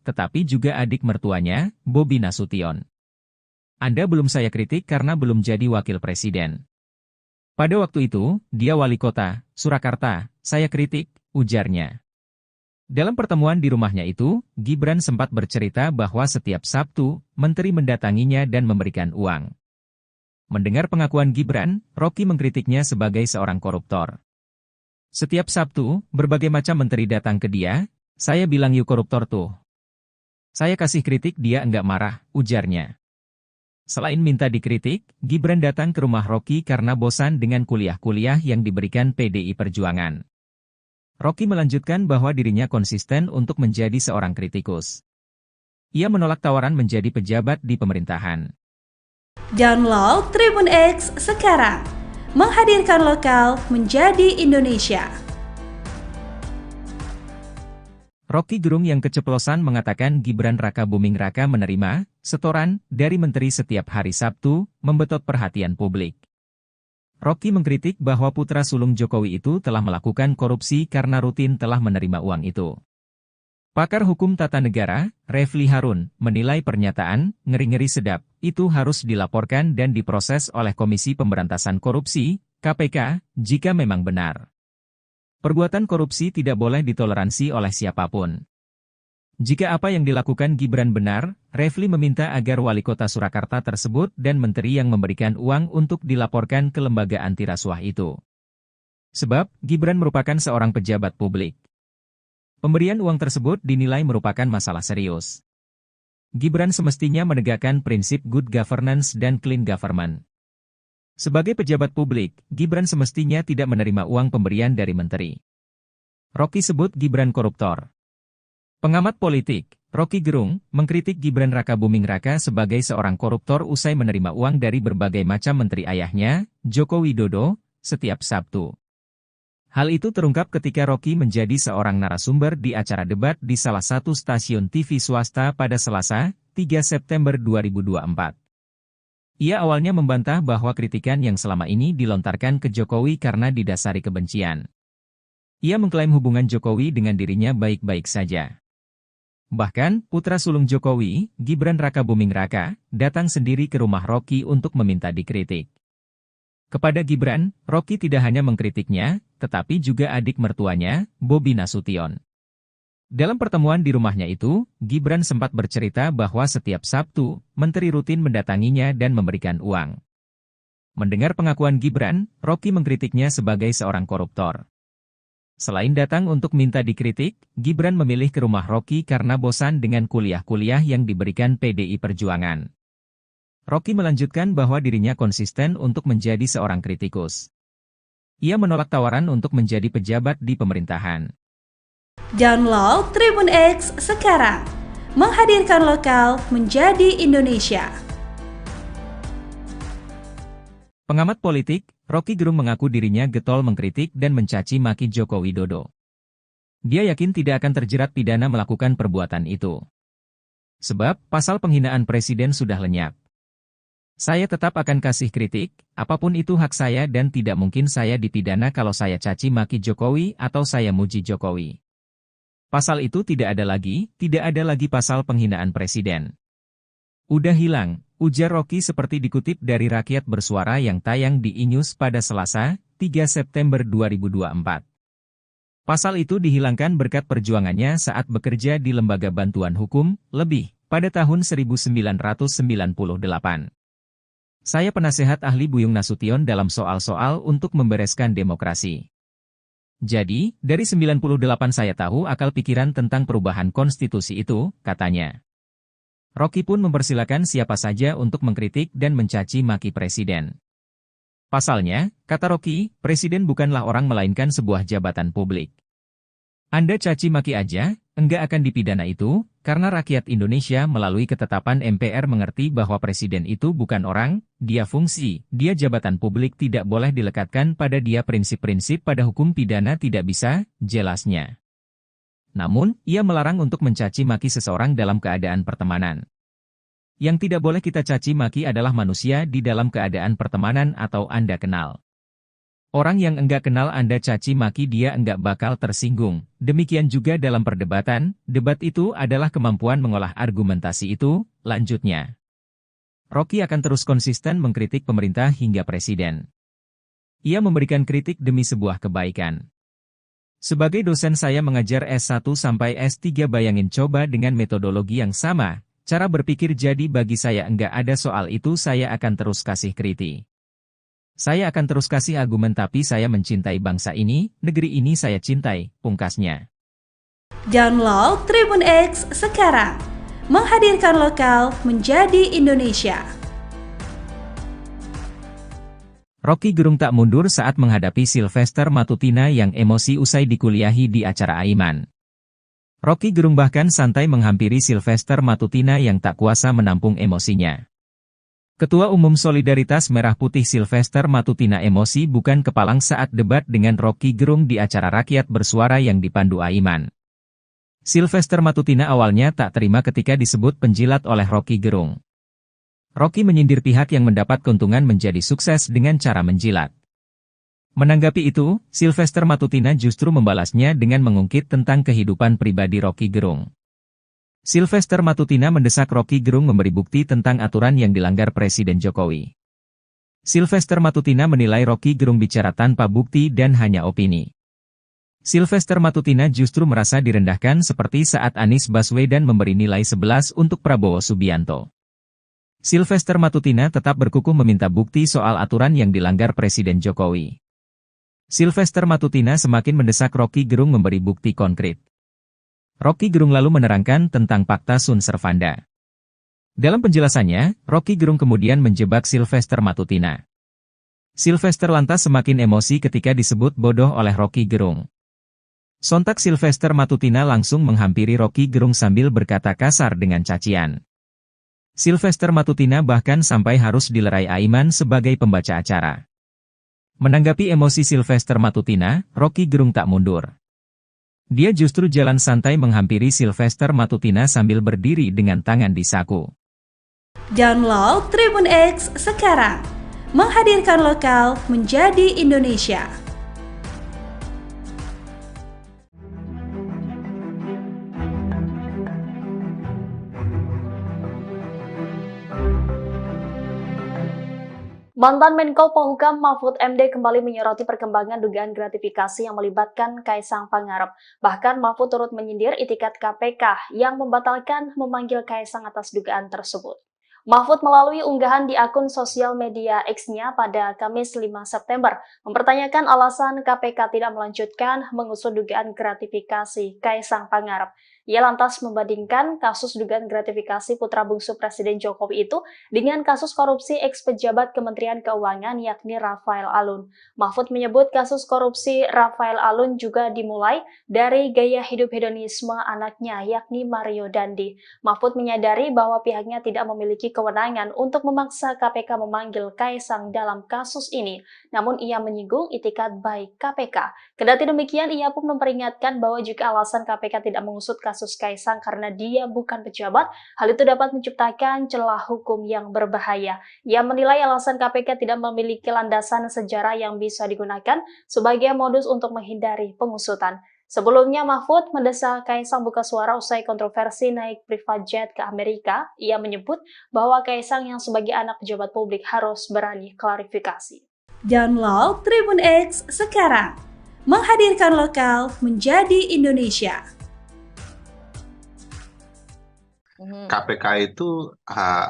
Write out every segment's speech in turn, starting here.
tetapi juga adik mertuanya, Bobi Nasution. Anda belum saya kritik karena belum jadi wakil presiden. Pada waktu itu, dia wali kota, Surakarta, saya kritik, ujarnya. Dalam pertemuan di rumahnya itu, Gibran sempat bercerita bahwa setiap Sabtu, menteri mendatanginya dan memberikan uang. Mendengar pengakuan Gibran, Rocky mengkritiknya sebagai seorang koruptor. Setiap Sabtu, berbagai macam menteri datang ke dia, saya bilang yuk koruptor tuh. Saya kasih kritik dia enggak marah, ujarnya. Selain minta dikritik, Gibran datang ke rumah Rocky karena bosan dengan kuliah-kuliah yang diberikan PDI Perjuangan. Rocky melanjutkan bahwa dirinya konsisten untuk menjadi seorang kritikus. Ia menolak tawaran menjadi pejabat di pemerintahan. Download Tribun X sekarang, menghadirkan lokal menjadi Indonesia. Rocky Gerung yang keceplosan mengatakan Gibran Rakabuming Raka menerima setoran dari menteri setiap hari Sabtu, membetot perhatian publik. Rocky mengkritik bahwa putra sulung Jokowi itu telah melakukan korupsi karena rutin telah menerima uang itu. Pakar hukum tata negara, Refli Harun, menilai pernyataan ngeri-ngeri sedap itu harus dilaporkan dan diproses oleh Komisi Pemberantasan Korupsi, KPK, jika memang benar. Perbuatan korupsi tidak boleh ditoleransi oleh siapapun. Jika apa yang dilakukan Gibran benar, Refli meminta agar wali kota Surakarta tersebut dan menteri yang memberikan uang untuk dilaporkan ke lembaga anti rasuah itu. Sebab, Gibran merupakan seorang pejabat publik. Pemberian uang tersebut dinilai merupakan masalah serius. Gibran semestinya menegakkan prinsip good governance dan clean government. Sebagai pejabat publik, Gibran semestinya tidak menerima uang pemberian dari menteri. Rocky sebut Gibran koruptor. Pengamat politik, Rocky Gerung, mengkritik Gibran Rakabuming Raka sebagai seorang koruptor usai menerima uang dari berbagai macam menteri ayahnya, Joko Widodo, setiap Sabtu. Hal itu terungkap ketika Rocky menjadi seorang narasumber di acara debat di salah satu stasiun TV swasta pada Selasa, 3 September 2024. Ia awalnya membantah bahwa kritikan yang selama ini dilontarkan ke Jokowi karena didasari kebencian. Ia mengklaim hubungan Jokowi dengan dirinya baik-baik saja. Bahkan, putra sulung Jokowi, Gibran Rakabuming Raka, datang sendiri ke rumah Rocky untuk meminta dikritik. Kepada Gibran, Rocky tidak hanya mengkritiknya, tetapi juga adik mertuanya, Bobi Nasution. Dalam pertemuan di rumahnya itu, Gibran sempat bercerita bahwa setiap Sabtu, menteri rutin mendatanginya dan memberikan uang. Mendengar pengakuan Gibran, Rocky mengkritiknya sebagai seorang koruptor. Selain datang untuk minta dikritik, Gibran memilih ke rumah Rocky karena bosan dengan kuliah-kuliah yang diberikan PDI Perjuangan. Rocky melanjutkan bahwa dirinya konsisten untuk menjadi seorang kritikus. Ia menolak tawaran untuk menjadi pejabat di pemerintahan. Download Tribun X sekarang, menghadirkan lokal menjadi Indonesia. Pengamat politik, Rocky Gerung mengaku dirinya getol mengkritik dan mencaci maki Joko Widodo. Dia yakin tidak akan terjerat pidana melakukan perbuatan itu. Sebab, pasal penghinaan presiden sudah lenyap. Saya tetap akan kasih kritik, apapun itu hak saya dan tidak mungkin saya dipidana kalau saya caci maki Jokowi atau saya muji Jokowi. Pasal itu tidak ada lagi pasal penghinaan presiden. Udah hilang, ujar Rocky seperti dikutip dari Rakyat Bersuara yang tayang di iNews pada Selasa, 3 September 2024. Pasal itu dihilangkan berkat perjuangannya saat bekerja di Lembaga Bantuan Hukum, LEBIH, pada tahun 1998. Saya penasehat ahli Buyung Nasution dalam soal-soal untuk membereskan demokrasi. Jadi, dari 98 saya tahu akal pikiran tentang perubahan konstitusi itu, katanya. Rocky pun mempersilakan siapa saja untuk mengkritik dan mencaci maki presiden. Pasalnya, kata Rocky, presiden bukanlah orang melainkan sebuah jabatan publik. Anda caci maki aja, enggak akan dipidana itu, karena rakyat Indonesia melalui ketetapan MPR mengerti bahwa presiden itu bukan orang, dia fungsi, dia jabatan publik tidak boleh dilekatkan pada dia prinsip-prinsip pada hukum pidana tidak bisa, jelasnya. Namun, ia melarang untuk mencaci maki seseorang dalam keadaan pertemanan. Yang tidak boleh kita caci maki adalah manusia di dalam keadaan pertemanan atau Anda kenal. Orang yang enggak kenal Anda caci maki dia enggak bakal tersinggung. Demikian juga dalam perdebatan, debat itu adalah kemampuan mengolah argumentasi itu, lanjutnya. Rocky akan terus konsisten mengkritik pemerintah hingga presiden. Ia memberikan kritik demi sebuah kebaikan. Sebagai dosen saya mengajar S1 sampai S3 bayangin coba dengan metodologi yang sama, cara berpikir jadi bagi saya enggak ada soal itu saya akan terus kasih kritik. Saya akan terus kasih argumen tapi saya mencintai bangsa ini, negeri ini saya cintai, pungkasnya. Download Tribun X sekarang. Menghadirkan lokal menjadi Indonesia. Rocky Gerung tak mundur saat menghadapi Sylvester Matutina yang emosi usai dikuliahi di acara Aiman. Rocky Gerung bahkan santai menghampiri Sylvester Matutina yang tak kuasa menampung emosinya. Ketua Umum Solidaritas Merah Putih Sylvester Matutina emosi bukan kepalang saat debat dengan Rocky Gerung di acara rakyat bersuara yang dipandu Aiman. Sylvester Matutina awalnya tak terima ketika disebut penjilat oleh Rocky Gerung. Rocky menyindir pihak yang mendapat keuntungan menjadi sukses dengan cara menjilat. Menanggapi itu, Sylvester Matutina justru membalasnya dengan mengungkit tentang kehidupan pribadi Rocky Gerung. Sylvester Matutina mendesak Rocky Gerung memberi bukti tentang aturan yang dilanggar Presiden Jokowi. Sylvester Matutina menilai Rocky Gerung bicara tanpa bukti dan hanya opini. Sylvester Matutina justru merasa direndahkan seperti saat Anies Baswedan memberi nilai 11 untuk Prabowo Subianto. Sylvester Matutina tetap berkukuh meminta bukti soal aturan yang dilanggar Presiden Jokowi. Sylvester Matutina semakin mendesak Rocky Gerung memberi bukti konkret. Rocky Gerung lalu menerangkan tentang Fakta Sun Servanda. Dalam penjelasannya, Rocky Gerung kemudian menjebak Sylvester Matutina. Sylvester lantas semakin emosi ketika disebut bodoh oleh Rocky Gerung. Sontak Sylvester Matutina langsung menghampiri Rocky Gerung sambil berkata kasar dengan cacian. Sylvester Matutina bahkan sampai harus dilerai Aiman sebagai pembaca acara. Menanggapi emosi Sylvester Matutina, Rocky Gerung tak mundur. Dia justru jalan santai menghampiri Sylvester Matutina sambil berdiri dengan tangan di saku. Download Tribun X sekarang. Menghadirkan lokal menjadi Indonesia. Mantan Menko Polhukam Mahfud MD kembali menyoroti perkembangan dugaan gratifikasi yang melibatkan Kaisang Pangarep. Bahkan Mahfud turut menyindir itikat KPK yang membatalkan memanggil Kaisang atas dugaan tersebut. Mahfud melalui unggahan di akun sosial media X-nya pada Kamis 5 September mempertanyakan alasan KPK tidak melanjutkan mengusut dugaan gratifikasi Kaisang Pangarep. Ia lantas membandingkan kasus dugaan gratifikasi putra bungsu Presiden Jokowi itu dengan kasus korupsi ex-pejabat Kementerian Keuangan yakni Rafael Alun. Mahfud menyebut kasus korupsi Rafael Alun juga dimulai dari gaya hidup hedonisme anaknya yakni Mario Dandi. Mahfud menyadari bahwa pihaknya tidak memiliki kewenangan untuk memaksa KPK memanggil Kaisang dalam kasus ini, namun ia menyinggung itikat baik KPK. Kendati demikian, ia pun memperingatkan bahwa jika alasan KPK tidak mengusut kasus Kaisang karena dia bukan pejabat, hal itu dapat menciptakan celah hukum yang berbahaya. Ia menilai alasan KPK tidak memiliki landasan sejarah yang bisa digunakan sebagai modus untuk menghindari pengusutan. Sebelumnya, Mahfud mendesak Kaisang buka suara usai kontroversi naik private jet ke Amerika. Ia menyebut bahwa Kaisang yang sebagai anak pejabat publik harus berani klarifikasi. Download Tribun X sekarang. Menghadirkan lokal menjadi Indonesia. KPK itu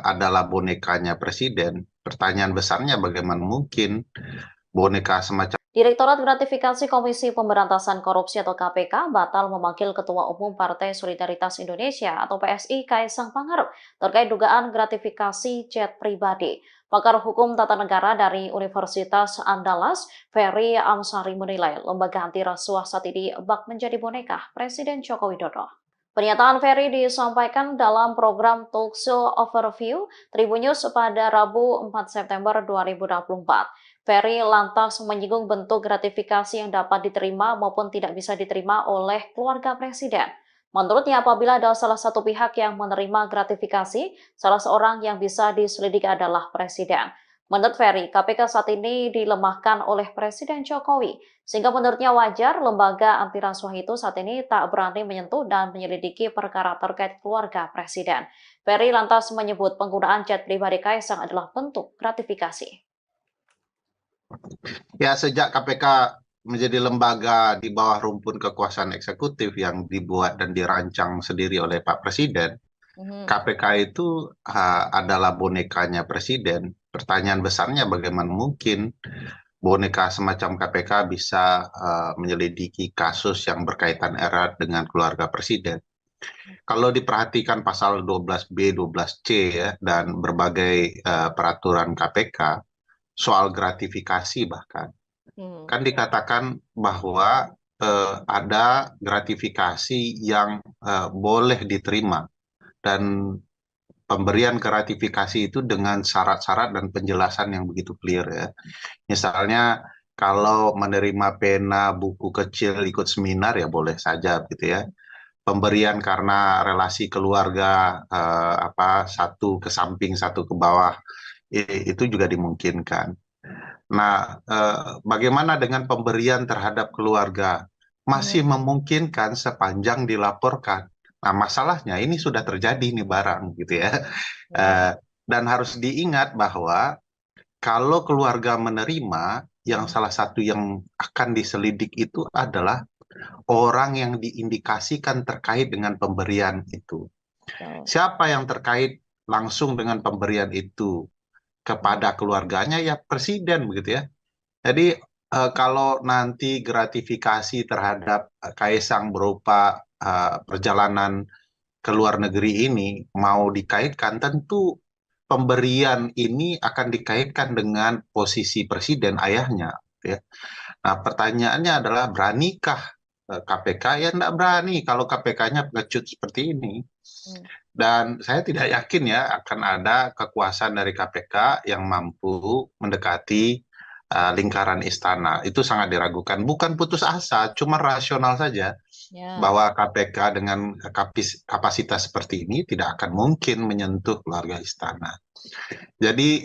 adalah bonekanya presiden. Pertanyaan besarnya bagaimana mungkin boneka semacam Direktorat Gratifikasi Komisi Pemberantasan Korupsi atau KPK batal memanggil Ketua Umum Partai Solidaritas Indonesia atau PSI Kaisang Pangarep terkait dugaan gratifikasi jet pribadi. Pakar Hukum Tata Negara dari Universitas Andalas, Ferry Amsari menilai lembaga anti rasuah saat ini bak menjadi boneka Presiden Joko Widodo. Pernyataan Ferry disampaikan dalam program Talkshow Overview Tribun News pada Rabu 4 September 2024. Ferry lantas menyinggung bentuk gratifikasi yang dapat diterima maupun tidak bisa diterima oleh keluarga presiden. Menurutnya, apabila ada salah satu pihak yang menerima gratifikasi, salah seorang yang bisa diselidiki adalah presiden. Menurut Ferry, KPK saat ini dilemahkan oleh Presiden Jokowi, sehingga menurutnya wajar lembaga anti rasuah itu saat ini tak berani menyentuh dan menyelidiki perkara terkait keluarga Presiden. Ferry lantas menyebut penggunaan jet pribadi Kaisang adalah bentuk gratifikasi. Ya, sejak KPK menjadi lembaga di bawah rumpun kekuasaan eksekutif yang dibuat dan dirancang sendiri oleh Pak Presiden, KPK itu adalah bonekanya Presiden. Pertanyaan besarnya bagaimana mungkin boneka semacam KPK bisa menyelidiki kasus yang berkaitan erat dengan keluarga Presiden. Kalau diperhatikan pasal 12B, 12C ya, dan berbagai peraturan KPK, soal gratifikasi bahkan, kan dikatakan bahwa ada gratifikasi yang boleh diterima, dan pemberian gratifikasi itu dengan syarat-syarat dan penjelasan yang begitu clear ya. Misalnya kalau menerima pena buku kecil ikut seminar ya boleh saja gitu ya. Pemberian karena relasi keluarga satu ke samping satu ke bawah itu juga dimungkinkan. Nah, bagaimana dengan pemberian terhadap keluarga? Masih memungkinkan sepanjang dilaporkan. Nah, masalahnya ini sudah terjadi nih barang gitu ya. Dan harus diingat bahwa kalau keluarga menerima, yang salah satu yang akan diselidik itu adalah orang yang diindikasikan terkait dengan pemberian itu. Siapa yang terkait langsung dengan pemberian itu kepada keluarganya? Ya Presiden begitu ya. Jadi kalau nanti gratifikasi terhadap Kaisang berupa perjalanan ke luar negeri ini mau dikaitkan, tentu pemberian ini akan dikaitkan dengan posisi Presiden ayahnya. Ya. Nah, pertanyaannya adalah beranikah KPK? Ya tidak berani kalau KPK-nya pengecut seperti ini. Dan saya tidak yakin ya akan ada kekuasaan dari KPK yang mampu mendekati lingkaran istana. Itu sangat diragukan. Bukan putus asa, cuma rasional saja. Bahwa KPK dengan kapasitas seperti ini tidak akan mungkin menyentuh keluarga istana. Jadi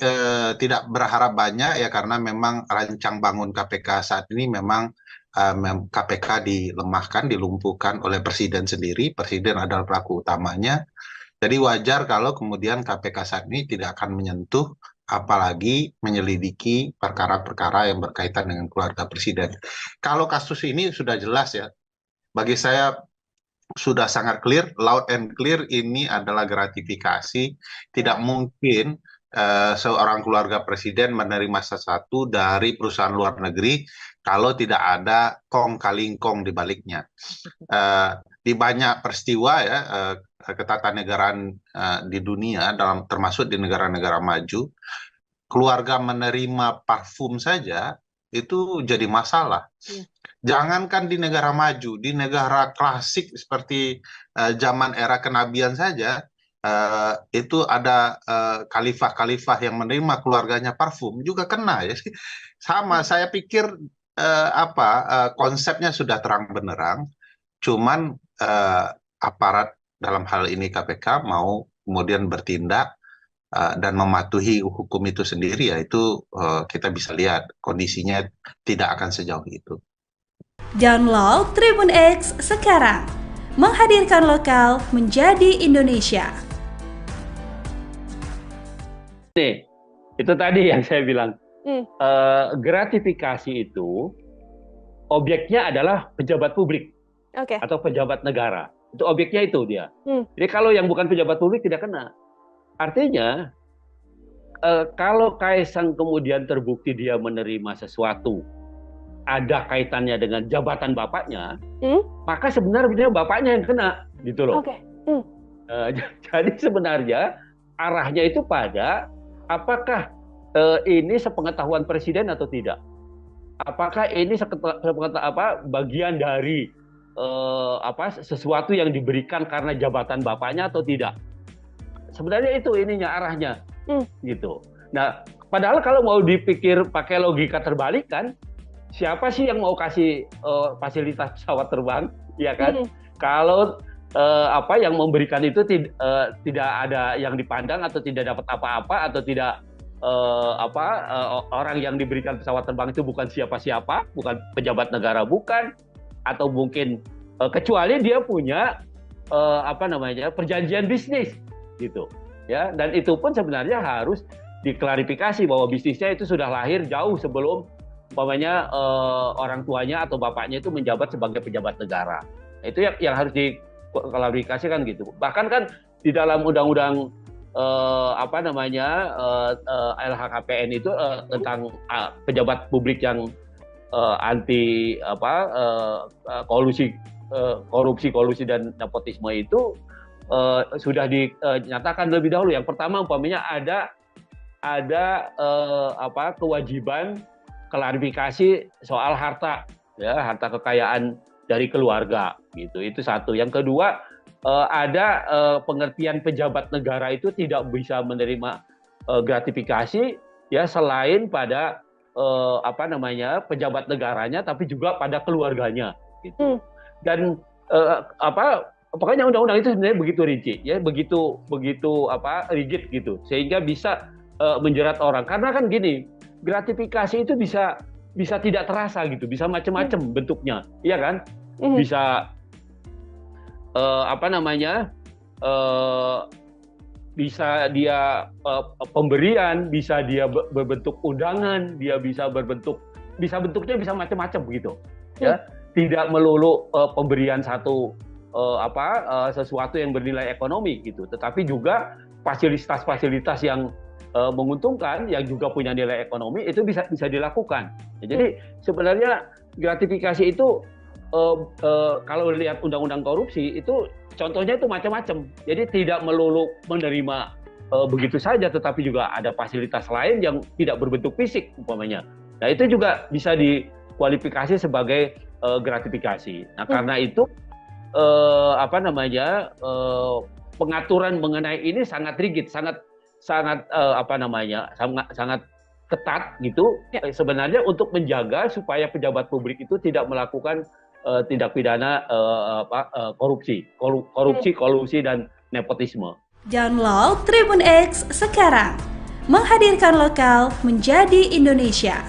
tidak berharap banyak ya, karena memang rancang bangun KPK saat ini memang KPK dilemahkan, dilumpuhkan oleh Presiden sendiri. Presiden adalah pelaku utamanya. Jadi wajar kalau kemudian KPK saat ini tidak akan menyentuh, apalagi menyelidiki perkara-perkara yang berkaitan dengan keluarga Presiden. Kalau kasus ini sudah jelas ya, bagi saya sudah sangat clear, loud and clear, ini adalah gratifikasi. Tidak mungkin seorang keluarga Presiden menerima sesuatu dari perusahaan luar negeri kalau tidak ada kong kali kong di baliknya. Di banyak peristiwa ya, ketatanegaraan di dunia, termasuk di negara-negara maju, keluarga menerima parfum saja itu jadi masalah. Jangankan di negara maju, di negara klasik seperti zaman era kenabian saja, itu ada khalifah-khalifah yang menerima keluarganya parfum juga kena ya. Sama, saya pikir konsepnya sudah terang benderang, cuman aparat dalam hal ini KPK mau kemudian bertindak dan mematuhi hukum itu sendiri, ya itu kita bisa lihat kondisinya tidak akan sejauh itu. Download Tribun X sekarang, menghadirkan lokal menjadi Indonesia. Nih, itu tadi yang saya bilang, gratifikasi itu objeknya adalah pejabat publik atau pejabat negara. Itu objeknya itu dia. Jadi kalau yang bukan pejabat publik tidak kena. Artinya, kalau Kaisang kemudian terbukti dia menerima sesuatu, ada kaitannya dengan jabatan bapaknya, maka sebenarnya bapaknya yang kena, gitu loh. Jadi sebenarnya arahnya itu pada apakah ini sepengetahuan Presiden atau tidak? Apakah ini bagian dari sesuatu yang diberikan karena jabatan bapaknya atau tidak? Sebenarnya itu ininya arahnya, gitu. Nah, padahal kalau mau dipikir pakai logika terbalik kan, siapa sih yang mau kasih fasilitas pesawat terbang, ya kan? Kalau yang memberikan itu tidak ada yang dipandang atau tidak dapat apa-apa atau tidak orang yang diberikan pesawat terbang itu bukan siapa-siapa, bukan pejabat negara, bukan, atau mungkin kecuali dia punya perjanjian bisnis gitu ya, dan itu pun sebenarnya harus diklarifikasi bahwa bisnisnya itu sudah lahir jauh sebelum orang tuanya atau bapaknya itu menjabat sebagai pejabat negara. Itu yang harus diklarifikasikan gitu. Bahkan kan di dalam undang-undang LHKPN itu tentang pejabat publik yang anti korupsi dan nepotisme itu sudah dinyatakan lebih dahulu. Yang pertama umpamanya ada kewajiban klarifikasi soal harta kekayaan dari keluarga gitu. Itu satu. Yang kedua, ada pengertian pejabat negara itu tidak bisa menerima gratifikasi ya selain pada pejabat negaranya, tapi juga pada keluarganya gitu. Dan pokoknya undang-undang itu sebenarnya begitu rinci ya, begitu rigid gitu, sehingga bisa menjerat orang. Karena kan gini, gratifikasi itu bisa tidak terasa gitu, bisa macam-macam bentuknya, iya kan? Bisa bisa dia pemberian, bisa dia berbentuk undangan, bentuknya bisa macam-macam begitu. Ya, tidak melulu pemberian sesuatu yang bernilai ekonomi gitu, tetapi juga fasilitas-fasilitas yang menguntungkan yang juga punya nilai ekonomi itu bisa dilakukan. Jadi sebenarnya gratifikasi itu kalau lihat undang-undang korupsi itu contohnya itu macam-macam. Jadi tidak melulu menerima begitu saja, tetapi juga ada fasilitas lain yang tidak berbentuk fisik umpamanya. Nah itu juga bisa dikualifikasi sebagai gratifikasi. Nah karena itu pengaturan mengenai ini sangat rigid, sangat ketat gitu ya. Sebenarnya untuk menjaga supaya pejabat publik itu tidak melakukan tindak pidana korupsi, kolusi dan nepotisme. Download Tribun X sekarang, menghadirkan lokal menjadi Indonesia.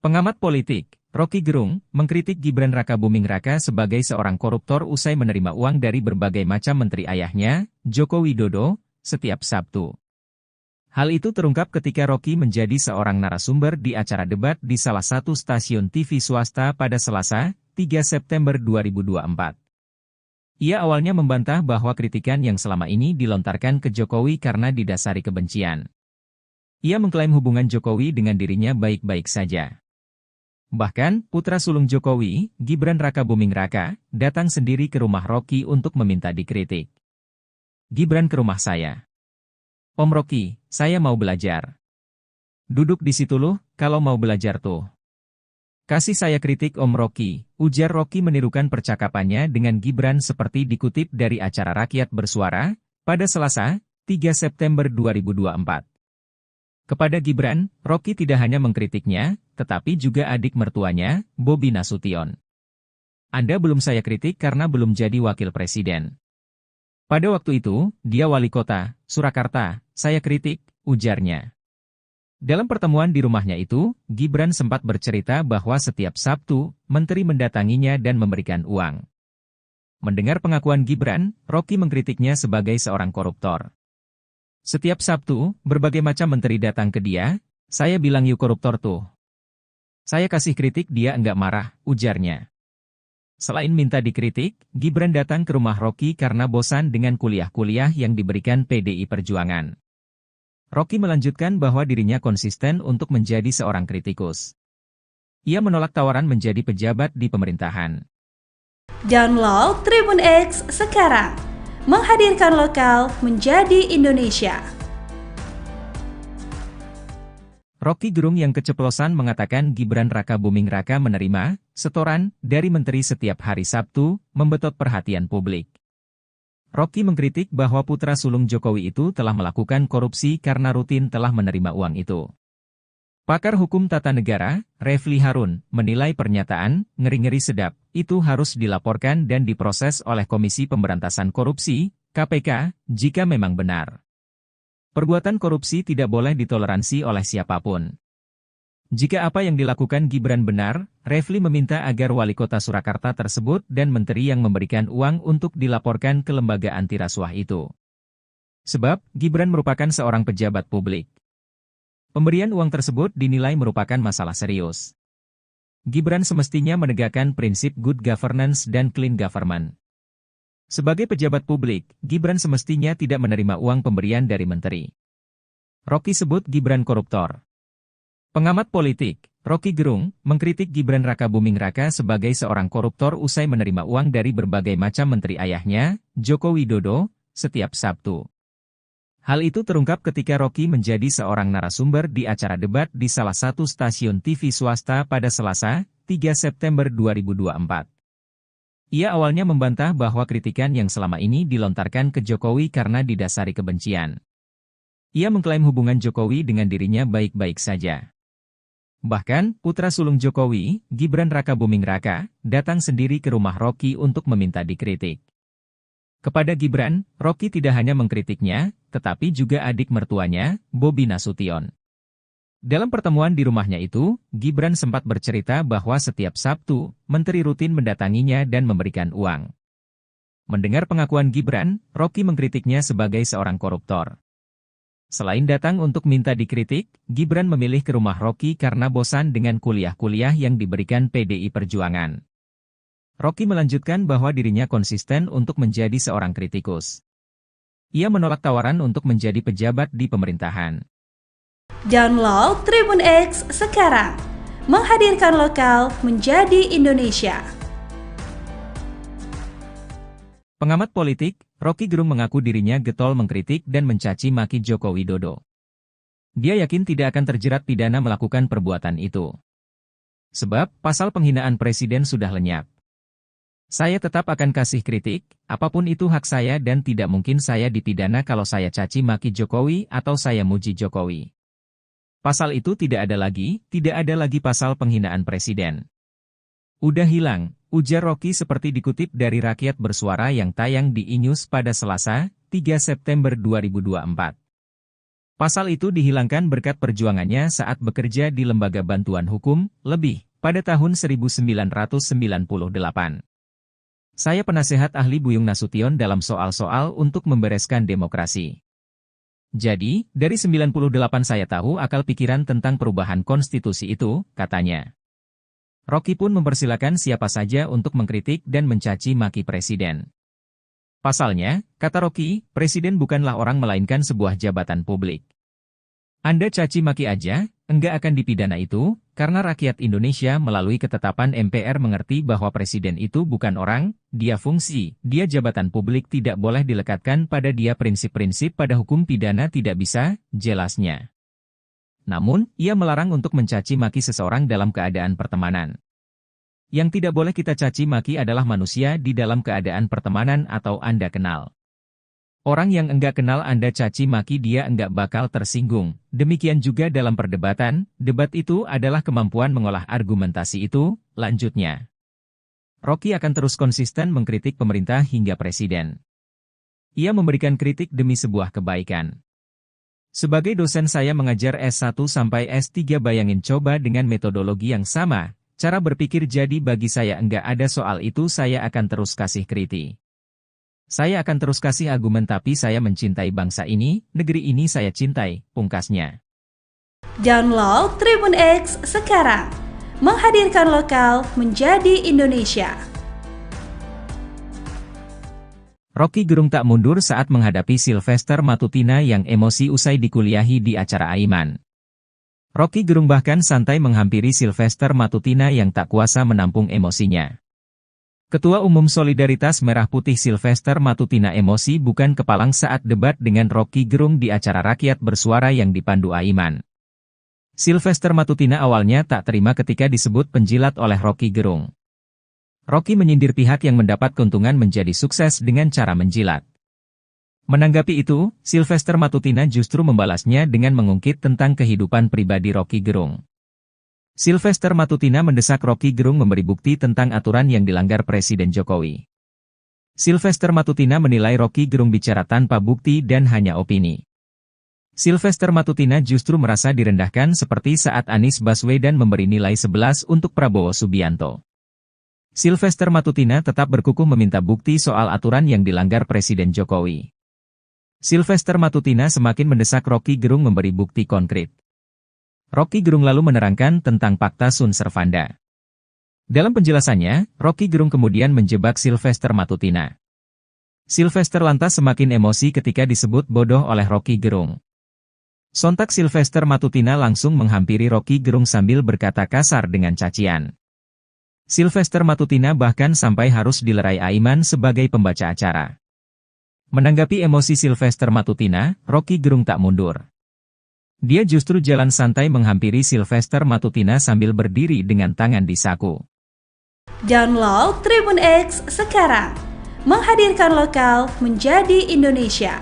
Pengamat politik, Rocky Gerung, mengkritik Gibran Rakabuming Raka sebagai seorang koruptor usai menerima uang dari berbagai macam menteri ayahnya, Joko Widodo, setiap Sabtu. Hal itu terungkap ketika Rocky menjadi seorang narasumber di acara debat di salah satu stasiun TV swasta pada Selasa, 3 September 2024. Ia awalnya membantah bahwa kritikan yang selama ini dilontarkan ke Jokowi karena didasari kebencian. Ia mengklaim hubungan Jokowi dengan dirinya baik-baik saja. Bahkan, putra sulung Jokowi, Gibran Rakabuming Raka, datang sendiri ke rumah Rocky untuk meminta dikritik. Gibran ke rumah saya. Om Rocky, saya mau belajar. Duduk di situ loh, kalau mau belajar tuh. Kasih saya kritik Om Rocky, ujar Rocky menirukan percakapannya dengan Gibran seperti dikutip dari acara Rakyat Bersuara, pada Selasa, 3 September 2024. Kepada Gibran, Rocky tidak hanya mengkritiknya, tetapi juga adik mertuanya, Bobi Nasution. Anda belum saya kritik karena belum jadi wakil presiden. Pada waktu itu, dia wali kota, Surakarta, saya kritik, ujarnya. Dalam pertemuan di rumahnya itu, Gibran sempat bercerita bahwa setiap Sabtu, menteri mendatanginya dan memberikan uang. Mendengar pengakuan Gibran, Rocky mengkritiknya sebagai seorang koruptor. Setiap Sabtu, berbagai macam menteri datang ke dia, saya bilang yuk koruptor tuh. Saya kasih kritik dia enggak marah, ujarnya. Selain minta dikritik, Gibran datang ke rumah Rocky karena bosan dengan kuliah-kuliah yang diberikan PDI Perjuangan. Rocky melanjutkan bahwa dirinya konsisten untuk menjadi seorang kritikus. Ia menolak tawaran menjadi pejabat di pemerintahan. Download Tribun X sekarang, menghadirkan lokal menjadi Indonesia. Rocky Gerung yang keceplosan mengatakan Gibran Rakabuming Raka menerima setoran dari menteri setiap hari Sabtu, membetot perhatian publik. Rocky mengkritik bahwa putra sulung Jokowi itu telah melakukan korupsi karena rutin telah menerima uang itu. Pakar hukum tata negara, Refli Harun, menilai pernyataan ngeri-ngeri sedap itu harus dilaporkan dan diproses oleh Komisi Pemberantasan Korupsi, KPK, jika memang benar. Perbuatan korupsi tidak boleh ditoleransi oleh siapapun. Jika apa yang dilakukan Gibran benar, Refli meminta agar wali kota Surakarta tersebut dan menteri yang memberikan uang untuk dilaporkan ke lembaga anti rasuah itu. Sebab, Gibran merupakan seorang pejabat publik. Pemberian uang tersebut dinilai merupakan masalah serius. Gibran semestinya menegakkan prinsip good governance dan clean government. Sebagai pejabat publik, Gibran semestinya tidak menerima uang pemberian dari menteri. Rocky sebut Gibran koruptor. Pengamat politik, Rocky Gerung, mengkritik Gibran Rakabuming Raka sebagai seorang koruptor usai menerima uang dari berbagai macam menteri ayahnya, Joko Widodo, setiap Sabtu. Hal itu terungkap ketika Rocky menjadi seorang narasumber di acara debat di salah satu stasiun TV swasta pada Selasa, 3 September 2024. Ia awalnya membantah bahwa kritikan yang selama ini dilontarkan ke Jokowi karena didasari kebencian. Ia mengklaim hubungan Jokowi dengan dirinya baik-baik saja. Bahkan, putra sulung Jokowi, Gibran Rakabuming Raka, datang sendiri ke rumah Rocky untuk meminta dikritik. Kepada Gibran, Rocky tidak hanya mengkritiknya, tetapi juga adik mertuanya, Bobi Nasution. Dalam pertemuan di rumahnya itu, Gibran sempat bercerita bahwa setiap Sabtu, menteri rutin mendatanginya dan memberikan uang. Mendengar pengakuan Gibran, Rocky mengkritiknya sebagai seorang koruptor. Selain datang untuk minta dikritik, Gibran memilih ke rumah Rocky karena bosan dengan kuliah-kuliah yang diberikan PDI Perjuangan. Rocky melanjutkan bahwa dirinya konsisten untuk menjadi seorang kritikus. Ia menolak tawaran untuk menjadi pejabat di pemerintahan. Download Tribun X sekarang, menghadirkan lokal menjadi Indonesia. Pengamat politik, Rocky Gerung mengaku dirinya getol mengkritik dan mencaci maki Joko Widodo. Dia yakin tidak akan terjerat pidana melakukan perbuatan itu. Sebab, pasal penghinaan presiden sudah lenyap. Saya tetap akan kasih kritik, apapun itu hak saya dan tidak mungkin saya dipidana kalau saya caci maki Jokowi atau saya muji Jokowi. Pasal itu tidak ada lagi pasal penghinaan presiden. Udah hilang, ujar Rocky seperti dikutip dari Rakyat Bersuara yang tayang di iNews pada Selasa, 3 September 2024. Pasal itu dihilangkan berkat perjuangannya saat bekerja di Lembaga Bantuan Hukum, lebih, pada tahun 1998. Saya penasehat ahli Buyung Nasution dalam soal-soal untuk membereskan demokrasi. Jadi, dari 98 saya tahu akal pikiran tentang perubahan konstitusi itu, katanya. Rocky pun mempersilakan siapa saja untuk mengkritik dan mencaci maki presiden. Pasalnya, kata Rocky, presiden bukanlah orang melainkan sebuah jabatan publik. Anda caci maki aja, enggak akan dipidana itu, karena rakyat Indonesia melalui ketetapan MPR mengerti bahwa presiden itu bukan orang, dia fungsi, dia jabatan publik tidak boleh dilekatkan pada dia prinsip-prinsip pada hukum pidana tidak bisa, jelasnya. Namun, ia melarang untuk mencaci maki seseorang dalam keadaan pertemanan. Yang tidak boleh kita caci maki adalah manusia di dalam keadaan pertemanan atau Anda kenal. Orang yang enggak kenal Anda caci maki dia enggak bakal tersinggung. Demikian juga dalam perdebatan, debat itu adalah kemampuan mengolah argumentasi itu, lanjutnya. Rocky akan terus konsisten mengkritik pemerintah hingga presiden. Ia memberikan kritik demi sebuah kebaikan. Sebagai dosen saya mengajar S1 sampai S3 bayangin coba dengan metodologi yang sama. Cara berpikir jadi bagi saya enggak ada soal itu saya akan terus kasih kritik. Saya akan terus kasih argumen tapi saya mencintai bangsa ini, negeri ini saya cintai, pungkasnya. Download Tribun X sekarang, menghadirkan lokal menjadi Indonesia. Rocky Gerung tak mundur saat menghadapi Sylvester Matutina yang emosi usai dikuliahi di acara Aiman. Rocky Gerung bahkan santai menghampiri Sylvester Matutina yang tak kuasa menampung emosinya. Ketua Umum Solidaritas Merah Putih Sylvester Matutina emosi bukan kepalang saat debat dengan Rocky Gerung di acara rakyat bersuara yang dipandu Aiman. Sylvester Matutina awalnya tak terima ketika disebut penjilat oleh Rocky Gerung. Rocky menyindir pihak yang mendapat keuntungan menjadi sukses dengan cara menjilat. Menanggapi itu, Sylvester Matutina justru membalasnya dengan mengungkit tentang kehidupan pribadi Rocky Gerung. Sylvester Matutina mendesak Rocky Gerung memberi bukti tentang aturan yang dilanggar Presiden Jokowi. Sylvester Matutina menilai Rocky Gerung bicara tanpa bukti dan hanya opini. Sylvester Matutina justru merasa direndahkan seperti saat Anies Baswedan memberi nilai 11 untuk Prabowo Subianto. Sylvester Matutina tetap berkukuh meminta bukti soal aturan yang dilanggar Presiden Jokowi. Sylvester Matutina semakin mendesak Rocky Gerung memberi bukti konkret. Rocky Gerung lalu menerangkan tentang Pakta Sun Servanda. Dalam penjelasannya, Rocky Gerung kemudian menjebak Sylvester Matutina. Sylvester lantas semakin emosi ketika disebut bodoh oleh Rocky Gerung. Sontak Sylvester Matutina langsung menghampiri Rocky Gerung sambil berkata kasar dengan cacian. Sylvester Matutina bahkan sampai harus dilerai Aiman sebagai pembaca acara. Menanggapi emosi Sylvester Matutina, Rocky Gerung tak mundur. Dia justru jalan santai menghampiri Sylvester Matutina sambil berdiri dengan tangan di saku. Download Tribun X sekarang, menghadirkan lokal menjadi Indonesia.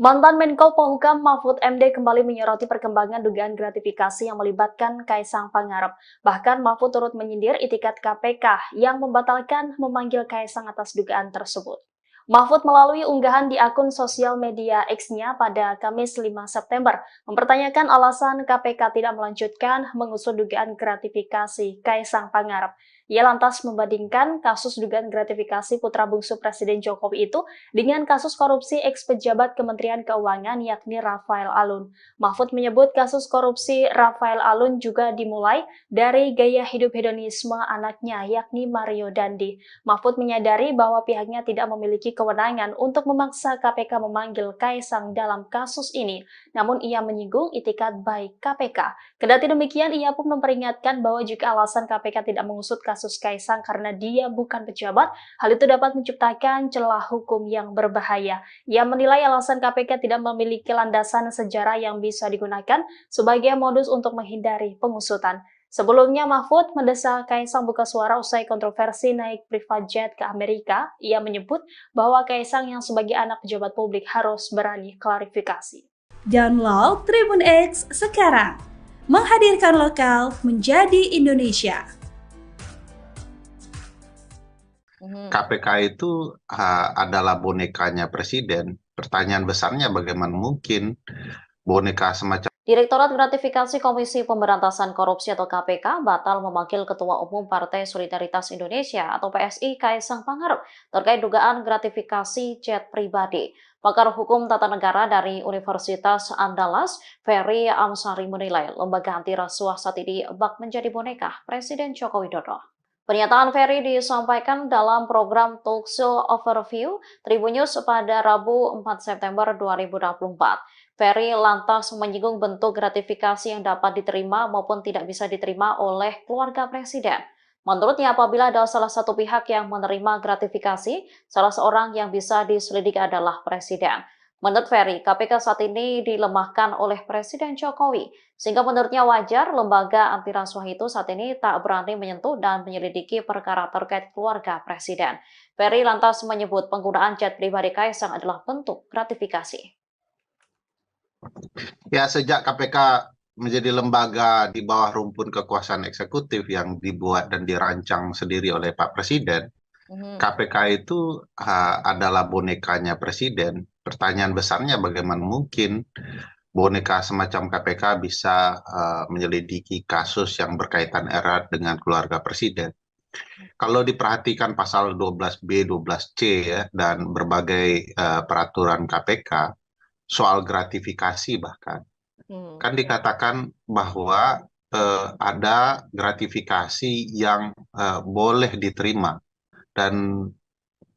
Mantan Menko Polhukam Mahfud MD kembali menyoroti perkembangan dugaan gratifikasi yang melibatkan Kaisang Pangarep. Bahkan Mahfud turut menyindir itikat KPK yang membatalkan memanggil Kaisang atas dugaan tersebut. Mahfud melalui unggahan di akun sosial media X-nya pada Kamis 5 September mempertanyakan alasan KPK tidak melanjutkan mengusut dugaan gratifikasi Kaisang Pangarep. Ia lantas membandingkan kasus dugaan gratifikasi putra bungsu Presiden Jokowi itu dengan kasus korupsi eks-pejabat Kementerian Keuangan yakni Rafael Alun. Mahfud menyebut kasus korupsi Rafael Alun juga dimulai dari gaya hidup hedonisme anaknya yakni Mario Dandi. Mahfud menyadari bahwa pihaknya tidak memiliki kewenangan untuk memaksa KPK memanggil Kaisang dalam kasus ini, namun ia menyinggung itikat baik KPK. Kendati demikian, ia pun memperingatkan bahwa jika alasan KPK tidak mengusut kasus Kaisang karena dia bukan pejabat, hal itu dapat menciptakan celah hukum yang berbahaya. Ia menilai alasan KPK tidak memiliki landasan sejarah yang bisa digunakan sebagai modus untuk menghindari pengusutan. Sebelumnya, Mahfud mendesak Kaisang buka suara usai kontroversi naik private jet ke Amerika. Ia menyebut bahwa Kaisang yang sebagai anak pejabat publik harus berani klarifikasi. Download Tribun X sekarang, menghadirkan lokal menjadi Indonesia. KPK itu adalah bonekanya presiden. Pertanyaan besarnya bagaimana mungkin boneka semacam Direktorat Gratifikasi Komisi Pemberantasan Korupsi atau KPK batal memanggil Ketua Umum Partai Solidaritas Indonesia atau PSI Kaisang Pangarep terkait dugaan gratifikasi jet pribadi. Pakar Hukum Tata Negara dari Universitas Andalas, Ferry Amsari menilai lembaga anti rasuah saat ini bak menjadi boneka Presiden Joko Widodo. Pernyataan Ferry disampaikan dalam program Talkshow Overview Tribun News pada Rabu 4 September 2024. Ferry lantas menyinggung bentuk gratifikasi yang dapat diterima maupun tidak bisa diterima oleh keluarga presiden. Menurutnya, apabila ada salah satu pihak yang menerima gratifikasi, salah seorang yang bisa diselidiki adalah presiden. Menurut Ferry, KPK saat ini dilemahkan oleh Presiden Jokowi, sehingga menurutnya wajar lembaga anti rasuah itu saat ini tak berani menyentuh dan menyelidiki perkara terkait keluarga presiden. Ferry lantas menyebut penggunaan jet pribadi Kaisang adalah bentuk gratifikasi. Ya, sejak KPK menjadi lembaga di bawah rumpun kekuasaan eksekutif yang dibuat dan dirancang sendiri oleh Pak Presiden, KPK itu adalah bonekanya presiden. Pertanyaan besarnya bagaimana mungkin boneka semacam KPK bisa menyelidiki kasus yang berkaitan erat dengan keluarga presiden. Kalau diperhatikan pasal 12B, 12C ya, dan berbagai peraturan KPK, soal gratifikasi bahkan, kan dikatakan bahwa ada gratifikasi yang boleh diterima, dan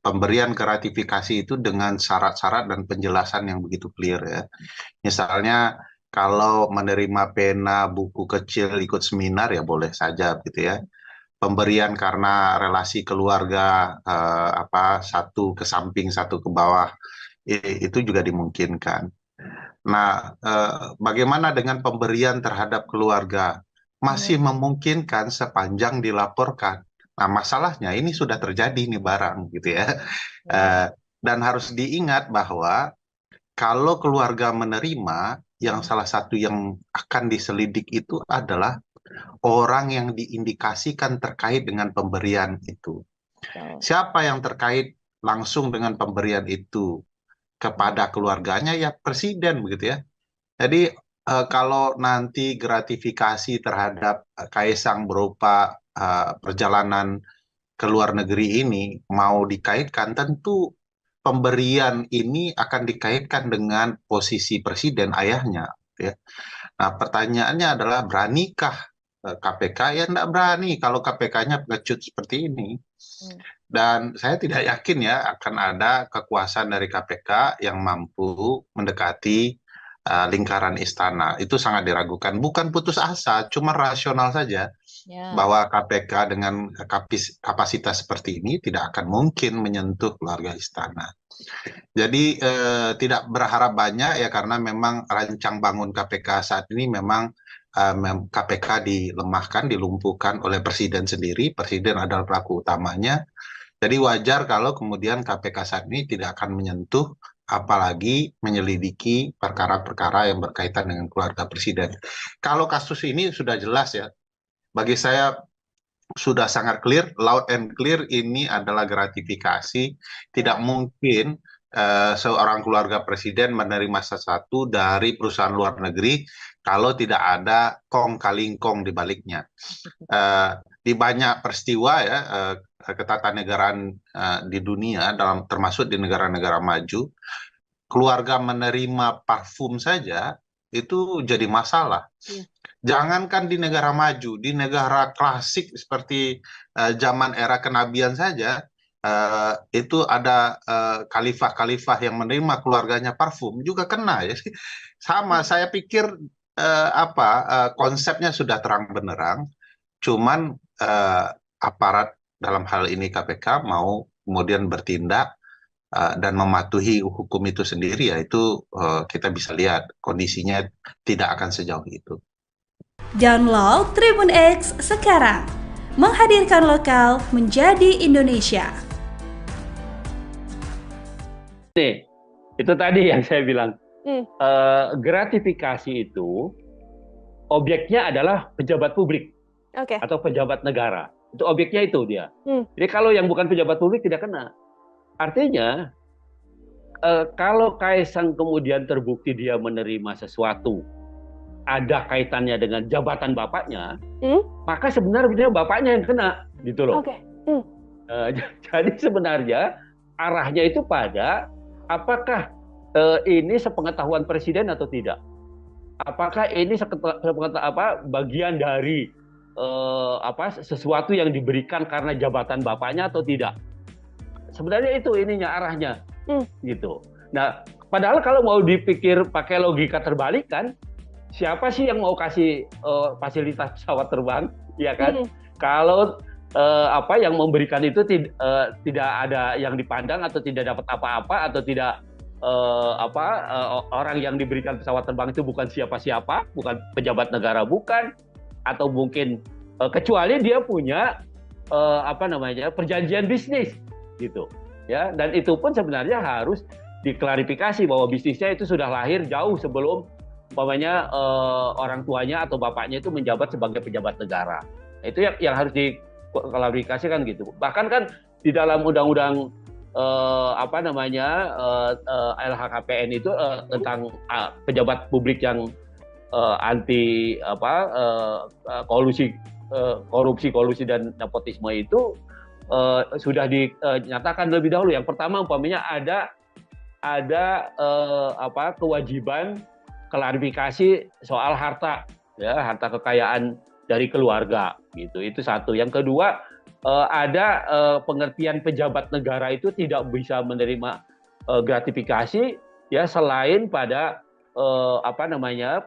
pemberian gratifikasi itu dengan syarat-syarat dan penjelasan yang begitu clear ya. Misalnya kalau menerima pena, buku kecil, ikut seminar ya boleh saja gitu ya. Pemberian karena relasi keluarga satu ke samping satu ke bawah itu juga dimungkinkan. Nah, bagaimana dengan pemberian terhadap keluarga? Masih memungkinkan sepanjang dilaporkan. Nah, masalahnya ini sudah terjadi nih barang gitu ya. Dan harus diingat bahwa kalau keluarga menerima, yang salah satu yang akan diselidik itu adalah orang yang diindikasikan terkait dengan pemberian itu. Siapa yang terkait langsung dengan pemberian itu kepada keluarganya? Ya presiden begitu ya. Jadi kalau nanti gratifikasi terhadap Kaisang berupa perjalanan ke luar negeri ini mau dikaitkan, tentu pemberian ini akan dikaitkan dengan posisi presiden ayahnya ya. Nah, pertanyaannya adalah beranikah KPK? Ya tidak berani kalau KPK-nya pengecut seperti ini. Dan saya tidak yakin ya akan ada kekuasaan dari KPK yang mampu mendekati lingkaran istana. Itu sangat diragukan. Bukan putus asa, cuma rasional saja. Bahwa KPK dengan kapasitas seperti ini tidak akan mungkin menyentuh keluarga istana. Jadi tidak berharap banyak ya, karena memang rancang bangun KPK saat ini memang KPK dilemahkan, dilumpuhkan oleh presiden sendiri. Presiden adalah pelaku utamanya. Jadi wajar kalau kemudian KPK saat ini tidak akan menyentuh, apalagi menyelidiki perkara-perkara yang berkaitan dengan keluarga presiden. Kalau kasus ini sudah jelas ya, bagi saya sudah sangat clear, loud and clear, ini adalah gratifikasi. Tidak mungkin seorang keluarga presiden menerima sesuatu dari perusahaan luar negeri kalau tidak ada kong kali kong di baliknya. Di banyak peristiwa ya, ketatanegaraan di dunia, termasuk di negara-negara maju, keluarga menerima parfum saja itu jadi masalah. Jangankan di negara maju, di negara klasik seperti zaman era kenabian saja, itu ada khalifah-khalifah yang menerima keluarganya parfum juga kena ya. Sama, saya pikir konsepnya sudah terang benderang, cuman aparat dalam hal ini KPK mau kemudian bertindak dan mematuhi hukum itu sendiri, ya itu kita bisa lihat kondisinya tidak akan sejauh itu. Download Tribun X sekarang, menghadirkan lokal menjadi Indonesia. Nih, itu tadi yang saya bilang, gratifikasi itu objeknya adalah pejabat publik atau pejabat negara. Itu objeknya itu dia. Jadi kalau yang bukan pejabat publik tidak kena. Artinya kalau Kaisang kemudian terbukti dia menerima sesuatu ada kaitannya dengan jabatan bapaknya, maka sebenarnya bapaknya yang kena, gitu loh. Jadi sebenarnya arahnya itu pada apakah ini sepengetahuan presiden atau tidak? Apakah ini bagian dari sesuatu yang diberikan karena jabatan bapaknya atau tidak? Sebenarnya itu ininya arahnya, gitu. Nah, padahal kalau mau dipikir pakai logika terbalik kan, siapa sih yang mau kasih fasilitas pesawat terbang, ya kan? Kalau yang memberikan itu tidak ada yang dipandang atau tidak dapat apa-apa atau tidak orang yang diberikan pesawat terbang itu bukan siapa-siapa, bukan pejabat negara, bukan, atau mungkin kecuali dia punya perjanjian bisnis. Gitu ya, dan itu pun sebenarnya harus diklarifikasi bahwa bisnisnya itu sudah lahir jauh sebelum orang tuanya atau bapaknya itu menjabat sebagai pejabat negara. Itu yang harus diklarifikasikan gitu. Bahkan kan di dalam undang-undang LHKPN itu tentang pejabat publik yang anti korupsi dan nepotisme itu sudah dinyatakan lebih dahulu. Yang pertama umpamanya ada kewajiban klarifikasi soal harta kekayaan dari keluarga gitu. Itu satu. Yang kedua ada pengertian pejabat negara itu tidak bisa menerima gratifikasi ya selain pada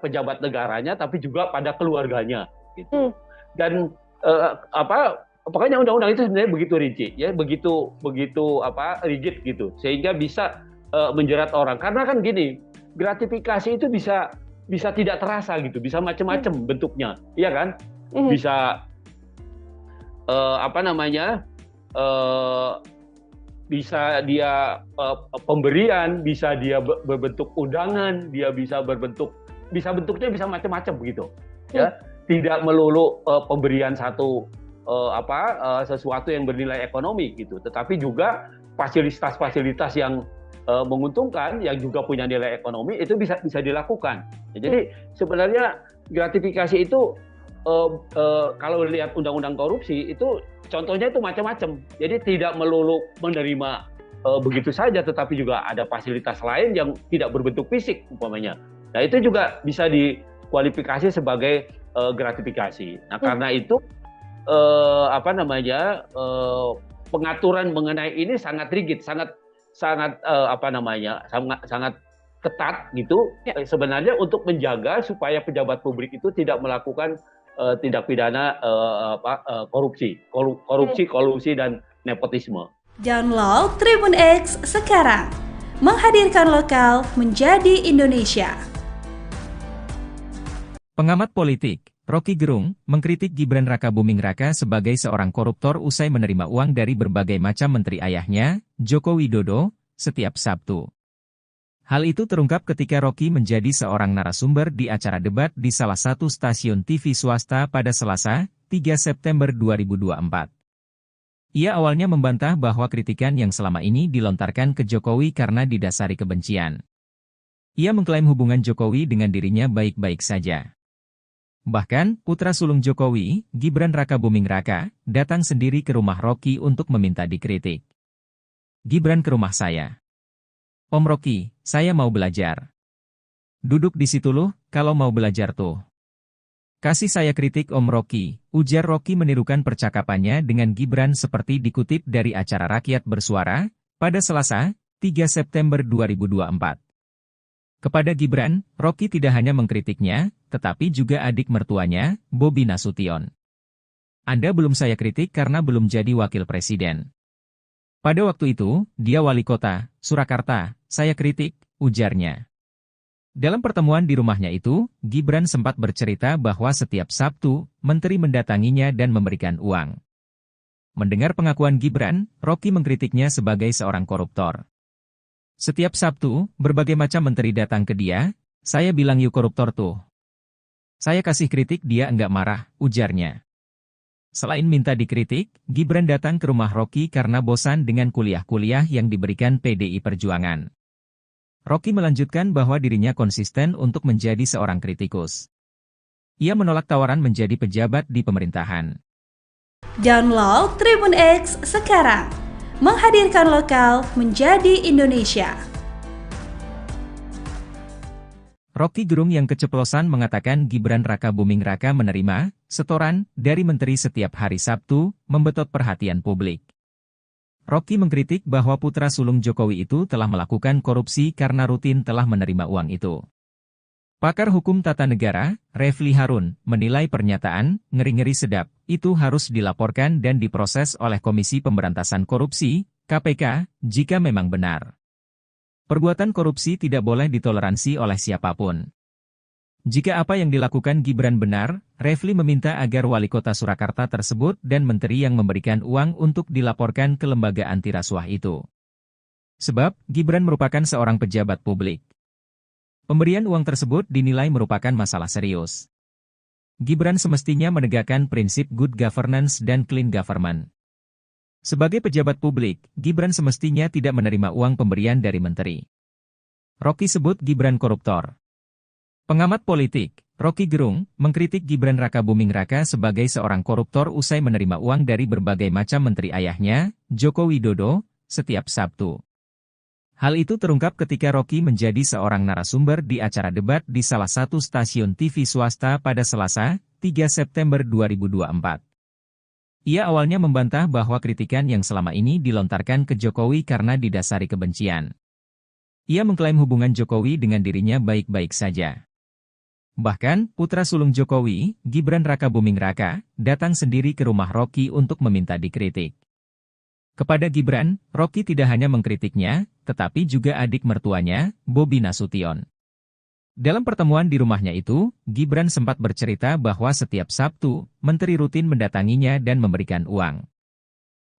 pejabat negaranya tapi juga pada keluarganya gitu. Dan pokoknya undang-undang itu sebenarnya begitu rinci, ya, begitu rigid gitu, sehingga bisa menjerat orang. Karena kan gini, gratifikasi itu bisa tidak terasa gitu, bisa macam-macam bentuknya, iya kan? Bisa bisa dia pemberian, bisa dia berbentuk undangan, dia bentuknya bisa macam-macam begitu, ya. Tidak melulu pemberian sesuatu yang bernilai ekonomi gitu, tetapi juga fasilitas-fasilitas yang menguntungkan yang juga punya nilai ekonomi itu bisa dilakukan. Ya, jadi sebenarnya gratifikasi itu kalau lihat undang-undang korupsi itu contohnya itu macam-macam. Jadi tidak melulu menerima begitu saja, tetapi juga ada fasilitas lain yang tidak berbentuk fisik umpamanya. Nah itu juga bisa dikualifikasi sebagai gratifikasi. Nah karena itu pengaturan mengenai ini sangat rigid, sangat ketat gitu. Sebenarnya untuk menjaga supaya pejabat publik itu tidak melakukan tindak pidana korupsi, kolusi dan nepotisme. Download Tribun X sekarang, menghadirkan lokal menjadi Indonesia. Pengamat politik Rocky Gerung mengkritik Gibran Rakabuming Raka sebagai seorang koruptor usai menerima uang dari berbagai macam menteri ayahnya, Joko Widodo, setiap Sabtu. Hal itu terungkap ketika Rocky menjadi seorang narasumber di acara debat di salah satu stasiun TV swasta pada Selasa, 3 September 2024. Ia awalnya membantah bahwa kritikan yang selama ini dilontarkan ke Jokowi karena didasari kebencian. Ia mengklaim hubungan Jokowi dengan dirinya baik-baik saja. Bahkan, putra sulung Jokowi, Gibran Rakabuming Raka, datang sendiri ke rumah Rocky untuk meminta dikritik. Gibran ke rumah saya. Om Rocky, saya mau belajar. Duduk di situ loh, kalau mau belajar tuh. Kasih saya kritik Om Rocky, ujar Rocky menirukan percakapannya dengan Gibran seperti dikutip dari acara Rakyat Bersuara, pada Selasa, 3 September 2024. Kepada Gibran, Rocky tidak hanya mengkritiknya, tetapi juga adik mertuanya, Bobi Nasution. Anda belum saya kritik karena belum jadi wakil presiden. Pada waktu itu, dia wali kota, Surakarta, saya kritik, ujarnya. Dalam pertemuan di rumahnya itu, Gibran sempat bercerita bahwa setiap Sabtu, menteri mendatanginya dan memberikan uang. Mendengar pengakuan Gibran, Rocky mengkritiknya sebagai seorang koruptor. Setiap Sabtu, berbagai macam menteri datang ke dia, saya bilang yuk koruptor tuh. Saya kasih kritik dia enggak marah, ujarnya. Selain minta dikritik, Gibran datang ke rumah Rocky karena bosan dengan kuliah-kuliah yang diberikan PDI Perjuangan. Rocky melanjutkan bahwa dirinya konsisten untuk menjadi seorang kritikus. Ia menolak tawaran menjadi pejabat di pemerintahan. Download Tribun X sekarang, menghadirkan lokal menjadi Indonesia. Rocky Gerung yang keceplosan mengatakan Gibran Raka Buming Raka menerima setoran dari menteri setiap hari Sabtu, membetot perhatian publik. Rocky mengkritik bahwa putra sulung Jokowi itu telah melakukan korupsi karena rutin telah menerima uang itu. Pakar hukum tata negara, Refli Harun, menilai pernyataan ngeri-ngeri sedap itu harus dilaporkan dan diproses oleh Komisi Pemberantasan Korupsi, KPK, jika memang benar. Perbuatan korupsi tidak boleh ditoleransi oleh siapapun. Jika apa yang dilakukan Gibran benar, Refli meminta agar wali kota Surakarta tersebut dan menteri yang memberikan uang untuk dilaporkan ke lembaga anti rasuah itu. Sebab, Gibran merupakan seorang pejabat publik. Pemberian uang tersebut dinilai merupakan masalah serius. Gibran semestinya menegakkan prinsip good governance dan clean government. Sebagai pejabat publik, Gibran semestinya tidak menerima uang pemberian dari menteri. Rocky sebut Gibran koruptor. Pengamat politik, Rocky Gerung, mengkritik Gibran Raka Buming Raka sebagai seorang koruptor usai menerima uang dari berbagai macam menteri ayahnya, Joko Widodo, setiap Sabtu. Hal itu terungkap ketika Rocky menjadi seorang narasumber di acara debat di salah satu stasiun TV swasta pada Selasa, 3 September 2024. Ia awalnya membantah bahwa kritikan yang selama ini dilontarkan ke Jokowi karena didasari kebencian. Ia mengklaim hubungan Jokowi dengan dirinya baik-baik saja. Bahkan, putra sulung Jokowi, Gibran Raka Buming Raka, datang sendiri ke rumah Rocky untuk meminta dikritik. Kepada Gibran, Rocky tidak hanya mengkritiknya, tetapi juga adik mertuanya, Bobi Nasution. Dalam pertemuan di rumahnya itu, Gibran sempat bercerita bahwa setiap Sabtu, menteri rutin mendatanginya dan memberikan uang.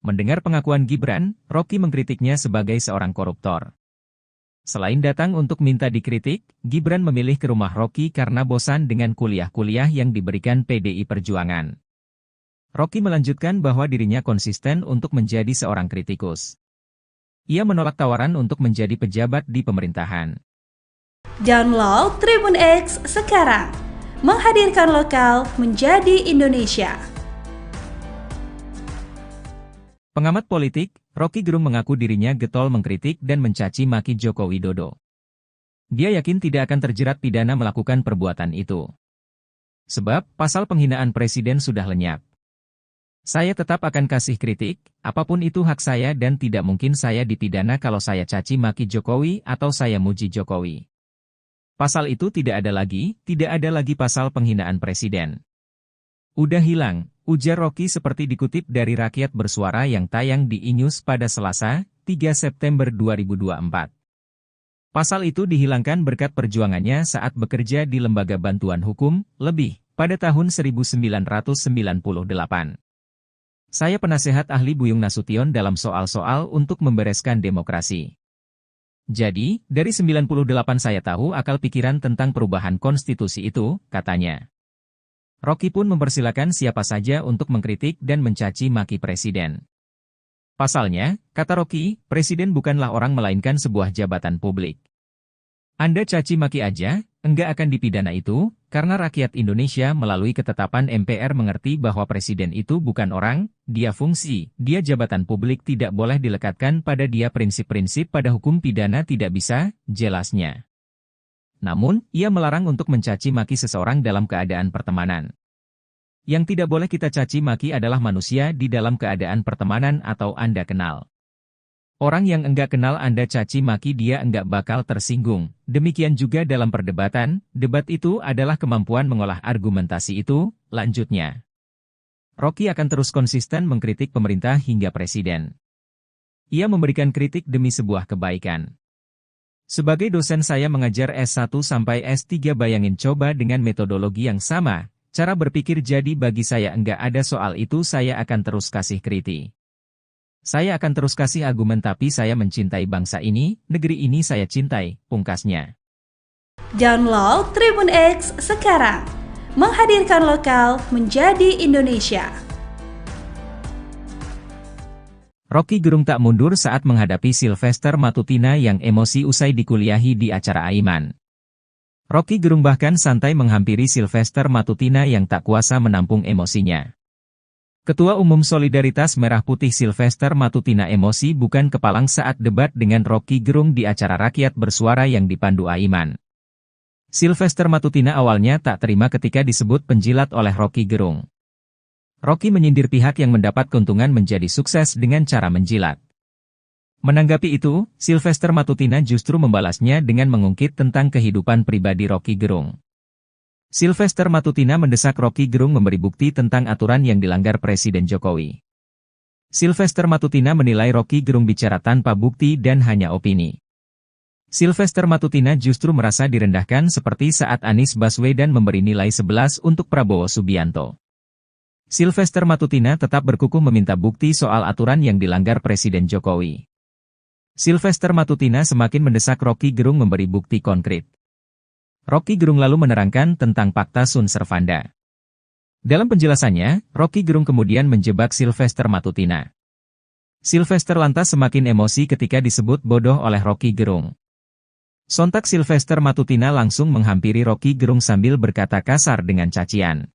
Mendengar pengakuan Gibran, Rocky mengkritiknya sebagai seorang koruptor. Selain datang untuk minta dikritik, Gibran memilih ke rumah Rocky karena bosan dengan kuliah-kuliah yang diberikan PDI Perjuangan. Rocky melanjutkan bahwa dirinya konsisten untuk menjadi seorang kritikus. Ia menolak tawaran untuk menjadi pejabat di pemerintahan. Download Tribun X sekarang, menghadirkan lokal menjadi Indonesia. Pengamat politik, Rocky Gerung mengaku dirinya getol mengkritik dan mencaci maki Joko Widodo. Dia yakin tidak akan terjerat pidana melakukan perbuatan itu. Sebab, pasal penghinaan presiden sudah lenyap. Saya tetap akan kasih kritik, apapun itu hak saya dan tidak mungkin saya dipidana kalau saya caci maki Jokowi atau saya muji Jokowi. Pasal itu tidak ada lagi pasal penghinaan presiden. Udah hilang, ujar Rocky seperti dikutip dari Rakyat Bersuara yang tayang di E-News pada Selasa, 3 September 2024. Pasal itu dihilangkan berkat perjuangannya saat bekerja di Lembaga Bantuan Hukum, LEBIH, pada tahun 1998. Saya penasehat ahli Buyung Nasution dalam soal-soal untuk membereskan demokrasi. Jadi, dari 98 saya tahu akal pikiran tentang perubahan konstitusi itu, katanya. Rocky pun mempersilakan siapa saja untuk mengkritik dan mencaci maki presiden. Pasalnya, kata Rocky, presiden bukanlah orang melainkan sebuah jabatan publik. Anda caci maki aja, enggak akan dipidana itu, karena rakyat Indonesia melalui ketetapan MPR mengerti bahwa presiden itu bukan orang, dia fungsi, dia jabatan publik tidak boleh dilekatkan pada dia prinsip-prinsip pada hukum pidana tidak bisa, jelasnya. Namun, ia melarang untuk mencaci maki seseorang dalam keadaan pertemanan. Yang tidak boleh kita caci maki adalah manusia di dalam keadaan pertemanan atau Anda kenal. Orang yang enggak kenal Anda caci maki dia enggak bakal tersinggung. Demikian juga dalam perdebatan, debat itu adalah kemampuan mengolah argumentasi itu, lanjutnya. Rocky akan terus konsisten mengkritik pemerintah hingga presiden. Ia memberikan kritik demi sebuah kebaikan. Sebagai dosen saya mengajar S1 sampai S3 bayangin coba dengan metodologi yang sama, cara berpikir jadi bagi saya enggak ada soal itu saya akan terus kasih kritik. Saya akan terus kasih argumen tapi saya mencintai bangsa ini, negeri ini saya cintai, pungkasnya. Download Tribun X sekarang, menghadirkan lokal menjadi Indonesia. Rocky Gerung tak mundur saat menghadapi Sylvester Matutina yang emosi usai dikuliahi di acara Aiman. Rocky Gerung bahkan santai menghampiri Sylvester Matutina yang tak kuasa menampung emosinya. Ketua Umum Solidaritas Merah Putih Sylvester Matutina emosi bukan kepalang saat debat dengan Rocky Gerung di acara rakyat bersuara yang dipandu Aiman. Sylvester Matutina awalnya tak terima ketika disebut penjilat oleh Rocky Gerung. Rocky menyindir pihak yang mendapat keuntungan menjadi sukses dengan cara menjilat. Menanggapi itu, Sylvester Matutina justru membalasnya dengan mengungkit tentang kehidupan pribadi Rocky Gerung. Sylvester Matutina mendesak Rocky Gerung memberi bukti tentang aturan yang dilanggar Presiden Jokowi. Sylvester Matutina menilai Rocky Gerung bicara tanpa bukti dan hanya opini. Sylvester Matutina justru merasa direndahkan seperti saat Anies Baswedan memberi nilai 11 untuk Prabowo Subianto. Sylvester Matutina tetap berkukuh meminta bukti soal aturan yang dilanggar Presiden Jokowi. Sylvester Matutina semakin mendesak Rocky Gerung memberi bukti konkret. Rocky Gerung lalu menerangkan tentang Pakta Sun Servanda. Dalam penjelasannya, Rocky Gerung kemudian menjebak Sylvester Matutina. Sylvester lantas semakin emosi ketika disebut bodoh oleh Rocky Gerung. Sontak Sylvester Matutina langsung menghampiri Rocky Gerung sambil berkata kasar dengan cacian.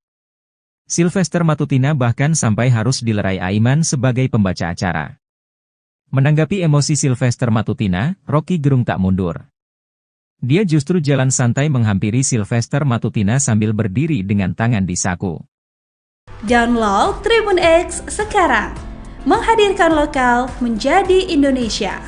Sylvester Matutina bahkan sampai harus dilerai Aiman sebagai pembaca acara. Menanggapi emosi Sylvester Matutina, Rocky Gerung tak mundur. Dia justru jalan santai menghampiri Sylvester Matutina sambil berdiri dengan tangan di saku. Download Tribun X sekarang, menghadirkan lokal menjadi Indonesia.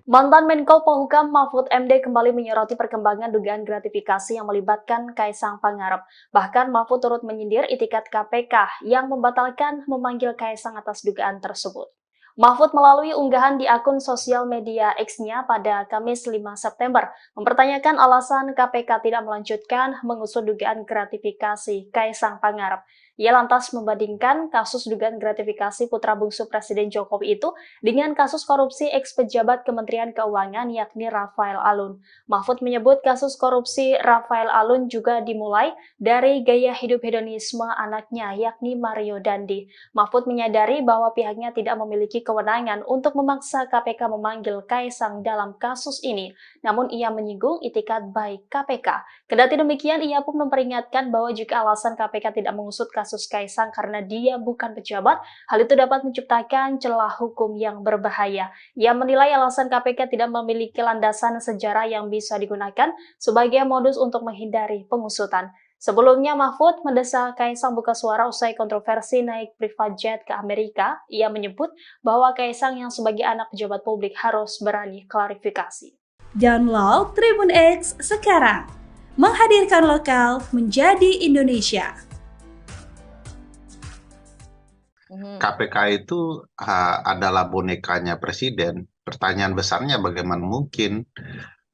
Mantan Menko Polhukam Mahfud MD kembali menyoroti perkembangan dugaan gratifikasi yang melibatkan Kaisang Pangarep. Bahkan Mahfud turut menyindir itikat KPK yang membatalkan memanggil Kaisang atas dugaan tersebut. Mahfud melalui unggahan di akun sosial media X-nya pada Kamis 5 September mempertanyakan alasan KPK tidak melanjutkan mengusut dugaan gratifikasi Kaisang Pangarep. Ia lantas membandingkan kasus dugaan gratifikasi putra bungsu Presiden Jokowi itu dengan kasus korupsi eks-pejabat Kementerian Keuangan yakni Rafael Alun. Mahfud menyebut kasus korupsi Rafael Alun juga dimulai dari gaya hidup hedonisme anaknya yakni Mario Dandi. Mahfud menyadari bahwa pihaknya tidak memiliki kewenangan untuk memaksa KPK memanggil Kaisang dalam kasus ini, namun ia menyinggung itikat baik KPK. Kendati demikian, ia pun memperingatkan bahwa jika alasan KPK tidak mengusut kasus Kaisang karena dia bukan pejabat, hal itu dapat menciptakan celah hukum yang berbahaya. Ia menilai alasan KPK tidak memiliki landasan sejarah yang bisa digunakan sebagai modus untuk menghindari pengusutan. Sebelumnya, Mahfud mendesak Kaisang buka suara usai kontroversi naik private jet ke Amerika. Ia menyebut bahwa Kaisang yang sebagai anak pejabat publik harus berani klarifikasi. Download Tribun X sekarang, menghadirkan lokal menjadi Indonesia. KPK itu adalah bonekanya presiden. Pertanyaan besarnya bagaimana mungkin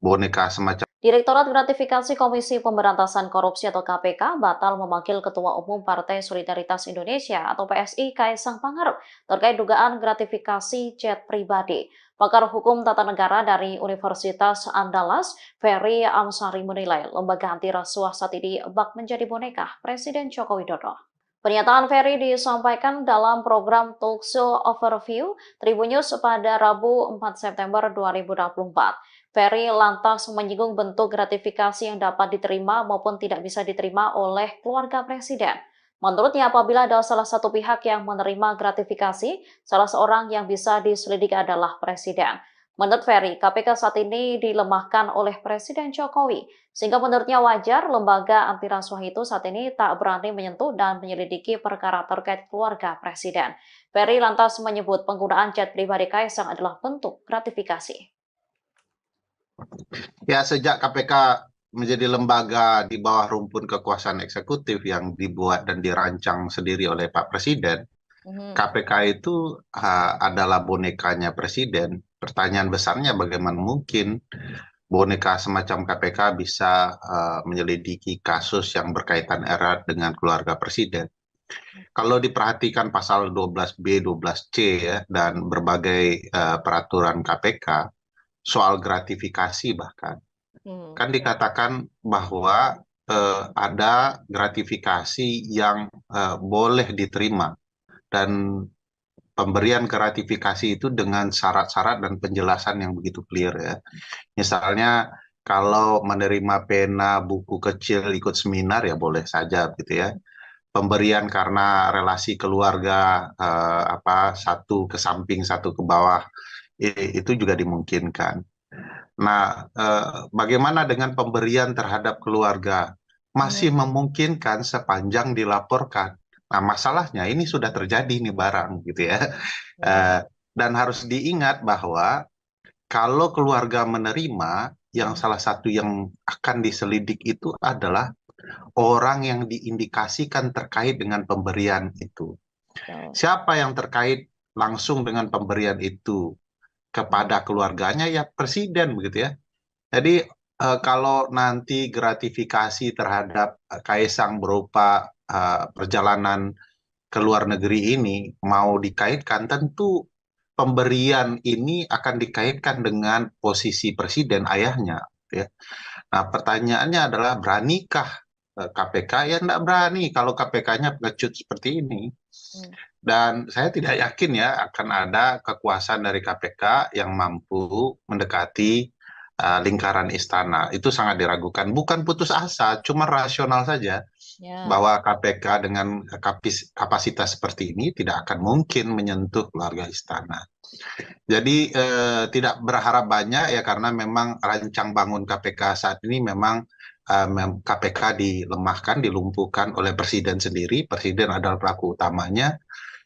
boneka semacam Direktorat Gratifikasi Komisi Pemberantasan Korupsi atau KPK batal memanggil Ketua Umum Partai Solidaritas Indonesia atau PSI Kaisang Pangarep terkait dugaan gratifikasi jet pribadi. Pakar Hukum Tata Negara dari Universitas Andalas, Ferry Amsari menilai lembaga anti rasuah saat ini bak menjadi boneka Presiden Joko Widodo. Pernyataan Ferry disampaikan dalam program Talkshow Overview Tribun News pada Rabu 4 September 2024. Ferry lantas menyinggung bentuk gratifikasi yang dapat diterima maupun tidak bisa diterima oleh keluarga presiden. Menurutnya, apabila ada salah satu pihak yang menerima gratifikasi, salah seorang yang bisa diselidiki adalah presiden. Menurut Ferry, KPK saat ini dilemahkan oleh Presiden Jokowi, sehingga menurutnya wajar lembaga anti rasuah itu saat ini tak berani menyentuh dan menyelidiki perkara terkait keluarga presiden. Ferry lantas menyebut penggunaan jet pribadi Kaisang adalah bentuk gratifikasi. Ya, sejak KPK menjadi lembaga di bawah rumpun kekuasaan eksekutif yang dibuat dan dirancang sendiri oleh Pak Presiden, KPK itu adalah bonekanya Presiden. Pertanyaan besarnya bagaimana mungkin boneka semacam KPK bisa menyelidiki kasus yang berkaitan erat dengan keluarga Presiden. Kalau diperhatikan pasal 12B, 12C ya, dan berbagai peraturan KPK soal gratifikasi bahkan, kan dikatakan bahwa ada gratifikasi yang boleh diterima dan pemberian gratifikasi itu dengan syarat-syarat dan penjelasan yang begitu clear ya. Misalnya kalau menerima pena buku kecil ikut seminar ya boleh saja gitu ya. Pemberian karena relasi keluarga satu ke samping satu ke bawah itu juga dimungkinkan. Nah, bagaimana dengan pemberian terhadap keluarga? Masih memungkinkan sepanjang dilaporkan. Nah, masalahnya ini sudah terjadi nih barang gitu ya. Dan harus diingat bahwa kalau keluarga menerima, yang salah satu yang akan diselidik itu adalah orang yang diindikasikan terkait dengan pemberian itu. Siapa yang terkait langsung dengan pemberian itu kepada keluarganya? Ya presiden begitu ya. Jadi kalau nanti gratifikasi terhadap Kaisang berupa perjalanan ke luar negeri ini mau dikaitkan, tentu pemberian ini akan dikaitkan dengan posisi presiden ayahnya. Ya. Nah, pertanyaannya adalah beranikah KPK? Ya tidak berani kalau KPK-nya pengecut seperti ini. Dan saya tidak yakin ya akan ada kekuasaan dari KPK yang mampu mendekati lingkaran istana. Itu sangat diragukan. Bukan putus asa, cuma rasional saja. Bahwa KPK dengan kapasitas seperti ini tidak akan mungkin menyentuh keluarga istana. Jadi tidak berharap banyak ya karena memang rancang bangun KPK saat ini memang KPK dilemahkan, dilumpuhkan oleh presiden sendiri. Presiden adalah pelaku utamanya.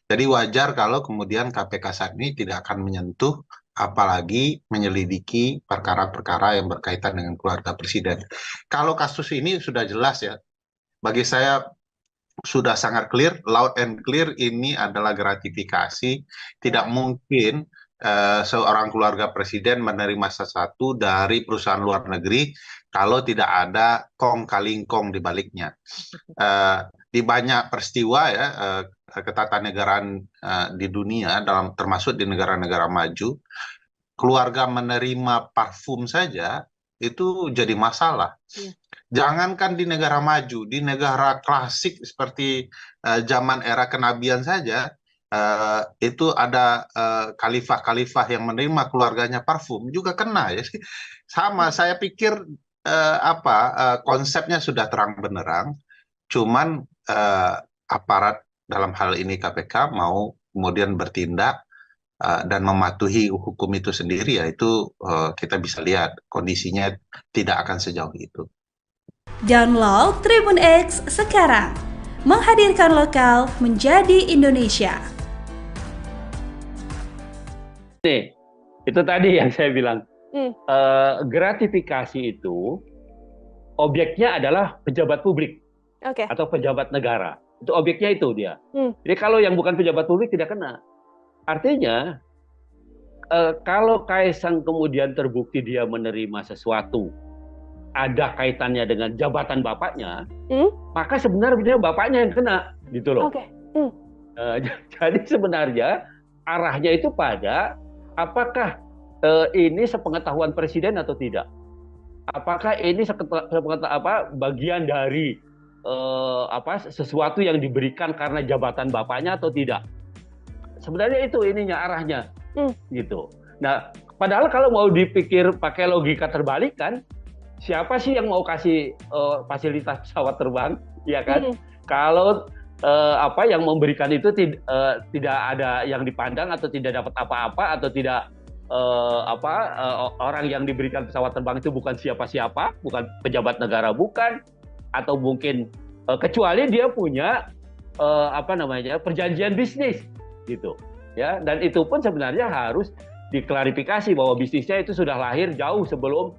Jadi wajar kalau kemudian KPK saat ini tidak akan menyentuh apalagi menyelidiki perkara-perkara yang berkaitan dengan keluarga presiden. Kalau kasus ini sudah jelas ya, bagi saya sudah sangat clear, loud and clear ini adalah gratifikasi. Tidak mungkin seorang keluarga presiden menerima sesuatu dari perusahaan luar negeri kalau tidak ada kong kali kong di baliknya. Di banyak peristiwa ya, ketatanegaraan di dunia, termasuk di negara-negara maju, keluarga menerima parfum saja itu jadi masalah. Jangankan di negara maju, di negara klasik seperti zaman era kenabian saja, itu ada khalifah-khalifah yang menerima keluarganya parfum juga kena ya. Sama, saya pikir konsepnya sudah terang benderang, cuman aparat dalam hal ini KPK mau kemudian bertindak dan mematuhi hukum itu sendiri, yaitu kita bisa lihat kondisinya tidak akan sejauh itu. Download Tribun X sekarang, menghadirkan lokal menjadi Indonesia. Nih, itu tadi yang saya bilang, gratifikasi itu objeknya adalah pejabat publik atau pejabat negara. Itu objeknya itu dia. Jadi kalau yang bukan pejabat publik tidak kena. Artinya, kalau Kaisang kemudian terbukti dia menerima sesuatu, ada kaitannya dengan jabatan bapaknya, maka sebenarnya bapaknya yang kena, gitu loh. Jadi sebenarnya arahnya itu pada apakah ini sepengetahuan presiden atau tidak? Apakah ini bagian dari sesuatu yang diberikan karena jabatan bapaknya atau tidak? Sebenarnya itu ininya arahnya, gitu. Nah, padahal kalau mau dipikir pakai logika terbalik kan, siapa sih yang mau kasih fasilitas pesawat terbang, ya kan? Kalau yang memberikan itu tidak ada yang dipandang atau tidak dapat apa-apa atau tidak orang yang diberikan pesawat terbang itu bukan siapa-siapa, bukan pejabat negara, bukan, atau mungkin kecuali dia punya perjanjian bisnis. Gitu ya, dan itu pun sebenarnya harus diklarifikasi bahwa bisnisnya itu sudah lahir jauh sebelum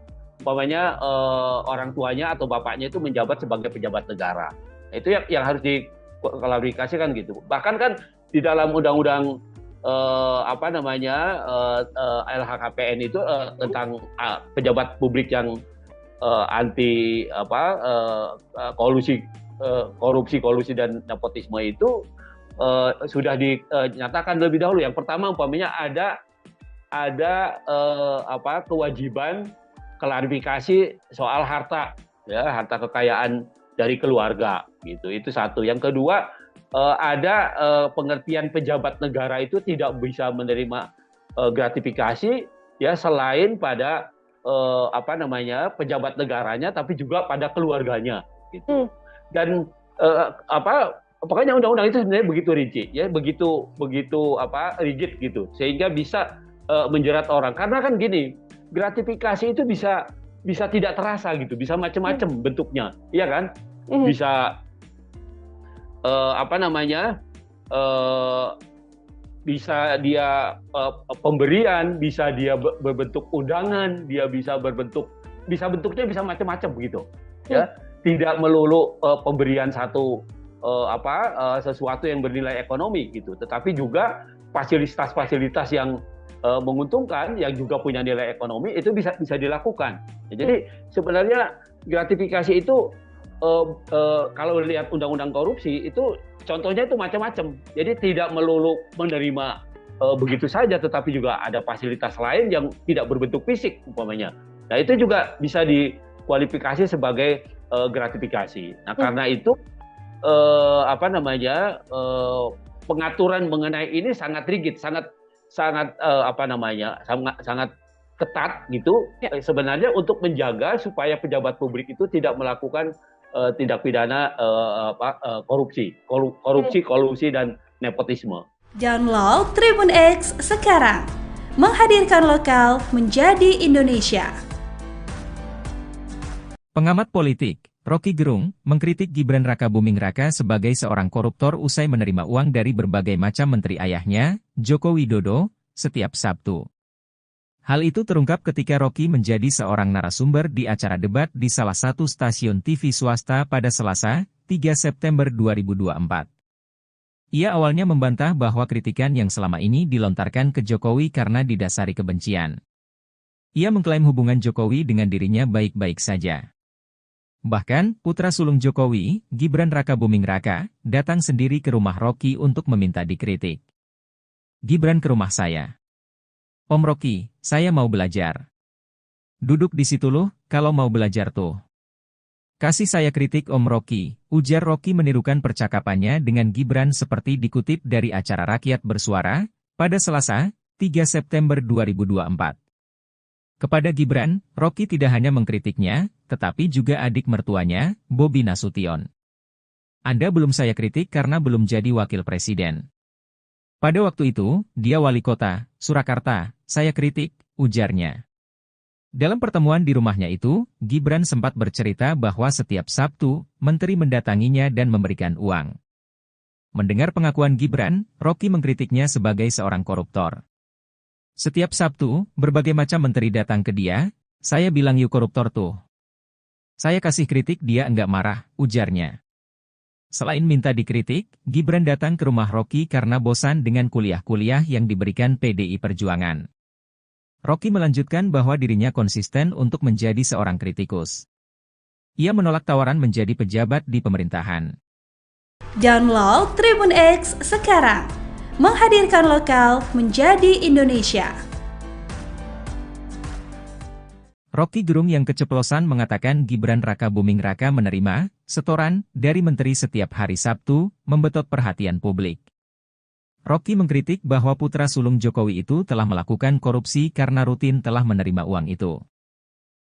orang tuanya atau bapaknya itu menjabat sebagai pejabat negara. Itu yang harus diklarifikasikan gitu. Bahkan kan di dalam undang-undang LHKPN itu tentang pejabat publik yang anti kolusi korupsi, kolusi dan nepotisme itu sudah dinyatakan lebih dahulu. Yang pertama umpamanya ada kewajiban klarifikasi soal harta, ya, harta kekayaan dari keluarga, gitu. Itu satu. Yang kedua, ada pengertian pejabat negara itu tidak bisa menerima gratifikasi, ya, selain pada pejabat negaranya, tapi juga pada keluarganya, gitu. Dan pokoknya undang-undang itu sebenarnya begitu rinci, ya, begitu rigid gitu, sehingga bisa menjerat orang. Karena kan gini, gratifikasi itu bisa tidak terasa gitu, bisa macam-macam bentuknya, iya kan? Bisa bisa dia pemberian, bisa dia berbentuk undangan, dia bentuknya bisa macam-macam begitu, ya. Tidak melulu pemberian sesuatu yang bernilai ekonomi gitu, tetapi juga fasilitas-fasilitas yang menguntungkan, yang juga punya nilai ekonomi, itu bisa dilakukan. Jadi sebenarnya gratifikasi itu kalau lihat undang-undang korupsi itu contohnya itu macam-macam. Jadi tidak melulu menerima begitu saja, tetapi juga ada fasilitas lain yang tidak berbentuk fisik umpamanya. Nah, itu juga bisa dikualifikasi sebagai gratifikasi. Nah, karena itu pengaturan mengenai ini sangat rigid, sangat ketat gitu, ya. Sebenarnya untuk menjaga supaya pejabat publik itu tidak melakukan tindak pidana korupsi, kolusi dan nepotisme. Download Tribun X sekarang, menghadirkan lokal menjadi Indonesia. Pengamat politik Rocky Gerung mengkritik Gibran Rakabuming Raka sebagai seorang koruptor usai menerima uang dari berbagai macam menteri ayahnya, Joko Widodo, setiap Sabtu. Hal itu terungkap ketika Rocky menjadi seorang narasumber di acara debat di salah satu stasiun TV swasta pada Selasa, 3 September 2024. Ia awalnya membantah bahwa kritikan yang selama ini dilontarkan ke Jokowi karena didasari kebencian. Ia mengklaim hubungan Jokowi dengan dirinya baik-baik saja. Bahkan, putra sulung Jokowi, Gibran Rakabuming Raka, datang sendiri ke rumah Rocky untuk meminta dikritik. Gibran ke rumah saya. Om Rocky, saya mau belajar. Duduk di situ loh, kalau mau belajar tuh. Kasih saya kritik Om Rocky, ujar Rocky menirukan percakapannya dengan Gibran seperti dikutip dari acara Rakyat Bersuara, pada Selasa, 3 September 2024. Kepada Gibran, Rocky tidak hanya mengkritiknya, tetapi juga adik mertuanya, Bobi Nasution. Anda belum saya kritik karena belum jadi wakil presiden. Pada waktu itu, dia wali kota, Surakarta, saya kritik, ujarnya. Dalam pertemuan di rumahnya itu, Gibran sempat bercerita bahwa setiap Sabtu, menteri mendatanginya dan memberikan uang. Mendengar pengakuan Gibran, Rocky mengkritiknya sebagai seorang koruptor. Setiap Sabtu, berbagai macam menteri datang ke dia, saya bilang yuk koruptor tuh. Saya kasih kritik dia enggak marah, ujarnya. Selain minta dikritik, Gibran datang ke rumah Rocky karena bosan dengan kuliah-kuliah yang diberikan PDI Perjuangan. Rocky melanjutkan bahwa dirinya konsisten untuk menjadi seorang kritikus. Ia menolak tawaran menjadi pejabat di pemerintahan. Download Tribun X sekarang, menghadirkan lokal menjadi Indonesia. Rocky Gerung yang keceplosan mengatakan Gibran Rakabuming Raka menerima setoran dari menteri setiap hari Sabtu, membetot perhatian publik. Rocky mengkritik bahwa putra sulung Jokowi itu telah melakukan korupsi karena rutin telah menerima uang itu.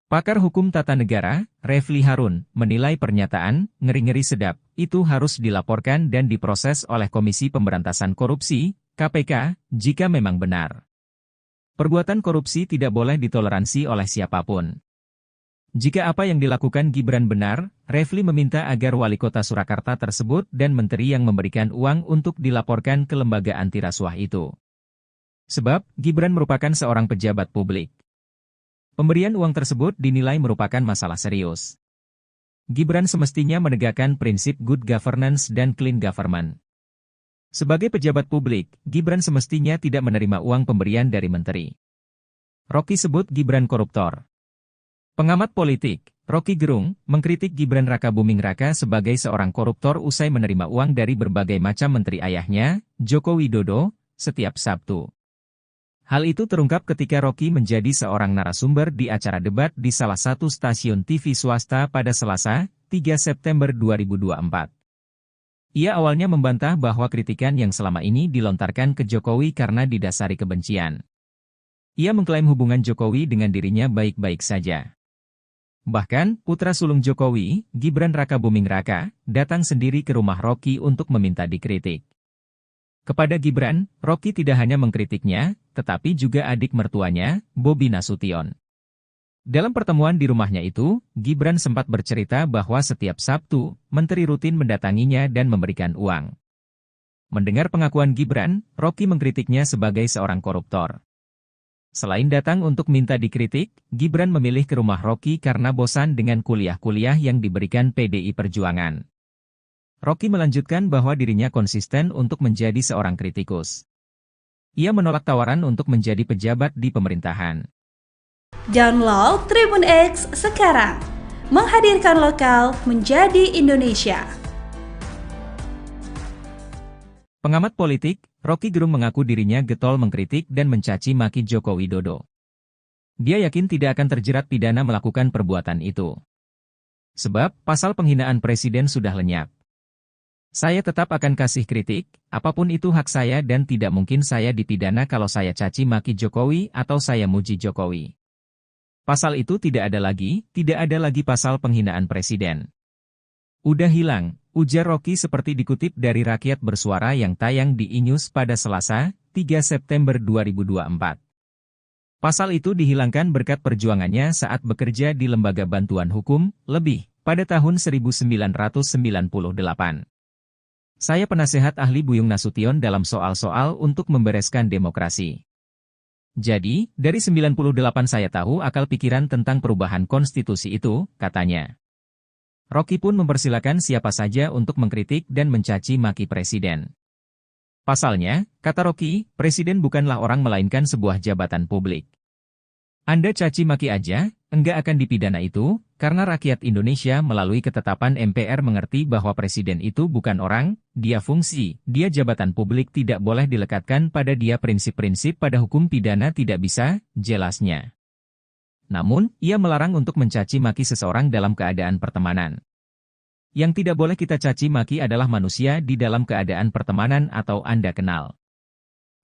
Pakar hukum tata negara, Refli Harun, menilai pernyataan ngeri-ngeri sedap itu harus dilaporkan dan diproses oleh Komisi Pemberantasan Korupsi, KPK, jika memang benar. Perbuatan korupsi tidak boleh ditoleransi oleh siapapun. Jika apa yang dilakukan Gibran benar, Refli meminta agar wali kota Surakarta tersebut dan menteri yang memberikan uang untuk dilaporkan ke lembaga anti rasuah itu. Sebab, Gibran merupakan seorang pejabat publik. Pemberian uang tersebut dinilai merupakan masalah serius. Gibran semestinya menegakkan prinsip good governance dan clean government. Sebagai pejabat publik, Gibran semestinya tidak menerima uang pemberian dari menteri. Rocky sebut Gibran koruptor. Pengamat politik, Rocky Gerung, mengkritik Gibran Rakabuming Raka sebagai seorang koruptor usai menerima uang dari berbagai macam menteri ayahnya, Joko Widodo, setiap Sabtu. Hal itu terungkap ketika Rocky menjadi seorang narasumber di acara debat di salah satu stasiun TV swasta pada Selasa, 3 September 2024. Ia awalnya membantah bahwa kritikan yang selama ini dilontarkan ke Jokowi karena didasari kebencian. Ia mengklaim hubungan Jokowi dengan dirinya baik-baik saja. Bahkan, putra sulung Jokowi, Gibran Rakabuming Raka, datang sendiri ke rumah Rocky untuk meminta dikritik. Kepada Gibran, Rocky tidak hanya mengkritiknya, tetapi juga adik mertuanya, Bobi Nasution. Dalam pertemuan di rumahnya itu, Gibran sempat bercerita bahwa setiap Sabtu, menteri rutin mendatanginya dan memberikan uang. Mendengar pengakuan Gibran, Rocky mengkritiknya sebagai seorang koruptor. Selain datang untuk minta dikritik, Gibran memilih ke rumah Rocky karena bosan dengan kuliah-kuliah yang diberikan PDI Perjuangan. Rocky melanjutkan bahwa dirinya konsisten untuk menjadi seorang kritikus. Ia menolak tawaran untuk menjadi pejabat di pemerintahan. Download Tribun X sekarang, menghadirkan lokal menjadi Indonesia. Pengamat politik, Rocky Gerung mengaku dirinya getol mengkritik dan mencaci maki Joko Widodo. Dia yakin tidak akan terjerat pidana melakukan perbuatan itu. Sebab, pasal penghinaan presiden sudah lenyap. Saya tetap akan kasih kritik, apapun itu hak saya dan tidak mungkin saya dipidana kalau saya caci maki Jokowi atau saya muji Jokowi. Pasal itu tidak ada lagi pasal penghinaan presiden. Udah hilang, ujar Rocky seperti dikutip dari Rakyat Bersuara yang tayang di E-News pada Selasa, 3 September 2024. Pasal itu dihilangkan berkat perjuangannya saat bekerja di Lembaga Bantuan Hukum, LEBIH, pada tahun 1998. Saya penasehat ahli Buyung Nasution dalam soal-soal untuk membereskan demokrasi. Jadi, dari 98 saya tahu akal pikiran tentang perubahan konstitusi itu, katanya. Rocky pun mempersilakan siapa saja untuk mengkritik dan mencaci maki presiden. Pasalnya, kata Rocky, presiden bukanlah orang melainkan sebuah jabatan publik. Anda caci maki aja, enggak akan dipidana itu, karena rakyat Indonesia melalui ketetapan MPR mengerti bahwa presiden itu bukan orang, dia fungsi, dia jabatan publik tidak boleh dilekatkan pada dia prinsip-prinsip pada hukum pidana tidak bisa, jelasnya. Namun, ia melarang untuk mencaci maki seseorang dalam keadaan pertemanan. Yang tidak boleh kita caci maki adalah manusia di dalam keadaan pertemanan atau Anda kenal.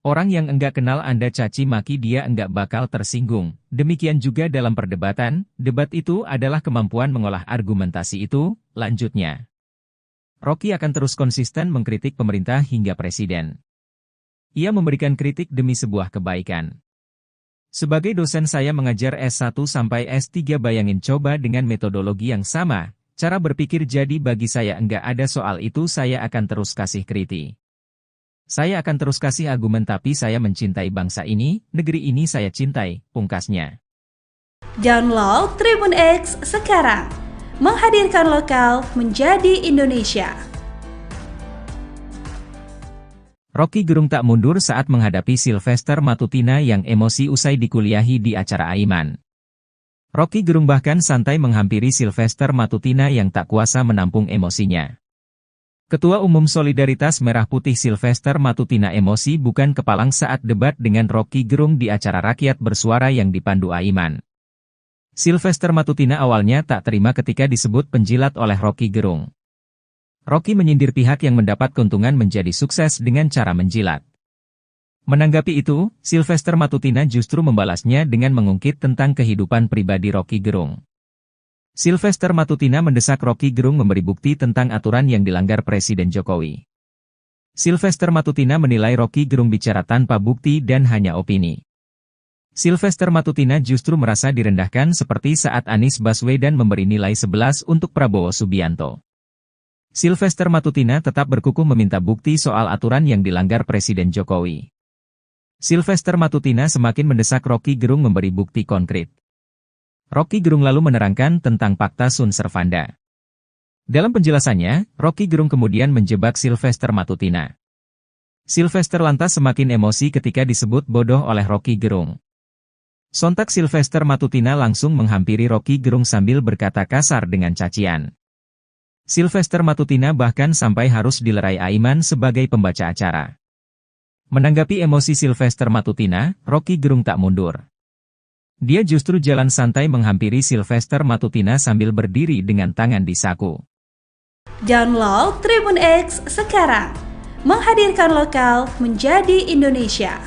Orang yang enggak kenal Anda caci maki dia enggak bakal tersinggung. Demikian juga dalam perdebatan, debat itu adalah kemampuan mengolah argumentasi itu, lanjutnya. Rocky akan terus konsisten mengkritik pemerintah hingga presiden. Ia memberikan kritik demi sebuah kebaikan. Sebagai dosen saya mengajar S1 sampai S3 bayangin coba dengan metodologi yang sama, cara berpikir jadi bagi saya enggak ada soal itu saya akan terus kasih kritik. Saya akan terus kasih argumen tapi saya mencintai bangsa ini, negeri ini saya cintai, pungkasnya. Download Tribun X sekarang, menghadirkan lokal menjadi Indonesia. Rocky Gerung tak mundur saat menghadapi Sylvester Matutina yang emosi usai dikuliahi di acara Aiman. Rocky Gerung bahkan santai menghampiri Sylvester Matutina yang tak kuasa menampung emosinya. Ketua Umum Solidaritas Merah Putih Sylvester Matutina emosi bukan kepalang saat debat dengan Rocky Gerung di acara Rakyat Bersuara yang dipandu Aiman. Sylvester Matutina awalnya tak terima ketika disebut penjilat oleh Rocky Gerung. Rocky menyindir pihak yang mendapat keuntungan menjadi sukses dengan cara menjilat. Menanggapi itu, Sylvester Matutina justru membalasnya dengan mengungkit tentang kehidupan pribadi Rocky Gerung. Sylvester Matutina mendesak Rocky Gerung memberi bukti tentang aturan yang dilanggar Presiden Jokowi. Sylvester Matutina menilai Rocky Gerung bicara tanpa bukti dan hanya opini. Sylvester Matutina justru merasa direndahkan seperti saat Anies Baswedan memberi nilai 11 untuk Prabowo Subianto. Sylvester Matutina tetap berkukuh meminta bukti soal aturan yang dilanggar Presiden Jokowi. Sylvester Matutina semakin mendesak Rocky Gerung memberi bukti konkret. Rocky Gerung lalu menerangkan tentang Pakta Sun Servanda. Dalam penjelasannya, Rocky Gerung kemudian menjebak Sylvester Matutina. Sylvester lantas semakin emosi ketika disebut bodoh oleh Rocky Gerung. Sontak Sylvester Matutina langsung menghampiri Roky Gerung sambil berkata kasar dengan cacian. Sylvester Matutina bahkan sampai harus dilerai Aiman sebagai pembaca acara. Menanggapi emosi Sylvester Matutina, Roky Gerung tak mundur. Dia justru jalan santai menghampiri Sylvester Matutina sambil berdiri dengan tangan di saku. Download Tribun X sekarang, menghadirkan lokal menjadi Indonesia.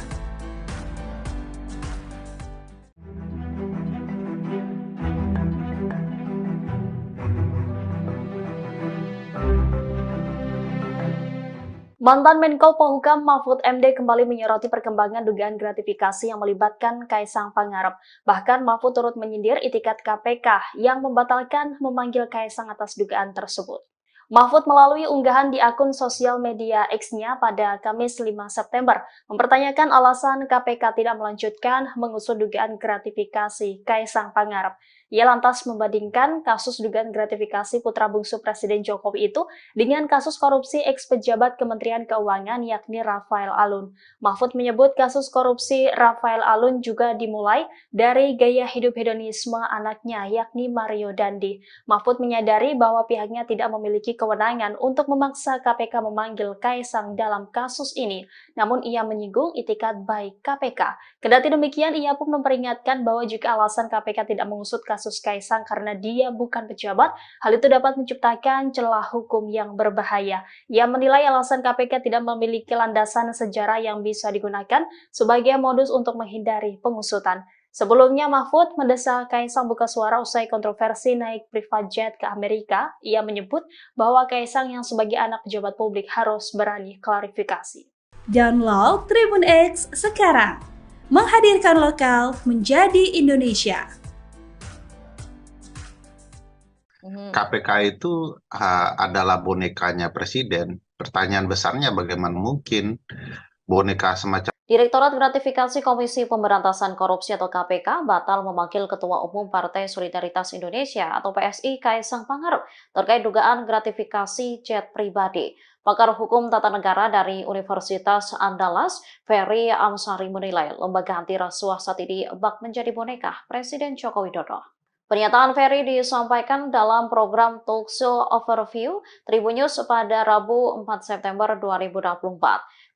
Mantan Menko Polhukam Mahfud MD kembali menyoroti perkembangan dugaan gratifikasi yang melibatkan Kaisang Pangarep. Bahkan Mahfud turut menyindir itikat KPK yang membatalkan memanggil Kaisang atas dugaan tersebut. Mahfud melalui unggahan di akun sosial media X-nya pada Kamis 5 September mempertanyakan alasan KPK tidak melanjutkan mengusut dugaan gratifikasi Kaisang Pangarep. Ia lantas membandingkan kasus dugaan gratifikasi putra bungsu Presiden Jokowi itu dengan kasus korupsi eks-pejabat Kementerian Keuangan yakni Rafael Alun. Mahfud menyebut kasus korupsi Rafael Alun juga dimulai dari gaya hidup hedonisme anaknya yakni Mario Dandi. Mahfud menyadari bahwa pihaknya tidak memiliki kewenangan untuk memaksa KPK memanggil Kaisang dalam kasus ini, namun ia menyinggung itikat baik KPK. Kendati demikian, ia pun memperingatkan bahwa jika alasan KPK tidak mengusut kasus Kaisang karena dia bukan pejabat, hal itu dapat menciptakan celah hukum yang berbahaya. Ia menilai alasan KPK tidak memiliki landasan sejarah yang bisa digunakan sebagai modus untuk menghindari pengusutan. Sebelumnya, Mahfud mendesak Kaisang buka suara usai kontroversi naik private jet ke Amerika. Ia menyebut bahwa Kaisang yang sebagai anak pejabat publik harus berani klarifikasi. Download Tribun X sekarang, menghadirkan lokal menjadi Indonesia. KPK itu adalah bonekanya presiden. Pertanyaan besarnya bagaimana mungkin boneka semacam Direktorat Gratifikasi Komisi Pemberantasan Korupsi atau KPK batal memanggil Ketua Umum Partai Solidaritas Indonesia atau PSI Kaisang Pangarep terkait dugaan gratifikasi jet pribadi. Pakar Hukum Tata Negara dari Universitas Andalas, Ferry Amsari menilai lembaga anti rasuah saat ini bak menjadi boneka Presiden Joko Widodo. Pernyataan Ferry disampaikan dalam program Talk Show Overview Tribun News pada Rabu 4 September 2024.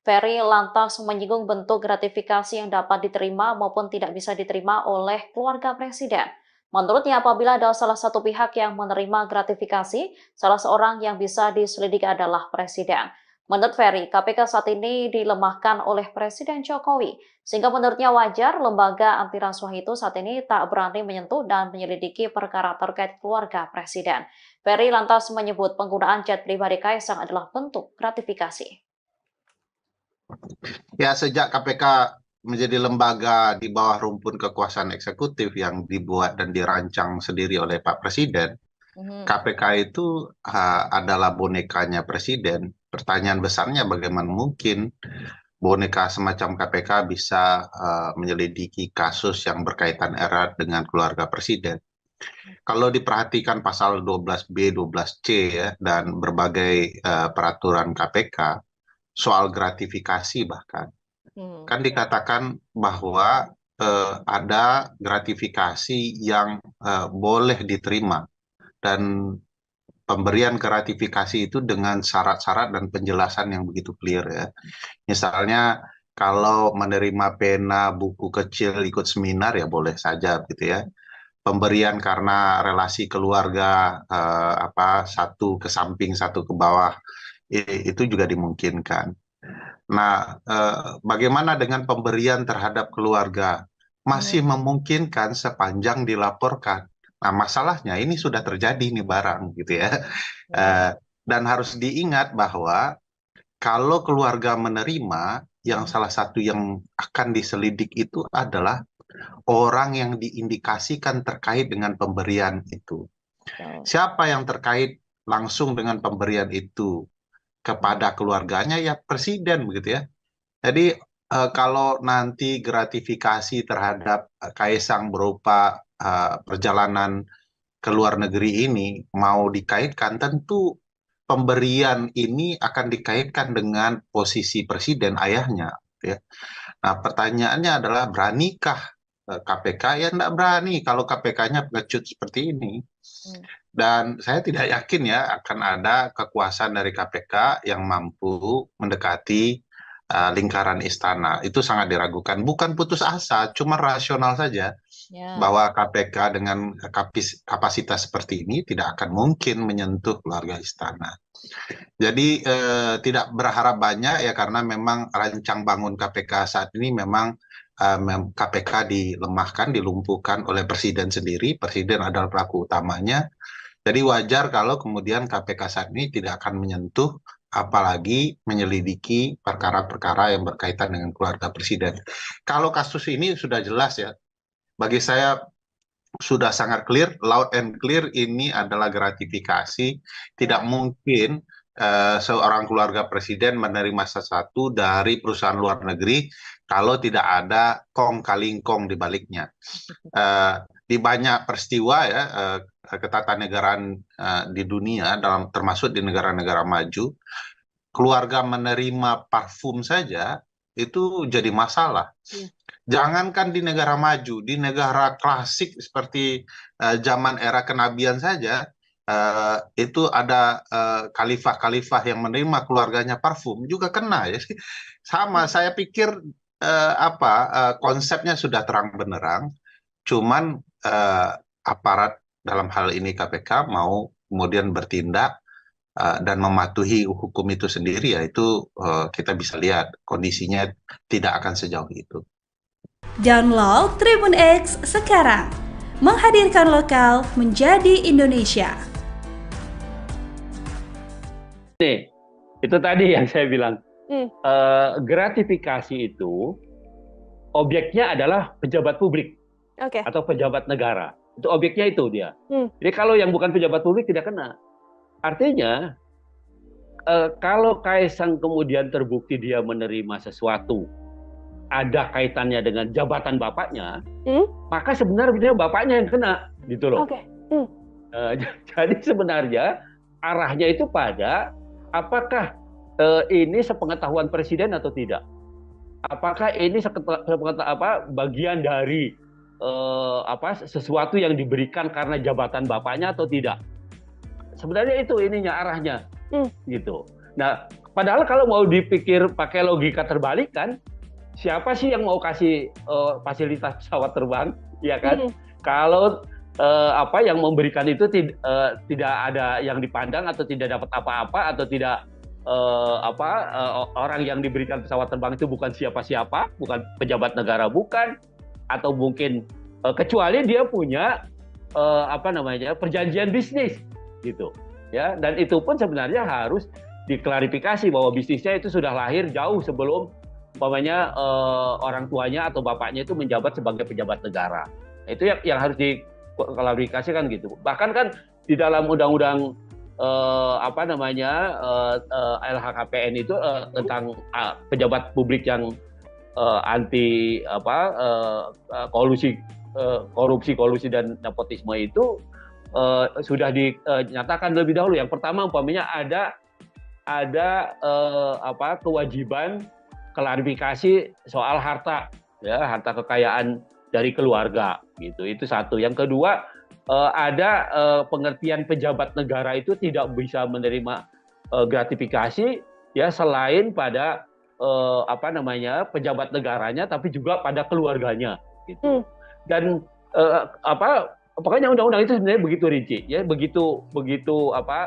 Ferry lantas menyinggung bentuk gratifikasi yang dapat diterima maupun tidak bisa diterima oleh keluarga presiden. Menurutnya, apabila ada salah satu pihak yang menerima gratifikasi, salah seorang yang bisa diselidiki adalah presiden. Menurut Ferry, KPK saat ini dilemahkan oleh Presiden Jokowi, sehingga menurutnya wajar lembaga anti rasuah itu saat ini tak berani menyentuh dan menyelidiki perkara terkait keluarga presiden. Ferry lantas menyebut penggunaan jet pribadi Kaisang adalah bentuk gratifikasi. Ya, sejak KPK menjadi lembaga di bawah rumpun kekuasaan eksekutif yang dibuat dan dirancang sendiri oleh Pak Presiden, KPK itu adalah bonekanya presiden. Pertanyaan besarnya bagaimana mungkin boneka semacam KPK bisa menyelidiki kasus yang berkaitan erat dengan keluarga presiden. Kalau diperhatikan pasal 12B, 12C ya, dan berbagai peraturan KPK soal gratifikasi bahkan, kan dikatakan bahwa ada gratifikasi yang boleh diterima dan pemberian gratifikasi itu dengan syarat-syarat dan penjelasan yang begitu clear ya. Misalnya kalau menerima pena buku kecil ikut seminar ya boleh saja gitu ya. Pemberian karena relasi keluarga satu ke samping satu ke bawah itu juga dimungkinkan. Nah, bagaimana dengan pemberian terhadap keluarga? Masih memungkinkan sepanjang dilaporkan. Nah, masalahnya ini sudah terjadi nih barang gitu ya. Dan harus diingat bahwa kalau keluarga menerima, yang salah satu yang akan diselidik itu adalah orang yang diindikasikan terkait dengan pemberian itu. Siapa yang terkait langsung dengan pemberian itu kepada keluarganya? Ya presiden begitu ya. Jadi kalau nanti gratifikasi terhadap Kaisang berupa perjalanan ke luar negeri ini mau dikaitkan, tentu pemberian ini akan dikaitkan dengan posisi presiden ayahnya. Ya. Nah, pertanyaannya adalah beranikah KPK, ya tidak berani kalau KPK-nya pengecut seperti ini. Dan saya tidak yakin ya akan ada kekuasaan dari KPK yang mampu mendekati lingkaran istana. Itu sangat diragukan. Bukan putus asa, cuma rasional saja. Bahwa KPK dengan kapasitas seperti ini tidak akan mungkin menyentuh keluarga istana. Jadi tidak berharap banyak ya, karena memang rancang bangun KPK saat ini memang KPK dilemahkan, dilumpuhkan oleh Presiden sendiri. Presiden adalah pelaku utamanya. Jadi wajar kalau kemudian KPK saat ini tidak akan menyentuh, apalagi menyelidiki perkara-perkara yang berkaitan dengan keluarga Presiden. Kalau kasus ini sudah jelas ya, bagi saya sudah sangat clear, loud and clear, ini adalah gratifikasi. Tidak mungkin seorang keluarga Presiden menerima sesuatu dari perusahaan luar negeri kalau tidak ada kong kali kong di baliknya. Di banyak peristiwa ya, ketatanegaraan di dunia, termasuk di negara-negara maju, keluarga menerima parfum saja itu jadi masalah. Jangankan di negara maju, di negara klasik seperti zaman era kenabian saja, itu ada khalifah-khalifah yang menerima keluarganya parfum juga kena ya. Sama, saya pikir konsepnya sudah terang benderang, cuman aparat dalam hal ini KPK mau kemudian bertindak dan mematuhi hukum itu sendiri, yaitu kita bisa lihat kondisinya tidak akan sejauh itu. Download Tribun X sekarang, menghadirkan lokal menjadi Indonesia. Nih, itu tadi yang saya bilang, gratifikasi itu objeknya adalah pejabat publik atau pejabat negara. Itu objeknya itu dia. Jadi kalau yang bukan pejabat publik tidak kena. Artinya, kalau Kaisang kemudian terbukti dia menerima sesuatu, ada kaitannya dengan jabatan bapaknya, maka sebenarnya bapaknya yang kena, gitu loh. Jadi sebenarnya arahnya itu pada apakah ini sepengetahuan presiden atau tidak? Apakah ini bagian dari sesuatu yang diberikan karena jabatan bapaknya atau tidak? Sebenarnya itu ininya arahnya, gitu. Nah, padahal kalau mau dipikir pakai logika terbalik kan, siapa sih yang mau kasih fasilitas pesawat terbang, ya kan? Kalau yang memberikan itu tidak ada yang dipandang atau tidak dapat apa-apa atau tidak orang yang diberikan pesawat terbang itu bukan siapa-siapa, bukan pejabat negara, bukan, atau mungkin kecuali dia punya perjanjian bisnis, gitu, ya. Dan itu pun sebenarnya harus diklarifikasi bahwa bisnisnya itu sudah lahir jauh sebelum orang tuanya atau bapaknya itu menjabat sebagai pejabat negara. Itu yang harus diklarifikasikan gitu. Bahkan kan di dalam undang-undang LHKPN itu tentang pejabat publik yang anti korupsi dan nepotisme itu sudah dinyatakan lebih dahulu. Yang pertama umpamanya ada kewajiban klarifikasi soal harta kekayaan dari keluarga, gitu. Itu satu. Yang kedua, ada pengertian pejabat negara itu tidak bisa menerima gratifikasi ya selain pada pejabat negaranya, tapi juga pada keluarganya, gitu. Dan pokoknya undang-undang itu sebenarnya begitu rinci, ya, begitu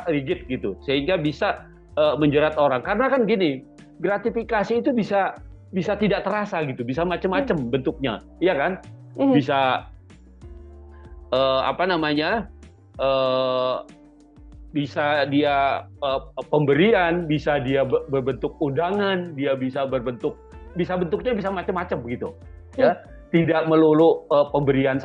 rigid gitu, sehingga bisa menjerat orang. Karena kan gini, gratifikasi itu bisa tidak terasa gitu, bisa macam-macam bentuknya, iya kan? Bisa bisa dia pemberian, bisa dia berbentuk undangan, bentuknya bisa macam-macam begitu, ya. Tidak melulu pemberian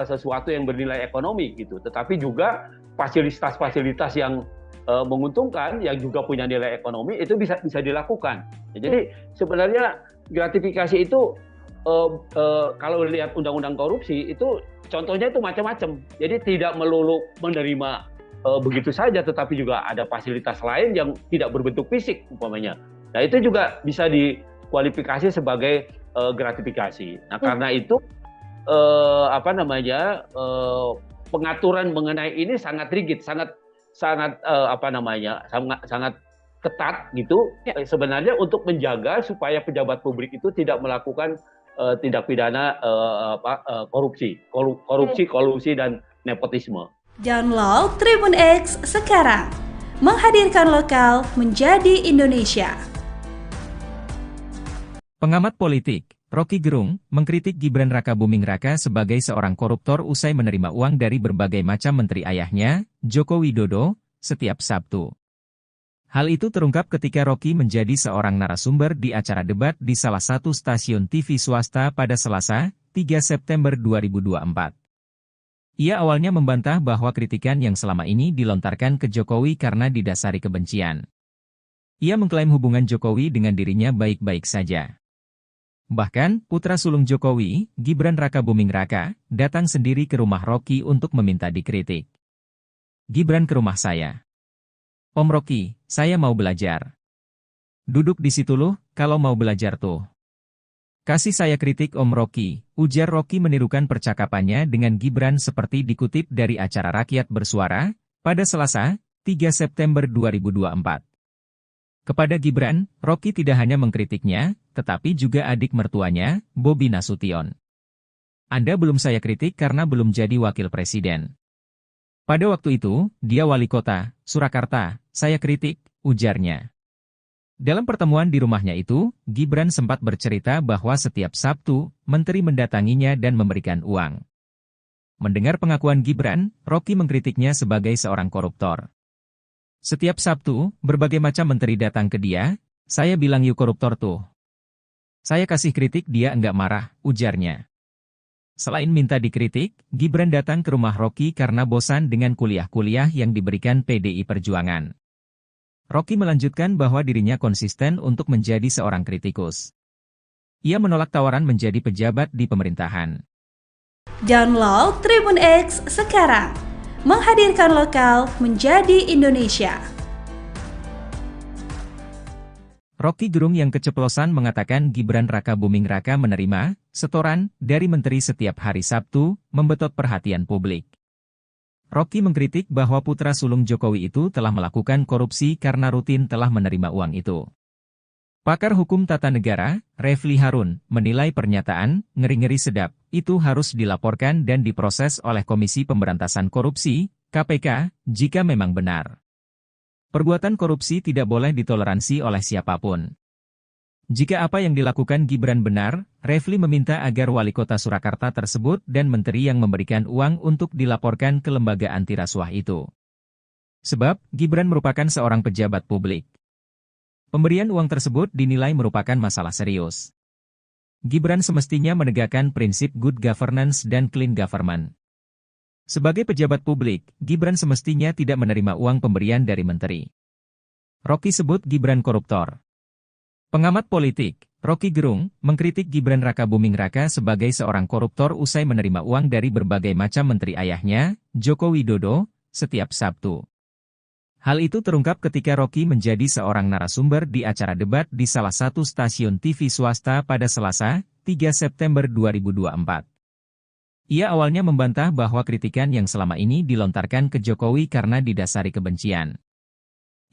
sesuatu yang bernilai ekonomi gitu, tetapi juga fasilitas-fasilitas yang menguntungkan, yang juga punya nilai ekonomi, itu bisa dilakukan. Jadi sebenarnya gratifikasi itu kalau lihat undang-undang korupsi itu contohnya itu macam-macam. Jadi tidak melulu menerima begitu saja, tetapi juga ada fasilitas lain yang tidak berbentuk fisik umpamanya. Nah, itu juga bisa dikualifikasi sebagai gratifikasi. Nah, karena itu pengaturan mengenai ini sangat rigid, sangat ketat gitu. Sebenarnya untuk menjaga supaya pejabat publik itu tidak melakukan tindak pidana korupsi, kolusi dan nepotisme. Download Tribun X sekarang, menghadirkan lokal menjadi Indonesia. Pengamat politik, Rocky Gerung, mengkritik Gibran Rakabuming Raka sebagai seorang koruptor usai menerima uang dari berbagai macam menteri ayahnya, Joko Widodo, setiap Sabtu. Hal itu terungkap ketika Rocky menjadi seorang narasumber di acara debat di salah satu stasiun TV swasta pada Selasa, 3 September 2024. Ia awalnya membantah bahwa kritikan yang selama ini dilontarkan ke Jokowi karena didasari kebencian. Ia mengklaim hubungan Jokowi dengan dirinya baik-baik saja. Bahkan, putra sulung Jokowi, Gibran Rakabuming Raka, datang sendiri ke rumah Rocky untuk meminta dikritik. Gibran ke rumah saya. Om Rocky, saya mau belajar. Duduk di situ loh, kalau mau belajar tuh. Kasih saya kritik Om Rocky, ujar Rocky menirukan percakapannya dengan Gibran seperti dikutip dari acara Rakyat Bersuara, pada Selasa, 3 September 2024. Kepada Gibran, Rocky tidak hanya mengkritiknya, tetapi juga adik mertuanya, Bobi Nasution. Anda belum saya kritik karena belum jadi wakil presiden. Pada waktu itu, dia wali kota, Surakarta, saya kritik, ujarnya. Dalam pertemuan di rumahnya itu, Gibran sempat bercerita bahwa setiap Sabtu, menteri mendatanginya dan memberikan uang. Mendengar pengakuan Gibran, Rocky mengkritiknya sebagai seorang koruptor. Setiap Sabtu, berbagai macam menteri datang ke dia, saya bilang yuk koruptor tuh. Saya kasih kritik dia enggak marah, ujarnya. Selain minta dikritik, Gibran datang ke rumah Rocky karena bosan dengan kuliah-kuliah yang diberikan PDI Perjuangan. Rocky melanjutkan bahwa dirinya konsisten untuk menjadi seorang kritikus. Ia menolak tawaran menjadi pejabat di pemerintahan. Download Tribun X sekarang, menghadirkan lokal menjadi Indonesia. Rocky Gerung yang keceplosan mengatakan Gibran Rakabuming Raka menerima setoran dari menteri setiap hari Sabtu, membetot perhatian publik. Rocky mengkritik bahwa putra sulung Jokowi itu telah melakukan korupsi karena rutin telah menerima uang itu. Pakar hukum tata negara, Refli Harun, menilai pernyataan ngeri-ngeri sedap itu harus dilaporkan dan diproses oleh Komisi Pemberantasan Korupsi, KPK, jika memang benar. Perbuatan korupsi tidak boleh ditoleransi oleh siapapun. Jika apa yang dilakukan Gibran benar, Refli meminta agar wali kota Surakarta tersebut dan menteri yang memberikan uang untuk dilaporkan ke lembaga anti rasuah itu. Sebab, Gibran merupakan seorang pejabat publik. Pemberian uang tersebut dinilai merupakan masalah serius. Gibran semestinya menegakkan prinsip good governance dan clean government. Sebagai pejabat publik, Gibran semestinya tidak menerima uang pemberian dari menteri. Rocky sebut Gibran koruptor. Pengamat politik, Rocky Gerung, mengkritik Gibran Rakabuming Raka sebagai seorang koruptor usai menerima uang dari berbagai macam menteri ayahnya, Joko Widodo, setiap Sabtu. Hal itu terungkap ketika Rocky menjadi seorang narasumber di acara debat di salah satu stasiun TV swasta pada Selasa, 3 September 2024. Ia awalnya membantah bahwa kritikan yang selama ini dilontarkan ke Jokowi karena didasari kebencian.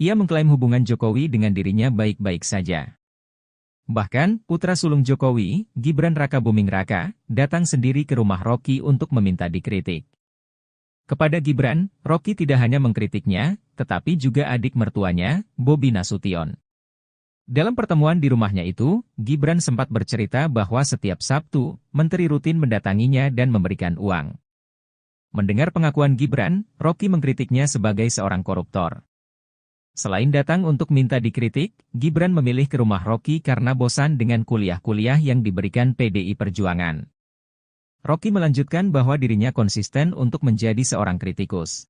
Ia mengklaim hubungan Jokowi dengan dirinya baik-baik saja. Bahkan, putra sulung Jokowi, Gibran Rakabuming Raka, datang sendiri ke rumah Rocky untuk meminta dikritik. Kepada Gibran, Rocky tidak hanya mengkritiknya, tetapi juga adik mertuanya, Bobi Nasution. Dalam pertemuan di rumahnya itu, Gibran sempat bercerita bahwa setiap Sabtu, menteri rutin mendatanginya dan memberikan uang. Mendengar pengakuan Gibran, Rocky mengkritiknya sebagai seorang koruptor. Selain datang untuk minta dikritik, Gibran memilih ke rumah Rocky karena bosan dengan kuliah-kuliah yang diberikan PDI Perjuangan. Rocky melanjutkan bahwa dirinya konsisten untuk menjadi seorang kritikus.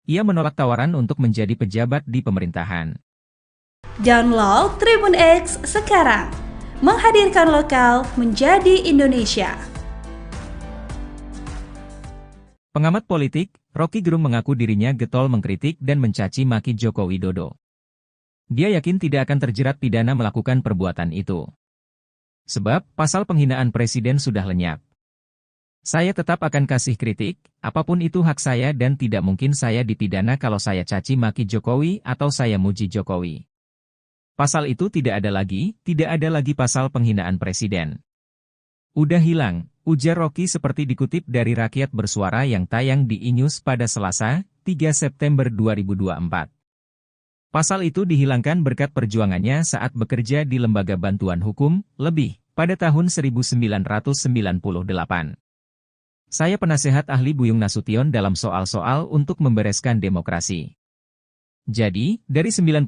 Ia menolak tawaran untuk menjadi pejabat di pemerintahan. Download Tribun X sekarang, menghadirkan lokal menjadi Indonesia. Pengamat politik, Rocky Gerung mengaku dirinya getol mengkritik dan mencaci maki Joko Widodo. Dia yakin tidak akan terjerat pidana melakukan perbuatan itu. Sebab pasal penghinaan presiden sudah lenyap. Saya tetap akan kasih kritik, apapun itu hak saya dan tidak mungkin saya dipidana kalau saya caci maki Jokowi atau saya muji Jokowi. Pasal itu tidak ada lagi pasal penghinaan presiden. Udah hilang, ujar Rocky seperti dikutip dari Rakyat Bersuara yang tayang di iNews pada Selasa, 3 September 2024. Pasal itu dihilangkan berkat perjuangannya saat bekerja di Lembaga Bantuan Hukum, LEBIH, pada tahun 1998. Saya penasehat ahli Buyung Nasution dalam soal-soal untuk membereskan demokrasi. Jadi, dari 98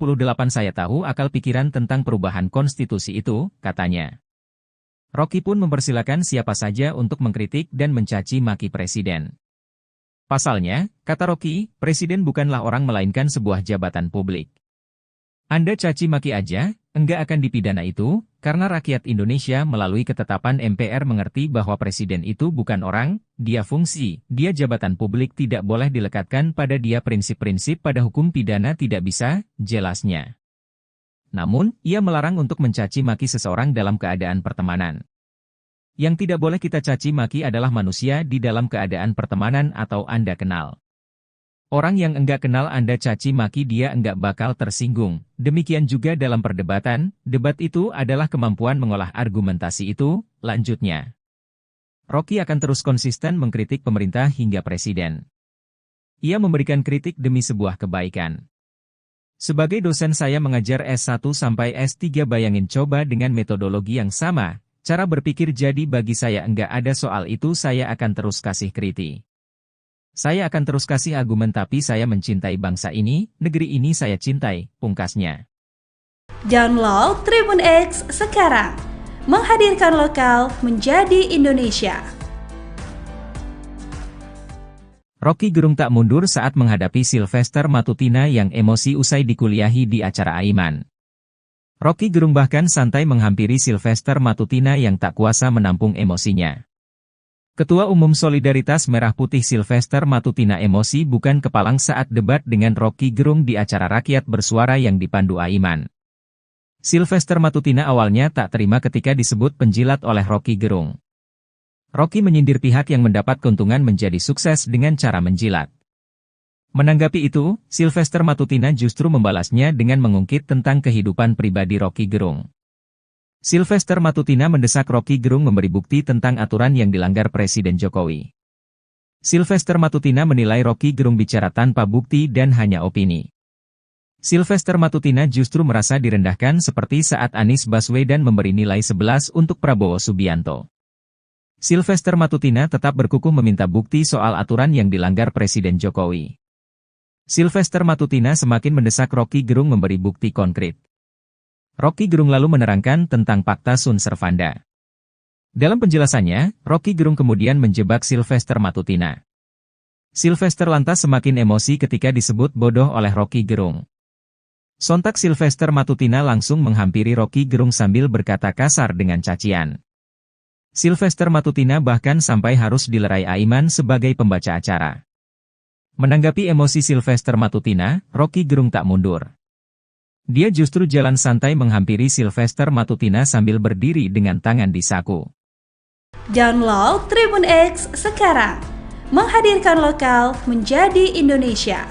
saya tahu akal pikiran tentang perubahan konstitusi itu, katanya. Rocky pun mempersilakan siapa saja untuk mengkritik dan mencaci maki presiden. Pasalnya, kata Rocky, presiden bukanlah orang melainkan sebuah jabatan publik. Anda caci maki aja, enggak akan dipidana itu, karena rakyat Indonesia melalui ketetapan MPR mengerti bahwa presiden itu bukan orang, dia fungsi, dia jabatan publik tidak boleh dilekatkan pada dia prinsip-prinsip pada hukum pidana tidak bisa, jelasnya. Namun, ia melarang untuk mencaci maki seseorang dalam keadaan pertemanan. Yang tidak boleh kita caci maki adalah manusia di dalam keadaan pertemanan atau Anda kenal. Orang yang enggak kenal Anda caci maki dia enggak bakal tersinggung. Demikian juga dalam perdebatan, debat itu adalah kemampuan mengolah argumentasi itu, lanjutnya. Rocky akan terus konsisten mengkritik pemerintah hingga presiden. Ia memberikan kritik demi sebuah kebaikan. Sebagai dosen saya mengajar S1 sampai S3 bayangin coba dengan metodologi yang sama, cara berpikir jadi bagi saya enggak ada soal itu saya akan terus kasih kritik. Saya akan terus kasih argumen tapi saya mencintai bangsa ini, negeri ini saya cintai, pungkasnya. Download Tribun X sekarang, menghadirkan lokal menjadi Indonesia. Rocky Gerung tak mundur saat menghadapi Sylvester Matutina yang emosi usai dikuliahi di acara Aiman. Rocky Gerung bahkan santai menghampiri Sylvester Matutina yang tak kuasa menampung emosinya. Ketua Umum Solidaritas Merah Putih Sylvester Matutina emosi bukan kepalang saat debat dengan Rocky Gerung di acara Rakyat Bersuara yang dipandu Aiman. Sylvester Matutina awalnya tak terima ketika disebut penjilat oleh Rocky Gerung. Rocky menyindir pihak yang mendapat keuntungan menjadi sukses dengan cara menjilat. Menanggapi itu, Sylvester Matutina justru membalasnya dengan mengungkit tentang kehidupan pribadi Rocky Gerung. Sylvester Matutina mendesak Rocky Gerung memberi bukti tentang aturan yang dilanggar Presiden Jokowi. Sylvester Matutina menilai Rocky Gerung bicara tanpa bukti dan hanya opini. Sylvester Matutina justru merasa direndahkan seperti saat Anies Baswedan memberi nilai 11 untuk Prabowo Subianto. Sylvester Matutina tetap berkukuh meminta bukti soal aturan yang dilanggar Presiden Jokowi. Sylvester Matutina semakin mendesak Rocky Gerung memberi bukti konkret. Rocky Gerung lalu menerangkan tentang Fakta Sun Servanda. Dalam penjelasannya, Rocky Gerung kemudian menjebak Sylvester Matutina. Sylvester lantas semakin emosi ketika disebut bodoh oleh Rocky Gerung. Sontak Sylvester Matutina langsung menghampiri Rocky Gerung sambil berkata kasar dengan cacian. Sylvester Matutina bahkan sampai harus dilerai Aiman sebagai pembaca acara. Menanggapi emosi Sylvester Matutina, Rocky Gerung tak mundur. Dia justru jalan santai menghampiri Sylvester Matutina sambil berdiri dengan tangan di saku. Download Tribun X sekarang, menghadirkan lokal menjadi Indonesia.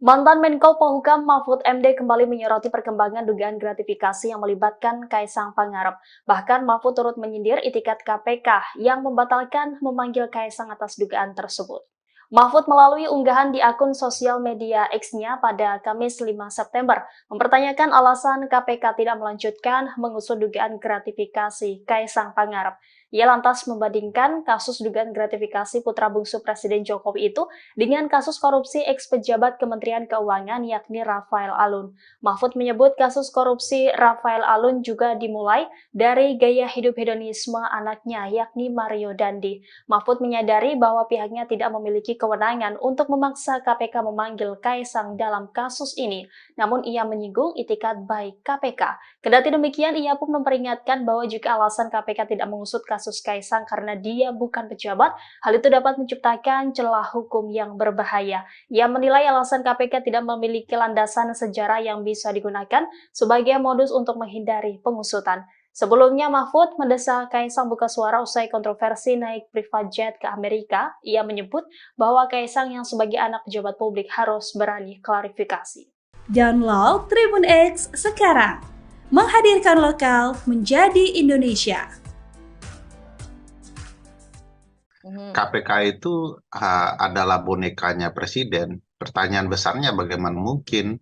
Mantan Menko Polhukam Mahfud MD kembali menyoroti perkembangan dugaan gratifikasi yang melibatkan Kaisang Pangarep. Bahkan Mahfud turut menyindir itikat KPK yang membatalkan memanggil Kaisang atas dugaan tersebut. Mahfud melalui unggahan di akun sosial media X-nya pada Kamis 5 September mempertanyakan alasan KPK tidak melanjutkan mengusut dugaan gratifikasi Kaisang Pangarep. Ia lantas membandingkan kasus dugaan gratifikasi putra bungsu Presiden Jokowi itu dengan kasus korupsi eks-pejabat Kementerian Keuangan yakni Rafael Alun. Mahfud menyebut kasus korupsi Rafael Alun juga dimulai dari gaya hidup hedonisme anaknya yakni Mario Dandi. Mahfud menyadari bahwa pihaknya tidak memiliki kewenangan untuk memaksa KPK memanggil Kaisang dalam kasus ini, namun ia menyinggung itikat baik KPK. Kendati demikian, ia pun memperingatkan bahwa jika alasan KPK tidak mengusut kasus Kaisang karena dia bukan pejabat, hal itu dapat menciptakan celah hukum yang berbahaya. Ia menilai alasan KPK tidak memiliki landasan sejarah yang bisa digunakan sebagai modus untuk menghindari pengusutan. Sebelumnya, Mahfud mendesak Kaisang buka suara usai kontroversi naik private jet ke Amerika. Ia menyebut bahwa Kaisang yang sebagai anak pejabat publik harus berani klarifikasi. Download Tribun X sekarang, menghadirkan lokal menjadi Indonesia. KPK itu adalah bonekanya presiden. Pertanyaan besarnya bagaimana mungkin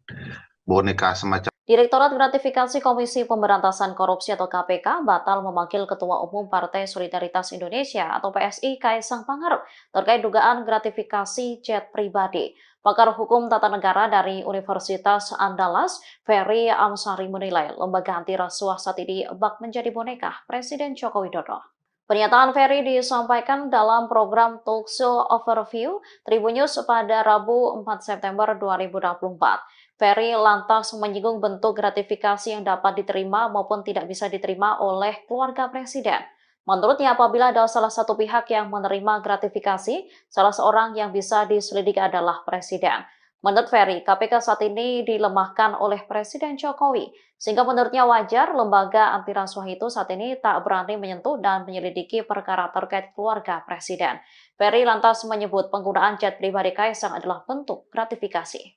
boneka semacam Direktorat Gratifikasi Komisi Pemberantasan Korupsi atau KPK batal memanggil Ketua Umum Partai Solidaritas Indonesia atau PSI Kaisang Pangarep terkait dugaan gratifikasi jet pribadi. Pakar Hukum Tata Negara dari Universitas Andalas, Ferry Amsari menilai lembaga anti rasuah saat ini bak menjadi boneka Presiden Joko Widodo. Pernyataan Ferry disampaikan dalam program Talkshow Overview Tribun News pada Rabu 4 September 2024. Ferry lantas menyinggung bentuk gratifikasi yang dapat diterima maupun tidak bisa diterima oleh keluarga presiden. Menurutnya, apabila ada salah satu pihak yang menerima gratifikasi, salah seorang yang bisa diselidiki adalah presiden. Menurut Ferry, KPK saat ini dilemahkan oleh Presiden Jokowi, sehingga menurutnya wajar lembaga anti rasuah itu saat ini tak berani menyentuh dan menyelidiki perkara terkait keluarga presiden. Ferry lantas menyebut penggunaan jet pribadi Kaisang adalah bentuk gratifikasi.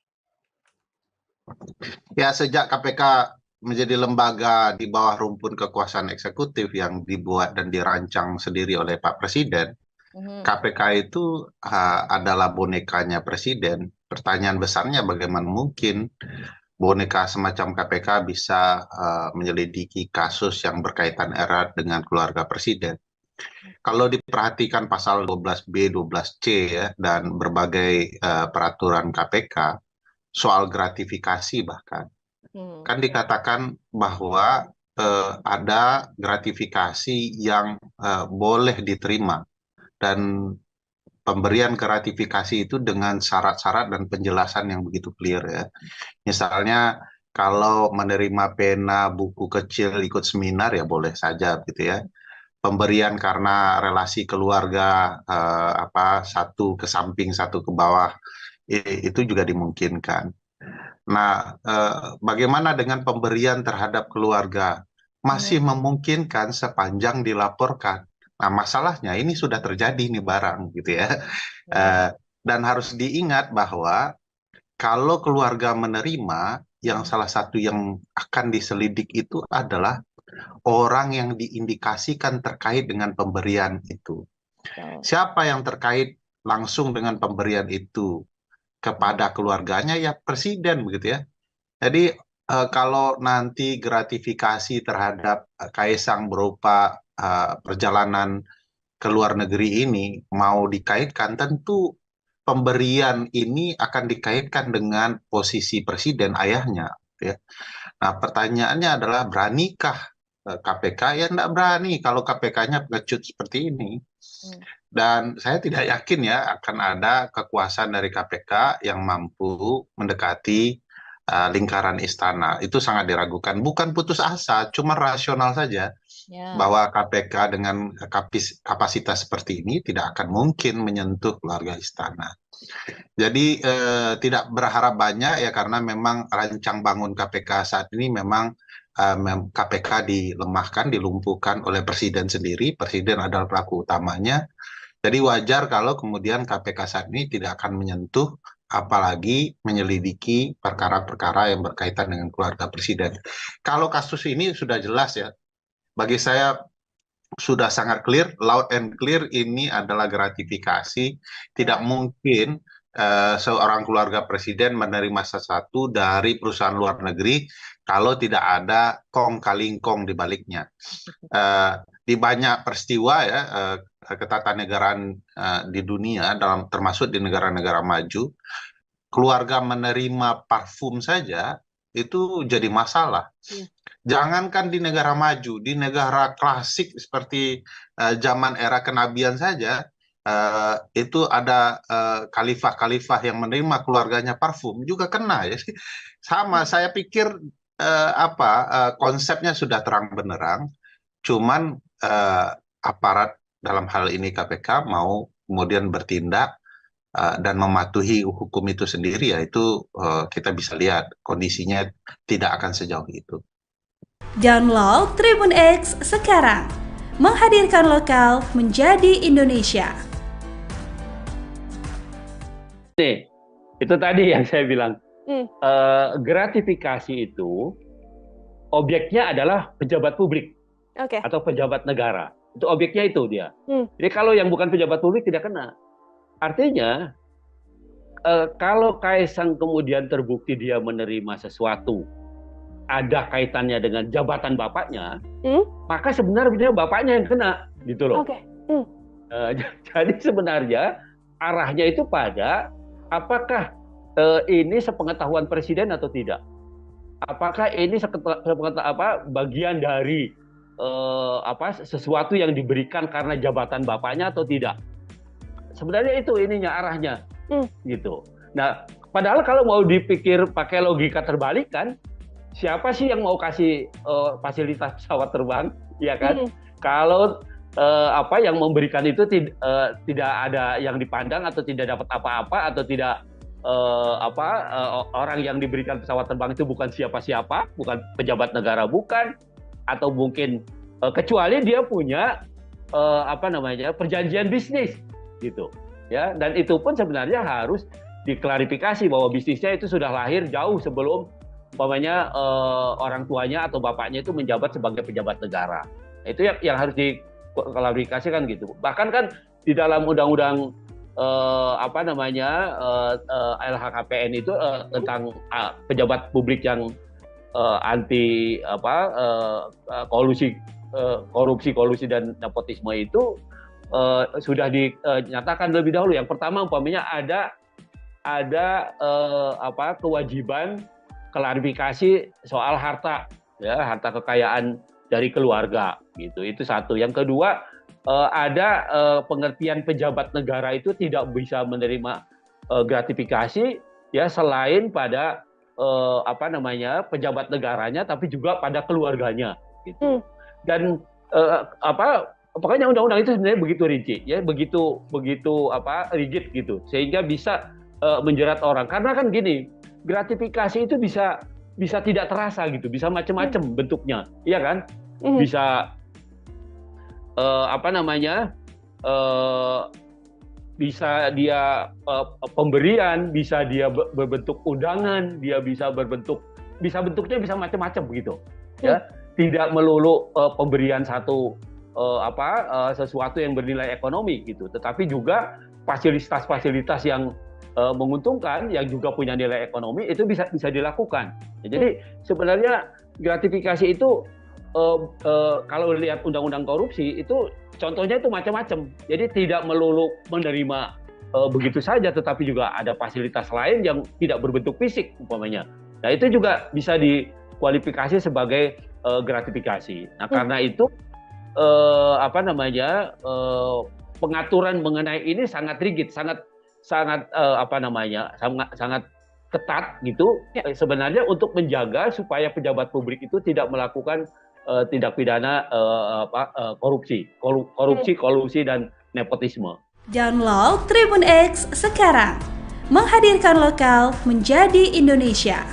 Ya, sejak KPK menjadi lembaga di bawah rumpun kekuasaan eksekutif yang dibuat dan dirancang sendiri oleh Pak Presiden, KPK itu adalah bonekanya presiden. Pertanyaan besarnya bagaimana mungkin boneka semacam KPK bisa menyelidiki kasus yang berkaitan erat dengan keluarga presiden. Kalau diperhatikan pasal 12B, 12C ya, dan berbagai peraturan KPK, soal gratifikasi bahkan, kan dikatakan bahwa ada gratifikasi yang boleh diterima, dan pemberian gratifikasi itu dengan syarat-syarat dan penjelasan yang begitu clear ya. Misalnya kalau menerima pena, buku kecil, ikut seminar ya boleh saja gitu ya. Pemberian karena relasi keluarga satu ke samping satu ke bawah itu juga dimungkinkan. Nah, bagaimana dengan pemberian terhadap keluarga? Masih memungkinkan sepanjang dilaporkan. Nah, masalahnya ini sudah terjadi nih barang gitu ya. Dan harus diingat bahwa kalau keluarga menerima, yang salah satu yang akan diselidik itu adalah orang yang diindikasikan terkait dengan pemberian itu. Siapa yang terkait langsung dengan pemberian itu kepada keluarganya? Ya presiden begitu ya. Jadi kalau nanti gratifikasi terhadap Kaisang berupa perjalanan ke luar negeri ini mau dikaitkan, tentu pemberian ini akan dikaitkan dengan posisi presiden ayahnya ya. Nah, pertanyaannya adalah beranikah KPK? Ya tidak berani kalau KPK-nya pengecut seperti ini. Dan saya tidak yakin ya akan ada kekuasaan dari KPK yang mampu mendekati lingkaran istana. Itu sangat diragukan. Bukan putus asa, cuma rasional saja bahwa KPK dengan kapasitas seperti ini tidak akan mungkin menyentuh keluarga istana. Jadi tidak berharap banyak ya, karena memang rancang bangun KPK saat ini memang KPK dilemahkan, dilumpuhkan oleh presiden sendiri. Presiden adalah pelaku utamanya. Jadi wajar kalau kemudian KPK saat ini tidak akan menyentuh, apalagi menyelidiki perkara-perkara yang berkaitan dengan keluarga presiden. Kalau kasus ini sudah jelas ya, bagi saya sudah sangat clear, loud and clear, ini adalah gratifikasi. Tidak mungkin seorang keluarga presiden menerima sesuatu dari perusahaan luar negeri kalau tidak ada kong kali kong di baliknya. Di banyak peristiwa ya, ketatanegaraan di dunia, termasuk di negara-negara maju, keluarga menerima parfum saja itu jadi masalah. Jangankan di negara maju, di negara klasik seperti zaman era kenabian saja, itu ada khalifah-khalifah yang menerima keluarganya parfum juga kena ya. Sama, saya pikir konsepnya sudah terang benderang, cuman aparat dalam hal ini KPK mau kemudian bertindak dan mematuhi hukum itu sendiri, ya itu kita bisa lihat kondisinya tidak akan sejauh itu. Download Tribun X sekarang, menghadirkan lokal menjadi Indonesia. Nih, itu tadi yang saya bilang, gratifikasi itu objeknya adalah pejabat publik atau pejabat negara. Itu objeknya itu dia. Jadi kalau yang bukan pejabat publik tidak kena. Artinya, kalau Kaisang kemudian terbukti dia menerima sesuatu, ada kaitannya dengan jabatan bapaknya, maka sebenarnya bapaknya yang kena, gitu loh. Jadi sebenarnya arahnya itu pada apakah ini sepengetahuan presiden atau tidak? Apakah ini bagian dari sesuatu yang diberikan karena jabatan bapaknya atau tidak? Sebenarnya itu ininya arahnya, gitu. Nah, padahal kalau mau dipikir pakai logika terbalik kan, siapa sih yang mau kasih fasilitas pesawat terbang, ya kan? Kalau yang memberikan itu tidak ada yang dipandang atau tidak dapat apa-apa atau tidak orang yang diberikan pesawat terbang itu bukan siapa-siapa, bukan pejabat negara, bukan, atau mungkin kecuali dia punya perjanjian bisnis, gitu, ya. Dan itu pun sebenarnya harus diklarifikasi bahwa bisnisnya itu sudah lahir jauh sebelum orang tuanya atau bapaknya itu menjabat sebagai pejabat negara. Itu yang harus diklarifikasikan gitu. Bahkan kan di dalam undang-undang LHKPN itu tentang pejabat publik yang anti korupsi dan nepotisme itu sudah dinyatakan lebih dahulu. Yang pertama umpamanya ada kewajiban klarifikasi soal harta, ya, harta kekayaan dari keluarga, gitu. Itu satu. Yang kedua, ada pengertian pejabat negara itu tidak bisa menerima gratifikasi, ya, selain pada pejabat negaranya, tapi juga pada keluarganya, gitu. Dan pokoknya undang-undang itu sebenarnya begitu rinci, ya, begitu rigid gitu, sehingga bisa menjerat orang. Karena kan gini, gratifikasi itu bisa tidak terasa gitu, bisa macam-macam bentuknya, iya kan? Bisa bisa dia pemberian, bisa dia berbentuk undangan, dia bisa bentuknya bisa macam-macam begitu, ya. Tidak melulu pemberian sesuatu yang bernilai ekonomi gitu, tetapi juga fasilitas-fasilitas yang menguntungkan, yang juga punya nilai ekonomi, itu bisa dilakukan. Ya, jadi sebenarnya gratifikasi itu kalau lihat undang-undang korupsi itu contohnya itu macam-macam. Jadi tidak melulu menerima begitu saja, tetapi juga ada fasilitas lain yang tidak berbentuk fisik umpamanya. Nah, itu juga bisa dikualifikasi sebagai gratifikasi. Nah, karena itu pengaturan mengenai ini sangat rigid, sangat ketat gitu, sebenarnya untuk menjaga supaya pejabat publik itu tidak melakukan tindak pidana korupsi, kolusi dan nepotisme. Download Tribun X sekarang, menghadirkan lokal menjadi Indonesia.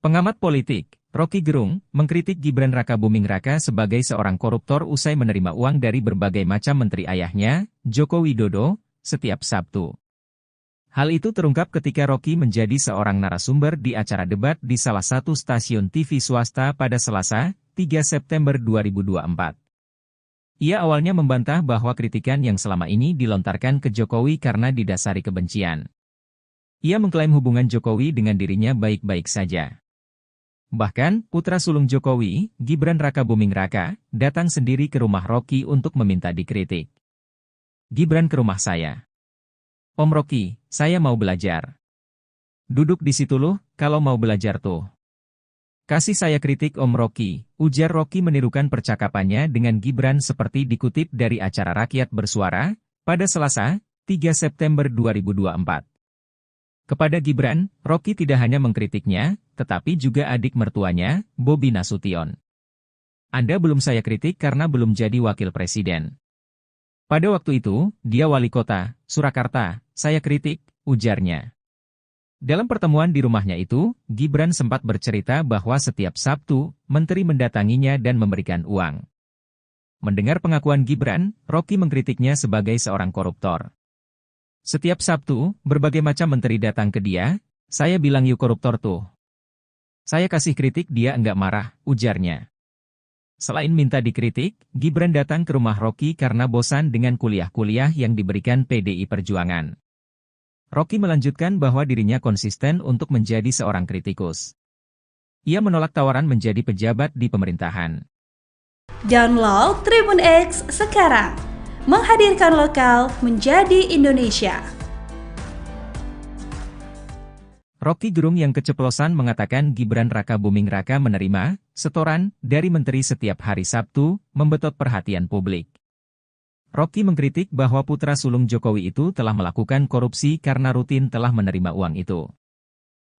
Pengamat politik Rocky Gerung mengkritik Gibran Rakabuming Raka sebagai seorang koruptor usai menerima uang dari berbagai macam menteri ayahnya, Joko Widodo, setiap Sabtu. Hal itu terungkap ketika Rocky menjadi seorang narasumber di acara debat di salah satu stasiun TV swasta pada Selasa, 3 September 2024. Ia awalnya membantah bahwa kritikan yang selama ini dilontarkan ke Jokowi karena didasari kebencian. Ia mengklaim hubungan Jokowi dengan dirinya baik-baik saja. Bahkan, putra sulung Jokowi, Gibran Rakabuming Raka, datang sendiri ke rumah Rocky untuk meminta dikritik. Gibran ke rumah saya. Om Rocky, saya mau belajar. Duduk di situ loh, kalau mau belajar tuh. Kasih saya kritik Om Rocky, ujar Rocky menirukan percakapannya dengan Gibran seperti dikutip dari acara Rakyat Bersuara, pada Selasa, 3 September 2024. Kepada Gibran, Rocky tidak hanya mengkritiknya, tetapi juga adik mertuanya, Bobi Nasution. Anda belum saya kritik karena belum jadi wakil presiden. Pada waktu itu, dia wali kota, Surakarta, saya kritik, ujarnya. Dalam pertemuan di rumahnya itu, Gibran sempat bercerita bahwa setiap Sabtu, menteri mendatanginya dan memberikan uang. Mendengar pengakuan Gibran, Rocky mengkritiknya sebagai seorang koruptor. Setiap Sabtu, berbagai macam menteri datang ke dia, saya bilang yuk koruptor tuh. Saya kasih kritik dia enggak marah, ujarnya. Selain minta dikritik, Gibran datang ke rumah Rocky karena bosan dengan kuliah-kuliah yang diberikan PDI Perjuangan. Rocky melanjutkan bahwa dirinya konsisten untuk menjadi seorang kritikus. Ia menolak tawaran menjadi pejabat di pemerintahan. Download Tribun X sekarang, menghadirkan lokal menjadi Indonesia. Rocky Gerung yang keceplosan mengatakan Gibran Raka Buming Raka menerima setoran dari menteri setiap hari Sabtu, membetot perhatian publik. Rocky mengkritik bahwa putra sulung Jokowi itu telah melakukan korupsi karena rutin telah menerima uang itu.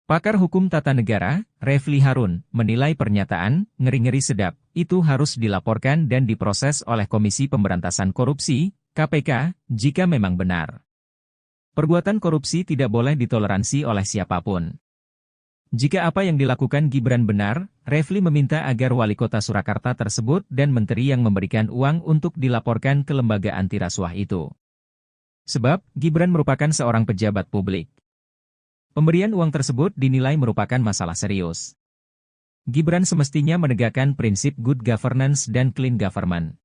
Pakar hukum tata negara, Refli Harun, menilai pernyataan ngeri-ngeri sedap itu harus dilaporkan dan diproses oleh Komisi Pemberantasan Korupsi, KPK, jika memang benar. Perbuatan korupsi tidak boleh ditoleransi oleh siapapun. Jika apa yang dilakukan Gibran benar, Refli meminta agar wali kota Surakarta tersebut dan menteri yang memberikan uang untuk dilaporkan ke lembaga anti rasuah itu. Sebab, Gibran merupakan seorang pejabat publik. Pemberian uang tersebut dinilai merupakan masalah serius. Gibran semestinya menegakkan prinsip good governance dan clean government.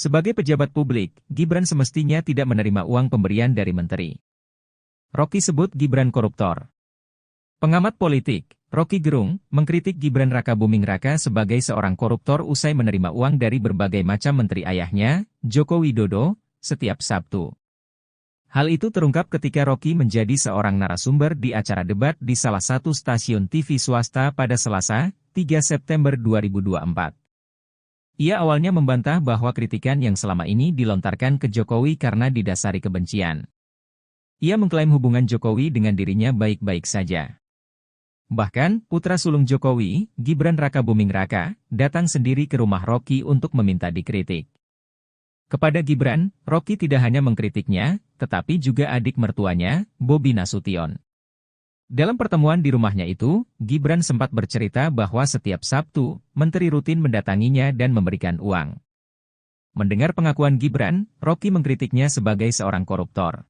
Sebagai pejabat publik, Gibran semestinya tidak menerima uang pemberian dari menteri. Rocky sebut Gibran koruptor. Pengamat politik, Rocky Gerung, mengkritik Gibran Raka Buming Raka sebagai seorang koruptor usai menerima uang dari berbagai macam menteri ayahnya, Joko Widodo, setiap Sabtu. Hal itu terungkap ketika Rocky menjadi seorang narasumber di acara debat di salah satu stasiun TV swasta pada Selasa, 3 September 2024. Ia awalnya membantah bahwa kritikan yang selama ini dilontarkan ke Jokowi karena didasari kebencian. Ia mengklaim hubungan Jokowi dengan dirinya baik-baik saja. Bahkan, putra sulung Jokowi, Gibran Raka Buming Raka, datang sendiri ke rumah Rocky untuk meminta dikritik. Kepada Gibran, Rocky tidak hanya mengkritiknya, tetapi juga adik mertuanya, Bobi Nasution. Dalam pertemuan di rumahnya itu, Gibran sempat bercerita bahwa setiap Sabtu, menteri rutin mendatanginya dan memberikan uang. Mendengar pengakuan Gibran, Rocky mengkritiknya sebagai seorang koruptor.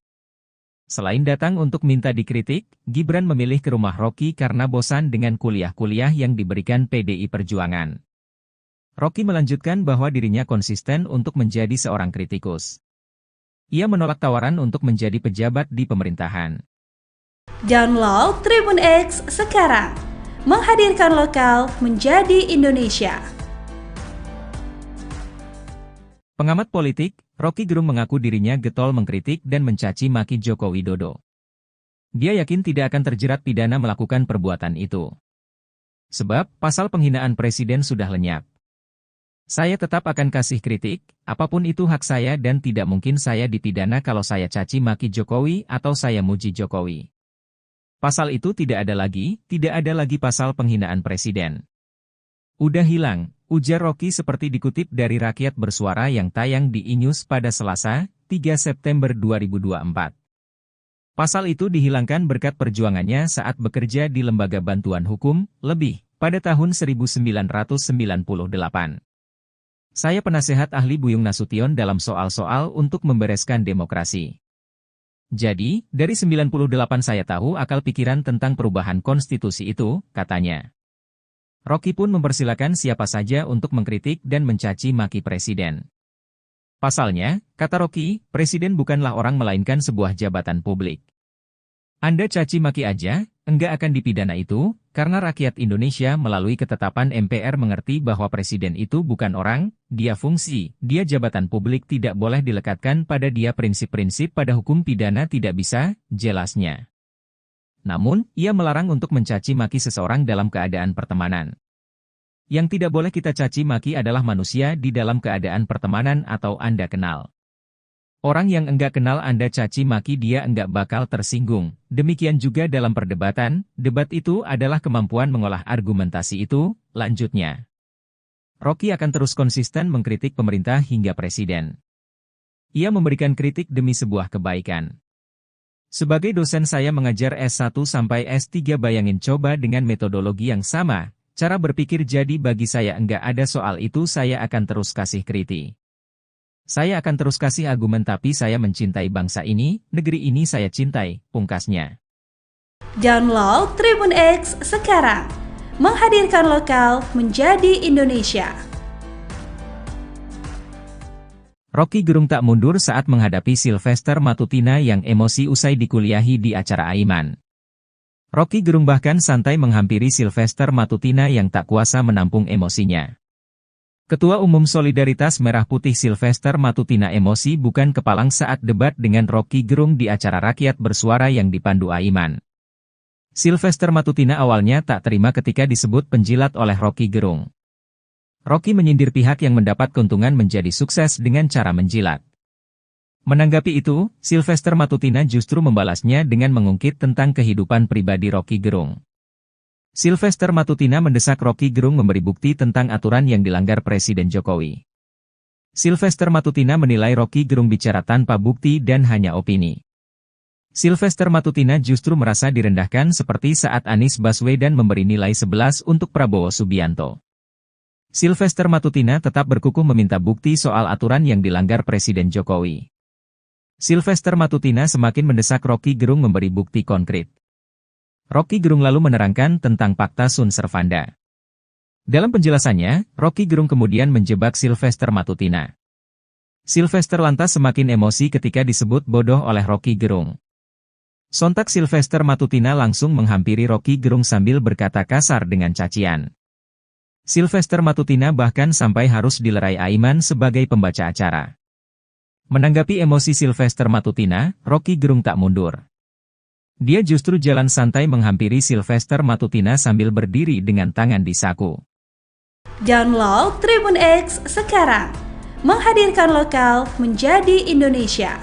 Selain datang untuk minta dikritik, Gibran memilih ke rumah Rocky karena bosan dengan kuliah-kuliah yang diberikan PDI Perjuangan. Rocky melanjutkan bahwa dirinya konsisten untuk menjadi seorang kritikus. Ia menolak tawaran untuk menjadi pejabat di pemerintahan. Download Tribun X sekarang, menghadirkan lokal menjadi Indonesia. Pengamat politik, Rocky Gerung mengaku dirinya getol mengkritik dan mencaci maki Joko Widodo. Dia yakin tidak akan terjerat pidana melakukan perbuatan itu. Sebab, pasal penghinaan presiden sudah lenyap. Saya tetap akan kasih kritik, apapun itu hak saya dan tidak mungkin saya dipidana kalau saya caci maki Jokowi atau saya muji Jokowi. Pasal itu tidak ada lagi pasal penghinaan presiden. Udah hilang, ujar Rocky seperti dikutip dari Rakyat Bersuara yang tayang di iNews pada Selasa, 3 September 2024. Pasal itu dihilangkan berkat perjuangannya saat bekerja di Lembaga Bantuan Hukum, LEBIH, pada tahun 1998. Saya penasehat ahli Buyung Nasution dalam soal-soal untuk membereskan demokrasi. Jadi, dari 98 saya tahu akal pikiran tentang perubahan konstitusi itu, katanya. Rocky pun mempersilakan siapa saja untuk mengkritik dan mencaci maki presiden. Pasalnya, kata Rocky, presiden bukanlah orang melainkan sebuah jabatan publik. Anda caci maki aja, enggak akan dipidana itu, karena rakyat Indonesia melalui ketetapan MPR mengerti bahwa presiden itu bukan orang, dia fungsi, dia jabatan publik tidak boleh dilekatkan pada dia prinsip-prinsip pada hukum pidana tidak bisa, jelasnya. Namun, ia melarang untuk mencaci maki seseorang dalam keadaan pertemanan. Yang tidak boleh kita caci maki adalah manusia di dalam keadaan pertemanan atau Anda kenal. Orang yang enggak kenal Anda caci maki dia enggak bakal tersinggung. Demikian juga dalam perdebatan, debat itu adalah kemampuan mengolah argumentasi itu, lanjutnya. Rocky akan terus konsisten mengkritik pemerintah hingga presiden. Ia memberikan kritik demi sebuah kebaikan. Sebagai dosen saya mengajar S1 sampai S3, bayangin coba dengan metodologi yang sama, cara berpikir, jadi bagi saya enggak ada soal itu, saya akan terus kasih kritik. Saya akan terus kasih argumen, tapi saya mencintai bangsa ini, negeri ini saya cintai, pungkasnya. Download Tribun X sekarang, menghadirkan lokal menjadi Indonesia. Rocky Gerung tak mundur saat menghadapi Sylvester Matutina yang emosi usai dikuliahi di acara Aiman. Rocky Gerung bahkan santai menghampiri Sylvester Matutina yang tak kuasa menampung emosinya. Ketua Umum Solidaritas Merah Putih Sylvester Matutina emosi bukan kepalang saat debat dengan Rocky Gerung di acara Rakyat Bersuara yang dipandu Aiman. Sylvester Matutina awalnya tak terima ketika disebut penjilat oleh Rocky Gerung. Rocky menyindir pihak yang mendapat keuntungan menjadi sukses dengan cara menjilat. Menanggapi itu, Sylvester Matutina justru membalasnya dengan mengungkit tentang kehidupan pribadi Rocky Gerung. Sylvester Matutina mendesak Rocky Gerung memberi bukti tentang aturan yang dilanggar Presiden Jokowi. Sylvester Matutina menilai Rocky Gerung bicara tanpa bukti dan hanya opini. Sylvester Matutina justru merasa direndahkan seperti saat Anies Baswedan memberi nilai 11 untuk Prabowo Subianto. Sylvester Matutina tetap berkukuh meminta bukti soal aturan yang dilanggar Presiden Jokowi. Sylvester Matutina semakin mendesak Rocky Gerung memberi bukti konkret. Rocky Gerung lalu menerangkan tentang Pakta Sun Servanda. Dalam penjelasannya, Rocky Gerung kemudian menjebak Sylvester Matutina. Sylvester lantas semakin emosi ketika disebut bodoh oleh Rocky Gerung. Sontak Sylvester Matutina langsung menghampiri Rocky Gerung sambil berkata kasar dengan cacian. Sylvester Matutina bahkan sampai harus dilerai Aiman sebagai pembaca acara. Menanggapi emosi Sylvester Matutina, Rocky Gerung tak mundur. Dia justru jalan santai menghampiri Sylvester Matutina sambil berdiri dengan tangan di saku. Download Tribun X sekarang, menghadirkan lokal menjadi Indonesia.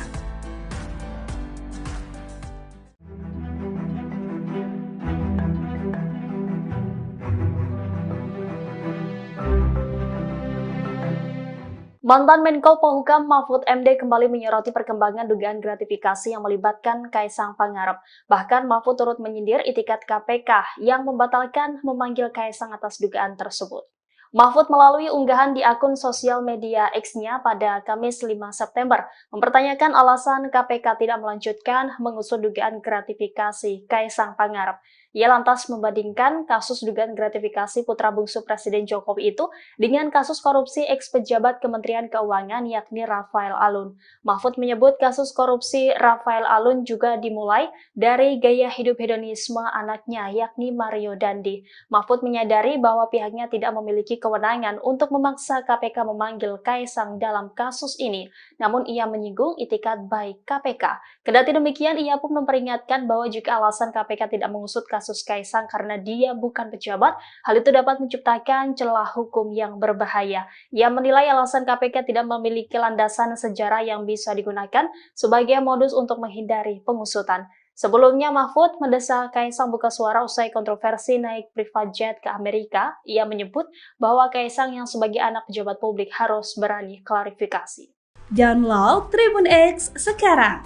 Mantan Menko Polhukam Mahfud MD kembali menyoroti perkembangan dugaan gratifikasi yang melibatkan Kaisang Pangarep. Bahkan Mahfud turut menyindir itikat KPK yang membatalkan memanggil Kaisang atas dugaan tersebut. Mahfud melalui unggahan di akun sosial media X-nya pada Kamis 5 September mempertanyakan alasan KPK tidak melanjutkan mengusut dugaan gratifikasi Kaisang Pangarep. Ia lantas membandingkan kasus dugaan gratifikasi putra bungsu Presiden Jokowi itu dengan kasus korupsi ex-pejabat Kementerian Keuangan yakni Rafael Alun. Mahfud menyebut kasus korupsi Rafael Alun juga dimulai dari gaya hidup hedonisme anaknya yakni Mario Dandi. Mahfud menyadari bahwa pihaknya tidak memiliki kewenangan untuk memaksa KPK memanggil Kaisang dalam kasus ini, namun ia menyinggung itikat baik KPK. Kendati demikian, ia pun memperingatkan bahwa jika alasan KPK tidak mengusut kasus Kaisang karena dia bukan pejabat, hal itu dapat menciptakan celah hukum yang berbahaya. Ia menilai alasan KPK tidak memiliki landasan sejarah yang bisa digunakan sebagai modus untuk menghindari pengusutan. Sebelumnya, Mahfud mendesak Kaisang buka suara usai kontroversi naik private jet ke Amerika. Ia menyebut bahwa Kaisang yang sebagai anak pejabat publik harus berani klarifikasi. Download Tribun X sekarang,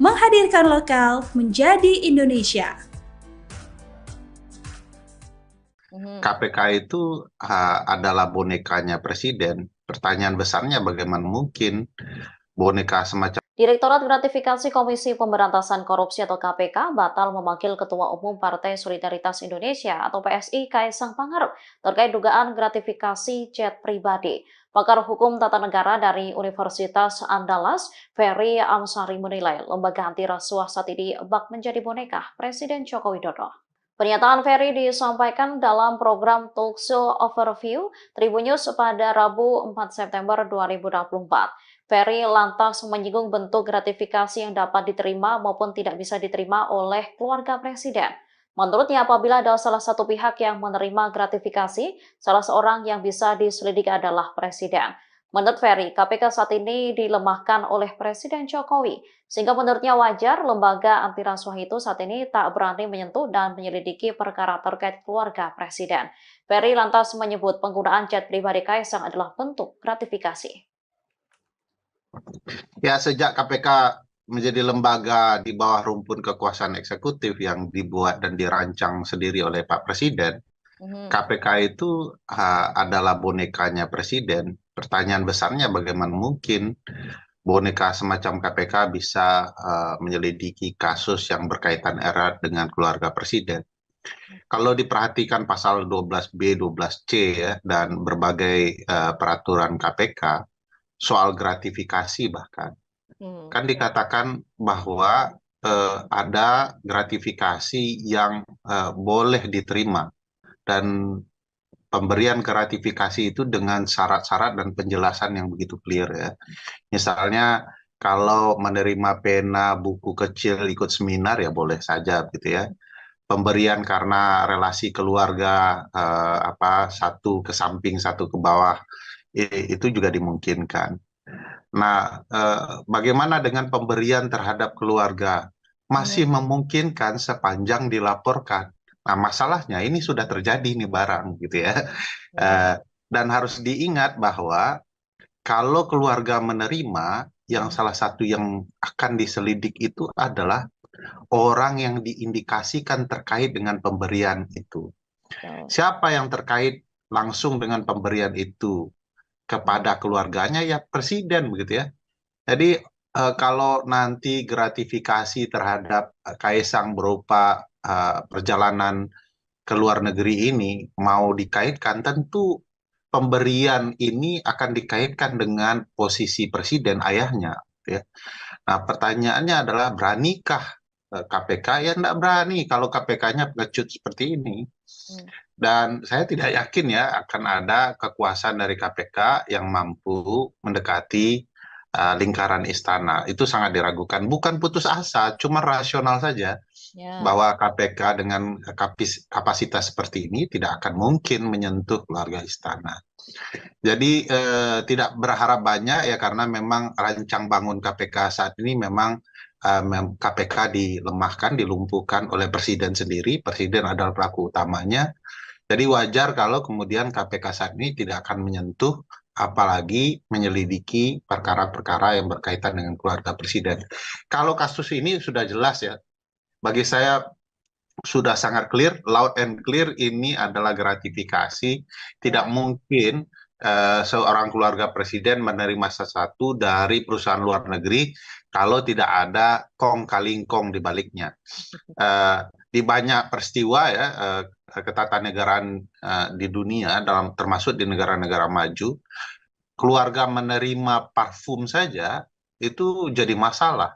menghadirkan lokal menjadi Indonesia. KPK itu adalah bonekanya presiden. Pertanyaan besarnya bagaimana mungkin boneka semacam Direktorat Gratifikasi Komisi Pemberantasan Korupsi atau KPK batal memanggil Ketua Umum Partai Solidaritas Indonesia atau PSI Kaisang Pangarep terkait dugaan gratifikasi jet pribadi. Pakar Hukum Tata Negara dari Universitas Andalas, Ferry Amsari menilai lembaga anti rasuah saat ini bak menjadi boneka Presiden Joko Widodo. Pernyataan Ferry disampaikan dalam program Talkshow Overview Tribun News pada Rabu 4 September 2024. Ferry lantas menyinggung bentuk gratifikasi yang dapat diterima maupun tidak bisa diterima oleh keluarga presiden. Menurutnya, apabila ada salah satu pihak yang menerima gratifikasi, salah seorang yang bisa diselidiki adalah presiden. Menurut Ferry, KPK saat ini dilemahkan oleh Presiden Jokowi, sehingga menurutnya wajar lembaga anti rasuah itu saat ini tak berani menyentuh dan menyelidiki perkara terkait keluarga Presiden. Ferry lantas menyebut penggunaan jet pribadi Kaisang adalah bentuk gratifikasi. Ya, sejak KPK menjadi lembaga di bawah rumpun kekuasaan eksekutif yang dibuat dan dirancang sendiri oleh Pak Presiden, KPK itu adalah bonekanya Presiden. Pertanyaan besarnya bagaimana mungkin boneka semacam KPK bisa menyelidiki kasus yang berkaitan erat dengan keluarga Presiden. Kalau diperhatikan pasal 12B, 12C ya, dan berbagai peraturan KPK soal gratifikasi bahkan, kan dikatakan bahwa ada gratifikasi yang boleh diterima, dan pemberian gratifikasi itu dengan syarat-syarat dan penjelasan yang begitu clear ya. Misalnya kalau menerima pena, buku kecil, ikut seminar ya boleh saja gitu ya. Pemberian karena relasi keluarga satu ke samping satu ke bawah itu juga dimungkinkan. Nah, bagaimana dengan pemberian terhadap keluarga? Masih memungkinkan sepanjang dilaporkan. Nah, masalahnya ini sudah terjadi nih barang gitu ya. Dan harus diingat bahwa kalau keluarga menerima, yang salah satu yang akan diselidik itu adalah orang yang diindikasikan terkait dengan pemberian itu. Siapa yang terkait langsung dengan pemberian itu kepada keluarganya? Ya Presiden begitu ya. Jadi kalau nanti gratifikasi terhadap Kaisang berupa perjalanan ke luar negeri ini mau dikaitkan, tentu pemberian ini akan dikaitkan dengan posisi Presiden ayahnya. Ya. Nah, pertanyaannya adalah beranikah KPK? Ya tidak berani kalau KPK-nya pengecut seperti ini. Dan saya tidak yakin ya akan ada kekuasaan dari KPK yang mampu mendekati lingkaran istana. Itu sangat diragukan. Bukan putus asa, cuma rasional saja. Bahwa KPK dengan kapasitas seperti ini tidak akan mungkin menyentuh keluarga istana. Jadi tidak berharap banyak ya, karena memang rancang bangun KPK saat ini memang KPK dilemahkan, dilumpuhkan oleh Presiden sendiri. Presiden adalah pelaku utamanya. Jadi wajar kalau kemudian KPK saat ini tidak akan menyentuh apalagi menyelidiki perkara-perkara yang berkaitan dengan keluarga Presiden. Kalau kasus ini sudah jelas ya, bagi saya sudah sangat clear, loud and clear, ini adalah gratifikasi. Tidak mungkin seorang keluarga Presiden menerima sesuatu dari perusahaan luar negeri kalau tidak ada kong kali kong di baliknya. Di banyak peristiwa ya, ketatanegaraan di dunia, termasuk di negara-negara maju, keluarga menerima parfum saja itu jadi masalah.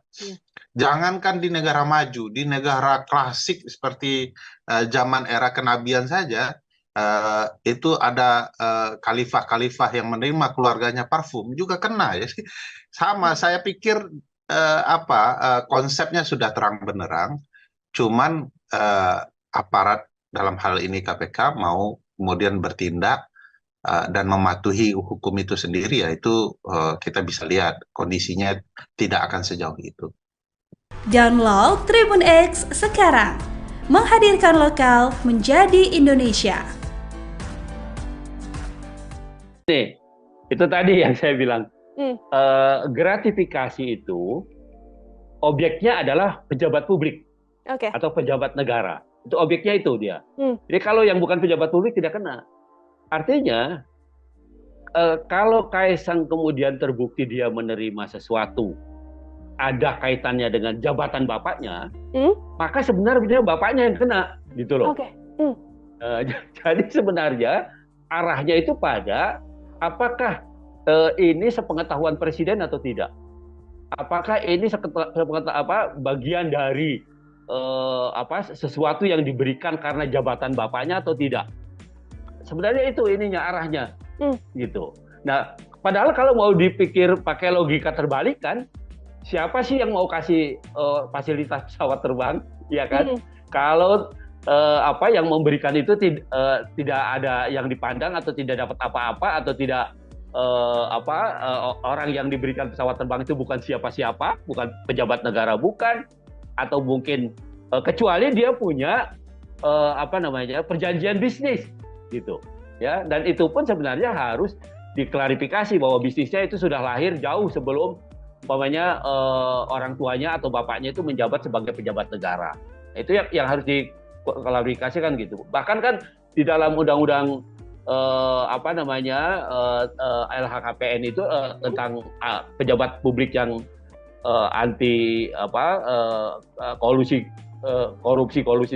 Jangankan di negara maju, di negara klasik seperti zaman era kenabian saja, itu ada khalifah-khalifah yang menerima keluarganya parfum juga kena ya. Sama, saya pikir konsepnya sudah terang benderang, cuman aparat dalam hal ini KPK mau kemudian bertindak dan mematuhi hukum itu sendiri, ya itu kita bisa lihat kondisinya tidak akan sejauh itu. Download Tribun X sekarang, menghadirkan lokal menjadi Indonesia. Nih, itu tadi yang saya bilang, gratifikasi itu objeknya adalah pejabat publik atau pejabat negara. Itu objeknya itu dia. Jadi kalau yang bukan pejabat publik tidak kena. Artinya, kalau Kaisang kemudian terbukti dia menerima sesuatu, ada kaitannya dengan jabatan bapaknya, maka sebenarnya bapaknya yang kena, gitu loh. Jadi sebenarnya arahnya itu pada apakah ini sepengetahuan Presiden atau tidak? Apakah ini bagian dari sesuatu yang diberikan karena jabatan bapaknya atau tidak? Sebenarnya itu ininya arahnya, gitu. Nah, padahal kalau mau dipikir pakai logika terbalik kan, siapa sih yang mau kasih fasilitas pesawat terbang, ya kan? Kalau yang memberikan itu tidak ada yang dipandang atau tidak dapat apa-apa atau tidak orang yang diberikan pesawat terbang itu bukan siapa-siapa, bukan pejabat negara, bukan, atau mungkin kecuali dia punya perjanjian bisnis gitu ya, dan itu pun sebenarnya harus diklarifikasi bahwa bisnisnya itu sudah lahir jauh sebelum orang tuanya atau bapaknya itu menjabat sebagai pejabat negara. Itu yang harus diklarifikasikan gitu. Bahkan kan di dalam undang-undang LHKPN itu tentang pejabat publik yang anti korupsi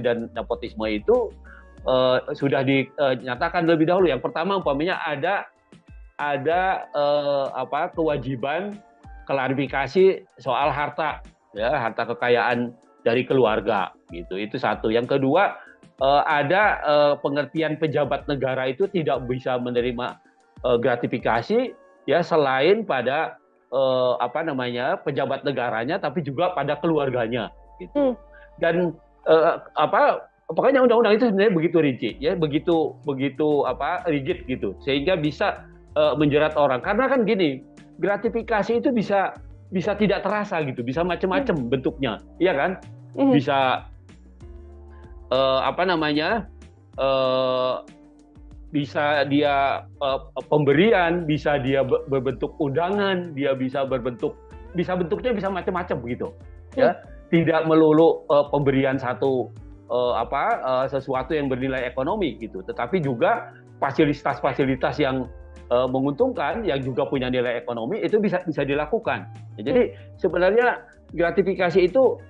dan nepotisme itu sudah dinyatakan lebih dahulu. Yang pertama umpamanya ada kewajiban klarifikasi soal harta kekayaan dari keluarga gitu. Itu satu. Yang kedua ada pengertian pejabat negara itu tidak bisa menerima gratifikasi ya selain pada pejabat negaranya, tapi juga pada keluarganya gitu. Dan pokoknya undang-undang itu sebenarnya begitu rinci ya, begitu rigid gitu, sehingga bisa menjerat orang. Karena kan gini, gratifikasi itu bisa tidak terasa gitu, bisa macam-macam bentuknya, iya kan? Bisa bisa dia pemberian, bisa dia berbentuk undangan, dia bisa bentuknya bisa macam-macam begitu, ya. Tidak melulu pemberian sesuatu yang bernilai ekonomi gitu, tetapi juga fasilitas-fasilitas yang menguntungkan, yang juga punya nilai ekonomi, itu bisa dilakukan. Ya, jadi sebenarnya gratifikasi itu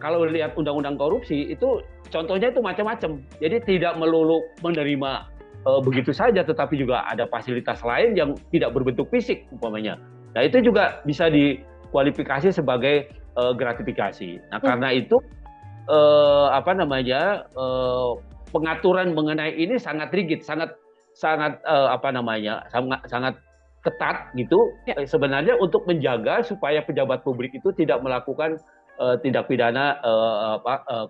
kalau lihat undang-undang korupsi itu contohnya itu macam-macam. Jadi tidak melulu menerima begitu saja, tetapi juga ada fasilitas lain yang tidak berbentuk fisik umpamanya. Nah itu juga bisa dikualifikasi sebagai gratifikasi. Nah karena itu pengaturan mengenai ini sangat rigid, sangat ketat gitu sebenarnya untuk menjaga supaya pejabat publik itu tidak melakukan tindak pidana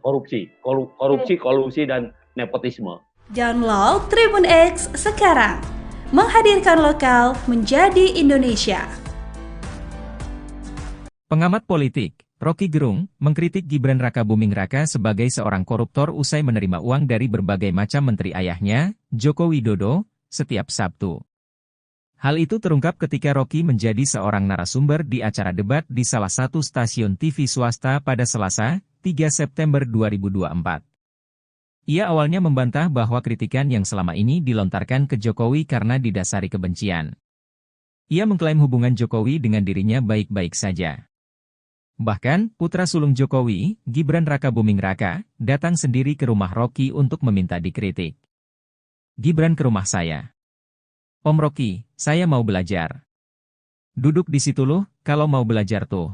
korupsi, kolusi dan nepotisme. Download Tribun X sekarang, menghadirkan lokal menjadi Indonesia. Pengamat politik Rocky Gerung mengkritik Gibran Rakabuming Raka sebagai seorang koruptor usai menerima uang dari berbagai macam menteri ayahnya, Joko Widodo, setiap Sabtu. Hal itu terungkap ketika Rocky menjadi seorang narasumber di acara debat di salah satu stasiun TV swasta pada Selasa, 3 September 2024. Ia awalnya membantah bahwa kritikan yang selama ini dilontarkan ke Jokowi karena didasari kebencian. Ia mengklaim hubungan Jokowi dengan dirinya baik-baik saja. Bahkan, putra sulung Jokowi, Gibran Rakabuming Raka, datang sendiri ke rumah Rocky untuk meminta dikritik. Gibran ke rumah saya. Om Rocky, saya mau belajar. Duduk di situ loh, kalau mau belajar tuh.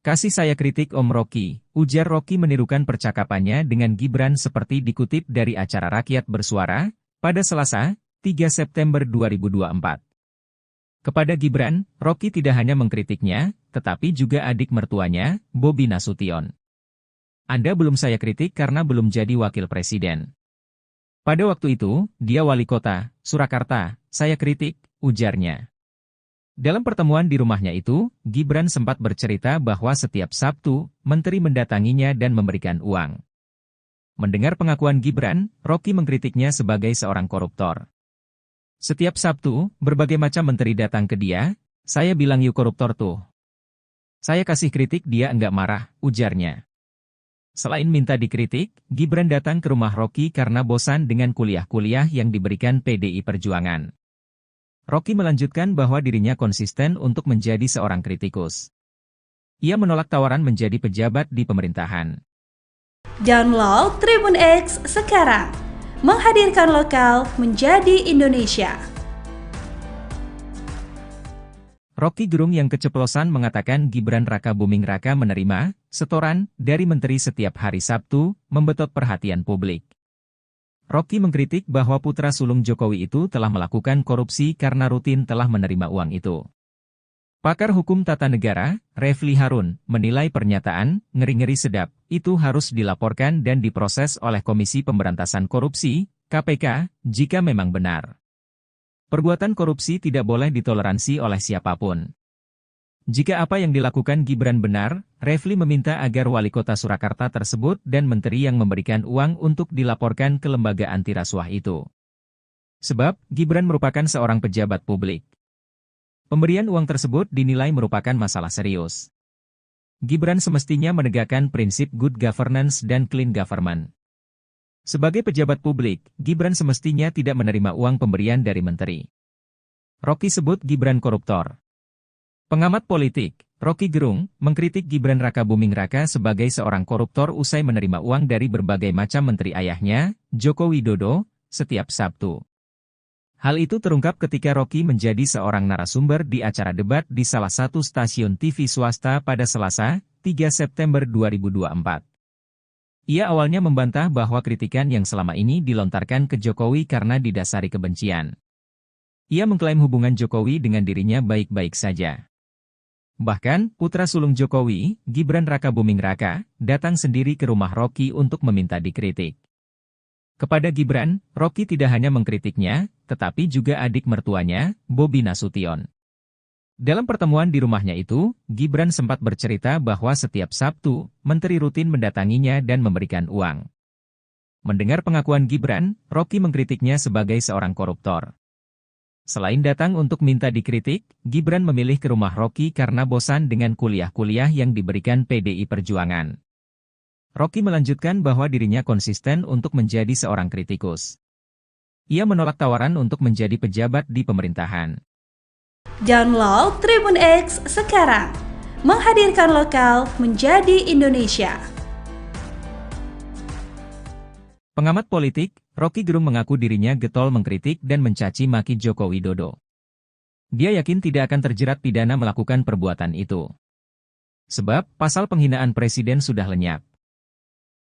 Kasih saya kritik Om Rocky, ujar Rocky menirukan percakapannya dengan Gibran seperti dikutip dari acara Rakyat Bersuara, pada Selasa, 3 September 2024. Kepada Gibran, Rocky tidak hanya mengkritiknya, tetapi juga adik mertuanya, Bobi Nasution. Anda belum saya kritik karena belum jadi wakil presiden. Pada waktu itu, dia wali kota, Surakarta, saya kritik, ujarnya. Dalam pertemuan di rumahnya itu, Gibran sempat bercerita bahwa setiap Sabtu, menteri mendatanginya dan memberikan uang. Mendengar pengakuan Gibran, Rocky mengkritiknya sebagai seorang koruptor. Setiap Sabtu, berbagai macam menteri datang ke dia, saya bilang yuk koruptor tuh. Saya kasih kritik dia enggak marah, ujarnya. Selain minta dikritik, Gibran datang ke rumah Rocky karena bosan dengan kuliah-kuliah yang diberikan PDI Perjuangan. Rocky melanjutkan bahwa dirinya konsisten untuk menjadi seorang kritikus. Ia menolak tawaran menjadi pejabat di pemerintahan. Download Tribun X sekarang, menghadirkan lokal menjadi Indonesia. Rocky Gerung yang keceplosan mengatakan Gibran Rakabuming Raka menerima setoran dari menteri setiap hari Sabtu, membetot perhatian publik. Rocky mengkritik bahwa putra sulung Jokowi itu telah melakukan korupsi karena rutin telah menerima uang itu. Pakar hukum tata negara, Refli Harun, menilai pernyataan ngeri-ngeri sedap itu harus dilaporkan dan diproses oleh Komisi Pemberantasan Korupsi, KPK, jika memang benar. Perbuatan korupsi tidak boleh ditoleransi oleh siapapun. Jika apa yang dilakukan Gibran benar, Refli meminta agar wali kota Surakarta tersebut dan menteri yang memberikan uang untuk dilaporkan ke lembaga anti rasuah itu. Sebab, Gibran merupakan seorang pejabat publik. Pemberian uang tersebut dinilai merupakan masalah serius. Gibran semestinya menegakkan prinsip good governance dan clean government. Sebagai pejabat publik, Gibran semestinya tidak menerima uang pemberian dari menteri. Rocky sebut Gibran koruptor. Pengamat politik, Rocky Gerung, mengkritik Gibran Rakabuming Raka sebagai seorang koruptor usai menerima uang dari berbagai macam menteri ayahnya, Joko Widodo, setiap Sabtu. Hal itu terungkap ketika Rocky menjadi seorang narasumber di acara debat di salah satu stasiun TV swasta pada Selasa, 3 September 2024. Ia awalnya membantah bahwa kritikan yang selama ini dilontarkan ke Jokowi karena didasari kebencian. Ia mengklaim hubungan Jokowi dengan dirinya baik-baik saja. Bahkan, putra sulung Jokowi, Gibran Rakabuming Raka, datang sendiri ke rumah Rocky untuk meminta dikritik. Kepada Gibran, Rocky tidak hanya mengkritiknya, tetapi juga adik mertuanya, Bobi Nasution. Dalam pertemuan di rumahnya itu, Gibran sempat bercerita bahwa setiap Sabtu, menteri rutin mendatanginya dan memberikan uang. Mendengar pengakuan Gibran, Rocky mengkritiknya sebagai seorang koruptor. Selain datang untuk minta dikritik, Gibran memilih ke rumah Rocky karena bosan dengan kuliah-kuliah yang diberikan PDI Perjuangan. Rocky melanjutkan bahwa dirinya konsisten untuk menjadi seorang kritikus. Ia menolak tawaran untuk menjadi pejabat di pemerintahan. Download Tribun X sekarang, menghadirkan lokal menjadi Indonesia. Pengamat politik, Rocky Gerung mengaku dirinya getol mengkritik dan mencaci maki Joko Widodo. Dia yakin tidak akan terjerat pidana melakukan perbuatan itu. Sebab, pasal penghinaan presiden sudah lenyap.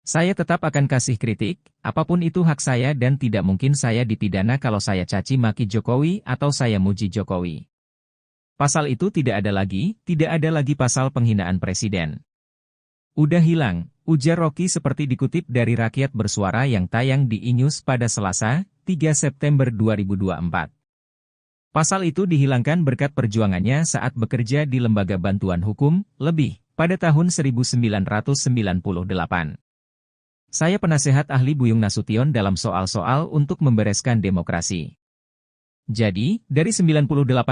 Saya tetap akan kasih kritik, apapun itu hak saya dan tidak mungkin saya dipidana kalau saya caci maki Jokowi atau saya muji Jokowi. Pasal itu tidak ada lagi pasal penghinaan presiden. Udah hilang, ujar Rocky seperti dikutip dari Rakyat Bersuara yang tayang di iNews pada Selasa, 3 September 2024. Pasal itu dihilangkan berkat perjuangannya saat bekerja di Lembaga Bantuan Hukum, LEBIH, pada tahun 1998. Saya penasehat ahli Buyung Nasution dalam soal-soal untuk membereskan demokrasi. Jadi, dari 98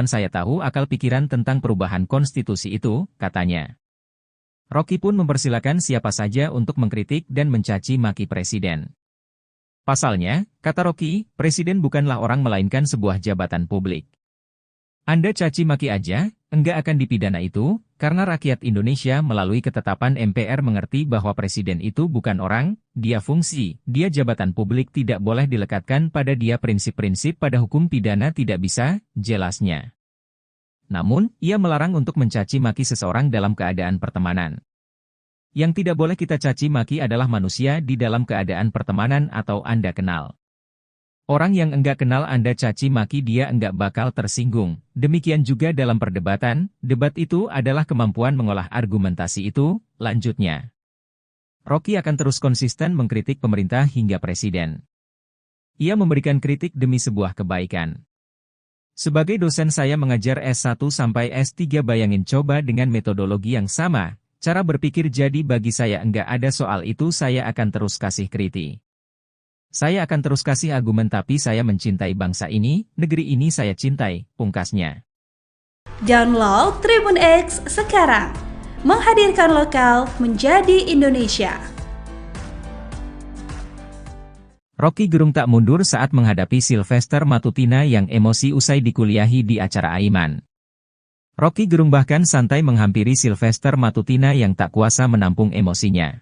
saya tahu akal pikiran tentang perubahan konstitusi itu, katanya. Rocky pun mempersilakan siapa saja untuk mengkritik dan mencaci maki presiden. Pasalnya, kata Rocky, presiden bukanlah orang melainkan sebuah jabatan publik. Anda caci maki aja, enggak akan dipidana itu, karena rakyat Indonesia melalui ketetapan MPR mengerti bahwa presiden itu bukan orang, dia fungsi, dia jabatan publik tidak boleh dilekatkan pada dia prinsip-prinsip pada hukum pidana tidak bisa, jelasnya. Namun, ia melarang untuk mencaci maki seseorang dalam keadaan pertemanan. Yang tidak boleh kita caci maki adalah manusia di dalam keadaan pertemanan atau Anda kenal. Orang yang enggak kenal Anda caci maki dia enggak bakal tersinggung. Demikian juga dalam perdebatan, debat itu adalah kemampuan mengolah argumentasi itu, lanjutnya. Rocky akan terus konsisten mengkritik pemerintah hingga presiden. Ia memberikan kritik demi sebuah kebaikan. Sebagai dosen saya mengajar S1 sampai S3 bayangin coba dengan metodologi yang sama, cara berpikir jadi bagi saya enggak ada soal itu saya akan terus kasih kritik. Saya akan terus kasih argumen tapi saya mencintai bangsa ini, negeri ini saya cintai, pungkasnya. Download Tribun X sekarang, menghadirkan lokal menjadi Indonesia. Rocky Gerung tak mundur saat menghadapi Sylvester Matutina yang emosi usai dikuliahi di acara Aiman. Rocky Gerung bahkan santai menghampiri Sylvester Matutina yang tak kuasa menampung emosinya.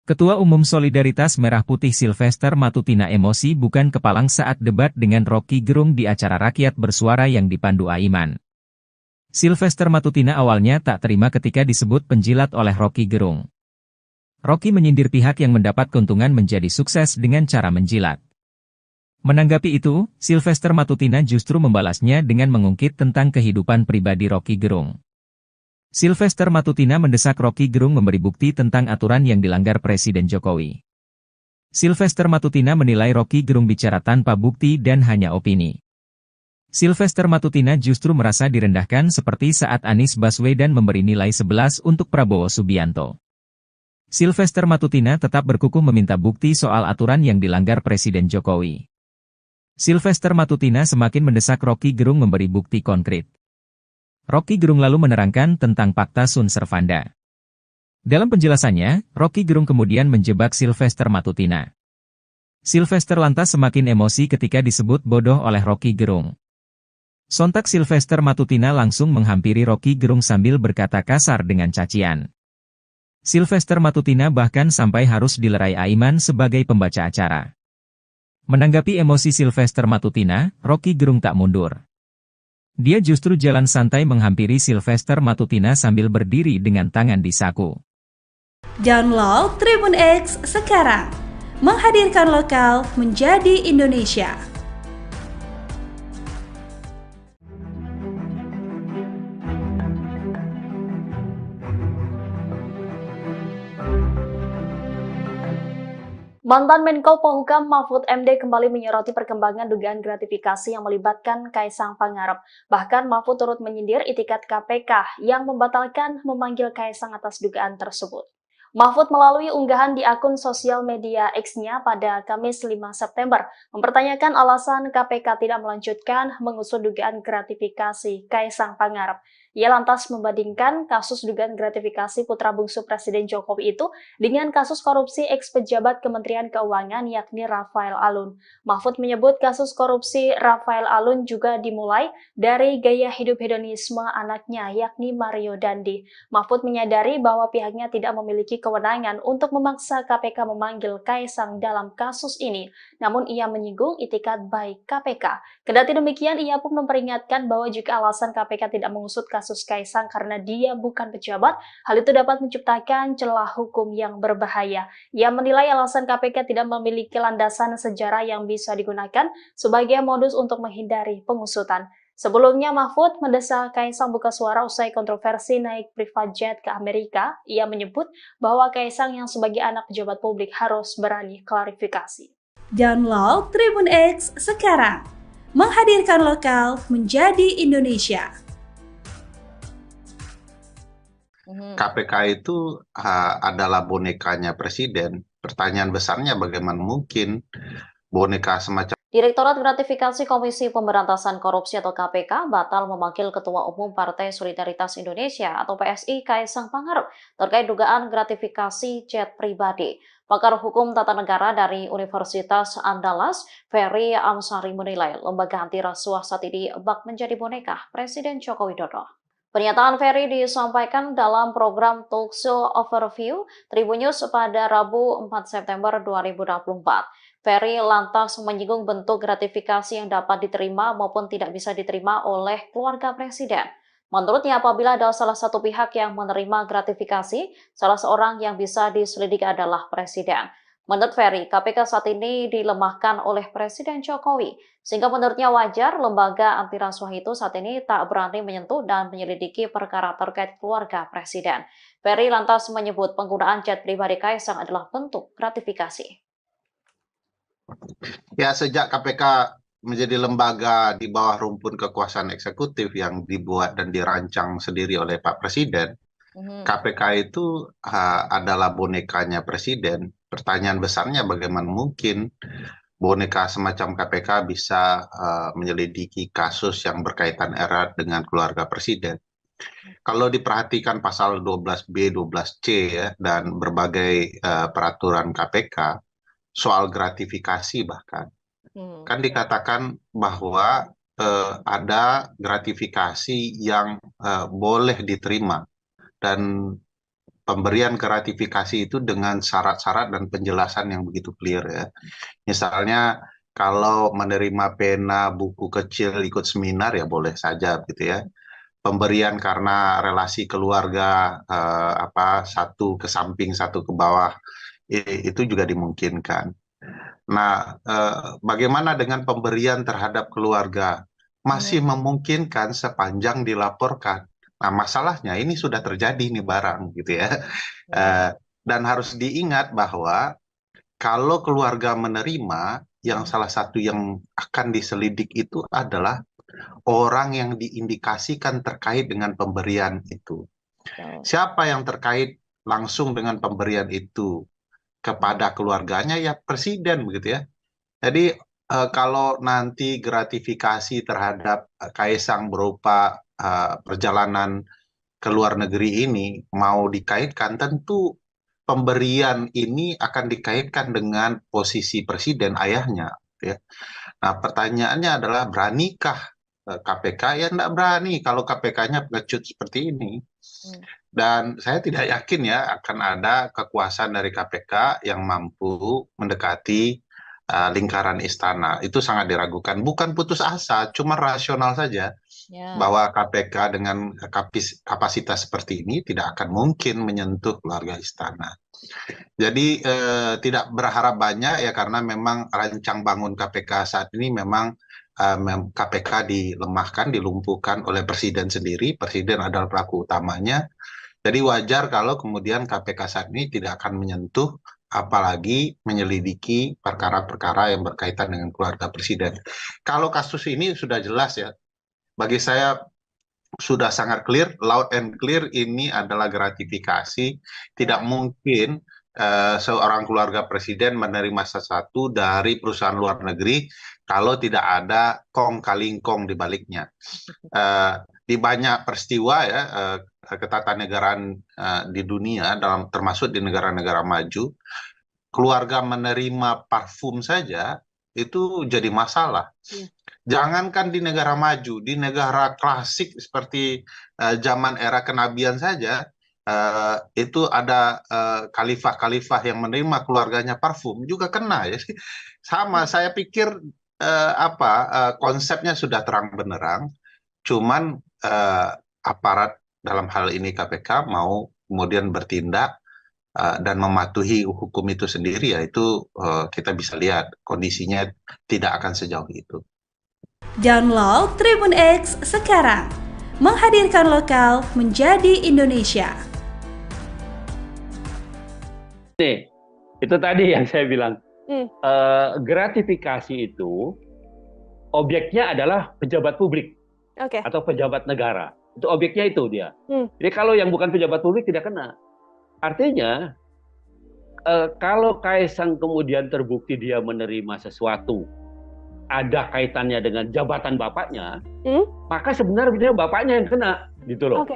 Ketua Umum Solidaritas Merah Putih Sylvester Matutina emosi bukan kepalang saat debat dengan Rocky Gerung di acara Rakyat Bersuara yang dipandu Aiman. Sylvester Matutina awalnya tak terima ketika disebut penjilat oleh Rocky Gerung. Rocky menyindir pihak yang mendapat keuntungan menjadi sukses dengan cara menjilat. Menanggapi itu, Sylvester Matutina justru membalasnya dengan mengungkit tentang kehidupan pribadi Rocky Gerung. Sylvester Matutina mendesak Rocky Gerung memberi bukti tentang aturan yang dilanggar Presiden Jokowi. Sylvester Matutina menilai Rocky Gerung bicara tanpa bukti dan hanya opini. Sylvester Matutina justru merasa direndahkan seperti saat Anies Baswedan memberi nilai 11 untuk Prabowo Subianto. Sylvester Matutina tetap berkukuh meminta bukti soal aturan yang dilanggar Presiden Jokowi. Sylvester Matutina semakin mendesak Roky Gerung memberi bukti konkret. Roky Gerung lalu menerangkan tentang Fakta Sun Servanda. Dalam penjelasannya, Roky Gerung kemudian menjebak Sylvester Matutina. Sylvester lantas semakin emosi ketika disebut bodoh oleh Roky Gerung. Sontak Sylvester Matutina langsung menghampiri Roky Gerung sambil berkata kasar dengan cacian. Sylvester Matutina bahkan sampai harus dilerai Aiman sebagai pembaca acara. Menanggapi emosi Sylvester Matutina, Roky Gerung tak mundur. Dia justru jalan santai menghampiri Sylvester Matutina sambil berdiri dengan tangan di saku. Download Tribun X sekarang, menghadirkan lokal menjadi Indonesia. Mantan Menko Polhukam Mahfud MD kembali menyoroti perkembangan dugaan gratifikasi yang melibatkan Kaisang Pangarep. Bahkan Mahfud turut menyindir itikat KPK yang membatalkan memanggil Kaisang atas dugaan tersebut. Mahfud melalui unggahan di akun sosial media X-nya pada Kamis 5 September mempertanyakan alasan KPK tidak melanjutkan mengusut dugaan gratifikasi Kaisang Pangarep. Ia lantas membandingkan kasus dugaan gratifikasi putra bungsu Presiden Jokowi itu dengan kasus korupsi eks-pejabat Kementerian Keuangan yakni Rafael Alun. Mahfud menyebut kasus korupsi Rafael Alun juga dimulai dari gaya hidup hedonisme anaknya yakni Mario Dandi. Mahfud menyadari bahwa pihaknya tidak memiliki kewenangan untuk memaksa KPK memanggil Kaisang dalam kasus ini, namun ia menyinggung itikat baik KPK. Kendati demikian, ia pun memperingatkan bahwa jika alasan KPK tidak mengusut kasus Kaisang karena dia bukan pejabat, hal itu dapat menciptakan celah hukum yang berbahaya. Ia menilai alasan KPK tidak memiliki landasan sejarah yang bisa digunakan sebagai modus untuk menghindari pengusutan. Sebelumnya, Mahfud mendesak Kaisang buka suara usai kontroversi naik private jet ke Amerika. Ia menyebut bahwa Kaisang yang sebagai anak pejabat publik harus berani klarifikasi. Download Tribun X sekarang, menghadirkan lokal menjadi Indonesia. KPK itu adalah bonekanya presiden. Pertanyaan besarnya bagaimana mungkin boneka semacam Direktorat Gratifikasi Komisi Pemberantasan Korupsi atau KPK batal memanggil Ketua Umum Partai Solidaritas Indonesia atau PSI Kaisang Pangarep terkait dugaan gratifikasi jet pribadi. Pakar Hukum Tata Negara dari Universitas Andalas, Ferry Amsari menilai lembaga anti rasuah saat ini bak menjadi boneka Presiden Joko Widodo. Pernyataan Ferry disampaikan dalam program Talkshow Overview Tribun News pada Rabu 4 September 2024. Ferry lantas menyinggung bentuk gratifikasi yang dapat diterima maupun tidak bisa diterima oleh keluarga presiden. Menurutnya, apabila ada salah satu pihak yang menerima gratifikasi, salah seorang yang bisa diselidiki adalah presiden. Menurut Ferry, KPK saat ini dilemahkan oleh Presiden Jokowi, sehingga menurutnya wajar lembaga anti rasuah itu saat ini tak berani menyentuh dan menyelidiki perkara terkait keluarga presiden. Ferry lantas menyebut penggunaan jet pribadi Kaisang adalah bentuk gratifikasi. Ya, sejak KPK menjadi lembaga di bawah rumpun kekuasaan eksekutif yang dibuat dan dirancang sendiri oleh Pak Presiden, KPK itu adalah bonekanya Presiden. Pertanyaan besarnya bagaimana mungkin boneka semacam KPK bisa menyelidiki kasus yang berkaitan erat dengan keluarga Presiden. Kalau diperhatikan pasal 12B, 12C ya, dan berbagai peraturan KPK, soal gratifikasi bahkan, kan dikatakan bahwa ada gratifikasi yang boleh diterima, dan pemberian gratifikasi itu dengan syarat-syarat dan penjelasan yang begitu clear ya. Misalnya kalau menerima pena, buku kecil, ikut seminar ya boleh saja gitu ya. Pemberian karena relasi keluarga satu ke samping satu ke bawah itu juga dimungkinkan. Nah, bagaimana dengan pemberian terhadap keluarga? Masih memungkinkan sepanjang dilaporkan. Nah, masalahnya ini sudah terjadi nih barang gitu ya. Dan harus diingat bahwa kalau keluarga menerima, yang salah satu yang akan diselidik itu adalah orang yang diindikasikan terkait dengan pemberian itu. Siapa yang terkait langsung dengan pemberian itu kepada keluarganya? Ya presiden, begitu ya. Jadi kalau nanti gratifikasi terhadap Kaisang berupa perjalanan ke luar negeri ini mau dikaitkan, tentu pemberian ini akan dikaitkan dengan posisi presiden, ayahnya, ya. Nah, pertanyaannya adalah, beranikah KPK? Ya tidak berani kalau KPK-nya pengecut seperti ini. Dan saya tidak yakin ya akan ada kekuasaan dari KPK yang mampu mendekati lingkaran istana. Itu sangat diragukan. Bukan putus asa, cuma rasional saja. Bahwa KPK dengan kapasitas seperti ini tidak akan mungkin menyentuh keluarga istana. Jadi tidak berharap banyak ya, karena memang rancang bangun KPK saat ini memang KPK dilemahkan, dilumpuhkan oleh presiden sendiri. Presiden adalah pelaku utamanya. Jadi wajar kalau kemudian KPK saat ini tidak akan menyentuh, apalagi menyelidiki perkara-perkara yang berkaitan dengan keluarga presiden. Kalau kasus ini sudah jelas ya, bagi saya sudah sangat clear, loud and clear, ini adalah gratifikasi. Tidak mungkin seorang keluarga presiden menerima sesuatu dari perusahaan luar negeri kalau tidak ada kong kali kong di baliknya. Di banyak peristiwa ya, ketatanegaraan di dunia, termasuk di negara-negara maju, keluarga menerima parfum saja itu jadi masalah. Jangankan di negara maju, di negara klasik seperti zaman era kenabian saja, itu ada khalifah-khalifah yang menerima keluarganya parfum juga kena ya. Sama, saya pikir konsepnya sudah terang benderang, cuman aparat dalam hal ini KPK mau kemudian bertindak dan mematuhi hukum itu sendiri, ya itu kita bisa lihat kondisinya tidak akan sejauh itu. Download Tribun X sekarang, menghadirkan lokal menjadi Indonesia. Nih, itu tadi yang saya bilang, gratifikasi itu objeknya adalah pejabat publik atau pejabat negara. Itu objeknya itu dia. Jadi kalau yang bukan pejabat publik tidak kena. Artinya, kalau Kaisang kemudian terbukti dia menerima sesuatu, ada kaitannya dengan jabatan bapaknya, maka sebenarnya bapaknya yang kena, gitu loh.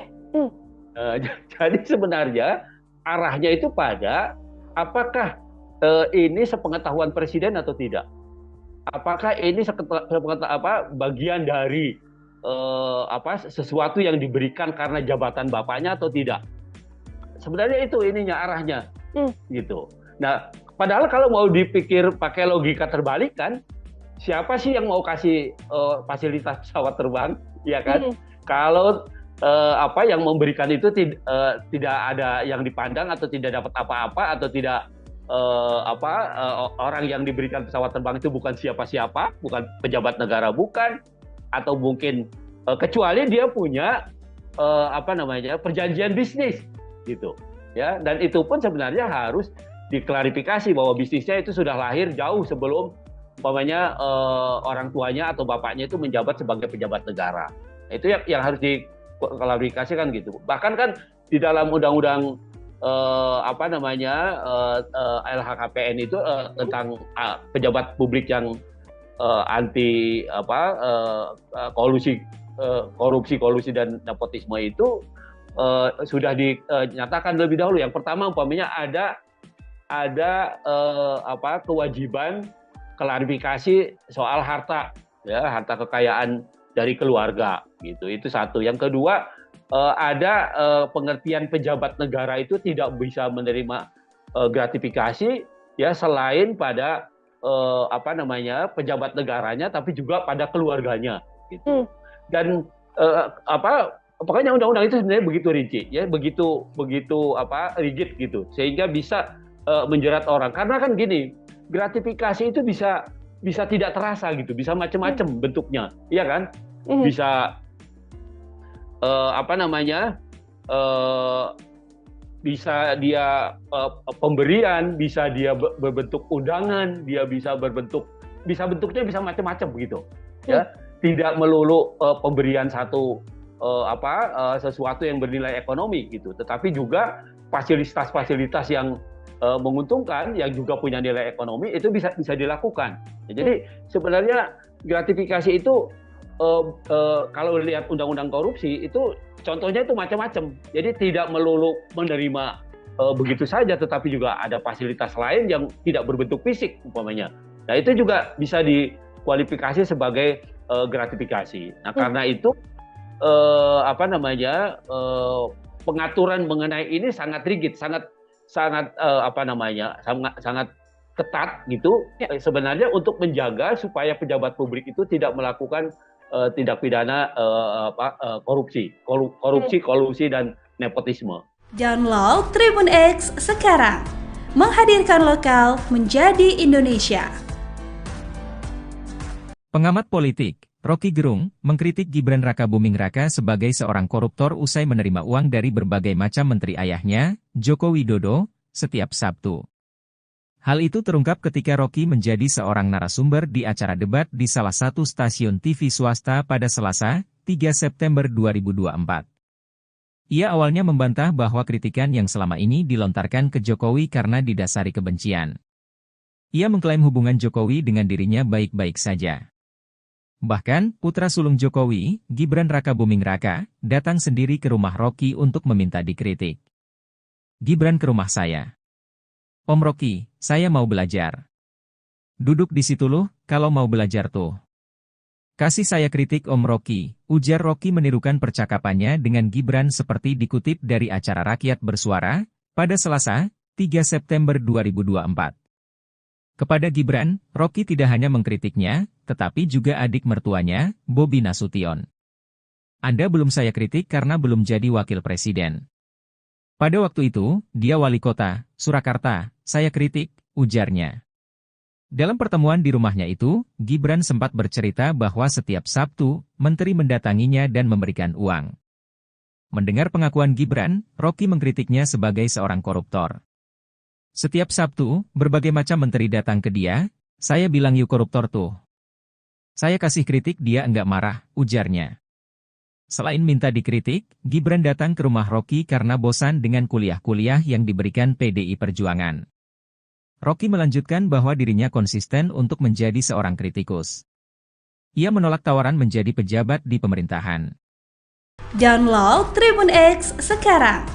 Jadi sebenarnya arahnya itu pada apakah ini sepengetahuan presiden atau tidak? Apakah ini bagian dari sesuatu yang diberikan karena jabatan bapaknya atau tidak? Sebenarnya itu ininya arahnya, gitu. Nah, padahal kalau mau dipikir pakai logika terbalik kan, siapa sih yang mau kasih fasilitas pesawat terbang, ya kan? Kalau yang memberikan itu tidak ada yang dipandang atau tidak dapat apa-apa atau tidak orang yang diberikan pesawat terbang itu bukan siapa-siapa, bukan pejabat negara, bukan, atau mungkin kecuali dia punya perjanjian bisnis, gitu, ya. Dan itu pun sebenarnya harus diklarifikasi bahwa bisnisnya itu sudah lahir jauh sebelum orang tuanya atau bapaknya itu menjabat sebagai pejabat negara. Itu yang harus diklarifikasikan gitu. Bahkan kan di dalam undang-undang LHKPN itu tentang pejabat publik yang anti korupsi dan nepotisme itu sudah dinyatakan lebih dahulu. Yang pertama umpamanya ada kewajiban klarifikasi soal harta, ya, harta kekayaan dari keluarga, gitu. Itu satu. Yang kedua, ada pengertian pejabat negara itu tidak bisa menerima gratifikasi, ya, selain pada pejabat negaranya, tapi juga pada keluarganya, gitu. Dan pokoknya undang-undang itu sebenarnya begitu rinci, ya, begitu rigid gitu, sehingga bisa menjerat orang. Karena kan gini, gratifikasi itu bisa tidak terasa gitu, bisa macam-macam bentuknya, iya kan? Bisa bisa dia pemberian, bisa dia berbentuk undangan, dia bisa bentuknya bisa macam-macam begitu, ya. tidak melulu pemberian sesuatu yang bernilai ekonomi gitu, tetapi juga fasilitas-fasilitas yang menguntungkan yang juga punya nilai ekonomi itu bisa dilakukan. Jadi sebenarnya gratifikasi itu kalau lihat undang-undang korupsi itu contohnya itu macam-macam. Jadi tidak melulu menerima begitu saja, tetapi juga ada fasilitas lain yang tidak berbentuk fisik umpamanya. Nah itu juga bisa dikualifikasi sebagai gratifikasi. Nah karena itu pengaturan mengenai ini sangat rigid, sangat ketat gitu. Sebenarnya untuk menjaga supaya pejabat publik itu tidak melakukan tindak pidana korupsi, kolusi dan nepotisme. Download Tribun X sekarang, menghadirkan lokal menjadi Indonesia. Pengamat politik, Rocky Gerung, mengkritik Gibran Rakabuming Raka sebagai seorang koruptor usai menerima uang dari berbagai macam menteri ayahnya, Joko Widodo, setiap Sabtu. Hal itu terungkap ketika Rocky menjadi seorang narasumber di acara debat di salah satu stasiun TV swasta pada Selasa, 3 September 2024. Ia awalnya membantah bahwa kritikan yang selama ini dilontarkan ke Jokowi karena didasari kebencian. Ia mengklaim hubungan Jokowi dengan dirinya baik-baik saja. Bahkan, putra sulung Jokowi, Gibran Rakabuming Raka, datang sendiri ke rumah Rocky untuk meminta dikritik. Gibran ke rumah saya. Om Rocky, saya mau belajar. Duduk di situ loh, kalau mau belajar tuh. Kasih saya kritik Om Rocky, ujar Rocky menirukan percakapannya dengan Gibran seperti dikutip dari acara Rakyat Bersuara, pada Selasa, 3 September 2024. Kepada Gibran, Rocky tidak hanya mengkritiknya, tetapi juga adik mertuanya, Bobi Nasution. Anda belum saya kritik karena belum jadi wakil presiden. Pada waktu itu, dia wali kota, Surakarta, saya kritik, ujarnya. Dalam pertemuan di rumahnya itu, Gibran sempat bercerita bahwa setiap Sabtu, menteri mendatanginya dan memberikan uang. Mendengar pengakuan Gibran, Rocky mengkritiknya sebagai seorang koruptor. Setiap Sabtu, berbagai macam menteri datang ke dia, saya bilang you koruptor tuh. Saya kasih kritik dia enggak marah, ujarnya. Selain minta dikritik, Gibran datang ke rumah Rocky karena bosan dengan kuliah-kuliah yang diberikan PDI Perjuangan. Rocky melanjutkan bahwa dirinya konsisten untuk menjadi seorang kritikus. Ia menolak tawaran menjadi pejabat di pemerintahan. Download Tribun X sekarang,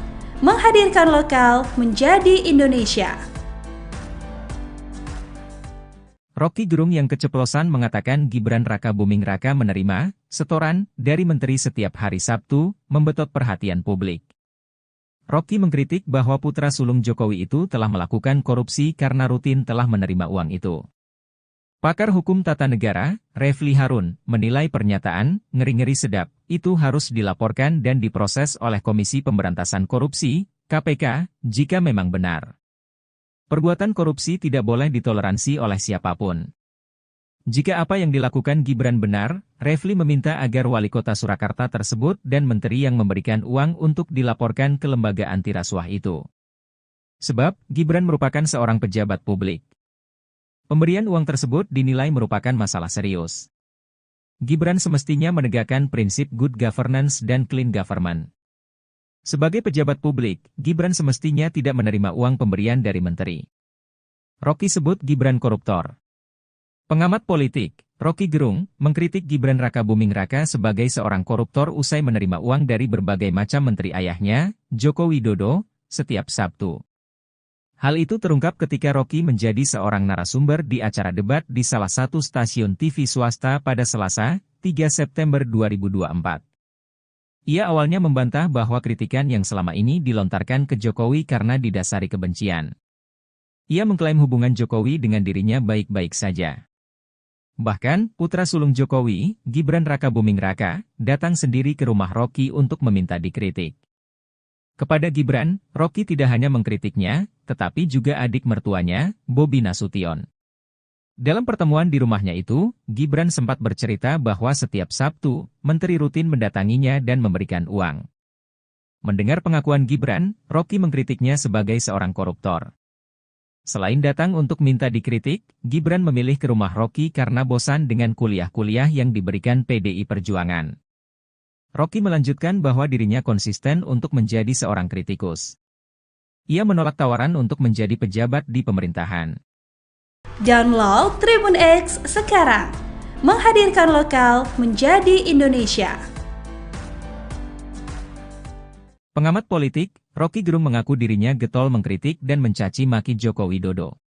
menghadirkan lokal menjadi Indonesia. Rocky Gerung yang keceplosan mengatakan Gibran Rakabuming Raka menerima setoran dari menteri setiap hari Sabtu, membetot perhatian publik. Rocky mengkritik bahwa putra sulung Jokowi itu telah melakukan korupsi karena rutin telah menerima uang itu. Pakar hukum tata negara, Refli Harun, menilai pernyataan ngeri-ngeri sedap itu harus dilaporkan dan diproses oleh Komisi Pemberantasan Korupsi, KPK, jika memang benar. Perbuatan korupsi tidak boleh ditoleransi oleh siapapun. Jika apa yang dilakukan Gibran benar, Refli meminta agar wali kota Surakarta tersebut dan menteri yang memberikan uang untuk dilaporkan ke lembaga anti rasuah itu. Sebab, Gibran merupakan seorang pejabat publik. Pemberian uang tersebut dinilai merupakan masalah serius. Gibran semestinya menegakkan prinsip good governance dan clean government. Sebagai pejabat publik, Gibran semestinya tidak menerima uang pemberian dari menteri. Rocky sebut Gibran koruptor. Pengamat politik, Rocky Gerung, mengkritik Gibran Rakabuming Raka sebagai seorang koruptor usai menerima uang dari berbagai macam menteri ayahnya, Joko Widodo, setiap Sabtu. Hal itu terungkap ketika Rocky menjadi seorang narasumber di acara debat di salah satu stasiun TV swasta pada Selasa, 3 September 2024. Ia awalnya membantah bahwa kritikan yang selama ini dilontarkan ke Jokowi karena didasari kebencian. Ia mengklaim hubungan Jokowi dengan dirinya baik-baik saja. Bahkan, putra sulung Jokowi, Gibran Rakabuming Raka, datang sendiri ke rumah Rocky untuk meminta dikritik. Kepada Gibran, Rocky tidak hanya mengkritiknya, tetapi juga adik mertuanya, Bobi Nasution. Dalam pertemuan di rumahnya itu, Gibran sempat bercerita bahwa setiap Sabtu, menteri rutin mendatanginya dan memberikan uang. Mendengar pengakuan Gibran, Rocky mengkritiknya sebagai seorang koruptor. Selain datang untuk minta dikritik, Gibran memilih ke rumah Rocky karena bosan dengan kuliah-kuliah yang diberikan PDI Perjuangan. Rocky melanjutkan bahwa dirinya konsisten untuk menjadi seorang kritikus. Ia menolak tawaran untuk menjadi pejabat di pemerintahan. Download Tribun X sekarang, menghadirkan lokal menjadi Indonesia. Pengamat politik, Rocky Gerung mengaku dirinya getol mengkritik dan mencaci maki Joko Widodo.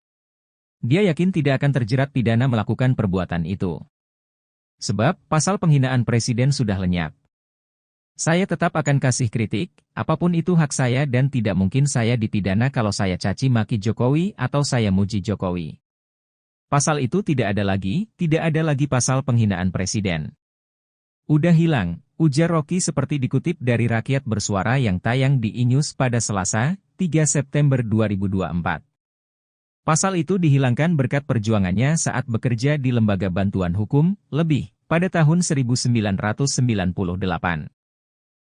Dia yakin tidak akan terjerat pidana melakukan perbuatan itu. Sebab, pasal penghinaan presiden sudah lenyap. Saya tetap akan kasih kritik, apapun itu hak saya dan tidak mungkin saya dipidana kalau saya caci maki Jokowi atau saya muji Jokowi. Pasal itu tidak ada lagi pasal penghinaan presiden. Udah hilang, ujar Rocky seperti dikutip dari Rakyat Bersuara yang tayang di iNews pada Selasa, 3 September 2024. Pasal itu dihilangkan berkat perjuangannya saat bekerja di Lembaga Bantuan Hukum, LEBIH, pada tahun 1998.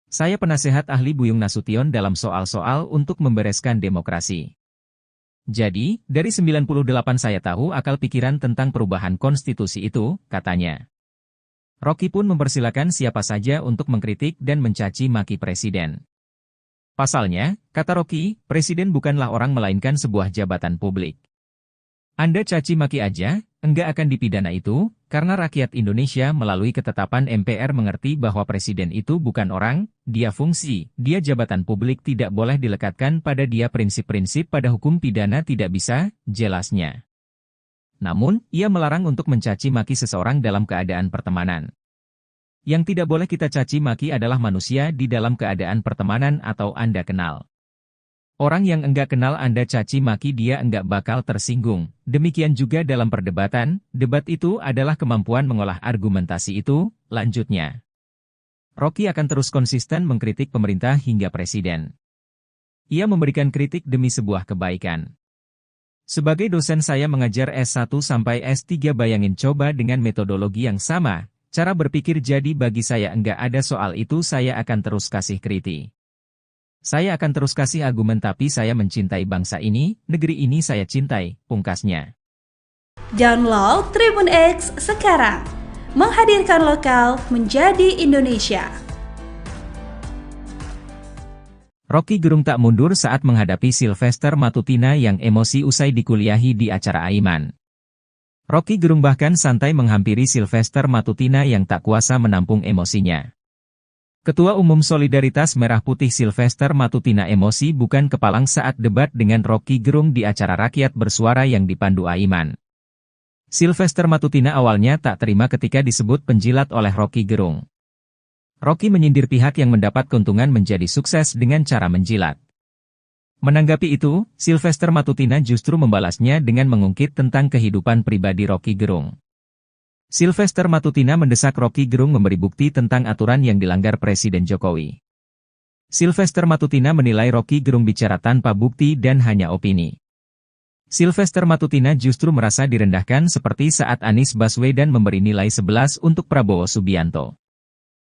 Saya penasehat ahli Buyung Nasution dalam soal-soal untuk membereskan demokrasi. Jadi, dari 98 saya tahu akal pikiran tentang perubahan konstitusi itu, katanya. Rocky pun mempersilakan siapa saja untuk mengkritik dan mencaci maki presiden. Pasalnya, kata Rocky, presiden bukanlah orang melainkan sebuah jabatan publik. Anda caci maki aja, enggak akan dipidana itu, karena rakyat Indonesia melalui ketetapan MPR mengerti bahwa presiden itu bukan orang, dia fungsi, dia jabatan publik tidak boleh dilekatkan pada dia prinsip-prinsip pada hukum pidana tidak bisa, jelasnya. Namun, ia melarang untuk mencaci maki seseorang dalam keadaan pertemanan. Yang tidak boleh kita caci maki adalah manusia di dalam keadaan pertemanan atau Anda kenal. Orang yang enggak kenal Anda caci maki dia enggak bakal tersinggung. Demikian juga dalam perdebatan, debat itu adalah kemampuan mengolah argumentasi itu, lanjutnya. Rocky akan terus konsisten mengkritik pemerintah hingga presiden. Ia memberikan kritik demi sebuah kebaikan. Sebagai dosen saya mengajar S1 sampai S3 bayangin coba dengan metodologi yang sama, cara berpikir jadi bagi saya enggak ada soal itu saya akan terus kasih kritik. Saya akan terus kasih argumen tapi saya mencintai bangsa ini, negeri ini saya cintai, pungkasnya. Download Tribun X sekarang, menghadirkan lokal menjadi Indonesia. Rocky Gerung tak mundur saat menghadapi Sylvester Matutina yang emosi usai dikuliahi di acara Aiman. Rocky Gerung bahkan santai menghampiri Sylvester Matutina yang tak kuasa menampung emosinya. Ketua Umum Solidaritas Merah Putih Sylvester Matutina emosi bukan kepalang saat debat dengan Rocky Gerung di acara Rakyat Bersuara yang dipandu Aiman. Sylvester Matutina awalnya tak terima ketika disebut penjilat oleh Rocky Gerung. Rocky menyindir pihak yang mendapat keuntungan menjadi sukses dengan cara menjilat. Menanggapi itu, Sylvester Matutina justru membalasnya dengan mengungkit tentang kehidupan pribadi Rocky Gerung. Sylvester Matutina mendesak Rocky Gerung memberi bukti tentang aturan yang dilanggar Presiden Jokowi. Sylvester Matutina menilai Rocky Gerung bicara tanpa bukti dan hanya opini. Sylvester Matutina justru merasa direndahkan seperti saat Anies Baswedan memberi nilai 11 untuk Prabowo Subianto.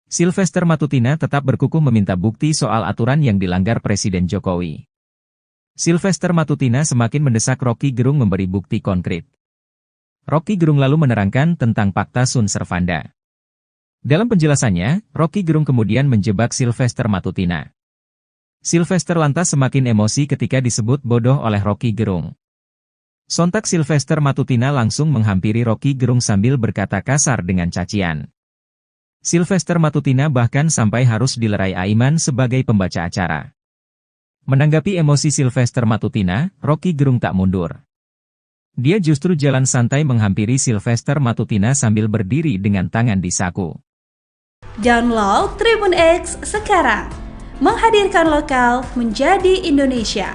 Sylvester Matutina tetap berkukuh meminta bukti soal aturan yang dilanggar Presiden Jokowi. Sylvester Matutina semakin mendesak Rocky Gerung memberi bukti konkret. Rocky Gerung lalu menerangkan tentang Fakta Sun Servanda. Dalam penjelasannya, Rocky Gerung kemudian menjebak Sylvester Matutina. Sylvester lantas semakin emosi ketika disebut bodoh oleh Rocky Gerung. Sontak Sylvester Matutina langsung menghampiri Rocky Gerung sambil berkata kasar dengan cacian. Sylvester Matutina bahkan sampai harus dilerai Aiman sebagai pembaca acara. Menanggapi emosi Sylvester Matutina, Rocky Gerung tak mundur. Dia justru jalan santai menghampiri Sylvester Matutina sambil berdiri dengan tangan di saku. Download Tribun X sekarang, menghadirkan lokal menjadi Indonesia.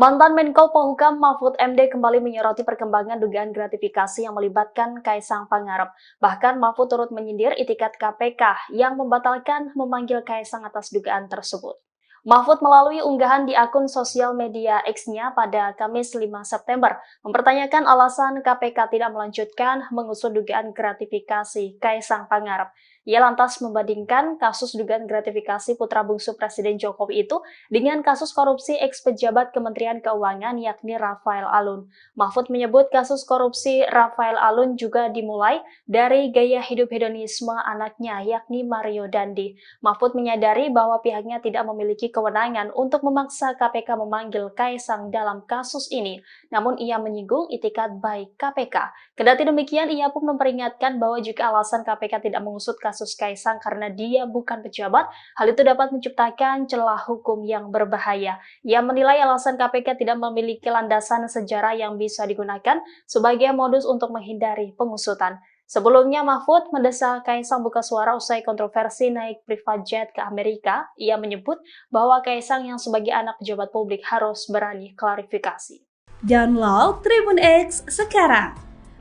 Mantan Menko Polhukam Mahfud MD kembali menyoroti perkembangan dugaan gratifikasi yang melibatkan Kaisang Pangarep. Bahkan Mahfud turut menyindir itikat KPK yang membatalkan memanggil Kaisang atas dugaan tersebut. Mahfud melalui unggahan di akun sosial media X-nya pada Kamis 5 September mempertanyakan alasan KPK tidak melanjutkan mengusut dugaan gratifikasi Kaisang Pangarep. Ia lantas membandingkan kasus dugaan gratifikasi putra bungsu Presiden Jokowi itu dengan kasus korupsi ex-pejabat Kementerian Keuangan yakni Rafael Alun. Mahfud menyebut kasus korupsi Rafael Alun juga dimulai dari gaya hidup hedonisme anaknya yakni Mario Dandi. Mahfud menyadari bahwa pihaknya tidak memiliki kewenangan untuk memaksa KPK memanggil Kaisang dalam kasus ini, namun ia menyinggung itikat baik KPK. Kendati demikian, ia pun memperingatkan bahwa jika alasan KPK tidak mengusut kasus Kaisang karena dia bukan pejabat, hal itu dapat menciptakan celah hukum yang berbahaya. Ia menilai alasan KPK tidak memiliki landasan sejarah yang bisa digunakan sebagai modus untuk menghindari pengusutan. Sebelumnya, Mahfud mendesak Kaisang buka suara usai kontroversi naik private jet ke Amerika. Ia menyebut bahwa Kaisang yang sebagai anak pejabat publik harus berani klarifikasi. Download Tribun X sekarang,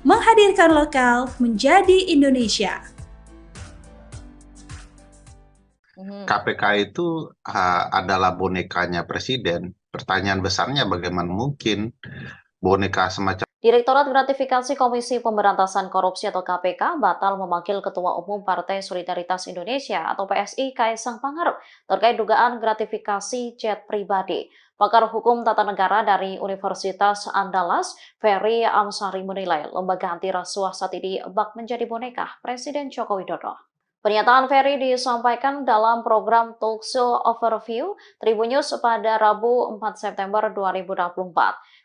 menghadirkan lokal menjadi Indonesia. KPK itu adalah bonekanya presiden. Pertanyaan besarnya bagaimana mungkin boneka semacam Direktorat Gratifikasi Komisi Pemberantasan Korupsi atau KPK batal memanggil Ketua Umum Partai Solidaritas Indonesia atau PSI Kaisang Pangarep terkait dugaan gratifikasi jet pribadi. Pakar Hukum Tata Negara dari Universitas Andalas, Ferry Amsari menilai lembaga anti rasuah saat ini bak menjadi boneka Presiden Joko Widodo. Pernyataan Ferry disampaikan dalam program Talkshow Overview Tribun News pada Rabu 4 September 2024.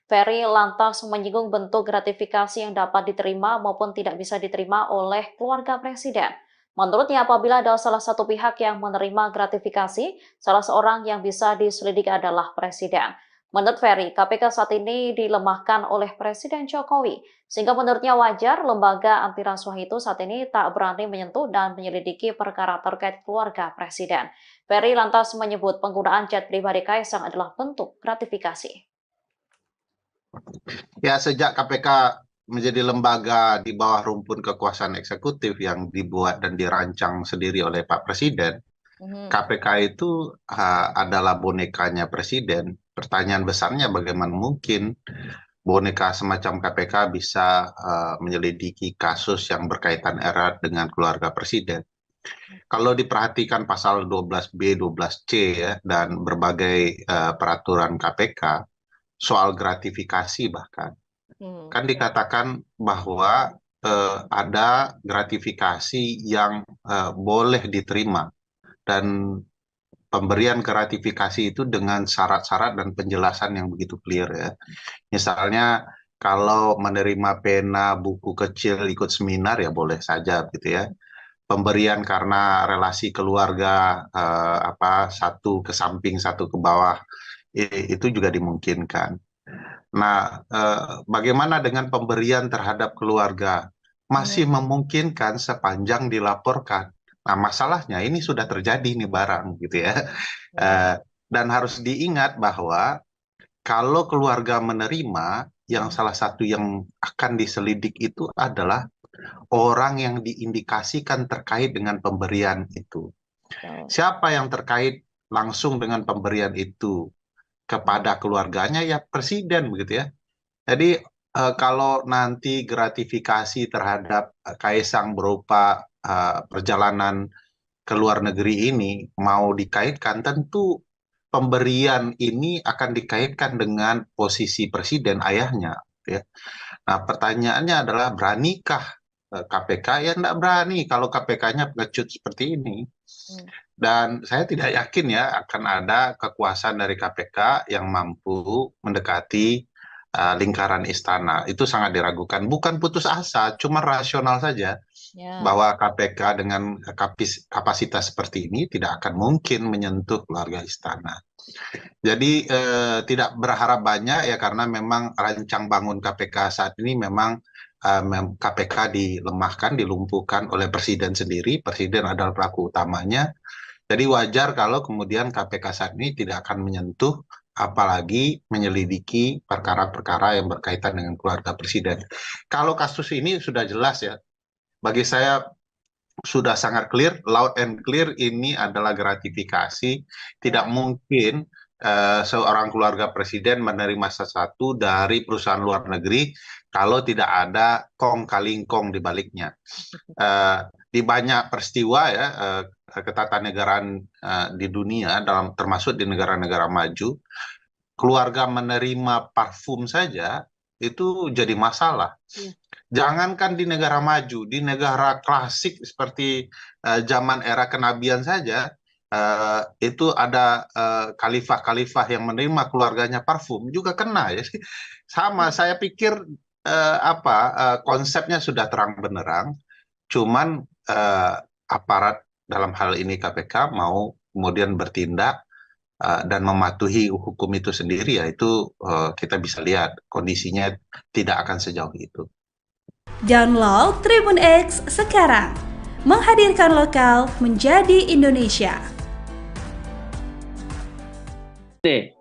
Ferry lantas menyinggung bentuk gratifikasi yang dapat diterima maupun tidak bisa diterima oleh keluarga presiden. Menurutnya, apabila ada salah satu pihak yang menerima gratifikasi, salah seorang yang bisa diselidiki adalah presiden. Menurut Ferry, KPK saat ini dilemahkan oleh Presiden Jokowi, sehingga menurutnya wajar lembaga anti rasuah itu saat ini tak berani menyentuh dan menyelidiki perkara terkait keluarga presiden. Ferry lantas menyebut penggunaan jet pribadi Kaisang adalah bentuk gratifikasi. Ya, sejak KPK menjadi lembaga di bawah rumpun kekuasaan eksekutif yang dibuat dan dirancang sendiri oleh Pak Presiden, KPK itu adalah bonekanya presiden. Pertanyaan besarnya bagaimana mungkin boneka semacam KPK bisa menyelidiki kasus yang berkaitan erat dengan keluarga presiden. Kalau diperhatikan pasal 12B, 12C ya, dan berbagai peraturan KPK soal gratifikasi bahkan, kan dikatakan bahwa ada gratifikasi yang boleh diterima. Dan pemberian gratifikasi itu dengan syarat-syarat dan penjelasan yang begitu clear ya. Misalnya kalau menerima pena, buku kecil, ikut seminar ya boleh saja gitu ya. Pemberian karena relasi keluarga satu ke samping, satu ke bawah itu juga dimungkinkan. Nah, bagaimana dengan pemberian terhadap keluarga? Masih memungkinkan sepanjang dilaporkan. Nah, masalahnya ini sudah terjadi nih barang gitu ya. Dan harus diingat bahwa kalau keluarga menerima, yang salah satu yang akan diselidik itu adalah orang yang diindikasikan terkait dengan pemberian itu. Siapa yang terkait langsung dengan pemberian itu kepada keluarganya? Ya presiden begitu ya. Jadi kalau nanti gratifikasi terhadap Kaisang berupa perjalanan ke luar negeri ini mau dikaitkan, tentu pemberian ini akan dikaitkan dengan posisi presiden ayahnya ya. Nah, pertanyaannya adalah beranikah KPK? Ya tidak berani kalau KPK-nya pengecut seperti ini. Dan saya tidak yakin ya akan ada kekuasaan dari KPK yang mampu mendekati lingkaran istana. Itu sangat diragukan. Bukan putus asa, cuma rasional saja. Bahwa KPK dengan kapasitas seperti ini tidak akan mungkin menyentuh keluarga istana. Jadi tidak berharap banyak ya, karena memang rancang bangun KPK saat ini memang KPK dilemahkan, dilumpuhkan oleh presiden sendiri. Presiden adalah pelaku utamanya. Jadi wajar kalau kemudian KPK saat ini tidak akan menyentuh apalagi menyelidiki perkara-perkara yang berkaitan dengan keluarga presiden. Kalau kasus ini sudah jelas ya, bagi saya sudah sangat clear, loud and clear ini adalah gratifikasi. Tidak mungkin seorang keluarga presiden menerima sesuatu dari perusahaan luar negeri kalau tidak ada kong kali kong di baliknya. Di banyak peristiwa ya, ketatanegaraan di dunia, termasuk di negara-negara maju, keluarga menerima parfum saja itu jadi masalah. Jangankan di negara maju, di negara klasik seperti zaman era kenabian saja, itu ada khalifah-khalifah yang menerima keluarganya parfum juga kena ya. Sama, saya pikir konsepnya sudah terang benderang, cuman aparat dalam hal ini KPK mau kemudian bertindak dan mematuhi hukum itu sendiri, ya itu kita bisa lihat kondisinya tidak akan sejauh itu. Download Tribun X sekarang, menghadirkan lokal menjadi Indonesia. Nih,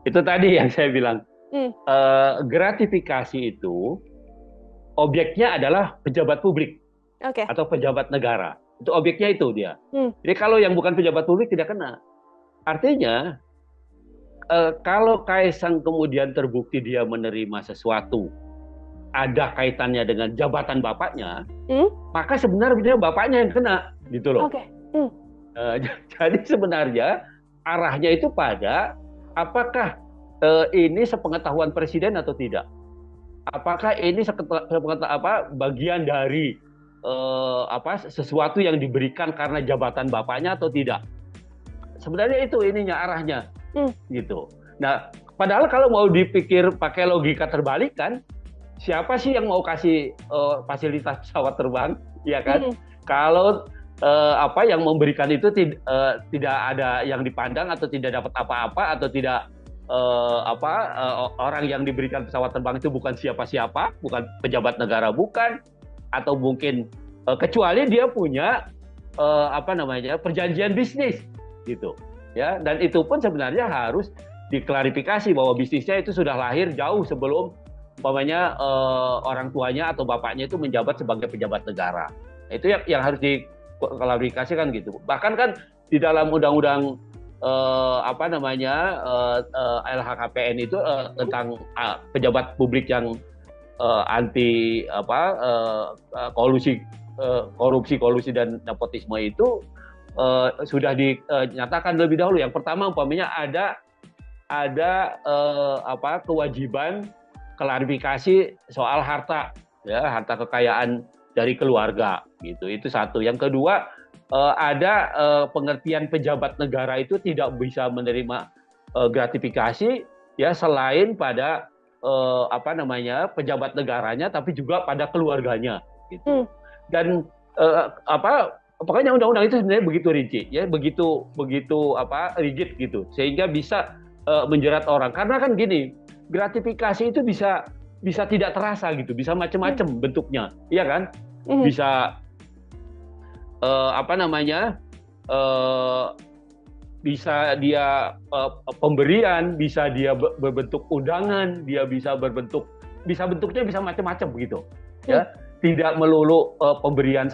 itu tadi yang saya bilang, gratifikasi itu objeknya adalah pejabat publik atau pejabat negara. Itu objeknya itu dia. Jadi kalau yang bukan pejabat publik tidak kena. Artinya, kalau Kaisang kemudian terbukti dia menerima sesuatu, ada kaitannya dengan jabatan bapaknya, maka sebenarnya bapaknya yang kena, gitu loh. Jadi sebenarnya arahnya itu pada apakah ini sepengetahuan presiden atau tidak? Apakah ini bagian dari sesuatu yang diberikan karena jabatan bapaknya atau tidak? Sebenarnya itu ininya arahnya, gitu. Nah, padahal kalau mau dipikir pakai logika terbalik kan, siapa sih yang mau kasih fasilitas pesawat terbang, ya kan? Kalau yang memberikan itu tidak ada yang dipandang atau tidak dapat apa-apa atau tidak orang yang diberikan pesawat terbang itu bukan siapa-siapa, bukan pejabat negara, bukan, atau mungkin kecuali dia punya perjanjian bisnis, gitu, ya. Dan itu pun sebenarnya harus diklarifikasi bahwa bisnisnya itu sudah lahir jauh sebelum orang tuanya atau bapaknya itu menjabat sebagai pejabat negara. Itu yang harus diklarifikasikan gitu. Bahkan kan di dalam undang-undang LHKPN itu tentang pejabat publik yang anti korupsi dan nepotisme itu sudah dinyatakan lebih dahulu. Yang pertama umpamanya ada kewajiban klarifikasi soal harta, ya, harta kekayaan dari keluarga, gitu. Itu satu. Yang kedua, ada pengertian pejabat negara itu tidak bisa menerima gratifikasi, ya, selain pada pejabat negaranya, tapi juga pada keluarganya, gitu. Dan pokoknya undang-undang itu sebenarnya begitu rinci, ya, begitu rigid gitu, sehingga bisa menjerat orang. Karena kan gini, gratifikasi itu bisa tidak terasa gitu, bisa macam-macam bentuknya, iya kan? Bisa bisa dia pemberian, bisa dia berbentuk undangan, dia bisa bentuknya bisa macam-macam begitu, ya. Tidak melulu pemberian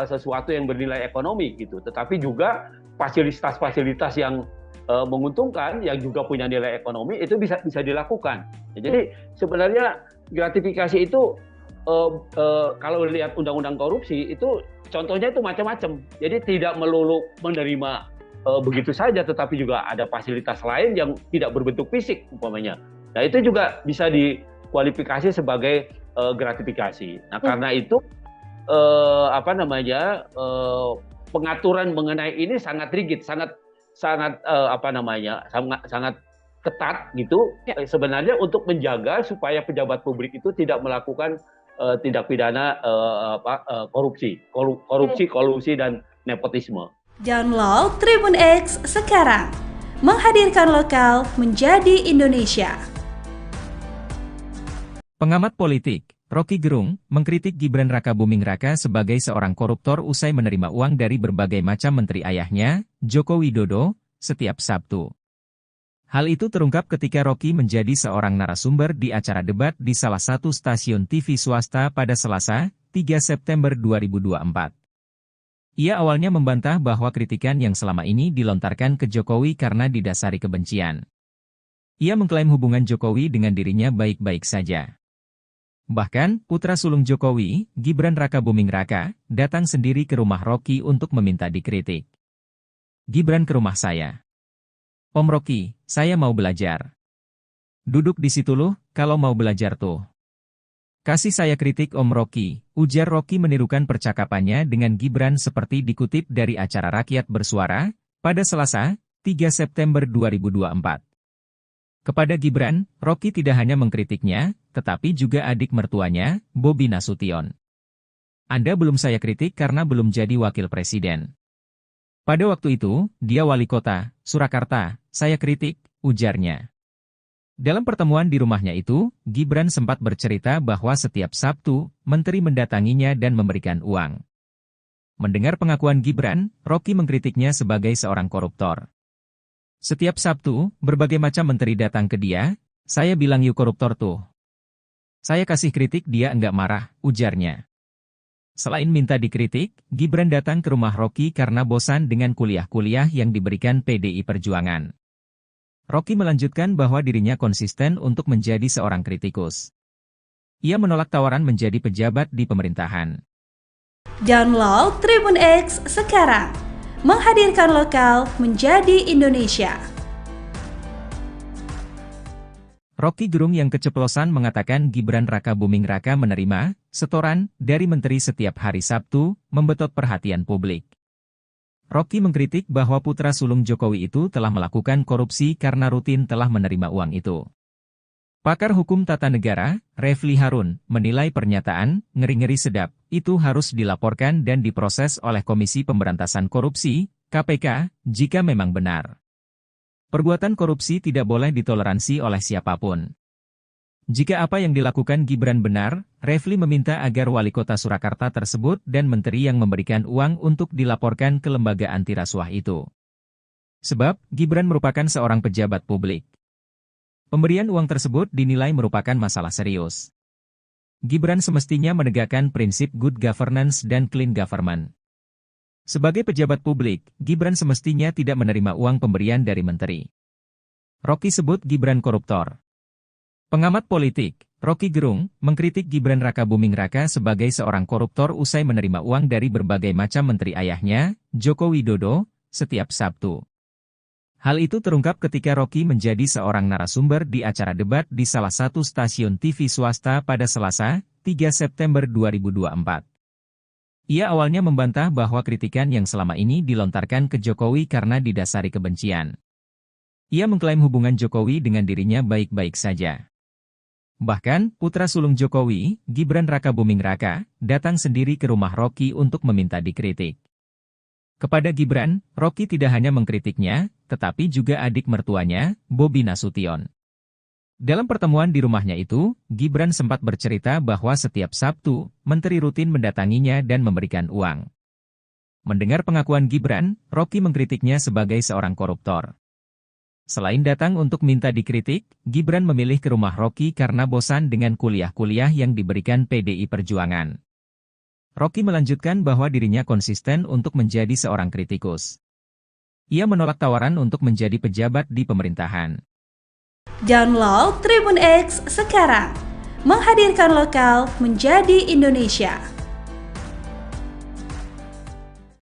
sesuatu yang bernilai ekonomi gitu, tetapi juga fasilitas-fasilitas yang menguntungkan, yang juga punya nilai ekonomi, itu bisa dilakukan. Ya, jadi sebenarnya gratifikasi itu kalau lihat undang-undang korupsi itu contohnya itu macam-macam. Jadi tidak melulu menerima begitu saja, tetapi juga ada fasilitas lain yang tidak berbentuk fisik umpamanya. Nah, itu juga bisa dikualifikasi sebagai gratifikasi. Nah, karena itu pengaturan mengenai ini sangat rigid, sangat ketat gitu, ya, sebenarnya untuk menjaga supaya pejabat publik itu tidak melakukan tindak pidana korupsi, kolusi dan nepotisme. Download Tribun X sekarang, menghadirkan lokal menjadi Indonesia. Pengamat politik Rocky Gerung mengkritik Gibran Rakabuming Raka sebagai seorang koruptor usai menerima uang dari berbagai macam menteri ayahnya, Joko Widodo, setiap Sabtu. Hal itu terungkap ketika Rocky menjadi seorang narasumber di acara debat di salah satu stasiun TV swasta pada Selasa, 3 September 2024. Ia awalnya membantah bahwa kritikan yang selama ini dilontarkan ke Jokowi karena didasari kebencian. Ia mengklaim hubungan Jokowi dengan dirinya baik-baik saja. Bahkan, putra sulung Jokowi, Gibran Rakabuming Raka, datang sendiri ke rumah Rocky untuk meminta dikritik. Gibran ke rumah saya. Om Rocky, saya mau belajar. Duduk di situ loh, kalau mau belajar tuh. Kasih saya kritik Om Rocky, ujar Rocky menirukan percakapannya dengan Gibran seperti dikutip dari acara Rakyat Bersuara, pada Selasa, 3 September 2024. Kepada Gibran, Rocky tidak hanya mengkritiknya, tetapi juga adik mertuanya, Bobi Nasution. Anda belum saya kritik karena belum jadi wakil presiden. Pada waktu itu, dia wali kota, Surakarta, saya kritik, ujarnya. Dalam pertemuan di rumahnya itu, Gibran sempat bercerita bahwa setiap Sabtu, menteri mendatanginya dan memberikan uang. Mendengar pengakuan Gibran, Rocky mengkritiknya sebagai seorang koruptor. Setiap Sabtu, berbagai macam menteri datang ke dia, saya bilang yuk koruptor tuh. Saya kasih kritik dia enggak marah, ujarnya. Selain minta dikritik, Gibran datang ke rumah Rocky karena bosan dengan kuliah-kuliah yang diberikan PDI Perjuangan. Rocky melanjutkan bahwa dirinya konsisten untuk menjadi seorang kritikus. Ia menolak tawaran menjadi pejabat di pemerintahan. Download Tribun X sekarang. Menghadirkan lokal menjadi Indonesia. Rocky Gerung yang keceplosan mengatakan Gibran Rakabuming Raka menerima setoran dari menteri setiap hari Sabtu, membetot perhatian publik. Rocky mengkritik bahwa putra sulung Jokowi itu telah melakukan korupsi karena rutin telah menerima uang itu. Pakar hukum tata negara, Refli Harun, menilai pernyataan ngeri-ngeri sedap itu harus dilaporkan dan diproses oleh Komisi Pemberantasan Korupsi, KPK, jika memang benar. Perbuatan korupsi tidak boleh ditoleransi oleh siapapun. Jika apa yang dilakukan Gibran benar, Refli meminta agar wali kota Surakarta tersebut dan menteri yang memberikan uang untuk dilaporkan ke lembaga anti rasuah itu. Sebab, Gibran merupakan seorang pejabat publik. Pemberian uang tersebut dinilai merupakan masalah serius. Gibran semestinya menegakkan prinsip good governance dan clean government. Sebagai pejabat publik, Gibran semestinya tidak menerima uang pemberian dari menteri. Rocky sebut Gibran koruptor. Pengamat politik, Rocky Gerung, mengkritik Gibran Rakabuming Raka sebagai seorang koruptor usai menerima uang dari berbagai macam menteri ayahnya, Joko Widodo, setiap Sabtu. Hal itu terungkap ketika Rocky menjadi seorang narasumber di acara debat di salah satu stasiun TV swasta pada Selasa, 3 September 2024. Ia awalnya membantah bahwa kritikan yang selama ini dilontarkan ke Jokowi karena didasari kebencian. Ia mengklaim hubungan Jokowi dengan dirinya baik-baik saja. Bahkan, putra sulung Jokowi, Gibran Rakabuming Raka, datang sendiri ke rumah Rocky untuk meminta dikritik. Kepada Gibran, Rocky tidak hanya mengkritiknya, tetapi juga adik mertuanya, Bobi Nasution. Dalam pertemuan di rumahnya itu, Gibran sempat bercerita bahwa setiap Sabtu, menteri rutin mendatanginya dan memberikan uang. Mendengar pengakuan Gibran, Rocky mengkritiknya sebagai seorang koruptor. Selain datang untuk minta dikritik, Gibran memilih ke rumah Rocky karena bosan dengan kuliah-kuliah yang diberikan PDI Perjuangan. Rocky melanjutkan bahwa dirinya konsisten untuk menjadi seorang kritikus. Ia menolak tawaran untuk menjadi pejabat di pemerintahan. Download Tribun X sekarang. Menghadirkan lokal menjadi Indonesia.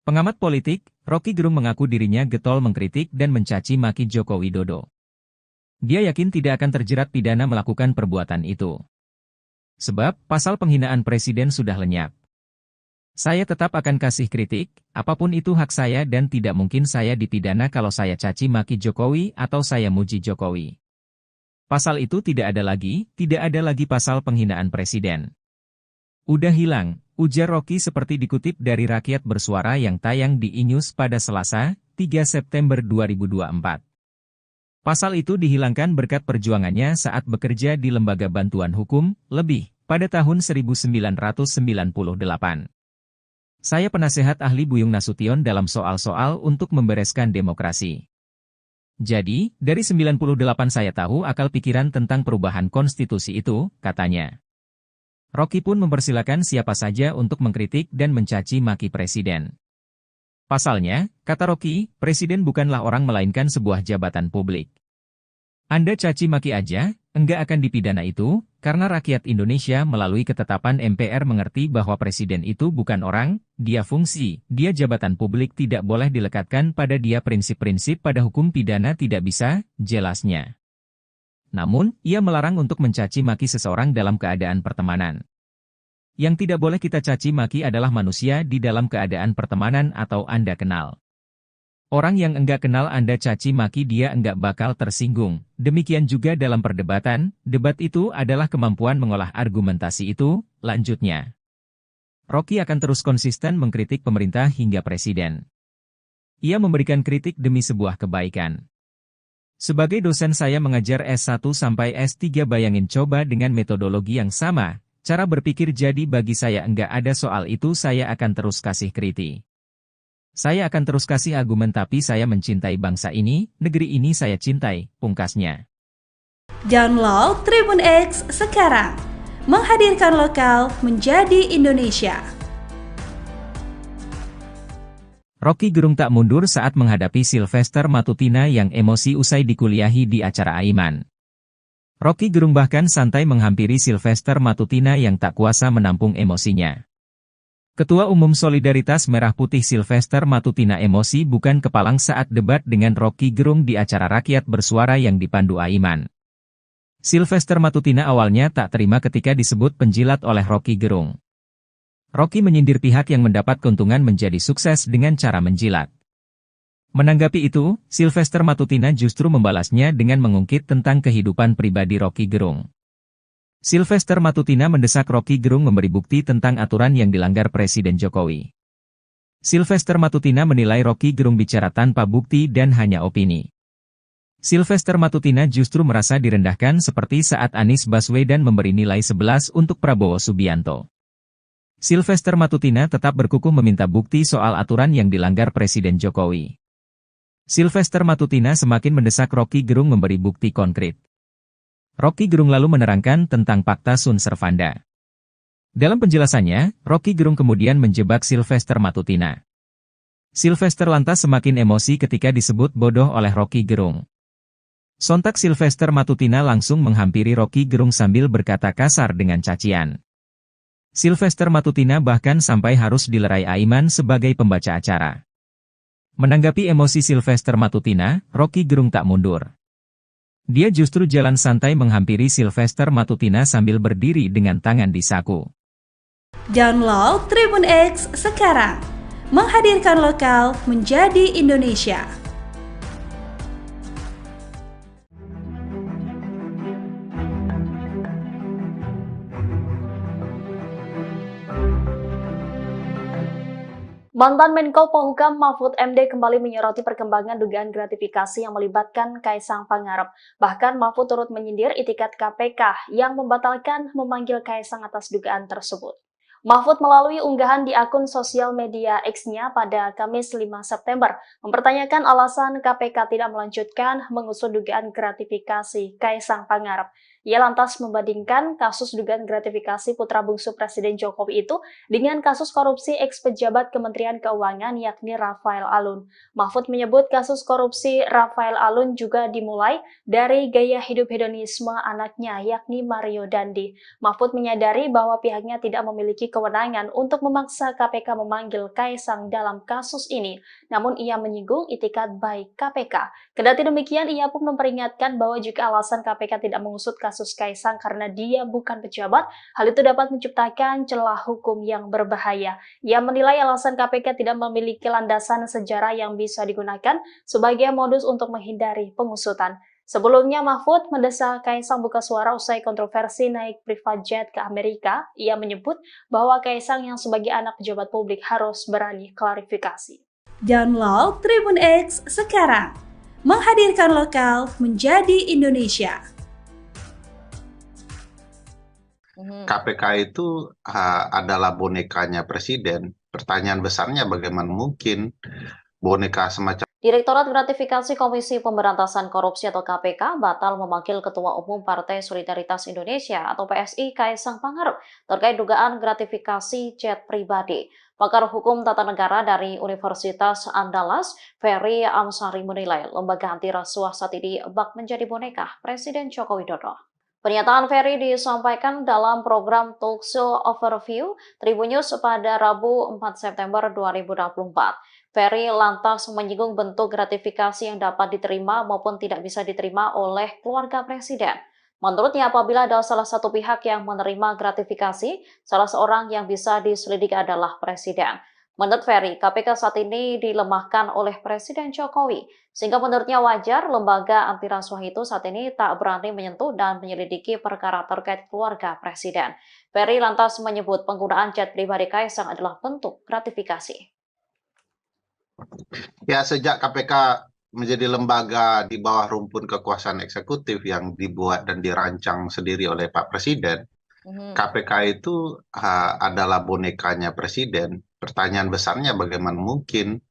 Pengamat politik, Rocky Gerung mengaku dirinya getol mengkritik dan mencaci maki Joko Widodo. Dia yakin tidak akan terjerat pidana melakukan perbuatan itu. Sebab, pasal penghinaan presiden sudah lenyap. Saya tetap akan kasih kritik, apapun itu hak saya dan tidak mungkin saya dipidana kalau saya caci maki Jokowi atau saya muji Jokowi. Pasal itu tidak ada lagi pasal penghinaan presiden. Udah hilang, ujar Rocky seperti dikutip dari Rakyat Bersuara yang tayang di E-News pada Selasa, 3 September 2024. Pasal itu dihilangkan berkat perjuangannya saat bekerja di Lembaga Bantuan Hukum, LEBIH, pada tahun 1998. Saya penasehat ahli Buyung Nasution dalam soal-soal untuk membereskan demokrasi. Jadi, dari 98 saya tahu akal pikiran tentang perubahan konstitusi itu, katanya. Rocky pun mempersilakan siapa saja untuk mengkritik dan mencaci maki presiden. Pasalnya, kata Rocky, presiden bukanlah orang melainkan sebuah jabatan publik. Anda caci maki aja, enggak akan dipidana itu, karena rakyat Indonesia melalui ketetapan MPR mengerti bahwa presiden itu bukan orang, dia fungsi, dia jabatan publik tidak boleh dilekatkan pada dia prinsip-prinsip pada hukum pidana tidak bisa, jelasnya. Namun, ia melarang untuk mencaci maki seseorang dalam keadaan pertemanan. Yang tidak boleh kita caci maki adalah manusia di dalam keadaan pertemanan atau Anda kenal. Orang yang enggak kenal Anda caci maki dia enggak bakal tersinggung. Demikian juga dalam perdebatan, debat itu adalah kemampuan mengolah argumentasi itu, lanjutnya. Rocky akan terus konsisten mengkritik pemerintah hingga presiden. Ia memberikan kritik demi sebuah kebaikan. Sebagai dosen saya mengajar S1 sampai S3 bayangin coba dengan metodologi yang sama, cara berpikir jadi bagi saya enggak ada soal itu saya akan terus kasih kritik. Saya akan terus kasih argumen tapi saya mencintai bangsa ini, negeri ini saya cintai, pungkasnya. Download Tribun X sekarang, menghadirkan lokal menjadi Indonesia. Rocky Gerung tak mundur saat menghadapi Sylvester Matutina yang emosi usai dikuliahi di acara Aiman. Rocky Gerung bahkan santai menghampiri Sylvester Matutina yang tak kuasa menampung emosinya. Ketua Umum Solidaritas Merah Putih Sylvester Matutina emosi bukan kepalang saat debat dengan Rocky Gerung di acara rakyat bersuara yang dipandu Aiman. Sylvester Matutina awalnya tak terima ketika disebut penjilat oleh Rocky Gerung. Rocky menyindir pihak yang mendapat keuntungan menjadi sukses dengan cara menjilat. Menanggapi itu, Sylvester Matutina justru membalasnya dengan mengungkit tentang kehidupan pribadi Rocky Gerung. Sylvester Matutina mendesak Rocky Gerung memberi bukti tentang aturan yang dilanggar Presiden Jokowi. Sylvester Matutina menilai Rocky Gerung bicara tanpa bukti dan hanya opini. Sylvester Matutina justru merasa direndahkan seperti saat Anies Baswedan memberi nilai 11 untuk Prabowo Subianto. Sylvester Matutina tetap berkukuh meminta bukti soal aturan yang dilanggar Presiden Jokowi. Sylvester Matutina semakin mendesak Rocky Gerung memberi bukti konkret. Rocky Gerung lalu menerangkan tentang Fakta Sun Servanda. Dalam penjelasannya, Rocky Gerung kemudian menjebak Sylvester Matutina. Sylvester lantas semakin emosi ketika disebut bodoh oleh Rocky Gerung. Sontak Sylvester Matutina langsung menghampiri Rocky Gerung sambil berkata kasar dengan cacian. Sylvester Matutina bahkan sampai harus dilerai Aiman sebagai pembaca acara. Menanggapi emosi Sylvester Matutina, Rocky Gerung tak mundur. Dia justru jalan santai menghampiri Sylvester Matutina sambil berdiri dengan tangan di saku. Download Tribun X sekarang, menghadirkan lokal menjadi Indonesia. Mantan Menko Polhukam Mahfud MD kembali menyoroti perkembangan dugaan gratifikasi yang melibatkan Kaisang Pangarep. Bahkan Mahfud turut menyindir itikat KPK yang membatalkan memanggil Kaisang atas dugaan tersebut. Mahfud melalui unggahan di akun sosial media X-nya pada Kamis 5 September mempertanyakan alasan KPK tidak melanjutkan mengusut dugaan gratifikasi Kaisang Pangarep. Ia lantas membandingkan kasus dugaan gratifikasi putra bungsu Presiden Jokowi itu dengan kasus korupsi eks-pejabat Kementerian Keuangan yakni Rafael Alun. Mahfud menyebut kasus korupsi Rafael Alun juga dimulai dari gaya hidup hedonisme anaknya yakni Mario Dandi. Mahfud menyadari bahwa pihaknya tidak memiliki kewenangan untuk memaksa KPK memanggil Kaisang dalam kasus ini, namun ia menyinggung itikat baik KPK. Kendati demikian, ia pun memperingatkan bahwa jika alasan KPK tidak mengusut kasus Kaisang karena dia bukan pejabat, hal itu dapat menciptakan celah hukum yang berbahaya. Ia menilai alasan KPK tidak memiliki landasan sejarah yang bisa digunakan sebagai modus untuk menghindari pengusutan. Sebelumnya, Mahfud mendesak Kaisang buka suara usai kontroversi naik private jet ke Amerika. Ia menyebut bahwa Kaisang yang sebagai anak pejabat publik harus berani klarifikasi. Download Tribun X sekarang, menghadirkan lokal menjadi Indonesia. KPK itu adalah bonekanya presiden. Pertanyaan besarnya bagaimana mungkin boneka semacam Direktorat Gratifikasi Komisi Pemberantasan Korupsi atau KPK batal memanggil Ketua Umum Partai Solidaritas Indonesia atau PSI Kaisang Pangarep terkait dugaan gratifikasi chat pribadi. Pakar Hukum Tata Negara dari Universitas Andalas, Ferry Amsari menilai lembaga anti rasuah saat ini bak menjadi boneka Presiden Joko Widodo. Pernyataan Ferry disampaikan dalam program Talkshow Overview Tribun News pada Rabu 4 September 2024. Ferry lantas menyinggung bentuk gratifikasi yang dapat diterima maupun tidak bisa diterima oleh keluarga Presiden. Menurutnya, apabila ada salah satu pihak yang menerima gratifikasi, salah seorang yang bisa diselidiki adalah Presiden. Menurut Ferry, KPK saat ini dilemahkan oleh Presiden Jokowi, sehingga menurutnya wajar lembaga anti rasuah itu saat ini tak berani menyentuh dan menyelidiki perkara terkait keluarga Presiden. Ferry lantas menyebut penggunaan chat pribadi Kaisang adalah bentuk gratifikasi. Ya, sejak KPK menjadi lembaga di bawah rumpun kekuasaan eksekutif yang dibuat dan dirancang sendiri oleh Pak Presiden, KPK itu adalah bonekanya Presiden. Pertanyaan besarnya bagaimana mungkin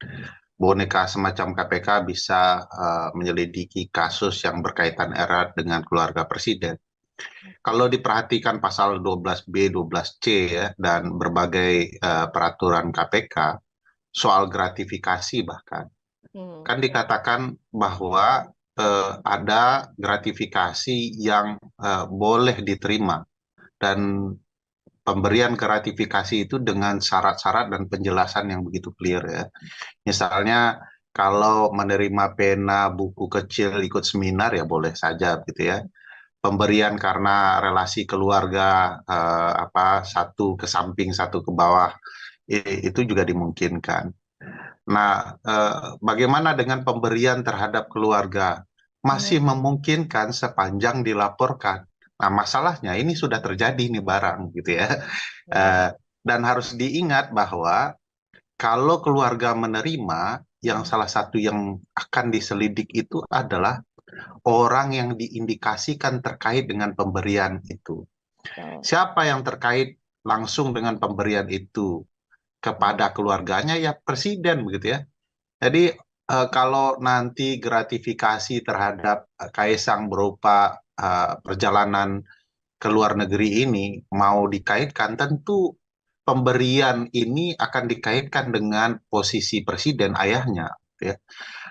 boneka semacam KPK bisa menyelidiki kasus yang berkaitan erat dengan keluarga Presiden. Kalau diperhatikan pasal 12B, 12C ya, dan berbagai peraturan KPK, soal gratifikasi bahkan, kan dikatakan bahwa ada gratifikasi yang boleh diterima, dan pemberian gratifikasi itu dengan syarat-syarat dan penjelasan yang begitu clear ya. Misalnya kalau menerima pena, buku kecil, ikut seminar ya boleh saja gitu ya. Pemberian karena relasi keluarga satu ke samping satu ke bawah itu juga dimungkinkan. Nah, bagaimana dengan pemberian terhadap keluarga? Masih memungkinkan sepanjang dilaporkan. Nah, masalahnya ini sudah terjadi nih barang gitu ya. Dan harus diingat bahwa kalau keluarga menerima, yang salah satu yang akan diselidik itu adalah orang yang diindikasikan terkait dengan pemberian itu. Siapa yang terkait langsung dengan pemberian itu kepada keluarganya? Ya Presiden begitu ya. Jadi kalau nanti gratifikasi terhadap Kaisang berupa perjalanan ke luar negeri ini mau dikaitkan, tentu pemberian ini akan dikaitkan dengan posisi Presiden, ayahnya ya.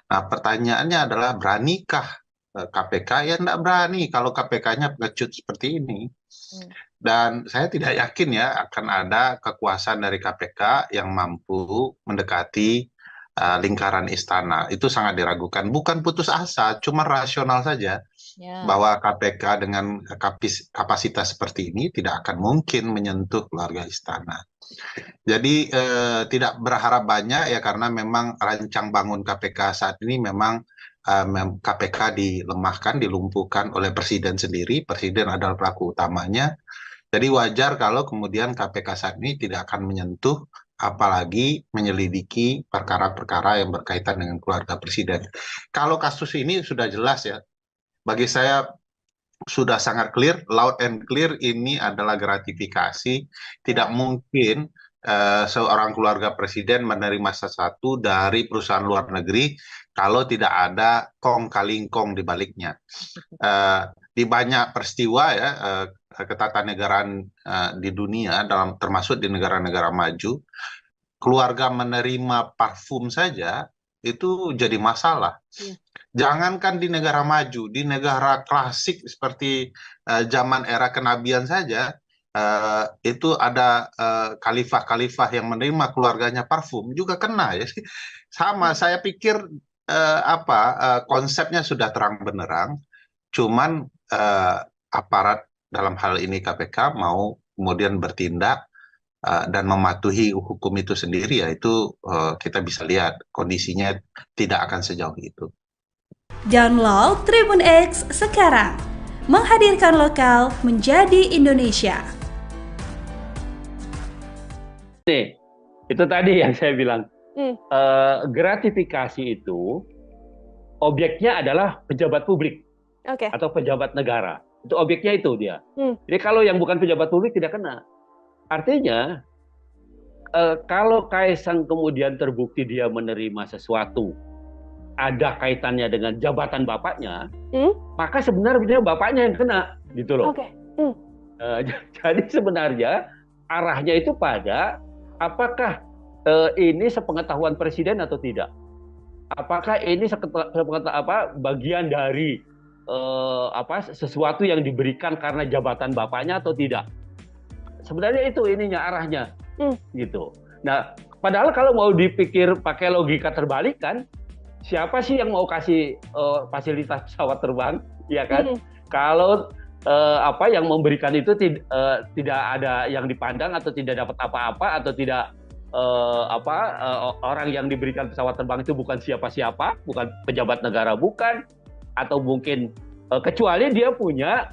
Nah, pertanyaannya adalah beranikah KPK? Ya tidak berani kalau KPK-nya pengecut seperti ini. Dan saya tidak yakin ya akan ada kekuasaan dari KPK yang mampu mendekati lingkaran istana. Itu sangat diragukan. Bukan putus asa, cuma rasional saja bahwa KPK dengan kapasitas seperti ini tidak akan mungkin menyentuh keluarga istana. Jadi tidak berharap banyak ya, karena memang rancang bangun KPK saat ini memang KPK dilemahkan, dilumpuhkan oleh Presiden sendiri. Presiden adalah pelaku utamanya. Jadi wajar kalau kemudian KPK saat ini tidak akan menyentuh, apalagi menyelidiki perkara-perkara yang berkaitan dengan keluarga Presiden. Kalau kasus ini sudah jelas ya, bagi saya sudah sangat clear, loud and clear, ini adalah gratifikasi. Tidak mungkin seorang keluarga Presiden menerima sesuatu dari perusahaan luar negeri kalau tidak ada kong kali kong di baliknya. Di banyak peristiwa ya, ketatanegaraan di dunia, termasuk di negara-negara maju, keluarga menerima parfum saja itu jadi masalah. Jangankan di negara maju, di negara klasik seperti zaman era kenabian saja, itu ada khalifah-khalifah yang menerima keluarganya parfum juga kena ya. Sama, saya pikir konsepnya sudah terang benderang, cuman aparat dalam hal ini KPK mau kemudian bertindak dan mematuhi hukum itu sendiri, ya itu kita bisa lihat kondisinya tidak akan sejauh itu. Download Tribun X sekarang, menghadirkan lokal menjadi Indonesia. Nih, itu tadi yang saya bilang, gratifikasi itu objeknya adalah pejabat publik atau pejabat negara. Itu objeknya itu dia. Jadi kalau yang bukan pejabat publik tidak kena. Artinya kalau Kaisang kemudian terbukti dia menerima sesuatu ada kaitannya dengan jabatan bapaknya, maka sebenarnya bapaknya yang kena, gitu loh. Jadi sebenarnya arahnya itu pada apakah ini sepengetahuan presiden atau tidak? Apakah ini bagian dari sesuatu yang diberikan karena jabatan bapaknya atau tidak? Sebenarnya itu ininya arahnya, gitu. Nah, padahal kalau mau dipikir pakai logika terbalik kan, siapa sih yang mau kasih fasilitas pesawat terbang, ya kan? Kalau yang memberikan itu tidak ada yang dipandang atau tidak dapat apa-apa atau tidak orang yang diberikan pesawat terbang itu bukan siapa-siapa, bukan pejabat negara, bukan, atau mungkin kecuali dia punya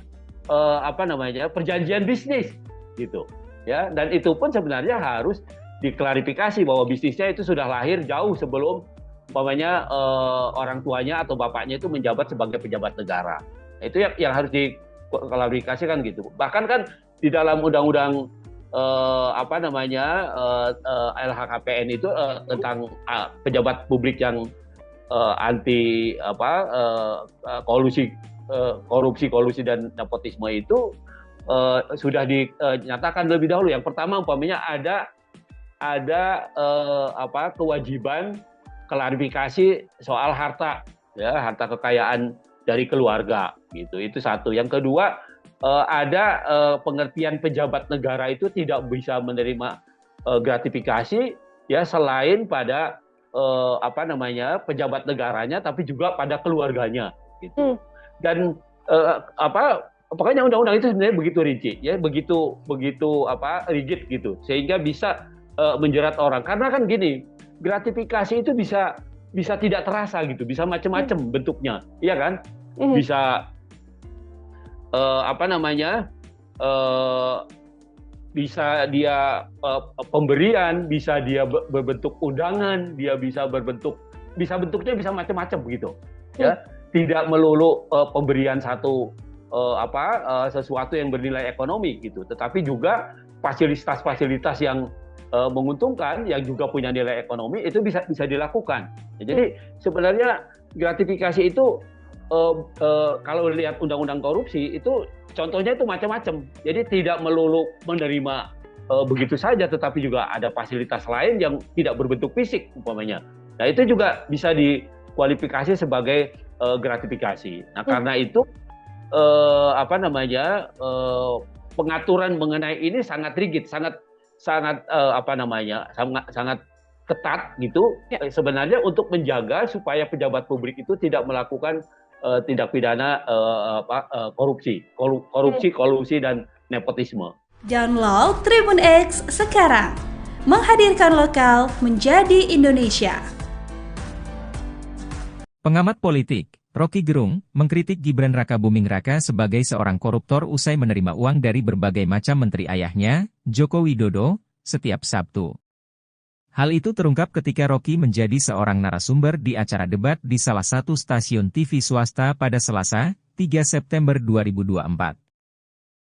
perjanjian bisnis, gitu, ya. Dan itu pun sebenarnya harus diklarifikasi bahwa bisnisnya itu sudah lahir jauh sebelum orang tuanya atau bapaknya itu menjabat sebagai pejabat negara. Itu yang harus diklarifikasikan gitu. Bahkan kan di dalam undang-undang LHKPN itu tentang pejabat publik yang anti korupsi dan nepotisme itu sudah dinyatakan lebih dahulu. Yang pertama umpamanya ada kewajiban klarifikasi soal harta kekayaan dari keluarga, gitu. Itu satu. Yang kedua, ada pengertian pejabat negara itu tidak bisa menerima gratifikasi, ya, selain pada pejabat negaranya, tapi juga pada keluarganya, gitu. Dan pokoknya undang-undang itu sebenarnya begitu rinci, ya, begitu rigid gitu, sehingga bisa menjerat orang. Karena kan gini, gratifikasi itu bisa tidak terasa gitu, bisa macam-macam bentuknya, iya kan? Bisa bisa dia pemberian, bisa dia berbentuk undangan, dia bentuknya bisa macam-macam begitu, ya. Tidak melulu pemberian sesuatu yang bernilai ekonomi gitu, tetapi juga fasilitas-fasilitas yang menguntungkan, yang juga punya nilai ekonomi, itu bisa dilakukan. Jadi sebenarnya gratifikasi itu kalau lihat undang-undang korupsi itu contohnya itu macam-macam. Jadi tidak melulu menerima begitu saja, tetapi juga ada fasilitas lain yang tidak berbentuk fisik umpamanya. Nah, itu juga bisa dikualifikasi sebagai gratifikasi. Nah, karena itu pengaturan mengenai ini sangat rigid, sangat ketat gitu, sebenarnya untuk menjaga supaya pejabat publik itu tidak melakukan tindak pidana korupsi, kolusi dan nepotisme. Download Tribun X sekarang, menghadirkan lokal menjadi Indonesia. Pengamat politik Rocky Gerung mengkritik Gibran Rakabuming Raka sebagai seorang koruptor usai menerima uang dari berbagai macam menteri ayahnya, Joko Widodo, setiap Sabtu. Hal itu terungkap ketika Rocky menjadi seorang narasumber di acara debat di salah satu stasiun TV swasta pada Selasa, 3 September 2024.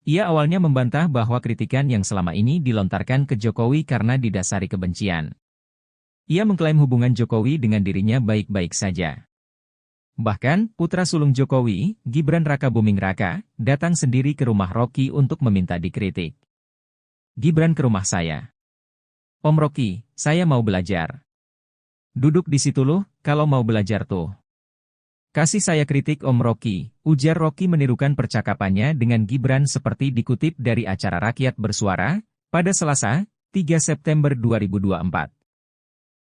Ia awalnya membantah bahwa kritikan yang selama ini dilontarkan ke Jokowi karena didasari kebencian. Ia mengklaim hubungan Jokowi dengan dirinya baik-baik saja. Bahkan, putra sulung Jokowi, Gibran Rakabuming Raka, datang sendiri ke rumah Rocky untuk meminta dikritik. Gibran ke rumah saya. Om Rocky, saya mau belajar. Duduk di situ loh, kalau mau belajar tuh. Kasih saya kritik Om Rocky, ujar Rocky menirukan percakapannya dengan Gibran seperti dikutip dari acara Rakyat Bersuara, pada Selasa, 3 September 2024.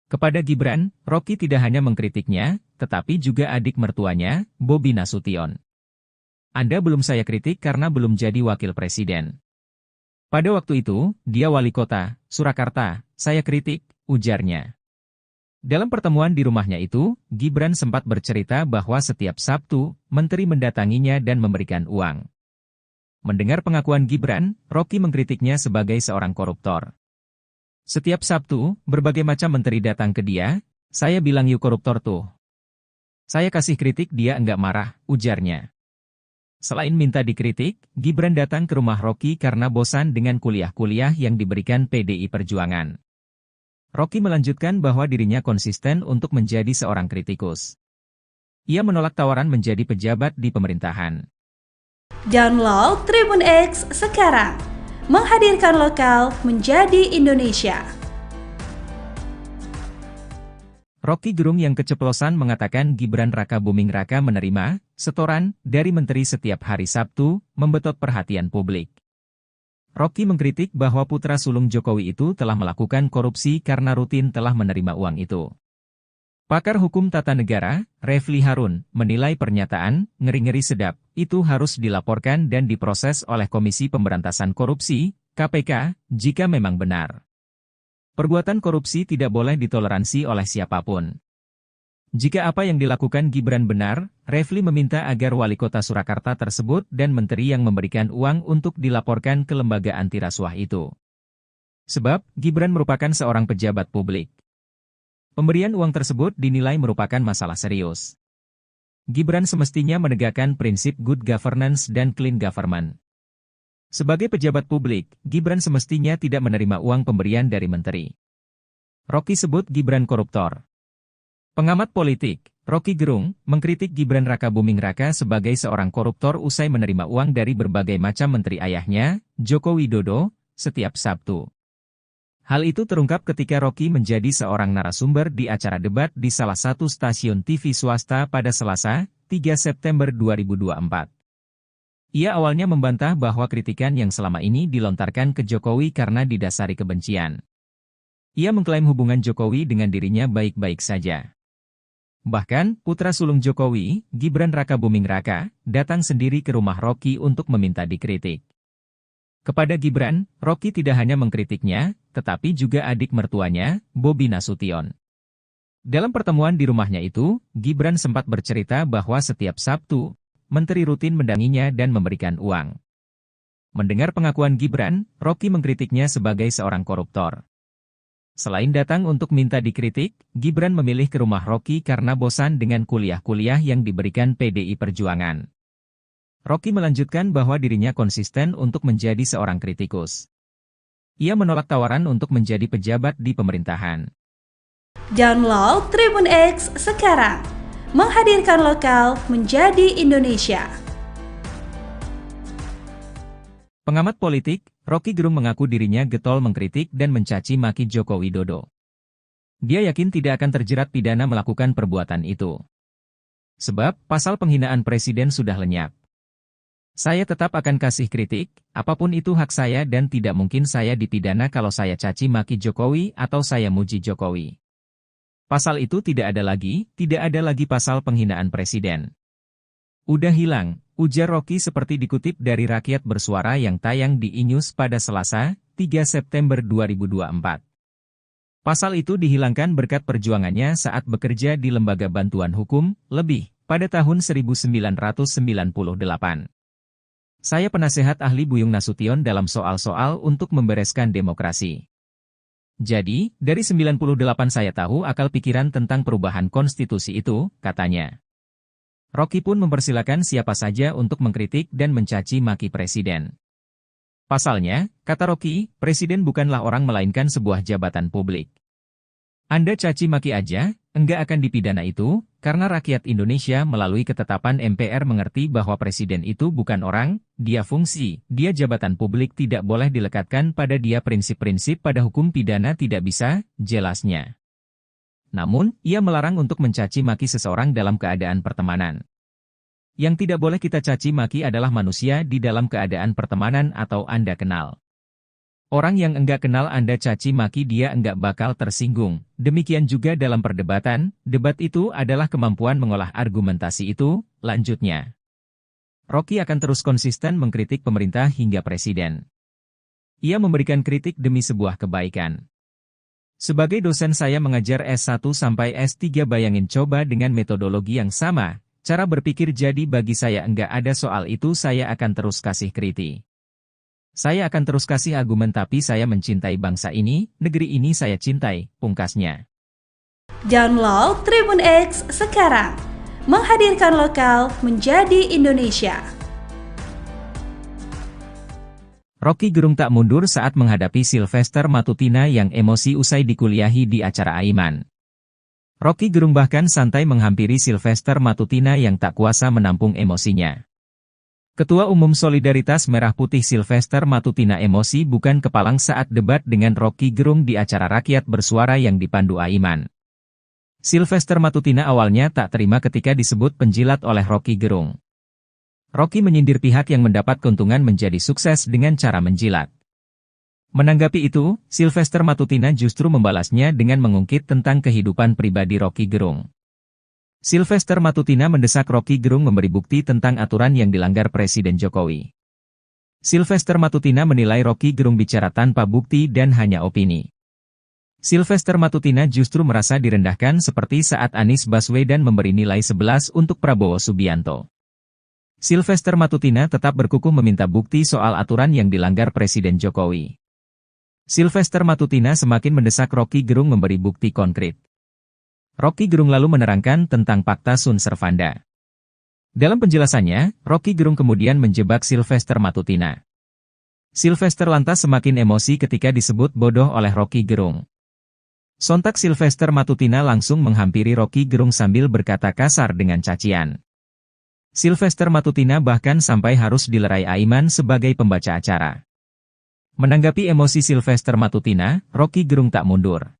Kepada Gibran, Rocky tidak hanya mengkritiknya, tetapi juga adik mertuanya, Bobi Nasution. Anda belum saya kritik karena belum jadi wakil presiden. Pada waktu itu, dia wali kota, Surakarta, saya kritik, ujarnya. Dalam pertemuan di rumahnya itu, Gibran sempat bercerita bahwa setiap Sabtu, menteri mendatanginya dan memberikan uang. Mendengar pengakuan Gibran, Rocky mengkritiknya sebagai seorang koruptor. Setiap Sabtu, berbagai macam menteri datang ke dia, saya bilang yuk koruptor tuh. Saya kasih kritik dia enggak marah, ujarnya. Selain minta dikritik, Gibran datang ke rumah Rocky karena bosan dengan kuliah-kuliah yang diberikan PDI Perjuangan. Rocky melanjutkan bahwa dirinya konsisten untuk menjadi seorang kritikus. Ia menolak tawaran menjadi pejabat di pemerintahan. Download Tribun X sekarang, menghadirkan lokal menjadi Indonesia. Rocky Gerung yang keceplosan mengatakan Gibran Raka Buming Raka menerima setoran dari menteri setiap hari Sabtu, membetot perhatian publik. Rocky mengkritik bahwa putra sulung Jokowi itu telah melakukan korupsi karena rutin telah menerima uang itu. Pakar hukum tata negara, Refli Harun, menilai pernyataan ngeri-ngeri sedap itu harus dilaporkan dan diproses oleh Komisi Pemberantasan Korupsi, KPK, jika memang benar. Perbuatan korupsi tidak boleh ditoleransi oleh siapapun. Jika apa yang dilakukan Gibran benar, Refli meminta agar wali kota Surakarta tersebut dan menteri yang memberikan uang untuk dilaporkan ke lembaga anti rasuah itu. Sebab, Gibran merupakan seorang pejabat publik. Pemberian uang tersebut dinilai merupakan masalah serius. Gibran semestinya menegakkan prinsip good governance dan clean government. Sebagai pejabat publik, Gibran semestinya tidak menerima uang pemberian dari menteri. Rocky sebut Gibran koruptor. Pengamat politik, Rocky Gerung, mengkritik Gibran Raka Buming Raka sebagai seorang koruptor usai menerima uang dari berbagai macam menteri ayahnya, Joko Widodo, setiap Sabtu. Hal itu terungkap ketika Rocky menjadi seorang narasumber di acara debat di salah satu stasiun TV swasta pada Selasa, 3 September 2024. Ia awalnya membantah bahwa kritikan yang selama ini dilontarkan ke Jokowi karena didasari kebencian. Ia mengklaim hubungan Jokowi dengan dirinya baik-baik saja. Bahkan, putra sulung Jokowi, Gibran Raka Buming Raka, datang sendiri ke rumah Rocky untuk meminta dikritik. Kepada Gibran, Rocky tidak hanya mengkritiknya, tetapi juga adik mertuanya, Bobi Nasution. Dalam pertemuan di rumahnya itu, Gibran sempat bercerita bahwa setiap Sabtu, menteri rutin mendatanginya dan memberikan uang. Mendengar pengakuan Gibran, Rocky mengkritiknya sebagai seorang koruptor. Selain datang untuk minta dikritik, Gibran memilih ke rumah Rocky karena bosan dengan kuliah-kuliah yang diberikan PDI Perjuangan. Rocky melanjutkan bahwa dirinya konsisten untuk menjadi seorang kritikus. Ia menolak tawaran untuk menjadi pejabat di pemerintahan. Download Tribun X sekarang, menghadirkan lokal menjadi Indonesia. Pengamat politik, Rocky Gerung mengaku dirinya getol mengkritik dan mencaci maki Joko Widodo. Dia yakin tidak akan terjerat pidana melakukan perbuatan itu. Sebab, pasal penghinaan presiden sudah lenyap. Saya tetap akan kasih kritik, apapun itu hak saya dan tidak mungkin saya dipidana kalau saya caci maki Jokowi atau saya muji Jokowi. Pasal itu tidak ada lagi pasal penghinaan presiden. Udah hilang, ujar Rocky seperti dikutip dari Rakyat Bersuara yang tayang di iNews pada Selasa, 3 September 2024. Pasal itu dihilangkan berkat perjuangannya saat bekerja di Lembaga Bantuan Hukum, LEBIH, pada tahun 1998. Saya penasehat ahli Buyung Nasution dalam soal-soal untuk membereskan demokrasi. Jadi, dari 98 saya tahu akal pikiran tentang perubahan konstitusi itu, katanya. Rocky pun mempersilakan siapa saja untuk mengkritik dan mencaci maki presiden. Pasalnya, kata Rocky, presiden bukanlah orang melainkan sebuah jabatan publik. Anda caci maki aja, enggak akan dipidana itu, karena rakyat Indonesia melalui ketetapan MPR mengerti bahwa presiden itu bukan orang, dia fungsi, dia jabatan publik tidak boleh dilekatkan pada dia prinsip-prinsip pada hukum pidana tidak bisa, jelasnya. Namun, ia melarang untuk mencaci maki seseorang dalam keadaan pertemanan. Yang tidak boleh kita caci maki adalah manusia di dalam keadaan pertemanan atau Anda kenal. Orang yang enggak kenal Anda caci maki dia enggak bakal tersinggung. Demikian juga dalam perdebatan, debat itu adalah kemampuan mengolah argumentasi itu, lanjutnya. Rocky akan terus konsisten mengkritik pemerintah hingga presiden. Ia memberikan kritik demi sebuah kebaikan. Sebagai dosen saya mengajar S1 sampai S3 bayangin coba dengan metodologi yang sama, cara berpikir jadi bagi saya enggak ada soal itu saya akan terus kasih kritik. Saya akan terus kasih argumen tapi saya mencintai bangsa ini, negeri ini saya cintai, pungkasnya. Download Tribun X sekarang, menghadirkan lokal menjadi Indonesia. Rocky Gerung tak mundur saat menghadapi Sylvester Matutina yang emosi usai dikuliahi di acara Aiman. Rocky Gerung bahkan santai menghampiri Sylvester Matutina yang tak kuasa menampung emosinya. Ketua Umum Solidaritas Merah Putih Sylvester Matutina emosi bukan kepalang saat debat dengan Rocky Gerung di acara Rakyat Bersuara yang dipandu Aiman. Sylvester Matutina awalnya tak terima ketika disebut penjilat oleh Rocky Gerung. Rocky menyindir pihak yang mendapat keuntungan menjadi sukses dengan cara menjilat. Menanggapi itu, Sylvester Matutina justru membalasnya dengan mengungkit tentang kehidupan pribadi Rocky Gerung. Sylvester Matutina mendesak Rocky Gerung memberi bukti tentang aturan yang dilanggar Presiden Jokowi. Sylvester Matutina menilai Rocky Gerung bicara tanpa bukti dan hanya opini. Sylvester Matutina justru merasa direndahkan seperti saat Anies Baswedan memberi nilai 11 untuk Prabowo Subianto. Sylvester Matutina tetap berkukuh meminta bukti soal aturan yang dilanggar Presiden Jokowi. Sylvester Matutina semakin mendesak Rocky Gerung memberi bukti konkret. Rocky Gerung lalu menerangkan tentang Fakta Sun Servanda. Dalam penjelasannya, Rocky Gerung kemudian menjebak Sylvester Matutina. Sylvester lantas semakin emosi ketika disebut bodoh oleh Rocky Gerung. Sontak Sylvester Matutina langsung menghampiri Rocky Gerung sambil berkata kasar dengan cacian. Sylvester Matutina bahkan sampai harus dilerai Aiman sebagai pembaca acara. Menanggapi emosi Sylvester Matutina, Rocky Gerung tak mundur.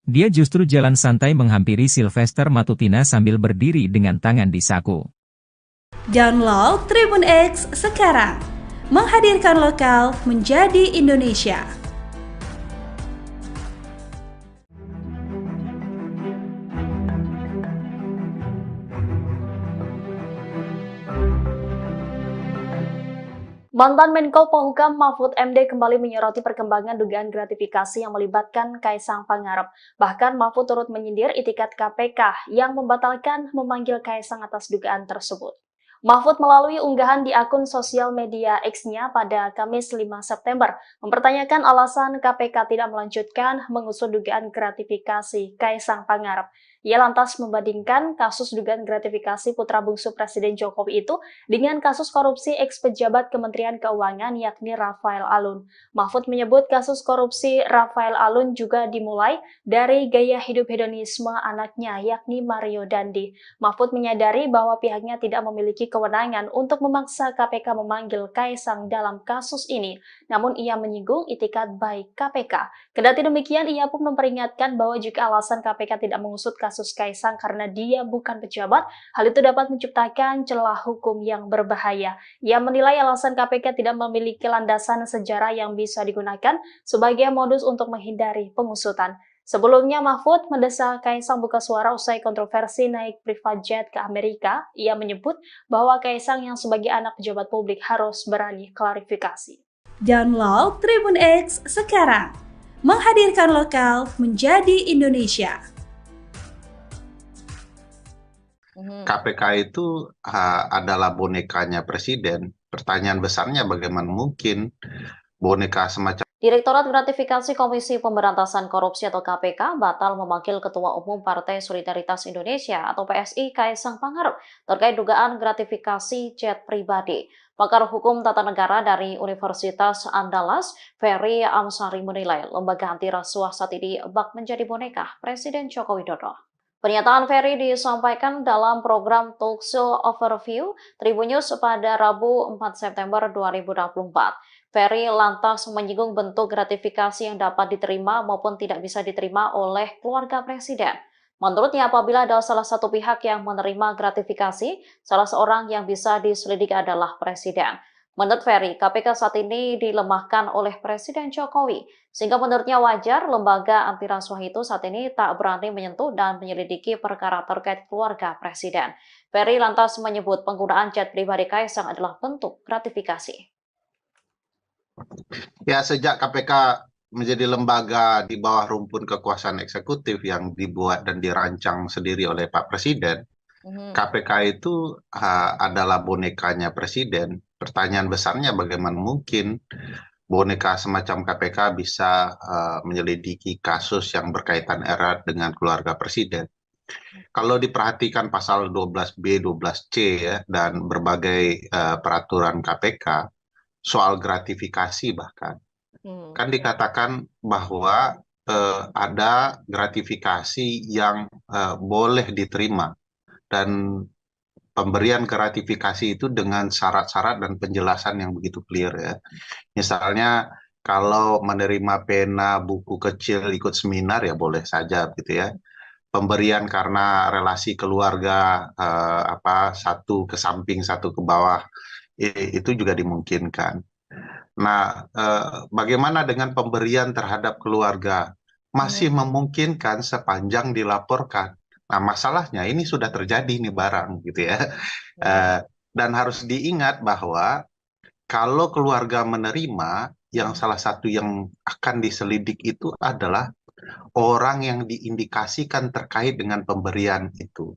Dia justru jalan santai menghampiri Sylvester Matutina sambil berdiri dengan tangan di saku. Download Tribun X sekarang, menghadirkan lokal menjadi Indonesia. Mantan Menko Polhukam Mahfud MD kembali menyoroti perkembangan dugaan gratifikasi yang melibatkan Kaisang Pangarep. Bahkan Mahfud turut menyindir itikat KPK yang membatalkan memanggil Kaisang atas dugaan tersebut. Mahfud melalui unggahan di akun sosial media X-nya pada Kamis 5 September mempertanyakan alasan KPK tidak melanjutkan mengusut dugaan gratifikasi Kaisang Pangarep. Ia lantas membandingkan kasus dugaan gratifikasi putra bungsu Presiden Jokowi itu dengan kasus korupsi ex-pejabat Kementerian Keuangan yakni Rafael Alun. Mahfud menyebut kasus korupsi Rafael Alun juga dimulai dari gaya hidup hedonisme anaknya yakni Mario Dandi. Mahfud menyadari bahwa pihaknya tidak memiliki kewenangan untuk memaksa KPK memanggil Kaisang dalam kasus ini, namun ia menyinggung itikat baik KPK. Kendati demikian, ia pun memperingatkan bahwa jika alasan KPK tidak mengusut kasus Kaisang karena dia bukan pejabat, hal itu dapat menciptakan celah hukum yang berbahaya. Ia menilai alasan KPK tidak memiliki landasan sejarah yang bisa digunakan sebagai modus untuk menghindari pengusutan. Sebelumnya, Mahfud mendesak Kaisang buka suara usai kontroversi naik private jet ke Amerika. Ia menyebut bahwa Kaisang yang sebagai anak pejabat publik harus berani klarifikasi. Download Tribun X sekarang, menghadirkan lokal menjadi Indonesia. KPK itu adalah bonekanya presiden. Pertanyaan besarnya bagaimana mungkin boneka semacam Direktorat Gratifikasi Komisi Pemberantasan Korupsi atau KPK batal memanggil Ketua Umum Partai Solidaritas Indonesia atau PSI Kaisang Pangarep terkait dugaan gratifikasi jet pribadi. Pakar Hukum Tata Negara dari Universitas Andalas, Ferry Amsari menilai lembaga anti rasuah saat ini bak menjadi boneka Presiden Joko Widodo. Pernyataan Ferry disampaikan dalam program Talkshow Overview Tribun News pada Rabu 4 September 2024. Ferry lantas menyinggung bentuk gratifikasi yang dapat diterima maupun tidak bisa diterima oleh keluarga presiden. Menurutnya, apabila ada salah satu pihak yang menerima gratifikasi, salah seorang yang bisa diselidiki adalah presiden. Menurut Ferry, KPK saat ini dilemahkan oleh Presiden Jokowi, sehingga menurutnya wajar lembaga anti rasuah itu saat ini tak berani menyentuh dan menyelidiki perkara terkait keluarga presiden. Ferry lantas menyebut penggunaan jet pribadi Kaisang adalah bentuk gratifikasi. Ya, sejak KPK menjadi lembaga di bawah rumpun kekuasaan eksekutif yang dibuat dan dirancang sendiri oleh Pak Presiden, KPK itu adalah bonekanya presiden. Pertanyaan besarnya bagaimana mungkin boneka semacam KPK bisa menyelidiki kasus yang berkaitan erat dengan keluarga presiden. Kalau diperhatikan pasal 12B, 12C ya, dan berbagai peraturan KPK soal gratifikasi bahkan, kan dikatakan bahwa ada gratifikasi yang boleh diterima, dan pemberian gratifikasi itu dengan syarat-syarat dan penjelasan yang begitu clear ya. Misalnya kalau menerima pena buku kecil ikut seminar ya boleh saja gitu ya. Pemberian karena relasi keluarga satu ke samping satu ke bawah itu juga dimungkinkan. Nah, bagaimana dengan pemberian terhadap keluarga? Masih memungkinkan sepanjang dilaporkan. Nah, masalahnya ini sudah terjadi nih barang gitu ya. Dan harus diingat bahwa kalau keluarga menerima, yang salah satu yang akan diselidik itu adalah orang yang diindikasikan terkait dengan pemberian itu.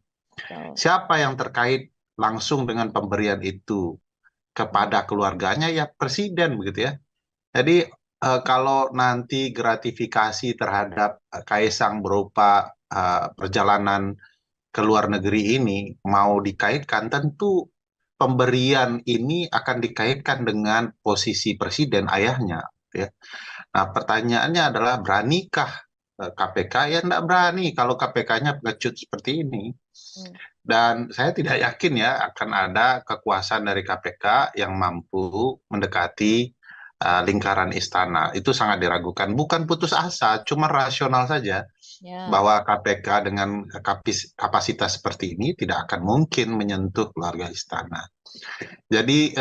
Siapa yang terkait langsung dengan pemberian itu kepada keluarganya? Ya presiden begitu ya. Jadi kalau nanti gratifikasi terhadap Kaisang berupa perjalanan ke luar negeri ini mau dikaitkan, tentu pemberian ini akan dikaitkan dengan posisi presiden ayahnya. Ya. Nah, pertanyaannya adalah beranikah KPK? Ya tidak berani kalau KPK-nya pengecut seperti ini. Dan saya tidak yakin ya akan ada kekuasaan dari KPK yang mampu mendekati lingkaran istana. Itu sangat diragukan. Bukan putus asa, cuma rasional saja. Bahwa KPK dengan kapasitas seperti ini tidak akan mungkin menyentuh keluarga istana. Jadi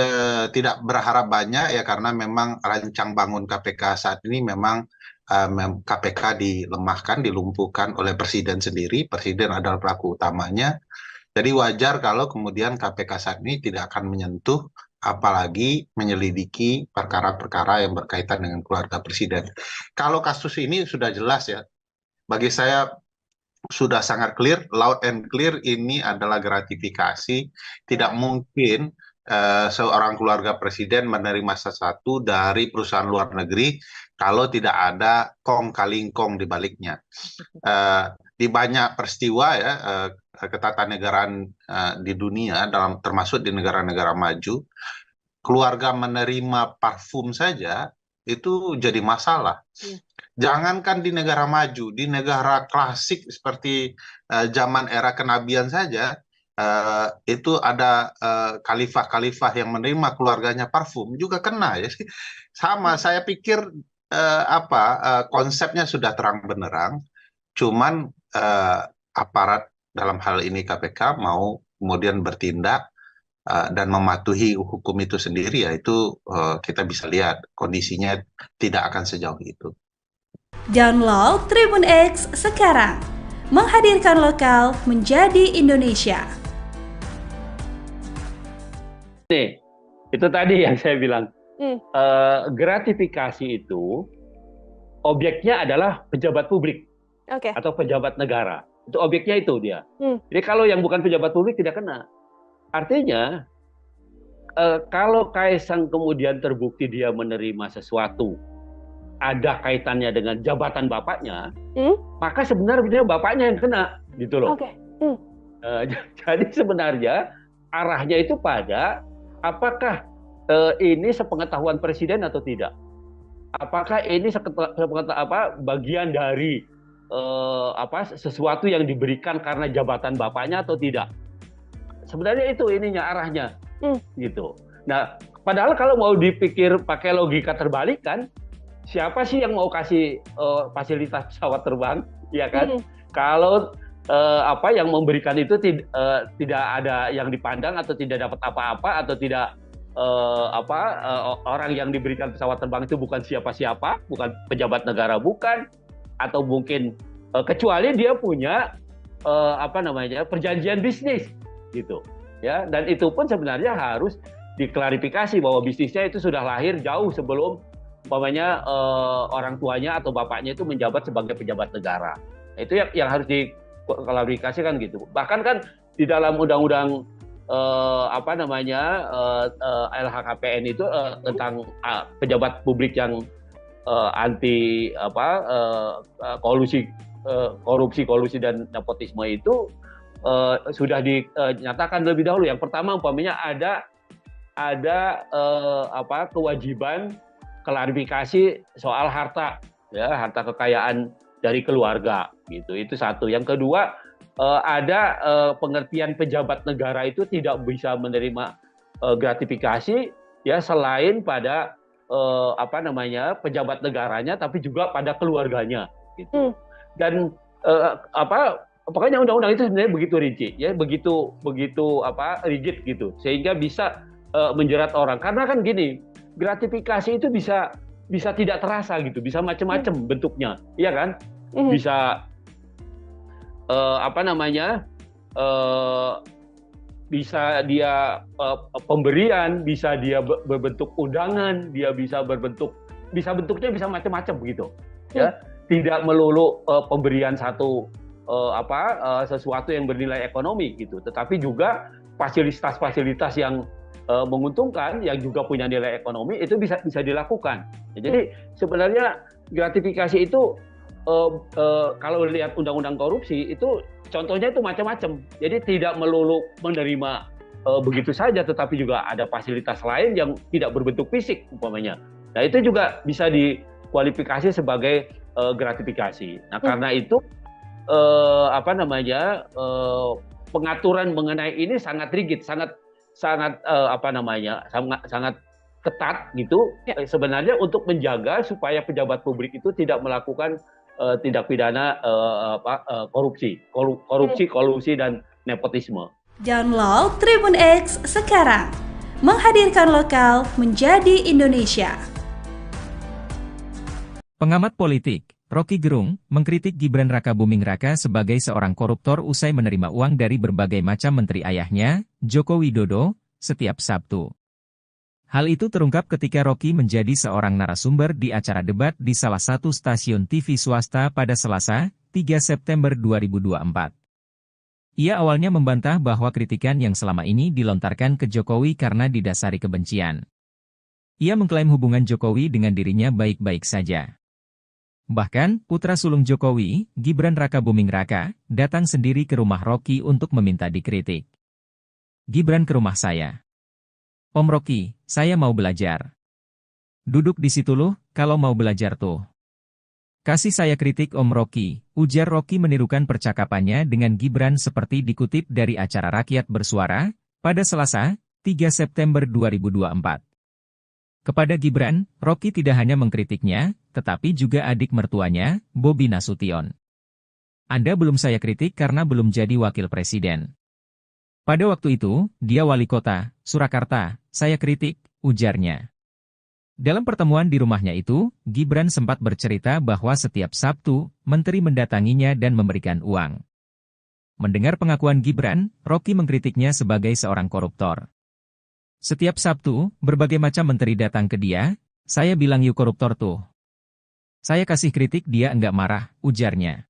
tidak berharap banyak ya, karena memang rancang bangun KPK saat ini memang KPK dilemahkan, dilumpuhkan oleh presiden sendiri. Presiden adalah pelaku utamanya. Jadi wajar kalau kemudian KPK saat ini tidak akan menyentuh, apalagi menyelidiki perkara-perkara yang berkaitan dengan keluarga presiden. Kalau kasus ini sudah jelas ya, bagi saya sudah sangat clear, loud and clear, ini adalah gratifikasi. Tidak mungkin seorang keluarga presiden menerima sesuatu dari perusahaan luar negeri kalau tidak ada kong kali kong di baliknya. Di banyak peristiwa ya, ketatanegaraan di dunia, termasuk di negara-negara maju, keluarga menerima parfum saja itu jadi masalah. Jangankan di negara maju, di negara klasik seperti zaman era kenabian saja, itu ada khalifah-khalifah yang menerima keluarganya parfum juga kena ya. Sama, saya pikir konsepnya sudah terang benderang, cuman aparat dalam hal ini KPK mau kemudian bertindak dan mematuhi hukum itu sendiri, yaitu kita bisa lihat kondisinya tidak akan sejauh itu. Download Tribun X sekarang, menghadirkan lokal menjadi Indonesia. Nih, itu tadi yang saya bilang, gratifikasi itu objeknya adalah pejabat publik atau pejabat negara. Itu objeknya itu dia. Jadi kalau yang bukan pejabat publik tidak kena. Artinya, kalau Kaisang kemudian terbukti dia menerima sesuatu, ada kaitannya dengan jabatan bapaknya, maka sebenarnya bapaknya yang kena, gitu loh. Jadi sebenarnya arahnya itu pada apakah ini sepengetahuan presiden atau tidak? Apakah ini bagian dari sesuatu yang diberikan karena jabatan bapaknya atau tidak? Sebenarnya itu ininya arahnya, gitu. Nah, padahal kalau mau dipikir pakai logika terbalik kan, siapa sih yang mau kasih fasilitas pesawat terbang, ya kan? Kalau yang memberikan itu tidak ada yang dipandang atau tidak dapat apa-apa atau tidak orang yang diberikan pesawat terbang itu bukan siapa-siapa, bukan pejabat negara, bukan, atau mungkin kecuali dia punya perjanjian bisnis, gitu, ya. Dan itu pun sebenarnya harus diklarifikasi bahwa bisnisnya itu sudah lahir jauh sebelum orang tuanya atau bapaknya itu menjabat sebagai pejabat negara. Itu yang harus diklarifikasikan gitu. Bahkan kan di dalam undang-undang LHKPN itu tentang pejabat publik yang anti korupsi dan nepotisme itu sudah dinyatakan lebih dahulu. Yang pertama umpamanya ada kewajiban klarifikasi soal harta ya, harta kekayaan dari keluarga gitu. Itu satu. Yang kedua, ada pengertian pejabat negara itu tidak bisa menerima gratifikasi ya selain pada pejabat negaranya, tapi juga pada keluarganya gitu. Dan pokoknya undang-undang itu sebenarnya begitu rinci, ya begitu rigid gitu, sehingga bisa menjerat orang. Karena kan gini, gratifikasi itu bisa tidak terasa gitu, bisa macam-macam bentuknya, iya kan? Bisa bisa dia pemberian, bisa dia berbentuk undangan, dia bentuknya bisa macam-macam begitu, ya. Tidak melulu pemberian sesuatu yang bernilai ekonomi gitu, tetapi juga fasilitas-fasilitas yang menguntungkan, yang juga punya nilai ekonomi, itu bisa dilakukan. Jadi sebenarnya gratifikasi itu kalau lihat undang-undang korupsi itu contohnya itu macam-macam. Jadi tidak melulu menerima begitu saja, tetapi juga ada fasilitas lain yang tidak berbentuk fisik umpamanya. Nah itu juga bisa dikualifikasi sebagai gratifikasi. Nah karena itu pengaturan mengenai ini sangat rigid, sangat ketat gitu, sebenarnya untuk menjaga supaya pejabat publik itu tidak melakukan tindak pidana korupsi, kolusi dan nepotisme. Download Tribun X sekarang, menghadirkan lokal menjadi Indonesia. Pengamat politik, Rocky Gerung, mengkritik Gibran Rakabuming Raka sebagai seorang koruptor usai menerima uang dari berbagai macam menteri ayahnya, Joko Widodo, setiap Sabtu. Hal itu terungkap ketika Rocky menjadi seorang narasumber di acara debat di salah satu stasiun TV swasta pada Selasa, 3 September 2024. Ia awalnya membantah bahwa kritikan yang selama ini dilontarkan ke Jokowi karena didasari kebencian. Ia mengklaim hubungan Jokowi dengan dirinya baik-baik saja. Bahkan, putra sulung Jokowi, Gibran Rakabuming Raka, datang sendiri ke rumah Rocky untuk meminta dikritik. Gibran ke rumah saya. Om Rocky, saya mau belajar. Duduk di situ loh, kalau mau belajar tuh. Kasih saya kritik Om Rocky, ujar Rocky menirukan percakapannya dengan Gibran seperti dikutip dari acara Rakyat Bersuara, pada Selasa, 3 September 2024. Kepada Gibran, Rocky tidak hanya mengkritiknya, tetapi juga adik mertuanya, Bobi Nasution. Anda belum saya kritik karena belum jadi wakil presiden. Pada waktu itu, dia wali kota, Surakarta, saya kritik, ujarnya. Dalam pertemuan di rumahnya itu, Gibran sempat bercerita bahwa setiap Sabtu, menteri mendatanginya dan memberikan uang. Mendengar pengakuan Gibran, Rocky mengkritiknya sebagai seorang koruptor. Setiap Sabtu, berbagai macam menteri datang ke dia, saya bilang yuk koruptor tuh. Saya kasih kritik dia enggak marah, ujarnya.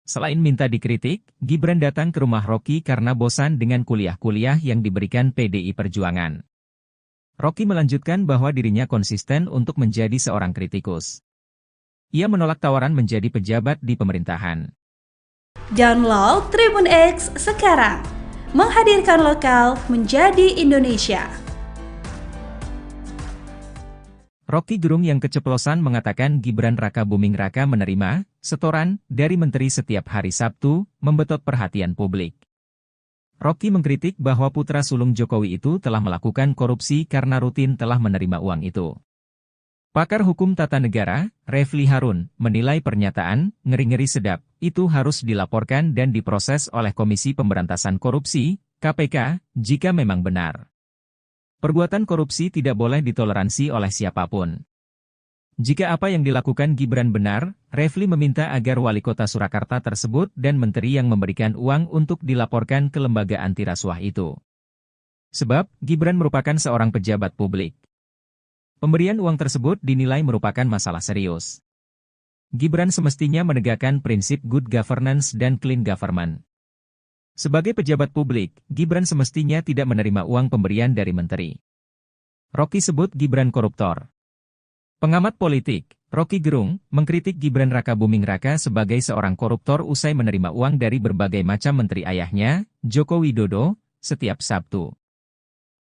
Selain minta dikritik, Gibran datang ke rumah Rocky karena bosan dengan kuliah-kuliah yang diberikan PDI Perjuangan. Rocky melanjutkan bahwa dirinya konsisten untuk menjadi seorang kritikus. Ia menolak tawaran menjadi pejabat di pemerintahan. Download Tribun X sekarang, menghadirkan lokal menjadi Indonesia. Rocky Gerung yang keceplosan mengatakan Gibran Rakabuming Raka menerima setoran dari menteri setiap hari Sabtu, membetot perhatian publik. Rocky mengkritik bahwa putra sulung Jokowi itu telah melakukan korupsi karena rutin telah menerima uang itu. Pakar hukum tata negara, Refli Harun, menilai pernyataan ngeri-ngeri sedap itu harus dilaporkan dan diproses oleh Komisi Pemberantasan Korupsi, KPK, jika memang benar. Perbuatan korupsi tidak boleh ditoleransi oleh siapapun. Jika apa yang dilakukan Gibran benar, Refli meminta agar wali kota Surakarta tersebut dan menteri yang memberikan uang untuk dilaporkan ke lembaga anti rasuah itu. Sebab, Gibran merupakan seorang pejabat publik. Pemberian uang tersebut dinilai merupakan masalah serius. Gibran semestinya menegakkan prinsip good governance dan clean government. Sebagai pejabat publik, Gibran semestinya tidak menerima uang pemberian dari menteri. Rocky sebut Gibran koruptor. Pengamat politik, Rocky Gerung, mengkritik Gibran Rakabuming Raka sebagai seorang koruptor usai menerima uang dari berbagai macam menteri ayahnya, Joko Widodo, setiap Sabtu.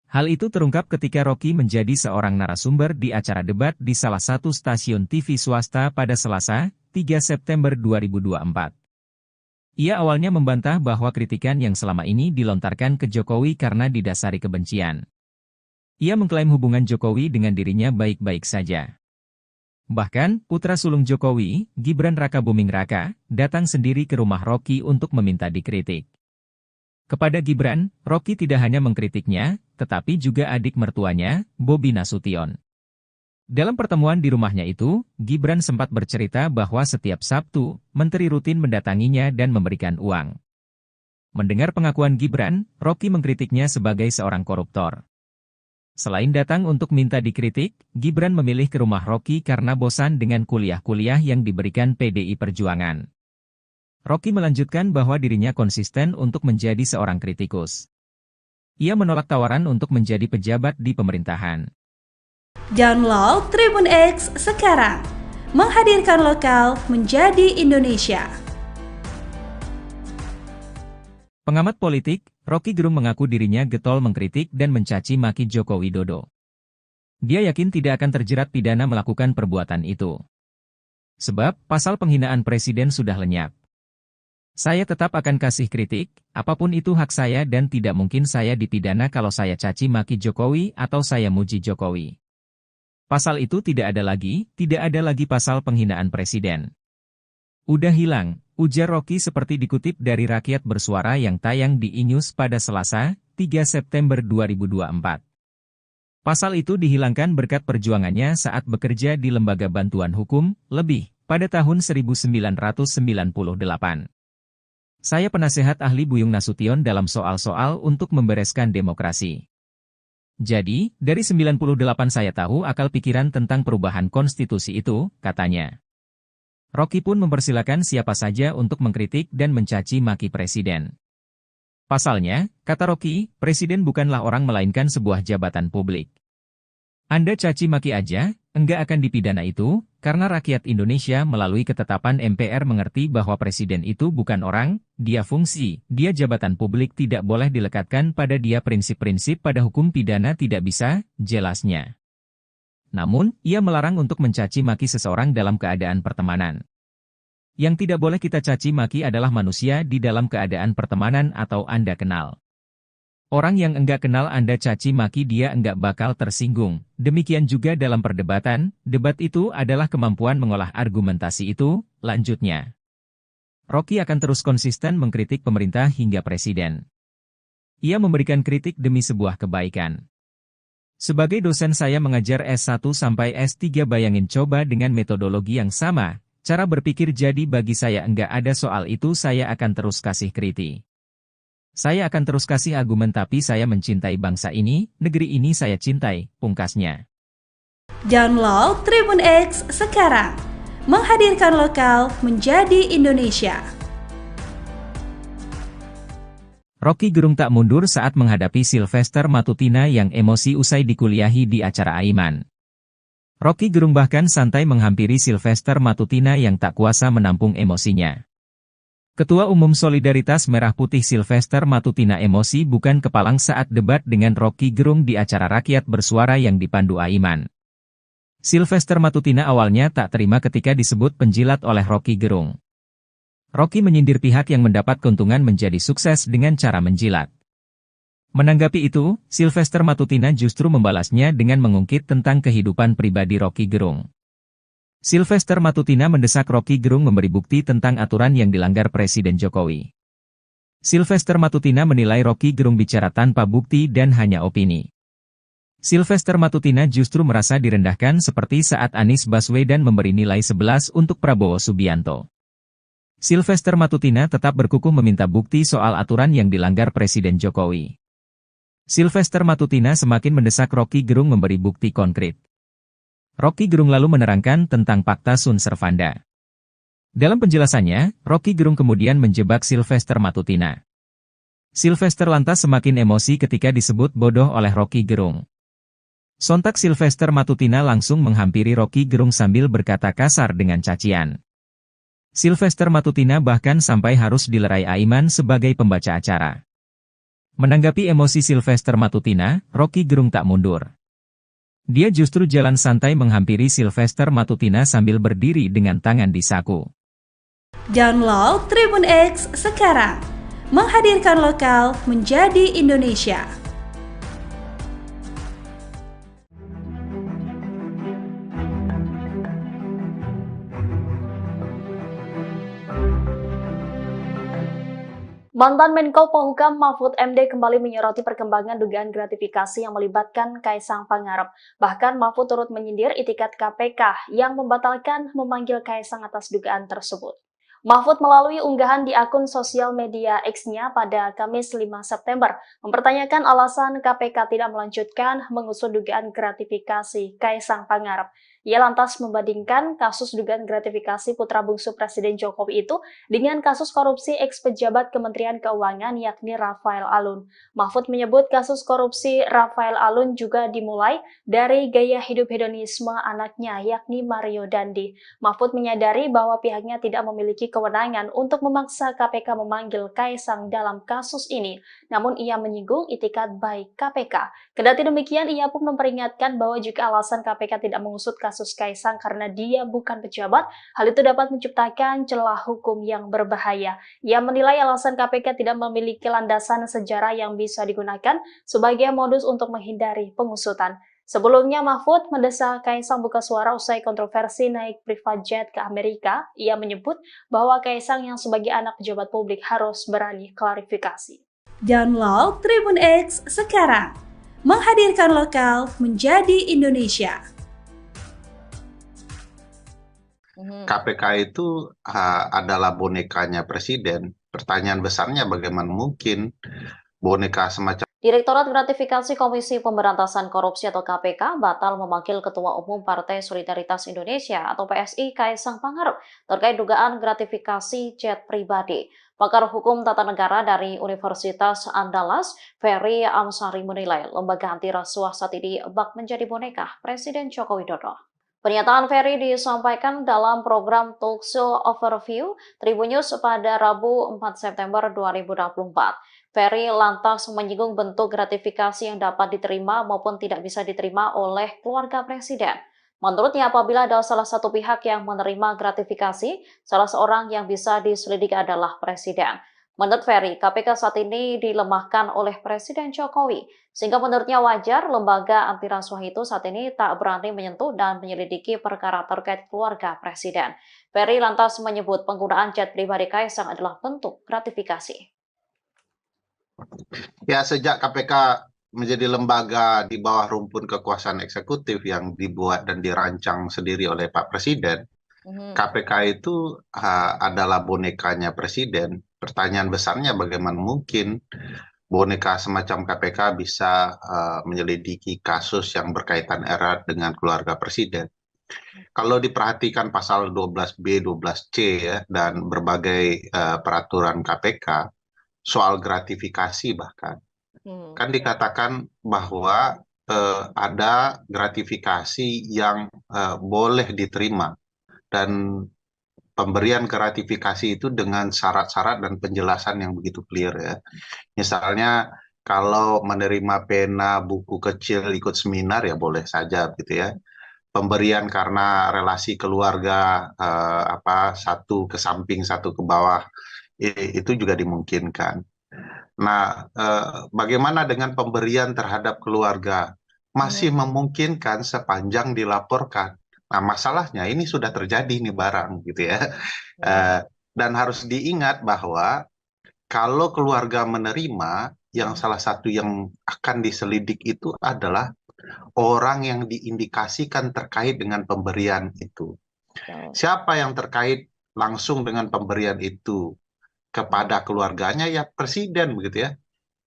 Hal itu terungkap ketika Rocky menjadi seorang narasumber di acara debat di salah satu stasiun TV swasta pada Selasa, 3 September 2024. Ia awalnya membantah bahwa kritikan yang selama ini dilontarkan ke Jokowi karena didasari kebencian. Ia mengklaim hubungan Jokowi dengan dirinya baik-baik saja. Bahkan, putra sulung Jokowi, Gibran Rakabuming Raka, datang sendiri ke rumah Rocky untuk meminta dikritik. Kepada Gibran, Rocky tidak hanya mengkritiknya, tetapi juga adik mertuanya, Bobi Nasution. Dalam pertemuan di rumahnya itu, Gibran sempat bercerita bahwa setiap Sabtu, menteri rutin mendatanginya dan memberikan uang. Mendengar pengakuan Gibran, Rocky mengkritiknya sebagai seorang koruptor. Selain datang untuk minta dikritik, Gibran memilih ke rumah Rocky karena bosan dengan kuliah-kuliah yang diberikan PDI Perjuangan. Rocky melanjutkan bahwa dirinya konsisten untuk menjadi seorang kritikus. Ia menolak tawaran untuk menjadi pejabat di pemerintahan. Download Tribun X sekarang, menghadirkan lokal menjadi Indonesia. Pengamat politik, Rocky Gerung mengaku dirinya getol mengkritik dan mencaci maki Joko Widodo. Dia yakin tidak akan terjerat pidana melakukan perbuatan itu. Sebab, pasal penghinaan presiden sudah lenyap. Saya tetap akan kasih kritik, apapun itu hak saya dan tidak mungkin saya dipidana kalau saya caci maki Jokowi atau saya muji Jokowi. Pasal itu tidak ada lagi pasal penghinaan presiden. Udah hilang, ujar Rocky seperti dikutip dari Rakyat Bersuara yang tayang di iNews pada Selasa, 3 September 2024. Pasal itu dihilangkan berkat perjuangannya saat bekerja di Lembaga Bantuan Hukum, LEBIH, pada tahun 1998. Saya penasehat ahli Buyung Nasution dalam soal-soal untuk membereskan demokrasi. Jadi, dari 98 saya tahu akal pikiran tentang perubahan konstitusi itu, katanya. Rocky pun mempersilakan siapa saja untuk mengkritik dan mencaci maki presiden. Pasalnya, kata Rocky, presiden bukanlah orang melainkan sebuah jabatan publik. Anda caci maki aja, enggak akan dipidana itu, karena rakyat Indonesia melalui ketetapan MPR mengerti bahwa presiden itu bukan orang, dia fungsi, dia jabatan publik tidak boleh dilekatkan pada dia prinsip-prinsip pada hukum pidana tidak bisa, jelasnya. Namun, ia melarang untuk mencaci maki seseorang dalam keadaan pertemanan. Yang tidak boleh kita caci maki adalah manusia di dalam keadaan pertemanan atau Anda kenal. Orang yang enggak kenal Anda caci maki dia enggak bakal tersinggung. Demikian juga dalam perdebatan, debat itu adalah kemampuan mengolah argumentasi itu, lanjutnya. Rocky akan terus konsisten mengkritik pemerintah hingga presiden. Ia memberikan kritik demi sebuah kebaikan. Sebagai dosen saya mengajar S1 sampai S3 bayangin coba dengan metodologi yang sama, cara berpikir jadi bagi saya enggak ada soal itu saya akan terus kasih kritik. Saya akan terus kasih argumen tapi saya mencintai bangsa ini, negeri ini saya cintai, pungkasnya. Download Tribun X sekarang, menghadirkan lokal menjadi Indonesia. Rocky Gerung tak mundur saat menghadapi Sylvester Matutina yang emosi usai dikuliahi di acara Aiman. Rocky Gerung bahkan santai menghampiri Sylvester Matutina yang tak kuasa menampung emosinya. Ketua Umum Solidaritas Merah Putih Sylvester Matutina emosi bukan kepalang saat debat dengan Rocky Gerung di acara Rakyat Bersuara yang dipandu Aiman. Sylvester Matutina awalnya tak terima ketika disebut penjilat oleh Rocky Gerung. Rocky menyindir pihak yang mendapat keuntungan menjadi sukses dengan cara menjilat. Menanggapi itu, Sylvester Matutina justru membalasnya dengan mengungkit tentang kehidupan pribadi Rocky Gerung. Sylvester Matutina mendesak Rocky Gerung memberi bukti tentang aturan yang dilanggar Presiden Jokowi. Sylvester Matutina menilai Rocky Gerung bicara tanpa bukti dan hanya opini. Sylvester Matutina justru merasa direndahkan seperti saat Anies Baswedan memberi nilai 11 untuk Prabowo Subianto. Sylvester Matutina tetap berkukuh meminta bukti soal aturan yang dilanggar Presiden Jokowi. Sylvester Matutina semakin mendesak Rocky Gerung memberi bukti konkret. Rocky Gerung lalu menerangkan tentang Fakta Sun Servanda. Dalam penjelasannya, Rocky Gerung kemudian menjebak Sylvester Matutina. Sylvester lantas semakin emosi ketika disebut bodoh oleh Rocky Gerung. Sontak Sylvester Matutina langsung menghampiri Rocky Gerung sambil berkata kasar dengan cacian. Sylvester Matutina bahkan sampai harus dilerai Aiman sebagai pembaca acara. Menanggapi emosi Sylvester Matutina, Rocky Gerung tak mundur. Dia justru jalan santai menghampiri Sylvester Matutina sambil berdiri dengan tangan di saku. Download Tribun X sekarang, menghadirkan lokal menjadi Indonesia. Mantan Menko Polhukam Mahfud MD kembali menyoroti perkembangan dugaan gratifikasi yang melibatkan Kaisang Pangarep. Bahkan Mahfud turut menyindir itikat KPK yang membatalkan memanggil Kaisang atas dugaan tersebut. Mahfud melalui unggahan di akun sosial media X-nya pada Kamis 5 September mempertanyakan alasan KPK tidak melanjutkan mengusut dugaan gratifikasi Kaisang Pangarep. Ia lantas membandingkan kasus dugaan gratifikasi putra bungsu Presiden Jokowi itu dengan kasus korupsi ex-pejabat Kementerian Keuangan yakni Rafael Alun. Mahfud menyebut kasus korupsi Rafael Alun juga dimulai dari gaya hidup hedonisme anaknya yakni Mario Dandi. Mahfud menyadari bahwa pihaknya tidak memiliki kewenangan untuk memaksa KPK memanggil Kaisang dalam kasus ini, namun ia menyinggung itikat baik KPK. Kendati demikian, ia pun memperingatkan bahwa jika alasan KPK tidak mengusut kasus Kaisang karena dia bukan pejabat, hal itu dapat menciptakan celah hukum yang berbahaya. Ia menilai alasan KPK tidak memiliki landasan sejarah yang bisa digunakan sebagai modus untuk menghindari pengusutan. Sebelumnya, Mahfud mendesak Kaisang buka suara usai kontroversi naik private jet ke Amerika. Ia menyebut bahwa Kaisang yang sebagai anak pejabat publik harus berani klarifikasi. Download Tribun X sekarang, menghadirkan lokal menjadi Indonesia. KPK itu adalah bonekanya presiden. Pertanyaan besarnya bagaimana mungkin boneka semacam Direktorat Gratifikasi Komisi Pemberantasan Korupsi atau KPK batal memanggil Ketua Umum Partai Solidaritas Indonesia atau PSI Kaisang Pangarep terkait dugaan gratifikasi jet pribadi. Pakar Hukum Tata Negara dari Universitas Andalas, Ferry Amsari menilai lembaga anti rasuah saat ini bak menjadi boneka Presiden Joko Widodo. Pernyataan Ferry disampaikan dalam program Talkshow Overview Tribun News pada Rabu 4 September 2024. Ferry lantas menyinggung bentuk gratifikasi yang dapat diterima maupun tidak bisa diterima oleh keluarga presiden. Menurutnya, apabila ada salah satu pihak yang menerima gratifikasi, salah seorang yang bisa diselidiki adalah presiden. Menurut Ferry, KPK saat ini dilemahkan oleh Presiden Jokowi, sehingga menurutnya wajar lembaga anti rasuah itu saat ini tak berani menyentuh dan menyelidiki perkara terkait keluarga presiden. Ferry lantas menyebut penggunaan jet pribadi Kaisang adalah bentuk gratifikasi. Ya, sejak KPK menjadi lembaga di bawah rumpun kekuasaan eksekutif yang dibuat dan dirancang sendiri oleh Pak Presiden, KPK itu adalah bonekanya presiden. Pertanyaan besarnya bagaimana mungkin boneka semacam KPK bisa menyelidiki kasus yang berkaitan erat dengan keluarga presiden. Kalau diperhatikan pasal 12B, 12C ya, dan berbagai peraturan KPK soal gratifikasi bahkan, kan dikatakan bahwa ada gratifikasi yang boleh diterima dan pemberian gratifikasi itu dengan syarat-syarat dan penjelasan yang begitu clear ya. Misalnya kalau menerima pena buku kecil ikut seminar ya boleh saja gitu ya. Pemberian karena relasi keluarga satu ke samping satu ke bawah itu juga dimungkinkan. Nah, bagaimana dengan pemberian terhadap keluarga? Masih memungkinkan sepanjang dilaporkan. Nah, masalahnya ini sudah terjadi nih barang gitu ya. Dan harus diingat bahwa kalau keluarga menerima, yang salah satu yang akan diselidik itu adalah orang yang diindikasikan terkait dengan pemberian itu. Siapa yang terkait langsung dengan pemberian itu kepada keluarganya? Ya presiden begitu ya.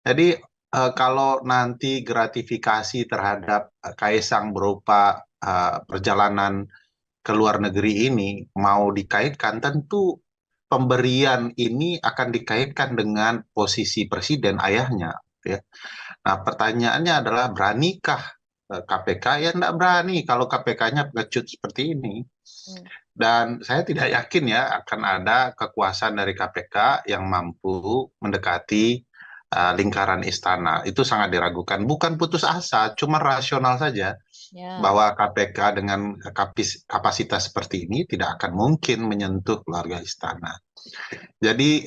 Jadi kalau nanti gratifikasi terhadap Kaisang berupa perjalanan ke luar negeri ini mau dikaitkan, tentu pemberian ini akan dikaitkan dengan posisi presiden ayahnya. Ya. Nah, pertanyaannya adalah beranikah KPK? Ya tidak berani kalau KPK-nya pengecut seperti ini. Dan saya tidak yakin ya akan ada kekuasaan dari KPK yang mampu mendekati lingkaran istana. Itu sangat diragukan. Bukan putus asa, cuma rasional saja bahwa KPK dengan kapasitas seperti ini tidak akan mungkin menyentuh keluarga istana. Jadi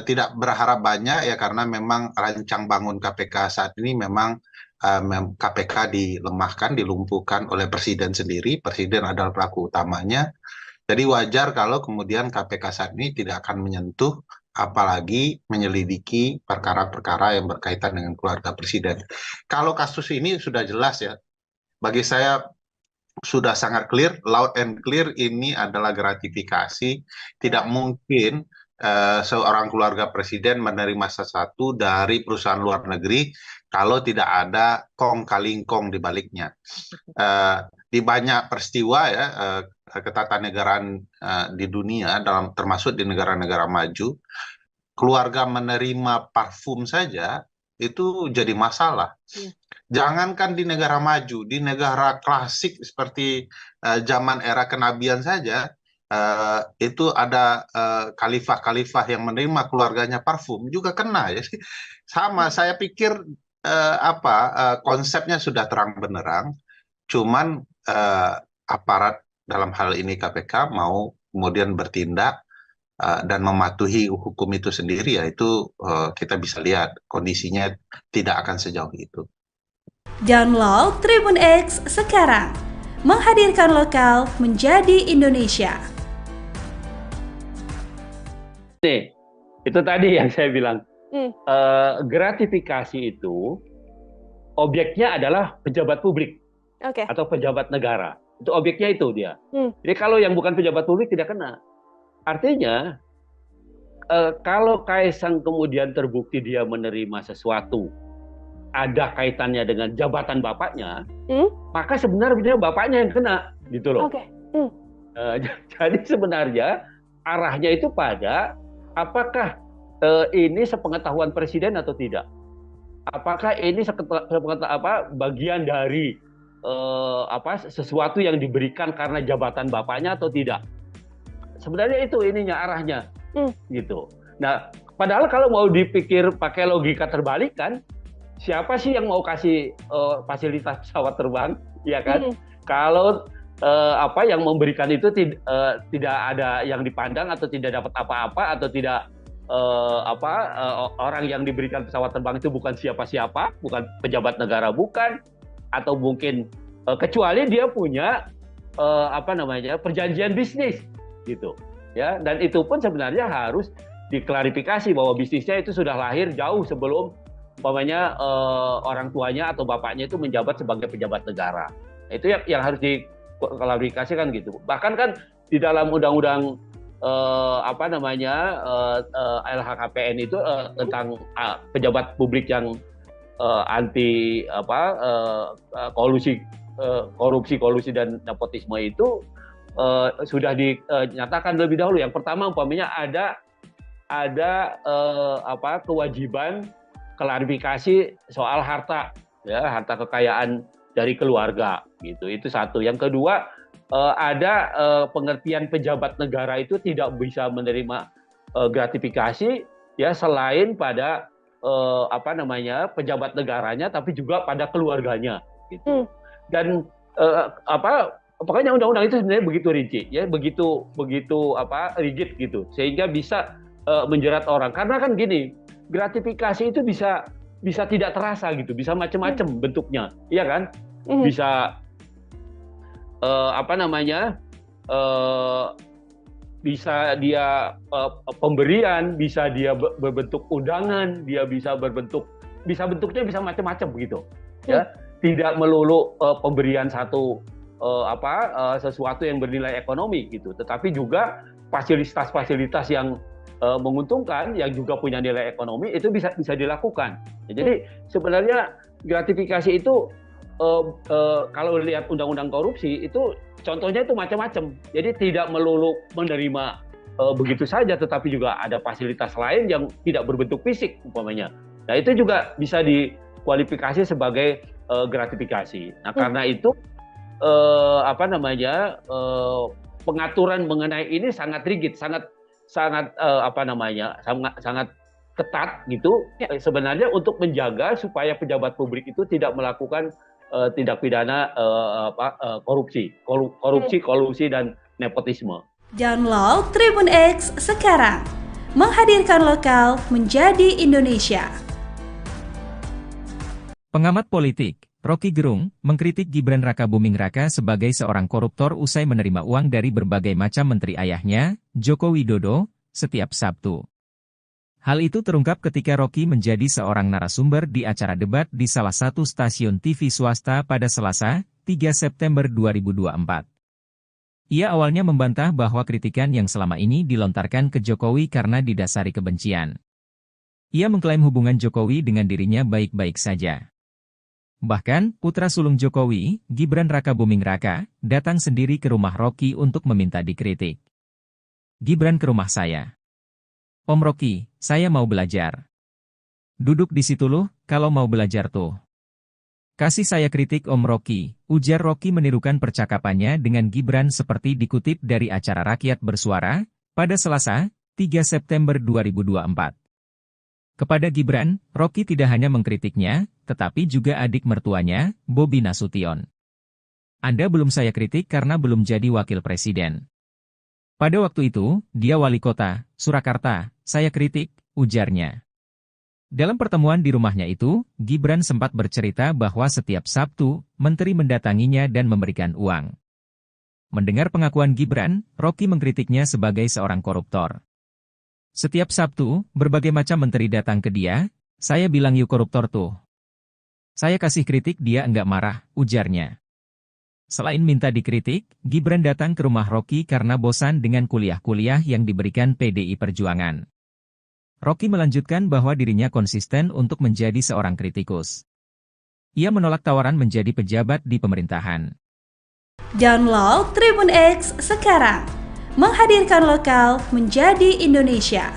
tidak berharap banyak ya, karena memang rancang bangun KPK saat ini memang KPK dilemahkan, dilumpuhkan oleh Presiden sendiri. Presiden adalah pelaku utamanya. Jadi wajar kalau kemudian KPK saat ini tidak akan menyentuh, apalagi menyelidiki perkara-perkara yang berkaitan dengan keluarga Presiden. Kalau kasus ini sudah jelas ya, bagi saya sudah sangat clear, loud and clear, ini adalah gratifikasi. Tidak mungkin seorang keluarga presiden menerima sesuatu dari perusahaan luar negeri kalau tidak ada kong kali kong di baliknya. Di banyak peristiwa ya, ketatanegaraan di dunia, termasuk di negara-negara maju, keluarga menerima parfum saja itu jadi masalah. Jangankan di negara maju, di negara klasik seperti zaman era kenabian saja, itu ada khalifah-khalifah yang menerima keluarganya parfum juga kena ya. Sama, saya pikir konsepnya sudah terang benderang, cuman aparat dalam hal ini KPK mau kemudian bertindak dan mematuhi hukum itu sendiri, ya itu kita bisa lihat kondisinya tidak akan sejauh itu. Download Tribun X sekarang, menghadirkan lokal menjadi Indonesia. Nih, itu tadi yang saya bilang, gratifikasi itu objeknya adalah pejabat publik atau pejabat negara. Itu objeknya itu dia. Jadi kalau yang bukan pejabat publik tidak kena. Artinya, kalau Kaisang kemudian terbukti dia menerima sesuatu, ada kaitannya dengan jabatan bapaknya, maka sebenarnya bapaknya yang kena, gitu loh. Jadi sebenarnya arahnya itu pada apakah ini sepengetahuan presiden atau tidak? Apakah ini bagian dari sesuatu yang diberikan karena jabatan bapaknya atau tidak? Sebenarnya itu ininya arahnya, gitu. Nah, padahal kalau mau dipikir pakai logika terbalik kan, siapa sih yang mau kasih fasilitas pesawat terbang, ya kan? Kalau yang memberikan itu tidak ada yang dipandang atau tidak dapat apa-apa atau tidak orang yang diberikan pesawat terbang itu bukan siapa-siapa, bukan pejabat negara, bukan, atau mungkin kecuali dia punya perjanjian bisnis, gitu, ya. Dan itu pun sebenarnya harus diklarifikasi bahwa bisnisnya itu sudah lahir jauh sebelum orang tuanya atau bapaknya itu menjabat sebagai pejabat negara. Itu yang harus diklarifikasikan gitu. Bahkan kan di dalam undang-undang LHKPN itu tentang pejabat publik yang anti korupsi dan nepotisme itu sudah dinyatakan lebih dahulu. Yang pertama umpamanya ada kewajiban klarifikasi soal harta, ya, harta kekayaan dari keluarga, gitu. Itu satu. Yang kedua, ada pengertian pejabat negara itu tidak bisa menerima gratifikasi, ya, selain pada pejabat negaranya, tapi juga pada keluarganya, gitu. Dan pokoknya undang-undang itu sebenarnya begitu rinci, ya, begitu rigid gitu, sehingga bisa menjerat orang. Karena kan gini, gratifikasi itu bisa tidak terasa gitu, bisa macam-macam bentuknya, iya kan? Bisa bisa dia pemberian, bisa dia berbentuk undangan, dia bentuknya bisa macam-macam begitu, ya. Tidak melulu pemberian sesuatu yang bernilai ekonomi gitu, tetapi juga fasilitas-fasilitas yang menguntungkan, yang juga punya nilai ekonomi, itu bisa dilakukan. Jadi sebenarnya gratifikasi itu kalau lihat undang-undang korupsi itu contohnya itu macam-macam. Jadi tidak melulu menerima begitu saja, tetapi juga ada fasilitas lain yang tidak berbentuk fisik umpamanya. Nah, itu juga bisa dikualifikasi sebagai gratifikasi. Nah, karena itu pengaturan mengenai ini sangat rigid, sangat ketat gitu sebenarnya untuk menjaga supaya pejabat publik itu tidak melakukan tindak pidana korupsi, kolusi dan nepotisme. Download Tribun X sekarang, menghadirkan lokal menjadi Indonesia. Pengamat politik, Rocky Gerung, mengkritik Gibran Rakabuming Raka sebagai seorang koruptor usai menerima uang dari berbagai macam menteri ayahnya, Joko Widodo, setiap Sabtu. Hal itu terungkap ketika Rocky menjadi seorang narasumber di acara debat di salah satu stasiun TV swasta pada Selasa, 3 September 2024. Ia awalnya membantah bahwa kritikan yang selama ini dilontarkan ke Jokowi karena didasari kebencian. Ia mengklaim hubungan Jokowi dengan dirinya baik-baik saja. Bahkan, putra sulung Jokowi, Gibran Rakabuming Raka, datang sendiri ke rumah Rocky untuk meminta dikritik. Gibran ke rumah saya. Om Rocky, saya mau belajar. Duduk di situ loh, kalau mau belajar tuh. Kasih saya kritik Om Rocky, ujar Rocky menirukan percakapannya dengan Gibran seperti dikutip dari acara Rakyat Bersuara, pada Selasa, 3 September 2024. Kepada Gibran, Rocky tidak hanya mengkritiknya, tetapi juga adik mertuanya, Bobi Nasution. Anda belum saya kritik karena belum jadi wakil presiden. Pada waktu itu, dia wali kota, Surakarta, saya kritik, ujarnya. Dalam pertemuan di rumahnya itu, Gibran sempat bercerita bahwa setiap Sabtu, menteri mendatanginya dan memberikan uang. Mendengar pengakuan Gibran, Rocky mengkritiknya sebagai seorang koruptor. Setiap Sabtu, berbagai macam menteri datang ke dia, saya bilang yuk koruptor tuh. Saya kasih kritik dia enggak marah, ujarnya. Selain minta dikritik, Gibran datang ke rumah Rocky karena bosan dengan kuliah-kuliah yang diberikan PDI Perjuangan. Rocky melanjutkan bahwa dirinya konsisten untuk menjadi seorang kritikus. Ia menolak tawaran menjadi pejabat di pemerintahan. Download Tribun X sekarang, menghadirkan lokal menjadi Indonesia.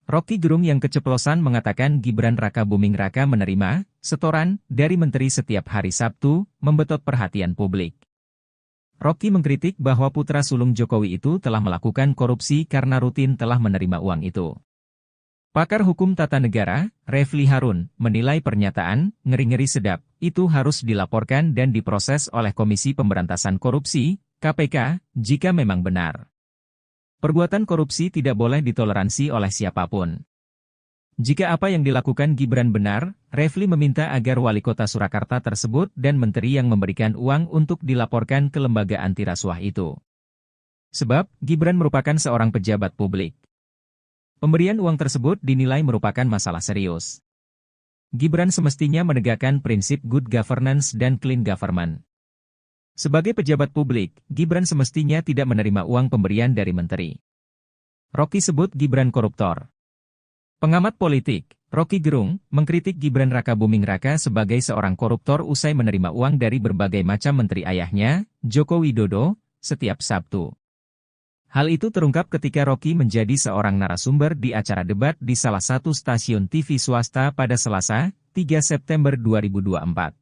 Rocky Gerung yang keceplosan mengatakan Gibran Rakabuming Raka menerima setoran dari menteri setiap hari Sabtu, membetot perhatian publik. Rocky mengkritik bahwa putra sulung Jokowi itu telah melakukan korupsi karena rutin telah menerima uang itu. Pakar hukum tata negara, Refli Harun, menilai pernyataan ngeri-ngeri sedap itu harus dilaporkan dan diproses oleh Komisi Pemberantasan Korupsi, KPK, jika memang benar. Perbuatan korupsi tidak boleh ditoleransi oleh siapapun. Jika apa yang dilakukan Gibran benar, Refli meminta agar wali kota Surakarta tersebut dan menteri yang memberikan uang untuk dilaporkan ke lembaga anti rasuah itu. Sebab, Gibran merupakan seorang pejabat publik. Pemberian uang tersebut dinilai merupakan masalah serius. Gibran semestinya menegakkan prinsip good governance dan clean government. Sebagai pejabat publik, Gibran semestinya tidak menerima uang pemberian dari menteri. Rocky sebut Gibran koruptor. Pengamat politik, Rocky Gerung, mengkritik Gibran Rakabuming Raka sebagai seorang koruptor usai menerima uang dari berbagai macam menteri ayahnya, Joko Widodo, setiap Sabtu. Hal itu terungkap ketika Rocky menjadi seorang narasumber di acara debat di salah satu stasiun TV swasta pada Selasa, 3 September 2024.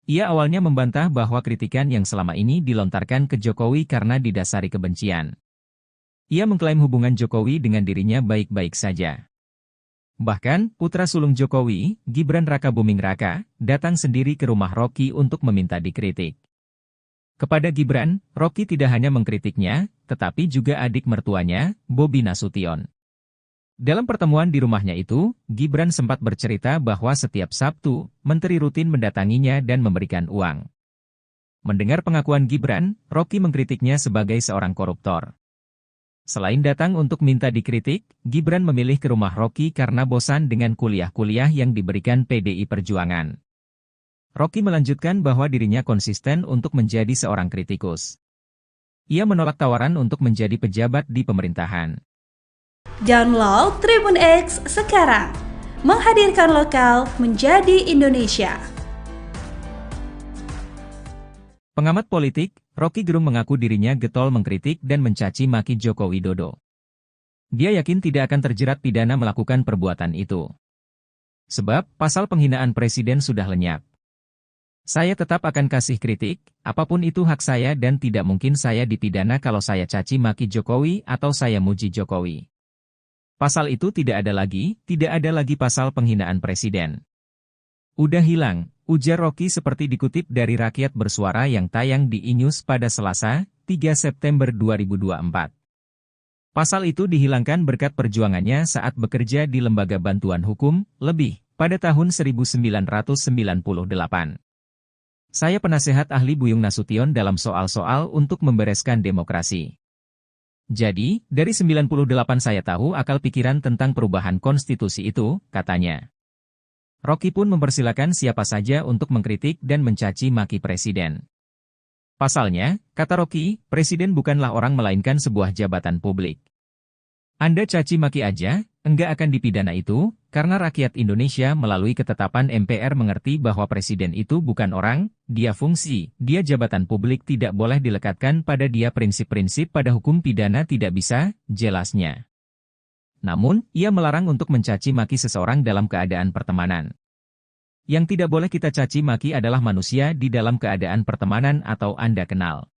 Ia awalnya membantah bahwa kritikan yang selama ini dilontarkan ke Jokowi karena didasari kebencian. Ia mengklaim hubungan Jokowi dengan dirinya baik-baik saja. Bahkan, putra sulung Jokowi, Gibran Rakabuming Raka, datang sendiri ke rumah Rocky untuk meminta dikritik. Kepada Gibran, Rocky tidak hanya mengkritiknya, tetapi juga adik mertuanya, Bobi Nasution. Dalam pertemuan di rumahnya itu, Gibran sempat bercerita bahwa setiap Sabtu, menteri rutin mendatanginya dan memberikan uang. Mendengar pengakuan Gibran, Rocky mengkritiknya sebagai seorang koruptor. Selain datang untuk minta dikritik, Gibran memilih ke rumah Rocky karena bosan dengan kuliah-kuliah yang diberikan PDI Perjuangan. Rocky melanjutkan bahwa dirinya konsisten untuk menjadi seorang kritikus. Ia menolak tawaran untuk menjadi pejabat di pemerintahan. Download Tribun X sekarang, menghadirkan lokal menjadi Indonesia. Pengamat politik, Rocky Gerung mengaku dirinya getol mengkritik dan mencaci maki Joko Widodo. Dia yakin tidak akan terjerat pidana melakukan perbuatan itu. Sebab, pasal penghinaan presiden sudah lenyap. Saya tetap akan kasih kritik, apapun itu hak saya dan tidak mungkin saya dipidana kalau saya caci maki Jokowi atau saya muji Jokowi. Pasal itu tidak ada lagi pasal penghinaan presiden. Udah hilang, ujar Rocky seperti dikutip dari Rakyat Bersuara yang tayang di iNews pada Selasa, 3 September 2024. Pasal itu dihilangkan berkat perjuangannya saat bekerja di Lembaga Bantuan Hukum, LEBIH, pada tahun 1998. Saya penasehat ahli Buyung Nasution dalam soal-soal untuk membereskan demokrasi. Jadi, dari 98 saya tahu akal pikiran tentang perubahan konstitusi itu, katanya. Rocky pun mempersilakan siapa saja untuk mengkritik dan mencaci maki presiden. Pasalnya, kata Rocky, presiden bukanlah orang melainkan sebuah jabatan publik. Anda caci maki aja, enggak akan dipidana itu, karena rakyat Indonesia melalui ketetapan MPR mengerti bahwa presiden itu bukan orang, dia fungsi, dia jabatan publik tidak boleh dilekatkan pada dia prinsip-prinsip pada hukum pidana tidak bisa, jelasnya. Namun, ia melarang untuk mencaci maki seseorang dalam keadaan pertemanan. Yang tidak boleh kita caci maki adalah manusia di dalam keadaan pertemanan atau Anda kenal.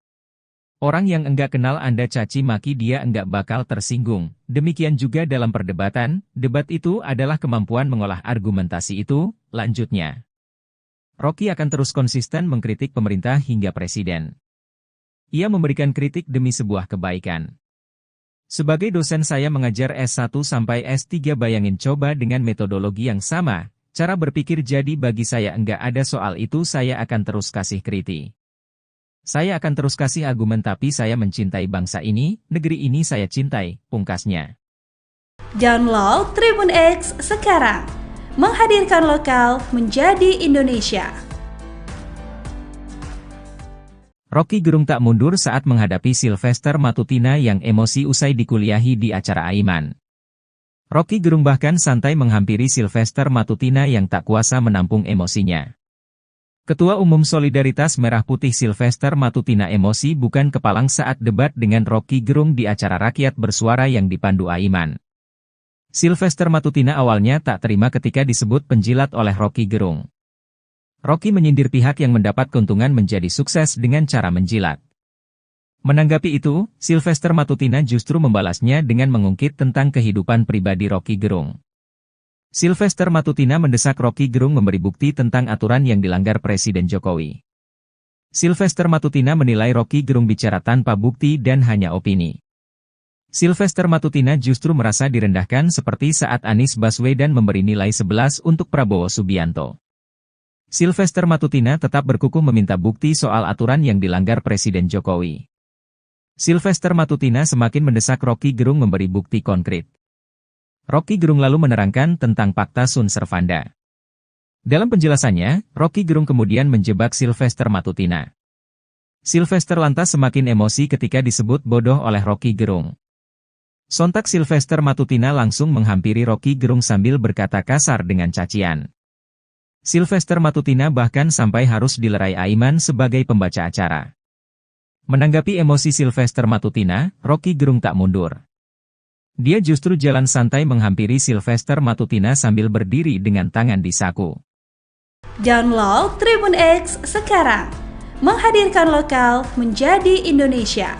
Orang yang enggak kenal Anda caci maki dia enggak bakal tersinggung. Demikian juga dalam perdebatan, debat itu adalah kemampuan mengolah argumentasi itu, lanjutnya. Rocky akan terus konsisten mengkritik pemerintah hingga presiden. Ia memberikan kritik demi sebuah kebaikan. Sebagai dosen saya mengajar S1 sampai S3 bayangin coba dengan metodologi yang sama, cara berpikir jadi bagi saya enggak ada soal itu saya akan terus kasih kritik. Saya akan terus kasih argumen tapi saya mencintai bangsa ini, negeri ini saya cintai, pungkasnya. Download Tribun X sekarang, menghadirkan lokal menjadi Indonesia. Rocky Gerung tak mundur saat menghadapi Sylvester Matutina yang emosi usai dikuliahi di acara Aiman. Rocky Gerung bahkan santai menghampiri Sylvester Matutina yang tak kuasa menampung emosinya. Ketua Umum Solidaritas Merah Putih Sylvester Matutina emosi bukan kepalang saat debat dengan Rocky Gerung di acara Rakyat Bersuara yang dipandu Aiman. Sylvester Matutina awalnya tak terima ketika disebut penjilat oleh Rocky Gerung. Rocky menyindir pihak yang mendapat keuntungan menjadi sukses dengan cara menjilat. Menanggapi itu, Sylvester Matutina justru membalasnya dengan mengungkit tentang kehidupan pribadi Rocky Gerung. Sylvester Matutina mendesak Rocky Gerung memberi bukti tentang aturan yang dilanggar Presiden Jokowi. Sylvester Matutina menilai Rocky Gerung bicara tanpa bukti dan hanya opini. Sylvester Matutina justru merasa direndahkan seperti saat Anies Baswedan memberi nilai 11 untuk Prabowo Subianto. Sylvester Matutina tetap berkukuh meminta bukti soal aturan yang dilanggar Presiden Jokowi. Sylvester Matutina semakin mendesak Rocky Gerung memberi bukti konkret. Rocky Gerung lalu menerangkan tentang Fakta Sun Servanda. Dalam penjelasannya, Rocky Gerung kemudian menjebak Sylvester Matutina. Sylvester lantas semakin emosi ketika disebut bodoh oleh Rocky Gerung. Sontak Sylvester Matutina langsung menghampiri Rocky Gerung sambil berkata kasar dengan cacian. Sylvester Matutina bahkan sampai harus dilerai Aiman sebagai pembaca acara. Menanggapi emosi Sylvester Matutina, Rocky Gerung tak mundur. Dia justru jalan santai menghampiri Sylvester Matutina sambil berdiri dengan tangan di saku. Download Tribun X sekarang, menghadirkan lokal menjadi Indonesia.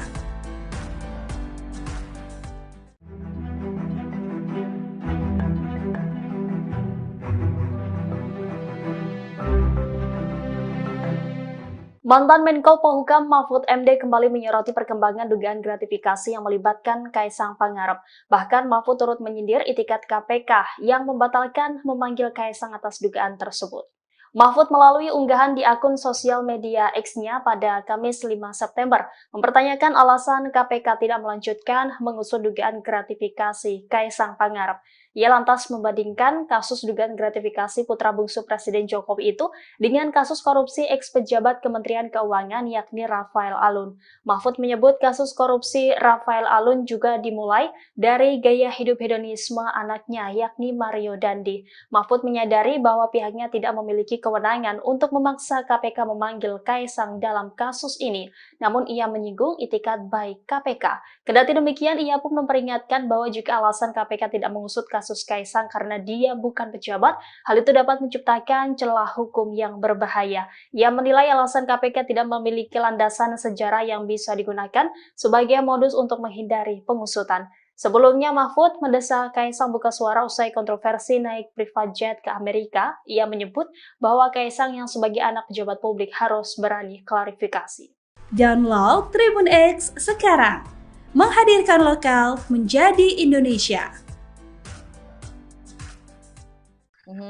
Mantan Menko Polhukam Mahfud MD kembali menyoroti perkembangan dugaan gratifikasi yang melibatkan Kaisang Pangarep. Bahkan Mahfud turut menyindir itikat KPK yang membatalkan memanggil Kaisang atas dugaan tersebut. Mahfud melalui unggahan di akun sosial media X-nya pada Kamis 5 September mempertanyakan alasan KPK tidak melanjutkan mengusut dugaan gratifikasi Kaisang Pangarep. Ia lantas membandingkan kasus dugaan gratifikasi putra bungsu Presiden Jokowi itu dengan kasus korupsi ex-pejabat Kementerian Keuangan yakni Rafael Alun. Mahfud menyebut kasus korupsi Rafael Alun juga dimulai dari gaya hidup hedonisme anaknya yakni Mario Dandi. Mahfud menyadari bahwa pihaknya tidak memiliki kewenangan untuk memaksa KPK memanggil Kaisang dalam kasus ini, namun ia menyinggung itikat baik KPK. Kendati demikian, ia pun memperingatkan bahwa jika alasan KPK tidak mengusut kasus Kaisang karena dia bukan pejabat, hal itu dapat menciptakan celah hukum yang berbahaya. Ia menilai alasan KPK tidak memiliki landasan sejarah yang bisa digunakan sebagai modus untuk menghindari pengusutan. Sebelumnya, Mahfud mendesak Kaisang buka suara usai kontroversi naik private jet ke Amerika. Ia menyebut bahwa Kaisang yang sebagai anak pejabat publik harus berani klarifikasi. Download Tribun X sekarang, menghadirkan lokal menjadi Indonesia.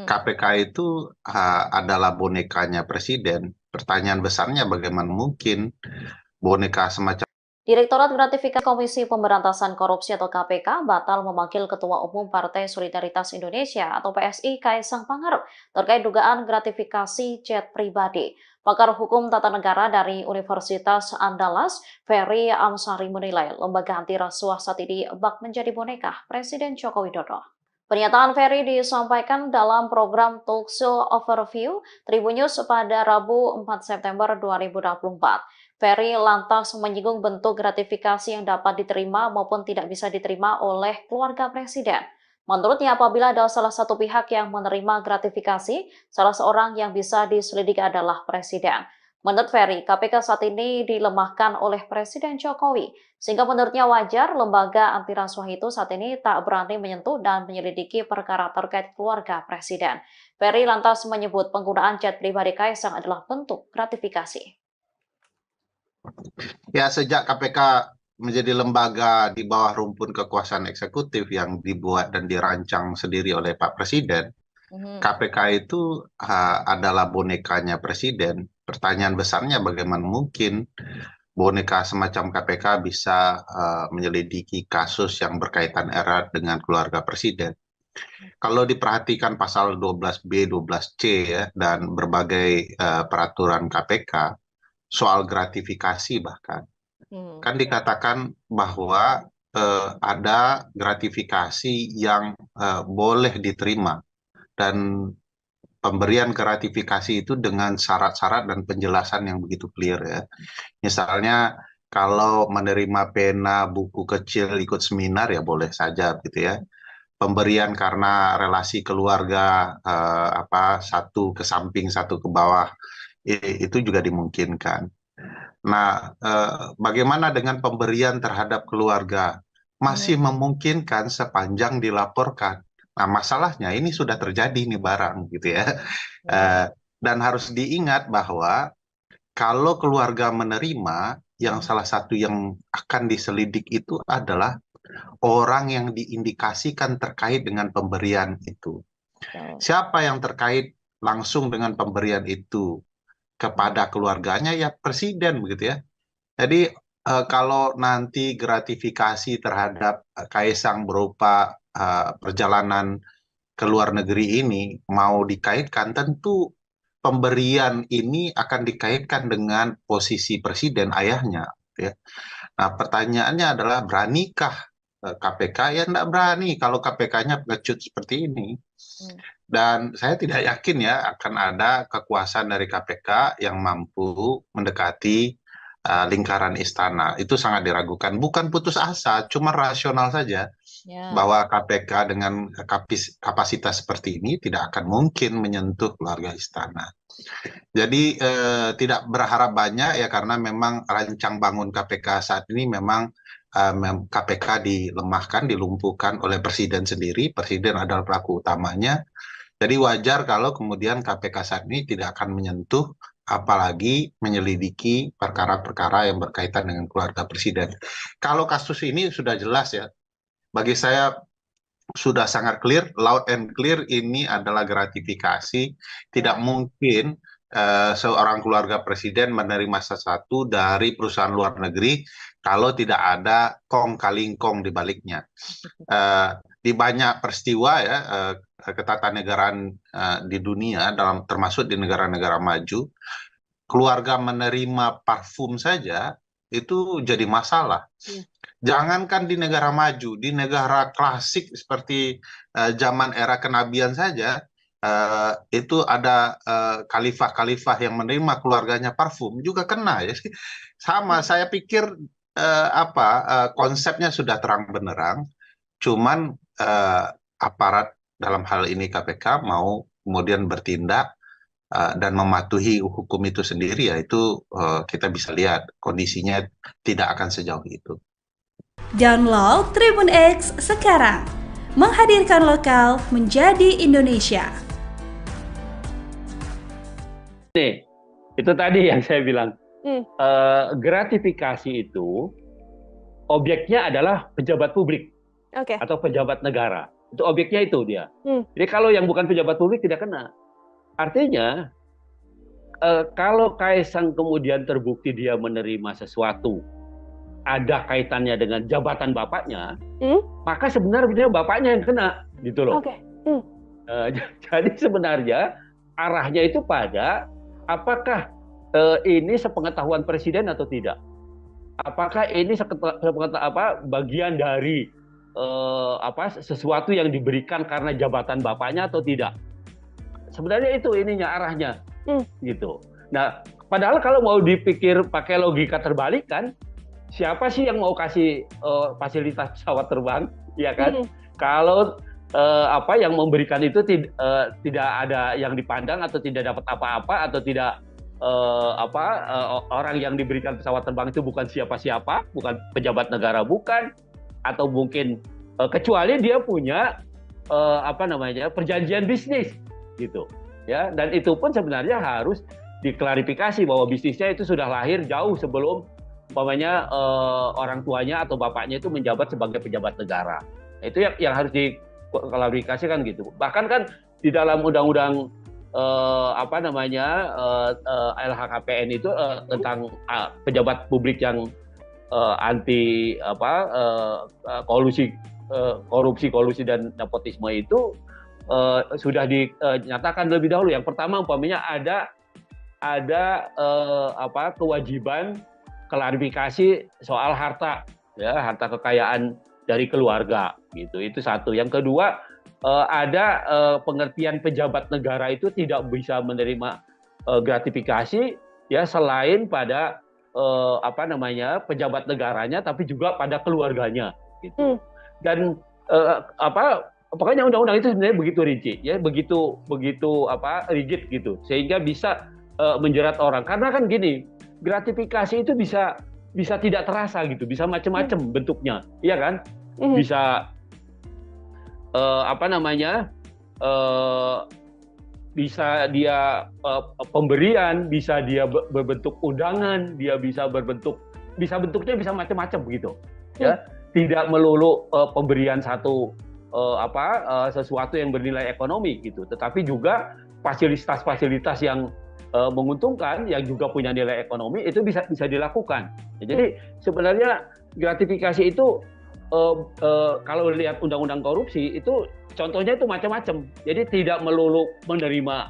KPK itu adalah bonekanya presiden. Pertanyaan besarnya bagaimana mungkin boneka semacam Direktorat Gratifikasi Komisi Pemberantasan Korupsi atau KPK batal memanggil Ketua Umum Partai Solidaritas Indonesia atau PSI Kaisang Pangarep terkait dugaan gratifikasi jet pribadi. Pakar Hukum Tata Negara dari Universitas Andalas, Ferry Amsari menilai lembaga anti rasuah saat ini bak menjadi boneka Presiden Joko Widodo. Pernyataan Ferry disampaikan dalam program Talkshow Overview Tribun News pada Rabu 4 September 2024. Ferry lantas menyinggung bentuk gratifikasi yang dapat diterima maupun tidak bisa diterima oleh keluarga presiden. Menurutnya, apabila ada salah satu pihak yang menerima gratifikasi, salah seorang yang bisa diselidiki adalah presiden. Menurut Ferry, KPK saat ini dilemahkan oleh Presiden Jokowi, sehingga menurutnya wajar lembaga anti rasuah itu saat ini tak berani menyentuh dan menyelidiki perkara terkait keluarga presiden. Ferry lantas menyebut penggunaan jet pribadi Kaisang adalah bentuk gratifikasi. Ya, sejak KPK menjadi lembaga di bawah rumpun kekuasaan eksekutif yang dibuat dan dirancang sendiri oleh Pak Presiden, KPK itu adalah bonekanya presiden. Pertanyaan besarnya bagaimana mungkin boneka semacam KPK bisa menyelidiki kasus yang berkaitan erat dengan keluarga presiden. Kalau diperhatikan pasal 12B, 12C ya, dan berbagai peraturan KPK, soal gratifikasi bahkan, kan dikatakan bahwa ada gratifikasi yang boleh diterima, dan pemberian gratifikasi itu dengan syarat-syarat dan penjelasan yang begitu clear ya. Misalnya kalau menerima pena, buku kecil, ikut seminar ya boleh saja gitu ya. Pemberian karena relasi keluarga satu ke samping satu ke bawah itu juga dimungkinkan. Nah, bagaimana dengan pemberian terhadap keluarga? Masih memungkinkan sepanjang dilaporkan. Nah, masalahnya ini sudah terjadi nih barang gitu ya. Dan harus diingat bahwa kalau keluarga menerima, yang salah satu yang akan diselidik itu adalah orang yang diindikasikan terkait dengan pemberian itu. Siapa yang terkait langsung dengan pemberian itu kepada keluarganya? Ya presiden begitu ya. Jadi kalau nanti gratifikasi terhadap Kaisang berupa perjalanan ke luar negeri ini mau dikaitkan, tentu pemberian ini akan dikaitkan dengan posisi presiden ayahnya ya. Nah, pertanyaannya adalah beranikah KPK? Ya tidak berani kalau KPK-nya pengecut seperti ini. Dan saya tidak yakin ya akan ada kekuasaan dari KPK yang mampu mendekati lingkaran istana. Itu sangat diragukan. Bukan putus asa, cuma rasional saja bahwa KPK dengan kapasitas seperti ini tidak akan mungkin menyentuh keluarga istana. Jadi tidak berharap banyak ya, karena memang rancang bangun KPK saat ini memang KPK dilemahkan, dilumpuhkan oleh presiden sendiri. Presiden adalah pelaku utamanya. Jadi wajar kalau kemudian KPK saat ini tidak akan menyentuh, apalagi menyelidiki perkara-perkara yang berkaitan dengan keluarga presiden. Kalau kasus ini sudah jelas ya, bagi saya sudah sangat clear, loud and clear, ini adalah gratifikasi. Tidak mungkin seorang keluarga presiden menerima sesuatu dari perusahaan luar negeri kalau tidak ada kong kali kong di baliknya. Di banyak peristiwa ya, ketatanegaraan di dunia, termasuk di negara-negara maju, keluarga menerima parfum saja itu jadi masalah. Jangankan di negara maju, di negara klasik seperti zaman era kenabian saja, itu ada khalifah-khalifah yang menerima keluarganya parfum juga kena ya. Sama, saya pikir konsepnya sudah terang benderang, cuman aparat dalam hal ini KPK mau kemudian bertindak dan mematuhi hukum itu sendiri, ya itu kita bisa lihat kondisinya tidak akan sejauh itu. Download Tribun X sekarang. Menghadirkan lokal menjadi Indonesia. Nih, itu tadi yang saya bilang. Gratifikasi itu objeknya adalah pejabat publik atau pejabat negara. Itu objeknya itu dia. Jadi kalau yang bukan pejabat publik tidak kena. Artinya kalau Kaisang kemudian terbukti dia menerima sesuatu ada kaitannya dengan jabatan bapaknya, maka sebenarnya bapaknya yang kena, gitu loh. Jadi sebenarnya arahnya itu pada apakah ini sepengetahuan presiden atau tidak? Apakah ini bagian dari sesuatu yang diberikan karena jabatan bapaknya atau tidak? Sebenarnya itu ininya arahnya, gitu. Nah, padahal kalau mau dipikir pakai logika terbalik kan, siapa sih yang mau kasih fasilitas pesawat terbang, ya kan? Kalau yang memberikan itu tidak ada yang dipandang atau tidak dapat apa-apa atau tidak orang yang diberikan pesawat terbang itu bukan siapa-siapa, bukan pejabat negara, bukan, atau mungkin kecuali dia punya perjanjian bisnis, gitu, ya. Dan itu pun sebenarnya harus diklarifikasi bahwa bisnisnya itu sudah lahir jauh sebelum orang tuanya atau bapaknya itu menjabat sebagai pejabat negara. Itu yang harus diklarifikasikan gitu. Bahkan kan di dalam undang-undang LHKPN itu tentang pejabat publik yang anti korupsi dan nepotisme itu sudah dinyatakan lebih dahulu. Yang pertama umpamanya ada kewajiban klarifikasi soal harta, ya, harta kekayaan dari keluarga, gitu. Itu satu. Yang kedua, ada pengertian pejabat negara itu tidak bisa menerima gratifikasi, ya, selain pada pejabat negaranya, tapi juga pada keluarganya, gitu. Dan pokoknya undang-undang itu sebenarnya begitu rinci, ya, begitu rigid gitu, sehingga bisa menjerat orang. Karena kan gini, gratifikasi itu bisa tidak terasa gitu, bisa macam-macam bentuknya, iya kan? Bisa bisa dia pemberian, bisa dia berbentuk undangan, dia bentuknya bisa macam-macam begitu, ya. Tidak melulu pemberian sesuatu yang bernilai ekonomi gitu, tetapi juga fasilitas-fasilitas yang menguntungkan, yang juga punya nilai ekonomi, itu bisa dilakukan. Jadi sebenarnya gratifikasi itu kalau lihat undang-undang korupsi itu contohnya itu macam-macam. Jadi tidak melulu menerima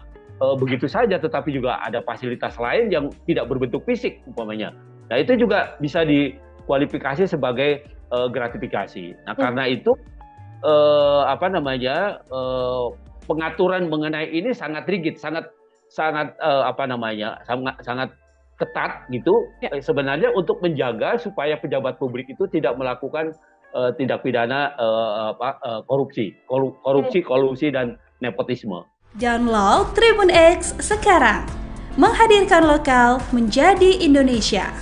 begitu saja, tetapi juga ada fasilitas lain yang tidak berbentuk fisik umpamanya. Nah, itu juga bisa dikualifikasi sebagai gratifikasi. Nah, karena itu pengaturan mengenai ini sangat rigid, sangat ketat gitu, sebenarnya untuk menjaga supaya pejabat publik itu tidak melakukan tindak pidana korupsi, kolusi dan nepotisme. Download Tribun X sekarang. Menghadirkan lokal menjadi Indonesia.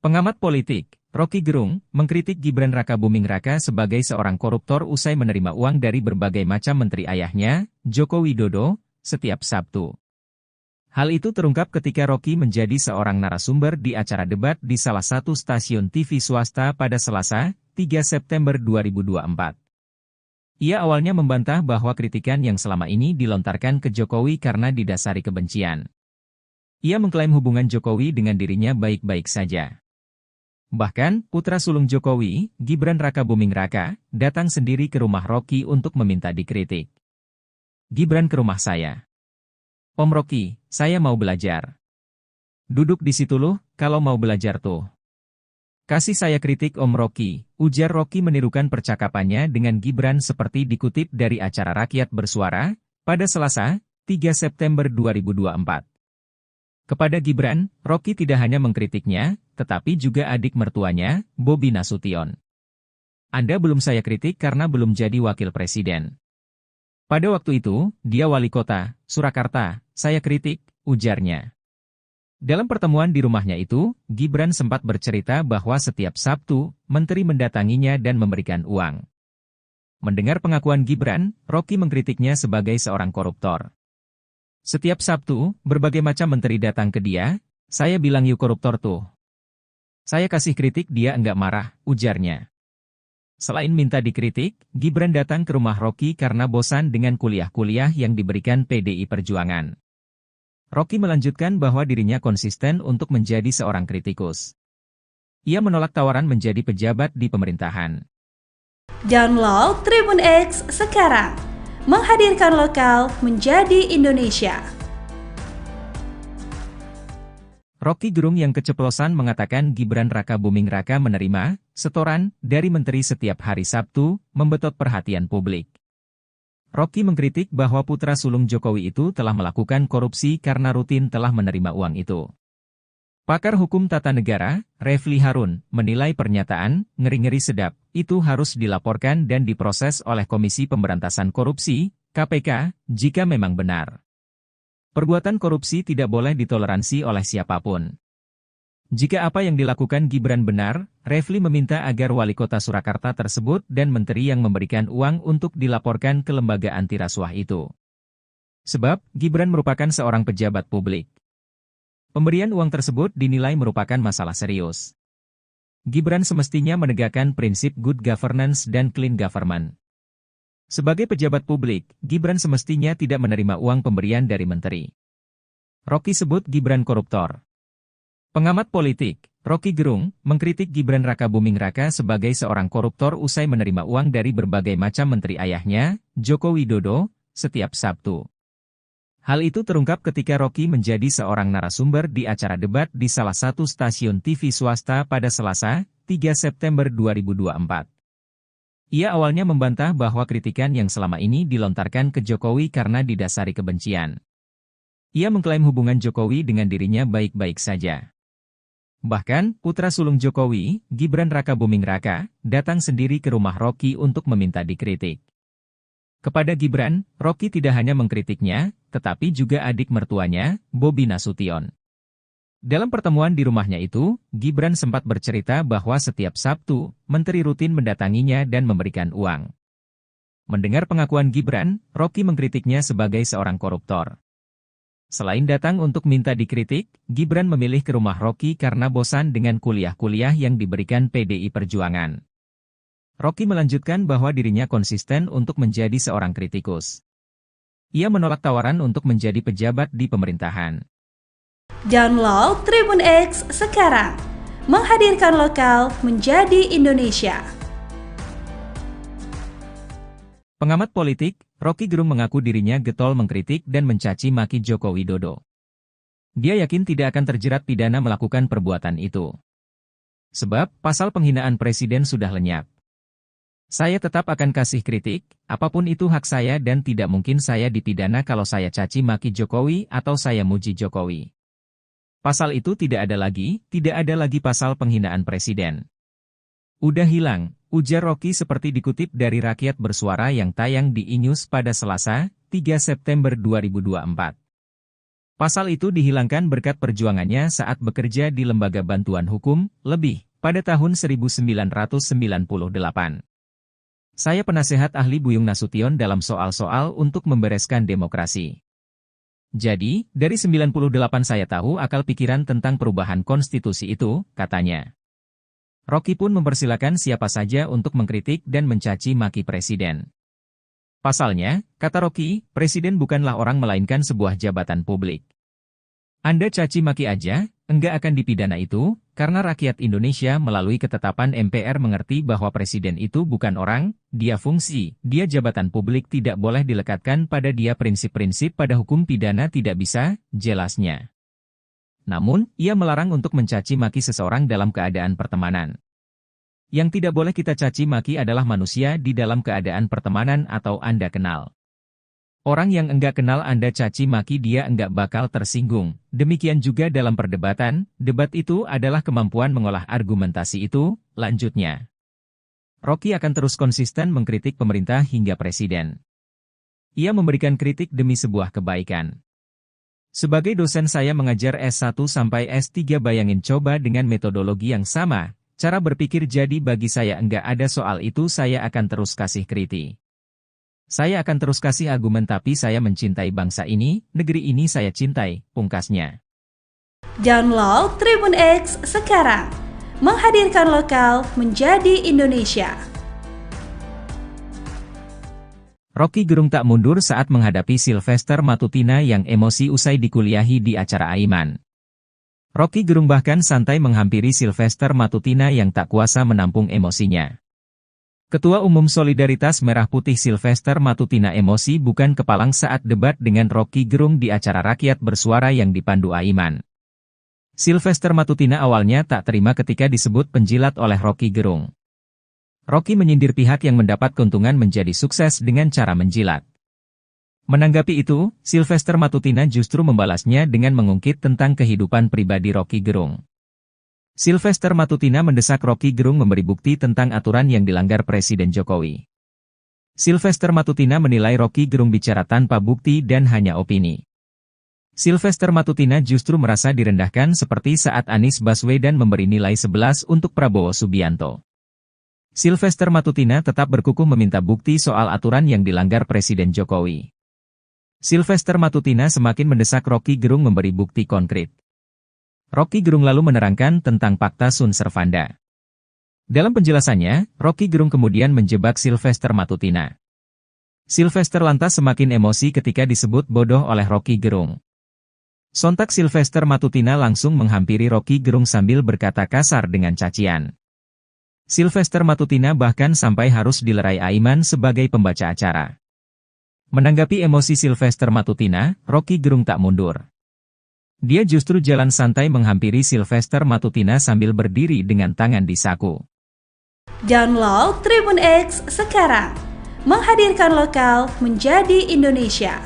Pengamat politik Rocky Gerung mengkritik Gibran Rakabuming Raka sebagai seorang koruptor usai menerima uang dari berbagai macam menteri ayahnya, Joko Widodo, setiap Sabtu. Hal itu terungkap ketika Rocky menjadi seorang narasumber di acara debat di salah satu stasiun TV swasta pada Selasa, 3 September 2024. Ia awalnya membantah bahwa kritikan yang selama ini dilontarkan ke Jokowi karena didasari kebencian. Ia mengklaim hubungan Jokowi dengan dirinya baik-baik saja. Bahkan, putra sulung Jokowi, Gibran Rakabuming Raka, datang sendiri ke rumah Rocky untuk meminta dikritik. Gibran ke rumah saya. Om Rocky, saya mau belajar. Duduk di situ loh, kalau mau belajar tuh. Kasih saya kritik Om Rocky, ujar Rocky menirukan percakapannya dengan Gibran seperti dikutip dari acara Rakyat Bersuara, pada Selasa, 3 September 2024. Kepada Gibran, Rocky tidak hanya mengkritiknya, tetapi juga adik mertuanya, Bobi Nasution. Anda belum saya kritik karena belum jadi wakil presiden. Pada waktu itu, dia wali kota, Surakarta, saya kritik, ujarnya. Dalam pertemuan di rumahnya itu, Gibran sempat bercerita bahwa setiap Sabtu, menteri mendatanginya dan memberikan uang. Mendengar pengakuan Gibran, Rocky mengkritiknya sebagai seorang koruptor. Setiap Sabtu, berbagai macam menteri datang ke dia, saya bilang yuk koruptor tuh. Saya kasih kritik dia enggak marah, ujarnya. Selain minta dikritik, Gibran datang ke rumah Rocky karena bosan dengan kuliah-kuliah yang diberikan PDI Perjuangan. Rocky melanjutkan bahwa dirinya konsisten untuk menjadi seorang kritikus. Ia menolak tawaran menjadi pejabat di pemerintahan. Download Tribun X sekarang, menghadirkan lokal menjadi Indonesia. Rocky Gerung yang keceplosan mengatakan Gibran Raka Buming Raka menerima setoran dari menteri setiap hari Sabtu, membetot perhatian publik. Rocky mengkritik bahwa putra sulung Jokowi itu telah melakukan korupsi karena rutin telah menerima uang itu. Pakar hukum tata negara, Refli Harun, menilai pernyataan ngeri-ngeri sedap itu harus dilaporkan dan diproses oleh Komisi Pemberantasan Korupsi, KPK, jika memang benar. Perbuatan korupsi tidak boleh ditoleransi oleh siapapun. Jika apa yang dilakukan Gibran benar, Refli meminta agar wali kota Surakarta tersebut dan menteri yang memberikan uang untuk dilaporkan ke lembaga anti rasuah itu. Sebab, Gibran merupakan seorang pejabat publik. Pemberian uang tersebut dinilai merupakan masalah serius. Gibran semestinya menegakkan prinsip good governance dan clean government. Sebagai pejabat publik, Gibran semestinya tidak menerima uang pemberian dari menteri. Rocky sebut Gibran koruptor. Pengamat politik, Rocky Gerung, mengkritik Gibran Raka Buming Raka sebagai seorang koruptor usai menerima uang dari berbagai macam menteri ayahnya, Joko Widodo, setiap Sabtu. Hal itu terungkap ketika Rocky menjadi seorang narasumber di acara debat di salah satu stasiun TV swasta pada Selasa, 3 September 2024. Ia awalnya membantah bahwa kritikan yang selama ini dilontarkan ke Jokowi karena didasari kebencian. Ia mengklaim hubungan Jokowi dengan dirinya baik-baik saja. Bahkan, putra sulung Jokowi, Gibran Raka Buming Raka, datang sendiri ke rumah Rocky untuk meminta dikritik. Kepada Gibran, Rocky tidak hanya mengkritiknya, tetapi juga adik mertuanya, Bobi Nasution. Dalam pertemuan di rumahnya itu, Gibran sempat bercerita bahwa setiap Sabtu, menteri rutin mendatanginya dan memberikan uang. Mendengar pengakuan Gibran, Rocky mengkritiknya sebagai seorang koruptor. Selain datang untuk minta dikritik, Gibran memilih ke rumah Rocky karena bosan dengan kuliah-kuliah yang diberikan PDI Perjuangan. Rocky melanjutkan bahwa dirinya konsisten untuk menjadi seorang kritikus. Ia menolak tawaran untuk menjadi pejabat di pemerintahan. Download Tribun X sekarang, menghadirkan lokal menjadi Indonesia. Pengamat politik, Rocky Gerung mengaku dirinya getol mengkritik dan mencaci maki Joko Widodo. Dia yakin tidak akan terjerat pidana melakukan perbuatan itu. Sebab, pasal penghinaan presiden sudah lenyap. Saya tetap akan kasih kritik, apapun itu hak saya dan tidak mungkin saya dipidana kalau saya caci maki Jokowi atau saya muji Jokowi. Pasal itu tidak ada lagi pasal penghinaan presiden. Udah hilang, ujar Rocky seperti dikutip dari Rakyat Bersuara yang tayang di E-News pada Selasa, 3 September 2024. Pasal itu dihilangkan berkat perjuangannya saat bekerja di Lembaga Bantuan Hukum, LEBIH, pada tahun 1998. Saya penasehat ahli Buyung Nasution dalam soal-soal untuk membereskan demokrasi. Jadi, dari 98 saya tahu akal pikiran tentang perubahan konstitusi itu, katanya. Rocky pun mempersilakan siapa saja untuk mengkritik dan mencaci maki presiden. Pasalnya, kata Rocky, presiden bukanlah orang melainkan sebuah jabatan publik. Anda caci maki aja, enggak akan dipidana itu, karena rakyat Indonesia melalui ketetapan MPR mengerti bahwa presiden itu bukan orang, dia fungsi, dia jabatan publik tidak boleh dilekatkan pada dia prinsip-prinsip pada hukum pidana tidak bisa, jelasnya. Namun, ia melarang untuk mencaci maki seseorang dalam keadaan pertemanan. Yang tidak boleh kita caci maki adalah manusia di dalam keadaan pertemanan atau Anda kenal. Orang yang enggak kenal Anda caci maki dia enggak bakal tersinggung. Demikian juga dalam perdebatan, debat itu adalah kemampuan mengolah argumentasi itu, lanjutnya. Rocky akan terus konsisten mengkritik pemerintah hingga presiden. Ia memberikan kritik demi sebuah kebaikan. Sebagai dosen saya mengajar S1 sampai S3 bayangin coba dengan metodologi yang sama, cara berpikir jadi bagi saya enggak ada soal itu saya akan terus kasih kritik. Saya akan terus kasih argumen tapi saya mencintai bangsa ini, negeri ini saya cintai, pungkasnya. Download Tribun X sekarang, menghadirkan lokal menjadi Indonesia. Rocky Gerung tak mundur saat menghadapi Sylvester Matutina yang emosi usai dikuliahi di acara Aiman. Rocky Gerung bahkan santai menghampiri Sylvester Matutina yang tak kuasa menampung emosinya. Ketua Umum Solidaritas Merah Putih Sylvester Matutina emosi bukan kepalang saat debat dengan Rocky Gerung di acara rakyat bersuara yang dipandu Aiman. Sylvester Matutina awalnya tak terima ketika disebut penjilat oleh Rocky Gerung. Rocky menyindir pihak yang mendapat keuntungan menjadi sukses dengan cara menjilat. Menanggapi itu, Sylvester Matutina justru membalasnya dengan mengungkit tentang kehidupan pribadi Rocky Gerung. Sylvester Matutina mendesak Rocky Gerung memberi bukti tentang aturan yang dilanggar Presiden Jokowi. Sylvester Matutina menilai Rocky Gerung bicara tanpa bukti dan hanya opini. Sylvester Matutina justru merasa direndahkan seperti saat Anies Baswedan memberi nilai 11 untuk Prabowo Subianto. Sylvester Matutina tetap berkukuh meminta bukti soal aturan yang dilanggar Presiden Jokowi. Sylvester Matutina semakin mendesak Rocky Gerung memberi bukti konkret. Rocky Gerung lalu menerangkan tentang Pakta Sun Servanda. Dalam penjelasannya, Rocky Gerung kemudian menjebak Sylvester Matutina. Sylvester lantas semakin emosi ketika disebut bodoh oleh Rocky Gerung. Sontak Sylvester Matutina langsung menghampiri Rocky Gerung sambil berkata kasar dengan cacian. Sylvester Matutina bahkan sampai harus dilerai Aiman sebagai pembaca acara. Menanggapi emosi Sylvester Matutina, Rocky Gerung tak mundur. Dia justru jalan santai menghampiri Sylvester Matutina sambil berdiri dengan tangan di saku. Download Tribun X sekarang, menghadirkan lokal menjadi Indonesia.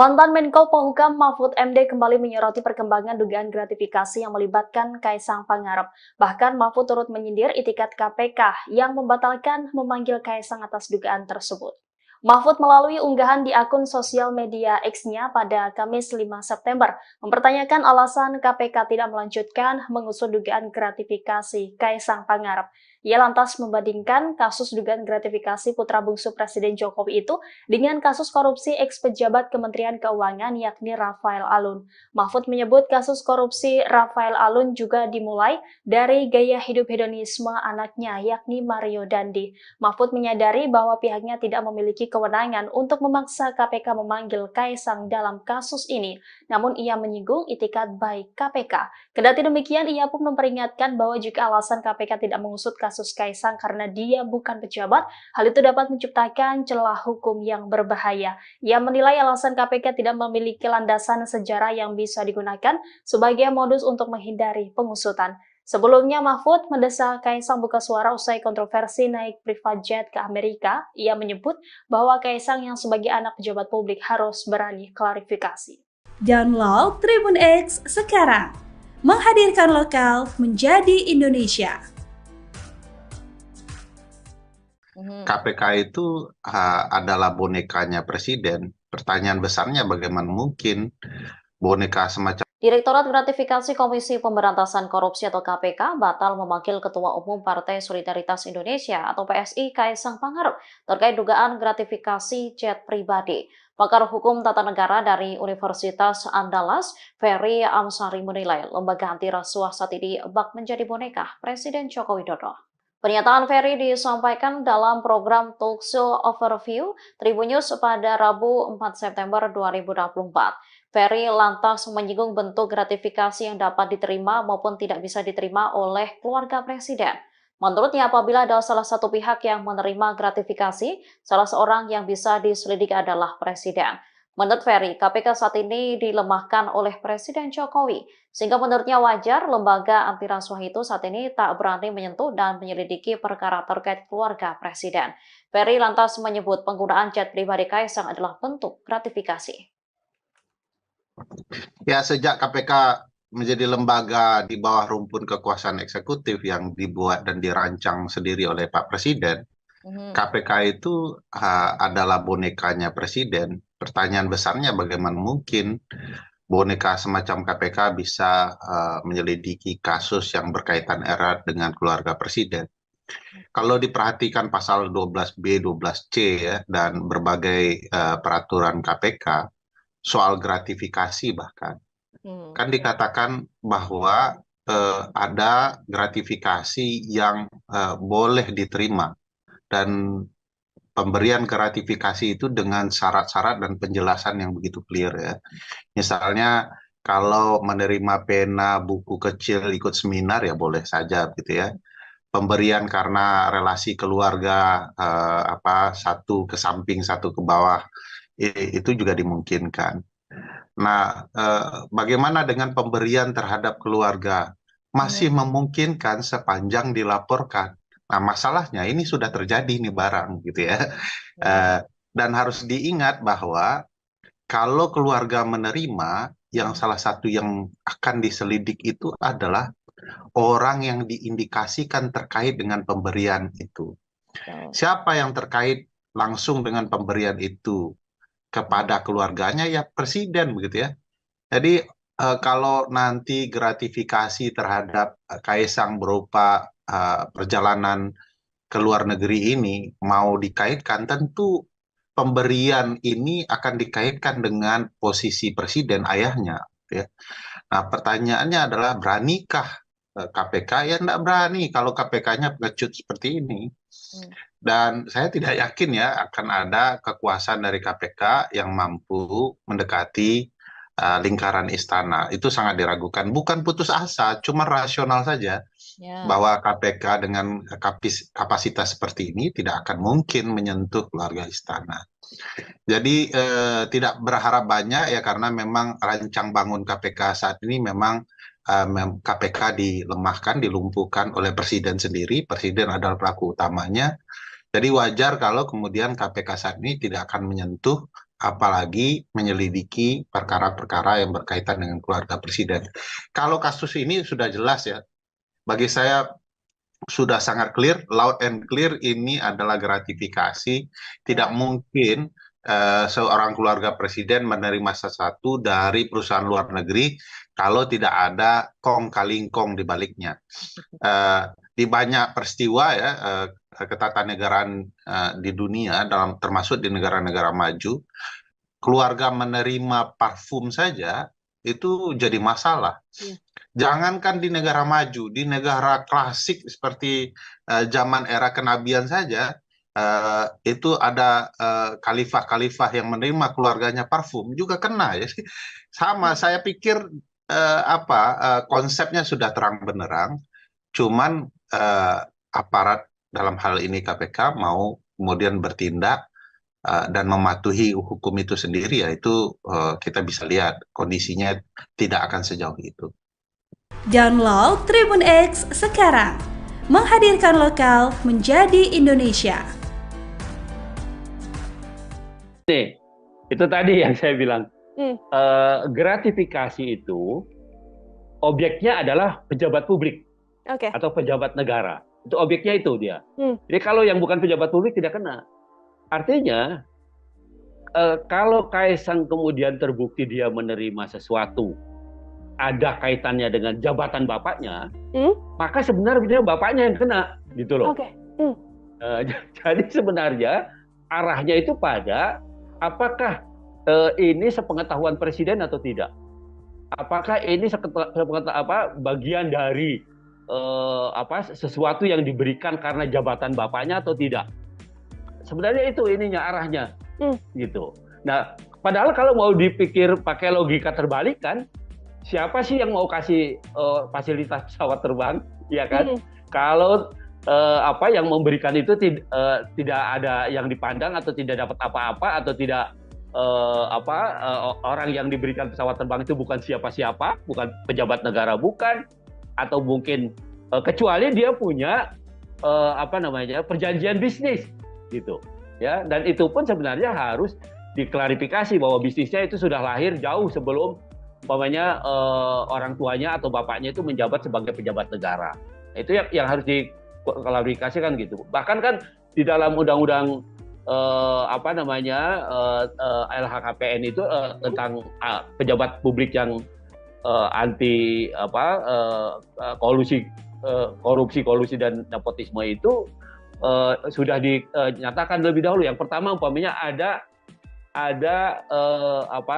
Mantan Menko Polhukam Mahfud MD kembali menyoroti perkembangan dugaan gratifikasi yang melibatkan Kaisang Pangarep. Bahkan Mahfud turut menyindir itikat KPK yang membatalkan memanggil Kaisang atas dugaan tersebut. Mahfud melalui unggahan di akun sosial media X-nya pada Kamis 5 September mempertanyakan alasan KPK tidak melanjutkan mengusut dugaan gratifikasi Kaisang Pangarep. Ia lantas membandingkan kasus dugaan gratifikasi putra bungsu Presiden Jokowi itu dengan kasus korupsi eks-pejabat Kementerian Keuangan yakni Rafael Alun. Mahfud menyebut kasus korupsi Rafael Alun juga dimulai dari gaya hidup hedonisme anaknya yakni Mario Dandi. Mahfud menyadari bahwa pihaknya tidak memiliki kewenangan untuk memaksa KPK memanggil Kaisang dalam kasus ini, namun ia menyinggung itikat baik KPK. Kendati demikian, ia pun memperingatkan bahwa jika alasan KPK tidak mengusut kasus Kaisang karena dia bukan pejabat, hal itu dapat menciptakan celah hukum yang berbahaya. Ia menilai alasan KPK tidak memiliki landasan sejarah yang bisa digunakan sebagai modus untuk menghindari pengusutan. Sebelumnya, Mahfud mendesak Kaisang buka suara usai kontroversi naik private jet ke Amerika. Ia menyebut bahwa Kaisang yang sebagai anak pejabat publik harus berani klarifikasi. Download Tribun X sekarang, menghadirkan lokal menjadi Indonesia. KPK itu adalah bonekanya presiden. Pertanyaan besarnya bagaimana mungkin boneka semacam Direktorat Gratifikasi Komisi Pemberantasan Korupsi atau KPK batal memanggil Ketua Umum Partai Solidaritas Indonesia atau PSI Kaisang Pangarep terkait dugaan gratifikasi jet pribadi. Pakar Hukum Tata Negara dari Universitas Andalas, Ferry Amsari menilai lembaga anti rasuah saat ini bak menjadi boneka Presiden Joko Widodo. Pernyataan Ferry disampaikan dalam program Talkshow Overview Tribun News pada Rabu 4 September 2024. Ferry lantas menyinggung bentuk gratifikasi yang dapat diterima maupun tidak bisa diterima oleh keluarga presiden. Menurutnya, apabila ada salah satu pihak yang menerima gratifikasi, salah seorang yang bisa diselidiki adalah presiden. Menurut Ferry, KPK saat ini dilemahkan oleh Presiden Jokowi, sehingga menurutnya wajar lembaga anti rasuah itu saat ini tak berani menyentuh dan menyelidiki perkara terkait keluarga presiden. Ferry lantas menyebut penggunaan jet pribadi Kaisang adalah bentuk gratifikasi. Ya, sejak KPK menjadi lembaga di bawah rumpun kekuasaan eksekutif yang dibuat dan dirancang sendiri oleh Pak Presiden, KPK itu adalah bonekanya Presiden. Pertanyaan besarnya bagaimana mungkin boneka semacam KPK bisa menyelidiki kasus yang berkaitan erat dengan keluarga Presiden. Kalau diperhatikan pasal 12B, 12C ya, dan berbagai peraturan KPK soal gratifikasi bahkan, kan dikatakan bahwa ada gratifikasi yang boleh diterima, dan pemberian gratifikasi itu dengan syarat-syarat dan penjelasan yang begitu clear ya. Misalnya kalau menerima pena buku kecil ikut seminar ya boleh saja gitu ya. Pemberian karena relasi keluarga satu ke samping satu ke bawah itu juga dimungkinkan. Nah, bagaimana dengan pemberian terhadap keluarga? Masih memungkinkan sepanjang dilaporkan. Nah, masalahnya ini sudah terjadi nih barang gitu ya. Dan harus diingat bahwa kalau keluarga menerima, yang salah satu yang akan diselidik itu adalah orang yang diindikasikan terkait dengan pemberian itu. Siapa yang terkait langsung dengan pemberian itu kepada keluarganya? Ya Presiden begitu ya. Jadi kalau nanti gratifikasi terhadap Kaisang berupa perjalanan ke luar negeri ini mau dikaitkan, tentu pemberian ini akan dikaitkan dengan posisi Presiden ayahnya. Ya. Nah, pertanyaannya adalah beranikah KPK? Ya tidak berani kalau KPK-nya pengecut seperti ini. Dan saya tidak yakin ya akan ada kekuasaan dari KPK yang mampu mendekati lingkaran istana. Itu sangat diragukan. Bukan putus asa, cuma rasional saja. Bahwa KPK dengan kapasitas seperti ini tidak akan mungkin menyentuh keluarga istana. Jadi tidak berharap banyak ya, karena memang rancang bangun KPK saat ini memang KPK dilemahkan, dilumpuhkan oleh Presiden sendiri. Presiden adalah pelaku utamanya. Jadi wajar kalau kemudian KPK saat ini tidak akan menyentuh, apalagi menyelidiki perkara-perkara yang berkaitan dengan keluarga Presiden. Kalau kasus ini sudah jelas ya, bagi saya sudah sangat clear, loud and clear, ini adalah gratifikasi. Tidak mungkin seorang keluarga Presiden menerima sesuatu dari perusahaan luar negeri kalau tidak ada kong kali kong di baliknya. Di banyak peristiwa ya, ketatanegaraan di dunia, termasuk di negara-negara maju, keluarga menerima parfum saja itu jadi masalah. Jangankan di negara maju, di negara klasik seperti zaman era kenabian saja, itu ada khalifah-khalifah yang menerima keluarganya parfum juga kena ya. Sama, saya pikir konsepnya sudah terang benderang, cuman aparat dalam hal ini KPK mau kemudian bertindak dan mematuhi hukum itu sendiri, yaitu kita bisa lihat kondisinya tidak akan sejauh itu. Download Tribun X sekarang, menghadirkan lokal menjadi Indonesia. Nih, itu tadi yang saya bilang, gratifikasi itu objeknya adalah pejabat publik atau pejabat negara. Itu objeknya itu dia. Jadi kalau yang bukan pejabat publik tidak kena. Artinya, kalau Kaisang kemudian terbukti dia menerima sesuatu, ada kaitannya dengan jabatan bapaknya, maka sebenarnya bapaknya yang kena, gitu loh. Jadi sebenarnya arahnya itu pada apakah ini sepengetahuan Presiden atau tidak? Apakah ini bagian dari sesuatu yang diberikan karena jabatan bapaknya atau tidak? Sebenarnya itu ininya arahnya, gitu. Nah, padahal kalau mau dipikir pakai logika terbalik kan, siapa sih yang mau kasih fasilitas pesawat terbang, ya kan? Kalau yang memberikan itu tidak ada yang dipandang atau tidak dapat apa-apa atau tidak orang yang diberikan pesawat terbang itu bukan siapa-siapa, bukan pejabat negara, bukan, atau mungkin kecuali dia punya perjanjian bisnis, gitu, ya. Dan itu pun sebenarnya harus diklarifikasi bahwa bisnisnya itu sudah lahir jauh sebelum umpamanya orang tuanya atau bapaknya itu menjabat sebagai pejabat negara. Itu yang harus diklarifikasikan gitu. Bahkan kan di dalam undang-undang LHKPN itu tentang pejabat publik yang anti korupsi dan nepotisme itu sudah dinyatakan lebih dahulu. Yang pertama umpamanya ada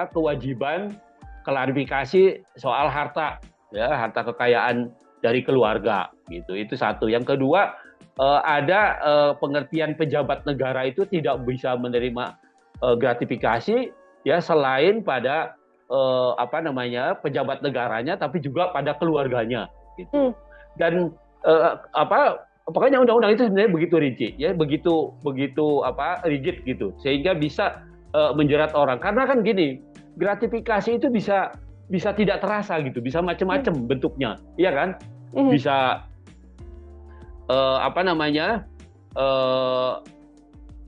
kewajiban klarifikasi soal harta kekayaan dari keluarga gitu. Itu satu. Yang kedua ada pengertian pejabat negara itu tidak bisa menerima gratifikasi ya selain pada pejabat negaranya tapi juga pada keluarganya gitu. Dan pokoknya undang-undang itu sebenarnya begitu rinci ya, begitu rigid gitu sehingga bisa menjerat orang. Karena kan gini, gratifikasi itu bisa tidak terasa gitu, bisa macam-macam bentuknya, iya kan? Bisa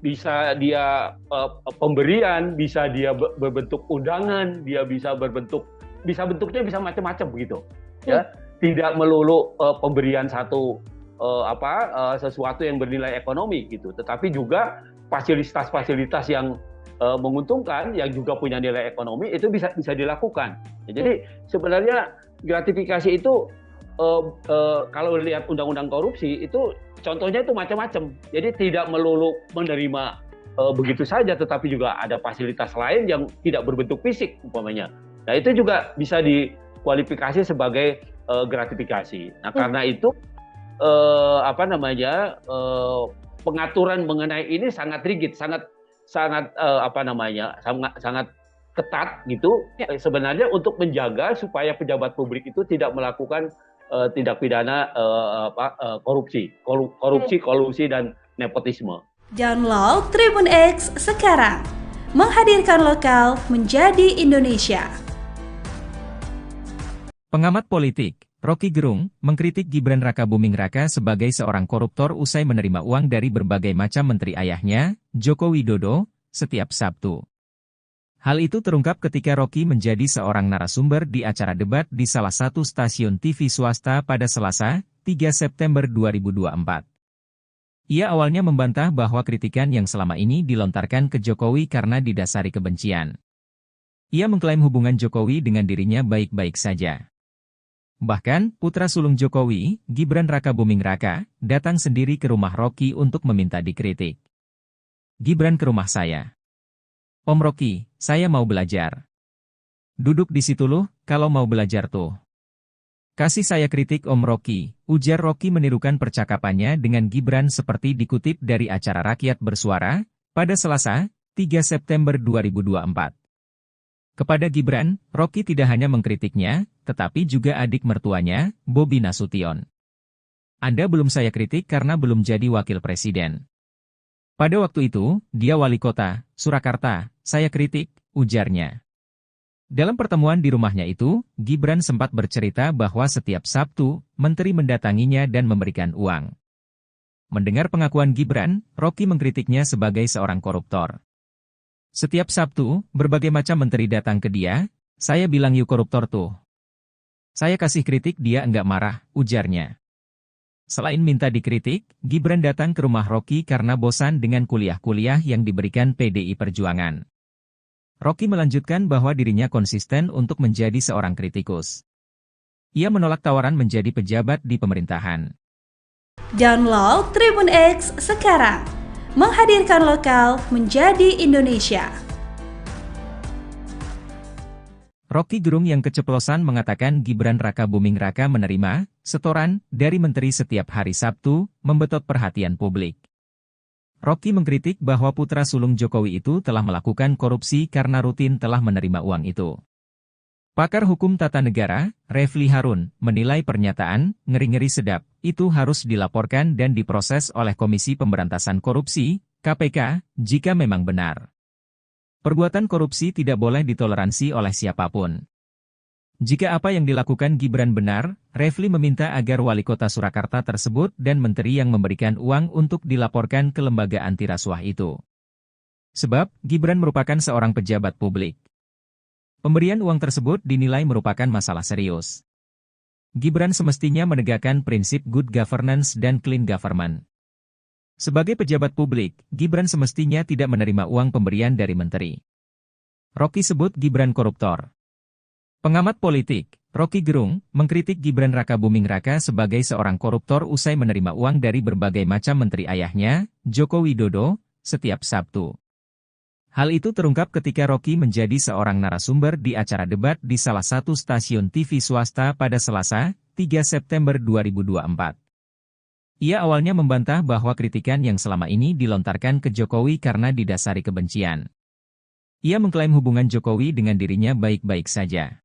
bisa dia pemberian, bisa dia berbentuk undangan, bentuknya bisa macam-macam begitu, ya. Tidak melulu pemberian sesuatu yang bernilai ekonomi gitu, tetapi juga fasilitas-fasilitas yang menguntungkan, yang juga punya nilai ekonomi itu bisa dilakukan. Jadi sebenarnya gratifikasi itu kalau lihat undang-undang korupsi itu contohnya itu macam-macam. Jadi tidak melulu menerima begitu saja, tetapi juga ada fasilitas lain yang tidak berbentuk fisik umpamanya. Nah itu juga bisa dikualifikasi sebagai gratifikasi. Nah karena itu pengaturan mengenai ini sangat rigid, sangat ketat gitu. Sebenarnya untuk menjaga supaya pejabat publik itu tidak melakukan tindak pidana korupsi, kolusi dan nepotisme. Download Tribun X sekarang, menghadirkan lokal menjadi Indonesia. Pengamat politik, Rocky Gerung, mengkritik Gibran Rakabuming Raka sebagai seorang koruptor usai menerima uang dari berbagai macam menteri ayahnya, Joko Widodo, setiap Sabtu. Hal itu terungkap ketika Rocky menjadi seorang narasumber di acara debat di salah satu stasiun TV swasta pada Selasa, 3 September 2024. Ia awalnya membantah bahwa kritikan yang selama ini dilontarkan ke Jokowi karena didasari kebencian. Ia mengklaim hubungan Jokowi dengan dirinya baik-baik saja. Bahkan, putra sulung Jokowi, Gibran Rakabuming Raka, datang sendiri ke rumah Rocky untuk meminta dikritik. Gibran ke rumah saya. Om Rocky, saya mau belajar. Duduk di situ loh, kalau mau belajar tuh. Kasih saya kritik Om Rocky, ujar Rocky menirukan percakapannya dengan Gibran seperti dikutip dari acara Rakyat Bersuara, pada Selasa, 3 September 2024. Kepada Gibran, Rocky tidak hanya mengkritiknya, tetapi juga adik mertuanya, Bobi Nasution. Anda belum saya kritik karena belum jadi wakil presiden. Pada waktu itu, dia wali kota, Surakarta, saya kritik, ujarnya. Dalam pertemuan di rumahnya itu, Gibran sempat bercerita bahwa setiap Sabtu, menteri mendatanginya dan memberikan uang. Mendengar pengakuan Gibran, Rocky mengkritiknya sebagai seorang koruptor. Setiap Sabtu, berbagai macam menteri datang ke dia, saya bilang yuk koruptor tuh. Saya kasih kritik dia enggak marah, ujarnya. Selain minta dikritik, Gibran datang ke rumah Rocky karena bosan dengan kuliah-kuliah yang diberikan PDI Perjuangan. Rocky melanjutkan bahwa dirinya konsisten untuk menjadi seorang kritikus. Ia menolak tawaran menjadi pejabat di pemerintahan. Download Tribun X sekarang, menghadirkan lokal menjadi Indonesia. Rocky Gerung yang keceplosan mengatakan Gibran Rakabuming Raka menerima setoran dari menteri setiap hari Sabtu, membetot perhatian publik. Rocky mengkritik bahwa putra sulung Jokowi itu telah melakukan korupsi karena rutin telah menerima uang itu. Pakar hukum tata negara, Refli Harun, menilai pernyataan ngeri-ngeri sedap itu harus dilaporkan dan diproses oleh Komisi Pemberantasan Korupsi, KPK, jika memang benar. Perbuatan korupsi tidak boleh ditoleransi oleh siapapun. Jika apa yang dilakukan Gibran benar, Refli meminta agar wali kota Surakarta tersebut dan menteri yang memberikan uang untuk dilaporkan ke lembaga anti rasuah itu. Sebab, Gibran merupakan seorang pejabat publik. Pemberian uang tersebut dinilai merupakan masalah serius. Gibran semestinya menegakkan prinsip good governance dan clean government. Sebagai pejabat publik, Gibran semestinya tidak menerima uang pemberian dari menteri. Rocky sebut Gibran koruptor. Pengamat politik, Rocky Gerung, mengkritik Gibran Rakabuming Raka sebagai seorang koruptor usai menerima uang dari berbagai macam menteri ayahnya, Joko Widodo, setiap Sabtu. Hal itu terungkap ketika Rocky menjadi seorang narasumber di acara debat di salah satu stasiun TV swasta pada Selasa, 3 September 2024. Ia awalnya membantah bahwa kritikan yang selama ini dilontarkan ke Jokowi karena didasari kebencian. Ia mengklaim hubungan Jokowi dengan dirinya baik-baik saja.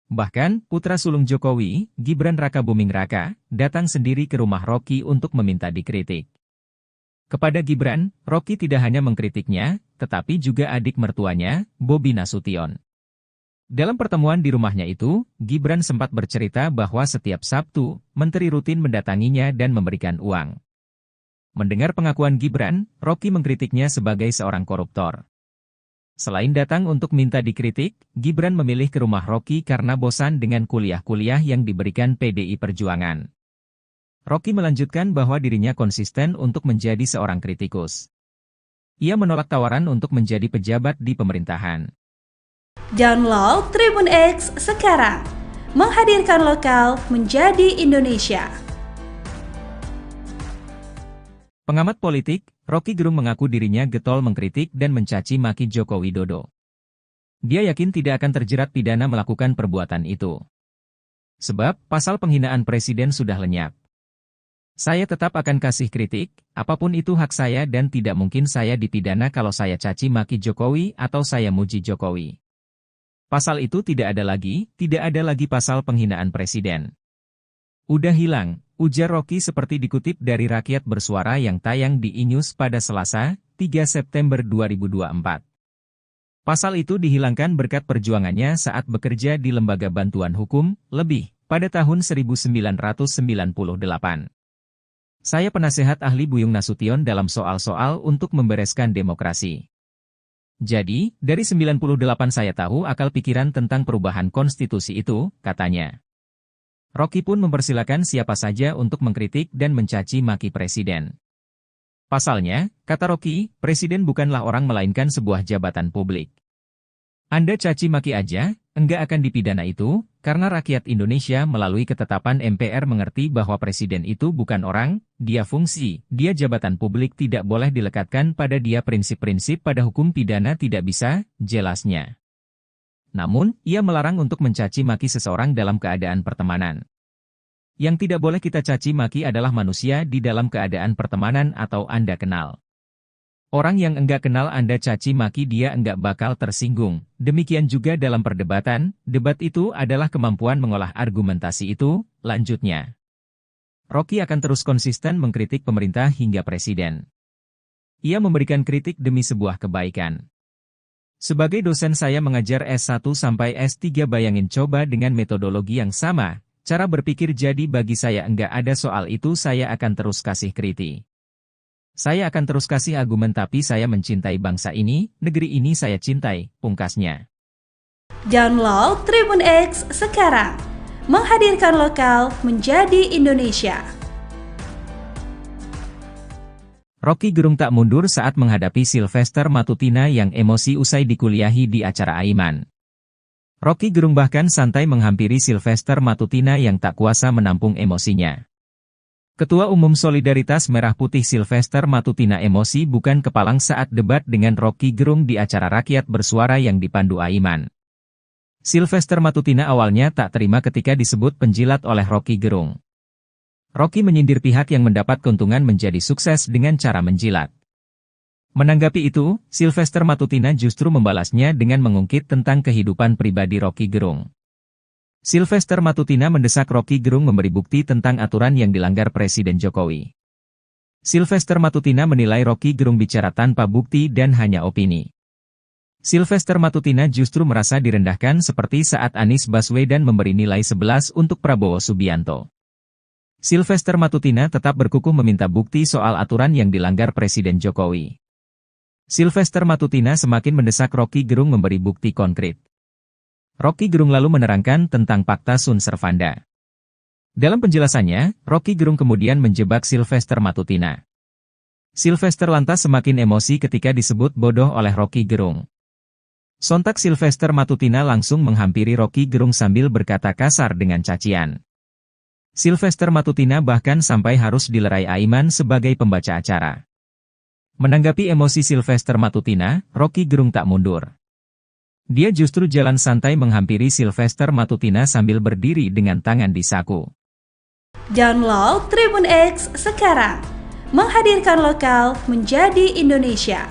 Bahkan, putra sulung Jokowi, Gibran Rakabuming Raka, datang sendiri ke rumah Rocky untuk meminta dikritik. Kepada Gibran, Rocky tidak hanya mengkritiknya, tetapi juga adik mertuanya, Bobi Nasution. Dalam pertemuan di rumahnya itu, Gibran sempat bercerita bahwa setiap Sabtu, menteri rutin mendatanginya dan memberikan uang. Mendengar pengakuan Gibran, Rocky mengkritiknya sebagai seorang koruptor. Selain datang untuk minta dikritik, Gibran memilih ke rumah Rocky karena bosan dengan kuliah-kuliah yang diberikan PDI Perjuangan. Rocky melanjutkan bahwa dirinya konsisten untuk menjadi seorang kritikus. Ia menolak tawaran untuk menjadi pejabat di pemerintahan. Download Tribun X sekarang, menghadirkan lokal menjadi Indonesia. Pengamat politik, Rocky Gerung mengaku dirinya getol mengkritik dan mencaci maki Joko Widodo. Dia yakin tidak akan terjerat pidana melakukan perbuatan itu. Sebab, pasal penghinaan presiden sudah lenyap. Saya tetap akan kasih kritik, apapun itu hak saya dan tidak mungkin saya dipidana kalau saya caci maki Jokowi atau saya muji Jokowi. Pasal itu tidak ada lagi pasal penghinaan presiden. Udah hilang, ujar Rocky seperti dikutip dari Rakyat Bersuara yang tayang di iNews pada Selasa, 3 September 2024. Pasal itu dihilangkan berkat perjuangannya saat bekerja di Lembaga Bantuan Hukum, LEBIH, pada tahun 1998. Saya penasehat ahli Buyung Nasution dalam soal-soal untuk membereskan demokrasi. Jadi, dari 98 saya tahu akal pikiran tentang perubahan konstitusi itu, katanya. Rocky pun mempersilakan siapa saja untuk mengkritik dan mencaci maki presiden. Pasalnya, kata Rocky, presiden bukanlah orang melainkan sebuah jabatan publik. Anda caci maki aja, enggak akan dipidana itu, karena rakyat Indonesia melalui ketetapan MPR mengerti bahwa presiden itu bukan orang, dia fungsi, dia jabatan publik tidak boleh dilekatkan pada dia prinsip-prinsip pada hukum pidana tidak bisa, jelasnya. Namun, ia melarang untuk mencaci maki seseorang dalam keadaan pertemanan. Yang tidak boleh kita caci maki adalah manusia di dalam keadaan pertemanan atau Anda kenal. Orang yang enggak kenal Anda caci maki dia enggak bakal tersinggung. Demikian juga dalam perdebatan, debat itu adalah kemampuan mengolah argumentasi itu, lanjutnya. Rocky akan terus konsisten mengkritik pemerintah hingga presiden. Ia memberikan kritik demi sebuah kebaikan. Sebagai dosen saya mengajar S1 sampai S3 bayangin coba dengan metodologi yang sama, cara berpikir jadi bagi saya enggak ada soal itu saya akan terus kasih kritik. Saya akan terus kasih argumen tapi saya mencintai bangsa ini, negeri ini saya cintai, pungkasnya. Download Tribun X sekarang, menghadirkan lokal menjadi Indonesia. Rocky Gerung tak mundur saat menghadapi Sylvester Matutina yang emosi usai dikuliahi di acara Aiman. Rocky Gerung bahkan santai menghampiri Sylvester Matutina yang tak kuasa menampung emosinya. Ketua Umum Solidaritas Merah Putih Sylvester Matutina emosi bukan kepalang saat debat dengan Rocky Gerung di acara Rakyat Bersuara yang dipandu Aiman. Sylvester Matutina awalnya tak terima ketika disebut penjilat oleh Rocky Gerung. Rocky menyindir pihak yang mendapat keuntungan menjadi sukses dengan cara menjilat. Menanggapi itu, Sylvester Matutina justru membalasnya dengan mengungkit tentang kehidupan pribadi Rocky Gerung. Sylvester Matutina mendesak Rocky Gerung memberi bukti tentang aturan yang dilanggar Presiden Jokowi. Sylvester Matutina menilai Rocky Gerung bicara tanpa bukti dan hanya opini. Sylvester Matutina justru merasa direndahkan seperti saat Anies Baswedan memberi nilai 11 untuk Prabowo Subianto. Sylvester Matutina tetap berkukuh meminta bukti soal aturan yang dilanggar Presiden Jokowi. Sylvester Matutina semakin mendesak Rocky Gerung memberi bukti konkret. Roky Gerung lalu menerangkan tentang Fakta Sun Servanda. Dalam penjelasannya, Roky Gerung kemudian menjebak Sylvester Matutina. Sylvester lantas semakin emosi ketika disebut bodoh oleh Roky Gerung. Sontak Sylvester Matutina langsung menghampiri Roky Gerung sambil berkata kasar dengan cacian. Sylvester Matutina bahkan sampai harus dilerai Aiman sebagai pembaca acara. Menanggapi emosi Sylvester Matutina, Roky Gerung tak mundur. Dia justru jalan santai menghampiri Sylvester Matutina sambil berdiri dengan tangan di saku. Download Tribun X sekarang, menghadirkan lokal menjadi Indonesia.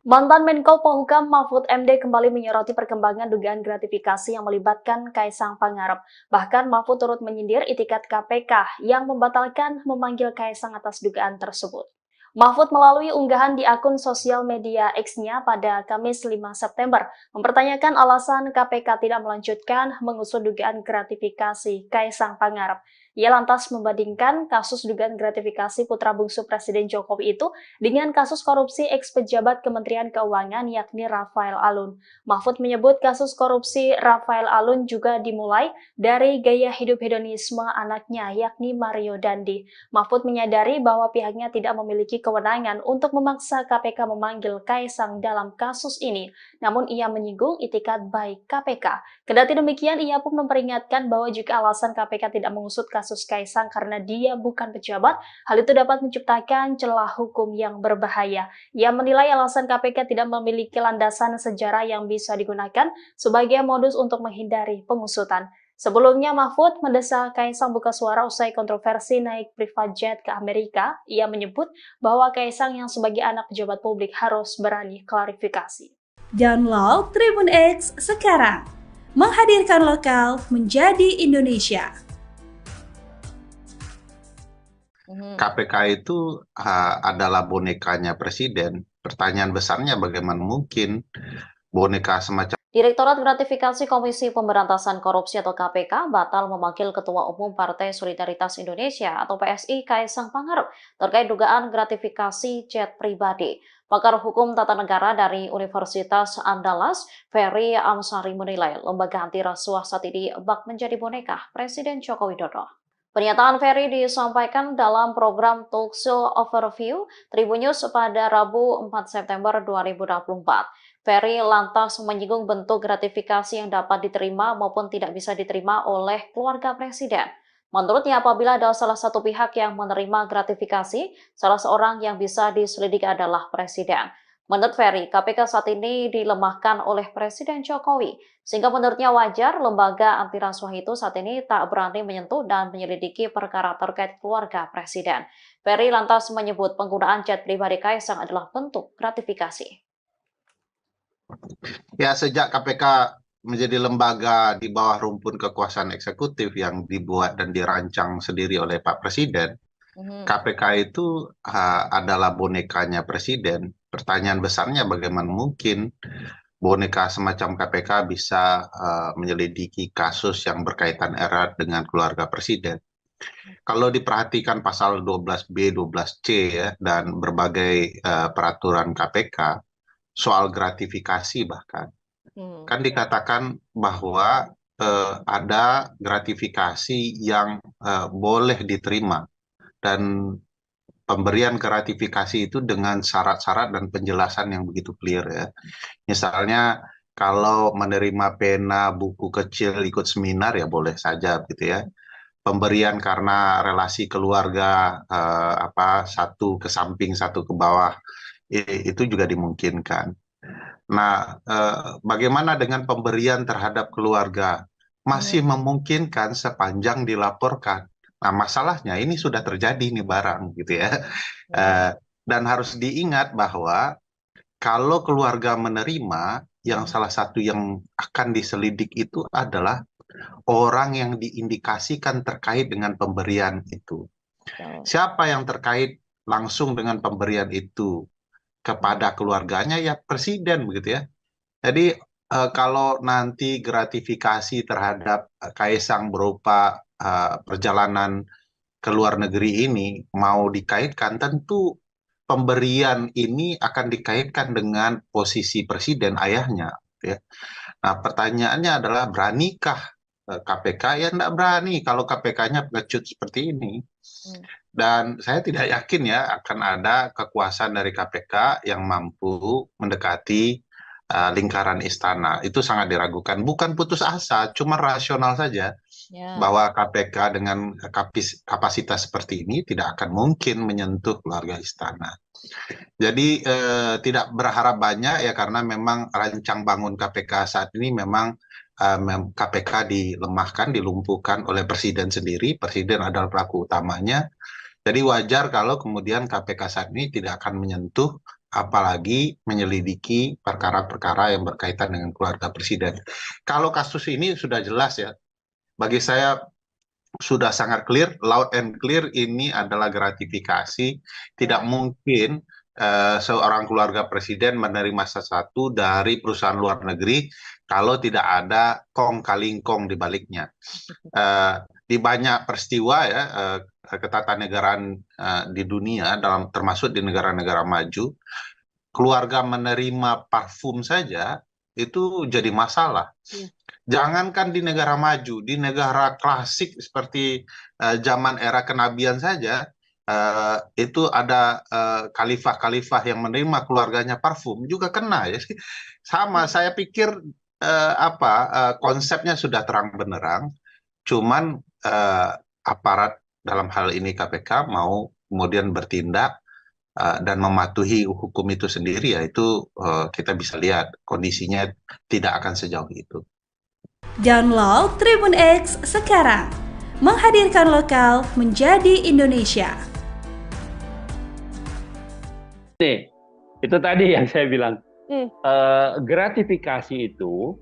Mantan Menko Polhukam Mahfud MD kembali menyoroti perkembangan dugaan gratifikasi yang melibatkan Kaisang Pangarep. Bahkan Mahfud turut menyindir itikat KPK yang membatalkan memanggil Kaisang atas dugaan tersebut. Mahfud melalui unggahan di akun sosial media X-nya pada Kamis 5 September mempertanyakan alasan KPK tidak melanjutkan mengusut dugaan gratifikasi Kaisang Pangarep. Ia lantas membandingkan kasus dugaan gratifikasi putra bungsu Presiden Jokowi itu dengan kasus korupsi eks-pejabat Kementerian Keuangan yakni Rafael Alun. Mahfud menyebut kasus korupsi Rafael Alun juga dimulai dari gaya hidup hedonisme anaknya yakni Mario Dandi. Mahfud menyadari bahwa pihaknya tidak memiliki kewenangan untuk memaksa KPK memanggil Kaisang dalam kasus ini, namun ia menyinggung itikat baik KPK. Kendati demikian, ia pun memperingatkan bahwa jika alasan KPK tidak mengusut kasus Kaisang karena dia bukan pejabat, hal itu dapat menciptakan celah hukum yang berbahaya. Ia menilai alasan KPK tidak memiliki landasan sejarah yang bisa digunakan sebagai modus untuk menghindari pengusutan. Sebelumnya, Mahfud mendesak Kaisang buka suara usai kontroversi naik private jet ke Amerika. Ia menyebut bahwa Kaisang yang sebagai anak pejabat publik harus berani klarifikasi. Download Tribun X sekarang, menghadirkan lokal menjadi Indonesia. KPK itu adalah bonekanya presiden. Pertanyaan besarnya bagaimana mungkin boneka semacam Direktorat Gratifikasi Komisi Pemberantasan Korupsi atau KPK batal memanggil Ketua Umum Partai Solidaritas Indonesia atau PSI Kaisang Pangarep terkait dugaan gratifikasi jet pribadi. Pakar Hukum Tata Negara dari Universitas Andalas, Ferry Amsari menilai lembaga anti rasuah saat ini bak menjadi boneka Presiden Joko Widodo. Pernyataan Ferry disampaikan dalam program Talkshow Overview Tribun News pada Rabu 4 September 2024. Ferry lantas menyinggung bentuk gratifikasi yang dapat diterima maupun tidak bisa diterima oleh keluarga presiden. Menurutnya, apabila ada salah satu pihak yang menerima gratifikasi, salah seorang yang bisa diselidiki adalah presiden. Menurut Ferry, KPK saat ini dilemahkan oleh Presiden Jokowi, sehingga menurutnya wajar lembaga anti rasuah itu saat ini tak berani menyentuh dan menyelidiki perkara terkait keluarga presiden. Ferry lantas menyebut penggunaan jet pribadi Kaisang adalah bentuk gratifikasi. Ya, sejak KPK menjadi lembaga di bawah rumpun kekuasaan eksekutif yang dibuat dan dirancang sendiri oleh Pak Presiden, KPK itu adalah bonekanya presiden. Pertanyaan besarnya bagaimana mungkin boneka semacam KPK bisa menyelidiki kasus yang berkaitan erat dengan keluarga presiden. Kalau diperhatikan pasal 12B, 12C ya, dan berbagai peraturan KPK soal gratifikasi bahkan, kan dikatakan bahwa ada gratifikasi yang boleh diterima dan pemberian gratifikasi itu dengan syarat-syarat dan penjelasan yang begitu clear ya. Misalnya kalau menerima pena buku kecil ikut seminar ya boleh saja gitu ya. Pemberian karena relasi keluarga satu ke samping satu ke bawah itu juga dimungkinkan. Nah, bagaimana dengan pemberian terhadap keluarga? Masih memungkinkan sepanjang dilaporkan. Nah, masalahnya ini sudah terjadi nih barang gitu ya. Dan harus diingat bahwa kalau keluarga menerima, yang salah satu yang akan diselidik itu adalah orang yang diindikasikan terkait dengan pemberian itu. Siapa yang terkait langsung dengan pemberian itu kepada keluarganya? Ya presiden begitu ya. Jadi kalau nanti gratifikasi terhadap Kaisang berupa perjalanan ke luar negeri ini mau dikaitkan, tentu pemberian ini akan dikaitkan dengan posisi presiden ayahnya. Ya. Nah, pertanyaannya adalah beranikah KPK? Ya tidak berani kalau KPK-nya pengecut seperti ini. Dan saya tidak yakin ya akan ada kekuasaan dari KPK yang mampu mendekati lingkaran istana. Itu sangat diragukan. Bukan putus asa, cuma rasional saja. Bahwa KPK dengan kapasitas seperti ini tidak akan mungkin menyentuh keluarga istana. Jadi tidak berharap banyak ya, karena memang rancang bangun KPK saat ini memang KPK dilemahkan, dilumpuhkan oleh presiden sendiri. Presiden adalah pelaku utamanya. Jadi wajar kalau kemudian KPK saat ini tidak akan menyentuh, apalagi menyelidiki perkara-perkara yang berkaitan dengan keluarga presiden. Kalau kasus ini sudah jelas ya, bagi saya sudah sangat clear, loud and clear, ini adalah gratifikasi. Tidak mungkin seorang keluarga presiden menerima sesuatu dari perusahaan luar negeri kalau tidak ada kong kali kong di baliknya. Di banyak peristiwa ya, ketatanegaraan di dunia, termasuk di negara-negara maju, keluarga menerima parfum saja itu jadi masalah. Jangankan di negara maju, di negara klasik seperti zaman era kenabian saja, itu ada khalifah-khalifah yang menerima keluarganya parfum juga kena ya. Sama, saya pikir konsepnya sudah terang benderang, cuman aparat dalam hal ini KPK mau kemudian bertindak dan mematuhi hukum itu sendiri, yaitu kita bisa lihat kondisinya tidak akan sejauh itu. Download Tribun X sekarang, menghadirkan lokal menjadi Indonesia. Nih, itu tadi yang saya bilang, gratifikasi itu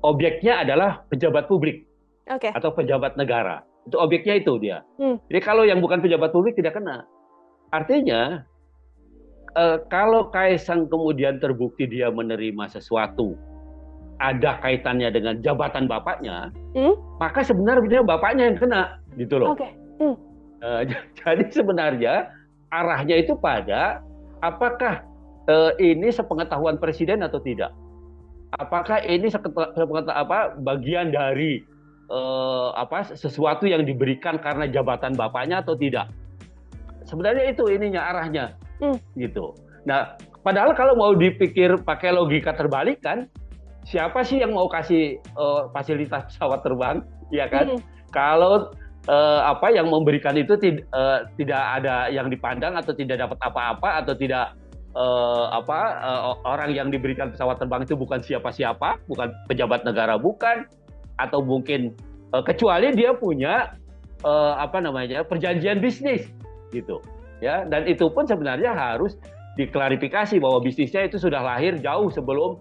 objeknya adalah pejabat publik atau pejabat negara. Itu objeknya itu dia. Jadi kalau yang bukan pejabat publik tidak kena. Artinya, kalau Kaisang kemudian terbukti dia menerima sesuatu, ada kaitannya dengan jabatan bapaknya, maka sebenarnya bapaknya yang kena, gitu loh. Jadi sebenarnya arahnya itu pada apakah ini sepengetahuan presiden atau tidak? Apakah ini bagian dari sesuatu yang diberikan karena jabatan bapaknya atau tidak? Sebenarnya itu ininya arahnya, gitu. Nah, padahal kalau mau dipikir pakai logika terbalik kan, siapa sih yang mau kasih fasilitas pesawat terbang, ya kan? Kalau yang memberikan itu tidak ada yang dipandang atau tidak dapat apa-apa atau tidak orang yang diberikan pesawat terbang itu bukan siapa-siapa, bukan pejabat negara, bukan, atau mungkin kecuali dia punya perjanjian bisnis, gitu, ya. Dan itu pun sebenarnya harus diklarifikasi bahwa bisnisnya itu sudah lahir jauh sebelum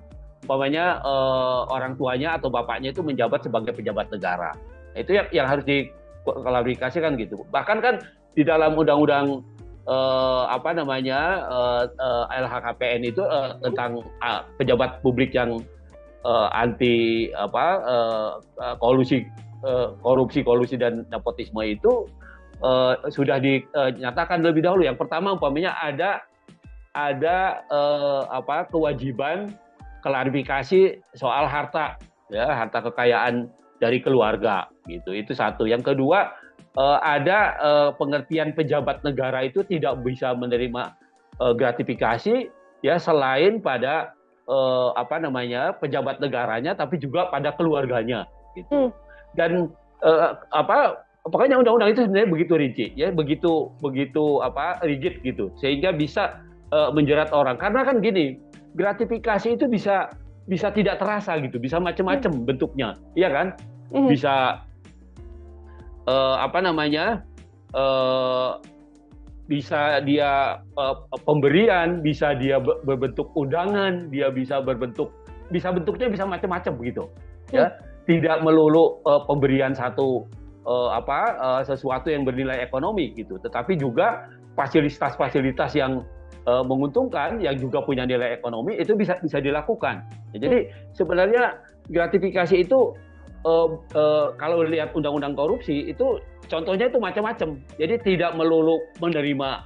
orang tuanya atau bapaknya itu menjabat sebagai pejabat negara. Itu yang harus diklarifikasikan gitu. Bahkan kan di dalam undang-undang LHKPN itu tentang pejabat publik yang anti korupsi dan nepotisme itu sudah dinyatakan lebih dahulu. Yang pertama umpamanya ada kewajiban klarifikasi soal harta kekayaan dari keluarga, gitu. Itu satu. Yang kedua, ada pengertian pejabat negara itu tidak bisa menerima gratifikasi ya selain pada pejabat negaranya, tapi juga pada keluarganya, gitu. Dan pokoknya undang-undang itu sebenarnya begitu rinci, ya, begitu rigid gitu, sehingga bisa menjerat orang. Karena kan gini, gratifikasi itu bisa tidak terasa gitu, bisa macam-macam bentuknya, iya kan? Bisa bisa dia pemberian, bisa dia berbentuk undangan, bentuknya bisa macam-macam begitu, ya. Tidak melulu pemberian sesuatu yang bernilai ekonomi gitu, tetapi juga fasilitas-fasilitas yang menguntungkan yang juga punya nilai ekonomi itu bisa dilakukan. Jadi sebenarnya gratifikasi itu kalau lihat undang-undang korupsi itu contohnya itu macam-macam. Jadi tidak melulu menerima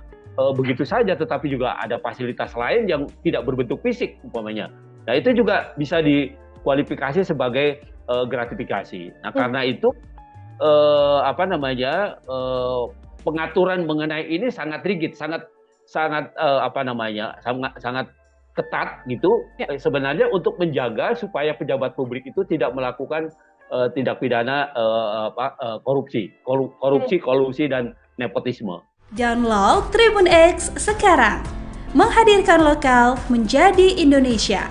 begitu saja, tetapi juga ada fasilitas lain yang tidak berbentuk fisik umpamanya. Nah itu juga bisa dikualifikasi sebagai gratifikasi. Nah karena itu pengaturan mengenai ini sangat rigid, sangat ketat gitu. Sebenarnya untuk menjaga supaya pejabat publik itu tidak melakukan tindak pidana korupsi, kolusi dan nepotisme. Download Tribun X sekarang, menghadirkan lokal menjadi Indonesia.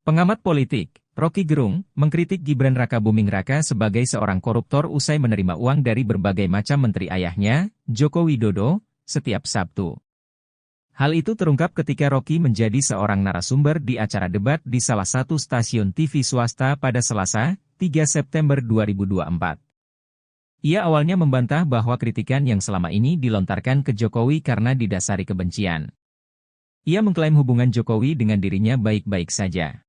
Pengamat politik, Rocky Gerung, mengkritik Gibran Rakabuming Raka sebagai seorang koruptor usai menerima uang dari berbagai macam menteri ayahnya, Joko Widodo, setiap Sabtu. Hal itu terungkap ketika Rocky menjadi seorang narasumber di acara debat di salah satu stasiun TV swasta pada Selasa, 3 September 2024. Ia awalnya membantah bahwa kritikan yang selama ini dilontarkan ke Jokowi karena didasari kebencian. Ia mengklaim hubungan Jokowi dengan dirinya baik-baik saja.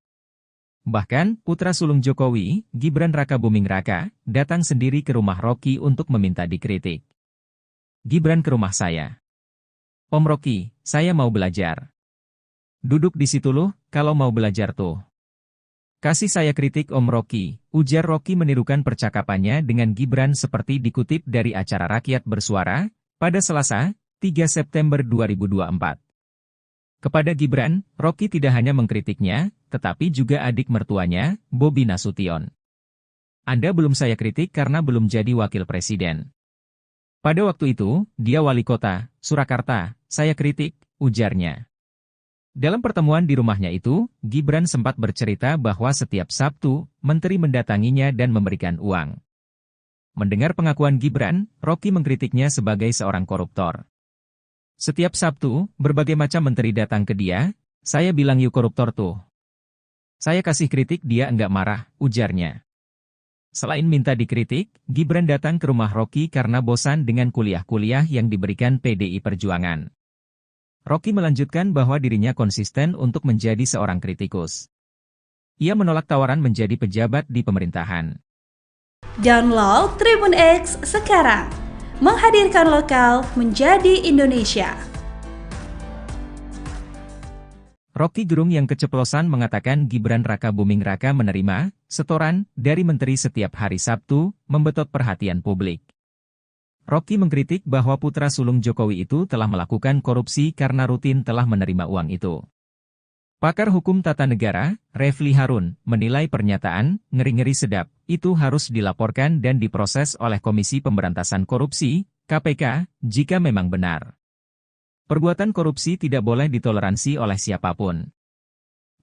Bahkan, putra sulung Jokowi, Gibran Rakabuming Raka, datang sendiri ke rumah Rocky untuk meminta dikritik. "Gibran ke rumah saya. Om Rocky, saya mau belajar. Duduk di situ loh, kalau mau belajar tuh. Kasih saya kritik Om Rocky," ujar Rocky menirukan percakapannya dengan Gibran seperti dikutip dari acara Rakyat Bersuara, pada Selasa, 3 September 2024. Kepada Gibran, Rocky tidak hanya mengkritiknya, tetapi juga adik mertuanya, Bobi Nasution. "Anda belum saya kritik karena belum jadi wakil presiden. Pada waktu itu, dia wali kota, Surakarta, saya kritik," ujarnya. Dalam pertemuan di rumahnya itu, Gibran sempat bercerita bahwa setiap Sabtu, menteri mendatanginya dan memberikan uang. Mendengar pengakuan Gibran, Rocky mengkritiknya sebagai seorang koruptor. "Setiap Sabtu, berbagai macam menteri datang ke dia, saya bilang yuk koruptor tuh. Saya kasih kritik dia enggak marah," ujarnya. Selain minta dikritik, Gibran datang ke rumah Rocky karena bosan dengan kuliah-kuliah yang diberikan PDI Perjuangan. Rocky melanjutkan bahwa dirinya konsisten untuk menjadi seorang kritikus. Ia menolak tawaran menjadi pejabat di pemerintahan. Download Tribun X sekarang, menghadirkan lokal menjadi Indonesia. Rocky Gerung yang keceplosan mengatakan Gibran Rakabuming Raka menerima setoran dari menteri setiap hari Sabtu, membetot perhatian publik. Rocky mengkritik bahwa putra sulung Jokowi itu telah melakukan korupsi karena rutin telah menerima uang itu. Pakar hukum tata negara, Refli Harun, menilai pernyataan "ngeri-ngeri sedap" itu harus dilaporkan dan diproses oleh Komisi Pemberantasan Korupsi, KPK, jika memang benar. Perbuatan korupsi tidak boleh ditoleransi oleh siapapun.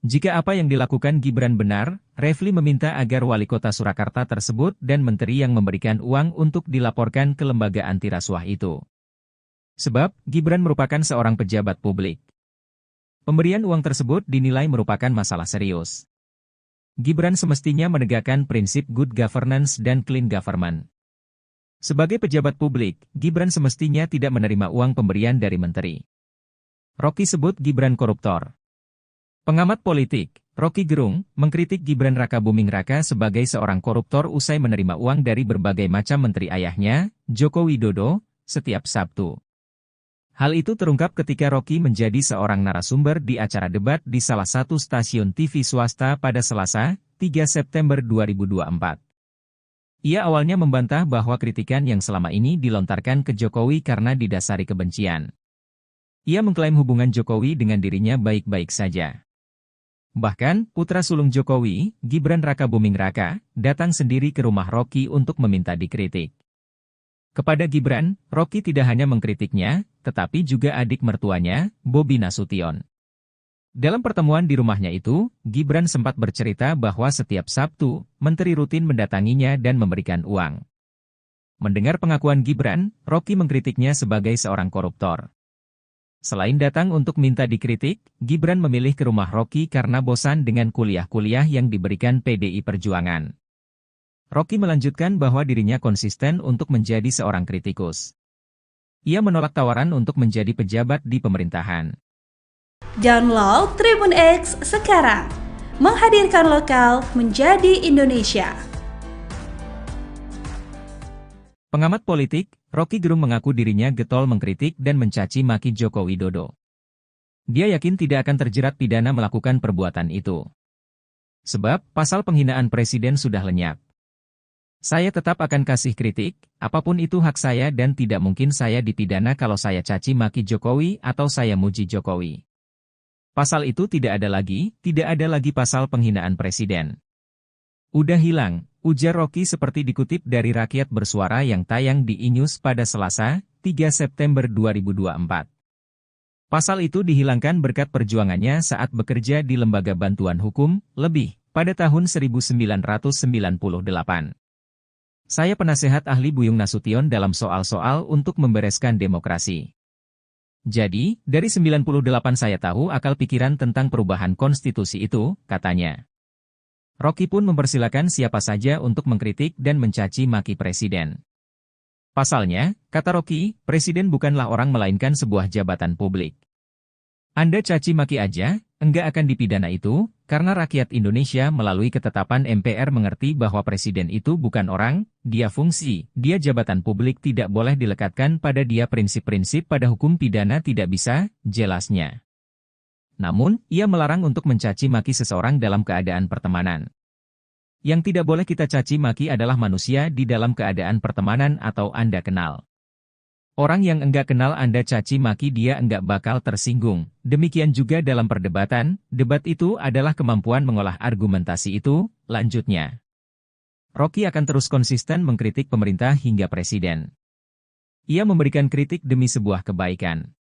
Jika apa yang dilakukan Gibran benar, Refli meminta agar wali kota Surakarta tersebut dan menteri yang memberikan uang untuk dilaporkan ke lembaga anti rasuah itu. Sebab, Gibran merupakan seorang pejabat publik. Pemberian uang tersebut dinilai merupakan masalah serius. Gibran semestinya menegakkan prinsip good governance dan clean government. Sebagai pejabat publik, Gibran semestinya tidak menerima uang pemberian dari menteri. Rocky sebut Gibran koruptor. Pengamat politik, Rocky Gerung, mengkritik Gibran Rakabuming Raka sebagai seorang koruptor usai menerima uang dari berbagai macam menteri ayahnya, Joko Widodo, setiap Sabtu. Hal itu terungkap ketika Rocky menjadi seorang narasumber di acara debat di salah satu stasiun TV swasta pada Selasa, 3 September 2024. Ia awalnya membantah bahwa kritikan yang selama ini dilontarkan ke Jokowi karena didasari kebencian. Ia mengklaim hubungan Jokowi dengan dirinya baik-baik saja. Bahkan, putra sulung Jokowi, Gibran Rakabuming Raka, datang sendiri ke rumah Rocky untuk meminta dikritik. Kepada Gibran, Rocky tidak hanya mengkritiknya, tetapi juga adik mertuanya, Bobi Nasution. Dalam pertemuan di rumahnya itu, Gibran sempat bercerita bahwa setiap Sabtu, menteri rutin mendatanginya dan memberikan uang. Mendengar pengakuan Gibran, Rocky mengkritiknya sebagai seorang koruptor. Selain datang untuk minta dikritik, Gibran memilih ke rumah Rocky karena bosan dengan kuliah-kuliah yang diberikan PDI Perjuangan. Rocky melanjutkan bahwa dirinya konsisten untuk menjadi seorang kritikus. Ia menolak tawaran untuk menjadi pejabat di pemerintahan. Download Tribun X sekarang, menghadirkan lokal menjadi Indonesia. Pengamat politik, Rocky Gerung mengaku dirinya getol mengkritik dan mencaci maki Joko Widodo. Dia yakin tidak akan terjerat pidana melakukan perbuatan itu. Sebab, pasal penghinaan presiden sudah lenyap. Saya tetap akan kasih kritik, apapun itu hak saya dan tidak mungkin saya dipidana kalau saya caci maki Jokowi atau saya muji Jokowi. Pasal itu tidak ada lagi pasal penghinaan presiden. Udah hilang, ujar Rocky seperti dikutip dari Rakyat Bersuara yang tayang di iNews pada Selasa, 3 September 2024. Pasal itu dihilangkan berkat perjuangannya saat bekerja di Lembaga Bantuan Hukum, LEBIH, pada tahun 1998. Saya penasehat ahli Buyung Nasution dalam soal-soal untuk membereskan demokrasi. Jadi, dari 98 saya tahu akal pikiran tentang perubahan konstitusi itu, katanya. Rocky pun mempersilakan siapa saja untuk mengkritik dan mencaci maki presiden. Pasalnya, kata Rocky, presiden bukanlah orang melainkan sebuah jabatan publik. Anda caci maki aja, enggak akan dipidana itu, karena rakyat Indonesia melalui ketetapan MPR mengerti bahwa presiden itu bukan orang, dia fungsi, dia jabatan publik tidak boleh dilekatkan pada dia prinsip-prinsip pada hukum pidana tidak bisa, jelasnya. Namun, ia melarang untuk mencaci maki seseorang dalam keadaan pertemanan. Yang tidak boleh kita caci maki adalah manusia di dalam keadaan pertemanan atau Anda kenal. Orang yang enggak kenal Anda caci maki dia enggak bakal tersinggung. Demikian juga dalam perdebatan, debat itu adalah kemampuan mengolah argumentasi itu, lanjutnya. Rocky akan terus konsisten mengkritik pemerintah hingga presiden. Ia memberikan kritik demi sebuah kebaikan.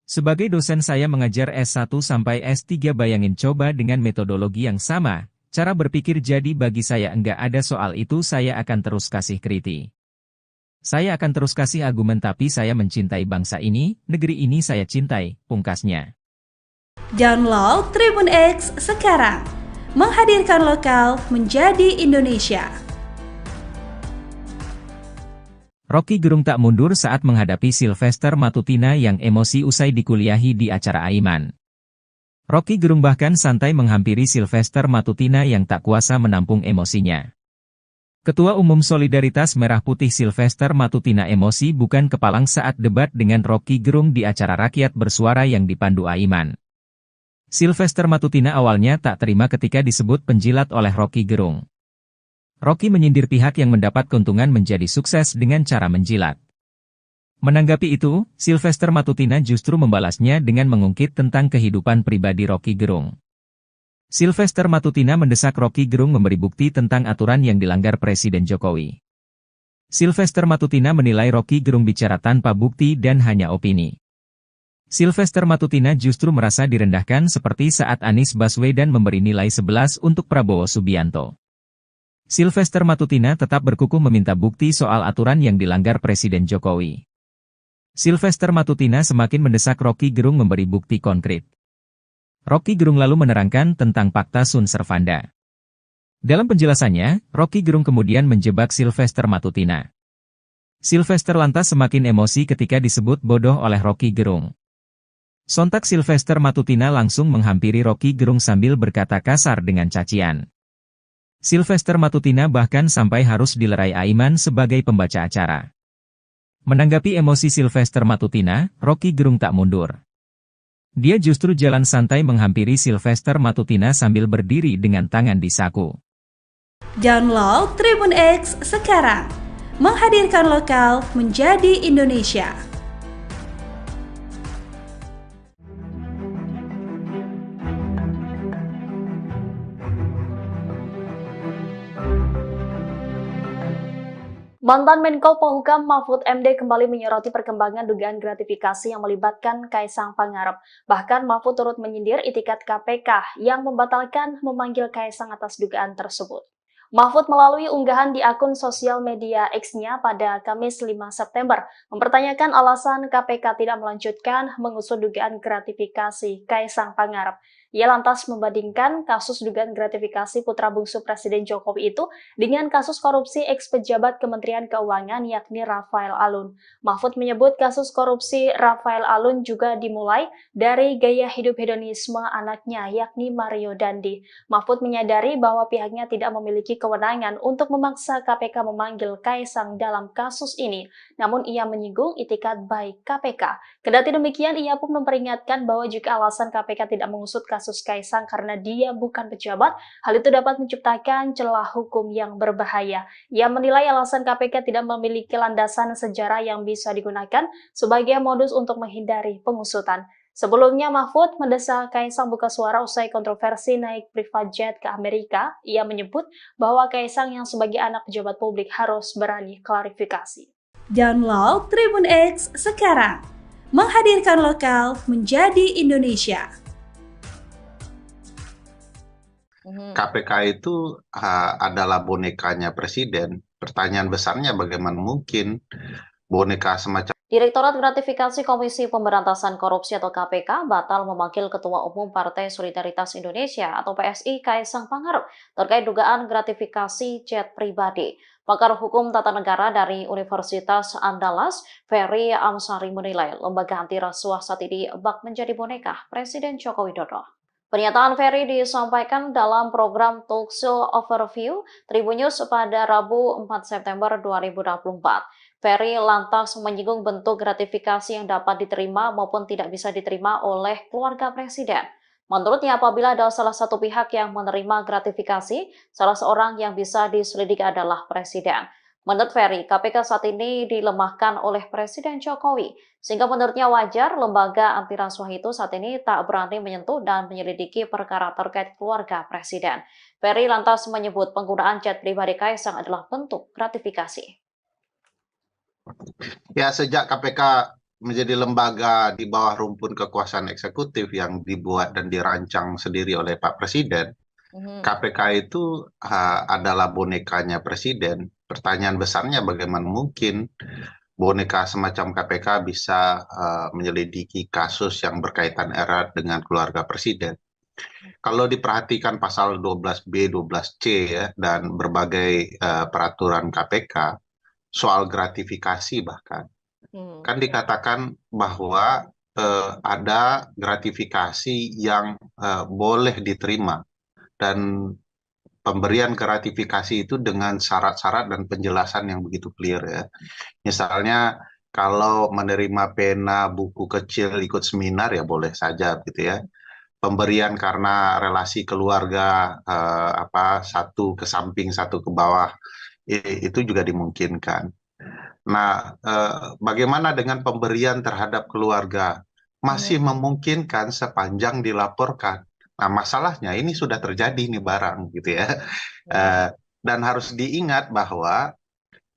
Sebagai dosen saya mengajar S1 sampai S3 bayangin coba dengan metodologi yang sama, cara berpikir jadi bagi saya enggak ada soal itu saya akan terus kasih kritik. Saya akan terus kasih argumen tapi saya mencintai bangsa ini, negeri ini saya cintai, pungkasnya. Download Tribun X sekarang, menghadirkan lokal menjadi Indonesia. Rocky Gerung tak mundur saat menghadapi Sylvester Matutina yang emosi usai dikuliahi di acara Aiman. Rocky Gerung bahkan santai menghampiri Sylvester Matutina yang tak kuasa menampung emosinya. Ketua Umum Solidaritas Merah Putih Sylvester Matutina emosi bukan kepalang saat debat dengan Rocky Gerung di acara Rakyat Bersuara yang dipandu Aiman. Sylvester Matutina awalnya tak terima ketika disebut penjilat oleh Rocky Gerung. Rocky menyindir pihak yang mendapat keuntungan menjadi sukses dengan cara menjilat. Menanggapi itu, Sylvester Matutina justru membalasnya dengan mengungkit tentang kehidupan pribadi Rocky Gerung. Sylvester Matutina mendesak Rocky Gerung memberi bukti tentang aturan yang dilanggar Presiden Jokowi. Sylvester Matutina menilai Rocky Gerung bicara tanpa bukti dan hanya opini. Sylvester Matutina justru merasa direndahkan seperti saat Anies Baswedan memberi nilai 11 untuk Prabowo Subianto. Sylvester Matutina tetap berkukuh meminta bukti soal aturan yang dilanggar Presiden Jokowi. Sylvester Matutina semakin mendesak Rocky Gerung memberi bukti konkret. Rocky Gerung lalu menerangkan tentang Pakta Sun Servanda. Dalam penjelasannya, Rocky Gerung kemudian menjebak Sylvester Matutina. Sylvester lantas semakin emosi ketika disebut bodoh oleh Rocky Gerung. Sontak Sylvester Matutina langsung menghampiri Rocky Gerung sambil berkata kasar dengan cacian. Sylvester Matutina bahkan sampai harus dilerai Aiman sebagai pembaca acara. Menanggapi emosi Sylvester Matutina, Rocky Gerung tak mundur. Dia justru jalan santai menghampiri Sylvester Matutina sambil berdiri dengan tangan di saku. Download Tribun X sekarang, menghadirkan lokal menjadi Indonesia. Mantan Menko Polhukam Mahfud MD kembali menyoroti perkembangan dugaan gratifikasi yang melibatkan Kaisang Pangarep. Bahkan Mahfud turut menyindir itikat KPK yang membatalkan memanggil Kaisang atas dugaan tersebut. Mahfud melalui unggahan di akun sosial media X-nya pada Kamis 5 September mempertanyakan alasan KPK tidak melanjutkan mengusut dugaan gratifikasi Kaisang Pangarep. Ia lantas membandingkan kasus dugaan gratifikasi putra bungsu Presiden Jokowi itu dengan kasus korupsi ex-pejabat Kementerian Keuangan yakni Rafael Alun. Mahfud menyebut kasus korupsi Rafael Alun juga dimulai dari gaya hidup hedonisme anaknya yakni Mario Dandi. Mahfud menyadari bahwa pihaknya tidak memiliki kewenangan untuk memaksa KPK memanggil Kaisang dalam kasus ini, namun ia menyinggung itikat baik KPK. Kendati demikian, ia pun memperingatkan bahwa jika alasan KPK tidak mengusut kasus Kaisang karena dia bukan pejabat, hal itu dapat menciptakan celah hukum yang berbahaya. Ia menilai alasan KPK tidak memiliki landasan sejarah yang bisa digunakan sebagai modus untuk menghindari pengusutan. Sebelumnya, Mahfud mendesak Kaisang buka suara usai kontroversi naik private jet ke Amerika. Ia menyebut bahwa Kaisang yang sebagai anak pejabat publik harus berani klarifikasi. Download Tribun X sekarang, menghadirkan lokal menjadi Indonesia. KPK itu adalah bonekanya presiden. Pertanyaan besarnya bagaimana mungkin boneka semacam Direktorat Gratifikasi Komisi Pemberantasan Korupsi atau KPK batal memanggil Ketua Umum Partai Solidaritas Indonesia atau PSI Kaisang Pangarep terkait dugaan gratifikasi jet pribadi. Pakar Hukum Tata Negara dari Universitas Andalas, Ferry Amsari menilai lembaga anti rasuah saat ini bak menjadi boneka Presiden Joko Widodo. Pernyataan Ferry disampaikan dalam program Talkshow Overview Tribun News pada Rabu 4 September 2024. Ferry lantas menyinggung bentuk gratifikasi yang dapat diterima maupun tidak bisa diterima oleh keluarga presiden. Menurutnya, apabila ada salah satu pihak yang menerima gratifikasi, salah seorang yang bisa diselidiki adalah presiden. Menurut Ferry, KPK saat ini dilemahkan oleh Presiden Jokowi, sehingga menurutnya wajar lembaga anti rasuah itu saat ini tak berani menyentuh dan menyelidiki perkara terkait keluarga presiden. Ferry lantas menyebut penggunaan jet pribadi Kaisang adalah bentuk gratifikasi. Ya, sejak KPK menjadi lembaga di bawah rumpun kekuasaan eksekutif yang dibuat dan dirancang sendiri oleh Pak Presiden, KPK itu adalah bonekanya presiden. Pertanyaan besarnya bagaimana mungkin boneka semacam KPK bisa menyelidiki kasus yang berkaitan erat dengan keluarga presiden. Kalau diperhatikan pasal 12B, 12C ya, dan berbagai peraturan KPK soal gratifikasi bahkan, kan dikatakan bahwa ada gratifikasi yang boleh diterima dan pemberian gratifikasi itu dengan syarat-syarat dan penjelasan yang begitu clear ya. Misalnya kalau menerima pena buku kecil ikut seminar ya boleh saja gitu ya. Pemberian karena relasi keluarga satu ke samping satu ke bawah itu juga dimungkinkan. Nah, bagaimana dengan pemberian terhadap keluarga? Masih memungkinkan sepanjang dilaporkan. Nah, masalahnya ini sudah terjadi nih barang gitu ya. Dan harus diingat bahwa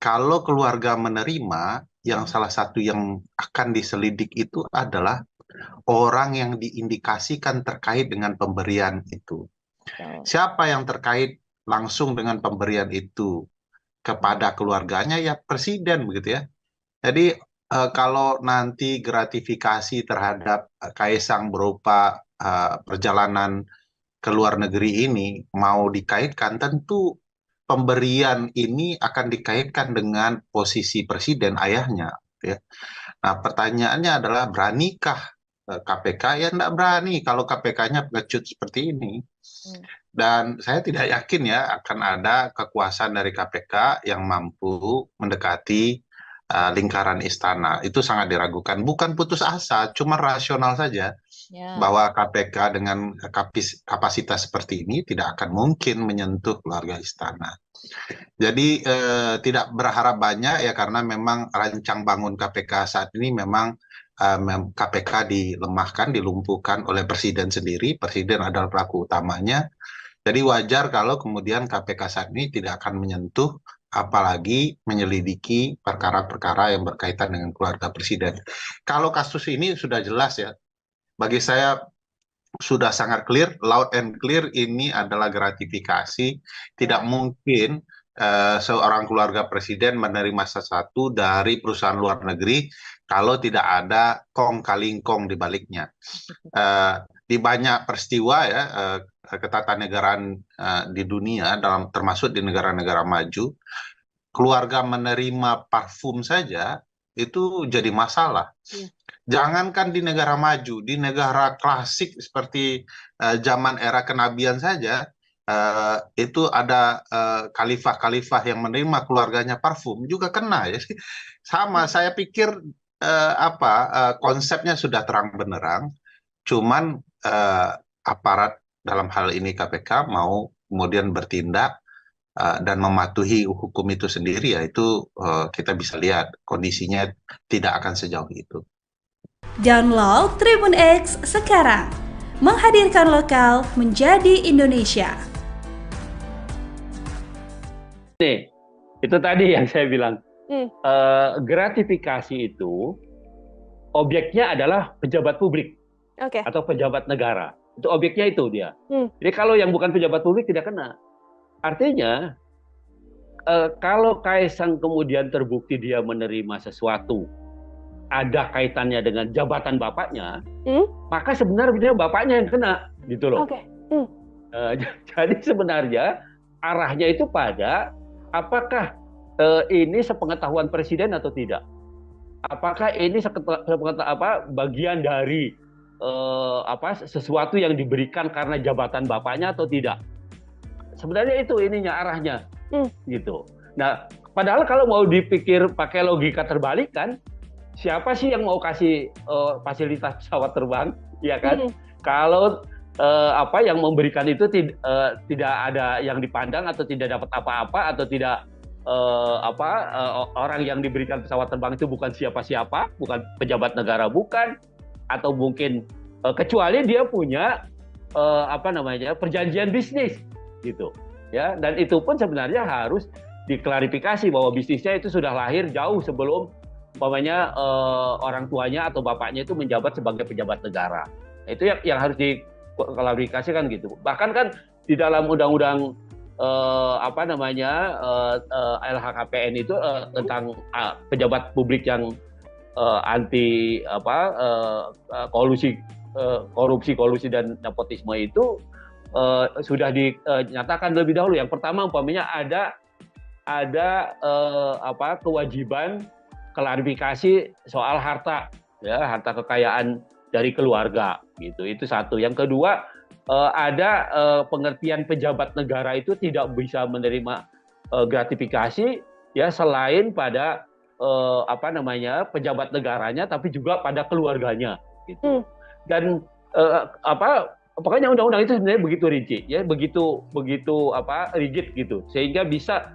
kalau keluarga menerima, yang salah satu yang akan diselidik itu adalah orang yang diindikasikan terkait dengan pemberian itu. Siapa yang terkait langsung dengan pemberian itu kepada keluarganya? Ya presiden begitu ya. Jadi kalau nanti gratifikasi terhadap Kaisang berupa perjalanan ke luar negeri ini mau dikaitkan, tentu pemberian ini akan dikaitkan dengan posisi presiden ayahnya. Ya. Nah, pertanyaannya adalah beranikah KPK? Ya tidak berani kalau KPK-nya pengecut seperti ini. Dan saya tidak yakin ya akan ada kekuasaan dari KPK yang mampu mendekati lingkaran istana. Itu sangat diragukan. Bukan putus asa, cuma rasional saja. Bahwa KPK dengan kapasitas seperti ini tidak akan mungkin menyentuh keluarga istana. Jadi tidak berharap banyak ya, karena memang rancang bangun KPK saat ini memang KPK dilemahkan, dilumpuhkan oleh presiden sendiri. Presiden adalah pelaku utamanya. Jadi wajar kalau kemudian KPK saat ini tidak akan menyentuh apalagi menyelidiki perkara-perkara yang berkaitan dengan keluarga presiden. Kalau kasus ini sudah jelas ya, bagi saya sudah sangat clear, loud and clear, ini adalah gratifikasi. Tidak mungkin seorang keluarga presiden menerima sesuatu dari perusahaan luar negeri kalau tidak ada kong kali kong di baliknya. di banyak peristiwa ya ketatanegaraan di dunia, termasuk di negara-negara maju, keluarga menerima parfum saja itu jadi masalah. Jangankan di negara maju, di negara klasik seperti zaman era kenabian saja, itu ada khalifah-khalifah yang menerima keluarganya parfum juga kena ya. Sama, saya pikir konsepnya sudah terang benderang, cuman aparat dalam hal ini KPK mau kemudian bertindak dan mematuhi hukum itu sendiri, yaitu kita bisa lihat kondisinya tidak akan sejauh itu. Download Tribun X sekarang, menghadirkan lokal menjadi Indonesia. Nih, itu tadi yang saya bilang, gratifikasi itu objeknya adalah pejabat publik atau pejabat negara. Itu objeknya itu dia. Jadi kalau yang bukan pejabat publik tidak kena. Artinya, kalau Kaisang kemudian terbukti dia menerima sesuatu, ada kaitannya dengan jabatan bapaknya, maka sebenarnya bapaknya yang kena, gitu loh. Jadi sebenarnya arahnya itu pada apakah ini sepengetahuan presiden atau tidak? Apakah ini bagian dari sesuatu yang diberikan karena jabatan bapaknya atau tidak? Sebenarnya itu ininya arahnya, gitu. Nah, padahal kalau mau dipikir pakai logika terbalik kan, siapa sih yang mau kasih fasilitas pesawat terbang, ya kan? Kalau yang memberikan itu tidak ada yang dipandang atau tidak dapat apa-apa atau tidak orang yang diberikan pesawat terbang itu bukan siapa-siapa, bukan pejabat negara, bukan, atau mungkin kecuali dia punya perjanjian bisnis, gitu, ya. Dan itu pun sebenarnya harus diklarifikasi bahwa bisnisnya itu sudah lahir jauh sebelum orang tuanya atau bapaknya itu menjabat sebagai pejabat negara. Itu yang harus diklarifikasikan gitu. Bahkan kan di dalam undang-undang LHKPN itu tentang pejabat publik yang anti korupsi dan nepotisme itu sudah dinyatakan lebih dahulu. Yang pertama umpamanya ada kewajiban klarifikasi soal harta kekayaan dari keluarga, gitu. Itu satu. Yang kedua, ada pengertian pejabat negara itu tidak bisa menerima gratifikasi ya selain pada pejabat negaranya, tapi juga pada keluarganya, gitu. Dan pokoknya undang-undang itu sebenarnya begitu rinci, ya, begitu rigid gitu, sehingga bisa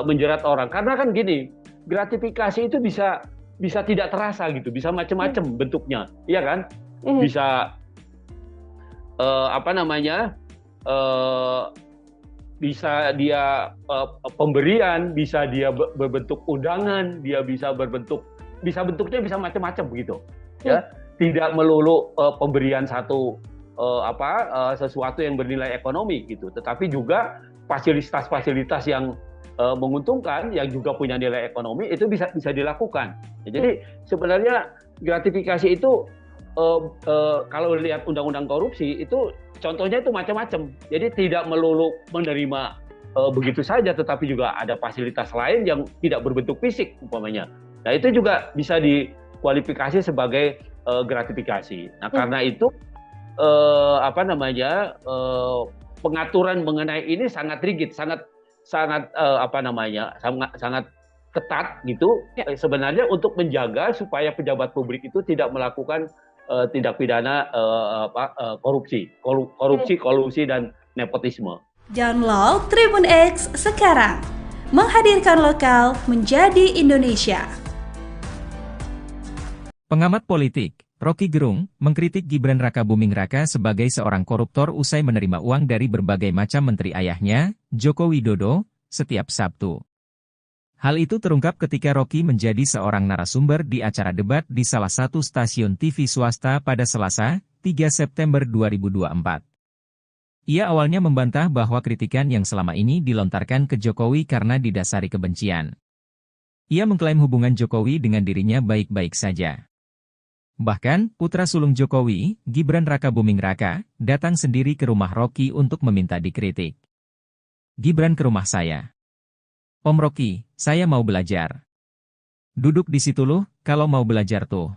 menjerat orang. Karena kan gini, gratifikasi itu bisa tidak terasa gitu, bisa macam-macam bentuknya, iya kan? Bisa bisa dia pemberian, bisa dia berbentuk undangan, bentuknya bisa macam-macam begitu, ya. Tidak melulu pemberian sesuatu yang bernilai ekonomi gitu, tetapi juga fasilitas-fasilitas yang menguntungkan, yang juga punya nilai ekonomi, itu bisa dilakukan. Jadi sebenarnya gratifikasi itu kalau lihat undang-undang korupsi itu contohnya itu macam-macam. Jadi tidak melulu menerima begitu saja, tetapi juga ada fasilitas lain yang tidak berbentuk fisik umpamanya. Nah, itu juga bisa dikualifikasi sebagai gratifikasi. Nah, karena itu pengaturan mengenai ini sangat rigid, sangat ketat gitu, sebenarnya untuk menjaga supaya pejabat publik itu tidak melakukan tindak pidana korupsi, kolusi dan nepotisme. Download Tribun X sekarang, menghadirkan lokal menjadi Indonesia. Pengamat politik Rocky Gerung mengkritik Gibran Rakabuming Raka sebagai seorang koruptor usai menerima uang dari berbagai macam menteri ayahnya, Joko Widodo, setiap Sabtu. Hal itu terungkap ketika Rocky menjadi seorang narasumber di acara debat di salah satu stasiun TV swasta pada Selasa, 3 September 2024. Ia awalnya membantah bahwa kritikan yang selama ini dilontarkan ke Jokowi karena didasari kebencian. Ia mengklaim hubungan Jokowi dengan dirinya baik-baik saja. Bahkan, putra sulung Jokowi, Gibran Rakabuming Raka, datang sendiri ke rumah Rocky untuk meminta dikritik. Gibran ke rumah saya. Om Rocky, saya mau belajar. Duduk di situ loh, kalau mau belajar tuh.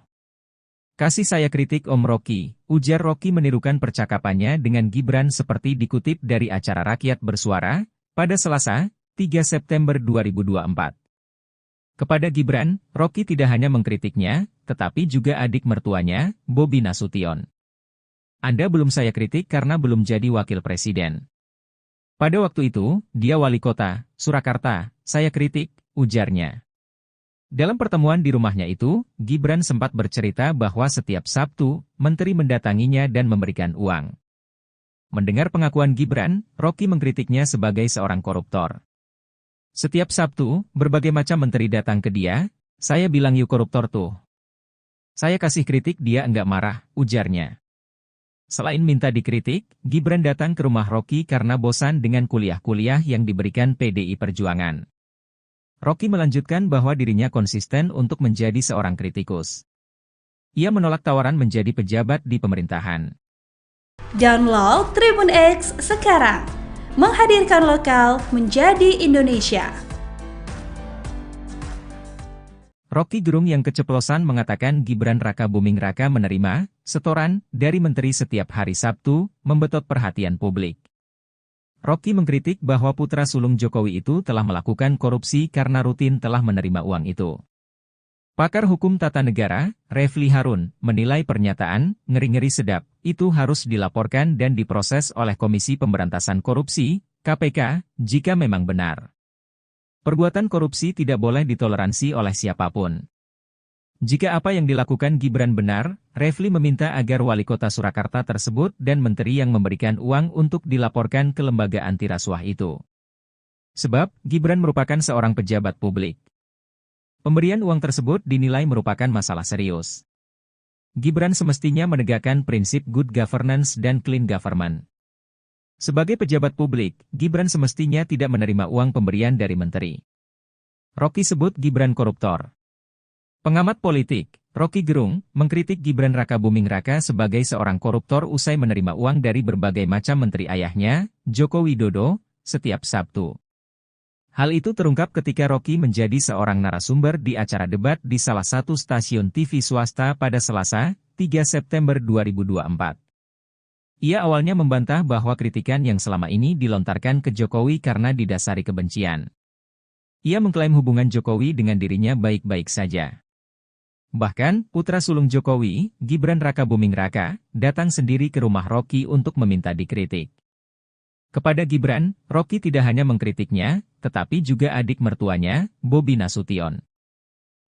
Kasih saya kritik Om Rocky, ujar Rocky menirukan percakapannya dengan Gibran seperti dikutip dari acara Rakyat Bersuara, pada Selasa, 3 September 2024. Kepada Gibran, Rocky tidak hanya mengkritiknya, tetapi juga adik mertuanya, Bobi Nasution. Anda belum saya kritik karena belum jadi wakil presiden. Pada waktu itu, dia wali kota, Surakarta, saya kritik, ujarnya. Dalam pertemuan di rumahnya itu, Gibran sempat bercerita bahwa setiap Sabtu, menteri mendatanginya dan memberikan uang. Mendengar pengakuan Gibran, Rocky mengkritiknya sebagai seorang koruptor. Setiap Sabtu, berbagai macam menteri datang ke dia, saya bilang yuk koruptor tuh. Saya kasih kritik dia enggak marah, ujarnya. Selain minta dikritik, Gibran datang ke rumah Rocky karena bosan dengan kuliah-kuliah yang diberikan PDI Perjuangan. Rocky melanjutkan bahwa dirinya konsisten untuk menjadi seorang kritikus. Ia menolak tawaran menjadi pejabat di pemerintahan. Download Tribun X sekarang. Menghadirkan lokal menjadi Indonesia. Rocky Gerung yang keceplosan mengatakan Gibran Rakabuming Raka menerima setoran dari menteri setiap hari Sabtu, membetot perhatian publik. Rocky mengkritik bahwa putra sulung Jokowi itu telah melakukan korupsi karena rutin telah menerima uang itu. Pakar hukum tata negara, Refli Harun, menilai pernyataan ngeri-ngeri sedap itu harus dilaporkan dan diproses oleh Komisi Pemberantasan Korupsi, KPK, jika memang benar. Perbuatan korupsi tidak boleh ditoleransi oleh siapapun. Jika apa yang dilakukan Gibran benar, Refli meminta agar wali kota Surakarta tersebut dan menteri yang memberikan uang untuk dilaporkan ke lembaga anti rasuah itu. Sebab, Gibran merupakan seorang pejabat publik. Pemberian uang tersebut dinilai merupakan masalah serius. Gibran semestinya menegakkan prinsip good governance dan clean government. Sebagai pejabat publik, Gibran semestinya tidak menerima uang pemberian dari menteri. Rocky sebut Gibran koruptor. Pengamat politik, Rocky Gerung, mengkritik Gibran Rakabuming Raka sebagai seorang koruptor usai menerima uang dari berbagai macam menteri ayahnya, Joko Widodo, setiap Sabtu. Hal itu terungkap ketika Rocky menjadi seorang narasumber di acara debat di salah satu stasiun TV swasta pada Selasa, 3 September 2024. Ia awalnya membantah bahwa kritikan yang selama ini dilontarkan ke Jokowi karena didasari kebencian. Ia mengklaim hubungan Jokowi dengan dirinya baik-baik saja. Bahkan, putra sulung Jokowi, Gibran Rakabuming Raka, datang sendiri ke rumah Rocky untuk meminta dikritik. Kepada Gibran, Rocky tidak hanya mengkritiknya, tetapi juga adik mertuanya, Bobi Nasution.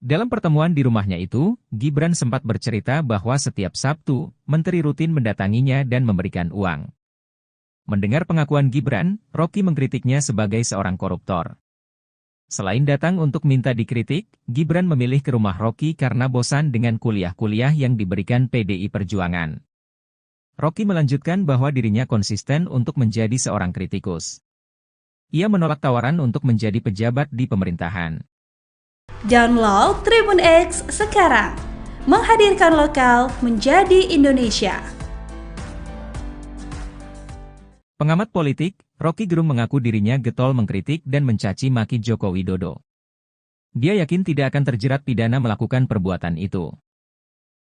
Dalam pertemuan di rumahnya itu, Gibran sempat bercerita bahwa setiap Sabtu, menteri rutin mendatanginya dan memberikan uang. Mendengar pengakuan Gibran, Rocky mengkritiknya sebagai seorang koruptor. Selain datang untuk minta dikritik, Gibran memilih ke rumah Rocky karena bosan dengan kuliah-kuliah yang diberikan PDI Perjuangan. Rocky melanjutkan bahwa dirinya konsisten untuk menjadi seorang kritikus. Ia menolak tawaran untuk menjadi pejabat di pemerintahan. Download Tribun X sekarang. Menghadirkan lokal menjadi Indonesia. Pengamat politik, Rocky Gerung mengaku dirinya getol mengkritik dan mencaci maki Joko Widodo. Dia yakin tidak akan terjerat pidana melakukan perbuatan itu.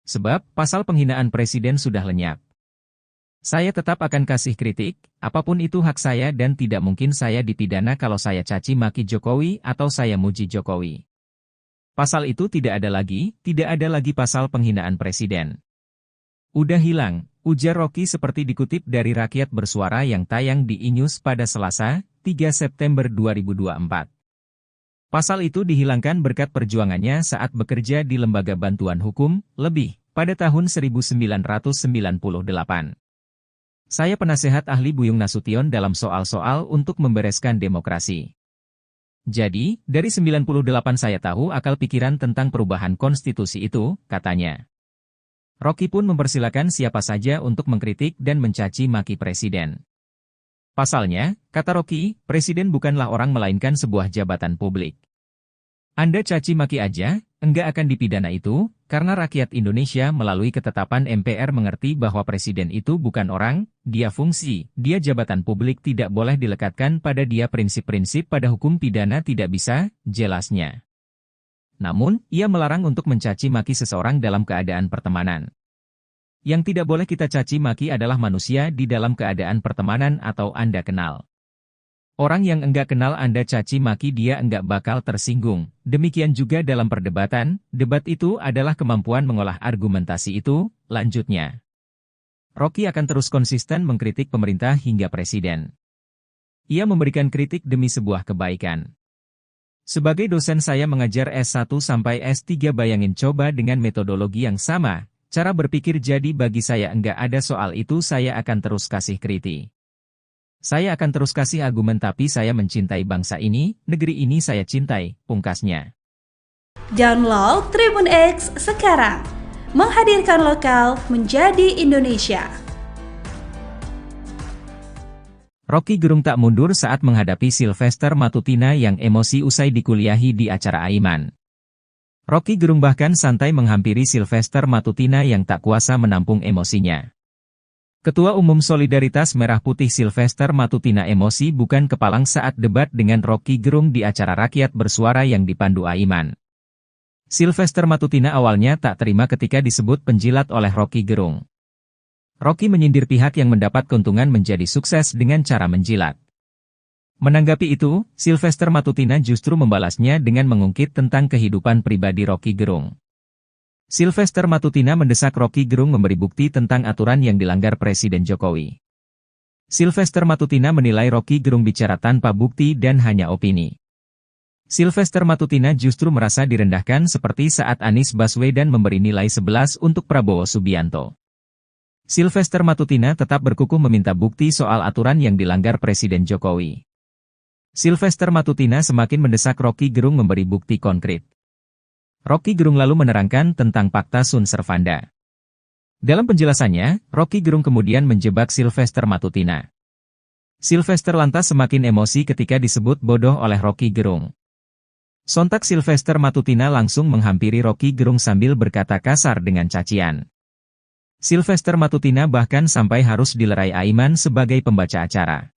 Sebab, pasal penghinaan presiden sudah lenyap. Saya tetap akan kasih kritik, apapun itu hak saya dan tidak mungkin saya dipidana kalau saya caci maki Jokowi atau saya muji Jokowi. Pasal itu tidak ada lagi pasal penghinaan presiden. Udah hilang, ujar Rocky seperti dikutip dari Rakyat Bersuara yang tayang di iNews pada Selasa, 3 September 2024. Pasal itu dihilangkan berkat perjuangannya saat bekerja di Lembaga Bantuan Hukum, LEBIH, pada tahun 1998. Saya penasehat ahli Buyung Nasution dalam soal-soal untuk membereskan demokrasi. Jadi, dari 98 saya tahu akal pikiran tentang perubahan konstitusi itu, katanya. Rocky pun mempersilakan siapa saja untuk mengkritik dan mencaci maki presiden. Pasalnya, kata Rocky, presiden bukanlah orang melainkan sebuah jabatan publik. Anda caci maki aja, enggak akan dipidana itu, karena rakyat Indonesia melalui ketetapan MPR mengerti bahwa presiden itu bukan orang, dia fungsi, dia jabatan publik tidak boleh dilekatkan pada dia prinsip-prinsip pada hukum pidana tidak bisa, jelasnya. Namun, ia melarang untuk mencaci maki seseorang dalam keadaan pertemanan. Yang tidak boleh kita caci maki adalah manusia di dalam keadaan pertemanan atau Anda kenal. Orang yang enggak kenal Anda caci maki dia enggak bakal tersinggung. Demikian juga dalam perdebatan, debat itu adalah kemampuan mengolah argumentasi itu, lanjutnya. Rocky akan terus konsisten mengkritik pemerintah hingga presiden. Ia memberikan kritik demi sebuah kebaikan. Sebagai dosen saya mengajar S1 sampai S3 bayangin coba dengan metodologi yang sama, cara berpikir jadi bagi saya enggak ada soal itu saya akan terus kasih kritik. Saya akan terus kasih argumen tapi saya mencintai bangsa ini, negeri ini saya cintai, pungkasnya. Download Tribun X sekarang, menghadirkan lokal menjadi Indonesia. Rocky Gerung tak mundur saat menghadapi Sylvester Matutina yang emosi usai dikuliahi di acara Aiman. Rocky Gerung bahkan santai menghampiri Sylvester Matutina yang tak kuasa menampung emosinya. Ketua Umum Solidaritas Merah Putih Sylvester Matutina emosi bukan kepalang saat debat dengan Rocky Gerung di acara rakyat bersuara yang dipandu Aiman. Sylvester Matutina awalnya tak terima ketika disebut penjilat oleh Rocky Gerung. Rocky menyindir pihak yang mendapat keuntungan menjadi sukses dengan cara menjilat. Menanggapi itu, Sylvester Matutina justru membalasnya dengan mengungkit tentang kehidupan pribadi Rocky Gerung. Sylvester Matutina mendesak Rocky Gerung memberi bukti tentang aturan yang dilanggar Presiden Jokowi. Sylvester Matutina menilai Rocky Gerung bicara tanpa bukti dan hanya opini. Sylvester Matutina justru merasa direndahkan seperti saat Anies Baswedan memberi nilai 11 untuk Prabowo Subianto. Sylvester Matutina tetap berkukuh meminta bukti soal aturan yang dilanggar Presiden Jokowi. Sylvester Matutina semakin mendesak Rocky Gerung memberi bukti konkret. Rocky Gerung lalu menerangkan tentang Pakta Sun Servanda. Dalam penjelasannya, Rocky Gerung kemudian menjebak Sylvester Matutina. Sylvester lantas semakin emosi ketika disebut bodoh oleh Rocky Gerung. Sontak Sylvester Matutina langsung menghampiri Rocky Gerung sambil berkata kasar dengan cacian. Sylvester Matutina bahkan sampai harus dilerai Aiman sebagai pembaca acara.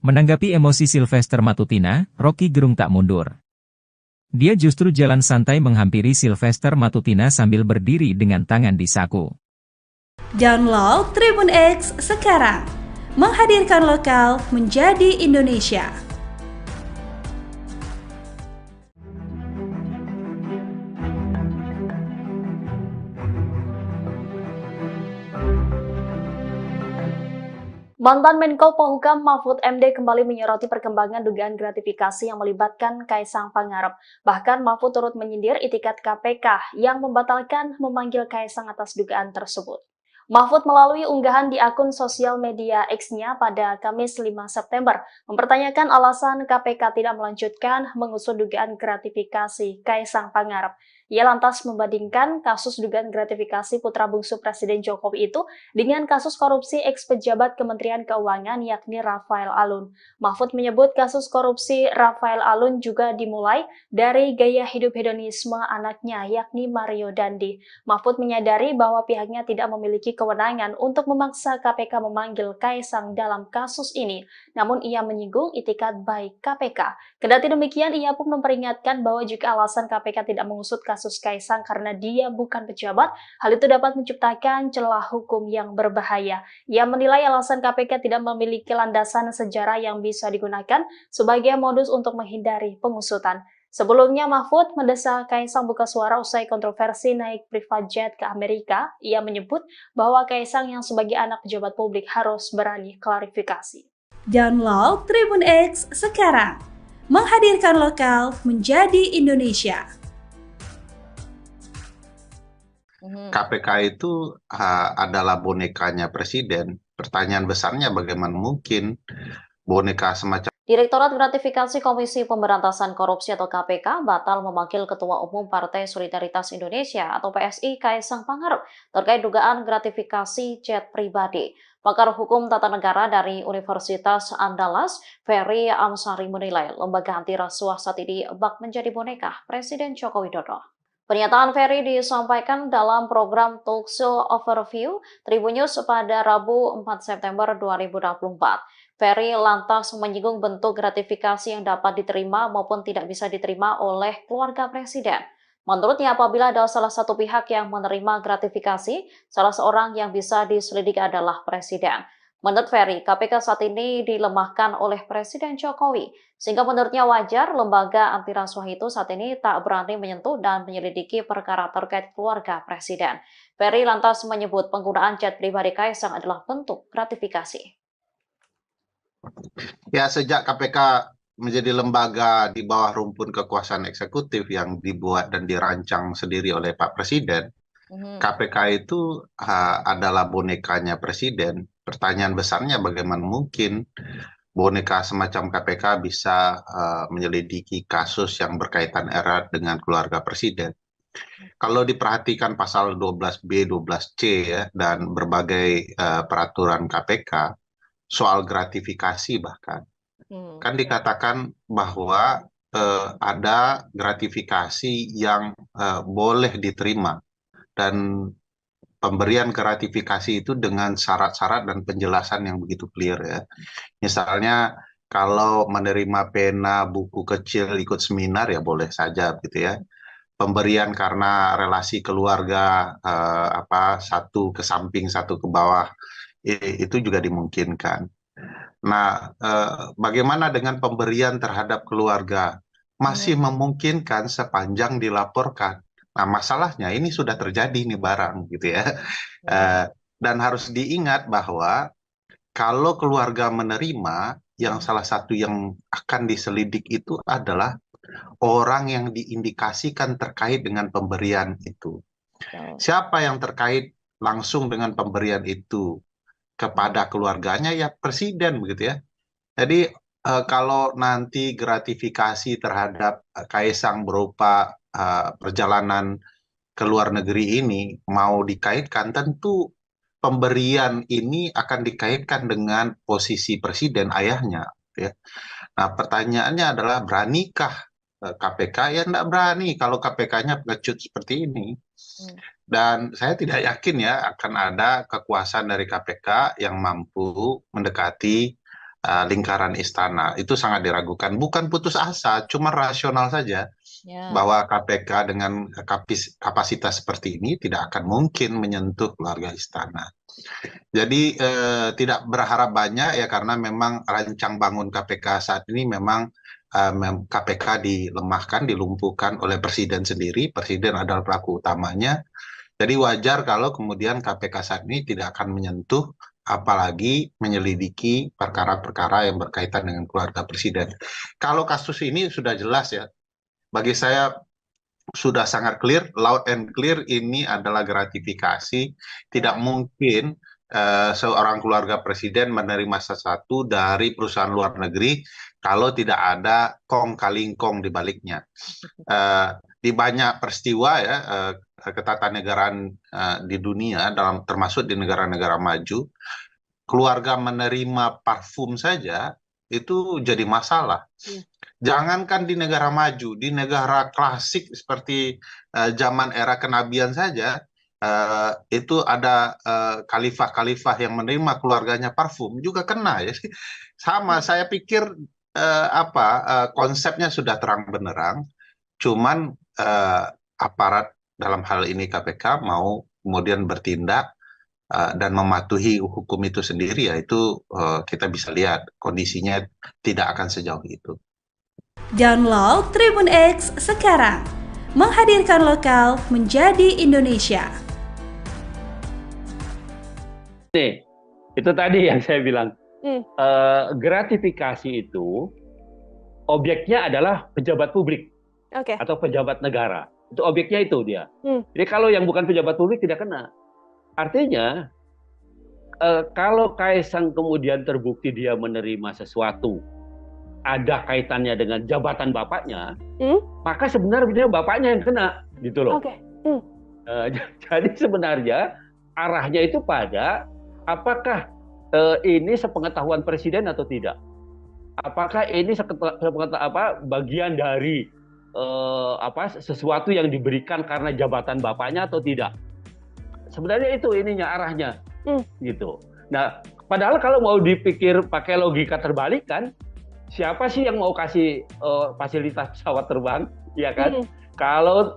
Menanggapi emosi Sylvester Matutina, Rocky Gerung tak mundur. Dia justru jalan santai menghampiri Sylvester Matutina sambil berdiri dengan tangan di saku. Download Tribun X sekarang, menghadirkan lokal menjadi Indonesia. Mantan Menko Polhukam Mahfud MD kembali menyoroti perkembangan dugaan gratifikasi yang melibatkan Kaisang Pangarep. Bahkan Mahfud turut menyindir itikat KPK yang membatalkan memanggil Kaisang atas dugaan tersebut. Mahfud melalui unggahan di akun sosial media X-nya pada Kamis 5 September mempertanyakan alasan KPK tidak melanjutkan mengusut dugaan gratifikasi Kaisang Pangarep. Ia lantas membandingkan kasus dugaan gratifikasi putra bungsu Presiden Jokowi itu dengan kasus korupsi eks-pejabat Kementerian Keuangan yakni Rafael Alun. Mahfud menyebut kasus korupsi Rafael Alun juga dimulai dari gaya hidup hedonisme anaknya yakni Mario Dandi. Mahfud menyadari bahwa pihaknya tidak memiliki kewenangan untuk memaksa KPK memanggil Kaisang dalam kasus ini, namun ia menyinggung itikat baik KPK. Kendati demikian, ia pun memperingatkan bahwa jika alasan KPK tidak mengusut kasus Kaisang karena dia bukan pejabat, hal itu dapat menciptakan celah hukum yang berbahaya. Ia menilai alasan KPK tidak memiliki landasan sejarah yang bisa digunakan sebagai modus untuk menghindari pengusutan. Sebelumnya, Mahfud mendesak Kaisang buka suara usai kontroversi naik private jet ke Amerika. Ia menyebut bahwa Kaisang yang sebagai anak pejabat publik harus berani klarifikasi. Download Tribun X sekarang, menghadirkan lokal menjadi Indonesia. KPK itu adalah bonekanya presiden. Pertanyaan besarnya bagaimana mungkin boneka semacam Direktorat Gratifikasi Komisi Pemberantasan Korupsi atau KPK batal memanggil Ketua Umum Partai Solidaritas Indonesia atau PSI Kaisang Pangarep terkait dugaan gratifikasi jet pribadi. Pakar Hukum Tata Negara dari Universitas Andalas, Ferry Amsari menilai lembaga anti rasuah saat ini bak menjadi boneka Presiden Joko Widodo. Pernyataan Ferry disampaikan dalam program Talkshow Overview Tribun News pada Rabu 4 September 2024. Ferry lantas menyinggung bentuk gratifikasi yang dapat diterima maupun tidak bisa diterima oleh keluarga Presiden. Menurutnya, apabila ada salah satu pihak yang menerima gratifikasi, salah seorang yang bisa diselidiki adalah Presiden. Menurut Ferry, KPK saat ini dilemahkan oleh Presiden Jokowi, sehingga menurutnya wajar lembaga anti rasuah itu saat ini tak berani menyentuh dan menyelidiki perkara terkait keluarga Presiden. Ferry lantas menyebut penggunaan jet pribadi Kaisang adalah bentuk gratifikasi. Ya, sejak KPK menjadi lembaga di bawah rumpun kekuasaan eksekutif yang dibuat dan dirancang sendiri oleh Pak Presiden, KPK itu adalah bonekanya Presiden. Pertanyaan besarnya bagaimana mungkin boneka semacam KPK bisa menyelidiki kasus yang berkaitan erat dengan keluarga Presiden. Kalau diperhatikan pasal 12B, 12C ya, dan berbagai peraturan KPK soal gratifikasi bahkan, kan dikatakan bahwa ada gratifikasi yang boleh diterima dan pemberian gratifikasi itu dengan syarat-syarat dan penjelasan yang begitu clear ya. Misalnya kalau menerima pena buku kecil ikut seminar ya boleh saja gitu ya. Pemberian karena relasi keluarga satu ke samping satu ke bawah itu juga dimungkinkan. Nah, bagaimana dengan pemberian terhadap keluarga? Masih memungkinkan sepanjang dilaporkan. Nah, masalahnya ini sudah terjadi nih barang gitu ya. Dan harus diingat bahwa kalau keluarga menerima, yang salah satu yang akan diselidik itu adalah orang yang diindikasikan terkait dengan pemberian itu. Siapa yang terkait langsung dengan pemberian itu kepada keluarganya? Ya Presiden begitu ya. Jadi kalau nanti gratifikasi terhadap Kaisang berupa perjalanan ke luar negeri ini mau dikaitkan, tentu pemberian ini akan dikaitkan dengan posisi Presiden ayahnya. Ya. Nah, pertanyaannya adalah beranikah KPK? Ya tidak berani kalau KPK-nya pengecut seperti ini. Dan saya tidak yakin ya akan ada kekuasaan dari KPK yang mampu mendekati lingkaran istana. Itu sangat diragukan. Bukan putus asa, cuma rasional saja. Bahwa KPK dengan kapasitas seperti ini tidak akan mungkin menyentuh keluarga istana. Jadi tidak berharap banyak ya karena memang rancang bangun KPK saat ini memang KPK dilemahkan, dilumpuhkan oleh Presiden sendiri. Presiden adalah pelaku utamanya. Jadi wajar kalau kemudian KPK saat ini tidak akan menyentuh apalagi menyelidiki perkara-perkara yang berkaitan dengan keluarga Presiden. Kalau kasus ini sudah jelas ya, bagi saya sudah sangat clear, loud and clear ini adalah gratifikasi. Tidak mungkin seorang keluarga Presiden menerima sesuatu dari perusahaan luar negeri kalau tidak ada kong kali kong di baliknya. Di banyak peristiwa ya, ketatanegaraan di dunia, termasuk di negara-negara maju, keluarga menerima parfum saja itu jadi masalah. Jangankan di negara maju, di negara klasik seperti zaman era kenabian saja, itu ada khalifah-khalifah yang menerima keluarganya parfum juga kena ya. Sama, saya pikir konsepnya sudah terang benderang, cuman aparat dalam hal ini KPK mau kemudian bertindak dan mematuhi hukum itu sendiri, yaitu kita bisa lihat kondisinya tidak akan sejauh itu. Download Tribun X sekarang, menghadirkan lokal menjadi Indonesia. Nih, itu tadi yang saya bilang, gratifikasi itu objeknya adalah pejabat publik atau pejabat negara. Itu objeknya itu dia. Jadi kalau yang bukan pejabat publik tidak kena. Artinya, kalau Kaisang kemudian terbukti dia menerima sesuatu, ada kaitannya dengan jabatan bapaknya, maka sebenarnya bapaknya yang kena, gitu loh. Jadi sebenarnya arahnya itu pada apakah ini sepengetahuan Presiden atau tidak? Apakah ini bagian dari sesuatu yang diberikan karena jabatan bapaknya atau tidak. Sebenarnya itu arahnya, gitu. Nah, padahal kalau mau dipikir pakai logika terbalik kan, siapa sih yang mau kasih fasilitas pesawat terbang, ya kan? Kalau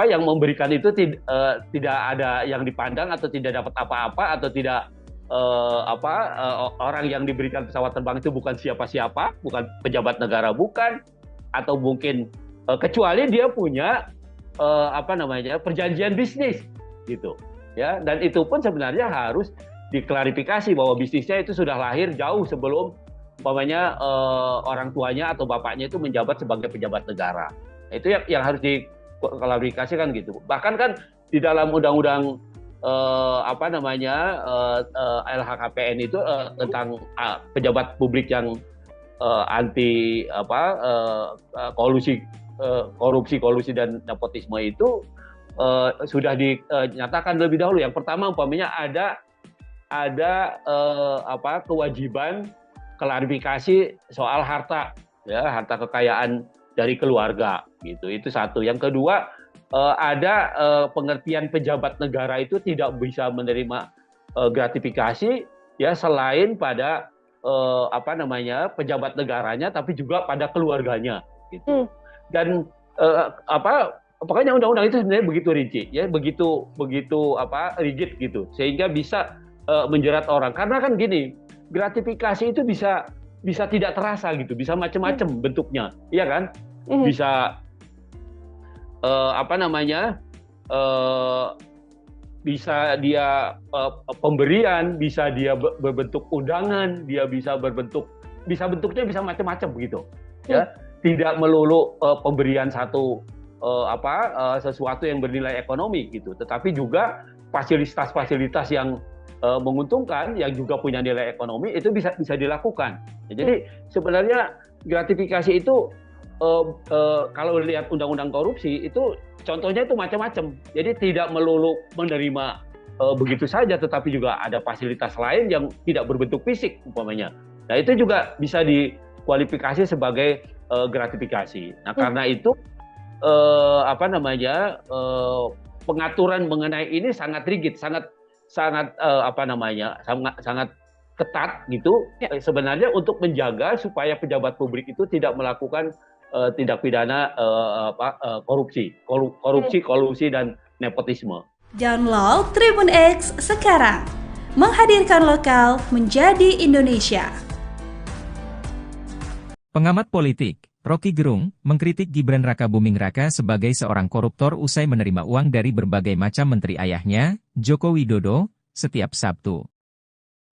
yang memberikan itu tidak ada yang dipandang atau tidak dapat apa-apa atau tidak orang yang diberikan pesawat terbang itu bukan siapa-siapa, bukan pejabat negara, bukan, atau mungkin kecuali dia punya perjanjian bisnis, gitu, ya. Dan itu pun sebenarnya harus diklarifikasi bahwa bisnisnya itu sudah lahir jauh sebelum orang tuanya atau bapaknya itu menjabat sebagai pejabat negara. Itu yang harus diklarifikasikan gitu. Bahkan kan di dalam undang-undang LHKPN itu tentang pejabat publik yang anti korupsi dan nepotisme itu sudah dinyatakan lebih dahulu. Yang pertama umpamanya ada kewajiban klarifikasi soal harta kekayaan dari keluarga, gitu. Itu satu. Yang kedua, ada pengertian pejabat negara itu tidak bisa menerima gratifikasi, ya, selain pada pejabat negaranya, tapi juga pada keluarganya, gitu. Dan pokoknya undang-undang itu sebenarnya begitu rinci, ya, begitu rigid gitu, sehingga bisa menjerat orang. Karena kan gini, gratifikasi itu bisa tidak terasa gitu, bisa macam-macam bentuknya, iya kan? Bisa bisa dia pemberian, bisa dia berbentuk undangan, bentuknya bisa macam-macam begitu, ya. Tidak melulu pemberian sesuatu yang bernilai ekonomi gitu, tetapi juga fasilitas-fasilitas yang menguntungkan, yang juga punya nilai ekonomi, itu bisa dilakukan. Jadi sebenarnya gratifikasi itu kalau lihat undang-undang korupsi itu contohnya itu macam-macam. Jadi tidak melulu menerima begitu saja, tetapi juga ada fasilitas lain yang tidak berbentuk fisik umpamanya. Nah, itu juga bisa dikualifikasi sebagai gratifikasi. Nah, karena itu pengaturan mengenai ini sangat rigid, sangat ketat gitu, ya. Sebenarnya untuk menjaga supaya pejabat publik itu tidak melakukan tindak pidana korupsi, kolusi dan nepotisme. Download Tribun X sekarang, menghadirkan lokal menjadi Indonesia. Pengamat politik Rocky Gerung mengkritik Gibran Rakabuming Raka sebagai seorang koruptor usai menerima uang dari berbagai macam menteri ayahnya, Joko Widodo, setiap Sabtu.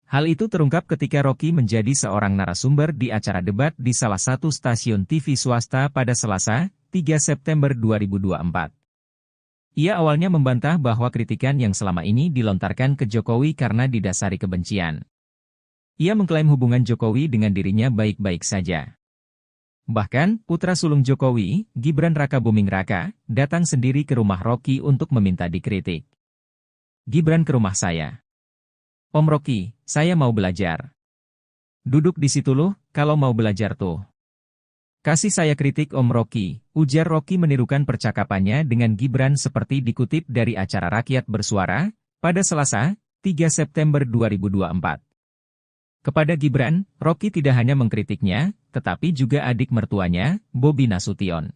Hal itu terungkap ketika Rocky menjadi seorang narasumber di acara debat di salah satu stasiun TV swasta pada Selasa, 3 September 2024. Ia awalnya membantah bahwa kritikan yang selama ini dilontarkan ke Jokowi karena didasari kebencian. Ia mengklaim hubungan Jokowi dengan dirinya baik-baik saja. Bahkan, putra sulung Jokowi, Gibran Rakabuming Raka, datang sendiri ke rumah Rocky untuk meminta dikritik. Gibran ke rumah saya. Om Rocky, saya mau belajar. Duduk di situ loh, kalau mau belajar tuh. Kasih saya kritik Om Rocky, ujar Rocky menirukan percakapannya dengan Gibran seperti dikutip dari acara Rakyat Bersuara, pada Selasa, 3 September 2024. Kepada Gibran, Rocky tidak hanya mengkritiknya, tetapi juga adik mertuanya, Bobi Nasution.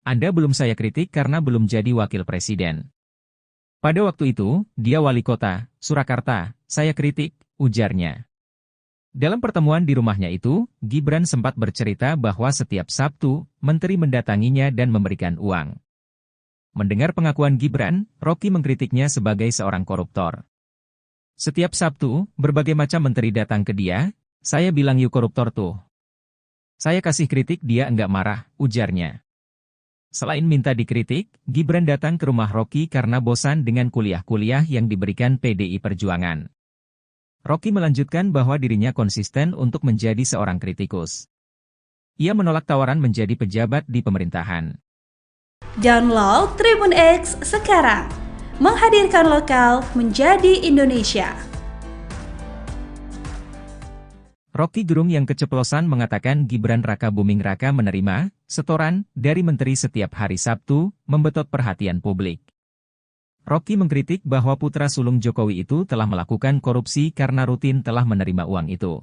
Anda belum saya kritik karena belum jadi wakil presiden. Pada waktu itu, dia wali kota, Surakarta, saya kritik, ujarnya. Dalam pertemuan di rumahnya itu, Gibran sempat bercerita bahwa setiap Sabtu, menteri mendatanginya dan memberikan uang. Mendengar pengakuan Gibran, Rocky mengkritiknya sebagai seorang koruptor. Setiap Sabtu, berbagai macam menteri datang ke dia, saya bilang yuk koruptor tuh. Saya kasih kritik dia enggak marah, ujarnya. Selain minta dikritik, Gibran datang ke rumah Rocky karena bosan dengan kuliah-kuliah yang diberikan PDI Perjuangan. Rocky melanjutkan bahwa dirinya konsisten untuk menjadi seorang kritikus. Ia menolak tawaran menjadi pejabat di pemerintahan. Download Tribun X sekarang, menghadirkan lokal menjadi Indonesia. Rocky Gerung yang keceplosan mengatakan Gibran Raka Buming Raka menerima setoran dari menteri setiap hari Sabtu, membetot perhatian publik. Rocky mengkritik bahwa putra sulung Jokowi itu telah melakukan korupsi karena rutin telah menerima uang itu.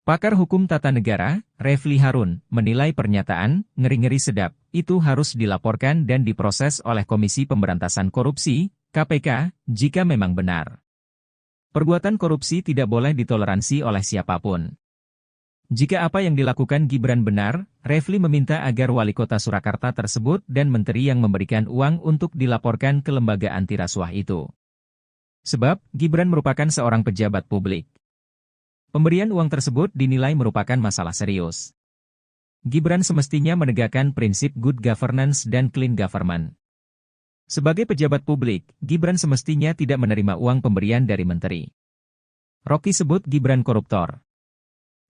Pakar hukum tata negara, Refli Harun, menilai pernyataan "ngeri-ngeri sedap" itu harus dilaporkan dan diproses oleh Komisi Pemberantasan Korupsi, KPK, jika memang benar. Perbuatan korupsi tidak boleh ditoleransi oleh siapapun. Jika apa yang dilakukan Gibran benar, Refli meminta agar wali kota Surakarta tersebut dan menteri yang memberikan uang untuk dilaporkan ke lembaga anti rasuah itu. Sebab, Gibran merupakan seorang pejabat publik. Pemberian uang tersebut dinilai merupakan masalah serius. Gibran semestinya menegakkan prinsip good governance dan clean government. Sebagai pejabat publik, Gibran semestinya tidak menerima uang pemberian dari menteri. Rocky sebut Gibran koruptor.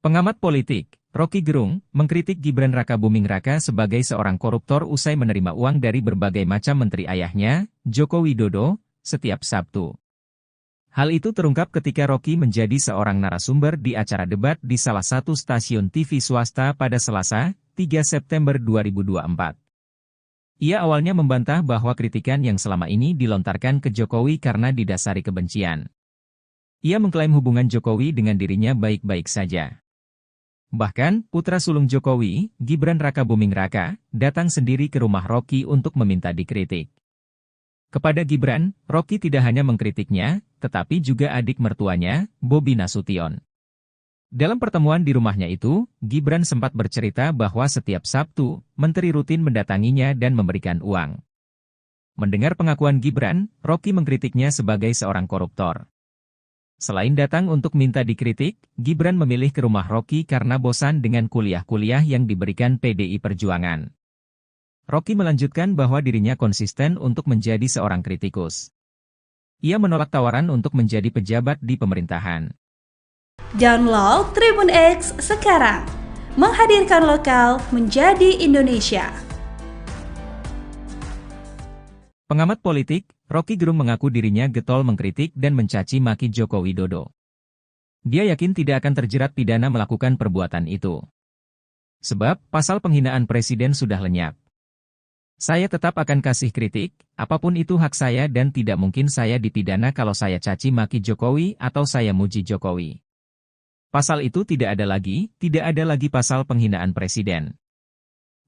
Pengamat politik, Rocky Gerung, mengkritik Gibran Raka Buming Raka sebagai seorang koruptor usai menerima uang dari berbagai macam menteri ayahnya, Joko Widodo, setiap Sabtu. Hal itu terungkap ketika Rocky menjadi seorang narasumber di acara debat di salah satu stasiun TV swasta pada Selasa, 3 September 2024. Ia awalnya membantah bahwa kritikan yang selama ini dilontarkan ke Jokowi karena didasari kebencian. Ia mengklaim hubungan Jokowi dengan dirinya baik-baik saja. Bahkan, putra sulung Jokowi, Gibran Raka Buming Raka, datang sendiri ke rumah Rocky untuk meminta dikritik. Kepada Gibran, Rocky tidak hanya mengkritiknya, tetapi juga adik mertuanya, Bobi Nasution. Dalam pertemuan di rumahnya itu, Gibran sempat bercerita bahwa setiap Sabtu, menteri rutin mendatanginya dan memberikan uang. Mendengar pengakuan Gibran, Rocky mengkritiknya sebagai seorang koruptor. Selain datang untuk minta dikritik, Gibran memilih ke rumah Rocky karena bosan dengan kuliah-kuliah yang diberikan PDI Perjuangan. Rocky melanjutkan bahwa dirinya konsisten untuk menjadi seorang kritikus. Ia menolak tawaran untuk menjadi pejabat di pemerintahan. Download Tribun X sekarang, menghadirkan lokal menjadi Indonesia. Pengamat politik, Rocky Gerung mengaku dirinya getol mengkritik dan mencaci maki Joko Widodo. Dia yakin tidak akan terjerat pidana melakukan perbuatan itu. Sebab, pasal penghinaan presiden sudah lenyap. Saya tetap akan kasih kritik, apapun itu hak saya dan tidak mungkin saya dipidana kalau saya caci maki Jokowi atau saya muji Jokowi. Pasal itu tidak ada lagi pasal penghinaan presiden.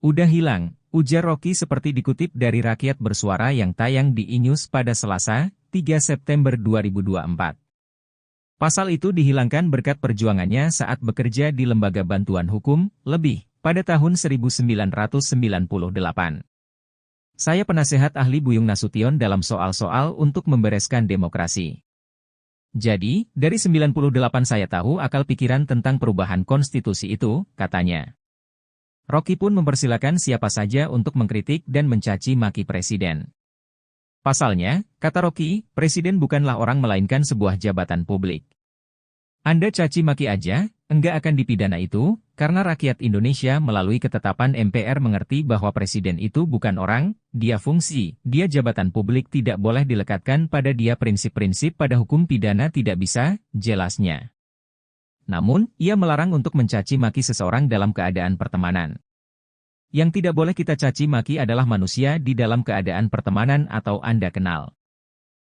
Udah hilang, ujar Rocky seperti dikutip dari Rakyat Bersuara yang tayang di E-News pada Selasa, 3 September 2024. Pasal itu dihilangkan berkat perjuangannya saat bekerja di Lembaga Bantuan Hukum, LEBIH, pada tahun 1998. Saya penasehat ahli Buyung Nasution dalam soal-soal untuk membereskan demokrasi. Jadi, dari 98 saya tahu akal pikiran tentang perubahan konstitusi itu, katanya. Rocky pun mempersilakan siapa saja untuk mengkritik dan mencaci maki presiden. Pasalnya, kata Rocky, presiden bukanlah orang melainkan sebuah jabatan publik. Anda caci maki aja, enggak akan dipidana itu, karena rakyat Indonesia melalui ketetapan MPR mengerti bahwa presiden itu bukan orang, dia fungsi, dia jabatan publik tidak boleh dilekatkan pada dia prinsip-prinsip pada hukum pidana tidak bisa, jelasnya. Namun, ia melarang untuk mencaci maki seseorang dalam keadaan pertemanan. Yang tidak boleh kita caci maki adalah manusia di dalam keadaan pertemanan atau Anda kenal.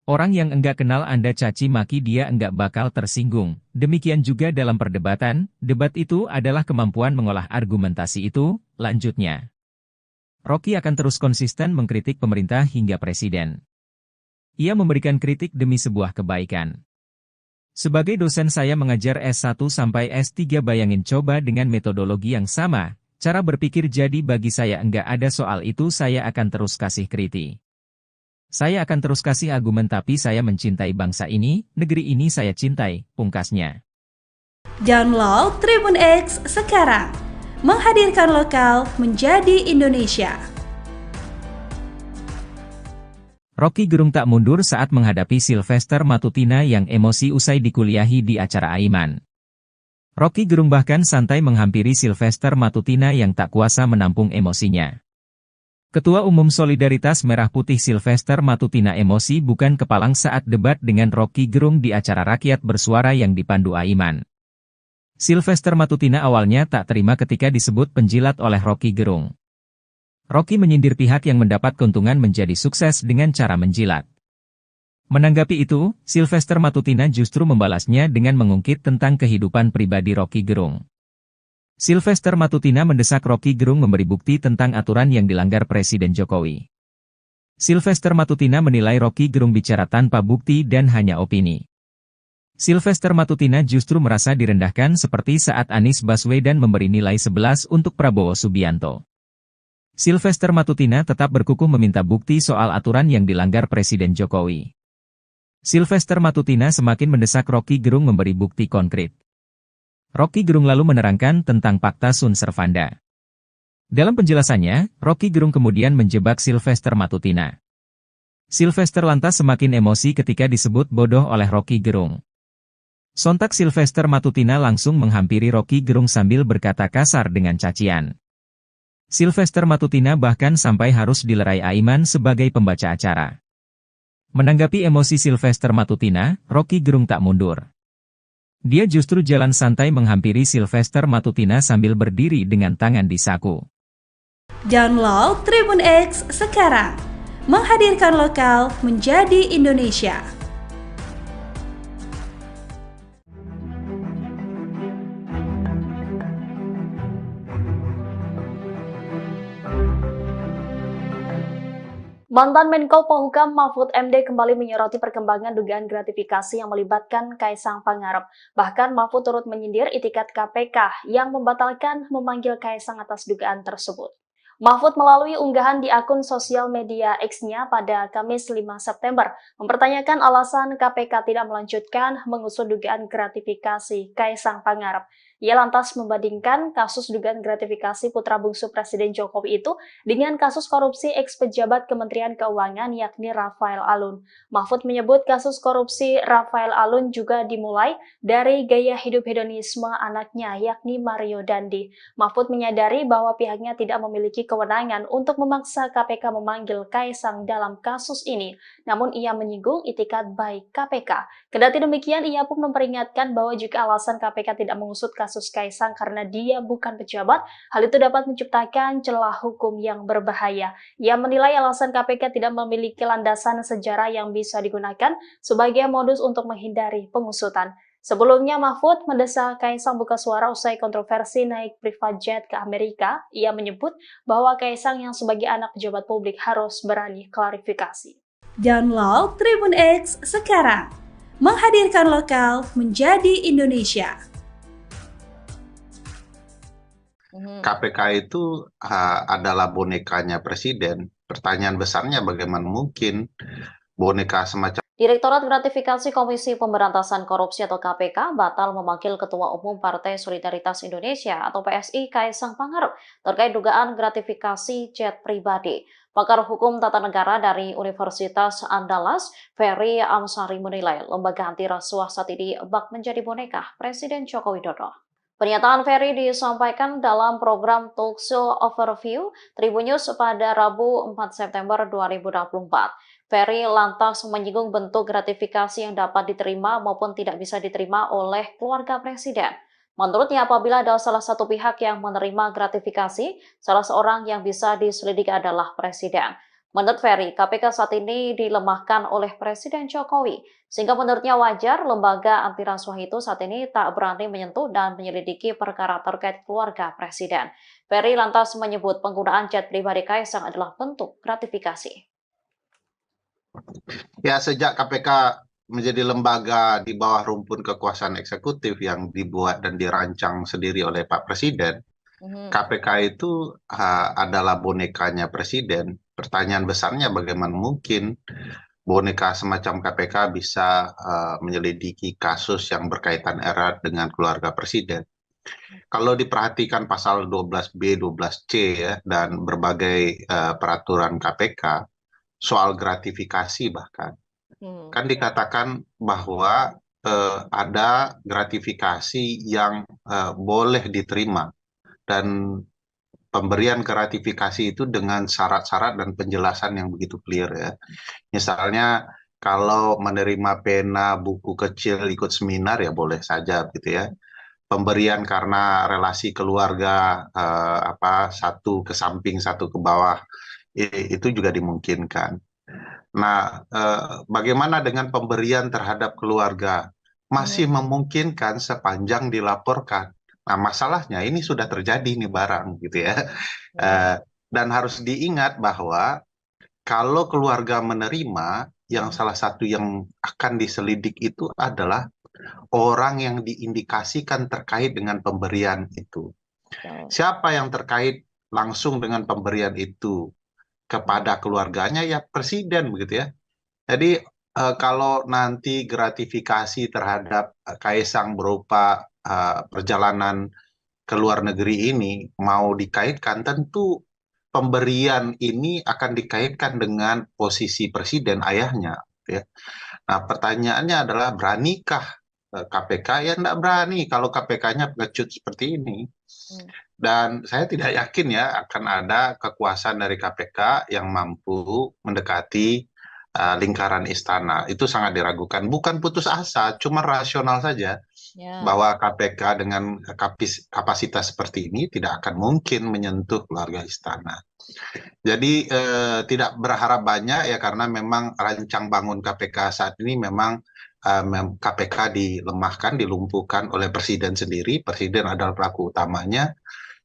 Orang yang enggak kenal Anda caci maki dia enggak bakal tersinggung. Demikian juga dalam perdebatan, debat itu adalah kemampuan mengolah argumentasi itu, lanjutnya. Rocky akan terus konsisten mengkritik pemerintah hingga presiden. Ia memberikan kritik demi sebuah kebaikan. Sebagai dosen saya mengajar S1 sampai S3 bayangin coba dengan metodologi yang sama, cara berpikir jadi bagi saya enggak ada soal itu saya akan terus kasih kritik. Saya akan terus kasih argumen tapi saya mencintai bangsa ini, negeri ini saya cintai, pungkasnya. Download Tribun X sekarang, menghadirkan lokal menjadi Indonesia. Rocky Gerung tak mundur saat menghadapi Sylvester Matutina yang emosi usai dikuliahi di acara Aiman. Rocky Gerung bahkan santai menghampiri Sylvester Matutina yang tak kuasa menampung emosinya. Ketua Umum Solidaritas Merah Putih Sylvester Matutina emosi bukan kepalang saat debat dengan Rocky Gerung di acara Rakyat Bersuara yang dipandu Aiman. Sylvester Matutina awalnya tak terima ketika disebut penjilat oleh Roky Gerung. Roky menyindir pihak yang mendapat keuntungan menjadi sukses dengan cara menjilat. Menanggapi itu, Sylvester Matutina justru membalasnya dengan mengungkit tentang kehidupan pribadi Roky Gerung. Sylvester Matutina mendesak Roky Gerung memberi bukti tentang aturan yang dilanggar Presiden Jokowi. Sylvester Matutina menilai Roky Gerung bicara tanpa bukti dan hanya opini. Sylvester Matutina justru merasa direndahkan seperti saat Anies Baswedan memberi nilai 11 untuk Prabowo Subianto. Sylvester Matutina tetap berkukuh meminta bukti soal aturan yang dilanggar Presiden Jokowi. Sylvester Matutina semakin mendesak Roky Gerung memberi bukti konkret. Roky Gerung lalu menerangkan tentang Fakta Sun Servanda. Dalam penjelasannya, Roky Gerung kemudian menjebak Sylvester Matutina. Sylvester lantas semakin emosi ketika disebut bodoh oleh Roky Gerung. Sontak Sylvester Matutina langsung menghampiri Roky Gerung sambil berkata kasar dengan cacian. Sylvester Matutina bahkan sampai harus dilerai Aiman sebagai pembaca acara. Menanggapi emosi Sylvester Matutina, Roky Gerung tak mundur. Dia justru jalan santai menghampiri Sylvester Matutina sambil berdiri dengan tangan di saku. Download Tribun X sekarang, menghadirkan lokal menjadi Indonesia. Mantan Menko Polhukam Mahfud MD kembali menyoroti perkembangan dugaan gratifikasi yang melibatkan Kaisang Pangarep. Bahkan Mahfud turut menyindir itikat KPK yang membatalkan memanggil Kaisang atas dugaan tersebut. Mahfud melalui unggahan di akun sosial media X-nya pada Kamis 5 September mempertanyakan alasan KPK tidak melanjutkan mengusut dugaan gratifikasi Kaisang Pangarep. Ia lantas membandingkan kasus dugaan gratifikasi putra bungsu Presiden Jokowi itu dengan kasus korupsi eks-pejabat Kementerian Keuangan yakni Rafael Alun. Mahfud menyebut kasus korupsi Rafael Alun juga dimulai dari gaya hidup hedonisme anaknya yakni Mario Dandi. Mahfud menyadari bahwa pihaknya tidak memiliki kewenangan untuk memaksa KPK memanggil Kaisang dalam kasus ini, namun ia menyinggung itikat baik KPK. Kendati demikian, ia pun memperingatkan bahwa jika alasan KPK tidak mengusut kasus Kaisang karena dia bukan pejabat, hal itu dapat menciptakan celah hukum yang berbahaya. Ia menilai alasan KPK tidak memiliki landasan sejarah yang bisa digunakan sebagai modus untuk menghindari pengusutan. Sebelumnya, Mahfud mendesak Kaisang buka suara usai kontroversi naik private jet ke Amerika. Ia menyebut bahwa Kaisang yang sebagai anak pejabat publik harus berani klarifikasi. Download Tribun X sekarang, menghadirkan lokal menjadi Indonesia. KPK itu adalah bonekanya presiden. Pertanyaan besarnya bagaimana mungkin boneka semacam Direktorat Gratifikasi Komisi Pemberantasan Korupsi atau KPK batal memanggil Ketua Umum Partai Solidaritas Indonesia atau PSI Kaisang Pangarep terkait dugaan gratifikasi jet pribadi. Pakar Hukum Tata Negara dari Universitas Andalas, Ferry Amsari menilai lembaga anti rasuah saat ini bak menjadi boneka Presiden Joko Widodo. Pernyataan Ferry disampaikan dalam program Talkshow Overview Tribun News pada Rabu 4 September 2024. Ferry lantas menyinggung bentuk gratifikasi yang dapat diterima maupun tidak bisa diterima oleh keluarga presiden. Menurutnya, apabila ada salah satu pihak yang menerima gratifikasi, salah seorang yang bisa diselidiki adalah presiden. Menurut Ferry, KPK saat ini dilemahkan oleh Presiden Jokowi, sehingga menurutnya wajar lembaga anti rasuah itu saat ini tak berani menyentuh dan menyelidiki perkara terkait keluarga presiden. Ferry lantas menyebut penggunaan jet pribadi Kaisang adalah bentuk gratifikasi. Ya, sejak KPK menjadi lembaga di bawah rumpun kekuasaan eksekutif yang dibuat dan dirancang sendiri oleh Pak Presiden, KPK itu adalah bonekanya Presiden. Pertanyaan besarnya bagaimana mungkin boneka semacam KPK bisa menyelidiki kasus yang berkaitan erat dengan keluarga Presiden. Kalau diperhatikan pasal 12B, 12C ya, dan berbagai peraturan KPK, soal gratifikasi bahkan, kan dikatakan bahwa ada gratifikasi yang boleh diterima dan pemberian gratifikasi itu dengan syarat-syarat dan penjelasan yang begitu clear ya. Misalnya kalau menerima pena buku kecil ikut seminar ya boleh saja gitu ya. pemberian karena relasi keluarga satu ke samping satu ke bawah itu juga dimungkinkan. Nah, bagaimana dengan pemberian terhadap keluarga? Masih memungkinkan sepanjang dilaporkan. Nah, masalahnya ini sudah terjadi nih barang gitu ya. Dan harus diingat bahwa kalau keluarga menerima, yang salah satu yang akan diselidik itu adalah orang yang diindikasikan terkait dengan pemberian itu. Siapa yang terkait langsung dengan pemberian itu kepada keluarganya? Ya presiden begitu ya. Jadi kalau nanti gratifikasi terhadap Kaisang berupa perjalanan ke luar negeri ini mau dikaitkan, tentu pemberian ini akan dikaitkan dengan posisi presiden ayahnya. Ya. Nah, pertanyaannya adalah beranikah KPK? Ya tidak berani kalau KPK-nya pengecut seperti ini. Dan saya tidak yakin ya akan ada kekuasaan dari KPK yang mampu mendekati lingkaran istana. Itu sangat diragukan. Bukan putus asa, cuma rasional saja. Bahwa KPK dengan kapasitas seperti ini tidak akan mungkin menyentuh keluarga istana. Jadi tidak berharap banyak ya, karena memang rancang bangun KPK saat ini memang KPK dilemahkan, dilumpuhkan oleh presiden sendiri. Presiden adalah pelaku utamanya.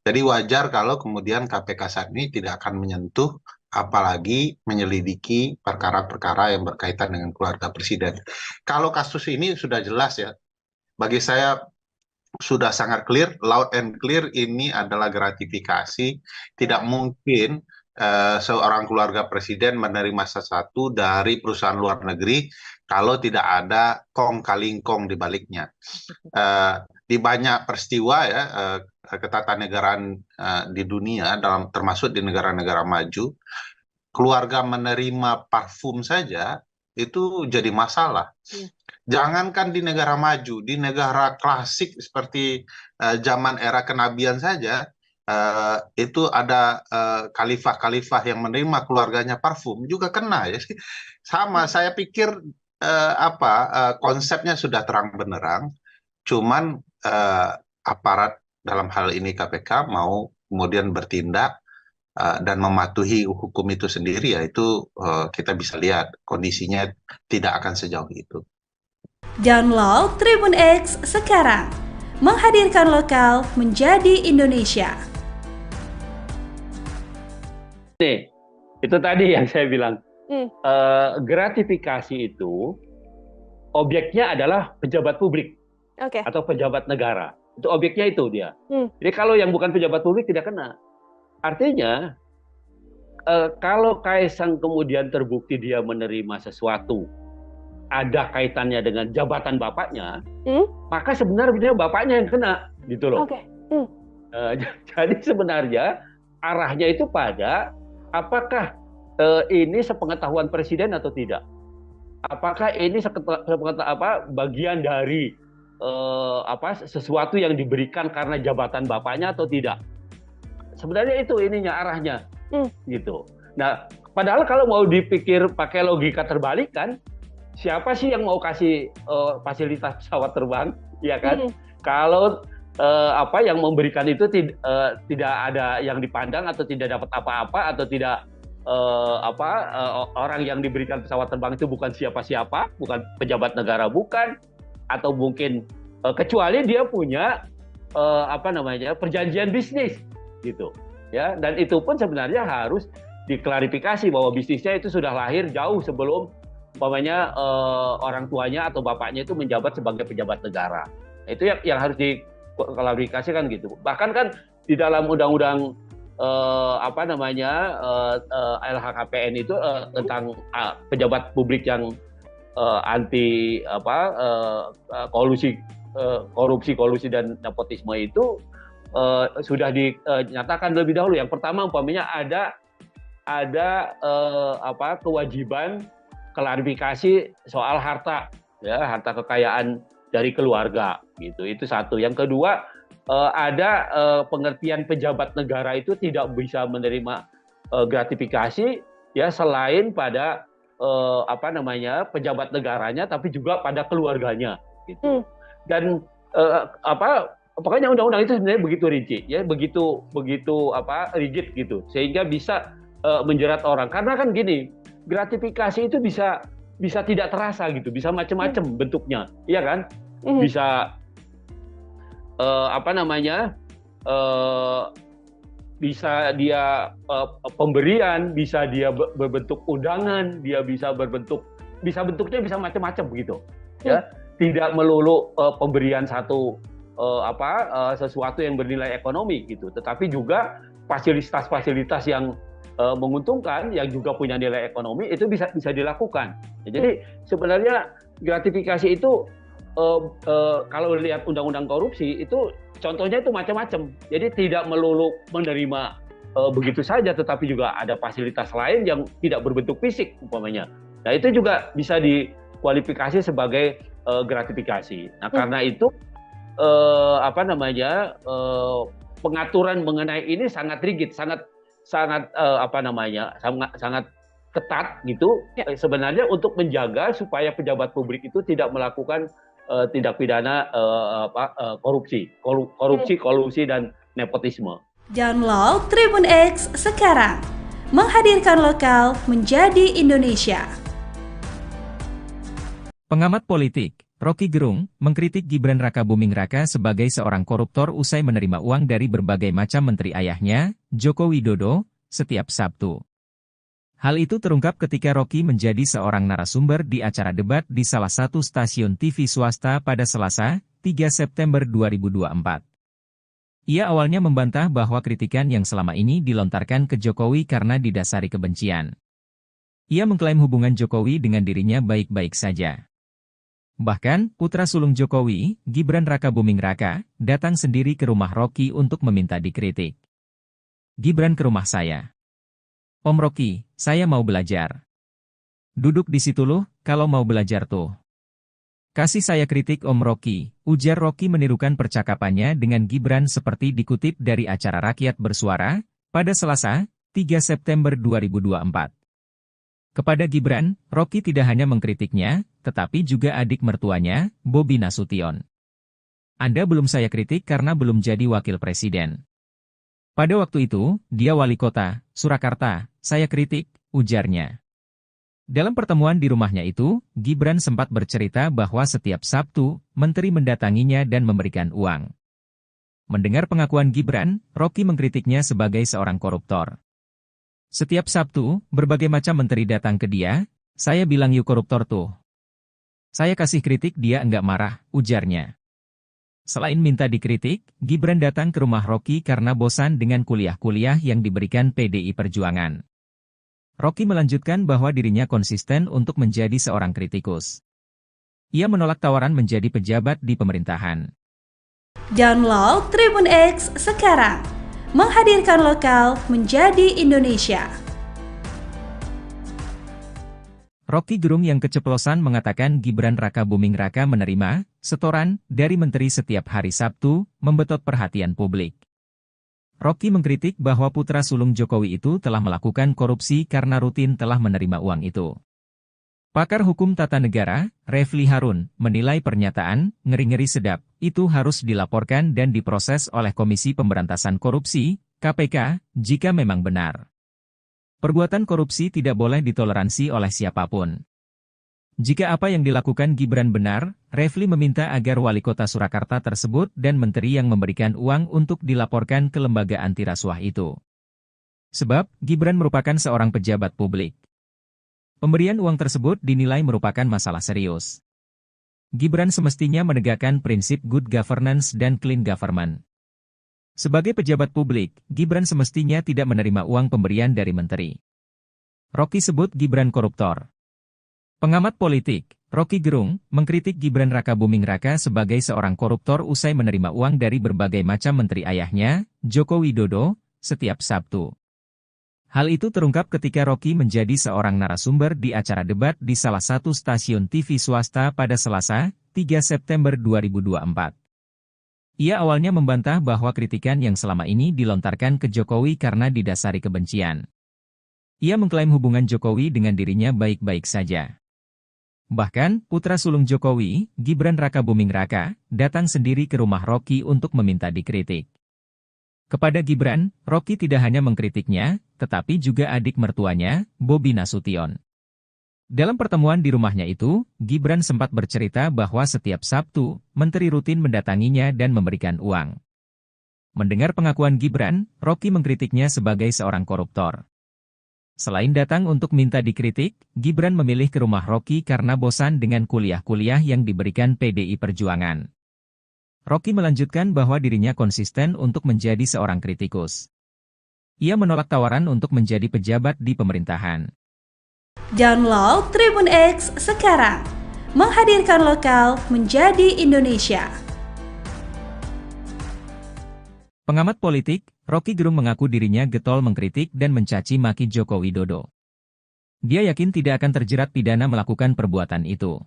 Jadi wajar kalau kemudian KPK saat ini tidak akan menyentuh apalagi menyelidiki perkara-perkara yang berkaitan dengan keluarga presiden. Kalau kasus ini sudah jelas ya, bagi saya sudah sangat clear, loud and clear, ini adalah gratifikasi. Tidak mungkin seorang keluarga presiden menerima sesuatu dari perusahaan luar negeri kalau tidak ada kong kali kong di baliknya. Di banyak peristiwa ya, ketatanegaraan di dunia, termasuk di negara-negara maju, keluarga menerima parfum saja itu jadi masalah. Jangankan di negara maju, di negara klasik seperti zaman era kenabian saja, itu ada khalifah-khalifah yang menerima keluarganya parfum juga kena ya. Sama, saya pikir konsepnya sudah terang benderang, cuman aparat dalam hal ini KPK mau kemudian bertindak dan mematuhi hukum itu sendiri, yaitu kita bisa lihat kondisinya tidak akan sejauh itu. Download Tribun X sekarang, menghadirkan lokal menjadi Indonesia. Nih, itu tadi yang saya bilang, gratifikasi itu objeknya adalah pejabat publik atau pejabat negara. Itu objeknya itu dia. Jadi kalau yang bukan pejabat publik tidak kena. Artinya, kalau Kaisang kemudian terbukti dia menerima sesuatu, ada kaitannya dengan jabatan bapaknya, maka sebenarnya bapaknya yang kena, gitu loh. Jadi sebenarnya arahnya itu pada apakah ini sepengetahuan presiden atau tidak? Apakah ini bagian dari sesuatu yang diberikan karena jabatan bapaknya atau tidak? Sebenarnya itu ininya arahnya, gitu. Nah, padahal kalau mau dipikir pakai logika terbalik kan, siapa sih yang mau kasih fasilitas pesawat terbang, ya kan? Kalau yang memberikan itu tidak ada yang dipandang atau tidak dapat apa-apa atau tidak orang yang diberikan pesawat terbang itu bukan siapa-siapa, bukan pejabat negara, bukan, atau mungkin kecuali dia punya perjanjian bisnis, gitu, ya. Dan itu pun sebenarnya harus diklarifikasi bahwa bisnisnya itu sudah lahir jauh sebelum orang tuanya atau bapaknya itu menjabat sebagai pejabat negara. Itu yang harus diklarifikasikan gitu. Bahkan kan di dalam undang-undang LHKPN itu tentang pejabat publik yang anti korupsi dan nepotisme itu sudah dinyatakan lebih dahulu. Yang pertama umpamanya ada kewajiban klarifikasi soal harta kekayaan dari keluarga, gitu. Itu satu. Yang kedua, ada pengertian pejabat negara itu tidak bisa menerima gratifikasi ya selain pada pejabat negaranya, tapi juga pada keluarganya, gitu. Dan pokoknya undang-undang itu sebenarnya begitu rinci, ya begitu rigid gitu, sehingga bisa menjerat orang. Karena kan gini, gratifikasi itu bisa tidak terasa gitu, bisa macam-macam bentuknya, iya kan? Bisa bisa dia pemberian, bisa dia berbentuk undangan, dia bisa bentuknya bisa macam-macam begitu, ya. Tidak melulu pemberian sesuatu yang bernilai ekonomi gitu, tetapi juga fasilitas-fasilitas yang menguntungkan, yang juga punya nilai ekonomi, itu bisa dilakukan. Jadi sebenarnya gratifikasi itu kalau lihat undang-undang korupsi itu contohnya itu macam-macam. Jadi tidak melulu menerima begitu saja, tetapi juga ada fasilitas lain yang tidak berbentuk fisik umpamanya. Nah itu juga bisa dikualifikasi sebagai gratifikasi. Nah karena itu pengaturan mengenai ini sangat rigid, sangat ketat gitu. Sebenarnya untuk menjaga supaya pejabat publik itu tidak melakukan tindak pidana korupsi, kolusi dan nepotisme. Download Tribun X sekarang, menghadirkan lokal menjadi Indonesia. Pengamat politik, Rocky Gerung, mengkritik Gibran Rakabuming Raka sebagai seorang koruptor usai menerima uang dari berbagai macam menteri ayahnya, Joko Widodo, setiap Sabtu. Hal itu terungkap ketika Rocky menjadi seorang narasumber di acara debat di salah satu stasiun TV swasta pada Selasa, 3 September 2024. Ia awalnya membantah bahwa kritikan yang selama ini dilontarkan ke Jokowi karena didasari kebencian. Ia mengklaim hubungan Jokowi dengan dirinya baik-baik saja. Bahkan, putra sulung Jokowi, Gibran Rakabuming Raka, datang sendiri ke rumah Rocky untuk meminta dikritik. Gibran ke rumah saya. Om Rocky, saya mau belajar. Duduk di situ loh, kalau mau belajar tuh. Kasih saya kritik Om Rocky, ujar Rocky menirukan percakapannya dengan Gibran seperti dikutip dari acara Rakyat Bersuara, pada Selasa, 3 September 2024. Kepada Gibran, Rocky tidak hanya mengkritiknya, tetapi juga adik mertuanya, Bobi Nasution. Anda belum saya kritik karena belum jadi wakil presiden. Pada waktu itu, dia wali kota, Surakarta, saya kritik, ujarnya. Dalam pertemuan di rumahnya itu, Gibran sempat bercerita bahwa setiap Sabtu, menteri mendatanginya dan memberikan uang. Mendengar pengakuan Gibran, Rocky mengkritiknya sebagai seorang koruptor. Setiap Sabtu, berbagai macam menteri datang ke dia, saya bilang yuk koruptor tuh. Saya kasih kritik dia enggak marah, ujarnya. Selain minta dikritik, Gibran datang ke rumah Rocky karena bosan dengan kuliah-kuliah yang diberikan PDI Perjuangan. Rocky melanjutkan bahwa dirinya konsisten untuk menjadi seorang kritikus. Ia menolak tawaran menjadi pejabat di pemerintahan. Download Tribun X sekarang, menghadirkan lokal menjadi Indonesia. Rocky Gerung yang keceplosan mengatakan Gibran Rakabuming Raka menerima setoran dari menteri setiap hari Sabtu, membetot perhatian publik. Rocky mengkritik bahwa putra sulung Jokowi itu telah melakukan korupsi karena rutin telah menerima uang itu. Pakar hukum tata negara, Refli Harun, menilai pernyataan ngeri-ngeri sedap itu harus dilaporkan dan diproses oleh Komisi Pemberantasan Korupsi, KPK, jika memang benar. Perbuatan korupsi tidak boleh ditoleransi oleh siapapun. Jika apa yang dilakukan Gibran benar, Refli meminta agar wali kota Surakarta tersebut dan menteri yang memberikan uang untuk dilaporkan ke lembaga anti rasuah itu. Sebab, Gibran merupakan seorang pejabat publik. Pemberian uang tersebut dinilai merupakan masalah serius. Gibran semestinya menegakkan prinsip good governance dan clean government. Sebagai pejabat publik, Gibran semestinya tidak menerima uang pemberian dari menteri. Rocky sebut Gibran koruptor. Pengamat politik, Rocky Gerung, mengkritik Gibran Rakabuming Raka sebagai seorang koruptor usai menerima uang dari berbagai macam menteri ayahnya, Joko Widodo, setiap Sabtu. Hal itu terungkap ketika Rocky menjadi seorang narasumber di acara debat di salah satu stasiun TV swasta pada Selasa, 3 September 2024. Ia awalnya membantah bahwa kritikan yang selama ini dilontarkan ke Jokowi karena didasari kebencian. Ia mengklaim hubungan Jokowi dengan dirinya baik-baik saja. Bahkan, putra sulung Jokowi, Gibran Rakabuming Raka, datang sendiri ke rumah Rocky untuk meminta dikritik. Kepada Gibran, Rocky tidak hanya mengkritiknya, tetapi juga adik mertuanya, Bobi Nasution. Dalam pertemuan di rumahnya itu, Gibran sempat bercerita bahwa setiap Sabtu, menteri rutin mendatanginya dan memberikan uang. Mendengar pengakuan Gibran, Rocky mengkritiknya sebagai seorang koruptor. Selain datang untuk minta dikritik, Gibran memilih ke rumah Rocky karena bosan dengan kuliah-kuliah yang diberikan PDI Perjuangan. Rocky melanjutkan bahwa dirinya konsisten untuk menjadi seorang kritikus. Ia menolak tawaran untuk menjadi pejabat di pemerintahan. Download Tribun X sekarang, menghadirkan lokal menjadi Indonesia. Pengamat politik, Rocky Gerung mengaku dirinya getol mengkritik dan mencaci maki Joko Widodo. Dia yakin tidak akan terjerat pidana melakukan perbuatan itu.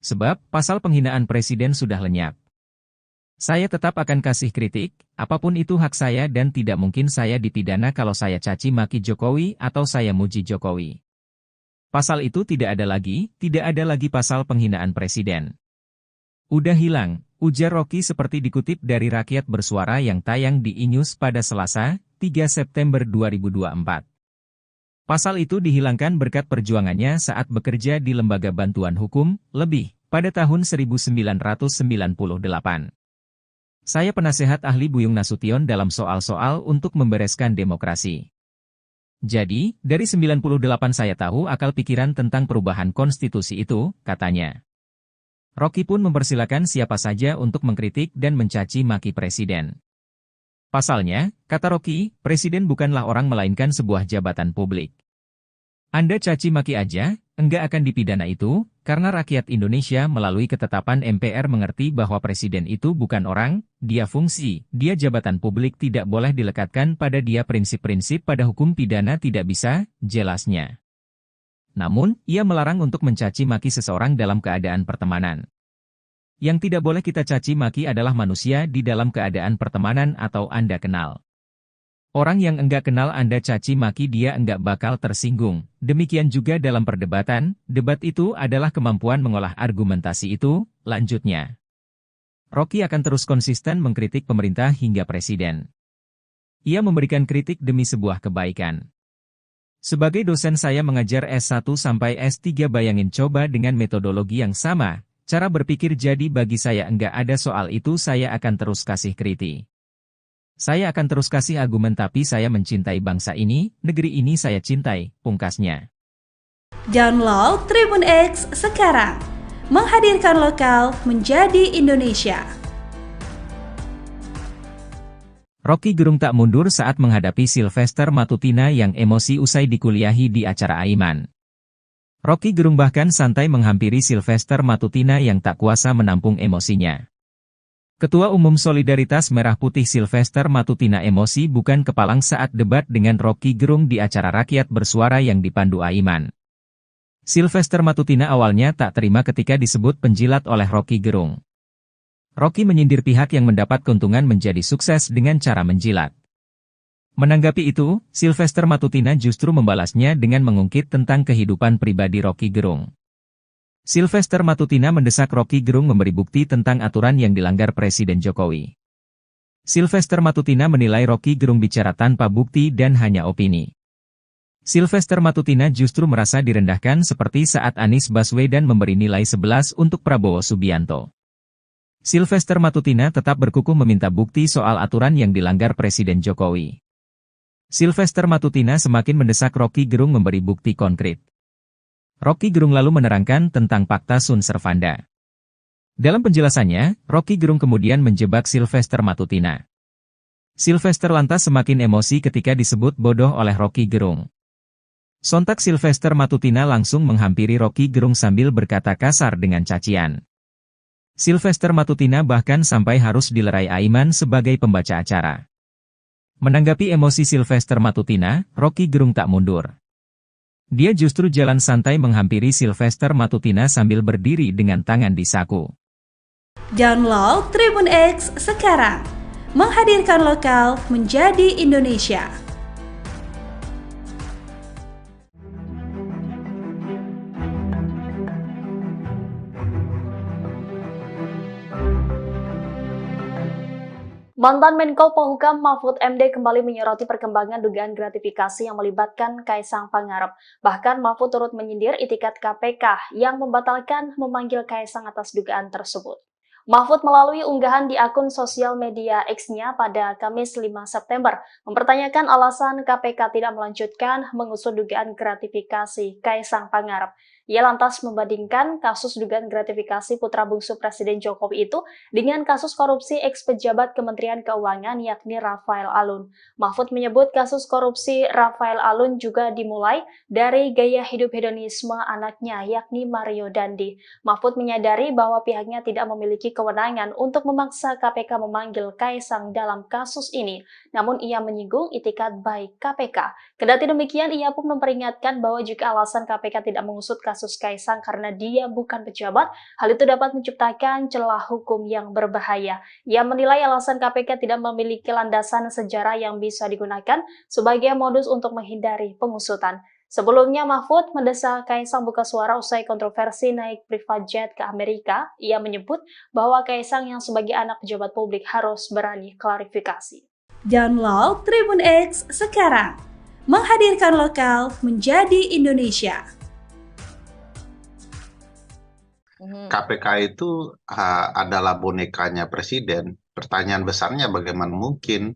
Sebab, pasal penghinaan presiden sudah lenyap. Saya tetap akan kasih kritik, apapun itu hak saya dan tidak mungkin saya dipidana kalau saya caci maki Jokowi atau saya muji Jokowi. Pasal itu tidak ada lagi pasal penghinaan presiden. Udah hilang. Ujar Rocky seperti dikutip dari Rakyat Bersuara yang tayang di iNews pada Selasa, 3 September 2024. Pasal itu dihilangkan berkat perjuangannya saat bekerja di Lembaga Bantuan Hukum, LEBIH, pada tahun 1998. Saya penasehat ahli Buyung Nasution dalam soal-soal untuk membereskan demokrasi. Jadi, dari 98 saya tahu akal pikiran tentang perubahan konstitusi itu, katanya. Rocky pun mempersilakan siapa saja untuk mengkritik dan mencaci maki presiden. Pasalnya, kata Rocky, presiden bukanlah orang melainkan sebuah jabatan publik. Anda caci maki aja, enggak akan dipidana itu, karena rakyat Indonesia melalui ketetapan MPR mengerti bahwa presiden itu bukan orang, dia fungsi, dia jabatan publik tidak boleh dilekatkan pada dia prinsip-prinsip pada hukum pidana tidak bisa, jelasnya. Namun, ia melarang untuk mencaci maki seseorang dalam keadaan pertemanan. Yang tidak boleh kita caci maki adalah manusia di dalam keadaan pertemanan atau Anda kenal. Orang yang enggak kenal Anda caci maki dia enggak bakal tersinggung. Demikian juga dalam perdebatan, debat itu adalah kemampuan mengolah argumentasi itu, lanjutnya. Rocky akan terus konsisten mengkritik pemerintah hingga presiden. Ia memberikan kritik demi sebuah kebaikan. Sebagai dosen saya mengajar S1 sampai S3 bayangin coba dengan metodologi yang sama, cara berpikir jadi bagi saya enggak ada soal itu saya akan terus kasih kritik. Saya akan terus kasih argumen tapi saya mencintai bangsa ini, negeri ini saya cintai, pungkasnya. Download Tribun X sekarang, menghadirkan lokal menjadi Indonesia. Rocky Gerung tak mundur saat menghadapi Sylvester Matutina yang emosi usai dikuliahi di acara Aiman. Rocky Gerung bahkan santai menghampiri Sylvester Matutina yang tak kuasa menampung emosinya. Ketua Umum Solidaritas Merah Putih Sylvester Matutina emosi bukan kepalang saat debat dengan Rocky Gerung di acara Rakyat Bersuara yang dipandu Aiman. Sylvester Matutina awalnya tak terima ketika disebut penjilat oleh Rocky Gerung. Rocky menyindir pihak yang mendapat keuntungan menjadi sukses dengan cara menjilat. Menanggapi itu, Sylvester Matutina justru membalasnya dengan mengungkit tentang kehidupan pribadi Rocky Gerung. Sylvester Matutina mendesak Rocky Gerung memberi bukti tentang aturan yang dilanggar Presiden Jokowi. Sylvester Matutina menilai Rocky Gerung bicara tanpa bukti dan hanya opini. Sylvester Matutina justru merasa direndahkan seperti saat Anies Baswedan memberi nilai 11 untuk Prabowo Subianto. Sylvester Matutina tetap berkukuh meminta bukti soal aturan yang dilanggar Presiden Jokowi. Sylvester Matutina semakin mendesak Rocky Gerung memberi bukti konkret. Rocky Gerung lalu menerangkan tentang Pakta Sun Servanda. Dalam penjelasannya, Rocky Gerung kemudian menjebak Sylvester Matutina. Sylvester lantas semakin emosi ketika disebut bodoh oleh Rocky Gerung. Sontak Sylvester Matutina langsung menghampiri Rocky Gerung sambil berkata kasar dengan cacian. Sylvester Matutina bahkan sampai harus dilerai Aiman sebagai pembaca acara. Menanggapi emosi Sylvester Matutina, Rocky Gerung tak mundur. Dia justru jalan santai menghampiri Sylvester Matutina sambil berdiri dengan tangan di saku. Download Tribun X sekarang, menghadirkan lokal menjadi Indonesia. Mantan Menko Polhukam Mahfud MD kembali menyoroti perkembangan dugaan gratifikasi yang melibatkan Kaisang Pangarep. Bahkan Mahfud turut menyindir itikat KPK yang membatalkan memanggil Kaisang atas dugaan tersebut. Mahfud melalui unggahan di akun sosial media X-nya pada Kamis 5 September mempertanyakan alasan KPK tidak melanjutkan mengusut dugaan gratifikasi Kaisang Pangarep. Ia lantas membandingkan kasus dugaan gratifikasi putra bungsu Presiden Jokowi itu dengan kasus korupsi eks-pejabat Kementerian Keuangan yakni Rafael Alun. Mahfud menyebut kasus korupsi Rafael Alun juga dimulai dari gaya hidup hedonisme anaknya yakni Mario Dandi. Mahfud menyadari bahwa pihaknya tidak memiliki kewenangan untuk memaksa KPK memanggil Kaisang dalam kasus ini, namun ia menyinggung itikat baik KPK. Kendati demikian, ia pun memperingatkan bahwa jika alasan KPK tidak mengusut kasus Kaisang karena dia bukan pejabat, hal itu dapat menciptakan celah hukum yang berbahaya. Ia menilai alasan KPK tidak memiliki landasan sejarah yang bisa digunakan sebagai modus untuk menghindari pengusutan. Sebelumnya, Mahfud mendesak Kaisang buka suara usai kontroversi naik private jet ke Amerika. Ia menyebut bahwa Kaisang yang sebagai anak pejabat publik harus berani klarifikasi. Download Tribun X sekarang, menghadirkan lokal menjadi Indonesia. KPK itu adalah bonekanya presiden. Pertanyaan besarnya bagaimana mungkin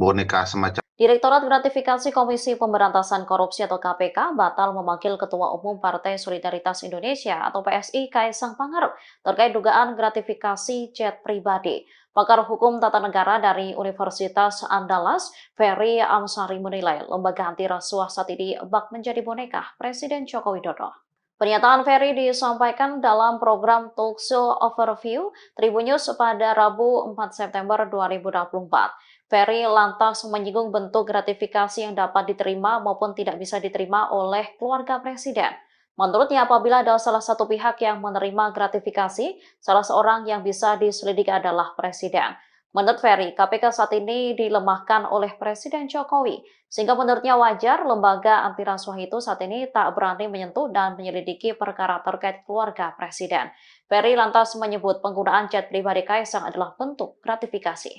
boneka semacam Direktorat Gratifikasi Komisi Pemberantasan Korupsi atau KPK batal memanggil Ketua Umum Partai Solidaritas Indonesia atau PSI Kaisang Pangarep terkait dugaan gratifikasi jet pribadi. Pakar Hukum Tata Negara dari Universitas Andalas, Ferry Amsari menilai lembaga anti rasuah saat ini bak menjadi boneka Presiden Joko Widodo. Pernyataan Ferry disampaikan dalam program Talkshow Overview Tribun News pada Rabu 4 September 2024. Ferry lantas menyinggung bentuk gratifikasi yang dapat diterima maupun tidak bisa diterima oleh keluarga presiden. Menurutnya, apabila ada salah satu pihak yang menerima gratifikasi, salah seorang yang bisa diselidiki adalah presiden. Menurut Ferry, KPK saat ini dilemahkan oleh Presiden Jokowi, sehingga menurutnya wajar lembaga anti rasuah itu saat ini tak berani menyentuh dan menyelidiki perkara terkait keluarga presiden. Ferry lantas menyebut penggunaan jet pribadi Kaisang adalah bentuk gratifikasi.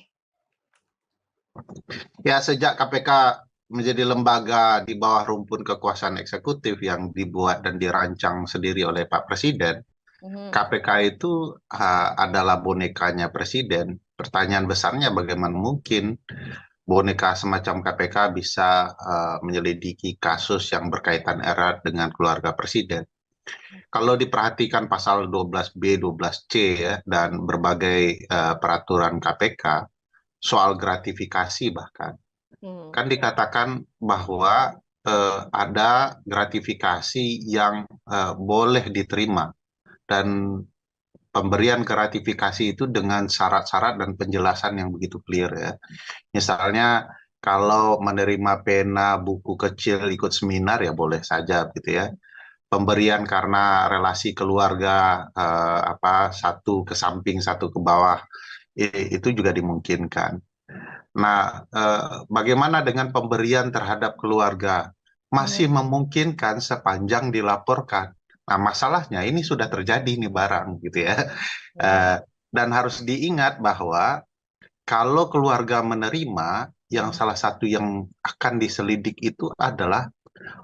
Ya, sejak KPK menjadi lembaga di bawah rumpun kekuasaan eksekutif yang dibuat dan dirancang sendiri oleh Pak Presiden, KPK itu adalah bonekanya Presiden. Pertanyaan besarnya bagaimana mungkin boneka semacam KPK bisa menyelidiki kasus yang berkaitan erat dengan keluarga Presiden. Kalau diperhatikan pasal 12B, 12C ya, dan berbagai peraturan KPK, soal gratifikasi bahkan, kan dikatakan bahwa ada gratifikasi yang boleh diterima dan pemberian gratifikasi itu dengan syarat-syarat dan penjelasan yang begitu clear ya. Misalnya kalau menerima pena buku kecil ikut seminar ya boleh saja gitu ya. Pemberian karena relasi keluarga satu ke samping satu ke bawah itu juga dimungkinkan. Nah, bagaimana dengan pemberian terhadap keluarga? Masih memungkinkan sepanjang dilaporkan. Nah, masalahnya ini sudah terjadi nih barang gitu ya. Dan harus diingat bahwa kalau keluarga menerima, yang salah satu yang akan diselidik itu adalah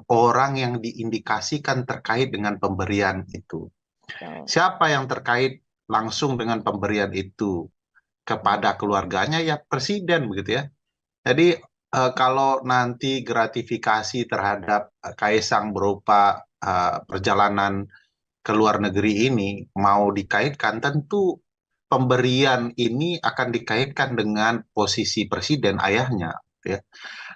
orang yang diindikasikan terkait dengan pemberian itu. Siapa yang terkait langsung dengan pemberian itu kepada keluarganya? Ya presiden begitu ya. Jadi kalau nanti gratifikasi terhadap Kaisang berupa perjalanan ke luar negeri ini mau dikaitkan, tentu pemberian ini akan dikaitkan dengan posisi presiden ayahnya. Ya.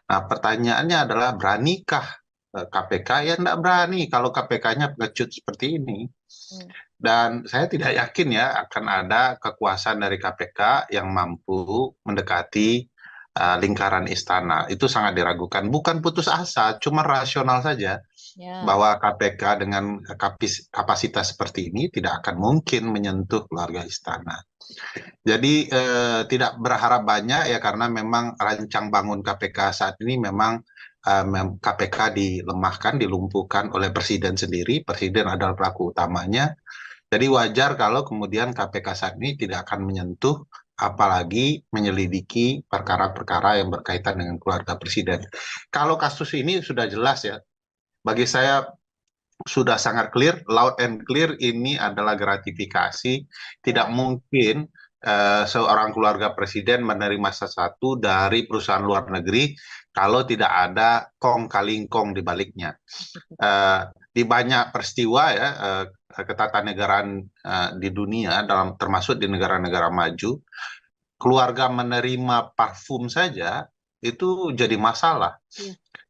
Nah, pertanyaannya adalah beranikah KPK? Ya tidak berani kalau KPK-nya pengecut seperti ini. Dan saya tidak yakin ya akan ada kekuasaan dari KPK yang mampu mendekati lingkaran istana. Itu sangat diragukan. Bukan putus asa, cuma rasional saja. Bahwa KPK dengan kapasitas seperti ini tidak akan mungkin menyentuh keluarga istana. Jadi tidak berharap banyak ya, karena memang rancang bangun KPK saat ini memang KPK dilemahkan, dilumpuhkan oleh presiden sendiri. Presiden adalah pelaku utamanya. Jadi wajar kalau kemudian KPK saat ini tidak akan menyentuh apalagi menyelidiki perkara-perkara yang berkaitan dengan keluarga presiden. Kalau kasus ini sudah jelas ya, bagi saya sudah sangat clear, loud and clear, ini adalah gratifikasi. Tidak mungkin seorang keluarga presiden menerima sesuatu dari perusahaan luar negeri kalau tidak ada kong kali kong di baliknya. Di banyak peristiwa ya, ketatanegaraan di dunia, termasuk di negara-negara maju, keluarga menerima parfum saja itu jadi masalah.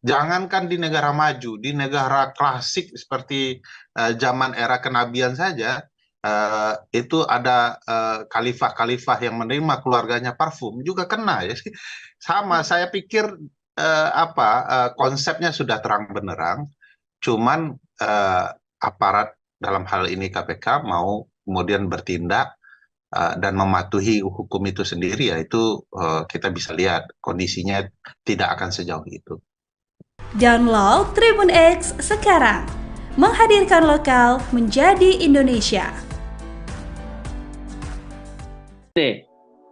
Jangankan di negara maju, di negara klasik seperti zaman era kenabian saja, itu ada khalifah-khalifah yang menerima keluarganya parfum juga kena ya. Sama, saya pikir konsepnya sudah terang benderang, cuman aparat dalam hal ini KPK mau kemudian bertindak dan mematuhi hukum itu sendiri, yaitu kita bisa lihat kondisinya tidak akan sejauh itu. Download Tribun X sekarang, menghadirkan lokal menjadi Indonesia. Nih,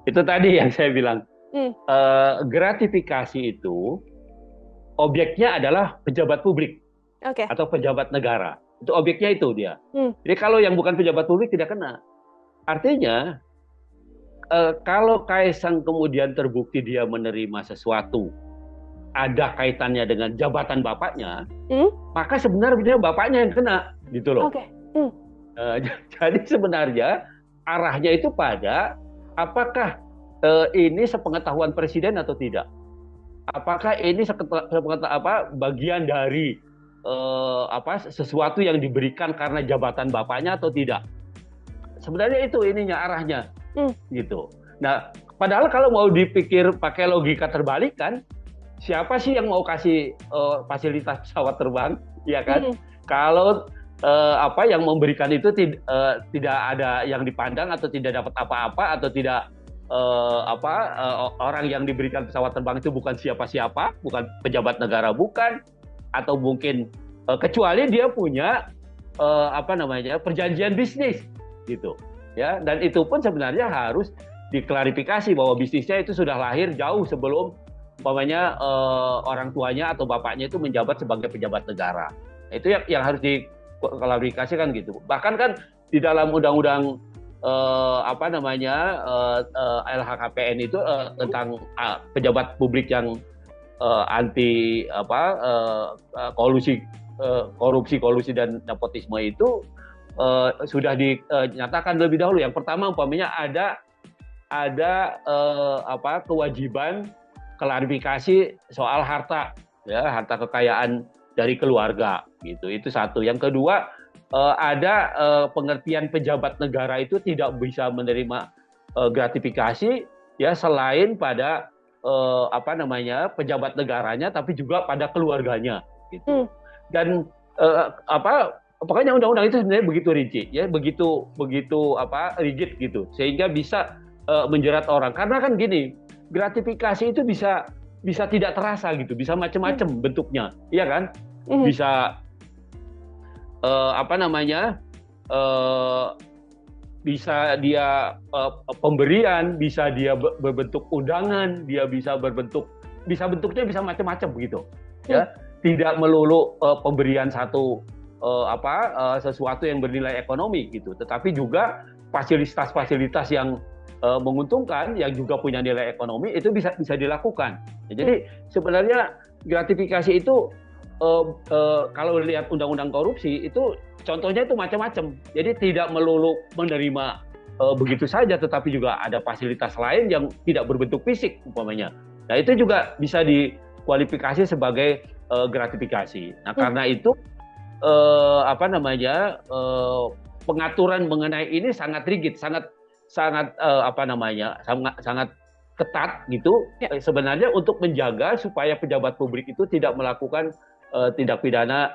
itu tadi yang saya bilang, gratifikasi itu objeknya adalah pejabat publik atau pejabat negara. Itu objeknya itu dia. Jadi kalau yang bukan pejabat publik tidak kena. Artinya, kalau Kaisang kemudian terbukti dia menerima sesuatu, ada kaitannya dengan jabatan bapaknya, maka sebenarnya bapaknya yang kena, gitu loh. Jadi sebenarnya arahnya itu pada apakah ini sepengetahuan presiden atau tidak? Apakah ini bagian dari sesuatu yang diberikan karena jabatan bapaknya atau tidak? Sebenarnya itu ininya arahnya, gitu. Nah, padahal kalau mau dipikir pakai logika terbalik kan, siapa sih yang mau kasih fasilitas pesawat terbang, ya kan? Kalau yang memberikan itu tidak ada yang dipandang atau tidak dapat apa-apa atau tidak orang yang diberikan pesawat terbang itu bukan siapa-siapa, bukan pejabat negara, bukan, atau mungkin kecuali dia punya perjanjian bisnis, gitu, ya. Dan itu pun sebenarnya harus diklarifikasi bahwa bisnisnya itu sudah lahir jauh sebelum orang tuanya atau bapaknya itu menjabat sebagai pejabat negara. Itu yang harus diklarifikasikan gitu. Bahkan kan di dalam undang-undang LHKPN itu tentang pejabat publik yang anti korupsi dan nepotisme itu sudah dinyatakan lebih dahulu. Yang pertama umpamanya ada kewajiban klarifikasi soal harta kekayaan dari keluarga, gitu. Itu satu. Yang kedua, ada pengertian pejabat negara itu tidak bisa menerima gratifikasi ya selain pada pejabat negaranya, tapi juga pada keluarganya, gitu. Dan pokoknya undang-undang itu sebenarnya begitu rinci, ya, begitu rigid gitu, sehingga bisa menjerat orang. Karena kan gini, gratifikasi itu bisa tidak terasa gitu, bisa macam-macam bentuknya, iya kan? Bisa bisa dia pemberian, bisa dia berbentuk undangan, bentuknya bisa macam-macam begitu, ya. Tidak melulu pemberian sesuatu yang bernilai ekonomi gitu, tetapi juga fasilitas-fasilitas yang menguntungkan, yang juga punya nilai ekonomi, itu bisa dilakukan. Jadi sebenarnya gratifikasi itu kalau lihat undang-undang korupsi itu contohnya itu macam-macam. Jadi tidak melulu menerima begitu saja, tetapi juga ada fasilitas lain yang tidak berbentuk fisik umpamanya. Nah, itu juga bisa dikualifikasi sebagai gratifikasi. Nah, karena itu pengaturan mengenai ini sangat rigid, sangat ketat gitu, sebenarnya untuk menjaga supaya pejabat publik itu tidak melakukan tindak pidana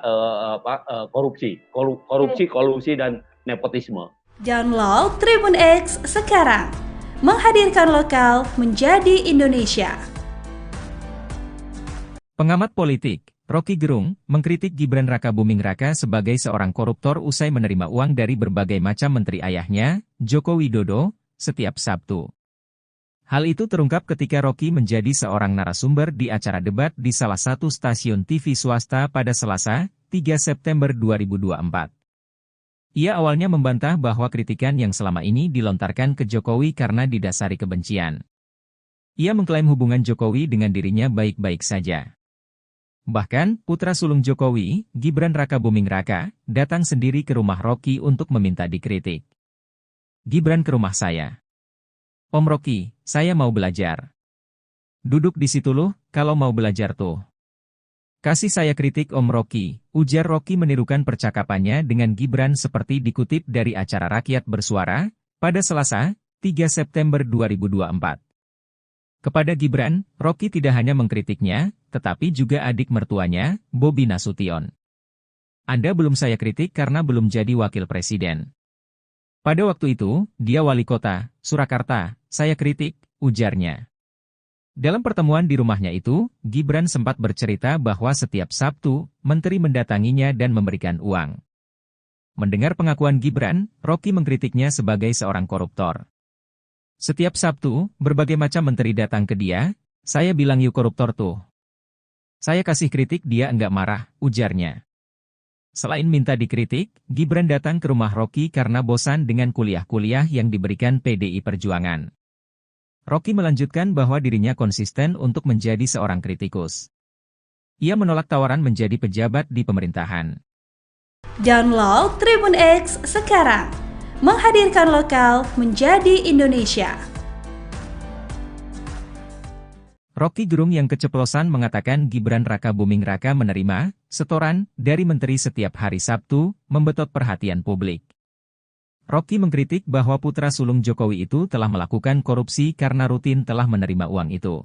korupsi, kolusi dan nepotisme. Download Tribun X sekarang, menghadirkan lokal menjadi Indonesia. Pengamat politik Rocky Gerung mengkritik Gibran Rakabuming Raka sebagai seorang koruptor usai menerima uang dari berbagai macam menteri ayahnya, Joko Widodo, setiap Sabtu. Hal itu terungkap ketika Rocky menjadi seorang narasumber di acara debat di salah satu stasiun TV swasta pada Selasa, 3 September 2024. Ia awalnya membantah bahwa kritikan yang selama ini dilontarkan ke Jokowi karena didasari kebencian. Ia mengklaim hubungan Jokowi dengan dirinya baik-baik saja. Bahkan, putra sulung Jokowi, Gibran Rakabuming Raka, datang sendiri ke rumah Rocky untuk meminta dikritik. Gibran ke rumah saya. Om Rocky, saya mau belajar. Duduk di situ loh, kalau mau belajar tuh. Kasih saya kritik Om Rocky, ujar Rocky menirukan percakapannya dengan Gibran seperti dikutip dari acara Rakyat Bersuara, pada Selasa, 3 September 2024. Kepada Gibran, Rocky tidak hanya mengkritiknya, tetapi juga adik mertuanya, Bobi Nasution. Anda belum saya kritik karena belum jadi wakil presiden. Pada waktu itu, dia wali kota, Surakarta, saya kritik, ujarnya. Dalam pertemuan di rumahnya itu, Gibran sempat bercerita bahwa setiap Sabtu, menteri mendatanginya dan memberikan uang. Mendengar pengakuan Gibran, Rocky mengkritiknya sebagai seorang koruptor. Setiap Sabtu, berbagai macam menteri datang ke dia, saya bilang yuk koruptor tuh. Saya kasih kritik dia enggak marah, ujarnya. Selain minta dikritik, Gibran datang ke rumah Rocky karena bosan dengan kuliah-kuliah yang diberikan PDI Perjuangan. Rocky melanjutkan bahwa dirinya konsisten untuk menjadi seorang kritikus. Ia menolak tawaran menjadi pejabat di pemerintahan. Download Tribun X sekarang, menghadirkan lokal menjadi Indonesia. Rocky Gerung yang keceplosan mengatakan Gibran Rakabuming Raka menerima setoran dari menteri setiap hari Sabtu, membetot perhatian publik. Rocky mengkritik bahwa putra sulung Jokowi itu telah melakukan korupsi karena rutin telah menerima uang itu.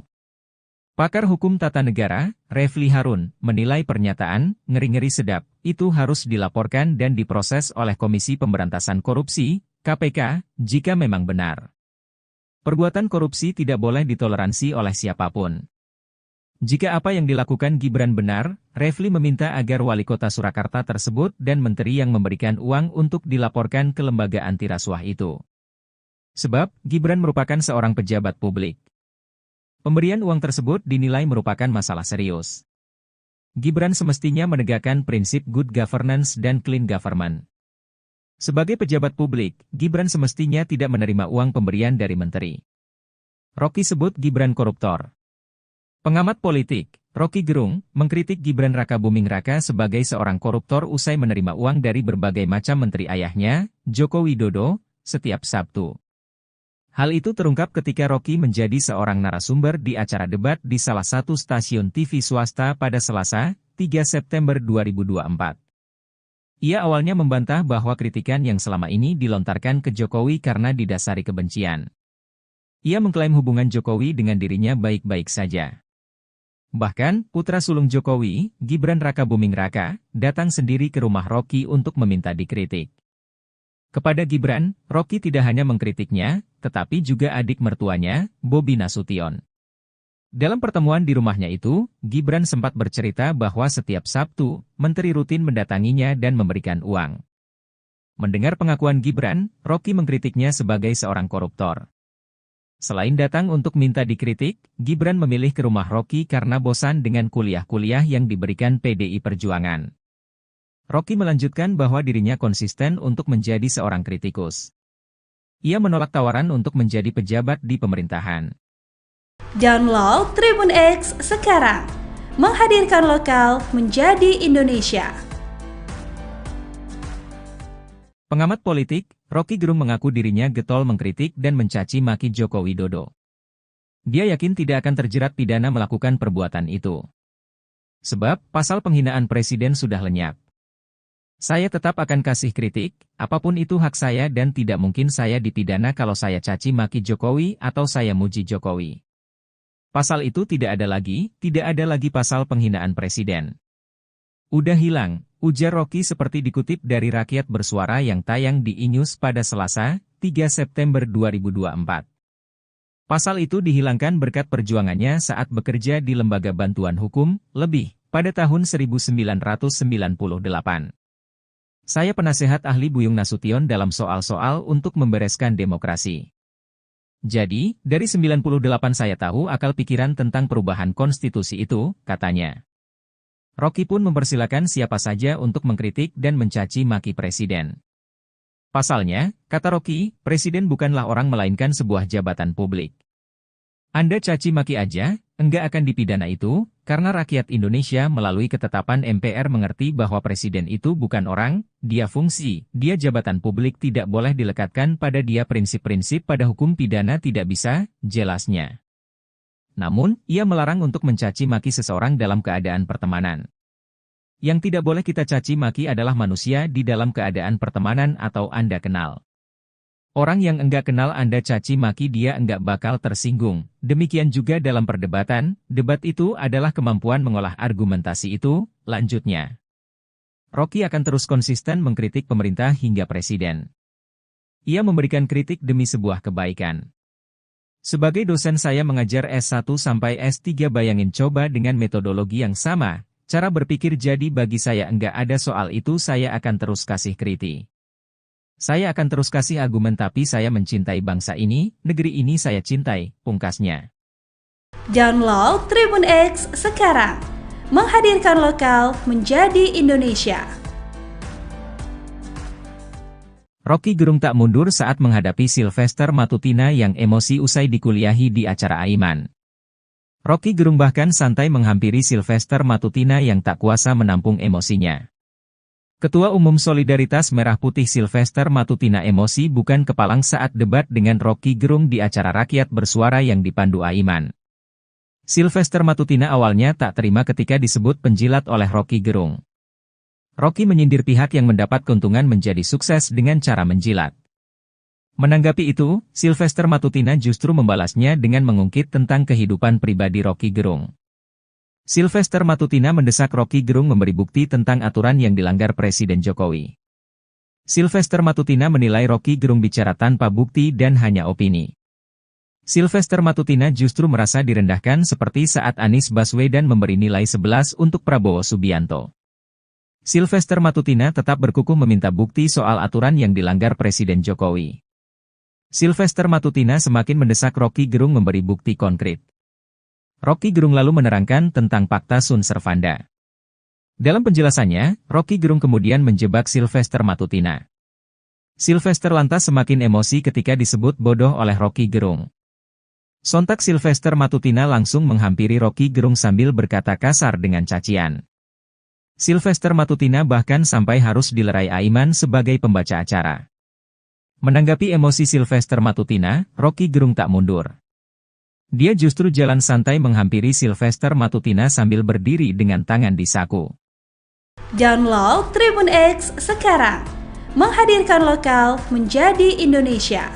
Pakar hukum tata negara, Refli Harun, menilai pernyataan ngeri-ngeri sedap itu harus dilaporkan dan diproses oleh Komisi Pemberantasan Korupsi, KPK, jika memang benar. Perbuatan korupsi tidak boleh ditoleransi oleh siapapun. Jika apa yang dilakukan Gibran benar, Refli meminta agar wali kota Surakarta tersebut dan menteri yang memberikan uang untuk dilaporkan ke lembaga anti rasuah itu. Sebab, Gibran merupakan seorang pejabat publik. Pemberian uang tersebut dinilai merupakan masalah serius. Gibran semestinya menegakkan prinsip good governance dan clean government. Sebagai pejabat publik, Gibran semestinya tidak menerima uang pemberian dari menteri. Rocky sebut Gibran koruptor. Pengamat politik, Rocky Gerung, mengkritik Gibran Rakabuming Raka sebagai seorang koruptor usai menerima uang dari berbagai macam menteri ayahnya, Joko Widodo, setiap Sabtu. Hal itu terungkap ketika Rocky menjadi seorang narasumber di acara debat di salah satu stasiun TV swasta pada Selasa, 3 September 2024. Ia awalnya membantah bahwa kritikan yang selama ini dilontarkan ke Jokowi karena didasari kebencian. Ia mengklaim hubungan Jokowi dengan dirinya baik-baik saja. Bahkan, putra sulung Jokowi, Gibran Rakabuming Raka, datang sendiri ke rumah Rocky untuk meminta dikritik. Kepada Gibran, Rocky tidak hanya mengkritiknya, tetapi juga adik mertuanya, Bobi Nasution. Dalam pertemuan di rumahnya itu, Gibran sempat bercerita bahwa setiap Sabtu, menteri rutin mendatanginya dan memberikan uang. Mendengar pengakuan Gibran, Rocky mengkritiknya sebagai seorang koruptor. Selain datang untuk minta dikritik, Gibran memilih ke rumah Rocky karena bosan dengan kuliah-kuliah yang diberikan PDI Perjuangan. Rocky melanjutkan bahwa dirinya konsisten untuk menjadi seorang kritikus. Ia menolak tawaran untuk menjadi pejabat di pemerintahan. Download Tribun X sekarang, menghadirkan lokal menjadi Indonesia. Pengamat politik, Rocky Gerung mengaku dirinya getol mengkritik dan mencaci maki Joko Widodo. Dia yakin tidak akan terjerat pidana melakukan perbuatan itu. Sebab, pasal penghinaan presiden sudah lenyap. Saya tetap akan kasih kritik, apapun itu hak saya dan tidak mungkin saya dipidana kalau saya caci maki Jokowi atau saya muji Jokowi. Pasal itu tidak ada lagi pasal penghinaan presiden. Udah hilang, ujar Rocky seperti dikutip dari Rakyat Bersuara yang tayang di iNews pada Selasa, 3 September 2024. Pasal itu dihilangkan berkat perjuangannya saat bekerja di Lembaga Bantuan Hukum, LEBIH, pada tahun 1998. Saya penasehat ahli Buyung Nasution dalam soal-soal untuk membereskan demokrasi. Jadi, dari 98 saya tahu akal pikiran tentang perubahan konstitusi itu, katanya. Rocky pun mempersilakan siapa saja untuk mengkritik dan mencaci maki presiden. Pasalnya, kata Rocky, presiden bukanlah orang melainkan sebuah jabatan publik. Anda caci maki aja, enggak akan dipidana itu, karena rakyat Indonesia melalui ketetapan MPR mengerti bahwa presiden itu bukan orang, dia fungsi, dia jabatan publik tidak boleh dilekatkan pada dia prinsip-prinsip pada hukum pidana tidak bisa, jelasnya. Namun, ia melarang untuk mencaci maki seseorang dalam keadaan pertemanan. Yang tidak boleh kita caci maki adalah manusia di dalam keadaan pertemanan atau Anda kenal. Orang yang enggak kenal Anda caci maki dia enggak bakal tersinggung. Demikian juga dalam perdebatan, debat itu adalah kemampuan mengolah argumentasi itu, lanjutnya. Rocky akan terus konsisten mengkritik pemerintah hingga presiden. Ia memberikan kritik demi sebuah kebaikan. Sebagai dosen saya mengajar S1 sampai S3 bayangin coba dengan metodologi yang sama, cara berpikir jadi bagi saya enggak ada soal itu saya akan terus kasih kritik. Saya akan terus kasih argumen tapi saya mencintai bangsa ini, negeri ini saya cintai, pungkasnya. Download Tribun X sekarang, menghadirkan lokal menjadi Indonesia. Rocky Gerung tak mundur saat menghadapi Sylvester Matutina yang emosi usai dikuliahi di acara Aiman. Rocky Gerung bahkan santai menghampiri Sylvester Matutina yang tak kuasa menampung emosinya. Ketua Umum Solidaritas Merah Putih Sylvester Matutina emosi bukan kepalang saat debat dengan Rocky Gerung di acara rakyat bersuara yang dipandu Aiman. Sylvester Matutina awalnya tak terima ketika disebut penjilat oleh Rocky Gerung. Rocky menyindir pihak yang mendapat keuntungan menjadi sukses dengan cara menjilat. Menanggapi itu, Sylvester Matutina justru membalasnya dengan mengungkit tentang kehidupan pribadi Rocky Gerung. Sylvester Matutina mendesak Rocky Gerung memberi bukti tentang aturan yang dilanggar Presiden Jokowi. Sylvester Matutina menilai Rocky Gerung bicara tanpa bukti dan hanya opini. Sylvester Matutina justru merasa direndahkan seperti saat Anies Baswedan memberi nilai 11 untuk Prabowo Subianto. Sylvester Matutina tetap berkukuh meminta bukti soal aturan yang dilanggar Presiden Jokowi. Sylvester Matutina semakin mendesak Rocky Gerung memberi bukti konkret. Rocky Gerung lalu menerangkan tentang Pakta Sun Servanda. Dalam penjelasannya, Rocky Gerung kemudian menjebak Sylvester Matutina. Sylvester lantas semakin emosi ketika disebut bodoh oleh Rocky Gerung. Sontak Sylvester Matutina langsung menghampiri Rocky Gerung sambil berkata kasar dengan cacian. Sylvester Matutina bahkan sampai harus dilerai Aiman sebagai pembaca acara. Menanggapi emosi Sylvester Matutina, Rocky Gerung tak mundur. Dia justru jalan santai menghampiri Sylvester Matutina sambil berdiri dengan tangan di saku. Download Tribun X sekarang, menghadirkan lokal menjadi Indonesia.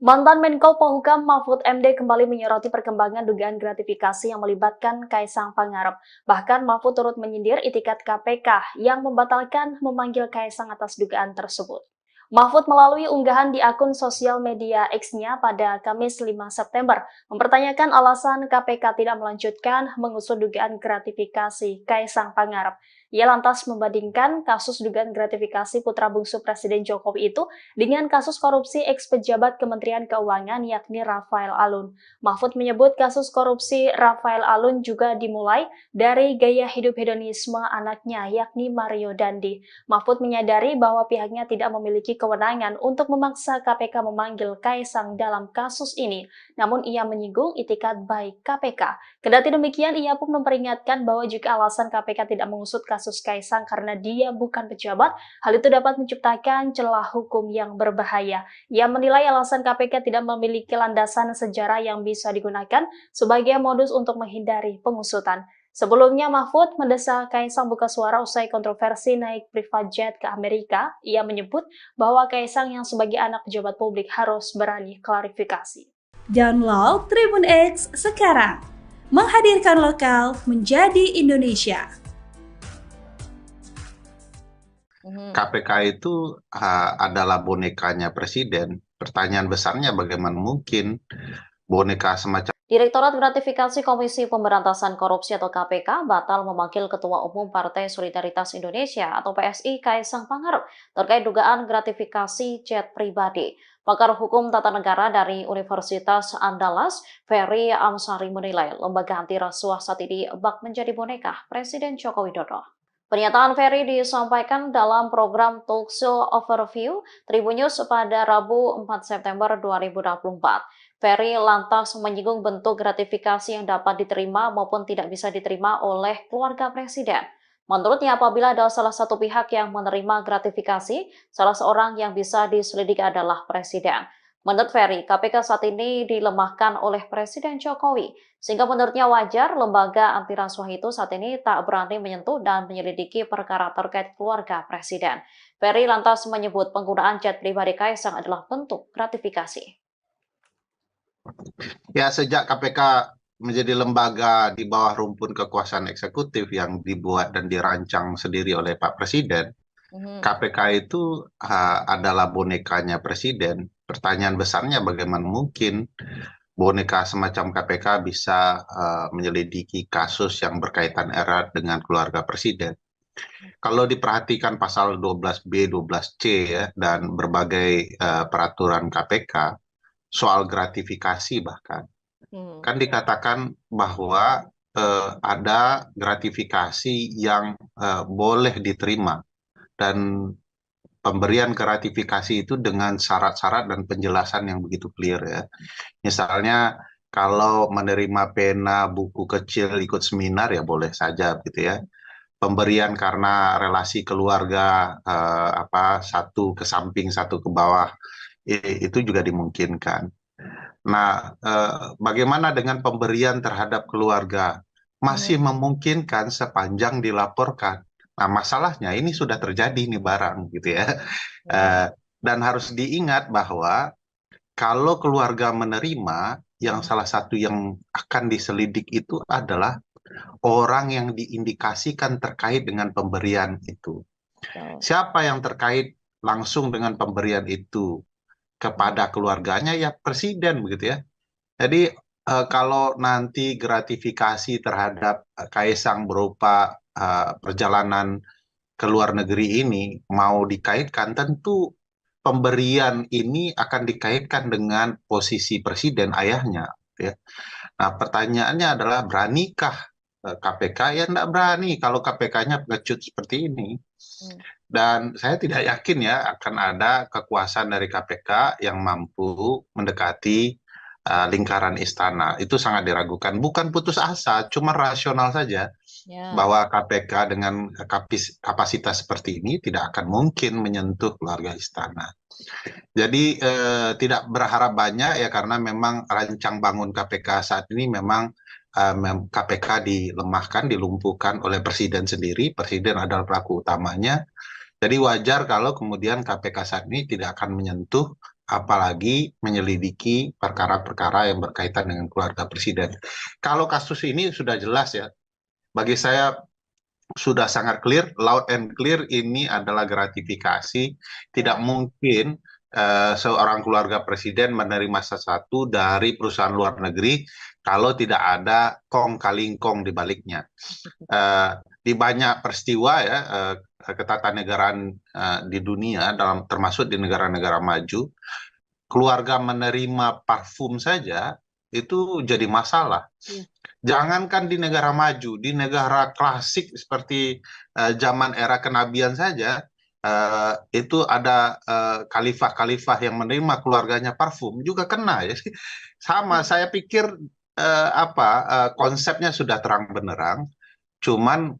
Mantan Menko Polhukam Mahfud MD kembali menyoroti perkembangan dugaan gratifikasi yang melibatkan Kaisang Pangarep. Bahkan Mahfud turut menyindir itikat KPK yang membatalkan memanggil Kaisang atas dugaan tersebut. Mahfud melalui unggahan di akun sosial media X-nya pada Kamis 5 September mempertanyakan alasan KPK tidak melanjutkan mengusut dugaan gratifikasi Kaisang Pangarep. Ia lantas membandingkan kasus dugaan gratifikasi putra bungsu Presiden Jokowi itu dengan kasus korupsi eks-pejabat Kementerian Keuangan yakni Rafael Alun. Mahfud menyebut kasus korupsi Rafael Alun juga dimulai dari gaya hidup hedonisme anaknya yakni Mario Dandi. Mahfud menyadari bahwa pihaknya tidak memiliki kewenangan untuk memaksa KPK memanggil Kaisang dalam kasus ini, namun ia menyinggung itikat baik KPK. Kendati demikian, ia pun memperingatkan bahwa jika alasan KPK tidak mengusut kasus Kaisang karena dia bukan pejabat, hal itu dapat menciptakan celah hukum yang berbahaya. Ia menilai alasan KPK tidak memiliki landasan sejarah yang bisa digunakan sebagai modus untuk menghindari pengusutan. Sebelumnya, Mahfud mendesak Kaisang buka suara usai kontroversi naik private jet ke Amerika. Ia menyebut bahwa Kaisang yang sebagai anak pejabat publik harus berani klarifikasi. Download Tribun X sekarang, menghadirkan lokal menjadi Indonesia. KPK itu adalah bonekanya presiden. Pertanyaan besarnya bagaimana mungkin boneka semacam Direktorat Gratifikasi Komisi Pemberantasan Korupsi atau KPK batal memanggil Ketua Umum Partai Solidaritas Indonesia atau PSI Kaisang Pangarep terkait dugaan gratifikasi chat pribadi. Pakar Hukum Tata Negara dari Universitas Andalas, Ferry Amsari menilai lembaga anti rasuah saat ini bak menjadi boneka Presiden Joko Widodo. Pernyataan Ferry disampaikan dalam program Talkshow Overview Tribun News pada Rabu 4 September 2024. Ferry lantas menyinggung bentuk gratifikasi yang dapat diterima maupun tidak bisa diterima oleh keluarga Presiden. Menurutnya, apabila ada salah satu pihak yang menerima gratifikasi, salah seorang yang bisa diselidiki adalah Presiden. Menurut Ferry, KPK saat ini dilemahkan oleh Presiden Jokowi, sehingga menurutnya wajar lembaga anti rasuah itu saat ini tak berani menyentuh dan menyelidiki perkara terkait keluarga Presiden. Ferry lantas menyebut penggunaan chat pribadi Kaisang adalah bentuk gratifikasi. Ya, sejak KPK menjadi lembaga di bawah rumpun kekuasaan eksekutif yang dibuat dan dirancang sendiri oleh Pak Presiden, KPK itu adalah bonekanya Presiden. Pertanyaan besarnya bagaimana mungkin boneka semacam KPK bisa menyelidiki kasus yang berkaitan erat dengan keluarga Presiden. Kalau diperhatikan pasal 12B, 12C ya, dan berbagai peraturan KPK, soal gratifikasi bahkan, kan dikatakan bahwa ada gratifikasi yang boleh diterima, dan pemberian gratifikasi itu dengan syarat-syarat dan penjelasan yang begitu clear ya. Misalnya kalau menerima pena, buku kecil, ikut seminar ya boleh saja gitu ya. Pemberian karena relasi keluarga satu ke samping satu ke bawah itu juga dimungkinkan. Nah, bagaimana dengan pemberian terhadap keluarga? Masih memungkinkan sepanjang dilaporkan. Nah, masalahnya ini sudah terjadi nih barang gitu ya. Dan harus diingat bahwa kalau keluarga menerima, yang salah satu yang akan diselidik itu adalah orang yang diindikasikan terkait dengan pemberian itu. Siapa yang terkait langsung dengan pemberian itu kepada keluarganya? Ya Presiden begitu ya. Jadi kalau nanti gratifikasi terhadap Kaisang berupa perjalanan ke luar negeri ini mau dikaitkan, tentu pemberian ini akan dikaitkan dengan posisi Presiden ayahnya. Ya. Nah, pertanyaannya adalah beranikah KPK? Ya tidak berani kalau KPK-nya pengecut seperti ini. Dan saya tidak yakin ya akan ada kekuasaan dari KPK yang mampu mendekati lingkaran istana. Itu sangat diragukan. Bukan putus asa, cuma rasional saja. Bahwa KPK dengan kapasitas seperti ini tidak akan mungkin menyentuh keluarga istana. Jadi tidak berharap banyak ya, karena memang rancang bangun KPK saat ini memang KPK dilemahkan, dilumpuhkan oleh Presiden sendiri. Presiden adalah pelaku utamanya. Jadi wajar kalau kemudian KPK saat ini tidak akan menyentuh, apalagi menyelidiki perkara-perkara yang berkaitan dengan keluarga Presiden. Kalau kasus ini sudah jelas ya, bagi saya sudah sangat clear, loud and clear, ini adalah gratifikasi. Tidak mungkin seorang keluarga Presiden menerima sesuatu dari perusahaan luar negeri kalau tidak ada kong kali kong di baliknya. Di banyak peristiwa ya, ketatanegaraan di dunia, termasuk di negara-negara maju, keluarga menerima parfum saja itu jadi masalah. Jangankan di negara maju, di negara klasik seperti zaman era kenabian saja, itu ada khalifah-khalifah yang menerima keluarganya parfum juga kena ya. Sama, saya pikir konsepnya sudah terang benderang, cuman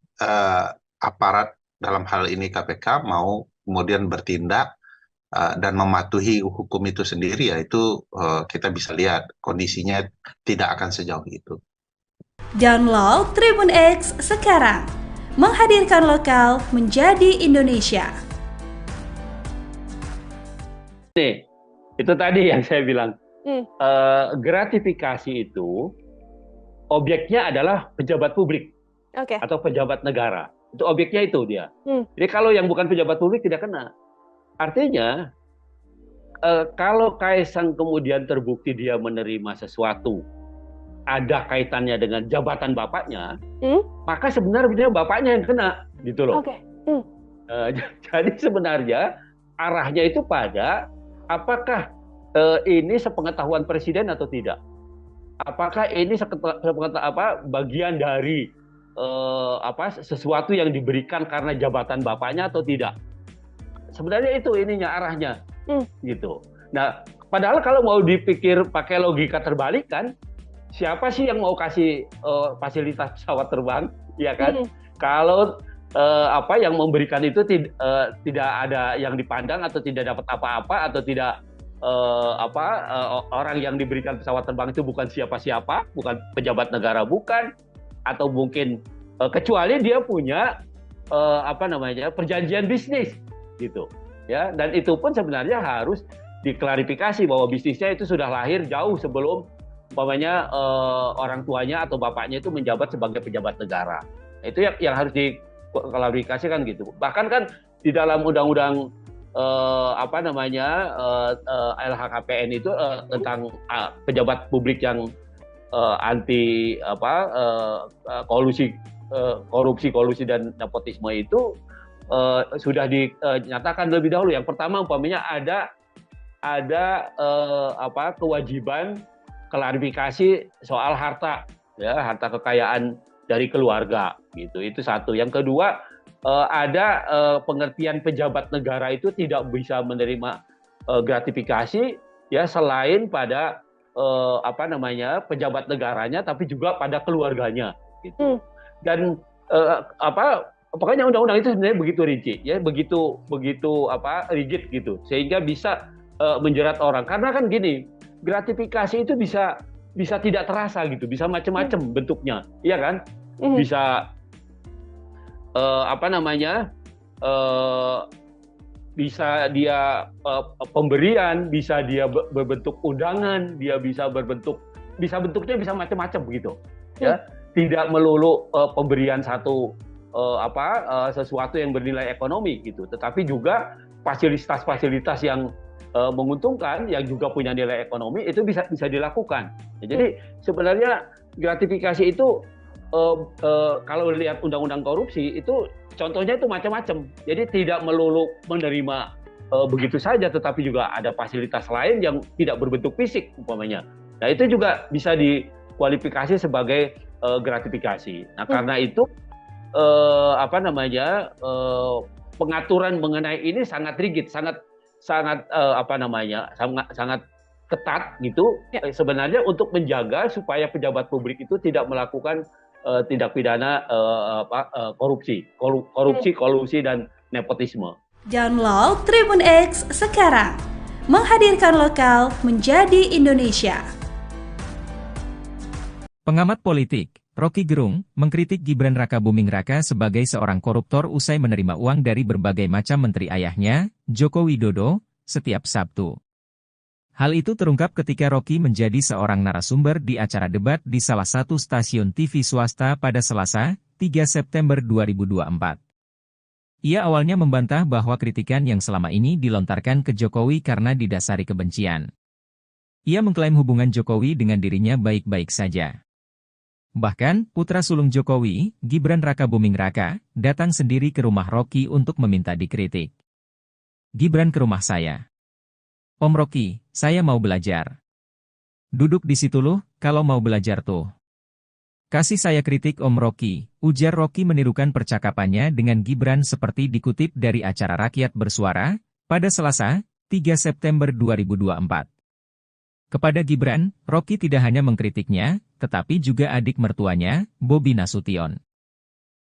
aparat dalam hal ini KPK mau kemudian bertindak dan mematuhi hukum itu sendiri, yaitu kita bisa lihat kondisinya tidak akan sejauh itu. Download Tribun X sekarang, menghadirkan lokal menjadi Indonesia. Nih, itu tadi yang saya bilang, gratifikasi itu objeknya adalah pejabat publik atau pejabat negara. Itu objeknya itu dia. Jadi kalau yang bukan pejabat publik tidak kena. Artinya, kalau Kaisang kemudian terbukti dia menerima sesuatu ada kaitannya dengan jabatan bapaknya, maka sebenarnya bapaknya yang kena, gitu loh. Jadi sebenarnya arahnya itu pada apakah ini sepengetahuan presiden atau tidak? Apakah ini bagian dari sesuatu yang diberikan karena jabatan bapaknya atau tidak? Sebenarnya itu ininya arahnya, gitu. Nah, padahal kalau mau dipikir pakai logika terbalik kan, siapa sih yang mau kasih fasilitas pesawat terbang, ya kan? Kalau yang memberikan itu tidak ada yang dipandang atau tidak dapat apa-apa atau tidak orang yang diberikan pesawat terbang itu bukan siapa-siapa, bukan pejabat negara, bukan, atau mungkin kecuali dia punya perjanjian bisnis, gitu, ya. Dan itu pun sebenarnya harus diklarifikasi bahwa bisnisnya itu sudah lahir jauh sebelum orang tuanya atau bapaknya itu menjabat sebagai pejabat negara. Itu yang harus diklarifikasikan gitu. Bahkan kan di dalam undang-undang LHKPN itu tentang pejabat publik yang anti korupsi dan nepotisme itu sudah dinyatakan lebih dahulu. Yang pertama umpamanya ada kewajiban klarifikasi soal harta, ya, harta kekayaan dari keluarga, gitu. Itu satu. Yang kedua, ada pengertian pejabat negara itu tidak bisa menerima gratifikasi, ya, selain pada pejabat negaranya, tapi juga pada keluarganya, gitu. Dan pokoknya undang-undang itu sebenarnya begitu rinci, ya, begitu rigid, gitu, sehingga bisa menjerat orang. Karena kan gini, gratifikasi itu bisa tidak terasa, gitu, bisa macam-macam bentuknya, iya kan? Bisa bisa dia pemberian, bisa dia berbentuk undangan, bentuknya bisa macam-macam, begitu, ya. Tidak melulu pemberian sesuatu yang bernilai ekonomi, gitu, tetapi juga fasilitas-fasilitas yang menguntungkan, yang juga punya nilai ekonomi, itu bisa dilakukan. Jadi sebenarnya gratifikasi itu kalau lihat undang-undang korupsi itu contohnya itu macam-macam. Jadi tidak melulu menerima begitu saja, tetapi juga ada fasilitas lain yang tidak berbentuk fisik umpamanya. Nah, itu juga bisa dikualifikasi sebagai gratifikasi. Nah, karena itu pengaturan mengenai ini sangat rigid, sangat ketat, gitu, ya. Sebenarnya untuk menjaga supaya pejabat publik itu tidak melakukan tindak pidana korupsi, kolusi dan nepotisme. Download Tribun X sekarang, menghadirkan lokal menjadi Indonesia. Pengamat politik Rocky Gerung mengkritik Gibran Rakabuming Raka sebagai seorang koruptor usai menerima uang dari berbagai macam menteri ayahnya, Joko Widodo, setiap Sabtu. Hal itu terungkap ketika Rocky menjadi seorang narasumber di acara debat di salah satu stasiun TV swasta pada Selasa, 3 September 2024. Ia awalnya membantah bahwa kritikan yang selama ini dilontarkan ke Jokowi karena didasari kebencian. Ia mengklaim hubungan Jokowi dengan dirinya baik-baik saja. Bahkan, putra sulung Jokowi, Gibran Rakabuming Raka, datang sendiri ke rumah Rocky untuk meminta dikritik. Gibran ke rumah saya. Om Rocky, saya mau belajar. Duduk di situ loh, kalau mau belajar tuh. Kasih saya kritik Om Rocky, ujar Rocky menirukan percakapannya dengan Gibran seperti dikutip dari acara Rakyat Bersuara, pada Selasa, 3 September 2024. Kepada Gibran, Rocky tidak hanya mengkritiknya, tetapi juga adik mertuanya, Bobi Nasution.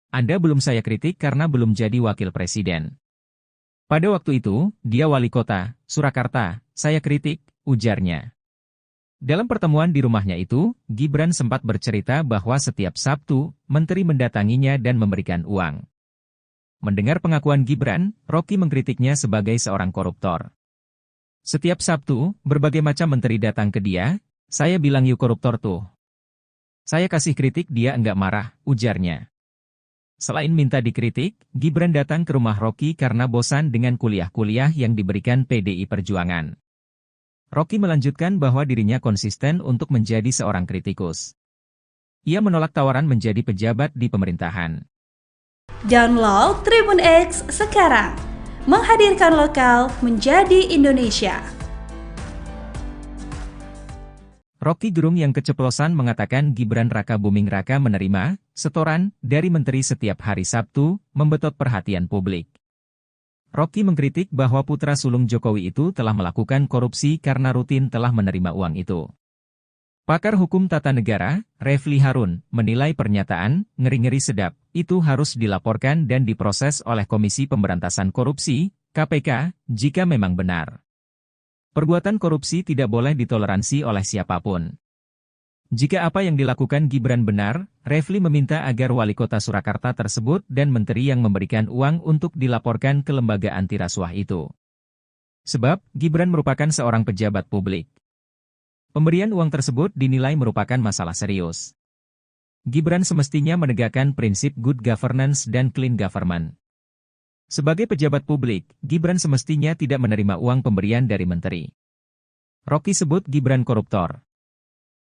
Anda belum saya kritik karena belum jadi wakil presiden. Pada waktu itu, dia wali kota, Surakarta, saya kritik, ujarnya. Dalam pertemuan di rumahnya itu, Gibran sempat bercerita bahwa setiap Sabtu, menteri mendatanginya dan memberikan uang. Mendengar pengakuan Gibran, Rocky mengkritiknya sebagai seorang koruptor. Setiap Sabtu, berbagai macam menteri datang ke dia, saya bilang yuk koruptor tuh. Saya kasih kritik dia enggak marah, ujarnya. Selain minta dikritik, Gibran datang ke rumah Rocky karena bosan dengan kuliah-kuliah yang diberikan PDI Perjuangan. Rocky melanjutkan bahwa dirinya konsisten untuk menjadi seorang kritikus. Ia menolak tawaran menjadi pejabat di pemerintahan. Download Tribun X sekarang, menghadirkan lokal menjadi Indonesia. Rocky Gerung yang keceplosan mengatakan Gibran Raka Buming Raka menerima setoran dari menteri setiap hari Sabtu, membetot perhatian publik. Rocky mengkritik bahwa putra sulung Jokowi itu telah melakukan korupsi karena rutin telah menerima uang itu. Pakar hukum tata negara, Refli Harun, menilai pernyataan ngeri-ngeri sedap itu harus dilaporkan dan diproses oleh Komisi Pemberantasan Korupsi, KPK, jika memang benar. Perbuatan korupsi tidak boleh ditoleransi oleh siapapun. Jika apa yang dilakukan Gibran benar, Refli meminta agar wali kota Surakarta tersebut dan menteri yang memberikan uang untuk dilaporkan ke lembaga anti rasuah itu. Sebab, Gibran merupakan seorang pejabat publik. Pemberian uang tersebut dinilai merupakan masalah serius. Gibran semestinya menegakkan prinsip good governance dan clean government. Sebagai pejabat publik, Gibran semestinya tidak menerima uang pemberian dari menteri. Rocky sebut Gibran koruptor.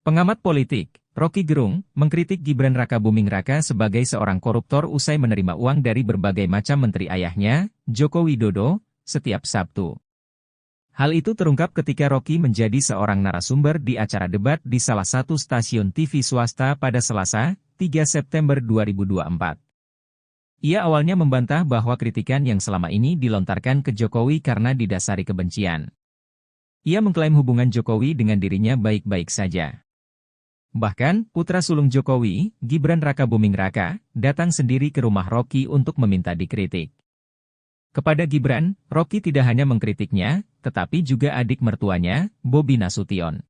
Pengamat politik, Rocky Gerung, mengkritik Gibran Raka Buming Raka sebagai seorang koruptor usai menerima uang dari berbagai macam menteri ayahnya, Joko Widodo, setiap Sabtu. Hal itu terungkap ketika Rocky menjadi seorang narasumber di acara debat di salah satu stasiun TV swasta pada Selasa, 3 September 2024. Ia awalnya membantah bahwa kritikan yang selama ini dilontarkan ke Jokowi karena didasari kebencian. Ia mengklaim hubungan Jokowi dengan dirinya baik-baik saja. Bahkan, putra sulung Jokowi, Gibran Raka Buming Raka, datang sendiri ke rumah Rocky untuk meminta dikritik. Kepada Gibran, Rocky tidak hanya mengkritiknya, tetapi juga adik mertuanya, Bobi Nasution.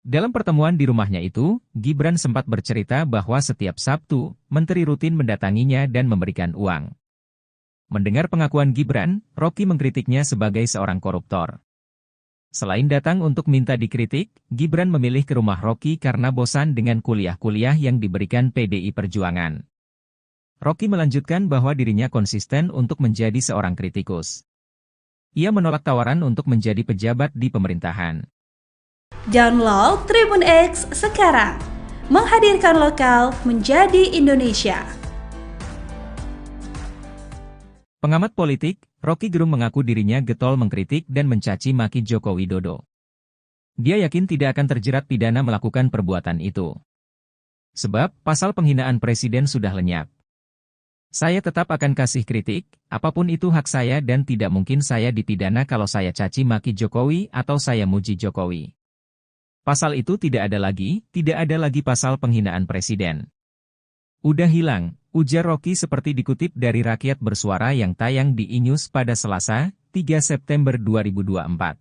Dalam pertemuan di rumahnya itu, Gibran sempat bercerita bahwa setiap Sabtu, menteri rutin mendatanginya dan memberikan uang. Mendengar pengakuan Gibran, Rocky mengkritiknya sebagai seorang koruptor. Selain datang untuk minta dikritik, Gibran memilih ke rumah Rocky karena bosan dengan kuliah-kuliah yang diberikan PDI Perjuangan. Rocky melanjutkan bahwa dirinya konsisten untuk menjadi seorang kritikus. Ia menolak tawaran untuk menjadi pejabat di pemerintahan. Download Tribun X sekarang, menghadirkan lokal menjadi Indonesia. Pengamat politik, Rocky Gerung mengaku dirinya getol mengkritik dan mencaci maki Joko Widodo. Dia yakin tidak akan terjerat pidana melakukan perbuatan itu. Sebab, pasal penghinaan presiden sudah lenyap. Saya tetap akan kasih kritik, apapun itu hak saya dan tidak mungkin saya dipidana kalau saya caci maki Jokowi atau saya muji Jokowi. Pasal itu tidak ada lagi pasal penghinaan presiden. Udah hilang, ujar Rocky seperti dikutip dari Rakyat Bersuara yang tayang di E-News pada Selasa, 3 September 2024.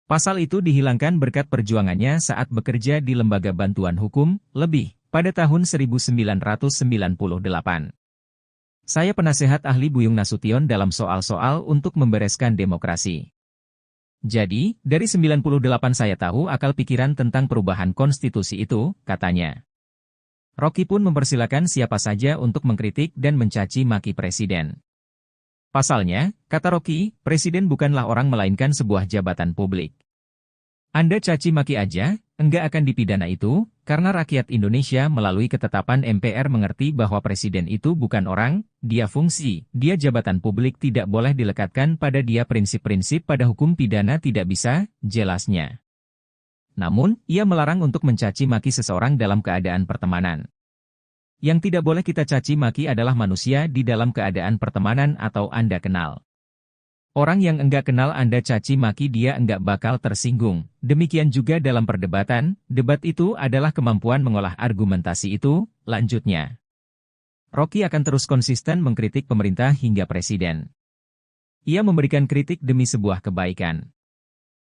Pasal itu dihilangkan berkat perjuangannya saat bekerja di Lembaga Bantuan Hukum, LEBIH, pada tahun 1998. Saya penasehat ahli Buyung Nasution dalam soal-soal untuk membereskan demokrasi. Jadi, dari 98 saya tahu akal pikiran tentang perubahan konstitusi itu, katanya. Rocky pun mempersilakan siapa saja untuk mengkritik dan mencaci maki presiden. Pasalnya, kata Rocky, presiden bukanlah orang melainkan sebuah jabatan publik. Anda caci maki aja, enggak akan dipidana itu, karena rakyat Indonesia melalui ketetapan MPR mengerti bahwa presiden itu bukan orang, dia fungsi, dia jabatan publik tidak boleh dilekatkan pada dia prinsip-prinsip pada hukum pidana tidak bisa, jelasnya. Namun, ia melarang untuk mencaci maki seseorang dalam keadaan pertemanan. Yang tidak boleh kita caci maki adalah manusia di dalam keadaan pertemanan atau Anda kenal. Orang yang enggak kenal Anda caci maki dia enggak bakal tersinggung. Demikian juga dalam perdebatan, debat itu adalah kemampuan mengolah argumentasi itu, lanjutnya. Rocky akan terus konsisten mengkritik pemerintah hingga presiden. Ia memberikan kritik demi sebuah kebaikan.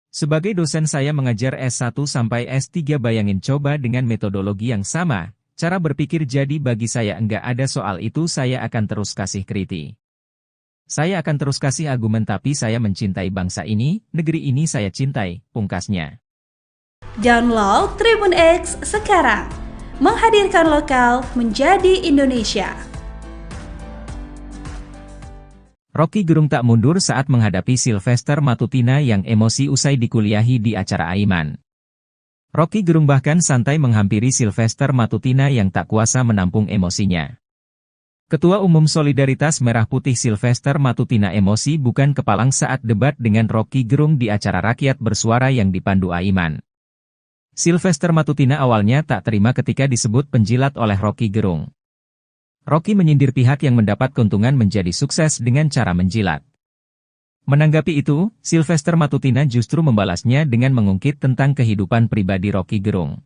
Sebagai dosen saya mengajar S1 sampai S3 bayangin coba dengan metodologi yang sama, cara berpikir jadi bagi saya enggak ada soal itu saya akan terus kasih kritik. Saya akan terus kasih argumen tapi saya mencintai bangsa ini, negeri ini saya cintai, pungkasnya. Download Tribun X sekarang, menghadirkan lokal menjadi Indonesia. Rocky Gerung tak mundur saat menghadapi Sylvester Matutina yang emosi usai dikuliahi di acara Aiman. Rocky Gerung bahkan santai menghampiri Sylvester Matutina yang tak kuasa menampung emosinya. Ketua Umum Solidaritas Merah Putih Sylvester Matutina emosi bukan kepalang saat debat dengan Rocky Gerung di acara Rakyat Bersuara yang dipandu Aiman. Sylvester Matutina awalnya tak terima ketika disebut penjilat oleh Rocky Gerung. Rocky menyindir pihak yang mendapat keuntungan menjadi sukses dengan cara menjilat. Menanggapi itu, Sylvester Matutina justru membalasnya dengan mengungkit tentang kehidupan pribadi Rocky Gerung.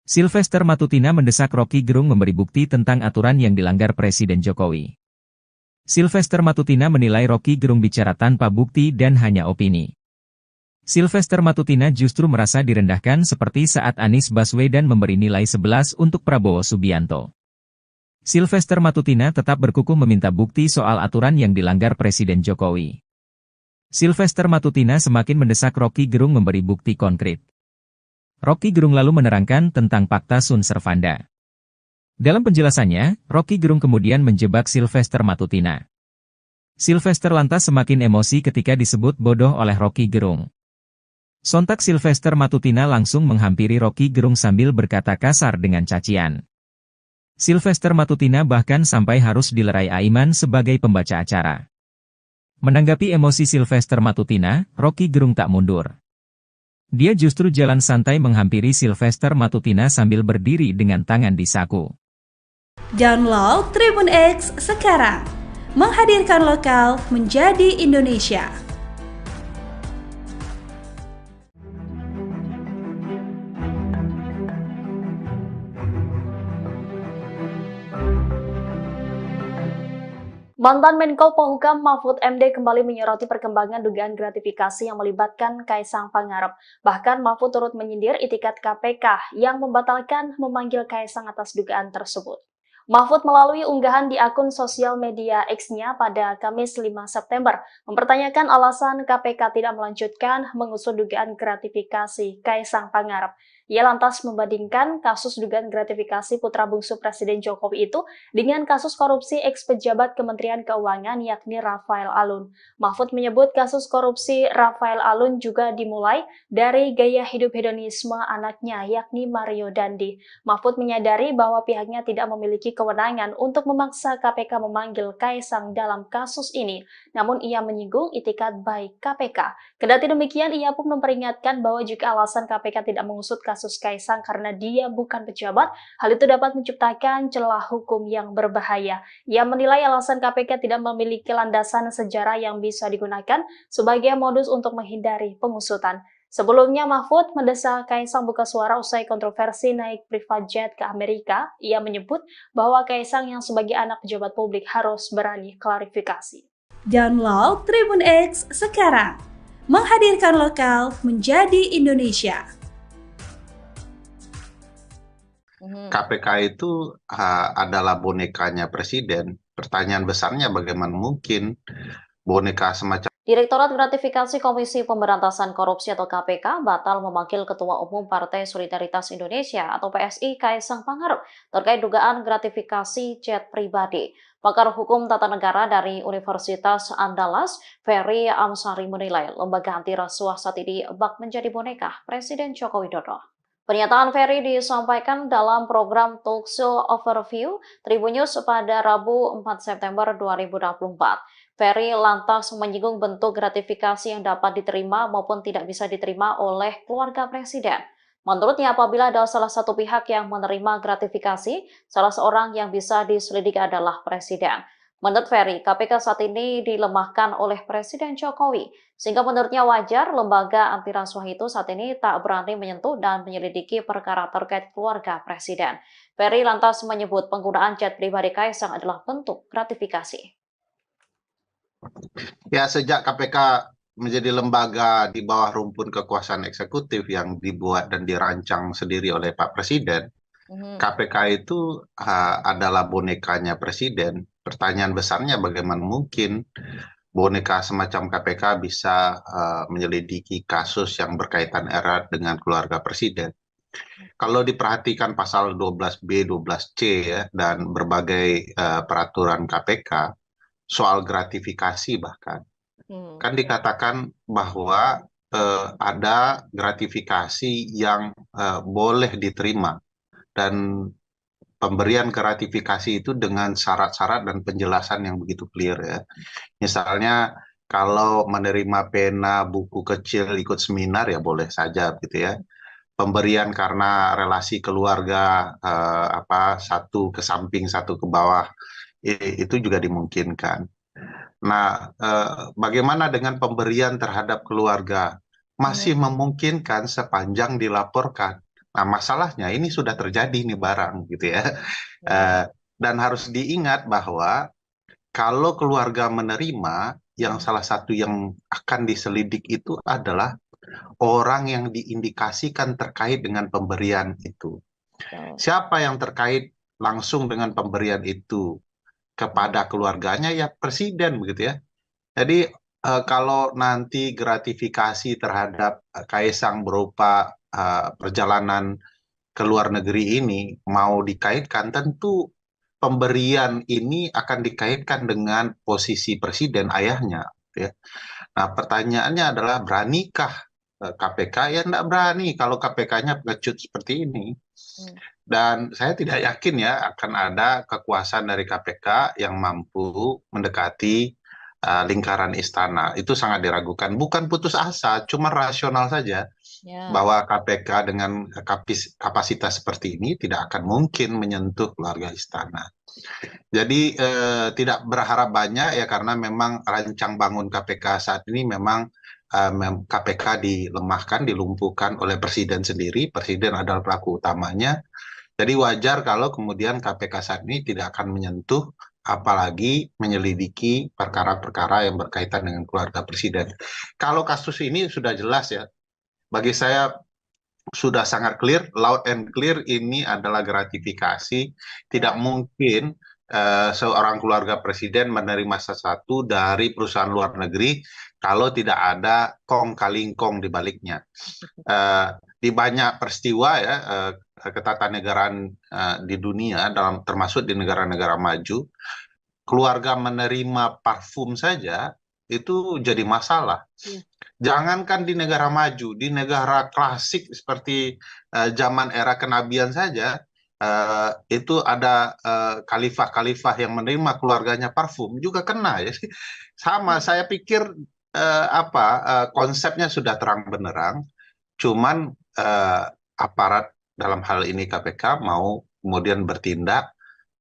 Sylvester Matutina mendesak Rocky Gerung memberi bukti tentang aturan yang dilanggar Presiden Jokowi. Sylvester Matutina menilai Rocky Gerung bicara tanpa bukti dan hanya opini. Sylvester Matutina justru merasa direndahkan seperti saat Anies Baswedan memberi nilai 11 untuk Prabowo Subianto. Sylvester Matutina tetap berkukuh meminta bukti soal aturan yang dilanggar Presiden Jokowi. Sylvester Matutina semakin mendesak Rocky Gerung memberi bukti konkret. Rocky Gerung lalu menerangkan tentang Pakta Sun Servanda. Dalam penjelasannya, Rocky Gerung kemudian menjebak Sylvester Matutina. Sylvester lantas semakin emosi ketika disebut bodoh oleh Rocky Gerung. Sontak Sylvester Matutina langsung menghampiri Rocky Gerung sambil berkata kasar dengan cacian. Sylvester Matutina bahkan sampai harus dilerai Aiman sebagai pembaca acara. Menanggapi emosi Sylvester Matutina, Rocky Gerung tak mundur. Dia justru jalan santai menghampiri Sylvester Matutina sambil berdiri dengan tangan di saku. Download Tribun X sekarang, menghadirkan lokal menjadi Indonesia. Mantan Menko Polhukam Mahfud MD kembali menyoroti perkembangan dugaan gratifikasi yang melibatkan Kaisang Pangarep. Bahkan Mahfud turut menyindir itikat KPK yang membatalkan memanggil Kaisang atas dugaan tersebut. Mahfud melalui unggahan di akun sosial media X-nya pada Kamis 5 September mempertanyakan alasan KPK tidak melanjutkan mengusut dugaan gratifikasi Kaisang Pangarep. Ia lantas membandingkan kasus dugaan gratifikasi putra bungsu Presiden Jokowi itu dengan kasus korupsi eks-pejabat Kementerian Keuangan yakni Rafael Alun. Mahfud menyebut kasus korupsi Rafael Alun juga dimulai dari gaya hidup hedonisme anaknya yakni Mario Dandi. Mahfud menyadari bahwa pihaknya tidak memiliki kewenangan untuk memaksa KPK memanggil Kaisang dalam kasus ini, namun ia menyinggung itikat baik KPK. Kendati demikian, ia pun memperingatkan bahwa jika alasan KPK tidak mengusut kasus Kaisang karena dia bukan pejabat, hal itu dapat menciptakan celah hukum yang berbahaya. Ia menilai alasan KPK tidak memiliki landasan sejarah yang bisa digunakan sebagai modus untuk menghindari pengusutan. Sebelumnya, Mahfud mendesak Kaisang buka suara usai kontroversi naik private jet ke Amerika. Ia menyebut bahwa Kaisang yang sebagai anak pejabat publik harus berani klarifikasi. Download Tribun X sekarang, menghadirkan lokal menjadi Indonesia. KPK itu adalah bonekanya presiden. Pertanyaan besarnya bagaimana mungkin boneka semacam Direktorat Gratifikasi Komisi Pemberantasan Korupsi atau KPK batal memanggil Ketua Umum Partai Solidaritas Indonesia atau PSI Kaisang Pangarep terkait dugaan gratifikasi jet pribadi. Pakar Hukum Tata Negara dari Universitas Andalas, Ferry Amsari menilai lembaga anti rasuah saat ini bak menjadi boneka Presiden Joko Widodo. Pernyataan Ferry disampaikan dalam program Talkshow Overview Tribun News pada Rabu 4 September 2024. Ferry lantas menyinggung bentuk gratifikasi yang dapat diterima maupun tidak bisa diterima oleh keluarga Presiden. Menurutnya, apabila ada salah satu pihak yang menerima gratifikasi, salah seorang yang bisa diselidiki adalah Presiden. Menurut Ferry, KPK saat ini dilemahkan oleh Presiden Jokowi, sehingga menurutnya wajar lembaga anti rasuah itu saat ini tak berani menyentuh dan menyelidiki perkara terkait keluarga Presiden. Ferry lantas menyebut penggunaan jet pribadi Kaisang adalah bentuk gratifikasi. Ya, sejak KPK menjadi lembaga di bawah rumpun kekuasaan eksekutif yang dibuat dan dirancang sendiri oleh Pak Presiden, KPK itu adalah bonekanya Presiden. Pertanyaan besarnya bagaimana mungkin boneka semacam KPK bisa menyelidiki kasus yang berkaitan erat dengan keluarga Presiden. Kalau diperhatikan pasal 12B, 12C ya, dan berbagai peraturan KPK, soal gratifikasi bahkan, kan dikatakan bahwa ada gratifikasi yang boleh diterima, dan pemberian gratifikasi itu dengan syarat-syarat dan penjelasan yang begitu clear ya. Misalnya kalau menerima pena buku kecil ikut seminar ya boleh saja gitu ya. Pemberian karena relasi keluarga satu ke samping satu ke bawah itu juga dimungkinkan. Nah, bagaimana dengan pemberian terhadap keluarga? Masih memungkinkan sepanjang dilaporkan. Nah, masalahnya ini sudah terjadi nih barang gitu ya. Dan harus diingat bahwa kalau keluarga menerima, yang salah satu yang akan diselidik itu adalah orang yang diindikasikan terkait dengan pemberian itu. Siapa yang terkait langsung dengan pemberian itu kepada keluarganya? Ya presiden begitu ya. Jadi kalau nanti gratifikasi terhadap Kaisang berupa perjalanan ke luar negeri ini mau dikaitkan, tentu pemberian ini akan dikaitkan dengan posisi presiden ayahnya. Ya. Nah, pertanyaannya adalah beranikah KPK? Ya tidak berani kalau KPK-nya pengecut seperti ini. Dan saya tidak yakin ya akan ada kekuasaan dari KPK yang mampu mendekati lingkaran istana. Itu sangat diragukan. Bukan putus asa, cuma rasional saja. Bahwa KPK dengan kapasitas seperti ini tidak akan mungkin menyentuh keluarga istana. Jadi tidak berharap banyak ya, karena memang rancang bangun KPK saat ini memang KPK dilemahkan, dilumpuhkan oleh presiden sendiri. Presiden adalah pelaku utamanya. Jadi wajar kalau kemudian KPK saat ini tidak akan menyentuh, apalagi menyelidiki perkara-perkara yang berkaitan dengan keluarga presiden. Kalau kasus ini sudah jelas ya, bagi saya sudah sangat clear, loud and clear, ini adalah gratifikasi. Tidak mungkin seorang keluarga presiden menerima sesuatu dari perusahaan luar negeri kalau tidak ada kong kali kong di baliknya. Di banyak peristiwa ya, ketatanegaraan di dunia, termasuk di negara-negara maju, keluarga menerima parfum saja itu jadi masalah. Jangankan di negara maju, di negara klasik seperti zaman era kenabian saja, itu ada khalifah-khalifah yang menerima keluarganya parfum juga kena ya. Sama, saya pikir konsepnya sudah terang benderang, cuman aparat dalam hal ini KPK mau kemudian bertindak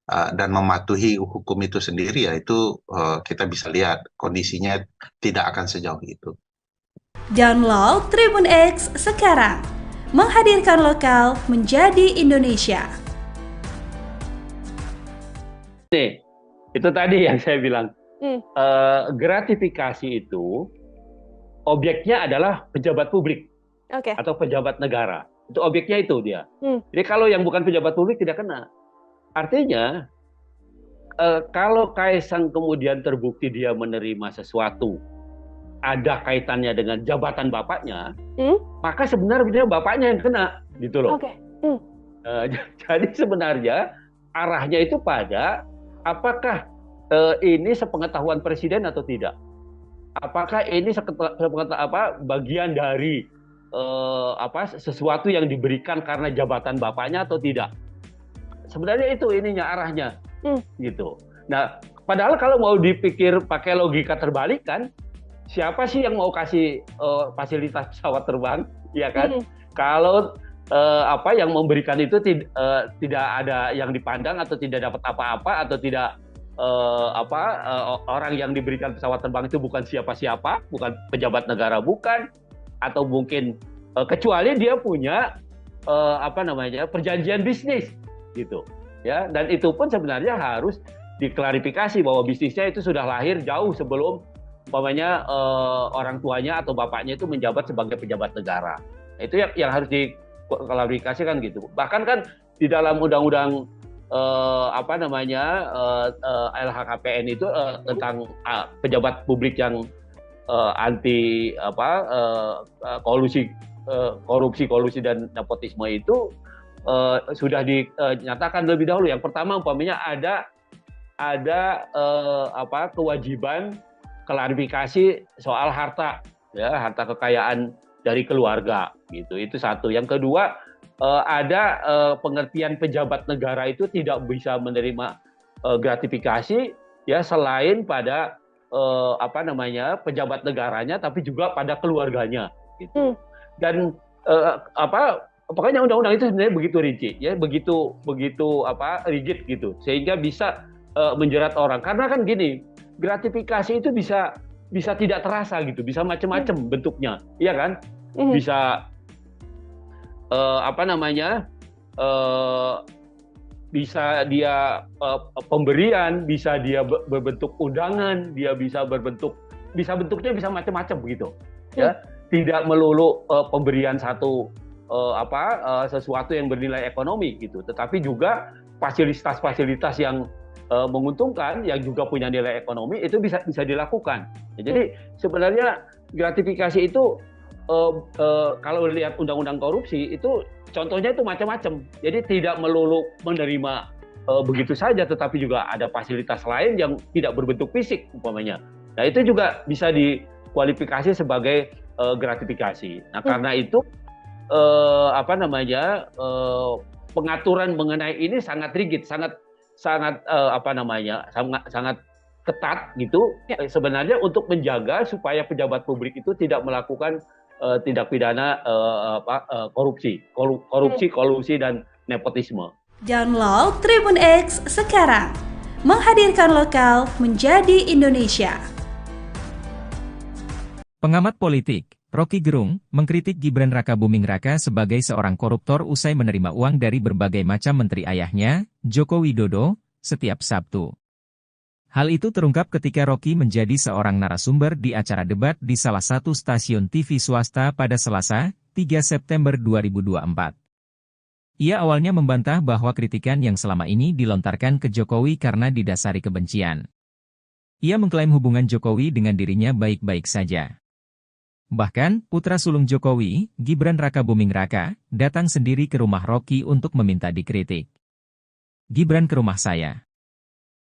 dan mematuhi hukum itu sendiri, ya itu kita bisa lihat kondisinya tidak akan sejauh itu. Download Tribun X sekarang, menghadirkan lokal menjadi Indonesia. Nih, itu tadi yang saya bilang, gratifikasi itu objeknya adalah pejabat publik atau pejabat negara. Itu objeknya itu dia. Jadi kalau yang bukan pejabat publik tidak kena. Artinya, kalau Kaisang kemudian terbukti dia menerima sesuatu, ada kaitannya dengan jabatan bapaknya, maka sebenarnya bapaknya yang kena, gitu loh. Jadi sebenarnya arahnya itu pada apakah ini sepengetahuan presiden atau tidak? Apakah ini bagian dari sesuatu yang diberikan karena jabatan bapaknya atau tidak? Sebenarnya itu ininya arahnya, gitu. Nah, padahal kalau mau dipikir pakai logika terbalik kan, siapa sih yang mau kasih fasilitas pesawat terbang, ya kan? Kalau yang memberikan itu tidak ada yang dipandang atau tidak dapat apa-apa atau tidak orang yang diberikan pesawat terbang itu bukan siapa-siapa, bukan pejabat negara, bukan, atau mungkin kecuali dia punya perjanjian bisnis, gitu, ya. Dan itu pun sebenarnya harus diklarifikasi bahwa bisnisnya itu sudah lahir jauh sebelum orang tuanya atau bapaknya itu menjabat sebagai pejabat negara. Itu yang harus diklarifikasikan gitu. Bahkan kan di dalam undang-undang LHKPN itu tentang pejabat publik yang anti korupsi dan nepotisme itu sudah dinyatakan lebih dahulu. Yang pertama umpamanya ada kewajiban klarifikasi soal harta ya, harta kekayaan dari keluarga gitu. Itu satu. Yang kedua, ada pengertian pejabat negara itu tidak bisa menerima gratifikasi ya selain pada pejabat negaranya, tapi juga pada keluarganya gitu. Dan pokoknya undang-undang itu sebenarnya begitu rinci ya, begitu rigid gitu, sehingga bisa menjerat orang. Karena kan gini, gratifikasi itu bisa tidak terasa gitu, bisa macam-macam bentuknya, iya kan? Bisa bisa dia pemberian, bisa dia berbentuk undangan, bentuknya bisa macam-macam begitu, ya. Tidak melulu pemberian sesuatu yang bernilai ekonomi gitu, tetapi juga fasilitas-fasilitas yang menguntungkan, yang juga punya nilai ekonomi, itu bisa dilakukan. Jadi sebenarnya gratifikasi itu kalau lihat undang-undang korupsi itu contohnya itu macam-macam. Jadi tidak melulu menerima begitu saja, tetapi juga ada fasilitas lain yang tidak berbentuk fisik umpamanya. Nah itu juga bisa dikualifikasi sebagai gratifikasi. Nah karena itu pengaturan mengenai ini sangat rigid, sangat ketat gitu. Sebenarnya untuk menjaga supaya pejabat publik itu tidak melakukan tindak pidana korupsi, kolusi dan nepotisme. Download Tribun X sekarang, menghadirkan lokal menjadi Indonesia. Pengamat politik, Rocky Gerung, mengkritik Gibran Rakabuming Raka sebagai seorang koruptor usai menerima uang dari berbagai macam menteri ayahnya, Joko Widodo, setiap Sabtu. Hal itu terungkap ketika Rocky menjadi seorang narasumber di acara debat di salah satu stasiun TV swasta pada Selasa, 3 September 2024. Ia awalnya membantah bahwa kritikan yang selama ini dilontarkan ke Jokowi karena didasari kebencian. Ia mengklaim hubungan Jokowi dengan dirinya baik-baik saja. Bahkan, putra sulung Jokowi, Gibran Rakabuming Raka, datang sendiri ke rumah Rocky untuk meminta dikritik. Gibran ke rumah saya.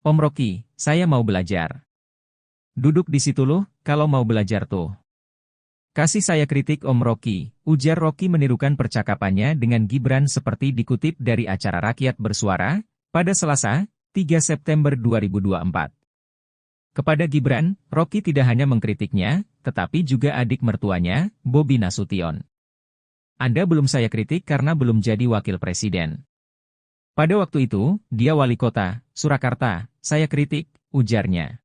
Om Rocky, saya mau belajar. Duduk di situ loh, kalau mau belajar tuh. Kasih saya kritik Om Rocky, ujar Rocky menirukan percakapannya dengan Gibran seperti dikutip dari acara Rakyat Bersuara, pada Selasa, 3 September 2024. Kepada Gibran, Rocky tidak hanya mengkritiknya, tetapi juga adik mertuanya, Bobi Nasution. Anda belum saya kritik karena belum jadi wakil presiden. Pada waktu itu, dia wali kota, Surakarta, saya kritik, ujarnya.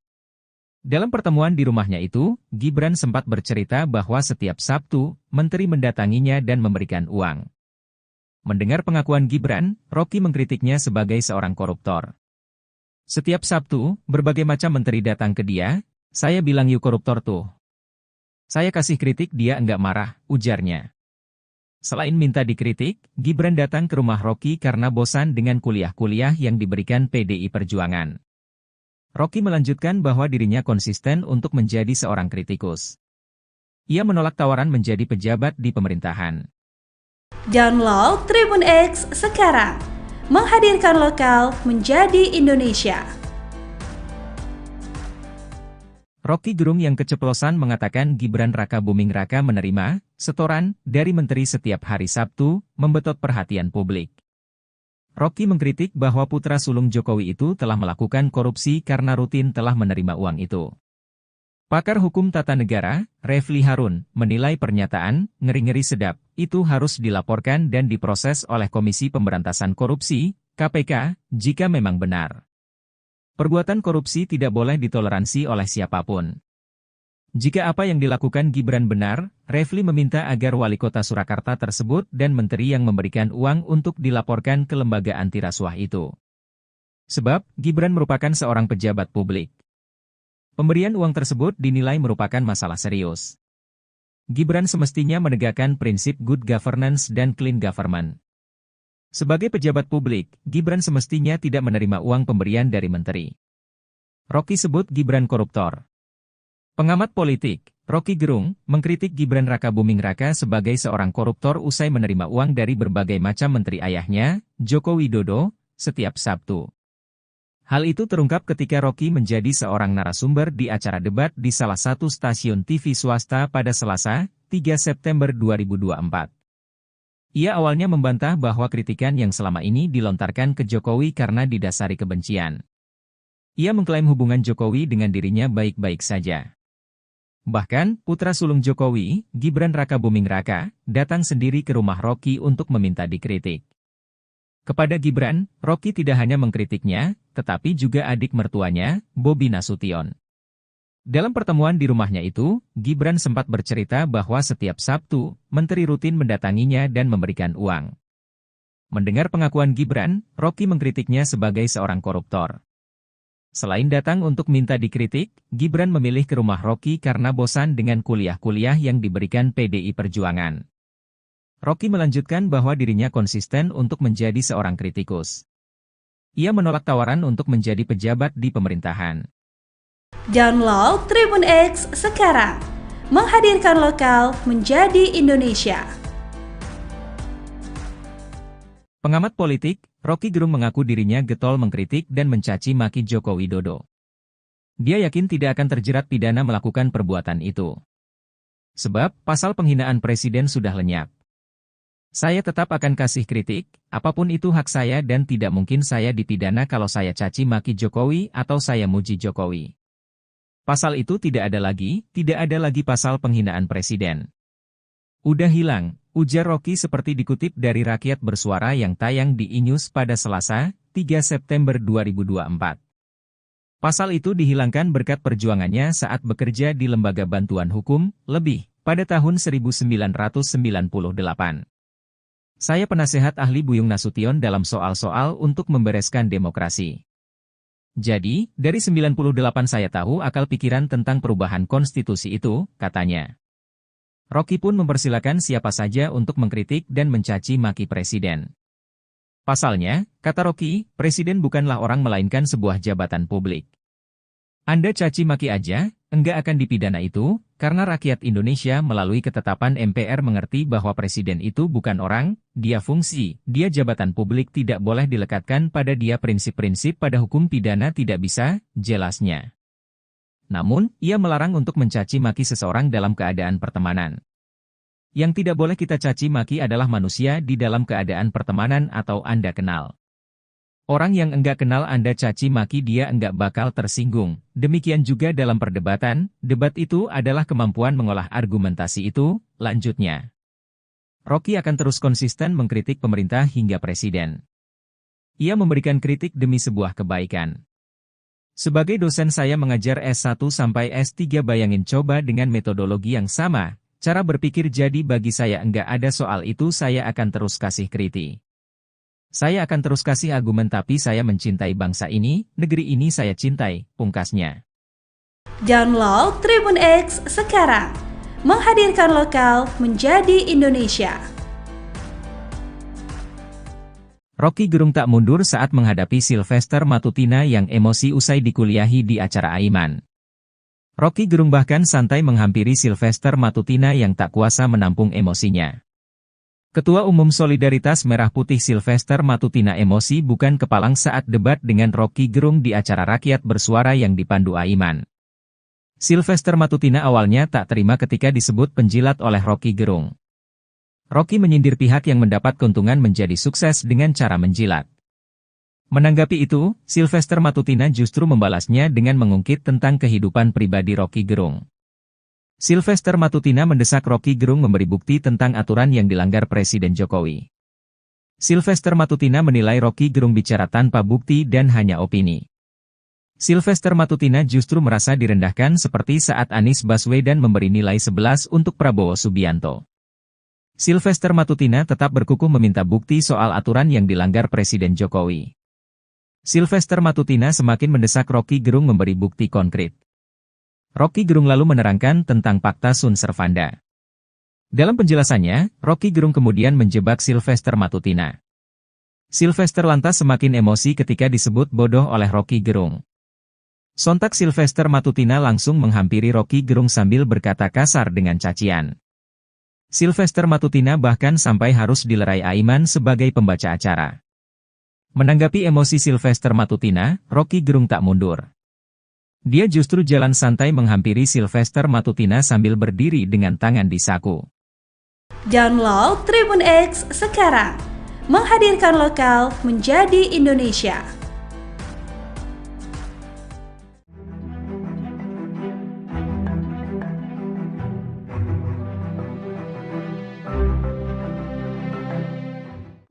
Dalam pertemuan di rumahnya itu, Gibran sempat bercerita bahwa setiap Sabtu, menteri mendatanginya dan memberikan uang. Mendengar pengakuan Gibran, Rocky mengkritiknya sebagai seorang koruptor. Setiap Sabtu, berbagai macam menteri datang ke dia, saya bilang yuk koruptor tuh. Saya kasih kritik dia enggak marah, ujarnya. Selain minta dikritik, Gibran datang ke rumah Rocky karena bosan dengan kuliah-kuliah yang diberikan PDI Perjuangan. Rocky melanjutkan bahwa dirinya konsisten untuk menjadi seorang kritikus. Ia menolak tawaran menjadi pejabat di pemerintahan. Download Tribun X sekarang, menghadirkan lokal menjadi Indonesia. Rocky Gerung yang keceplosan mengatakan Gibran Rakabuming Raka menerima setoran dari menteri setiap hari Sabtu, membetot perhatian publik. Rocky mengkritik bahwa putra sulung Jokowi itu telah melakukan korupsi karena rutin telah menerima uang itu. Pakar hukum tata negara, Refli Harun, menilai pernyataan ngeri-ngeri sedap itu harus dilaporkan dan diproses oleh Komisi Pemberantasan Korupsi, KPK, jika memang benar. Perbuatan korupsi tidak boleh ditoleransi oleh siapapun. Jika apa yang dilakukan Gibran benar, Refli meminta agar wali kota Surakarta tersebut dan menteri yang memberikan uang untuk dilaporkan ke lembaga anti rasuah itu. Sebab, Gibran merupakan seorang pejabat publik. Pemberian uang tersebut dinilai merupakan masalah serius. Gibran semestinya menegakkan prinsip good governance dan clean government. Sebagai pejabat publik, Gibran semestinya tidak menerima uang pemberian dari menteri. Rocky sebut Gibran koruptor. Pengamat politik, Rocky Gerung, mengkritik Gibran Rakabuming Raka sebagai seorang koruptor usai menerima uang dari berbagai macam menteri ayahnya, Joko Widodo, setiap Sabtu. Hal itu terungkap ketika Rocky menjadi seorang narasumber di acara debat di salah satu stasiun TV swasta pada Selasa, 3 September 2024. Ia awalnya membantah bahwa kritikan yang selama ini dilontarkan ke Jokowi karena didasari kebencian. Ia mengklaim hubungan Jokowi dengan dirinya baik-baik saja. Bahkan, putra sulung Jokowi, Gibran Rakabuming Raka, datang sendiri ke rumah Rocky untuk meminta dikritik. Kepada Gibran, Rocky tidak hanya mengkritiknya, tetapi juga adik mertuanya, Bobi Nasution. Dalam pertemuan di rumahnya itu, Gibran sempat bercerita bahwa setiap Sabtu, menteri rutin mendatanginya dan memberikan uang. Mendengar pengakuan Gibran, Rocky mengkritiknya sebagai seorang koruptor. Selain datang untuk minta dikritik, Gibran memilih ke rumah Rocky karena bosan dengan kuliah-kuliah yang diberikan PDI Perjuangan. Rocky melanjutkan bahwa dirinya konsisten untuk menjadi seorang kritikus. Ia menolak tawaran untuk menjadi pejabat di pemerintahan. Download Tribun X sekarang, menghadirkan lokal menjadi Indonesia. Pengamat politik, Rocky Gerung mengaku dirinya getol mengkritik dan mencaci maki Joko Widodo. Dia yakin tidak akan terjerat pidana melakukan perbuatan itu. Sebab, pasal penghinaan presiden sudah lenyap. Saya tetap akan kasih kritik, apapun itu hak saya dan tidak mungkin saya dipidana kalau saya caci maki Jokowi atau saya muji Jokowi. Pasal itu tidak ada lagi pasal penghinaan presiden. Udah hilang, ujar Rocky seperti dikutip dari Rakyat Bersuara yang tayang di iNews pada Selasa, 3 September 2024. Pasal itu dihilangkan berkat perjuangannya saat bekerja di Lembaga Bantuan Hukum, LEBIH, pada tahun 1998. Saya penasehat ahli Buyung Nasution dalam soal-soal untuk membereskan demokrasi. Jadi, dari 98 saya tahu akal pikiran tentang perubahan konstitusi itu, katanya. Rocky pun mempersilakan siapa saja untuk mengkritik dan mencaci maki presiden. Pasalnya, kata Rocky, presiden bukanlah orang melainkan sebuah jabatan publik. Anda caci maki aja, enggak akan dipidana itu, karena rakyat Indonesia melalui ketetapan MPR mengerti bahwa presiden itu bukan orang, dia fungsi, dia jabatan publik tidak boleh dilekatkan pada dia prinsip-prinsip pada hukum pidana tidak bisa, jelasnya. Namun, ia melarang untuk mencaci maki seseorang dalam keadaan pertemanan. Yang tidak boleh kita caci maki adalah manusia di dalam keadaan pertemanan atau Anda kenal. Orang yang enggak kenal Anda caci maki dia enggak bakal tersinggung. Demikian juga dalam perdebatan, debat itu adalah kemampuan mengolah argumentasi itu, lanjutnya. Rocky akan terus konsisten mengkritik pemerintah hingga presiden. Ia memberikan kritik demi sebuah kebaikan. Sebagai dosen saya mengajar S1 sampai S3 bayangin coba dengan metodologi yang sama, cara berpikir jadi bagi saya enggak ada soal itu saya akan terus kasih kritik. Saya akan terus kasih argumen tapi saya mencintai bangsa ini, negeri ini saya cintai, pungkasnya. Download Tribun X sekarang, menghadirkan lokal menjadi Indonesia. Rocky Gerung tak mundur saat menghadapi Sylvester Matutina yang emosi usai dikuliahi di acara Aiman. Rocky Gerung bahkan santai menghampiri Sylvester Matutina yang tak kuasa menampung emosinya. Ketua Umum Solidaritas Merah Putih Sylvester Matutina emosi bukan kepalang saat debat dengan Rocky Gerung di acara Rakyat Bersuara yang dipandu Aiman. Sylvester Matutina awalnya tak terima ketika disebut penjilat oleh Rocky Gerung. Rocky menyindir pihak yang mendapat keuntungan menjadi sukses dengan cara menjilat. Menanggapi itu, Sylvester Matutina justru membalasnya dengan mengungkit tentang kehidupan pribadi Rocky Gerung. Sylvester Matutina mendesak Rocky Gerung memberi bukti tentang aturan yang dilanggar Presiden Jokowi. Sylvester Matutina menilai Rocky Gerung bicara tanpa bukti dan hanya opini. Sylvester Matutina justru merasa direndahkan seperti saat Anies Baswedan memberi nilai 11 untuk Prabowo Subianto. Sylvester Matutina tetap berkukuh meminta bukti soal aturan yang dilanggar Presiden Jokowi. Sylvester Matutina semakin mendesak Rocky Gerung memberi bukti konkret. Rocky Gerung lalu menerangkan tentang Pakta Sun Servanda. Dalam penjelasannya, Rocky Gerung kemudian menjebak Sylvester Matutina. Sylvester lantas semakin emosi ketika disebut bodoh oleh Rocky Gerung. Sontak Sylvester Matutina langsung menghampiri Rocky Gerung sambil berkata kasar dengan cacian. Sylvester Matutina bahkan sampai harus dilerai Aiman sebagai pembaca acara. Menanggapi emosi Sylvester Matutina, Rocky Gerung tak mundur. Dia justru jalan santai menghampiri Sylvester Matutina sambil berdiri dengan tangan di saku. Download Tribun X sekarang, menghadirkan lokal menjadi Indonesia.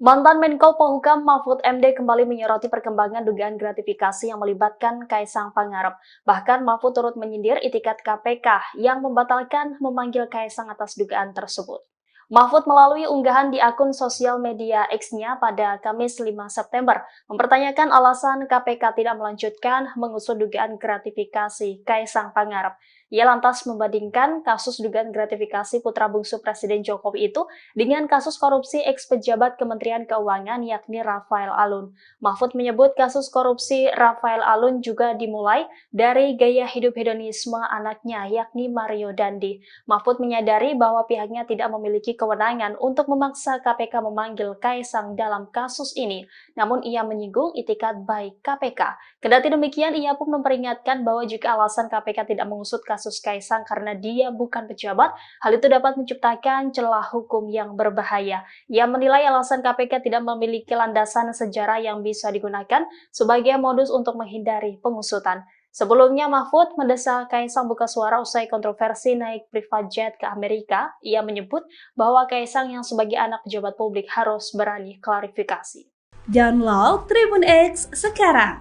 Mantan Menko Polhukam Mahfud MD kembali menyoroti perkembangan dugaan gratifikasi yang melibatkan Kaisang Pangarep. Bahkan Mahfud turut menyindir itikat KPK yang membatalkan memanggil Kaisang atas dugaan tersebut. Mahfud melalui unggahan di akun sosial media X-nya pada Kamis 5 September mempertanyakan alasan KPK tidak melanjutkan mengusut dugaan gratifikasi Kaisang Pangarep. Ia lantas membandingkan kasus dugaan gratifikasi putra bungsu Presiden Jokowi itu dengan kasus korupsi eks-pejabat Kementerian Keuangan yakni Rafael Alun. Mahfud menyebut kasus korupsi Rafael Alun juga dimulai dari gaya hidup hedonisme anaknya yakni Mario Dandi. Mahfud menyadari bahwa pihaknya tidak memiliki kewenangan untuk memaksa KPK memanggil Kaisang dalam kasus ini, namun ia menyinggung itikat baik KPK. Kendati demikian, ia pun memperingatkan bahwa jika alasan KPK tidak mengusut kasus Kaisang karena dia bukan pejabat, hal itu dapat menciptakan celah hukum yang berbahaya. Ia menilai alasan KPK tidak memiliki landasan sejarah yang bisa digunakan sebagai modus untuk menghindari pengusutan. Sebelumnya, Mahfud mendesak Kaisang buka suara usai kontroversi naik private jet ke Amerika. Ia menyebut bahwa Kaisang yang sebagai anak pejabat publik harus berani klarifikasi. Download Tribun X sekarang,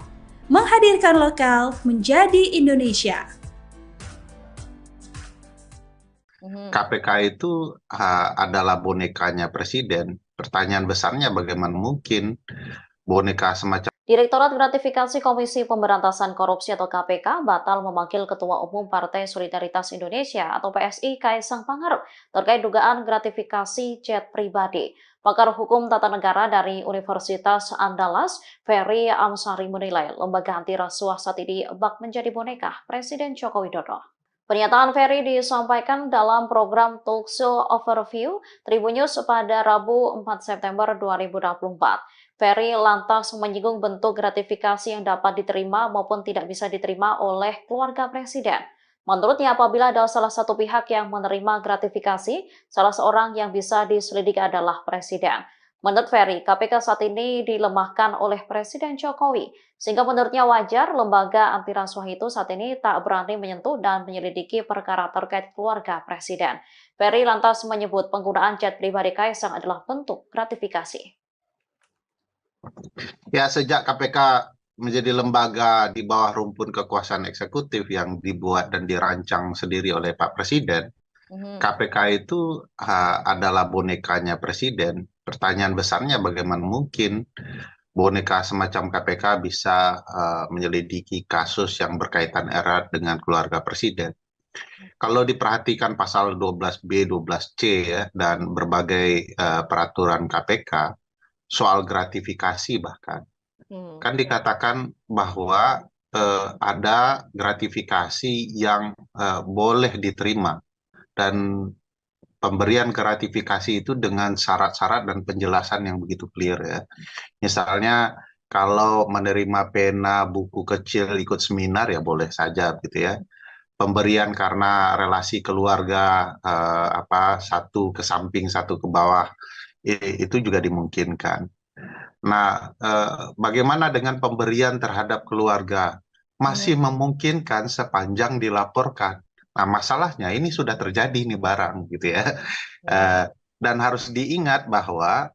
menghadirkan lokal menjadi Indonesia. KPK itu adalah bonekanya presiden. Pertanyaan besarnya bagaimana mungkin boneka semacam Direktorat Gratifikasi Komisi Pemberantasan Korupsi atau KPK batal memanggil Ketua Umum Partai Solidaritas Indonesia atau PSI Kaisang Pangarep terkait dugaan gratifikasi jet pribadi. Pakar Hukum Tata Negara dari Universitas Andalas, Ferry Amsari menilai lembaga anti rasuah saat ini bak menjadi boneka Presiden Joko Widodo. Pernyataan Ferry disampaikan dalam program Talkshow Overview Tribun News pada Rabu 4 September 2024. Ferry lantas menyinggung bentuk gratifikasi yang dapat diterima maupun tidak bisa diterima oleh keluarga presiden. Menurutnya, apabila ada salah satu pihak yang menerima gratifikasi, salah seorang yang bisa diselidiki adalah presiden. Menurut Ferry, KPK saat ini dilemahkan oleh Presiden Jokowi, sehingga menurutnya wajar lembaga anti rasuah itu saat ini tak berani menyentuh dan menyelidiki perkara terkait keluarga presiden. Ferry lantas menyebut penggunaan jet pribadi Kaisang adalah bentuk gratifikasi. Ya, sejak KPK menjadi lembaga di bawah rumpun kekuasaan eksekutif yang dibuat dan dirancang sendiri oleh Pak Presiden, KPK itu adalah bonekanya Presiden. Pertanyaan besarnya bagaimana mungkin boneka semacam KPK bisa menyelidiki kasus yang berkaitan erat dengan keluarga Presiden. Kalau diperhatikan pasal 12B, 12C ya, dan berbagai peraturan KPK, soal gratifikasi bahkan, kan dikatakan bahwa ada gratifikasi yang boleh diterima dan pemberian gratifikasi itu dengan syarat-syarat dan penjelasan yang begitu clear ya. Misalnya kalau menerima pena buku kecil ikut seminar ya boleh saja gitu ya. Pemberian karena relasi keluarga satu ke samping satu ke bawah itu juga dimungkinkan. Nah, bagaimana dengan pemberian terhadap keluarga? Masih memungkinkan sepanjang dilaporkan. Nah, masalahnya ini sudah terjadi nih barang gitu ya. Dan harus diingat bahwa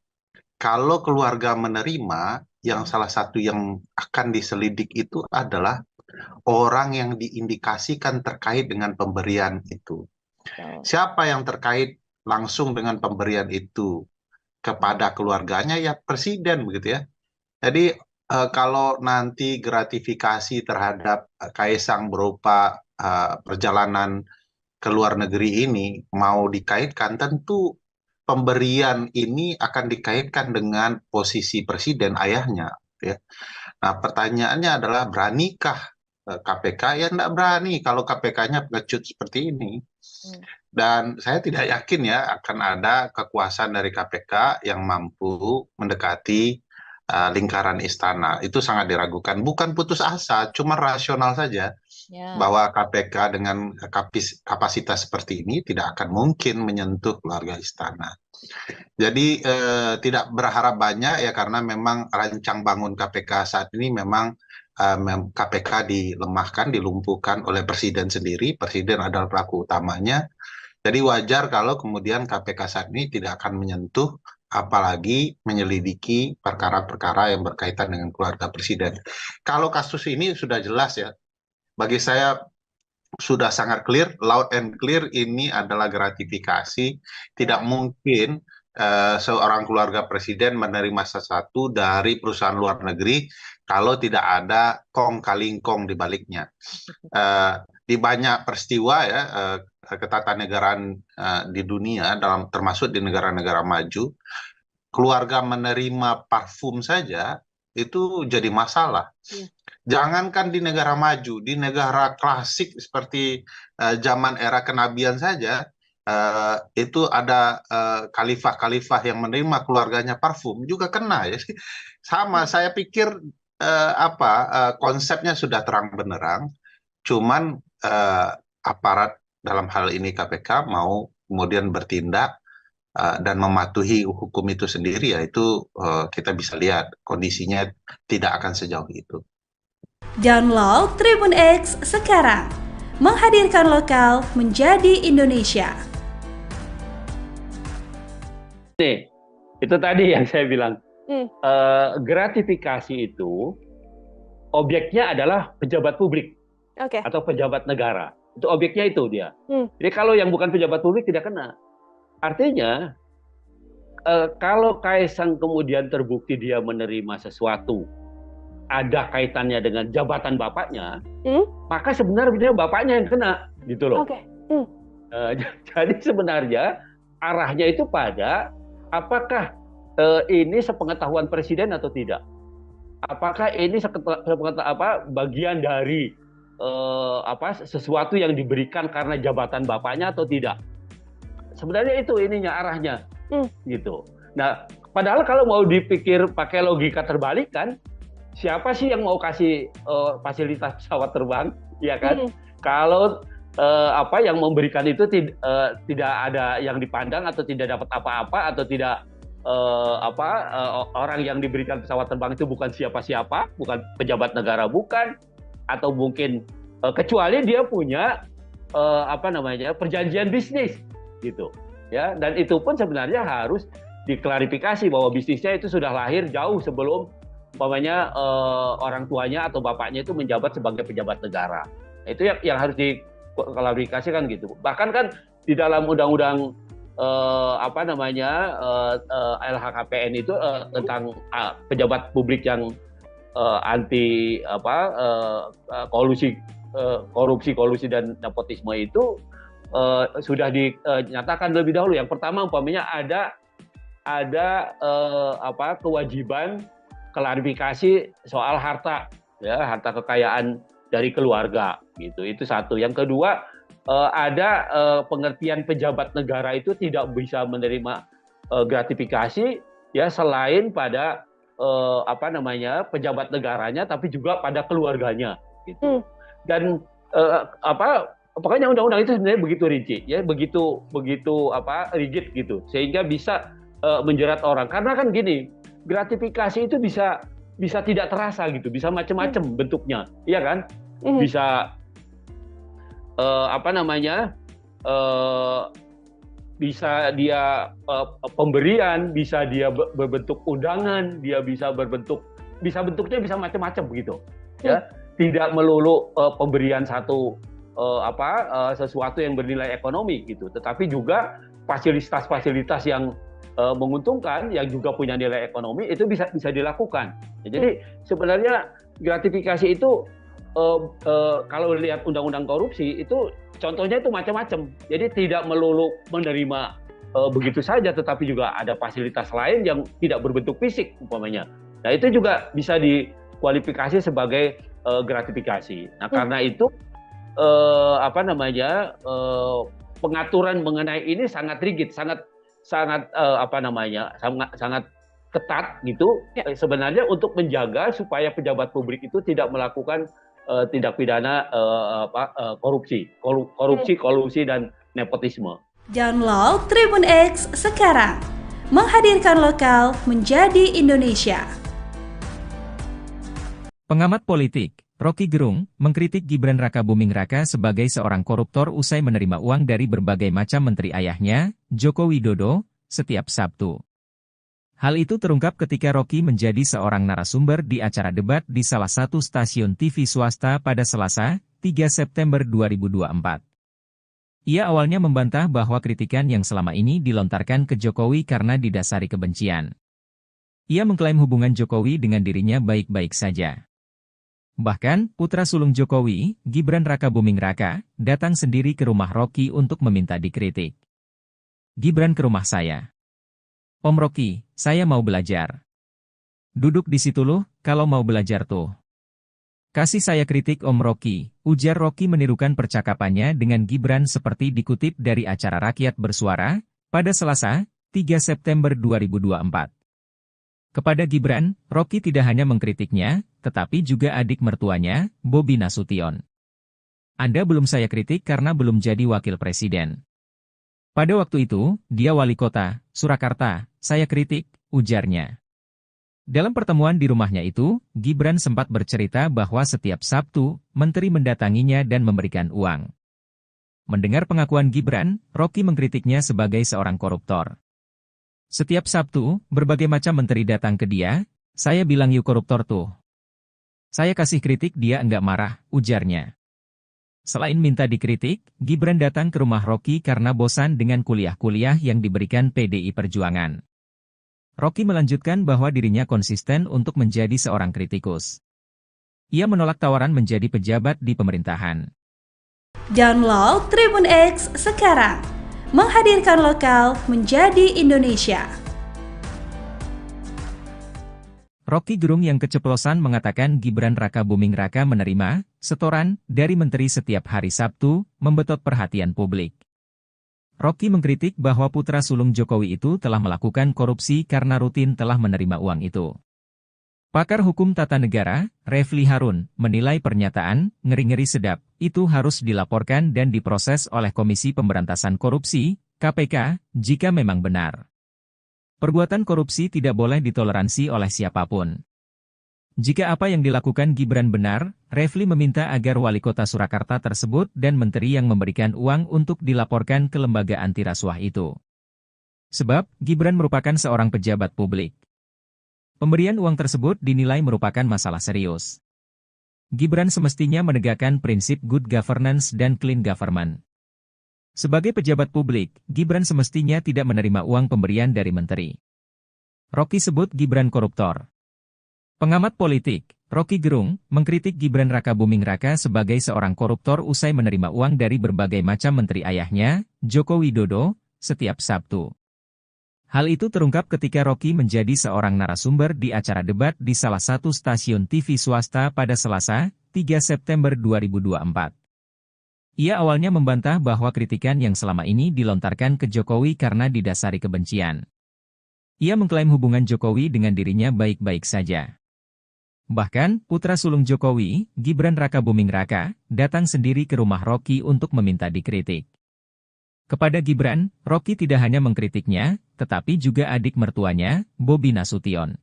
kalau keluarga menerima, yang salah satu yang akan diselidik itu adalah orang yang diindikasikan terkait dengan pemberian itu. Siapa yang terkait langsung dengan pemberian itu kepada keluarganya? Ya presiden begitu ya. Jadi kalau nanti gratifikasi terhadap Kaisang berupa perjalanan ke luar negeri ini mau dikaitkan, tentu pemberian ini akan dikaitkan dengan posisi presiden ayahnya. Ya. Nah, pertanyaannya adalah beranikah KPK? Ya tidak berani kalau KPK-nya pengecut seperti ini. Dan saya tidak yakin ya akan ada kekuasaan dari KPK yang mampu mendekati lingkaran istana. Itu sangat diragukan. Bukan putus asa, cuma rasional saja bahwa KPK dengan kapasitas seperti ini tidak akan mungkin menyentuh keluarga istana. Jadi tidak berharap banyak ya, karena memang rancang bangun KPK saat ini memang KPK dilemahkan, dilumpuhkan oleh Presiden sendiri. Presiden adalah pelaku utamanya. Jadi wajar kalau kemudian KPK saat ini tidak akan menyentuh, apalagi menyelidiki perkara-perkara yang berkaitan dengan keluarga Presiden. Kalau kasus ini sudah jelas ya, bagi saya sudah sangat clear, loud and clear, ini adalah gratifikasi. Tidak mungkin seorang keluarga Presiden menerima sesuatu dari perusahaan luar negeri kalau tidak ada kong kali kong di baliknya. Di banyak peristiwa ya, ketatanegaraan di dunia, termasuk di negara-negara maju, keluarga menerima parfum saja itu jadi masalah. Jangankan di negara maju, di negara klasik seperti zaman era kenabian saja, itu ada khalifah-khalifah yang menerima keluarganya parfum juga kena ya. Sama, saya pikir konsepnya sudah terang benderang, cuman aparat dalam hal ini KPK mau kemudian bertindak dan mematuhi hukum itu sendiri, ya itu kita bisa lihat kondisinya tidak akan sejauh itu. Download Tribun X sekarang, menghadirkan lokal menjadi Indonesia. Nih, itu tadi yang saya bilang, gratifikasi itu objeknya adalah pejabat publik atau pejabat negara. Itu objeknya itu dia. Jadi kalau yang bukan pejabat publik tidak kena. Artinya, kalau Kaisang kemudian terbukti dia menerima sesuatu, ada kaitannya dengan jabatan bapaknya, maka sebenarnya bapaknya yang kena, gitu loh. Jadi sebenarnya arahnya itu pada apakah ini sepengetahuan presiden atau tidak? Apakah ini bagian dari sesuatu yang diberikan karena jabatan bapaknya atau tidak? Sebenarnya itu ininya arahnya, gitu. Nah, padahal kalau mau dipikir pakai logika terbalik kan, siapa sih yang mau kasih fasilitas pesawat terbang, ya kan? Kalau yang memberikan itu tidak ada yang dipandang atau tidak dapat apa-apa atau tidak orang yang diberikan pesawat terbang itu bukan siapa-siapa, bukan pejabat negara, bukan, atau mungkin kecuali dia punya perjanjian bisnis, gitu, ya. Dan itu pun sebenarnya harus diklarifikasi bahwa bisnisnya itu sudah lahir jauh sebelum orang tuanya atau bapaknya itu menjabat sebagai pejabat negara. Itu yang harus diklarifikasikan gitu. Bahkan kan di dalam undang-undang LHKPN itu tentang pejabat publik yang anti korupsi dan nepotisme itu sudah dinyatakan lebih dahulu. Yang pertama umpamanya ada kewajiban klarifikasi soal harta, ya, harta kekayaan dari keluarga, gitu. Itu satu. Yang kedua, ada pengertian pejabat negara itu tidak bisa menerima gratifikasi, ya, selain pada pejabat negaranya, tapi juga pada keluarganya, gitu. Dan pokoknya undang-undang itu sebenarnya begitu rinci, ya, begitu rigid gitu, sehingga bisa menjerat orang. Karena kan gini, gratifikasi itu bisa tidak terasa gitu, bisa macam-macam bentuknya, iya kan? Bisa bisa dia pemberian, bisa dia berbentuk undangan, bentuknya bisa macam-macam begitu, ya. Tidak melulu pemberian sesuatu yang bernilai ekonomi gitu, tetapi juga fasilitas-fasilitas yang menguntungkan, yang juga punya nilai ekonomi, itu bisa dilakukan. Jadi sebenarnya gratifikasi itu kalau lihat undang-undang korupsi itu contohnya itu macam-macam. Jadi tidak melulu menerima begitu saja, tetapi juga ada fasilitas lain yang tidak berbentuk fisik umpamanya. Nah, itu juga bisa dikualifikasi sebagai gratifikasi. Nah, karena itu pengaturan mengenai ini sangat rigid, sangat ketat gitu sebenarnya untuk menjaga supaya pejabat publik itu tidak melakukan tindak pidana korupsi, kolusi dan nepotisme. Download Tribun X sekarang, menghadirkan lokal menjadi Indonesia. Pengamat politik, Rocky Gerung, mengkritik Gibran Rakabuming Raka sebagai seorang koruptor usai menerima uang dari berbagai macam menteri ayahnya, Joko Widodo, setiap Sabtu. Hal itu terungkap ketika Rocky menjadi seorang narasumber di acara debat di salah satu stasiun TV swasta pada Selasa, 3 September 2024. Ia awalnya membantah bahwa kritikan yang selama ini dilontarkan ke Jokowi karena didasari kebencian. Ia mengklaim hubungan Jokowi dengan dirinya baik-baik saja. Bahkan, putra sulung Jokowi, Gibran Rakabuming Raka, datang sendiri ke rumah Rocky untuk meminta dikritik. Gibran ke rumah saya. Om Rocky, saya mau belajar. Duduk di situ loh, kalau mau belajar tuh. Kasih saya kritik Om Rocky, ujar Rocky menirukan percakapannya dengan Gibran seperti dikutip dari acara Rakyat Bersuara, pada Selasa, 3 September 2024. Kepada Gibran, Rocky tidak hanya mengkritiknya, tetapi juga adik mertuanya, Bobi Nasution. Anda belum saya kritik karena belum jadi wakil presiden. Pada waktu itu, dia wali kota, Surakarta, saya kritik, ujarnya. Dalam pertemuan di rumahnya itu, Gibran sempat bercerita bahwa setiap Sabtu, menteri mendatanginya dan memberikan uang. Mendengar pengakuan Gibran, Rocky mengkritiknya sebagai seorang koruptor. Setiap Sabtu, berbagai macam menteri datang ke dia, saya bilang yuk koruptor tuh. Saya kasih kritik dia enggak marah, ujarnya. Selain minta dikritik, Gibran datang ke rumah Rocky karena bosan dengan kuliah-kuliah yang diberikan PDI Perjuangan. Rocky melanjutkan bahwa dirinya konsisten untuk menjadi seorang kritikus. Ia menolak tawaran menjadi pejabat di pemerintahan. Download Tribun X sekarang, menghadirkan lokal menjadi Indonesia. Rocky Gerung yang keceplosan mengatakan Gibran Rakabuming Raka menerima setoran dari menteri setiap hari Sabtu, membetot perhatian publik. Rocky mengkritik bahwa putra sulung Jokowi itu telah melakukan korupsi karena rutin telah menerima uang itu. Pakar hukum tata negara, Refli Harun, menilai pernyataan ngeri-ngeri sedap itu harus dilaporkan dan diproses oleh Komisi Pemberantasan Korupsi, KPK, jika memang benar. Perbuatan korupsi tidak boleh ditoleransi oleh siapapun. Jika apa yang dilakukan Gibran benar, Refli meminta agar wali kota Surakarta tersebut dan menteri yang memberikan uang untuk dilaporkan ke lembaga anti rasuah itu. Sebab, Gibran merupakan seorang pejabat publik. Pemberian uang tersebut dinilai merupakan masalah serius. Gibran semestinya menegakkan prinsip good governance dan clean government. Sebagai pejabat publik, Gibran semestinya tidak menerima uang pemberian dari menteri. Rocky sebut Gibran koruptor. Pengamat politik, Rocky Gerung, mengkritik Gibran Rakabuming Raka sebagai seorang koruptor usai menerima uang dari berbagai macam menteri ayahnya, Joko Widodo, setiap Sabtu. Hal itu terungkap ketika Rocky menjadi seorang narasumber di acara debat di salah satu stasiun TV swasta pada Selasa, 3 September 2024. Ia awalnya membantah bahwa kritikan yang selama ini dilontarkan ke Jokowi karena didasari kebencian. Ia mengklaim hubungan Jokowi dengan dirinya baik-baik saja. Bahkan, putra sulung Jokowi, Gibran Rakabuming Raka, datang sendiri ke rumah Rocky untuk meminta dikritik. Kepada Gibran, Rocky tidak hanya mengkritiknya, tetapi juga adik mertuanya, Bobi Nasution.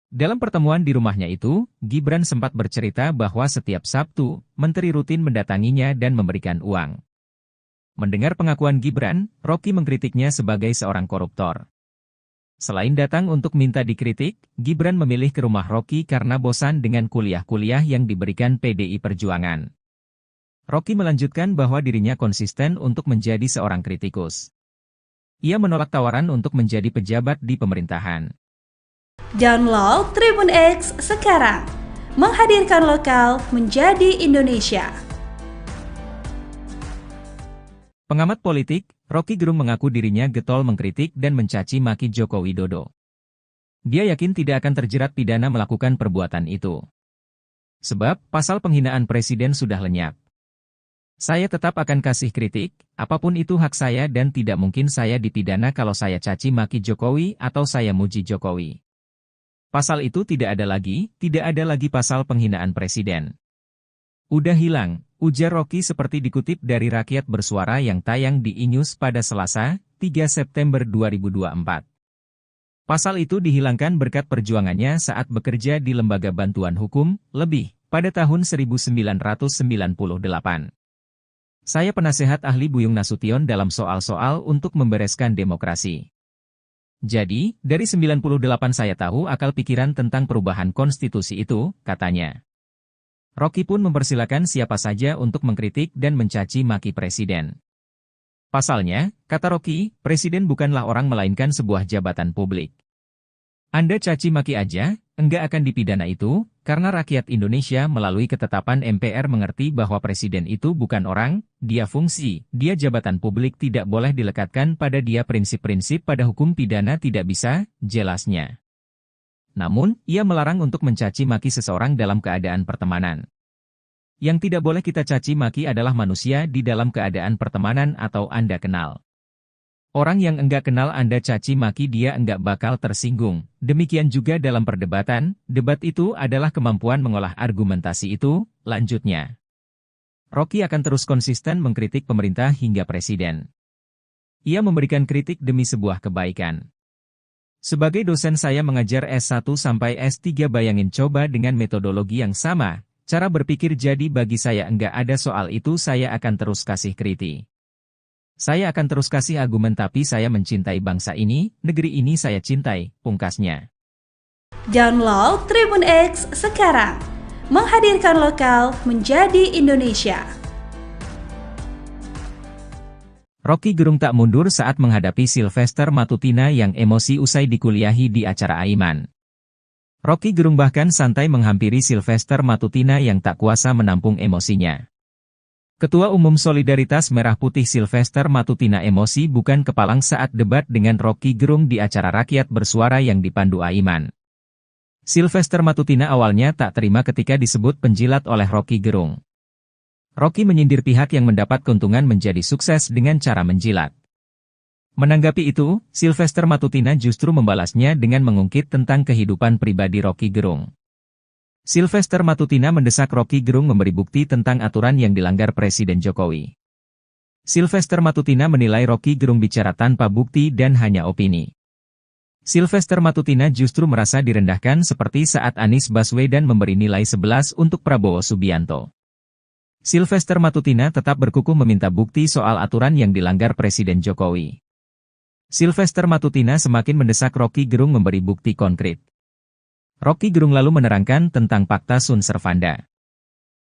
Dalam pertemuan di rumahnya itu, Gibran sempat bercerita bahwa setiap Sabtu, menteri rutin mendatanginya dan memberikan uang. Mendengar pengakuan Gibran, Rocky mengkritiknya sebagai seorang koruptor. Selain datang untuk minta dikritik, Gibran memilih ke rumah Rocky karena bosan dengan kuliah-kuliah yang diberikan PDI Perjuangan. Rocky melanjutkan bahwa dirinya konsisten untuk menjadi seorang kritikus. Ia menolak tawaran untuk menjadi pejabat di pemerintahan. Download Tribun X sekarang, menghadirkan lokal menjadi Indonesia. Pengamat politik, Rocky Gerung mengaku dirinya getol mengkritik dan mencaci maki Joko Widodo. Dia yakin tidak akan terjerat pidana melakukan perbuatan itu. Sebab, pasal penghinaan presiden sudah lenyap. Saya tetap akan kasih kritik, apapun itu hak saya dan tidak mungkin saya dipidana kalau saya caci maki Jokowi atau saya muji Jokowi. Pasal itu tidak ada lagi pasal penghinaan presiden. Udah hilang, ujar Rocky seperti dikutip dari Rakyat Bersuara yang tayang di iNews pada Selasa, 3 September 2024. Pasal itu dihilangkan berkat perjuangannya saat bekerja di Lembaga Bantuan Hukum, LEBIH, pada tahun 1998. Saya penasehat ahli Buyung Nasution dalam soal-soal untuk membereskan demokrasi. Jadi, dari 98 saya tahu akal pikiran tentang perubahan konstitusi itu, katanya. Rocky pun mempersilakan siapa saja untuk mengkritik dan mencaci maki presiden. Pasalnya, kata Rocky, presiden bukanlah orang melainkan sebuah jabatan publik. Anda caci maki aja, enggak akan dipidana itu, karena rakyat Indonesia melalui ketetapan MPR mengerti bahwa presiden itu bukan orang, dia fungsi, dia jabatan publik tidak boleh dilekatkan pada dia prinsip-prinsip pada hukum pidana tidak bisa, jelasnya. Namun, ia melarang untuk mencaci maki seseorang dalam keadaan pertemanan. Yang tidak boleh kita caci maki adalah manusia di dalam keadaan pertemanan atau Anda kenal. Orang yang enggak kenal Anda caci maki dia enggak bakal tersinggung. Demikian juga dalam perdebatan, debat itu adalah kemampuan mengolah argumentasi itu, lanjutnya. Rocky akan terus konsisten mengkritik pemerintah hingga presiden. Ia memberikan kritik demi sebuah kebaikan. Sebagai dosen saya mengajar S1 sampai S3 bayangin coba dengan metodologi yang sama. Cara berpikir jadi bagi saya enggak ada soal itu saya akan terus kasih kritik. Saya akan terus kasih argumen tapi saya mencintai bangsa ini, negeri ini saya cintai, pungkasnya. Download Tribun X sekarang. Menghadirkan lokal menjadi Indonesia. Rocky Gerung tak mundur saat menghadapi Sylvester Matutina yang emosi usai dikuliahi di acara Aiman. Rocky Gerung bahkan santai menghampiri Sylvester Matutina yang tak kuasa menampung emosinya. Ketua Umum Solidaritas Merah Putih Sylvester Matutina emosi bukan kepalang saat debat dengan Rocky Gerung di acara Rakyat Bersuara yang dipandu Aiman. Sylvester Matutina awalnya tak terima ketika disebut penjilat oleh Rocky Gerung. Rocky menyindir pihak yang mendapat keuntungan menjadi sukses dengan cara menjilat. Menanggapi itu, Sylvester Matutina justru membalasnya dengan mengungkit tentang kehidupan pribadi Rocky Gerung. Sylvester Matutina mendesak Rocky Gerung memberi bukti tentang aturan yang dilanggar Presiden Jokowi. Sylvester Matutina menilai Rocky Gerung bicara tanpa bukti dan hanya opini. Sylvester Matutina justru merasa direndahkan seperti saat Anies Baswedan memberi nilai 11 untuk Prabowo Subianto. Sylvester Matutina tetap berkukuh meminta bukti soal aturan yang dilanggar Presiden Jokowi. Sylvester Matutina semakin mendesak Rocky Gerung memberi bukti konkret. Rocky Gerung lalu menerangkan tentang Pakta Sun Servanda.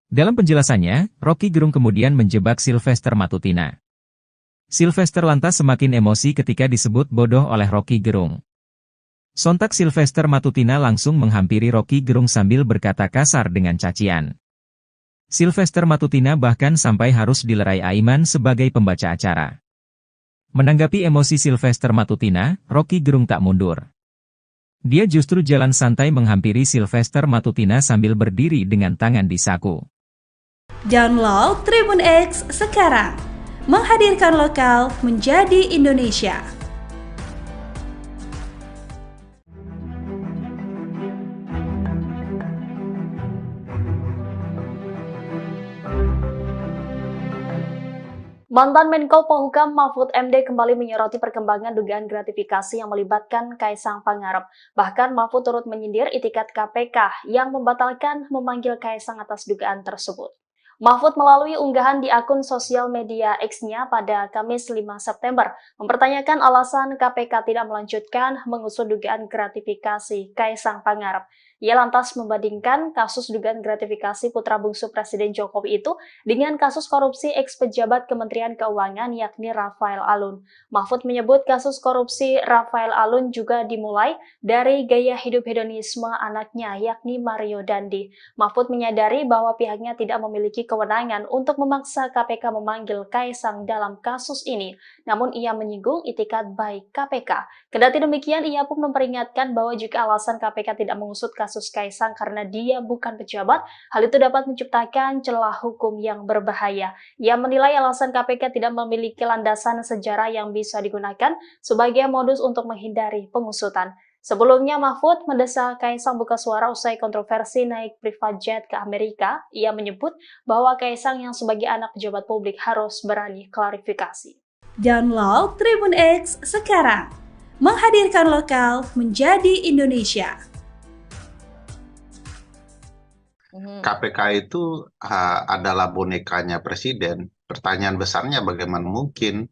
Dalam penjelasannya, Rocky Gerung kemudian menjebak Sylvester Matutina. Sylvester lantas semakin emosi ketika disebut bodoh oleh Rocky Gerung. Sontak Sylvester Matutina langsung menghampiri Rocky Gerung sambil berkata kasar dengan cacian. Sylvester Matutina bahkan sampai harus dilerai Aiman sebagai pembaca acara. Menanggapi emosi Sylvester Matutina, Rocky Gerung tak mundur. Dia justru jalan santai menghampiri Sylvester Matutina sambil berdiri dengan tangan di saku. Download Tribun X sekarang. Menghadirkan lokal menjadi Indonesia. Mantan Menko Polhukam Mahfud MD kembali menyoroti perkembangan dugaan gratifikasi yang melibatkan Kaisang Pangarep. Bahkan Mahfud turut menyindir itikat KPK yang membatalkan memanggil Kaisang atas dugaan tersebut. Mahfud melalui unggahan di akun sosial media X-nya pada Kamis 5 September mempertanyakan alasan KPK tidak melanjutkan mengusut dugaan gratifikasi Kaisang Pangarep. Ia lantas membandingkan kasus dugaan gratifikasi putra bungsu Presiden Jokowi itu dengan kasus korupsi eks-pejabat Kementerian Keuangan yakni Rafael Alun. Mahfud menyebut kasus korupsi Rafael Alun juga dimulai dari gaya hidup hedonisme anaknya yakni Mario Dandi. Mahfud menyadari bahwa pihaknya tidak memiliki kewenangan untuk memaksa KPK memanggil Kaisang dalam kasus ini, namun ia menyinggung itikat baik KPK. Kendati demikian, ia pun memperingatkan bahwa jika alasan KPK tidak mengusut kasus Kaisang karena dia bukan pejabat, hal itu dapat menciptakan celah hukum yang berbahaya. Ia menilai alasan KPK tidak memiliki landasan sejarah yang bisa digunakan sebagai modus untuk menghindari pengusutan. Sebelumnya, Mahfud mendesak Kaisang buka suara usai kontroversi naik private jet ke Amerika. Ia menyebut bahwa Kaisang yang sebagai anak pejabat publik harus berani klarifikasi. Download Tribun X sekarang, menghadirkan lokal menjadi Indonesia. KPK itu adalah bonekanya presiden. Pertanyaan besarnya bagaimana mungkin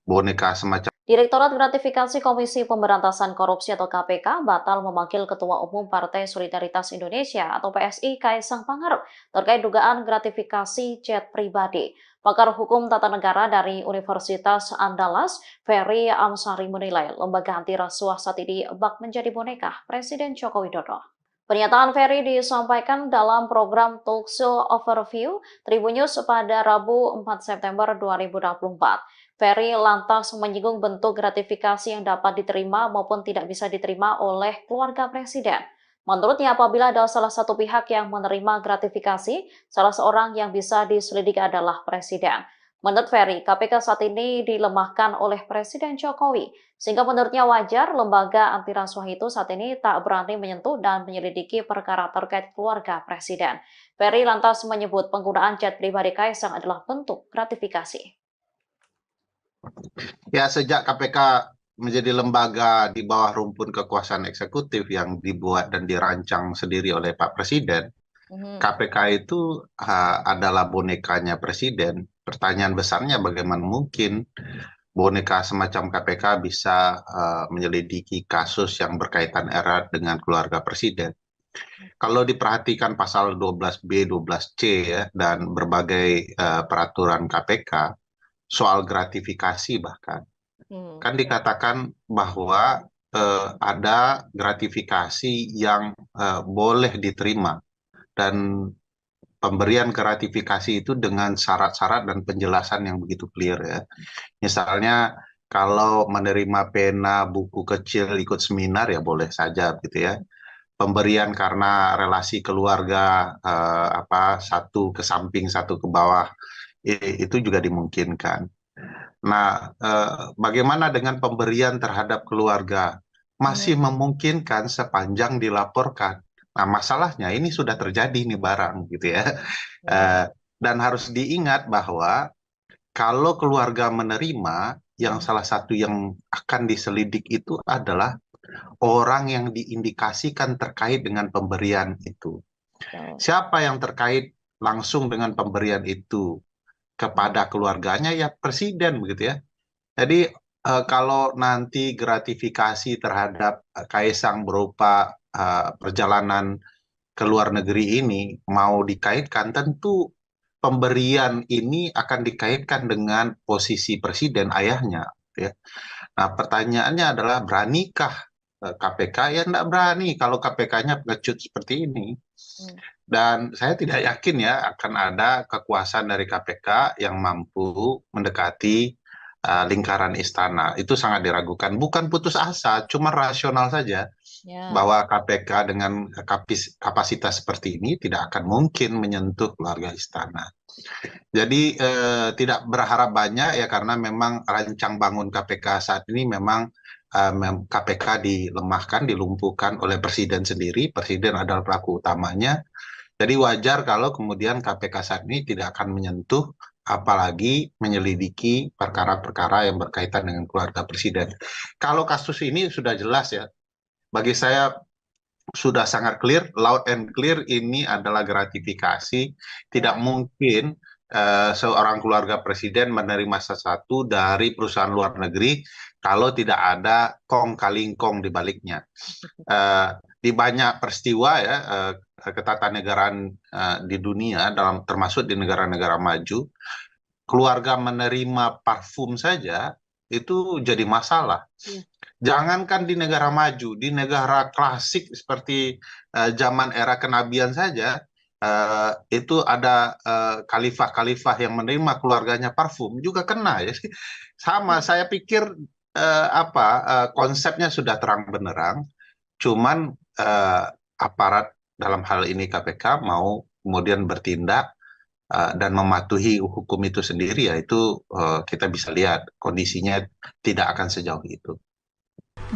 boneka semacam Direktorat Gratifikasi Komisi Pemberantasan Korupsi atau KPK batal memanggil Ketua Umum Partai Solidaritas Indonesia atau PSI Kaisang Pangarep terkait dugaan gratifikasi jet pribadi. Pakar Hukum Tata Negara dari Universitas Andalas, Ferry Amsari menilai lembaga anti rasuah saat ini bak menjadi boneka Presiden Joko Widodo. Pernyataan Ferry disampaikan dalam program Talkshow Overview Tribun News pada Rabu 4 September 2024. Ferry lantas menyinggung bentuk gratifikasi yang dapat diterima maupun tidak bisa diterima oleh keluarga presiden. Menurutnya, apabila ada salah satu pihak yang menerima gratifikasi, salah seorang yang bisa diselidiki adalah presiden. Menurut Ferry, KPK saat ini dilemahkan oleh Presiden Jokowi, sehingga menurutnya wajar lembaga anti rasuah itu saat ini tak berani menyentuh dan menyelidiki perkara terkait keluarga presiden. Ferry lantas menyebut penggunaan jet pribadi Kaisang adalah bentuk gratifikasi. Ya, sejak KPK menjadi lembaga di bawah rumpun kekuasaan eksekutif yang dibuat dan dirancang sendiri oleh Pak Presiden, KPK itu adalah bonekanya presiden. Pertanyaan besarnya bagaimana mungkin boneka semacam KPK bisa menyelidiki kasus yang berkaitan erat dengan keluarga presiden. Kalau diperhatikan pasal 12B, 12C ya, dan berbagai peraturan KPK, soal gratifikasi bahkan, kan dikatakan bahwa ada gratifikasi yang boleh diterima, dan pemberian gratifikasi itu dengan syarat-syarat dan penjelasan yang begitu clear ya. Misalnya kalau menerima pena, buku kecil, ikut seminar ya boleh saja gitu ya. Pemberian karena relasi keluarga satu ke samping satu ke bawah itu juga dimungkinkan. Nah, bagaimana dengan pemberian terhadap keluarga? Masih memungkinkan sepanjang dilaporkan. Nah, masalahnya ini sudah terjadi nih barang gitu ya. Dan harus diingat bahwa kalau keluarga menerima, yang salah satu yang akan diselidik itu adalah orang yang diindikasikan terkait dengan pemberian itu. Siapa yang terkait langsung dengan pemberian itu kepada keluarganya? Ya presiden begitu ya. Jadi kalau nanti gratifikasi terhadap Kaisang berupa perjalanan ke luar negeri ini mau dikaitkan, tentu pemberian ini akan dikaitkan dengan posisi presiden ayahnya ya. Nah, pertanyaannya adalah beranikah KPK? Ya tidak berani kalau KPK-nya pengecut seperti ini. Dan saya tidak yakin ya akan ada kekuasaan dari KPK yang mampu mendekati lingkaran istana. Itu sangat diragukan. Bukan putus asa, cuma rasional saja bahwa KPK dengan kapasitas seperti ini tidak akan mungkin menyentuh keluarga istana. Jadi tidak berharap banyak ya, karena memang rancang bangun KPK saat ini memang KPK dilemahkan, dilumpuhkan oleh presiden sendiri. Presiden adalah pelaku utamanya. Jadi wajar kalau kemudian KPK saat ini tidak akan menyentuh, apalagi menyelidiki perkara-perkara yang berkaitan dengan keluarga presiden. Kalau kasus ini sudah jelas ya, bagi saya sudah sangat clear, loud and clear, ini adalah gratifikasi. Tidak mungkin seorang keluarga presiden menerima sesuatu dari perusahaan luar negeri kalau tidak ada kong kali kong di baliknya. Di banyak peristiwa ya, ketatanegaraan di dunia, termasuk di negara-negara maju, keluarga menerima parfum saja itu jadi masalah. Jangankan di negara maju, di negara klasik seperti zaman era kenabian saja, itu ada khalifah-khalifah yang menerima keluarganya parfum juga kena ya. Sama, saya pikir konsepnya sudah terang benderang, cuman aparat dalam hal ini KPK mau kemudian bertindak dan mematuhi hukum itu sendiri, ya itu kita bisa lihat kondisinya tidak akan sejauh itu.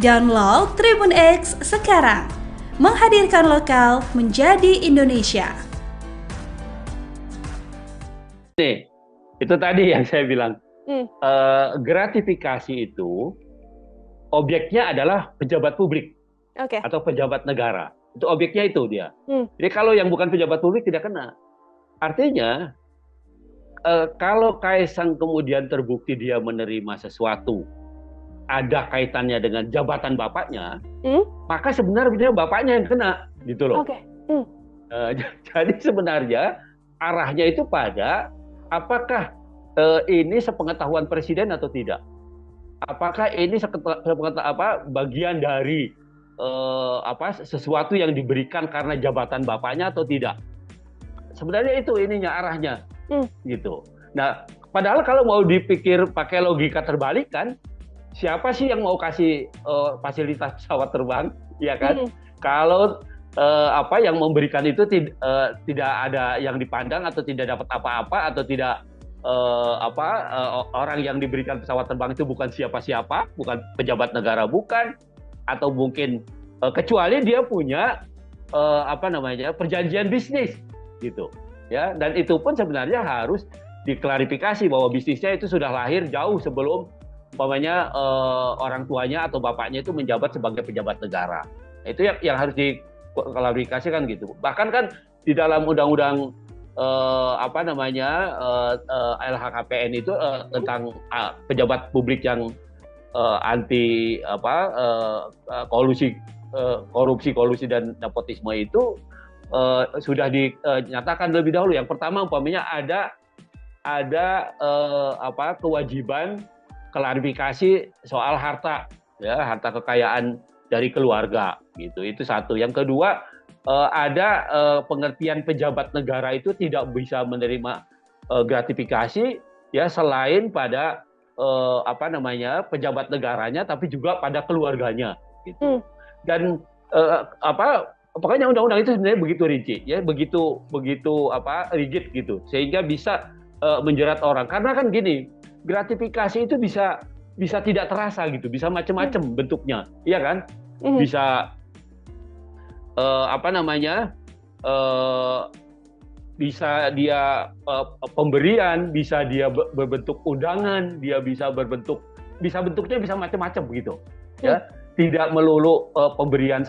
Download Tribun X sekarang, menghadirkan lokal menjadi Indonesia. Nih, itu tadi yang saya bilang. Gratifikasi itu objeknya adalah pejabat publik atau pejabat negara. Itu objeknya itu dia. Jadi kalau yang bukan pejabat publik tidak kena. Artinya, kalau Kaisang kemudian terbukti dia menerima sesuatu, ada kaitannya dengan jabatan bapaknya, maka sebenarnya bapaknya yang kena, gitu loh. Jadi sebenarnya arahnya itu pada apakah ini sepengetahuan presiden atau tidak? Apakah ini bagian dari sesuatu yang diberikan karena jabatan bapaknya atau tidak? Sebenarnya itu ininya arahnya, gitu. Nah, padahal kalau mau dipikir pakai logika terbalik kan, siapa sih yang mau kasih fasilitas pesawat terbang, ya kan? Kalau yang memberikan itu tidak ada yang dipandang atau tidak dapat apa-apa atau tidak orang yang diberikan pesawat terbang itu bukan siapa-siapa, bukan pejabat negara, bukan, atau mungkin kecuali dia punya perjanjian bisnis, gitu, ya. Dan itu pun sebenarnya harus diklarifikasi bahwa bisnisnya itu sudah lahir jauh sebelum orang tuanya atau bapaknya itu menjabat sebagai pejabat negara. Itu yang harus diklarifikasikan gitu. Bahkan kan di dalam undang-undang LHKPN itu tentang pejabat publik yang anti korupsi dan nepotisme itu sudah dinyatakan lebih dahulu. Yang pertama umpamanya ada kewajiban klarifikasi soal harta, ya, harta kekayaan dari keluarga, gitu. Itu satu. Yang kedua, ada pengertian pejabat negara itu tidak bisa menerima gratifikasi, ya, selain pada pejabat negaranya, tapi juga pada keluarganya, gitu. Dan pokoknya undang-undang itu sebenarnya begitu rinci, ya, begitu rigid gitu, sehingga bisa menjerat orang. Karena kan gini, gratifikasi itu bisa tidak terasa gitu, bisa macam-macam bentuknya, iya kan? Bisa bisa dia pemberian, bisa dia berbentuk undangan, bentuknya bisa macam-macam begitu, ya. Tidak melulu pemberian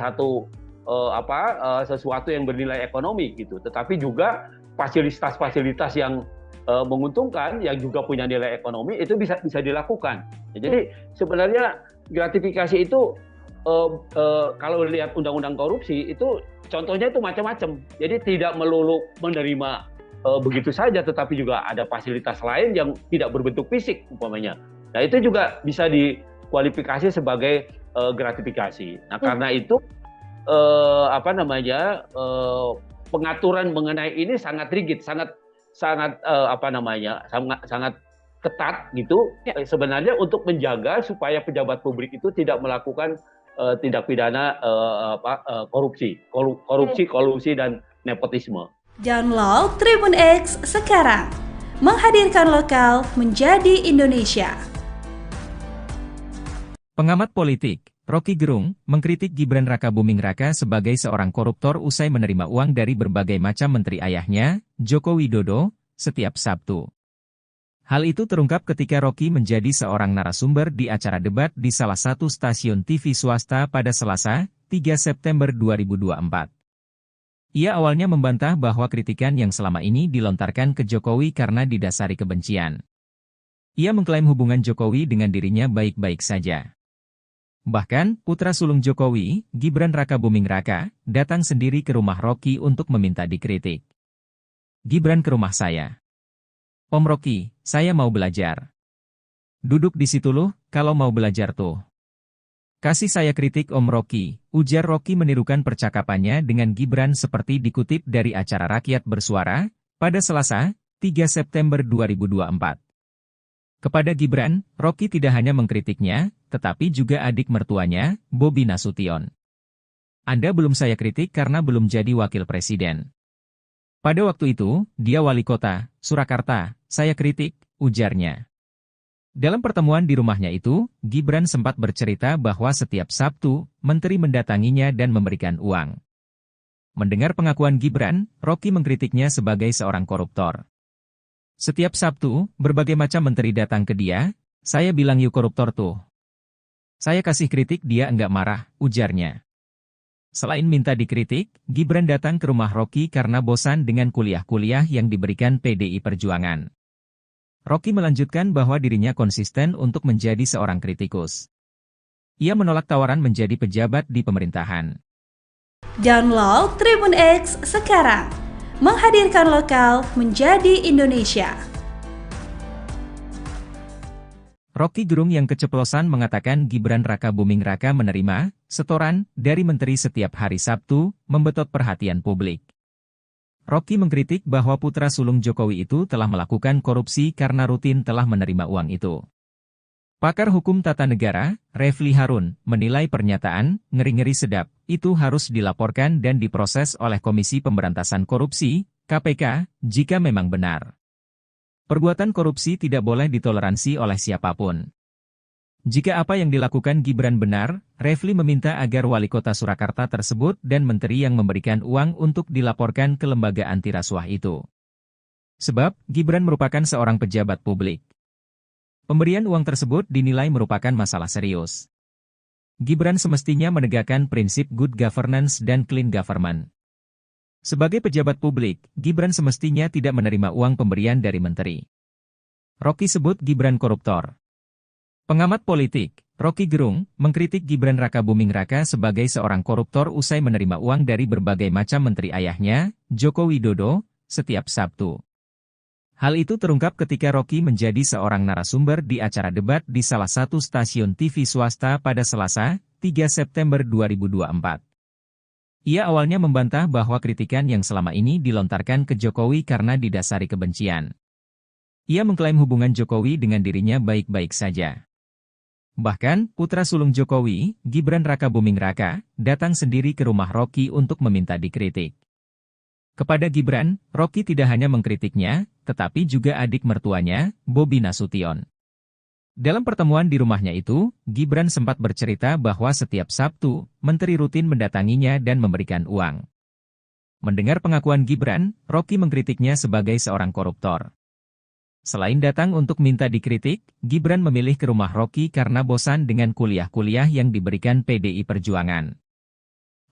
sesuatu yang bernilai ekonomi gitu, tetapi juga fasilitas-fasilitas yang menguntungkan, yang juga punya nilai ekonomi, itu bisa dilakukan. Jadi sebenarnya gratifikasi itu kalau lihat undang-undang korupsi itu contohnya itu macam-macam. Jadi tidak melulu menerima begitu saja, tetapi juga ada fasilitas lain yang tidak berbentuk fisik umpamanya. Nah, itu juga bisa dikualifikasi sebagai gratifikasi. Nah, karena itu pengaturan mengenai ini sangat rigid, sangat ketat gitu, ya. Sebenarnya untuk menjaga supaya pejabat publik itu tidak melakukan tindak pidana korupsi, kolusi dan nepotisme. Download Tribun X sekarang, menghadirkan lokal menjadi Indonesia. Pengamat politik Rocky Gerung mengkritik Gibran Rakabuming Raka sebagai seorang koruptor usai menerima uang dari berbagai macam menteri ayahnya, Joko Widodo, setiap Sabtu. Hal itu terungkap ketika Rocky menjadi seorang narasumber di acara debat di salah satu stasiun TV swasta pada Selasa, 3 September 2024. Ia awalnya membantah bahwa kritikan yang selama ini dilontarkan ke Jokowi karena didasari kebencian. Ia mengklaim hubungan Jokowi dengan dirinya baik-baik saja. Bahkan, putra sulung Jokowi, Gibran Rakabuming Raka, datang sendiri ke rumah Rocky untuk meminta dikritik. Gibran ke rumah saya. Om Rocky, saya mau belajar. Duduk di situ loh, kalau mau belajar tuh. Kasih saya kritik Om Rocky, ujar Rocky menirukan percakapannya dengan Gibran seperti dikutip dari acara Rakyat Bersuara, pada Selasa, 3 September 2024. Kepada Gibran, Rocky tidak hanya mengkritiknya, tetapi juga adik mertuanya, Bobi Nasution. Anda belum saya kritik karena belum jadi wakil presiden. Pada waktu itu, dia wali kota, Surakarta, saya kritik, ujarnya. Dalam pertemuan di rumahnya itu, Gibran sempat bercerita bahwa setiap Sabtu, menteri mendatanginya dan memberikan uang. Mendengar pengakuan Gibran, Rocky mengkritiknya sebagai seorang koruptor. Setiap Sabtu, berbagai macam menteri datang ke dia, saya bilang yuk koruptor tuh. Saya kasih kritik dia enggak marah, ujarnya. Selain minta dikritik, Gibran datang ke rumah Rocky karena bosan dengan kuliah-kuliah yang diberikan PDI Perjuangan. Rocky melanjutkan bahwa dirinya konsisten untuk menjadi seorang kritikus. Ia menolak tawaran menjadi pejabat di pemerintahan. Download Tribun X sekarang, menghadirkan lokal menjadi Indonesia. Rocky Gerung yang keceplosan mengatakan Gibran Raka Buming Raka menerima setoran dari menteri setiap hari Sabtu, membetot perhatian publik. Rocky mengkritik bahwa putra sulung Jokowi itu telah melakukan korupsi karena rutin telah menerima uang itu. Pakar hukum tata negara, Refli Harun, menilai pernyataan ngeri-ngeri sedap itu harus dilaporkan dan diproses oleh Komisi Pemberantasan Korupsi, KPK, jika memang benar. Perbuatan korupsi tidak boleh ditoleransi oleh siapapun. Jika apa yang dilakukan Gibran benar, Refli meminta agar wali kota Surakarta tersebut dan menteri yang memberikan uang untuk dilaporkan ke lembaga anti rasuah itu. Sebab, Gibran merupakan seorang pejabat publik. Pemberian uang tersebut dinilai merupakan masalah serius. Gibran semestinya menegakkan prinsip good governance dan clean government. Sebagai pejabat publik, Gibran semestinya tidak menerima uang pemberian dari menteri. Rocky sebut Gibran koruptor. Pengamat politik, Rocky Gerung, mengkritik Gibran Raka Buming Raka sebagai seorang koruptor usai menerima uang dari berbagai macam menteri ayahnya, Joko Widodo, setiap Sabtu. Hal itu terungkap ketika Rocky menjadi seorang narasumber di acara debat di salah satu stasiun TV swasta pada Selasa, 3 September 2024. Ia awalnya membantah bahwa kritikan yang selama ini dilontarkan ke Jokowi karena didasari kebencian. Ia mengklaim hubungan Jokowi dengan dirinya baik-baik saja. Bahkan, putra sulung Jokowi, Gibran Raka Buming Raka, datang sendiri ke rumah Rocky untuk meminta dikritik. Kepada Gibran, Rocky tidak hanya mengkritiknya, tetapi juga adik mertuanya, Bobi Nasution. Dalam pertemuan di rumahnya itu, Gibran sempat bercerita bahwa setiap Sabtu, menteri rutin mendatanginya dan memberikan uang. Mendengar pengakuan Gibran, Rocky mengkritiknya sebagai seorang koruptor. Selain datang untuk minta dikritik, Gibran memilih ke rumah Rocky karena bosan dengan kuliah-kuliah yang diberikan PDI Perjuangan.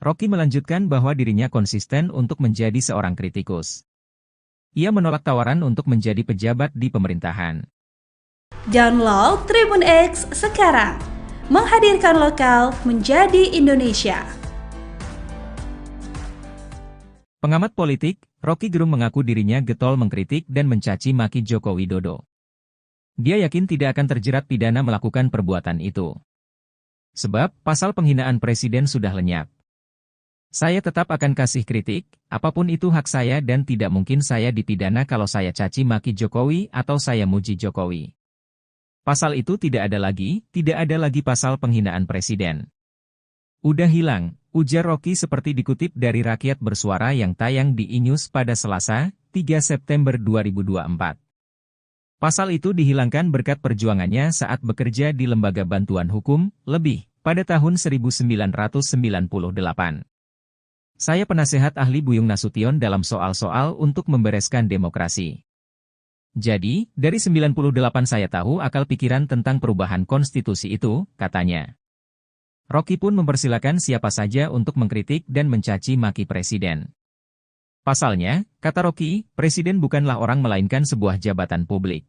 Rocky melanjutkan bahwa dirinya konsisten untuk menjadi seorang kritikus. Ia menolak tawaran untuk menjadi pejabat di pemerintahan. Download Tribun X sekarang, menghadirkan lokal menjadi Indonesia. Pengamat politik, Rocky Gerung mengaku dirinya getol mengkritik dan mencaci maki Joko Widodo. Dia yakin tidak akan terjerat pidana melakukan perbuatan itu. Sebab, pasal penghinaan presiden sudah lenyap. Saya tetap akan kasih kritik, apapun itu hak saya dan tidak mungkin saya dipidana kalau saya caci maki Jokowi atau saya muji Jokowi. Pasal itu tidak ada lagi pasal penghinaan presiden. Udah hilang, ujar Rocky seperti dikutip dari Rakyat Bersuara yang tayang di iNews pada Selasa, 3 September 2024. Pasal itu dihilangkan berkat perjuangannya saat bekerja di Lembaga Bantuan Hukum, LEBIH, pada tahun 1998. Saya penasehat ahli Buyung Nasution dalam soal-soal untuk membereskan demokrasi. Jadi, dari 98 saya tahu akal pikiran tentang perubahan konstitusi itu, katanya. Rocky pun mempersilakan siapa saja untuk mengkritik dan mencaci maki presiden. Pasalnya, kata Rocky, presiden bukanlah orang melainkan sebuah jabatan publik.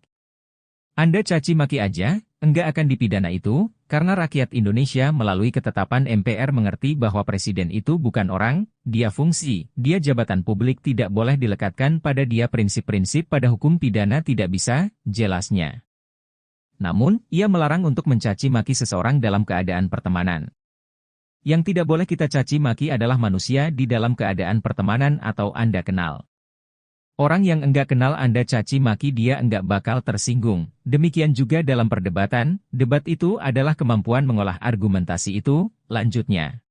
Anda caci maki aja, enggak akan dipidana itu, karena rakyat Indonesia melalui ketetapan MPR mengerti bahwa presiden itu bukan orang, dia fungsi, dia jabatan publik tidak boleh dilekatkan pada dia prinsip-prinsip pada hukum pidana tidak bisa, jelasnya. Namun, ia melarang untuk mencaci maki seseorang dalam keadaan pertemanan. Yang tidak boleh kita caci maki adalah manusia di dalam keadaan pertemanan atau Anda kenal. Orang yang enggak kenal Anda caci maki dia enggak bakal tersinggung. Demikian juga dalam perdebatan, debat itu adalah kemampuan mengolah argumentasi itu, lanjutnya.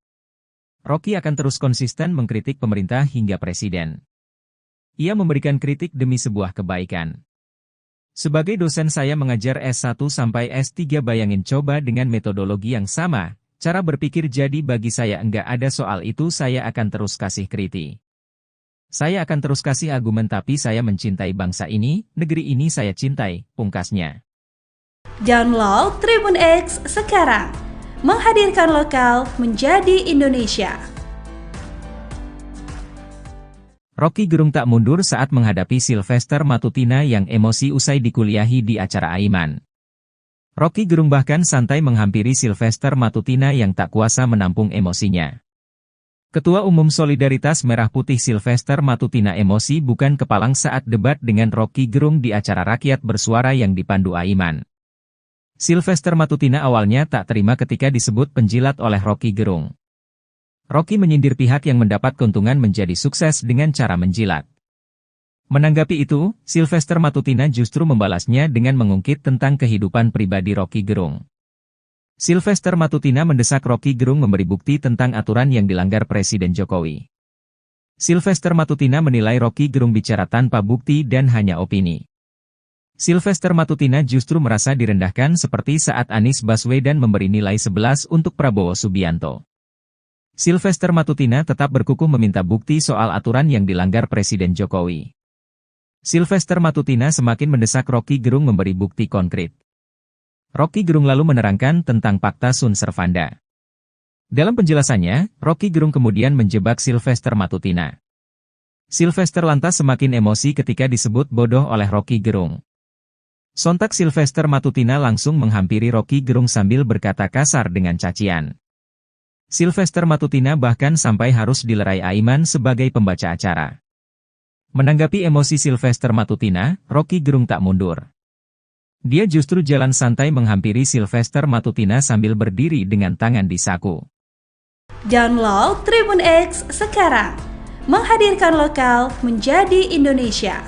Rocky akan terus konsisten mengkritik pemerintah hingga presiden. Ia memberikan kritik demi sebuah kebaikan. Sebagai dosen saya mengajar S1 sampai S3 bayangin coba dengan metodologi yang sama, cara berpikir jadi bagi saya enggak ada soal itu saya akan terus kasih kritik. Saya akan terus kasih argumen tapi saya mencintai bangsa ini, negeri ini saya cintai, pungkasnya. Download Tribun X sekarang, menghadirkan lokal menjadi Indonesia. Rocky Gerung tak mundur saat menghadapi Sylvester Matutina yang emosi usai dikuliahi di acara Aiman. Rocky Gerung bahkan santai menghampiri Sylvester Matutina yang tak kuasa menampung emosinya. Ketua Umum Solidaritas Merah Putih Sylvester Matutina emosi bukan kepalang saat debat dengan Rocky Gerung di acara rakyat bersuara yang dipandu Aiman. Sylvester Matutina awalnya tak terima ketika disebut penjilat oleh Rocky Gerung. Rocky menyindir pihak yang mendapat keuntungan menjadi sukses dengan cara menjilat. Menanggapi itu, Sylvester Matutina justru membalasnya dengan mengungkit tentang kehidupan pribadi Rocky Gerung. Sylvester Matutina mendesak Rocky Gerung memberi bukti tentang aturan yang dilanggar Presiden Jokowi. Sylvester Matutina menilai Rocky Gerung bicara tanpa bukti dan hanya opini. Sylvester Matutina justru merasa direndahkan seperti saat Anies Baswedan memberi nilai 11 untuk Prabowo Subianto. Sylvester Matutina tetap berkukuh meminta bukti soal aturan yang dilanggar Presiden Jokowi. Sylvester Matutina semakin mendesak Rocky Gerung memberi bukti konkret. Rocky Gerung lalu menerangkan tentang Fakta Sun Servanda. Dalam penjelasannya, Rocky Gerung kemudian menjebak Sylvester Matutina. Sylvester lantas semakin emosi ketika disebut bodoh oleh Rocky Gerung. Sontak Sylvester Matutina langsung menghampiri Rocky Gerung sambil berkata kasar dengan cacian. Sylvester Matutina bahkan sampai harus dilerai Aiman sebagai pembaca acara. Menanggapi emosi Sylvester Matutina, Rocky Gerung tak mundur. Dia justru jalan santai menghampiri Sylvester Matutina sambil berdiri dengan tangan di saku. Download Tribun X sekarang, menghadirkan lokal menjadi Indonesia.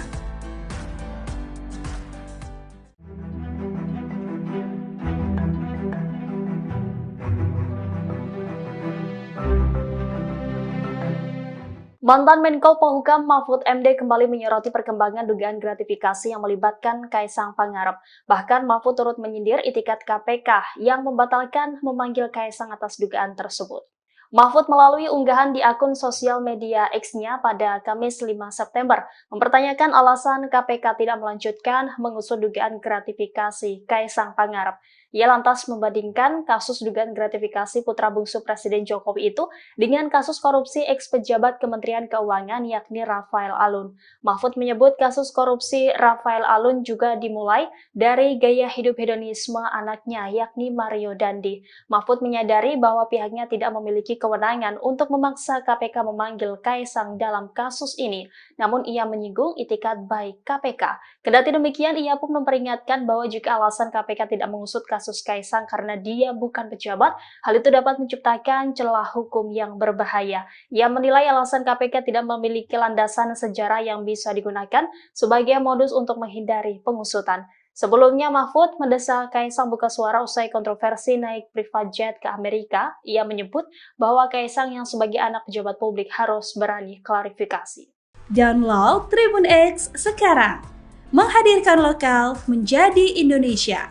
Mantan Menko Polhukam Mahfud MD kembali menyoroti perkembangan dugaan gratifikasi yang melibatkan Kaisang Pangarep. Bahkan Mahfud turut menyindir itikat KPK yang membatalkan memanggil Kaisang atas dugaan tersebut. Mahfud melalui unggahan di akun sosial media X-nya pada Kamis 5 September mempertanyakan alasan KPK tidak melanjutkan mengusut dugaan gratifikasi Kaisang Pangarep. Ia lantas membandingkan kasus dugaan gratifikasi putra bungsu Presiden Jokowi itu dengan kasus korupsi ex-pejabat Kementerian Keuangan yakni Rafael Alun. Mahfud menyebut kasus korupsi Rafael Alun juga dimulai dari gaya hidup hedonisme anaknya yakni Mario Dandi. Mahfud menyadari bahwa pihaknya tidak memiliki kewenangan untuk memaksa KPK memanggil Kaisang dalam kasus ini, namun ia menyinggung itikat baik KPK. Kendati demikian, ia pun memperingatkan bahwa jika alasan KPK tidak mengusut kasus Kaisang karena dia bukan pejabat, hal itu dapat menciptakan celah hukum yang berbahaya. Ia menilai alasan KPK tidak memiliki landasan sejarah yang bisa digunakan sebagai modus untuk menghindari pengusutan. Sebelumnya, Mahfud mendesak Kaisang buka suara usai kontroversi naik private jet ke Amerika. Ia menyebut bahwa Kaisang yang sebagai anak pejabat publik harus berani klarifikasi. Download Tribun X sekarang, menghadirkan lokal menjadi Indonesia.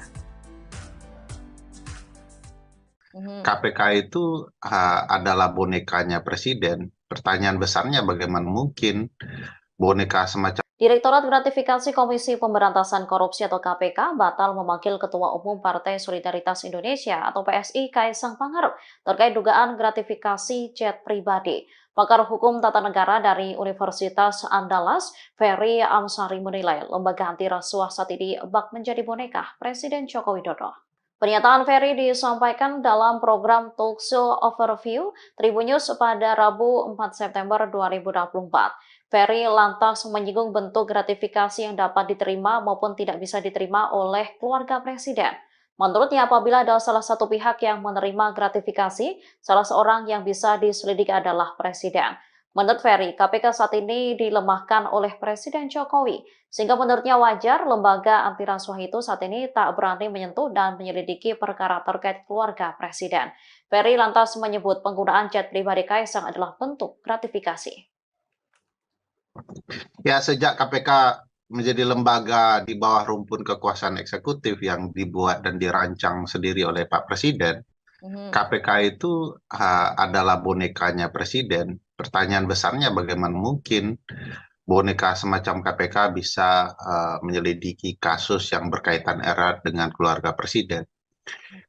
KPK itu adalah bonekanya presiden. Pertanyaan besarnya bagaimana mungkin boneka semacam Direktorat Gratifikasi Komisi Pemberantasan Korupsi atau KPK batal memanggil Ketua Umum Partai Solidaritas Indonesia atau PSI Kaisang Pangarep terkait dugaan gratifikasi jet pribadi. Pakar Hukum Tata Negara dari Universitas Andalas, Ferry Amsari menilai lembaga anti rasuah saat ini bak menjadi boneka Presiden Joko Widodo. Pernyataan Ferry disampaikan dalam program Talkshow Overview Tribun News pada Rabu 4 September 2024. Ferry lantas menyinggung bentuk gratifikasi yang dapat diterima maupun tidak bisa diterima oleh keluarga Presiden. Menurutnya, apabila ada salah satu pihak yang menerima gratifikasi, salah seorang yang bisa diselidiki adalah Presiden. Menurut Ferry, KPK saat ini dilemahkan oleh Presiden Jokowi, sehingga menurutnya wajar lembaga anti rasuah itu saat ini tak berani menyentuh dan menyelidiki perkara terkait keluarga Presiden. Ferry lantas menyebut penggunaan jet pribadi Kaisang adalah bentuk gratifikasi. Ya, sejak KPK menjadi lembaga di bawah rumpun kekuasaan eksekutif yang dibuat dan dirancang sendiri oleh Pak Presiden, KPK itu adalah bonekanya Presiden. Pertanyaan besarnya bagaimana mungkin boneka semacam KPK bisa menyelidiki kasus yang berkaitan erat dengan keluarga Presiden.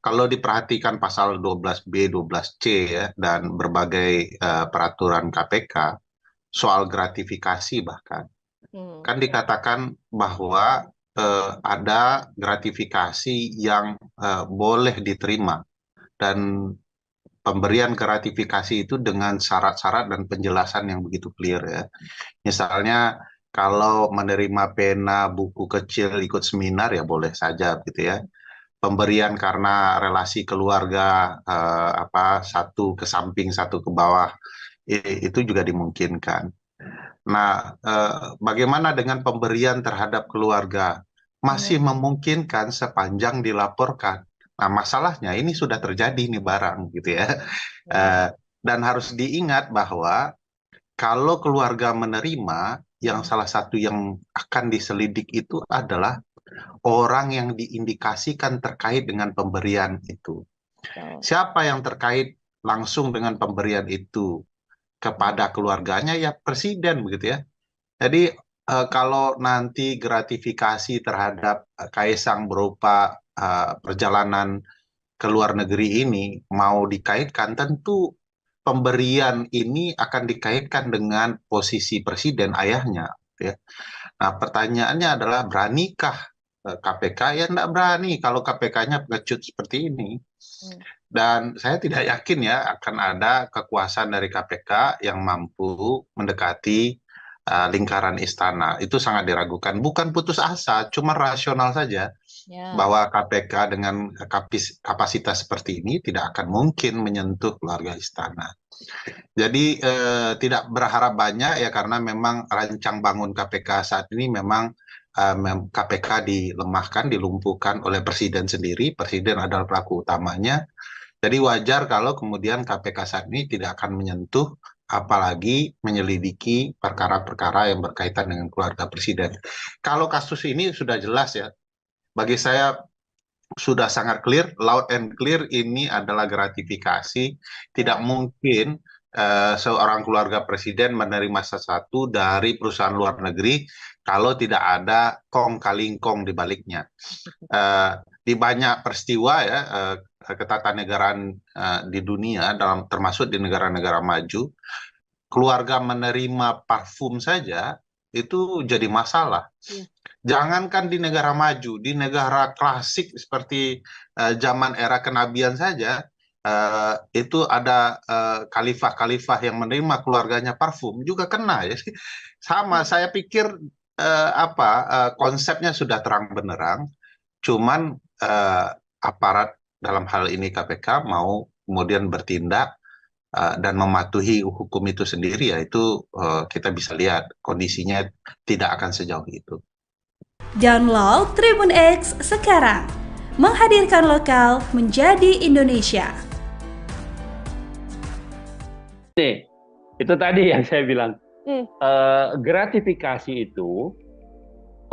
Kalau diperhatikan pasal 12B, 12C ya, dan berbagai peraturan KPK soal gratifikasi bahkan, kan dikatakan bahwa ada gratifikasi yang boleh diterima dan pemberian gratifikasi itu dengan syarat-syarat dan penjelasan yang begitu clear ya. Misalnya kalau menerima pena buku kecil ikut seminar ya boleh saja gitu ya. Pemberian karena relasi keluarga satu ke samping satu ke bawah itu juga dimungkinkan. Nah, bagaimana dengan pemberian terhadap keluarga? Masih memungkinkan sepanjang dilaporkan. Nah, masalahnya ini sudah terjadi nih barang gitu ya. Dan harus diingat bahwa kalau keluarga menerima, yang salah satu yang akan diselidik itu adalah orang yang diindikasikan terkait dengan pemberian itu. Siapa yang terkait langsung dengan pemberian itu kepada keluarganya? Ya Presiden begitu ya. Jadi kalau nanti gratifikasi terhadap Kaisang berupa perjalanan ke luar negeri ini mau dikaitkan, tentu pemberian ini akan dikaitkan dengan posisi Presiden ayahnya. Ya. Nah pertanyaannya adalah beranikah KPK? Ya tidak berani kalau KPK-nya pengecut seperti ini. Dan saya tidak yakin ya akan ada kekuasaan dari KPK yang mampu mendekati lingkaran istana. Itu sangat diragukan. Bukan putus asa, cuma rasional saja. Bahwa KPK dengan kapasitas seperti ini tidak akan mungkin menyentuh keluarga istana. Jadi tidak berharap banyak ya karena memang rancang bangun KPK saat ini memang KPK dilemahkan, dilumpuhkan oleh Presiden sendiri. Presiden adalah pelaku utamanya. Jadi wajar kalau kemudian KPK saat ini tidak akan menyentuh apalagi menyelidiki perkara-perkara yang berkaitan dengan keluarga Presiden. Kalau kasus ini sudah jelas ya, bagi saya sudah sangat clear, loud and clear ini adalah gratifikasi. Tidak mungkin seorang keluarga Presiden menerima sesuatu dari perusahaan luar negeri kalau tidak ada kong kali kong di baliknya. Di banyak peristiwa ya, ketatanegaraan di dunia, termasuk di negara-negara maju, keluarga menerima parfum saja itu jadi masalah. Jangankan di negara maju, di negara klasik seperti zaman era kenabian saja, itu ada khalifah-khalifah yang menerima keluarganya parfum juga kena ya. Sama, saya pikir konsepnya sudah terang benderang, cuman aparat dalam hal ini KPK mau kemudian bertindak dan mematuhi hukum itu sendiri, yaitu kita bisa lihat kondisinya tidak akan sejauh itu. Download Tribun X sekarang, menghadirkan lokal menjadi Indonesia. Nih, itu tadi yang saya bilang, gratifikasi itu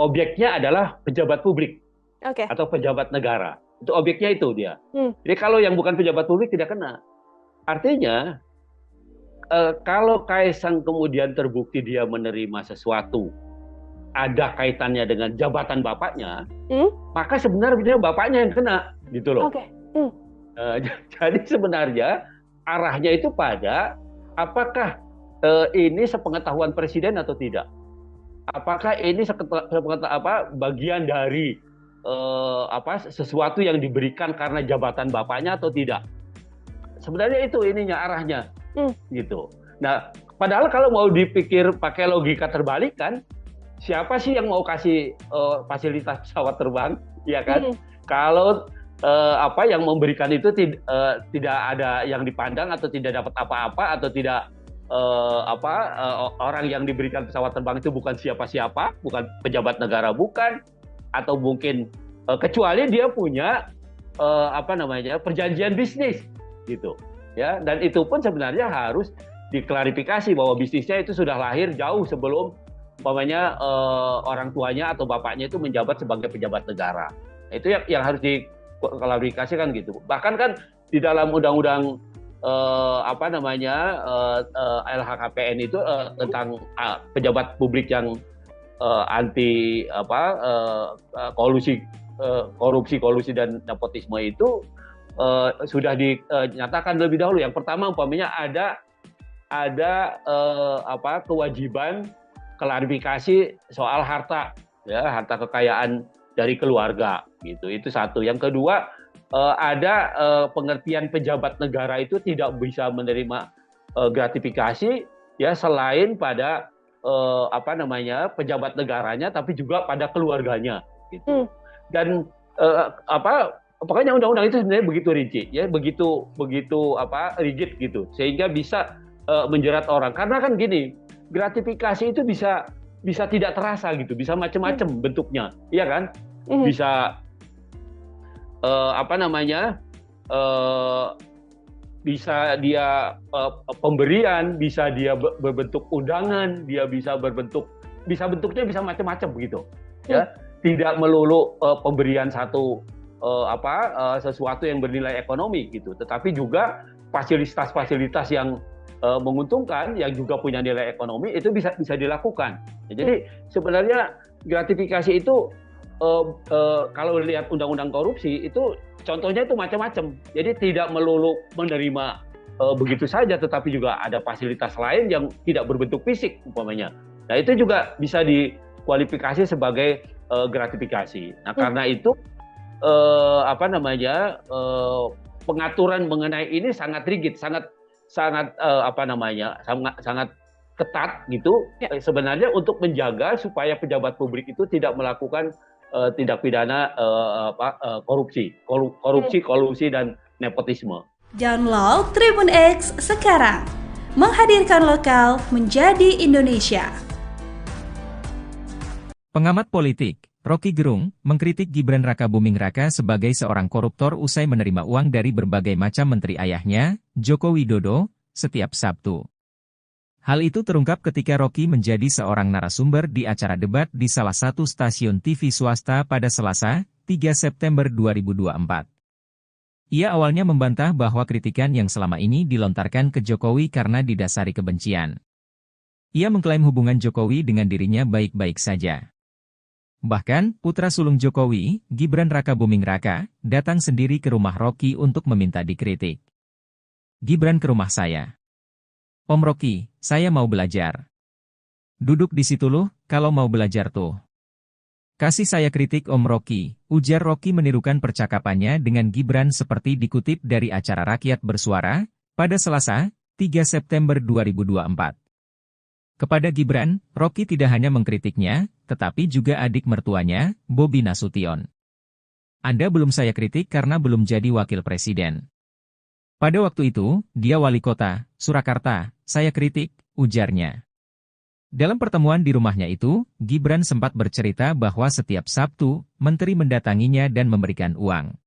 objeknya adalah pejabat publik atau pejabat negara. Itu objeknya itu dia. Jadi kalau yang bukan pejabat publik tidak kena. Artinya, kalau Kaisang kemudian terbukti dia menerima sesuatu, ada kaitannya dengan jabatan bapaknya, maka sebenarnya bapaknya yang kena, gitu loh. Jadi sebenarnya arahnya itu pada apakah ini sepengetahuan Presiden atau tidak? Apakah ini bagian dari sesuatu yang diberikan karena jabatan bapaknya atau tidak? Sebenarnya itu ininya arahnya, gitu. Nah, padahal kalau mau dipikir pakai logika terbalik kan, siapa sih yang mau kasih fasilitas pesawat terbang, ya kan? Kalau yang memberikan itu tidak ada yang dipandang atau tidak dapat apa-apa atau tidak orang yang diberikan pesawat terbang itu bukan siapa-siapa, bukan pejabat negara, bukan, atau mungkin kecuali dia punya perjanjian bisnis gitu ya, dan itu pun sebenarnya harus diklarifikasi bahwa bisnisnya itu sudah lahir jauh sebelum orang tuanya atau bapaknya itu menjabat sebagai pejabat negara. Itu yang harus diklarifikasikan gitu. Bahkan kan di dalam undang-undang LHKPN itu tentang pejabat publik yang anti korupsi dan nepotisme itu sudah dinyatakan lebih dahulu. Yang pertama umpamanya ada kewajiban klarifikasi soal harta kekayaan dari keluarga gitu. Itu satu. Yang kedua ada pengertian pejabat negara itu tidak bisa menerima gratifikasi ya selain pada pejabat negaranya, tapi juga pada keluarganya gitu. Dan pokoknya undang-undang itu sebenarnya begitu rinci ya, begitu rigid gitu, sehingga bisa menjerat orang. Karena kan gini, gratifikasi itu bisa tidak terasa gitu, bisa macam-macam bentuknya, iya kan? Bisa bisa dia pemberian, bisa dia berbentuk undangan, bentuknya bisa macam-macam begitu. Ya, tidak melulu pemberian sesuatu yang bernilai ekonomi gitu, tetapi juga fasilitas-fasilitas yang menguntungkan yang juga punya nilai ekonomi itu bisa dilakukan. Jadi sebenarnya gratifikasi itu kalau lihat undang-undang korupsi itu contohnya itu macam-macam. Jadi tidak melulu menerima begitu saja, tetapi juga ada fasilitas lain yang tidak berbentuk fisik umpamanya. Nah itu juga bisa dikualifikasi sebagai gratifikasi. Nah karena itu pengaturan mengenai ini sangat rigid, sangat ketat gitu. Ya. Sebenarnya untuk menjaga supaya pejabat publik itu tidak melakukan tindak pidana korupsi, kolusi dan nepotisme. Download Tribun X sekarang, menghadirkan lokal menjadi Indonesia. Pengamat politik Rocky Gerung mengkritik Gibran Rakabuming Raka sebagai seorang koruptor usai menerima uang dari berbagai macam menteri ayahnya, Joko Widodo, setiap Sabtu. Hal itu terungkap ketika Rocky menjadi seorang narasumber di acara debat di salah satu stasiun TV swasta pada Selasa, 3 September 2024. Ia awalnya membantah bahwa kritikan yang selama ini dilontarkan ke Jokowi karena didasari kebencian. Ia mengklaim hubungan Jokowi dengan dirinya baik-baik saja. Bahkan, putra sulung Jokowi, Gibran Rakabuming Raka, datang sendiri ke rumah Rocky untuk meminta dikritik. Gibran ke rumah saya. Om Rocky, saya mau belajar. Duduk di situ loh, kalau mau belajar tuh. Kasih saya kritik Om Rocky, ujar Rocky menirukan percakapannya dengan Gibran seperti dikutip dari acara Rakyat Bersuara, pada Selasa, 3 September 2024. Kepada Gibran, Rocky tidak hanya mengkritiknya, tetapi juga adik mertuanya, Bobi Nasution. Anda belum saya kritik karena belum jadi wakil presiden. Pada waktu itu, dia wali kota, Surakarta, saya kritik, ujarnya. Dalam pertemuan di rumahnya itu, Gibran sempat bercerita bahwa setiap Sabtu, menteri mendatanginya dan memberikan uang.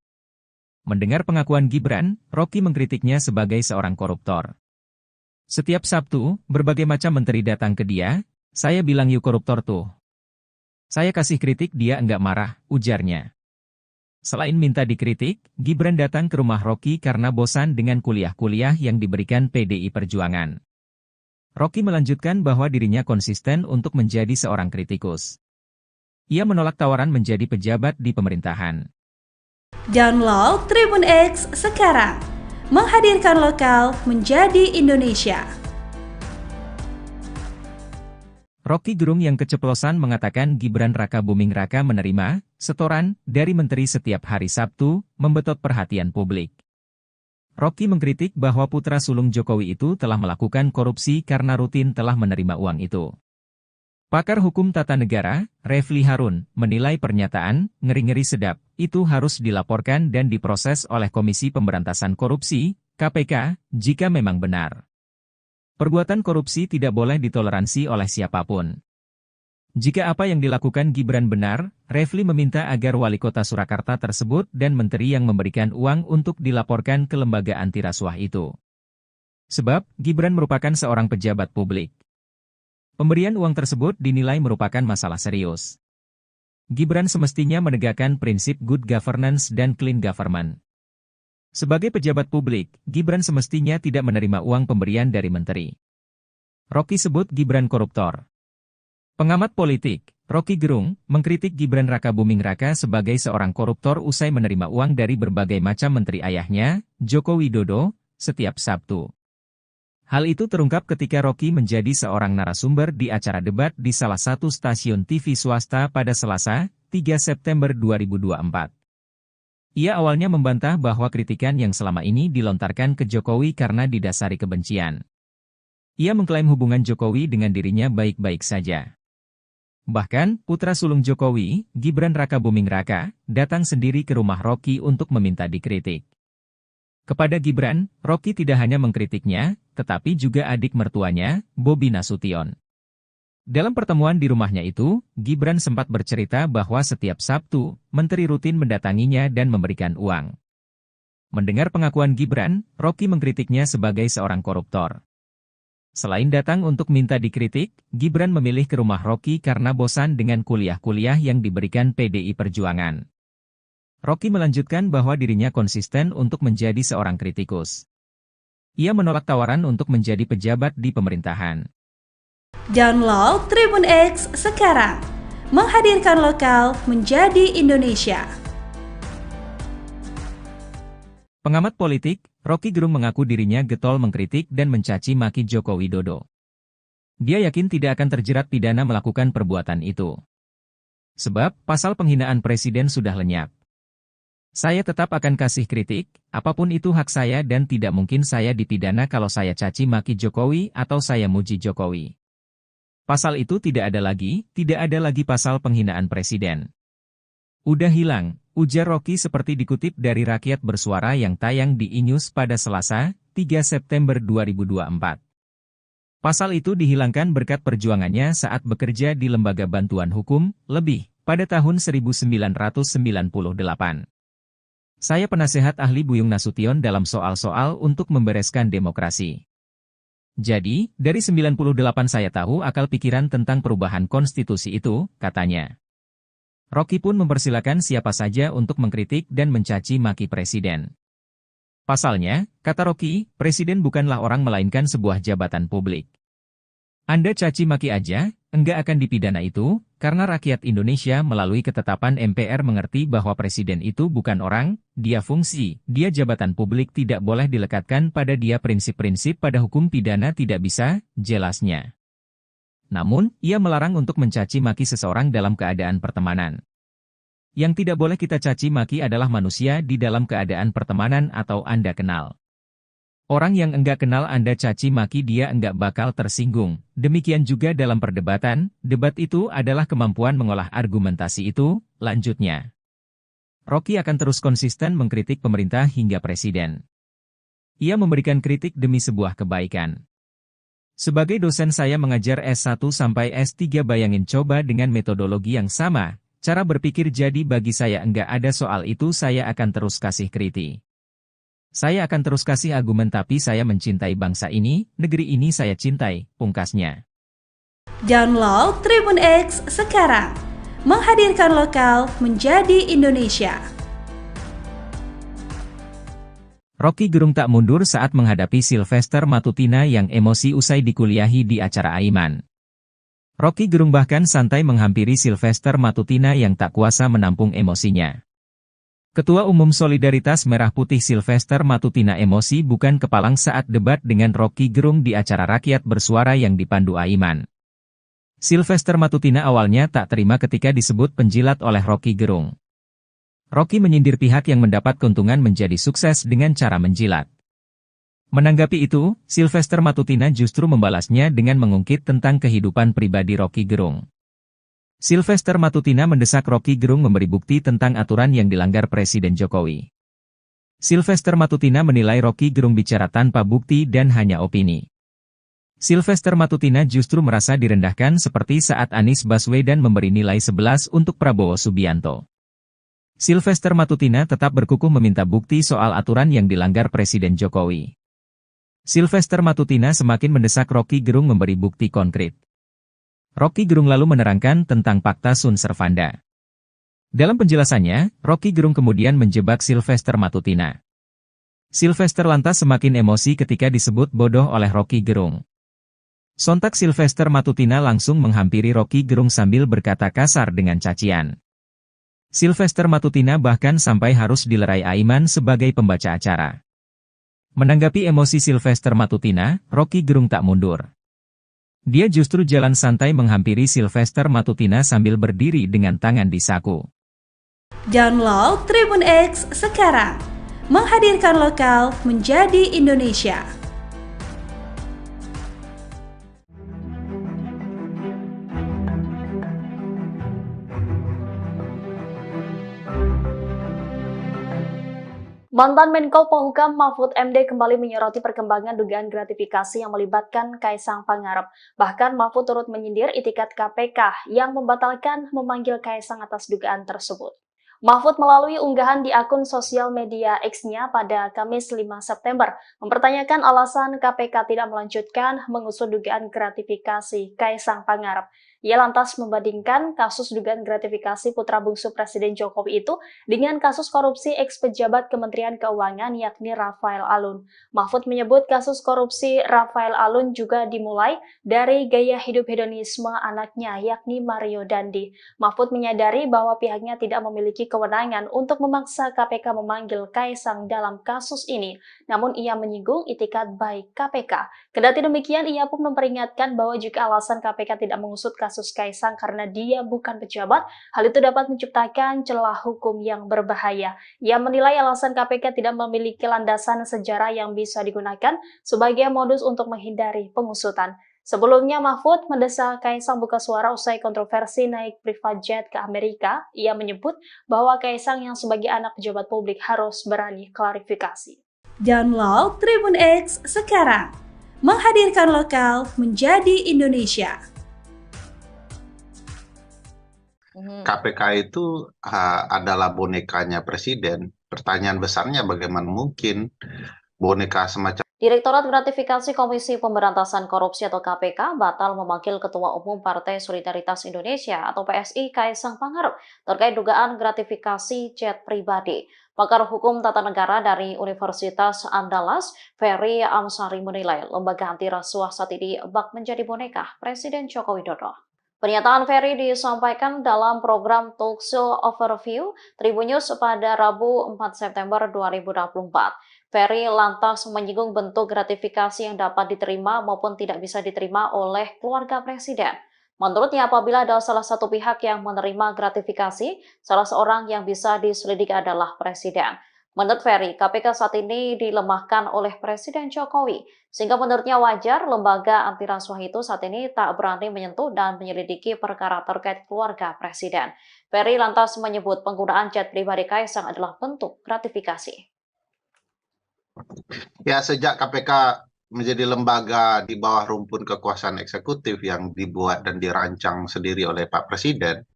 Mendengar pengakuan Gibran, Rocky mengkritiknya sebagai seorang koruptor. Setiap Sabtu, berbagai macam menteri datang ke dia, saya bilang yuk koruptor tuh. Saya kasih kritik dia enggak marah, ujarnya. Selain minta dikritik, Gibran datang ke rumah Rocky karena bosan dengan kuliah-kuliah yang diberikan PDI Perjuangan. Rocky melanjutkan bahwa dirinya konsisten untuk menjadi seorang kritikus. Ia menolak tawaran menjadi pejabat di pemerintahan. Download Tribun X sekarang, menghadirkan lokal menjadi Indonesia. Rocky Gerung yang keceplosan mengatakan Gibran Rakabuming Raka menerima setoran dari menteri setiap hari Sabtu, membetot perhatian publik. Rocky mengkritik bahwa putra sulung Jokowi itu telah melakukan korupsi karena rutin telah menerima uang itu. Pakar hukum tata negara, Refli Harun, menilai pernyataan ngeri-ngeri sedap itu harus dilaporkan dan diproses oleh Komisi Pemberantasan Korupsi, KPK, jika memang benar. Perbuatan korupsi tidak boleh ditoleransi oleh siapapun. Jika apa yang dilakukan Gibran benar, Refli meminta agar wali kota Surakarta tersebut dan menteri yang memberikan uang untuk dilaporkan ke lembaga anti rasuah itu. Sebab, Gibran merupakan seorang pejabat publik. Pemberian uang tersebut dinilai merupakan masalah serius. Gibran semestinya menegakkan prinsip good governance dan clean government. Sebagai pejabat publik, Gibran semestinya tidak menerima uang pemberian dari menteri. Rocky sebut Gibran koruptor. Pengamat politik, Rocky Gerung, mengkritik Gibran Rakabuming Raka sebagai seorang koruptor usai menerima uang dari berbagai macam menteri ayahnya, Joko Widodo, setiap Sabtu. Hal itu terungkap ketika Rocky menjadi seorang narasumber di acara debat di salah satu stasiun TV swasta pada Selasa, 3 September 2024. Ia awalnya membantah bahwa kritikan yang selama ini dilontarkan ke Jokowi karena didasari kebencian. Ia mengklaim hubungan Jokowi dengan dirinya baik-baik saja. Bahkan, putra sulung Jokowi, Gibran Rakabuming Raka, datang sendiri ke rumah Rocky untuk meminta dikritik. Kepada Gibran, Rocky tidak hanya mengkritiknya, tetapi juga adik mertuanya, Bobi Nasution. Dalam pertemuan di rumahnya itu, Gibran sempat bercerita bahwa setiap Sabtu, menteri rutin mendatanginya dan memberikan uang. Mendengar pengakuan Gibran, Rocky mengkritiknya sebagai seorang koruptor. Selain datang untuk minta dikritik, Gibran memilih ke rumah Rocky karena bosan dengan kuliah-kuliah yang diberikan PDI Perjuangan. Rocky melanjutkan bahwa dirinya konsisten untuk menjadi seorang kritikus. Ia menolak tawaran untuk menjadi pejabat di pemerintahan. Download Tribun X sekarang, menghadirkan lokal menjadi Indonesia. Pengamat politik, Rocky Gerung mengaku dirinya getol mengkritik dan mencaci maki Joko Widodo. Dia yakin tidak akan terjerat pidana melakukan perbuatan itu. Sebab, pasal penghinaan presiden sudah lenyap. Saya tetap akan kasih kritik, apapun itu hak saya dan tidak mungkin saya dipidana kalau saya caci maki Jokowi atau saya muji Jokowi. Pasal itu tidak ada lagi pasal penghinaan presiden. Udah hilang, ujar Rocky seperti dikutip dari Rakyat Bersuara yang tayang di iNews pada Selasa, 3 September 2024. Pasal itu dihilangkan berkat perjuangannya saat bekerja di Lembaga Bantuan Hukum, LEBIH, pada tahun 1998. Saya penasehat ahli Buyung Nasution dalam soal-soal untuk membereskan demokrasi. Jadi, dari 98 saya tahu akal pikiran tentang perubahan konstitusi itu, katanya. Rocky pun mempersilakan siapa saja untuk mengkritik dan mencaci maki presiden. Pasalnya, kata Rocky, presiden bukanlah orang melainkan sebuah jabatan publik. Anda caci maki aja, enggak akan dipidana itu, karena rakyat Indonesia melalui ketetapan MPR mengerti bahwa presiden itu bukan orang, dia fungsi, dia jabatan publik tidak boleh dilekatkan pada dia prinsip-prinsip pada hukum pidana tidak bisa, jelasnya. Namun, ia melarang untuk mencaci maki seseorang dalam keadaan pertemanan. Yang tidak boleh kita caci maki adalah manusia di dalam keadaan pertemanan atau Anda kenal. Orang yang enggak kenal Anda caci maki dia enggak bakal tersinggung. Demikian juga dalam perdebatan, debat itu adalah kemampuan mengolah argumentasi itu, lanjutnya. Rocky akan terus konsisten mengkritik pemerintah hingga presiden. Ia memberikan kritik demi sebuah kebaikan. Sebagai dosen saya mengajar S1 sampai S3 bayangin coba dengan metodologi yang sama, cara berpikir jadi bagi saya enggak ada soal itu saya akan terus kasih kritik. Saya akan terus kasih argumen tapi saya mencintai bangsa ini, negeri ini saya cintai, pungkasnya. Download Tribun X sekarang, menghadirkan lokal menjadi Indonesia. Rocky Gerung tak mundur saat menghadapi Sylvester Matutina yang emosi usai dikuliahi di acara Aiman. Rocky Gerung bahkan santai menghampiri Sylvester Matutina yang tak kuasa menampung emosinya. Ketua Umum Solidaritas Merah Putih Sylvester Matutina emosi bukan kepalang saat debat dengan Rocky Gerung di acara Rakyat Bersuara yang dipandu Aiman. Sylvester Matutina awalnya tak terima ketika disebut penjilat oleh Rocky Gerung. Rocky menyindir pihak yang mendapat keuntungan menjadi sukses dengan cara menjilat. Menanggapi itu, Sylvester Matutina justru membalasnya dengan mengungkit tentang kehidupan pribadi Rocky Gerung. Sylvester Matutina mendesak Rocky Gerung memberi bukti tentang aturan yang dilanggar Presiden Jokowi. Sylvester Matutina menilai Rocky Gerung bicara tanpa bukti dan hanya opini. Sylvester Matutina justru merasa direndahkan seperti saat Anies Baswedan memberi nilai 11 untuk Prabowo Subianto. Sylvester Matutina tetap berkukuh meminta bukti soal aturan yang dilanggar Presiden Jokowi. Sylvester Matutina semakin mendesak Rocky Gerung memberi bukti konkret. Roky Gerung lalu menerangkan tentang Fakta Sun Servanda. Dalam penjelasannya, Roky Gerung kemudian menjebak Sylvester Matutina. Sylvester lantas semakin emosi ketika disebut bodoh oleh Roky Gerung. Sontak Sylvester Matutina langsung menghampiri Roky Gerung sambil berkata kasar dengan cacian. Sylvester Matutina bahkan sampai harus dilerai Aiman sebagai pembaca acara. Menanggapi emosi Sylvester Matutina, Roky Gerung tak mundur. Dia justru jalan santai menghampiri Sylvester Matutina sambil berdiri dengan tangan di saku. Download Tribun X sekarang, menghadirkan lokal menjadi Indonesia. Mantan Menko Polhukam Mahfud MD kembali menyoroti perkembangan dugaan gratifikasi yang melibatkan Kaisang Pangarep. Bahkan Mahfud turut menyindir itikat KPK yang membatalkan memanggil Kaisang atas dugaan tersebut. Mahfud melalui unggahan di akun sosial media X-nya pada Kamis 5 September mempertanyakan alasan KPK tidak melanjutkan mengusut dugaan gratifikasi Kaisang Pangarep. Ia lantas membandingkan kasus dugaan gratifikasi putra bungsu Presiden Jokowi itu dengan kasus korupsi ex-pejabat Kementerian Keuangan yakni Rafael Alun. Mahfud menyebut kasus korupsi Rafael Alun juga dimulai dari gaya hidup hedonisme anaknya yakni Mario Dandi. Mahfud menyadari bahwa pihaknya tidak memiliki kewenangan untuk memaksa KPK memanggil Kaisang dalam kasus ini, namun ia menyinggung itikat baik KPK. Kendati demikian, ia pun memperingatkan bahwa jika alasan KPK tidak mengusut kasus Kaisang karena dia bukan pejabat, hal itu dapat menciptakan celah hukum yang berbahaya. Ia menilai alasan KPK tidak memiliki landasan sejarah yang bisa digunakan sebagai modus untuk menghindari pengusutan. Sebelumnya, Mahfud mendesak Kaisang buka suara usai kontroversi naik private jet ke Amerika. Ia menyebut bahwa Kaisang yang sebagai anak pejabat publik harus berani klarifikasi. Download Tribun X sekarang, menghadirkan lokal menjadi Indonesia. KPK itu adalah bonekanya presiden. Pertanyaan besarnya bagaimana mungkin boneka semacam Direktorat Gratifikasi Komisi Pemberantasan Korupsi atau KPK batal memanggil Ketua Umum Partai Solidaritas Indonesia atau PSI Kaisang Pangarep terkait dugaan gratifikasi jet pribadi. Pakar Hukum Tata Negara dari Universitas Andalas, Ferry Amsari menilai lembaga anti rasuah saat ini bak menjadi boneka Presiden Joko Widodo. Pernyataan Ferry disampaikan dalam program Talkshow Overview Tribun News pada Rabu 4 September 2024. Ferry lantas menyinggung bentuk gratifikasi yang dapat diterima maupun tidak bisa diterima oleh keluarga presiden. Menurutnya, apabila ada salah satu pihak yang menerima gratifikasi, salah seorang yang bisa diselidiki adalah presiden. Menurut Ferry, KPK saat ini dilemahkan oleh Presiden Jokowi, sehingga menurutnya wajar lembaga anti rasuah itu saat ini tak berani menyentuh dan menyelidiki perkara terkait keluarga presiden. Ferry lantas menyebut penggunaan jet pribadi Kaisang adalah bentuk gratifikasi. Ya, sejak KPK menjadi lembaga di bawah rumpun kekuasaan eksekutif yang dibuat dan dirancang sendiri oleh Pak Presiden,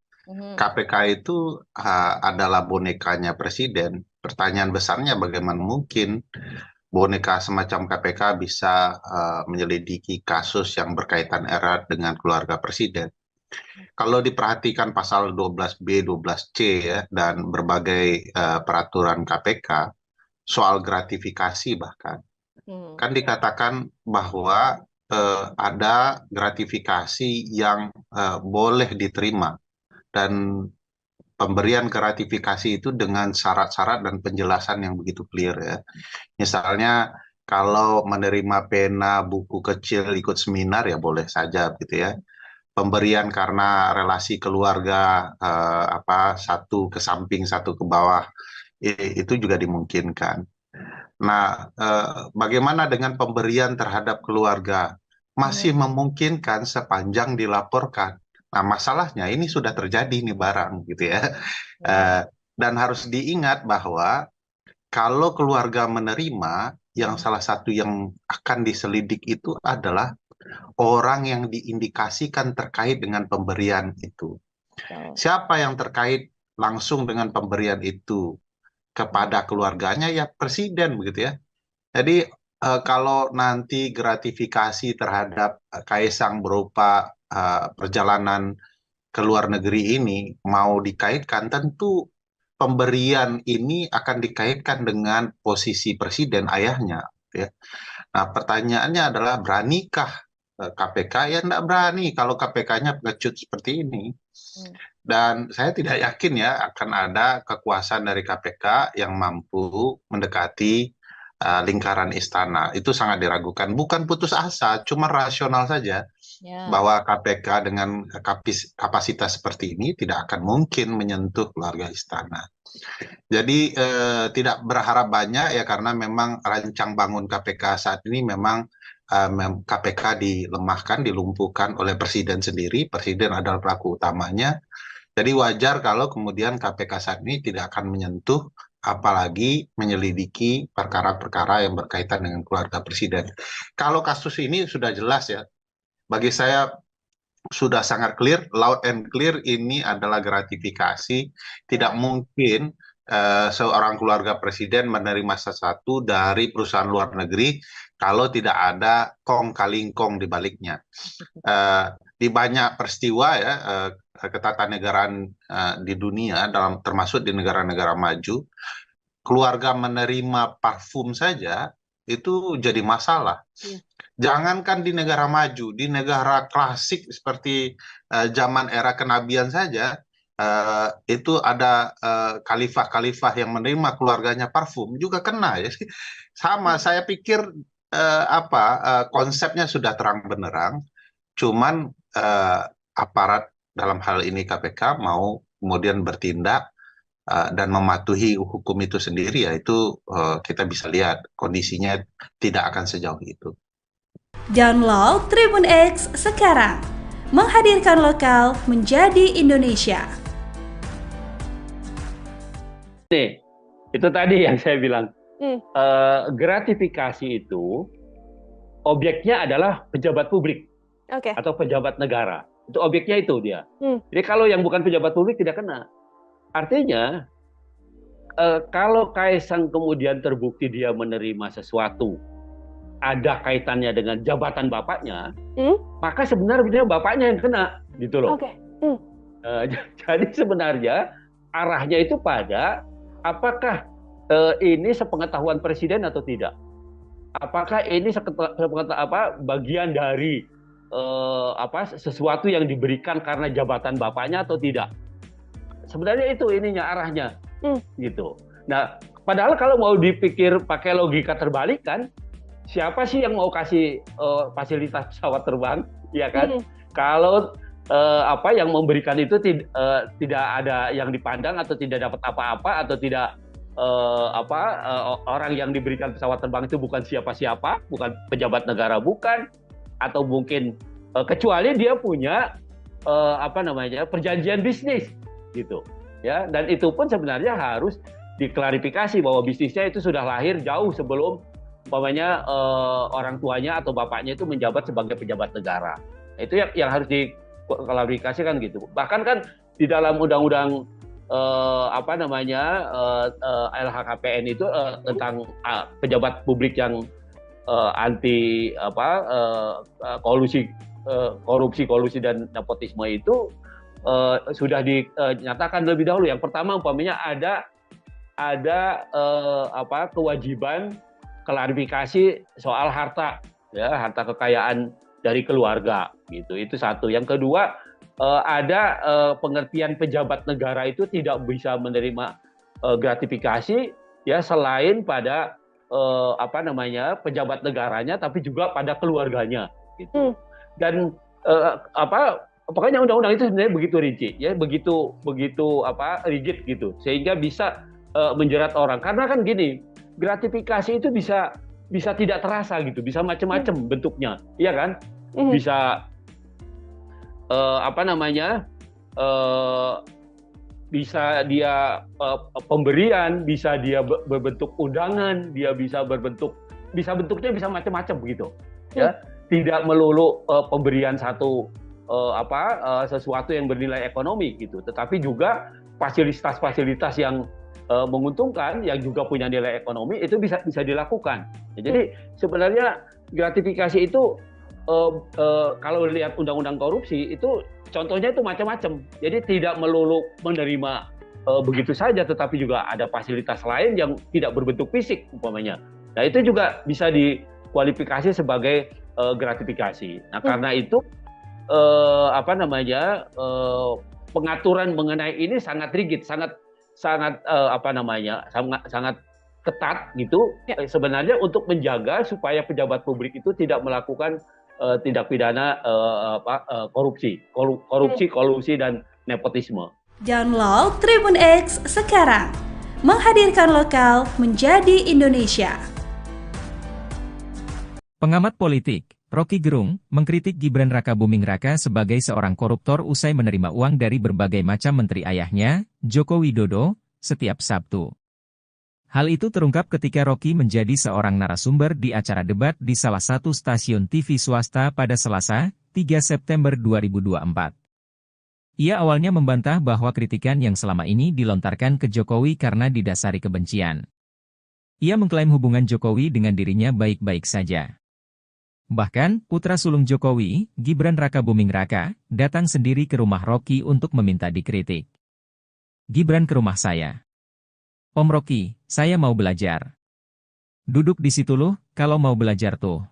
KPK itu adalah bonekanya presiden. Pertanyaan besarnya bagaimana mungkin boneka semacam KPK bisa menyelidiki kasus yang berkaitan erat dengan keluarga presiden. Kalau diperhatikan pasal 12B, 12C ya, dan berbagai peraturan KPK soal gratifikasi bahkan, kan dikatakan bahwa ada gratifikasi yang boleh diterima dan pemberian gratifikasi itu dengan syarat-syarat dan penjelasan yang begitu clear ya. Misalnya kalau menerima pena buku kecil ikut seminar ya boleh saja gitu ya. Pemberian karena relasi keluarga satu ke samping satu ke bawah itu juga dimungkinkan. Nah, bagaimana dengan pemberian terhadap keluarga? Masih memungkinkan sepanjang dilaporkan. Nah, masalahnya ini sudah terjadi nih barang gitu ya. Dan harus diingat bahwa kalau keluarga menerima, yang salah satu yang akan diselidik itu adalah orang yang diindikasikan terkait dengan pemberian itu. Siapa yang terkait langsung dengan pemberian itu kepada keluarganya? Ya presiden begitu ya. Jadi kalau nanti gratifikasi terhadap Kaisang berupa perjalanan ke luar negeri ini mau dikaitkan, tentu pemberian ini akan dikaitkan dengan posisi presiden ayahnya. Ya. Nah, pertanyaannya adalah beranikah KPK? Ya tidak berani kalau KPK-nya pengecut seperti ini. Dan saya tidak yakin ya akan ada kekuasaan dari KPK yang mampu mendekati lingkaran istana. Itu sangat diragukan. Bukan putus asa, cuma rasional saja. Bahwa KPK dengan kapasitas seperti ini tidak akan mungkin menyentuh keluarga istana. Jadi tidak berharap banyak ya, karena memang rancang bangun KPK saat ini memang KPK dilemahkan, dilumpuhkan oleh presiden sendiri. Presiden adalah pelaku utamanya. Jadi wajar kalau kemudian KPK saat ini tidak akan menyentuh, apalagi menyelidiki perkara-perkara yang berkaitan dengan keluarga presiden. Kalau kasus ini sudah jelas ya, bagi saya sudah sangat clear, loud and clear, ini adalah gratifikasi. Tidak mungkin seorang keluarga presiden menerima sesuatu dari perusahaan luar negeri kalau tidak ada kong kali kong di baliknya. Di banyak peristiwa ya, ketatanegaraan di dunia, termasuk di negara-negara maju, keluarga menerima parfum saja itu jadi masalah. Jangankan di negara maju, di negara klasik seperti zaman era kenabian saja, itu ada khalifah-khalifah yang menerima keluarganya parfum juga kena ya. Sama, saya pikir konsepnya sudah terang benderang, cuman aparat dalam hal ini KPK mau kemudian bertindak dan mematuhi hukum itu sendiri, yaitu kita bisa lihat kondisinya tidak akan sejauh itu. Download Tribun X sekarang, menghadirkan lokal menjadi Indonesia. Nih, itu tadi yang saya bilang, gratifikasi itu objeknya adalah pejabat publik atau pejabat negara. Itu objeknya itu dia. Jadi kalau yang bukan pejabat publik tidak kena. Artinya, kalau Kaisang kemudian terbukti dia menerima sesuatu, ada kaitannya dengan jabatan bapaknya, maka sebenarnya bapaknya yang kena, gitu loh. Jadi sebenarnya arahnya itu pada apakah ini sepengetahuan presiden atau tidak? Apakah ini bagian dari sesuatu yang diberikan karena jabatan bapaknya atau tidak? Sebenarnya itu ininya arahnya, gitu. Nah, padahal kalau mau dipikir pakai logika terbalik kan, siapa sih yang mau kasih fasilitas pesawat terbang, ya kan? Kalau yang memberikan itu tidak ada yang dipandang atau tidak dapat apa-apa atau tidak orang yang diberikan pesawat terbang itu bukan siapa-siapa, bukan pejabat negara, bukan, atau mungkin kecuali dia punya perjanjian bisnis, gitu, ya. Dan itu pun sebenarnya harus diklarifikasi bahwa bisnisnya itu sudah lahir jauh sebelum orang tuanya atau bapaknya itu menjabat sebagai pejabat negara. Itu yang harus diklarifikasikan gitu. Bahkan kan di dalam undang-undang LHKPN itu tentang pejabat publik yang anti korupsi dan nepotisme itu sudah dinyatakan lebih dahulu. Yang pertama umpamanya ada kewajiban klarifikasi soal harta, ya, harta kekayaan dari keluarga, gitu. Itu satu. Yang kedua, ada pengertian pejabat negara itu tidak bisa menerima gratifikasi, ya, selain pada pejabat negaranya, tapi juga pada keluarganya, gitu. Dan pokoknya undang-undang itu sebenarnya begitu rinci, ya, begitu rigid gitu, sehingga bisa menjerat orang. Karena kan gini, gratifikasi itu bisa tidak terasa gitu, bisa macam-macam bentuknya, iya kan? Bisa bisa dia pemberian, bisa dia berbentuk undangan, dia bentuknya bisa macam-macam begitu, ya. Tidak melulu pemberian sesuatu yang bernilai ekonomi gitu, tetapi juga fasilitas-fasilitas yang menguntungkan, yang juga punya nilai ekonomi, itu bisa dilakukan. Jadi sebenarnya gratifikasi itu kalau lihat undang-undang korupsi itu contohnya itu macam-macam. Jadi tidak melulu menerima begitu saja, tetapi juga ada fasilitas lain yang tidak berbentuk fisik umpamanya. Nah itu juga bisa dikualifikasi sebagai gratifikasi. Nah karena itu pengaturan mengenai ini sangat rigid, sangat ketat gitu sebenarnya untuk menjaga supaya pejabat publik itu tidak melakukan tindak pidana korupsi, kolusi dan nepotisme. Download Tribun X sekarang, menghadirkan lokal menjadi Indonesia. Pengamat politik, Rocky Gerung, mengkritik Gibran Rakabuming Raka sebagai seorang koruptor usai menerima uang dari berbagai macam menteri ayahnya, Joko Widodo, setiap Sabtu. Hal itu terungkap ketika Rocky menjadi seorang narasumber di acara debat di salah satu stasiun TV swasta pada Selasa, 3 September 2024. Ia awalnya membantah bahwa kritikan yang selama ini dilontarkan ke Jokowi karena didasari kebencian. Ia mengklaim hubungan Jokowi dengan dirinya baik-baik saja. Bahkan, putra sulung Jokowi, Gibran Rakabuming Raka, datang sendiri ke rumah Rocky untuk meminta dikritik. Gibran ke rumah saya. Om Rocky, saya mau belajar. Duduk di situ loh, kalau mau belajar tuh.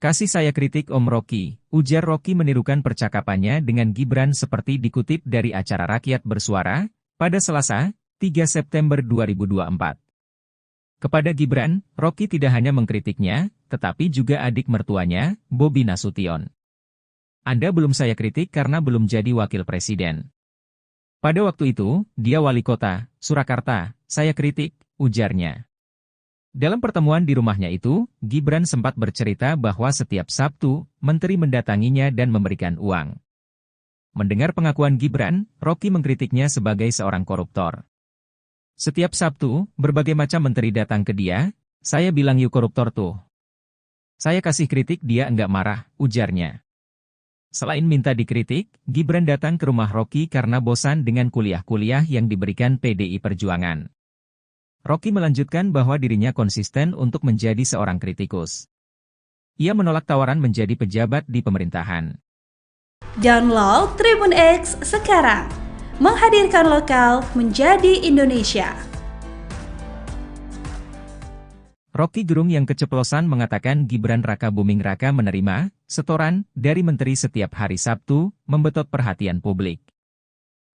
Kasih saya kritik Om Rocky, ujar Rocky menirukan percakapannya dengan Gibran seperti dikutip dari acara Rakyat Bersuara, pada Selasa, 3 September 2024. Kepada Gibran, Rocky tidak hanya mengkritiknya, tetapi juga adik mertuanya, Bobi Nasution. Anda belum saya kritik karena belum jadi wakil presiden. Pada waktu itu, dia wali kota, Surakarta, saya kritik, ujarnya. Dalam pertemuan di rumahnya itu, Gibran sempat bercerita bahwa setiap Sabtu, menteri mendatanginya dan memberikan uang. Mendengar pengakuan Gibran, Rocky mengkritiknya sebagai seorang koruptor. Setiap Sabtu, berbagai macam menteri datang ke dia, saya bilang yuk koruptor tuh. Saya kasih kritik dia enggak marah, ujarnya. Selain minta dikritik, Gibran datang ke rumah Rocky karena bosan dengan kuliah-kuliah yang diberikan PDI Perjuangan. Rocky melanjutkan bahwa dirinya konsisten untuk menjadi seorang kritikus. Ia menolak tawaran menjadi pejabat di pemerintahan. Download Tribun X sekarang, menghadirkan lokal menjadi Indonesia. Rocky Gerung yang keceplosan mengatakan Gibran Rakabuming Raka menerima setoran dari menteri setiap hari Sabtu, membetot perhatian publik.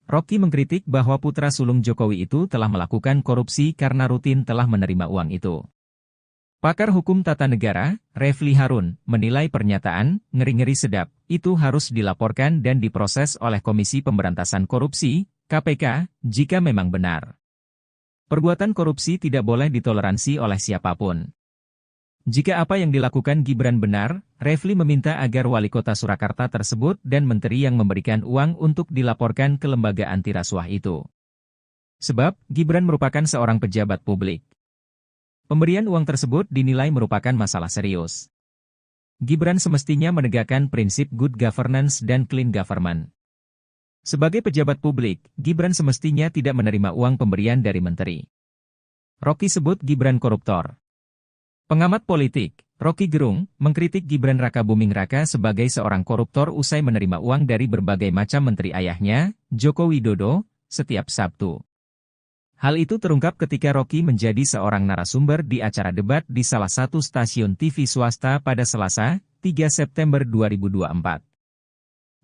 Rocky mengkritik bahwa putra sulung Jokowi itu telah melakukan korupsi karena rutin telah menerima uang itu. Pakar hukum tata negara, Refli Harun, menilai pernyataan ngeri-ngeri sedap itu harus dilaporkan dan diproses oleh Komisi Pemberantasan Korupsi, KPK, jika memang benar. Perbuatan korupsi tidak boleh ditoleransi oleh siapapun. Jika apa yang dilakukan Gibran benar, Refli meminta agar wali kota Surakarta tersebut dan menteri yang memberikan uang untuk dilaporkan ke lembaga anti rasuah itu. Sebab, Gibran merupakan seorang pejabat publik. Pemberian uang tersebut dinilai merupakan masalah serius. Gibran semestinya menegakkan prinsip good governance dan clean government. Sebagai pejabat publik, Gibran semestinya tidak menerima uang pemberian dari menteri. Rocky sebut Gibran koruptor. Pengamat politik, Rocky Gerung, mengkritik Gibran Rakabuming Raka sebagai seorang koruptor usai menerima uang dari berbagai macam menteri ayahnya, Joko Widodo, setiap Sabtu. Hal itu terungkap ketika Rocky menjadi seorang narasumber di acara debat di salah satu stasiun TV swasta pada Selasa, 3 September 2024.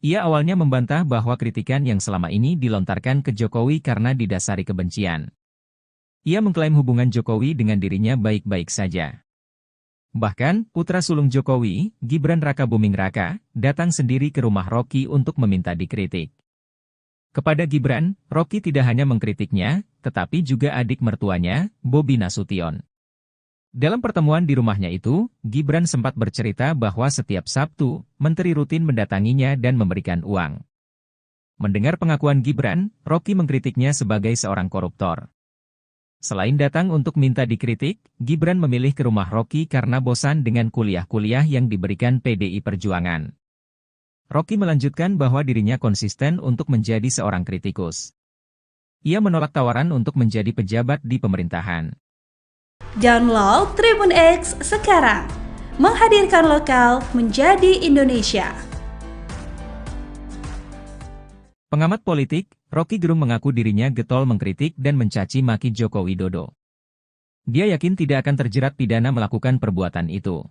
Ia awalnya membantah bahwa kritikan yang selama ini dilontarkan ke Jokowi karena didasari kebencian. Ia mengklaim hubungan Jokowi dengan dirinya baik-baik saja. Bahkan, putra sulung Jokowi, Gibran Rakabuming Raka, datang sendiri ke rumah Rocky untuk meminta dikritik. Kepada Gibran, Rocky tidak hanya mengkritiknya, tetapi juga adik mertuanya, Bobi Nasution. Dalam pertemuan di rumahnya itu, Gibran sempat bercerita bahwa setiap Sabtu, menteri rutin mendatanginya dan memberikan uang. Mendengar pengakuan Gibran, Rocky mengkritiknya sebagai seorang koruptor. Selain datang untuk minta dikritik, Gibran memilih ke rumah Rocky karena bosan dengan kuliah-kuliah yang diberikan PDI Perjuangan. Rocky melanjutkan bahwa dirinya konsisten untuk menjadi seorang kritikus. Ia menolak tawaran untuk menjadi pejabat di pemerintahan. Download Tribun X sekarang, menghadirkan lokal menjadi Indonesia. Pengamat politik, Roky Gerung mengaku dirinya getol mengkritik dan mencaci maki Joko Widodo. Dia yakin tidak akan terjerat pidana melakukan perbuatan itu.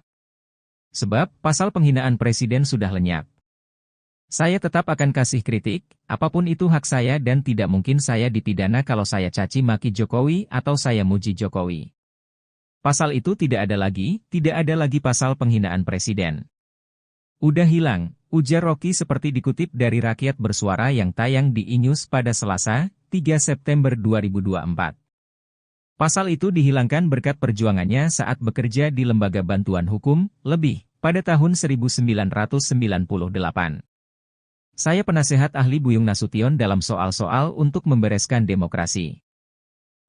Sebab, pasal penghinaan presiden sudah lenyap. Saya tetap akan kasih kritik, apapun itu hak saya dan tidak mungkin saya dipidana kalau saya caci maki Jokowi atau saya muji Jokowi. Pasal itu tidak ada lagi pasal penghinaan presiden. Udah hilang, ujar Roky seperti dikutip dari Rakyat Bersuara yang tayang di iNews pada Selasa, 3 September 2024. Pasal itu dihilangkan berkat perjuangannya saat bekerja di Lembaga Bantuan Hukum, LEBIH, pada tahun 1998. Saya penasehat ahli Buyung Nasution dalam soal-soal untuk membereskan demokrasi.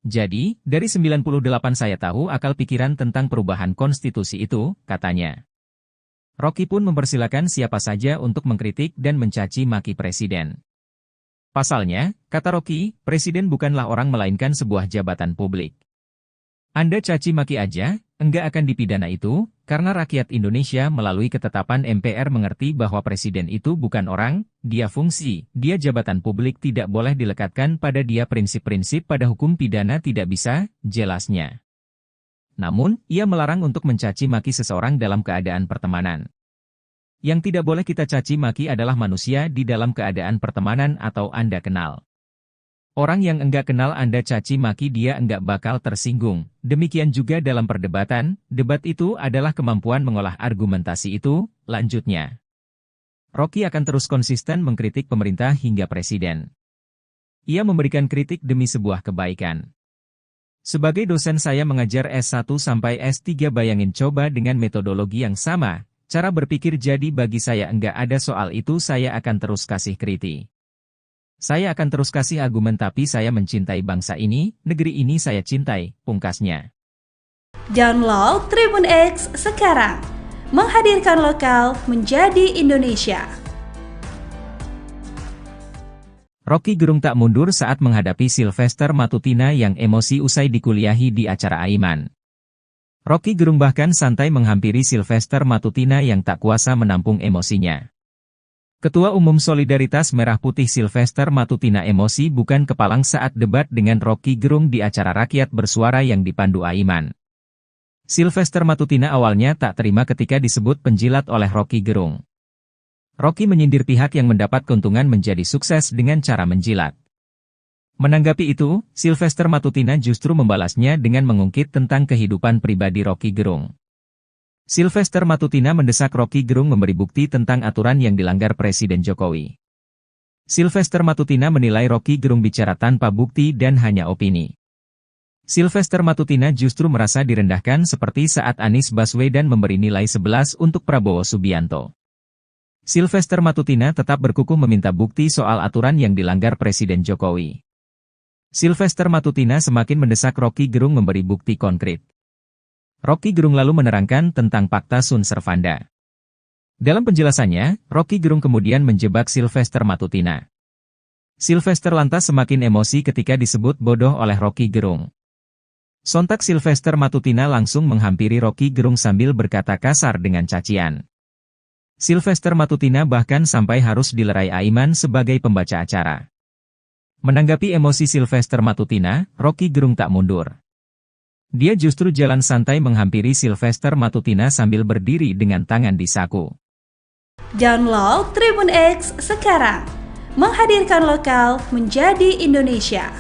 Jadi, dari 98 saya tahu akal pikiran tentang perubahan konstitusi itu, katanya. Roky pun mempersilakan siapa saja untuk mengkritik dan mencaci maki presiden. Pasalnya, kata Roky, presiden bukanlah orang melainkan sebuah jabatan publik. Anda caci maki aja, enggak akan dipidana itu, karena rakyat Indonesia melalui ketetapan MPR mengerti bahwa presiden itu bukan orang, dia fungsi, dia jabatan publik tidak boleh dilekatkan pada dia prinsip-prinsip pada hukum pidana tidak bisa, jelasnya. Namun, ia melarang untuk mencaci maki seseorang dalam keadaan pertemanan. Yang tidak boleh kita caci maki adalah manusia di dalam keadaan pertemanan atau Anda kenal. Orang yang enggak kenal Anda caci maki dia enggak bakal tersinggung. Demikian juga dalam perdebatan, debat itu adalah kemampuan mengolah argumentasi itu, lanjutnya. Roky akan terus konsisten mengkritik pemerintah hingga presiden. Ia memberikan kritik demi sebuah kebaikan. Sebagai dosen saya mengajar S1 sampai S3 bayangin coba dengan metodologi yang sama, cara berpikir jadi bagi saya enggak ada soal itu saya akan terus kasih kritik. Saya akan terus kasih argumen tapi saya mencintai bangsa ini, negeri ini saya cintai, pungkasnya. Download Tribun X sekarang, menghadirkan lokal menjadi Indonesia. Roky Gerung tak mundur saat menghadapi Sylvester Matutina yang emosi usai dikuliahi di acara Aiman. Roky Gerung bahkan santai menghampiri Sylvester Matutina yang tak kuasa menampung emosinya. Ketua Umum Solidaritas Merah Putih Sylvester Matutina emosi bukan kepalang saat debat dengan Roky Gerung di acara Rakyat Bersuara yang dipandu Aiman. Sylvester Matutina awalnya tak terima ketika disebut penjilat oleh Roky Gerung. Roky menyindir pihak yang mendapat keuntungan menjadi sukses dengan cara menjilat. Menanggapi itu, Sylvester Matutina justru membalasnya dengan mengungkit tentang kehidupan pribadi Roky Gerung. Sylvester Matutina mendesak Roky Gerung memberi bukti tentang aturan yang dilanggar Presiden Jokowi. Sylvester Matutina menilai Roky Gerung bicara tanpa bukti dan hanya opini. Sylvester Matutina justru merasa direndahkan seperti saat Anies Baswedan memberi nilai 11 untuk Prabowo Subianto. Sylvester Matutina tetap berkukuh meminta bukti soal aturan yang dilanggar Presiden Jokowi. Sylvester Matutina semakin mendesak Roky Gerung memberi bukti konkret. Roky Gerung lalu menerangkan tentang Fakta Sun Servanda. Dalam penjelasannya, Roky Gerung kemudian menjebak Sylvester Matutina. Sylvester lantas semakin emosi ketika disebut bodoh oleh Roky Gerung. Sontak Sylvester Matutina langsung menghampiri Roky Gerung sambil berkata kasar dengan cacian. Sylvester Matutina bahkan sampai harus dilerai Aiman sebagai pembaca acara. Menanggapi emosi Sylvester Matutina, Roky Gerung tak mundur. Dia justru jalan santai menghampiri Sylvester Matutina sambil berdiri dengan tangan di saku. Download Tribun X sekarang, menghadirkan lokal menjadi Indonesia.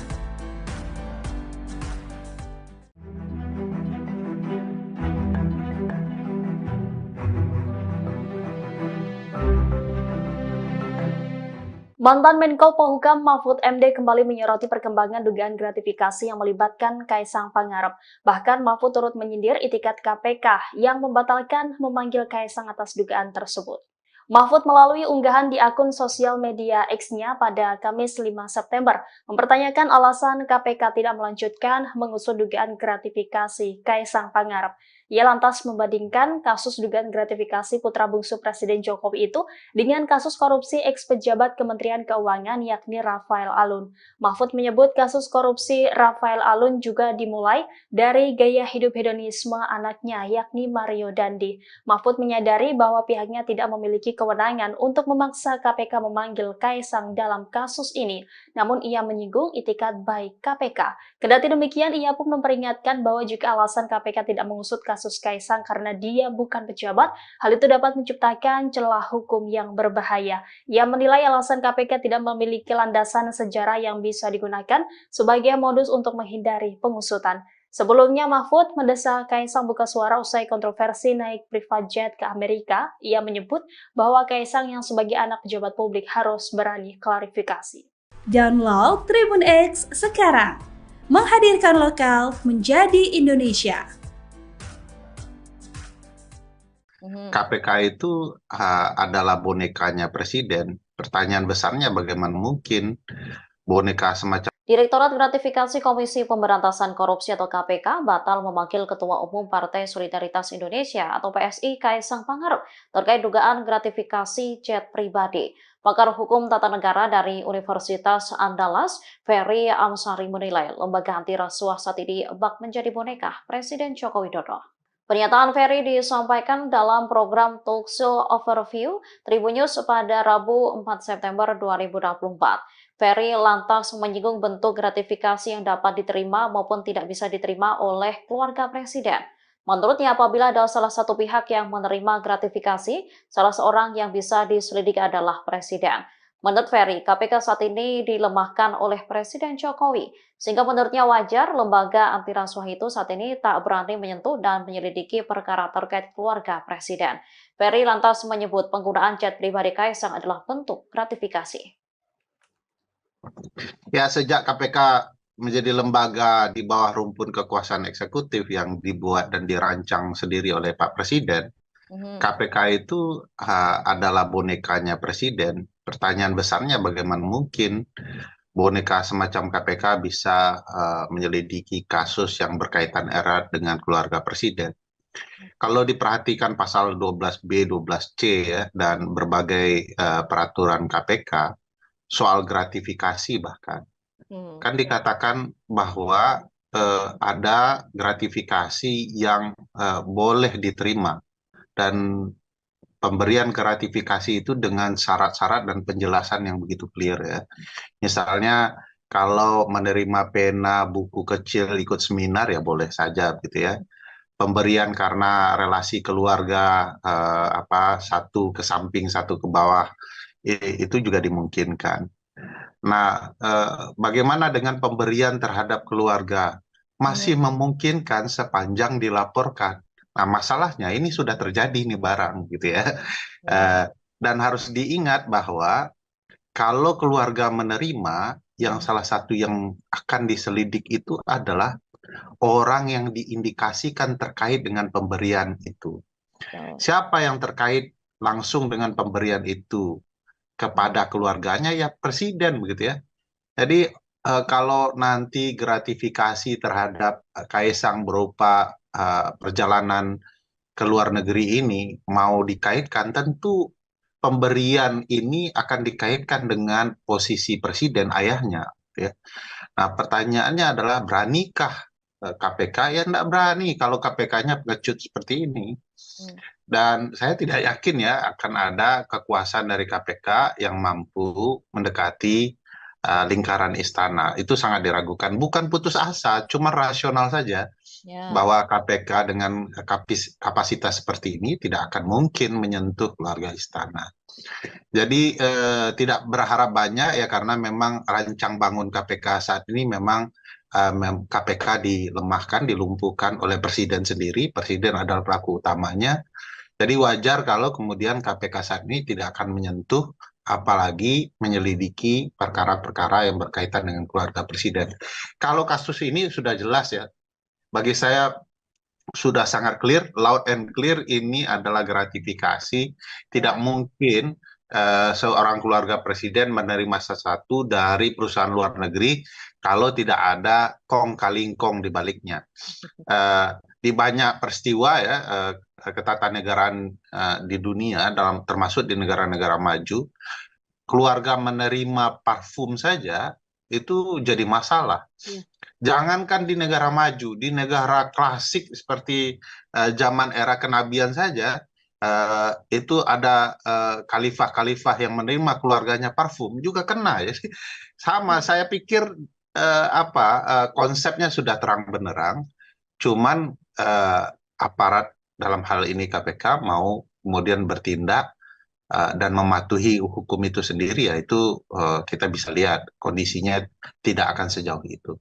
Mantan Menko Polhukam Mahfud MD kembali menyoroti perkembangan dugaan gratifikasi yang melibatkan Kaisang Pangarep. Bahkan Mahfud turut menyindir itikat KPK yang membatalkan memanggil Kaisang atas dugaan tersebut. Mahfud melalui unggahan di akun sosial media X-nya pada Kamis 5 September mempertanyakan alasan KPK tidak melanjutkan mengusut dugaan gratifikasi Kaisang Pangarep. Ia lantas membandingkan kasus dugaan gratifikasi putra bungsu Presiden Jokowi itu dengan kasus korupsi ex-pejabat Kementerian Keuangan yakni Rafael Alun. Mahfud menyebut kasus korupsi Rafael Alun juga dimulai dari gaya hidup hedonisme anaknya yakni Mario Dandi. Mahfud menyadari bahwa pihaknya tidak memiliki kewenangan untuk memaksa KPK memanggil Kaisang dalam kasus ini, namun ia menyinggung itikat baik KPK. Kendati demikian, ia pun memperingatkan bahwa jika alasan KPK tidak mengusut kasus Kaisang karena dia bukan pejabat, hal itu dapat menciptakan celah hukum yang berbahaya. Ia menilai alasan KPK tidak memiliki landasan sejarah yang bisa digunakan sebagai modus untuk menghindari pengusutan. Sebelumnya, Mahfud mendesak Kaisang buka suara usai kontroversi naik private jet ke Amerika. Ia menyebut bahwa Kaisang yang sebagai anak pejabat publik harus berani klarifikasi. Download Tribun X sekarang, menghadirkan lokal menjadi Indonesia. KPK itu adalah bonekanya presiden. Pertanyaan besarnya bagaimana mungkin boneka semacam Direktorat Gratifikasi Komisi Pemberantasan Korupsi atau KPK batal memanggil Ketua Umum Partai Solidaritas Indonesia atau PSI Kaisang Pangarep terkait dugaan gratifikasi jet pribadi. Pakar Hukum Tata Negara dari Universitas Andalas, Ferry Amsari menilai lembaga anti rasuah saat ini bak menjadi boneka Presiden Joko Widodo. Pernyataan Ferry disampaikan dalam program Talkshow Overview Tribun News pada Rabu 4 September 2024. Ferry lantas menyinggung bentuk gratifikasi yang dapat diterima maupun tidak bisa diterima oleh keluarga presiden. Menurutnya, apabila ada salah satu pihak yang menerima gratifikasi, salah seorang yang bisa diselidiki adalah presiden. Menurut Ferry, KPK saat ini dilemahkan oleh Presiden Jokowi, sehingga menurutnya wajar lembaga anti rasuah itu saat ini tak berani menyentuh dan menyelidiki perkara terkait keluarga presiden. Ferry lantas menyebut penggunaan jet pribadi Kaisang adalah bentuk gratifikasi. Ya, sejak KPK menjadi lembaga di bawah rumpun kekuasaan eksekutif yang dibuat dan dirancang sendiri oleh Pak Presiden, KPK itu adalah bonekanya Presiden. Pertanyaan besarnya bagaimana mungkin boneka semacam KPK bisa menyelidiki kasus yang berkaitan erat dengan keluarga Presiden. Kalau diperhatikan pasal 12B, 12C ya, dan berbagai peraturan KPK, soal gratifikasi bahkan, kan dikatakan bahwa ada gratifikasi yang boleh diterima dan pemberian gratifikasi itu dengan syarat-syarat dan penjelasan yang begitu clear ya. Misalnya kalau menerima pena, buku kecil, ikut seminar ya boleh saja gitu ya. Pemberian karena relasi keluarga satu ke samping satu ke bawah itu juga dimungkinkan. Nah, bagaimana dengan pemberian terhadap keluarga? Masih memungkinkan sepanjang dilaporkan. Nah, masalahnya ini sudah terjadi nih barang gitu ya. Dan harus diingat bahwa kalau keluarga menerima, yang salah satu yang akan diselidik itu adalah orang yang diindikasikan terkait dengan pemberian itu. Siapa yang terkait langsung dengan pemberian itu kepada keluarganya? Ya presiden begitu ya. Jadi kalau nanti gratifikasi terhadap Kaisang berupa perjalanan ke luar negeri ini mau dikaitkan, tentu pemberian ini akan dikaitkan dengan posisi presiden ayahnya ya. Nah, pertanyaannya adalah beranikah KPK? Ya tidak berani kalau KPK-nya pengecut seperti ini. Dan saya tidak yakin ya akan ada kekuasaan dari KPK yang mampu mendekati lingkaran istana. Itu sangat diragukan. Bukan putus asa, cuma rasional saja. Bahwa KPK dengan kapasitas seperti ini tidak akan mungkin menyentuh keluarga istana. Jadi tidak berharap banyak ya, karena memang rancang bangun KPK saat ini memang KPK dilemahkan, dilumpuhkan oleh presiden sendiri. Presiden adalah pelaku utamanya. Jadi wajar kalau kemudian KPK saat ini tidak akan menyentuh, apalagi menyelidiki perkara-perkara yang berkaitan dengan keluarga presiden. Kalau kasus ini sudah jelas ya, bagi saya sudah sangat clear, loud and clear, ini adalah gratifikasi. Tidak mungkin seorang keluarga presiden menerima sesuatu dari perusahaan luar negeri kalau tidak ada kong kali kong di baliknya. di banyak peristiwa ya ketatanegaraan di dunia, termasuk di negara-negara maju, keluarga menerima parfum saja itu jadi masalah. Jangankan di negara maju, di negara klasik seperti zaman era kenabian saja, itu ada khalifah-khalifah yang menerima keluarganya parfum juga kena ya. Sama, saya pikir konsepnya sudah terang benderang, cuman aparat dalam hal ini KPK mau kemudian bertindak dan mematuhi hukum itu sendiri, ya itu kita bisa lihat kondisinya tidak akan sejauh itu.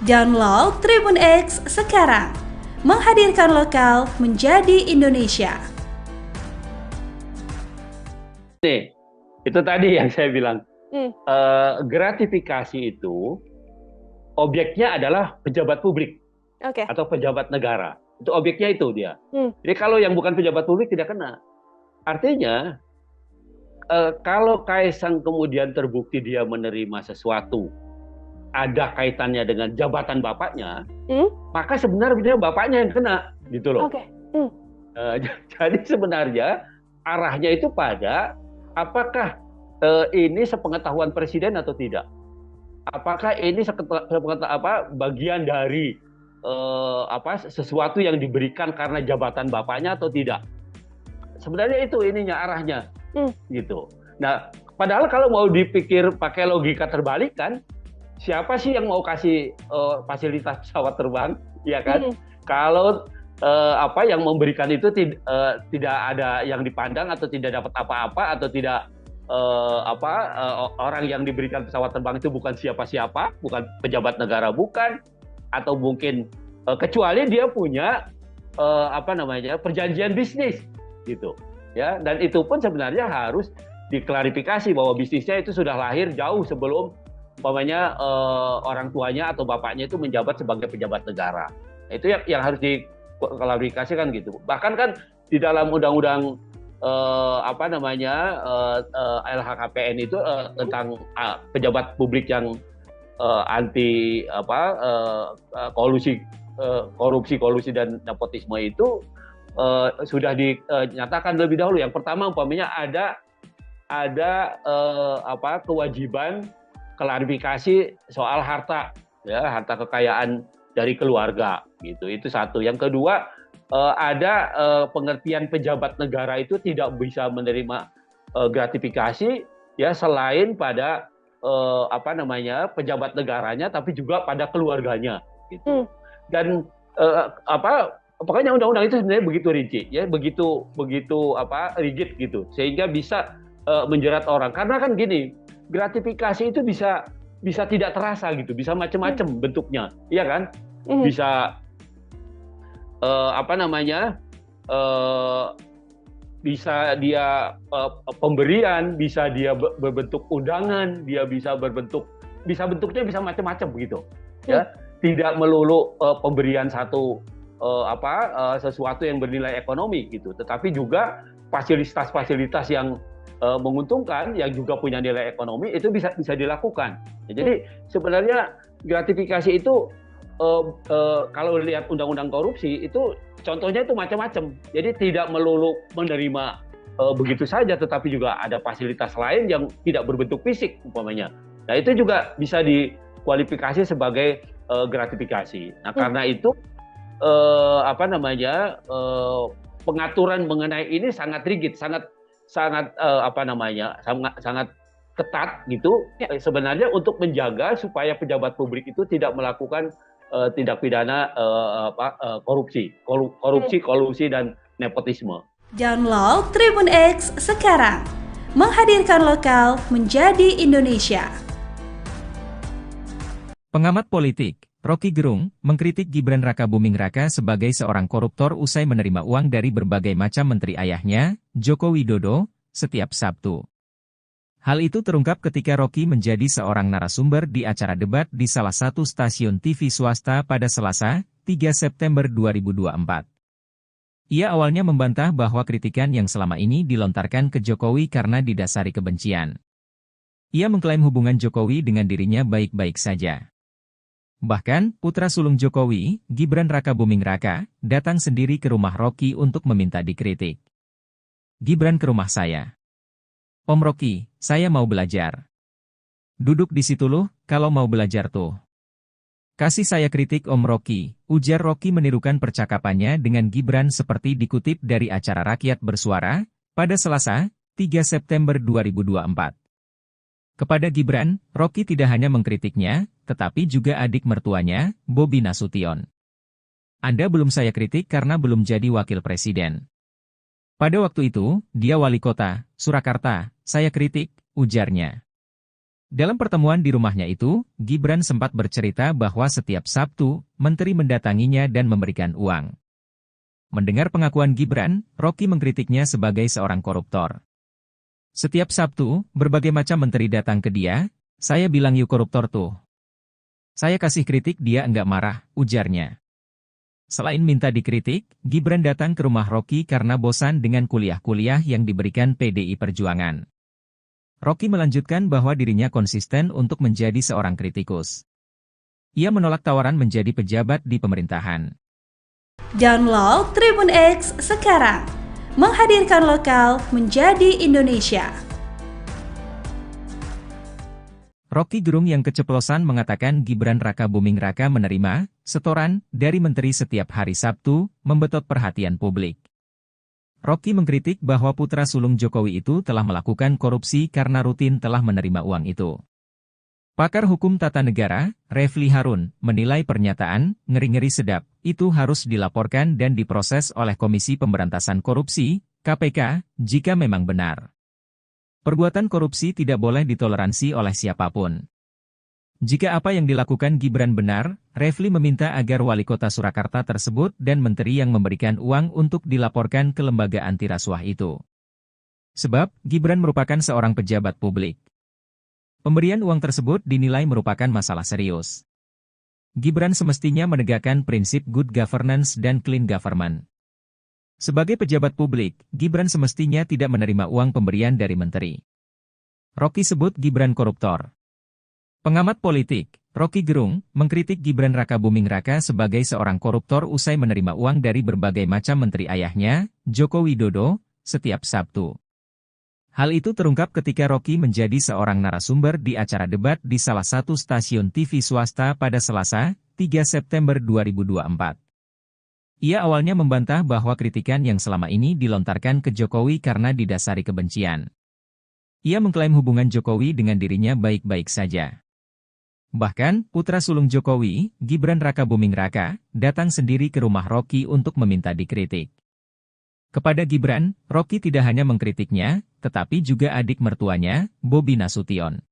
Download Tribun X sekarang, menghadirkan lokal menjadi Indonesia. Nih, itu tadi yang saya bilang, gratifikasi itu objeknya adalah pejabat publik atau pejabat negara. Itu objeknya itu dia. Jadi kalau yang bukan pejabat publik tidak kena. Artinya, kalau Kaisang kemudian terbukti dia menerima sesuatu, ada kaitannya dengan jabatan bapaknya, maka sebenarnya bapaknya yang kena, gitu loh. Jadi sebenarnya arahnya itu pada apakah ini sepengetahuan presiden atau tidak? Apakah ini bagian dari sesuatu yang diberikan karena jabatan bapaknya atau tidak? Sebenarnya itu ininya arahnya, gitu. Nah, padahal kalau mau dipikir pakai logika terbalik kan, siapa sih yang mau kasih fasilitas pesawat terbang, ya kan? Kalau yang memberikan itu tidak ada yang dipandang atau tidak dapat apa-apa atau tidak orang yang diberikan pesawat terbang itu bukan siapa-siapa, bukan pejabat negara, bukan, atau mungkin kecuali dia punya perjanjian bisnis, gitu, ya. Dan itu pun sebenarnya harus diklarifikasi bahwa bisnisnya itu sudah lahir jauh sebelum orang tuanya atau bapaknya itu menjabat sebagai pejabat negara. Itu yang harus diklarifikasikan gitu. Bahkan kan di dalam undang-undang LHKPN itu tentang pejabat publik yang anti korupsi dan nepotisme itu sudah dinyatakan lebih dahulu. Yang pertama umpamanya ada kewajiban klarifikasi soal harta, ya, harta kekayaan dari keluarga, gitu. Itu satu. Yang kedua, ada pengertian pejabat negara itu tidak bisa menerima gratifikasi, ya, selain pada pejabat negaranya, tapi juga pada keluarganya, gitu. Dan pokoknya undang-undang itu sebenarnya begitu rinci, ya, begitu rigid gitu, sehingga bisa menjerat orang. Karena kan gini, gratifikasi itu bisa tidak terasa gitu, bisa macam-macam bentuknya, iya kan? Bisa bisa dia pemberian, bisa dia berbentuk undangan, dia bentuknya bisa macam-macam begitu, ya. Tidak melulu pemberian sesuatu yang bernilai ekonomi gitu, tetapi juga fasilitas-fasilitas yang menguntungkan, yang juga punya nilai ekonomi, itu bisa dilakukan. Jadi sebenarnya gratifikasi itu kalau lihat undang-undang korupsi itu contohnya itu macam-macam. Jadi tidak melulu menerima begitu saja, tetapi juga ada fasilitas lain yang tidak berbentuk fisik umpamanya. Nah, itu juga bisa dikualifikasi sebagai gratifikasi. Nah, karena itu pengaturan mengenai ini sangat rigid, sangat ketat gitu, ya. Sebenarnya untuk menjaga supaya pejabat publik itu tidak melakukan tindak pidana korupsi, kolusi dan nepotisme. Download Tribun X sekarang, menghadirkan lokal menjadi Indonesia. Pengamat politik Rocky Gerung mengkritik Gibran Rakabuming Raka sebagai seorang koruptor usai menerima uang dari berbagai macam menteri ayahnya, Joko Widodo, setiap Sabtu. Hal itu terungkap ketika Rocky menjadi seorang narasumber di acara debat di salah satu stasiun TV swasta pada Selasa, 3 September 2024. Ia awalnya membantah bahwa kritikan yang selama ini dilontarkan ke Jokowi karena didasari kebencian. Ia mengklaim hubungan Jokowi dengan dirinya baik-baik saja. Bahkan, putra sulung Jokowi, Gibran Rakabuming Raka, datang sendiri ke rumah Rocky untuk meminta dikritik. Gibran ke rumah saya. Om Rocky, saya mau belajar. Duduk di situ loh, kalau mau belajar tuh. Kasih saya kritik Om Rocky, ujar Rocky menirukan percakapannya dengan Gibran seperti dikutip dari acara Rakyat Bersuara, pada Selasa, 3 September 2024. Kepada Gibran, Rocky tidak hanya mengkritiknya, tetapi juga adik mertuanya, Bobi Nasution. Anda belum saya kritik karena belum jadi wakil presiden. Pada waktu itu, dia wali kota, Surakarta, saya kritik, ujarnya. Dalam pertemuan di rumahnya itu, Gibran sempat bercerita bahwa setiap Sabtu, menteri mendatanginya dan memberikan uang. Mendengar pengakuan Gibran, Rocky mengkritiknya sebagai seorang koruptor. Setiap Sabtu, berbagai macam menteri datang ke dia, saya bilang yuk koruptor tuh. Saya kasih kritik dia enggak marah, ujarnya. Selain minta dikritik, Gibran datang ke rumah Rocky karena bosan dengan kuliah-kuliah yang diberikan PDI Perjuangan. Rocky melanjutkan bahwa dirinya konsisten untuk menjadi seorang kritikus. Ia menolak tawaran menjadi pejabat di pemerintahan. Download Tribun X sekarang. Menghadirkan lokal menjadi Indonesia. Rocky Gerung yang keceplosan mengatakan Gibran Rakabuming Raka menerima setoran dari menteri setiap hari Sabtu, membetot perhatian publik. Rocky mengkritik bahwa putra sulung Jokowi itu telah melakukan korupsi karena rutin telah menerima uang itu. Pakar hukum tata negara, Refli Harun, menilai pernyataan ngeri-ngeri sedap itu harus dilaporkan dan diproses oleh Komisi Pemberantasan Korupsi, KPK, jika memang benar. Perbuatan korupsi tidak boleh ditoleransi oleh siapapun. Jika apa yang dilakukan Gibran benar, Refli meminta agar wali kota Surakarta tersebut dan menteri yang memberikan uang untuk dilaporkan ke lembaga anti rasuah itu. Sebab, Gibran merupakan seorang pejabat publik. Pemberian uang tersebut dinilai merupakan masalah serius. Gibran semestinya menegakkan prinsip good governance dan clean government. Sebagai pejabat publik, Gibran semestinya tidak menerima uang pemberian dari menteri. Rocky sebut Gibran koruptor. Pengamat politik, Rocky Gerung, mengkritik Gibran Rakabuming Raka sebagai seorang koruptor usai menerima uang dari berbagai macam menteri ayahnya, Joko Widodo, setiap Sabtu. Hal itu terungkap ketika Rocky menjadi seorang narasumber di acara debat di salah satu stasiun TV swasta pada Selasa, 3 September 2024. Ia awalnya membantah bahwa kritikan yang selama ini dilontarkan ke Jokowi karena didasari kebencian. Ia mengklaim hubungan Jokowi dengan dirinya baik-baik saja. Bahkan, putra sulung Jokowi, Gibran Rakabuming Raka, datang sendiri ke rumah Rocky untuk meminta dikritik. Kepada Gibran, Rocky tidak hanya mengkritiknya, tetapi juga adik mertuanya, Bobi Nasution.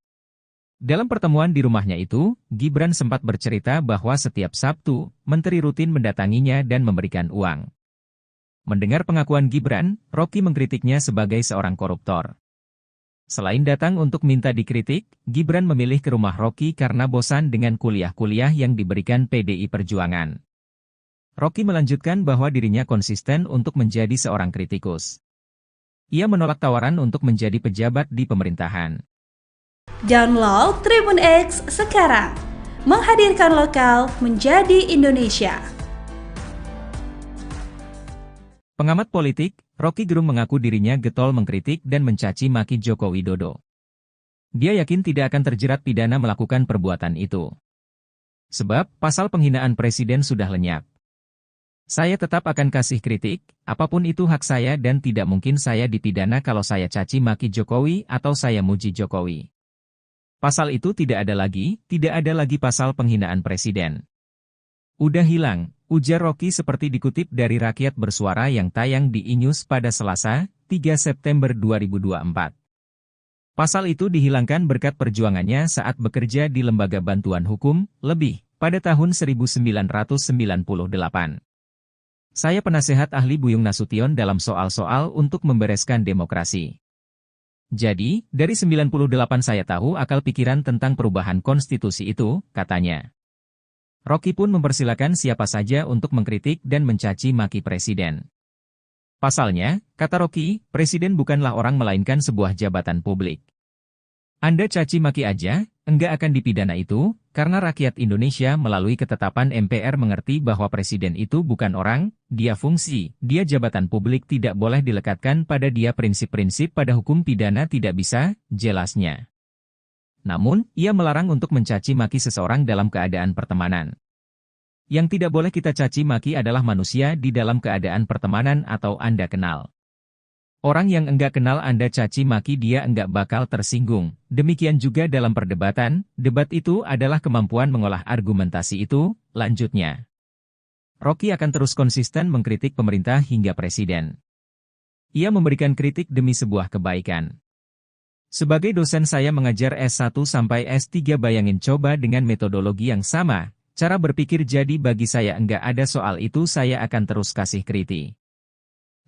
Dalam pertemuan di rumahnya itu, Gibran sempat bercerita bahwa setiap Sabtu, menteri rutin mendatanginya dan memberikan uang. Mendengar pengakuan Gibran, Rocky mengkritiknya sebagai seorang koruptor. Selain datang untuk minta dikritik, Gibran memilih ke rumah Rocky karena bosan dengan kuliah-kuliah yang diberikan PDI Perjuangan. Rocky melanjutkan bahwa dirinya konsisten untuk menjadi seorang kritikus. Ia menolak tawaran untuk menjadi pejabat di pemerintahan. Download Tribun X sekarang. Menghadirkan lokal menjadi Indonesia. Pengamat politik, Rocky Gerung mengaku dirinya getol mengkritik dan mencaci maki Joko Widodo. Dia yakin tidak akan terjerat pidana melakukan perbuatan itu. Sebab, pasal penghinaan presiden sudah lenyap. Saya tetap akan kasih kritik, apapun itu hak saya dan tidak mungkin saya dipidana kalau saya caci maki Jokowi atau saya muji Jokowi. Pasal itu tidak ada lagi pasal penghinaan presiden. Udah hilang, ujar Rocky seperti dikutip dari Rakyat Bersuara yang tayang di iNews pada Selasa, 3 September 2024. Pasal itu dihilangkan berkat perjuangannya saat bekerja di Lembaga Bantuan Hukum, LEBIH, pada tahun 1998. Saya penasehat ahli Buyung Nasution dalam soal-soal untuk membereskan demokrasi. Jadi, dari 98 saya tahu akal pikiran tentang perubahan konstitusi itu, katanya. Rocky pun mempersilakan siapa saja untuk mengkritik dan mencaci maki presiden. Pasalnya, kata Rocky, presiden bukanlah orang melainkan sebuah jabatan publik. Anda caci maki aja, enggak akan dipidana itu, karena rakyat Indonesia melalui ketetapan MPR mengerti bahwa presiden itu bukan orang, dia fungsi, dia jabatan publik tidak boleh dilekatkan pada dia prinsip-prinsip pada hukum pidana tidak bisa, jelasnya. Namun, ia melarang untuk mencaci maki seseorang dalam keadaan pertemanan. Yang tidak boleh kita caci maki adalah manusia di dalam keadaan pertemanan atau Anda kenal. Orang yang enggak kenal Anda caci maki dia enggak bakal tersinggung. Demikian juga dalam perdebatan, debat itu adalah kemampuan mengolah argumentasi itu, lanjutnya. Rocky akan terus konsisten mengkritik pemerintah hingga presiden. Ia memberikan kritik demi sebuah kebaikan. Sebagai dosen saya mengajar S1 sampai S3 bayangin coba dengan metodologi yang sama, cara berpikir jadi bagi saya enggak ada soal itu saya akan terus kasih kritik.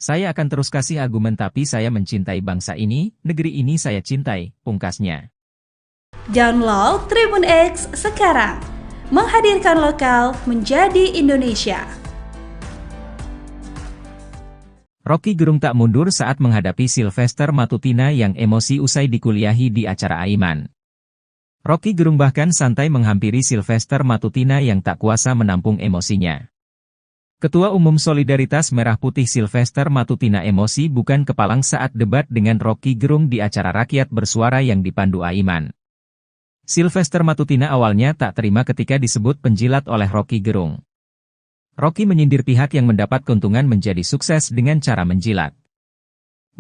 Saya akan terus kasih argumen tapi saya mencintai bangsa ini, negeri ini saya cintai, pungkasnya. Download Tribun X sekarang, menghadirkan lokal menjadi Indonesia. Rocky Gerung tak mundur saat menghadapi Sylvester Matutina yang emosi usai dikuliahi di acara Aiman. Rocky Gerung bahkan santai menghampiri Sylvester Matutina yang tak kuasa menampung emosinya. Ketua Umum Solidaritas Merah Putih Sylvester Matutina emosi bukan kepalang saat debat dengan Rocky Gerung di acara rakyat bersuara yang dipandu Aiman. Sylvester Matutina awalnya tak terima ketika disebut penjilat oleh Rocky Gerung. Rocky menyindir pihak yang mendapat keuntungan menjadi sukses dengan cara menjilat.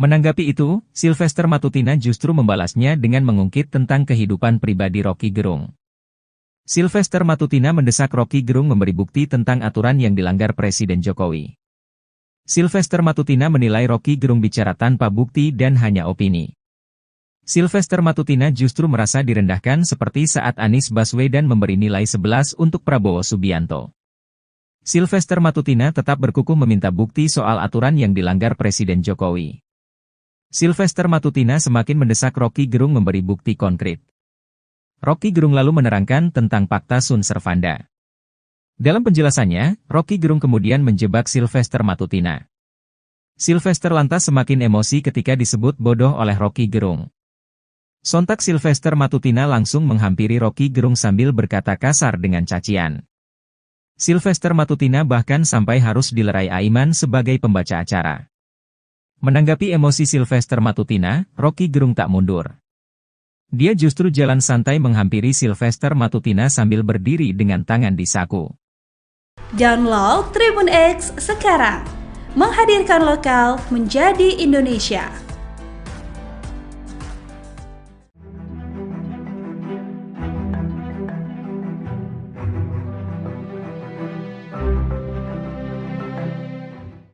Menanggapi itu, Sylvester Matutina justru membalasnya dengan mengungkit tentang kehidupan pribadi Rocky Gerung. Sylvester Matutina mendesak Rocky Gerung memberi bukti tentang aturan yang dilanggar Presiden Jokowi. Sylvester Matutina menilai Rocky Gerung bicara tanpa bukti dan hanya opini. Sylvester Matutina justru merasa direndahkan seperti saat Anies Baswedan memberi nilai 11 untuk Prabowo Subianto. Sylvester Matutina tetap berkukuh meminta bukti soal aturan yang dilanggar Presiden Jokowi. Sylvester Matutina semakin mendesak Rocky Gerung memberi bukti konkret. Rocky Gerung lalu menerangkan tentang Fakta Sun Servanda. Dalam penjelasannya, Rocky Gerung kemudian menjebak Sylvester Matutina. Sylvester lantas semakin emosi ketika disebut bodoh oleh Rocky Gerung. Sontak Sylvester Matutina langsung menghampiri Rocky Gerung sambil berkata kasar dengan cacian. Sylvester Matutina bahkan sampai harus dilerai Aiman sebagai pembaca acara. Menanggapi emosi Sylvester Matutina, Rocky Gerung tak mundur. Dia justru jalan santai menghampiri Sylvester Matutina sambil berdiri dengan tangan di saku. Download Tribun X sekarang, menghadirkan lokal menjadi Indonesia.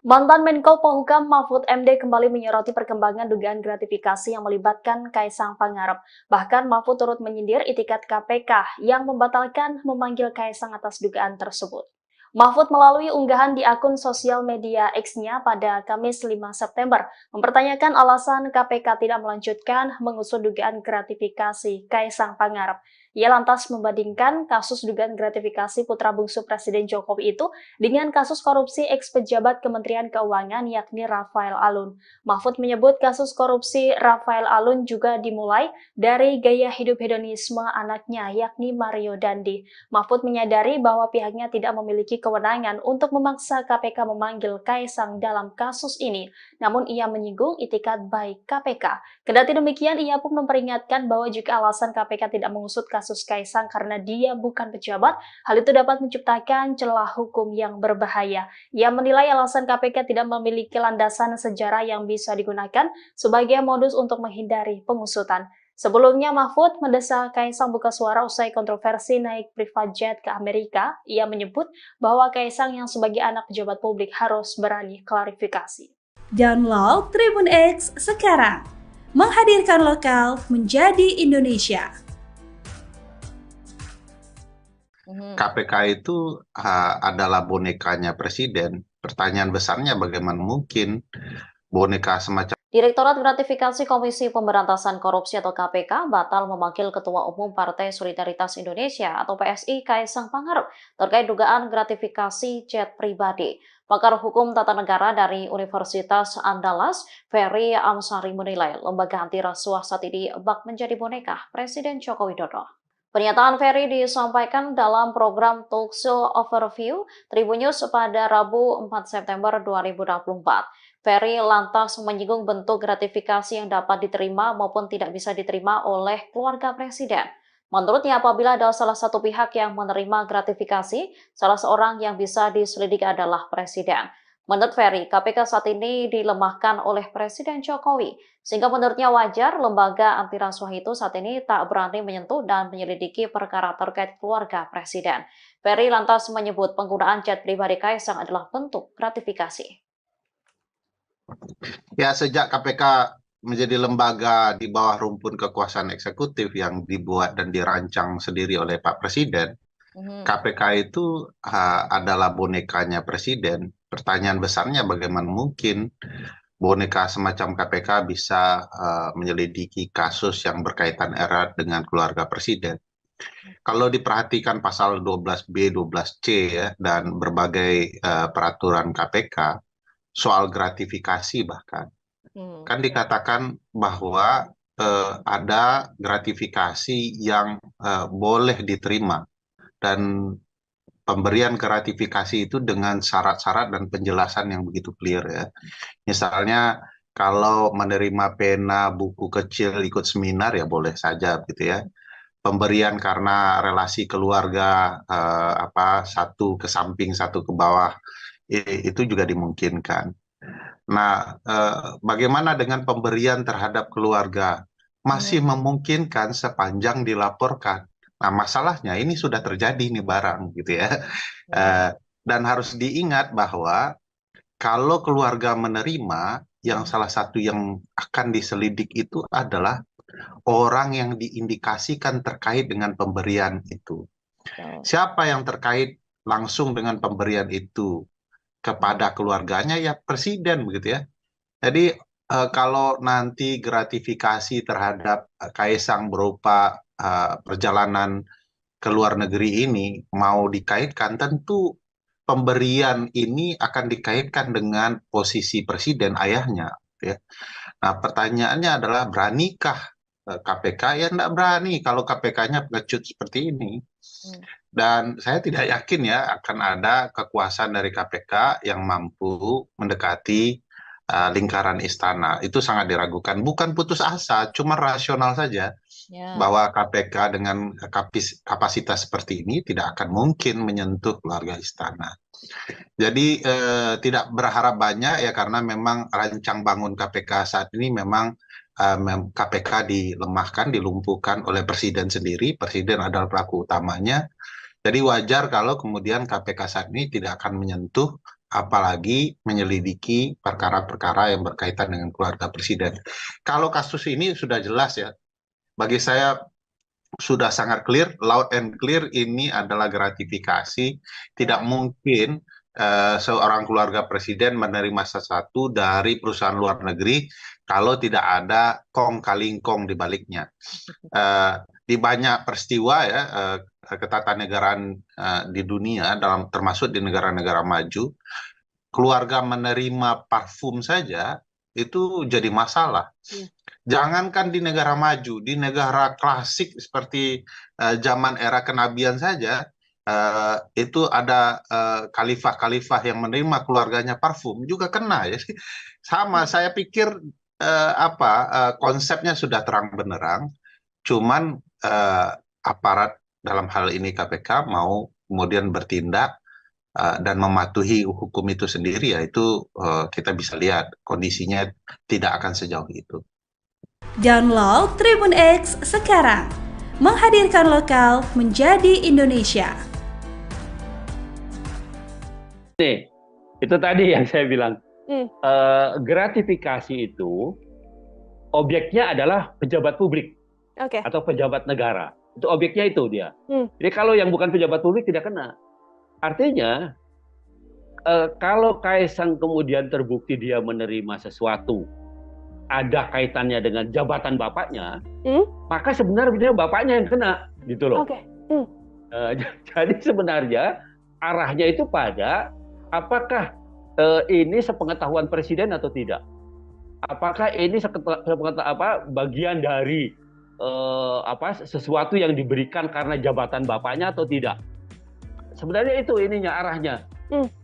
Mantan Menko Polhukam Mahfud MD kembali menyoroti perkembangan dugaan gratifikasi yang melibatkan Kaisang Pangarep. Bahkan Mahfud turut menyindir itikat KPK yang membatalkan memanggil Kaisang atas dugaan tersebut. Mahfud melalui unggahan di akun sosial media X-nya pada Kamis 5 September mempertanyakan alasan KPK tidak melanjutkan mengusut dugaan gratifikasi Kaisang Pangarep. Ia lantas membandingkan kasus dugaan gratifikasi putra bungsu Presiden Jokowi itu dengan kasus korupsi ex-pejabat Kementerian Keuangan yakni Rafael Alun. Mahfud menyebut kasus korupsi Rafael Alun juga dimulai dari gaya hidup hedonisme anaknya yakni Mario Dandi. Mahfud menyadari bahwa pihaknya tidak memiliki kewenangan untuk memaksa KPK memanggil Kaisang dalam kasus ini, namun ia menyinggung itikat baik KPK. Kendati demikian, ia pun memperingatkan bahwa jika alasan KPK tidak mengusut kasus Kaisang karena dia bukan pejabat, hal itu dapat menciptakan celah hukum yang berbahaya. Ia menilai alasan KPK tidak memiliki landasan sejarah yang bisa digunakan sebagai modus untuk menghindari pengusutan. Sebelumnya, Mahfud mendesak Kaisang buka suara usai kontroversi naik private jet ke Amerika. Ia menyebut bahwa Kaisang yang sebagai anak pejabat publik harus berani klarifikasi. Download Tribun X sekarang, menghadirkan lokal menjadi Indonesia. KPK itu adalah bonekanya presiden. Pertanyaan besarnya bagaimana mungkin boneka semacam Direktorat Gratifikasi Komisi Pemberantasan Korupsi atau KPK batal memanggil Ketua Umum Partai Solidaritas Indonesia atau PSI Kaisang Pangarep terkait dugaan gratifikasi jet pribadi. Pakar Hukum Tata Negara dari Universitas Andalas, Ferry Amsari menilai lembaga anti rasuah saat ini bak menjadi boneka Presiden Joko Widodo. Pernyataan Ferry disampaikan dalam program Talkshow Overview Tribun News pada Rabu 4 September 2024. Ferry lantas menyinggung bentuk gratifikasi yang dapat diterima maupun tidak bisa diterima oleh keluarga presiden. Menurutnya, apabila ada salah satu pihak yang menerima gratifikasi, salah seorang yang bisa diselidiki adalah presiden. Menurut Ferry, KPK saat ini dilemahkan oleh Presiden Jokowi, sehingga menurutnya wajar lembaga anti rasuah itu saat ini tak berani menyentuh dan menyelidiki perkara terkait keluarga Presiden. Ferry lantas menyebut penggunaan jet pribadi Kaisang adalah bentuk gratifikasi. Ya, sejak KPK menjadi lembaga di bawah rumpun kekuasaan eksekutif yang dibuat dan dirancang sendiri oleh Pak Presiden, KPK itu adalah bonekanya Presiden. Pertanyaan besarnya bagaimana mungkin boneka semacam KPK bisa menyelidiki kasus yang berkaitan erat dengan keluarga Presiden. Kalau diperhatikan pasal 12B, 12C ya, dan berbagai peraturan KPK soal gratifikasi bahkan, kan dikatakan bahwa ada gratifikasi yang boleh diterima dan pemberian gratifikasi itu dengan syarat-syarat dan penjelasan yang begitu clear ya. Misalnya kalau menerima pena buku kecil ikut seminar ya boleh saja gitu ya. Pemberian karena relasi keluarga satu ke samping satu ke bawah itu juga dimungkinkan. Nah, bagaimana dengan pemberian terhadap keluarga? Masih memungkinkan sepanjang dilaporkan. Nah, masalahnya ini sudah terjadi nih barang gitu ya. Dan harus diingat bahwa kalau keluarga menerima, yang salah satu yang akan diselidik itu adalah orang yang diindikasikan terkait dengan pemberian itu. Siapa yang terkait langsung dengan pemberian itu kepada keluarganya? Ya presiden begitu ya. Jadi kalau nanti gratifikasi terhadap Kaisang berupa perjalanan ke luar negeri ini mau dikaitkan, tentu pemberian ini akan dikaitkan dengan posisi presiden ayahnya. Ya. Nah, pertanyaannya adalah beranikah KPK? Ya tidak berani kalau KPK-nya pengecut seperti ini. Dan saya tidak yakin ya akan ada kekuasaan dari KPK yang mampu mendekati lingkaran istana. Itu sangat diragukan. Bukan putus asa, cuma rasional saja. Bahwa KPK dengan kapasitas seperti ini tidak akan mungkin menyentuh keluarga istana. Jadi tidak berharap banyak ya karena memang rancang bangun KPK saat ini memang KPK dilemahkan, dilumpuhkan oleh presiden sendiri. Presiden adalah pelaku utamanya. Jadi wajar kalau kemudian KPK saat ini tidak akan menyentuh apalagi menyelidiki perkara-perkara yang berkaitan dengan keluarga presiden. Kalau kasus ini sudah jelas ya. Bagi saya sudah sangat clear, loud and clear ini adalah gratifikasi. Tidak mungkin seorang keluarga presiden menerima sesuatu dari perusahaan luar negeri kalau tidak ada kong kali kong di baliknya. Di banyak peristiwa ya, ketatanegaraan di dunia, termasuk di negara-negara maju, keluarga menerima parfum saja itu jadi masalah. Jangankan di negara maju, di negara klasik seperti zaman era kenabian saja, itu ada khalifah-khalifah yang menerima keluarganya parfum juga kena ya. Sama, saya pikir konsepnya sudah terang benderang, cuman aparat dalam hal ini KPK mau kemudian bertindak dan mematuhi hukum itu sendiri, yaitu kita bisa lihat kondisinya tidak akan sejauh itu. Download Tribun X sekarang, menghadirkan lokal menjadi Indonesia. Nih, itu tadi yang saya bilang, gratifikasi itu objeknya adalah pejabat publik atau pejabat negara. Itu objeknya itu dia. Jadi kalau yang bukan pejabat publik tidak kena. Artinya, kalau Kaisang kemudian terbukti dia menerima sesuatu, ada kaitannya dengan jabatan bapaknya, maka sebenarnya bapaknya yang kena, gitu loh. Jadi sebenarnya arahnya itu pada apakah ini sepengetahuan presiden atau tidak? Apakah ini bagian dari sesuatu yang diberikan karena jabatan bapaknya atau tidak. Sebenarnya itu ininya arahnya,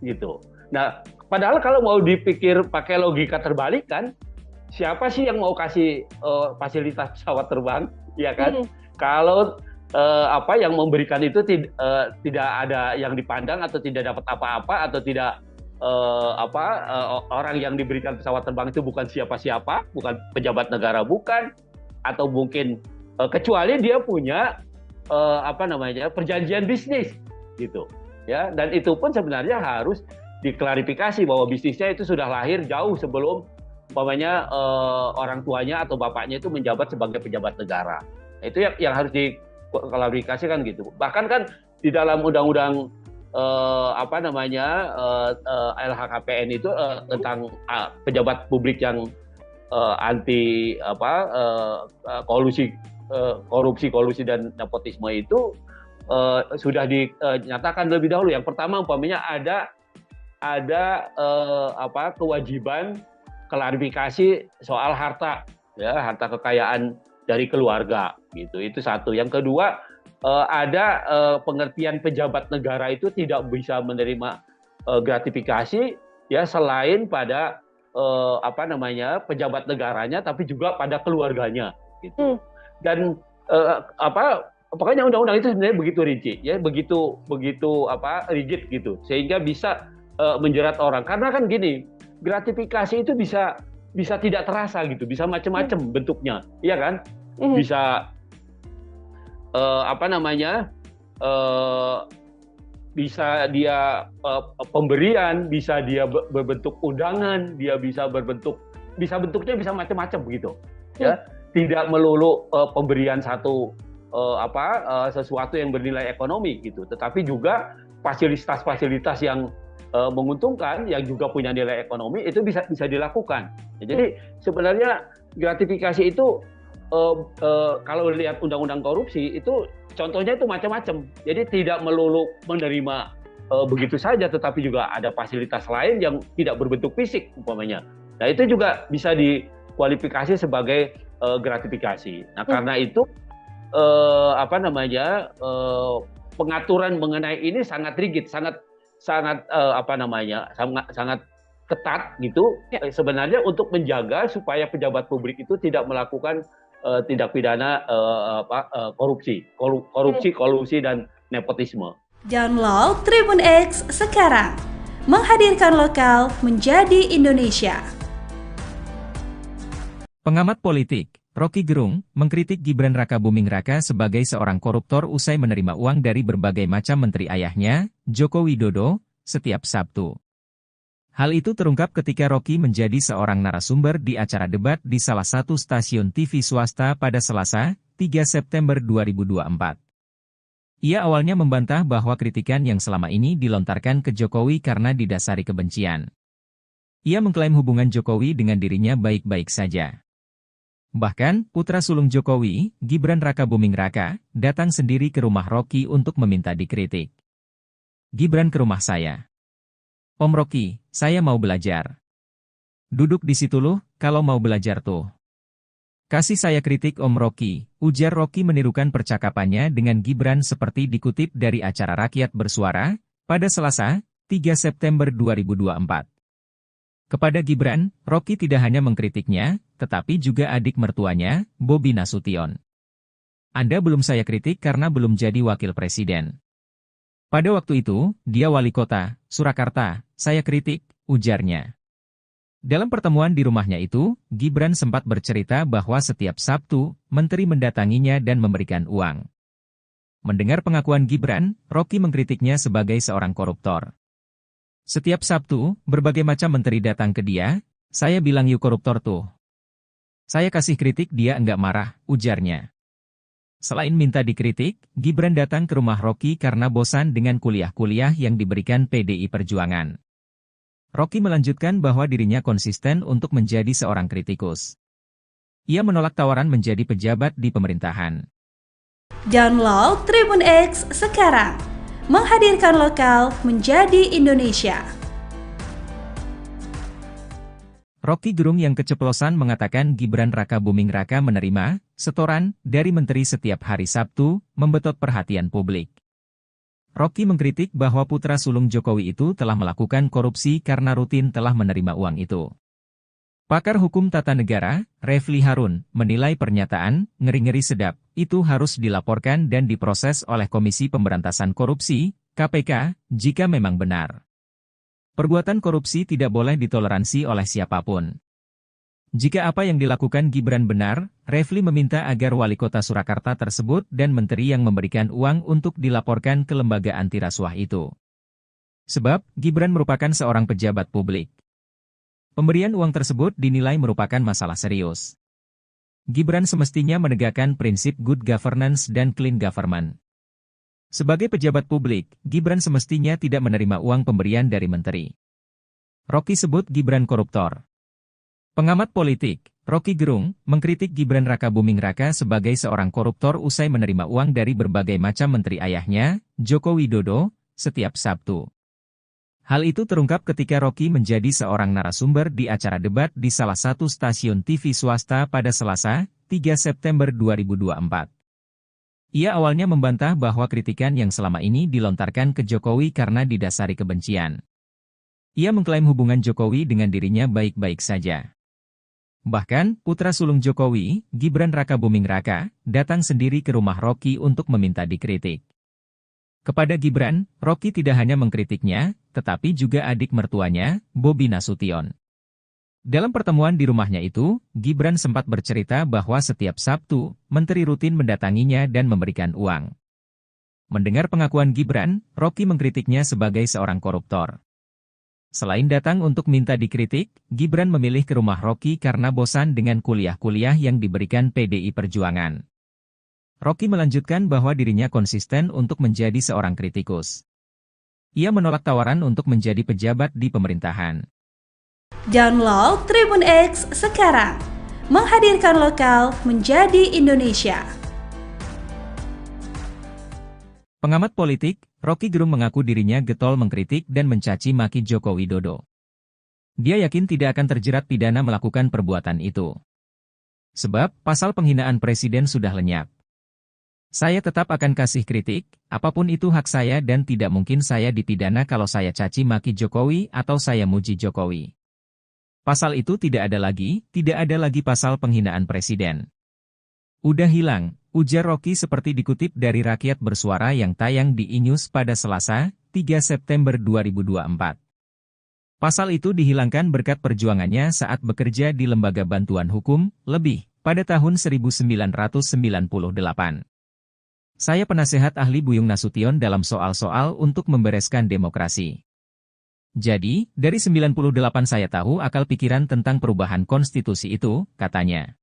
gitu. Nah, padahal kalau mau dipikir pakai logika terbalik kan, siapa sih yang mau kasih fasilitas pesawat terbang, ya kan? Kalau yang memberikan itu tidak ada yang dipandang atau tidak dapat apa-apa atau tidak orang yang diberikan pesawat terbang itu bukan siapa-siapa, bukan pejabat negara, bukan, atau mungkin kecuali dia punya perjanjian bisnis gitu ya, dan itu pun sebenarnya harus diklarifikasi bahwa bisnisnya itu sudah lahir jauh sebelum orang tuanya atau bapaknya itu menjabat sebagai pejabat negara. Itu yang harus diklarifikasikan gitu. Bahkan kan di dalam undang-undang LHKPN itu tentang pejabat publik yang anti korupsi dan nepotisme itu sudah dinyatakan lebih dahulu. Yang pertama umpamanya ada kewajiban klarifikasi soal harta kekayaan dari keluarga gitu. Itu satu. Yang kedua ada pengertian pejabat negara itu tidak bisa menerima gratifikasi ya selain pada pejabat negaranya, tapi juga pada keluarganya gitu. Dan pokoknya undang-undang itu sebenarnya begitu rinci ya, begitu rigid gitu, sehingga bisa menjerat orang. Karena kan gini, gratifikasi itu bisa tidak terasa gitu, bisa macam-macam bentuknya, iya kan? Bisa bisa dia pemberian, bisa dia berbentuk undangan, bentuknya bisa macam-macam begitu. Ya, tidak melulu pemberian sesuatu yang bernilai ekonomi gitu, tetapi juga fasilitas-fasilitas yang menguntungkan yang juga punya nilai ekonomi itu bisa dilakukan. Ya, jadi sebenarnya gratifikasi itu kalau lihat undang-undang korupsi itu contohnya itu macam-macam. Jadi tidak melulu menerima begitu saja, tetapi juga ada fasilitas lain yang tidak berbentuk fisik umpamanya. Nah, itu juga bisa dikualifikasi sebagai gratifikasi. Nah, karena itu pengaturan mengenai ini sangat rigid, sangat ketat gitu. Ya. Sebenarnya untuk menjaga supaya pejabat publik itu tidak melakukan tindak pidana korupsi, kolusi dan nepotisme. Download Tribun X sekarang, menghadirkan lokal menjadi Indonesia. Pengamat politik Rocky Gerung mengkritik Gibran Rakabuming Raka sebagai seorang koruptor usai menerima uang dari berbagai macam menteri ayahnya, Joko Widodo, setiap Sabtu. Hal itu terungkap ketika Rocky menjadi seorang narasumber di acara debat di salah satu stasiun TV swasta pada Selasa, 3 September 2024. Ia awalnya membantah bahwa kritikan yang selama ini dilontarkan ke Jokowi karena didasari kebencian. Ia mengklaim hubungan Jokowi dengan dirinya baik-baik saja. Bahkan, putra sulung Jokowi, Gibran Rakabuming Raka, datang sendiri ke rumah Rocky untuk meminta dikritik. Gibran ke rumah saya. Om Rocky, saya mau belajar. Duduk di situ loh, kalau mau belajar tuh. Kasih saya kritik Om Rocky, ujar Rocky menirukan percakapannya dengan Gibran seperti dikutip dari acara Rakyat Bersuara, pada Selasa, 3 September 2024. Kepada Gibran, Rocky tidak hanya mengkritiknya, tetapi juga adik mertuanya, Bobi Nasution. Anda belum saya kritik karena belum jadi wakil presiden. Pada waktu itu, dia wali kota, Surakarta, saya kritik, ujarnya. Dalam pertemuan di rumahnya itu, Gibran sempat bercerita bahwa setiap Sabtu, menteri mendatanginya dan memberikan uang. Mendengar pengakuan Gibran, Rocky mengkritiknya sebagai seorang koruptor. Setiap Sabtu, berbagai macam menteri datang ke dia, saya bilang yuk koruptor tuh. Saya kasih kritik dia enggak marah, ujarnya. Selain minta dikritik, Gibran datang ke rumah Rocky karena bosan dengan kuliah-kuliah yang diberikan PDI Perjuangan. Rocky melanjutkan bahwa dirinya konsisten untuk menjadi seorang kritikus. Ia menolak tawaran menjadi pejabat di pemerintahan. Download Tribun X sekarang, menghadirkan lokal menjadi Indonesia. Rocky Gerung yang keceplosan mengatakan Gibran Raka Buming Raka menerima setoran dari menteri setiap hari Sabtu, membetot perhatian publik. Rocky mengkritik bahwa putra sulung Jokowi itu telah melakukan korupsi karena rutin telah menerima uang itu. Pakar hukum tata negara, Refli Harun, menilai pernyataan ngeri-ngeri sedap itu harus dilaporkan dan diproses oleh Komisi Pemberantasan Korupsi, KPK, jika memang benar. Perbuatan korupsi tidak boleh ditoleransi oleh siapapun. Jika apa yang dilakukan Gibran benar, Refli meminta agar wali kota Surakarta tersebut dan menteri yang memberikan uang untuk dilaporkan ke lembaga anti rasuah itu. Sebab, Gibran merupakan seorang pejabat publik. Pemberian uang tersebut dinilai merupakan masalah serius. Gibran semestinya menegakkan prinsip good governance dan clean government. Sebagai pejabat publik, Gibran semestinya tidak menerima uang pemberian dari menteri. Rocky sebut Gibran koruptor. Pengamat politik, Rocky Gerung, mengkritik Gibran Raka Buming Raka sebagai seorang koruptor usai menerima uang dari berbagai macam menteri ayahnya, Joko Widodo, setiap Sabtu. Hal itu terungkap ketika Rocky menjadi seorang narasumber di acara debat di salah satu stasiun TV swasta pada Selasa, 3 September 2024. Ia awalnya membantah bahwa kritikan yang selama ini dilontarkan ke Jokowi karena didasari kebencian. Ia mengklaim hubungan Jokowi dengan dirinya baik-baik saja. Bahkan, putra sulung Jokowi, Gibran Raka Buming Raka, datang sendiri ke rumah Rocky untuk meminta dikritik. Kepada Gibran, Rocky tidak hanya mengkritiknya, tetapi juga adik mertuanya, Bobi Nasution. Dalam pertemuan di rumahnya itu, Gibran sempat bercerita bahwa setiap Sabtu, menteri rutin mendatanginya dan memberikan uang. Mendengar pengakuan Gibran, Rocky mengkritiknya sebagai seorang koruptor. Selain datang untuk minta dikritik, Gibran memilih ke rumah Rocky karena bosan dengan kuliah-kuliah yang diberikan PDI Perjuangan. Rocky melanjutkan bahwa dirinya konsisten untuk menjadi seorang kritikus. Ia menolak tawaran untuk menjadi pejabat di pemerintahan. Download Tribun X sekarang, menghadirkan lokal menjadi Indonesia. Pengamat politik, Rocky Gerung mengaku dirinya getol mengkritik dan mencaci maki Joko Widodo. Dia yakin tidak akan terjerat pidana melakukan perbuatan itu. Sebab, pasal penghinaan presiden sudah lenyap. Saya tetap akan kasih kritik, apapun itu hak saya dan tidak mungkin saya dipidana kalau saya caci maki Jokowi atau saya muji Jokowi. Pasal itu tidak ada lagi pasal penghinaan presiden. Udah hilang, ujar Rocky seperti dikutip dari Rakyat Bersuara yang tayang di E-News pada Selasa, 3 September 2024. Pasal itu dihilangkan berkat perjuangannya saat bekerja di Lembaga Bantuan Hukum, LEBIH, pada tahun 1998. Saya penasehat ahli Buyung Nasution dalam soal-soal untuk membereskan demokrasi. Jadi, dari 98 saya tahu akal pikiran tentang perubahan konstitusi itu, katanya.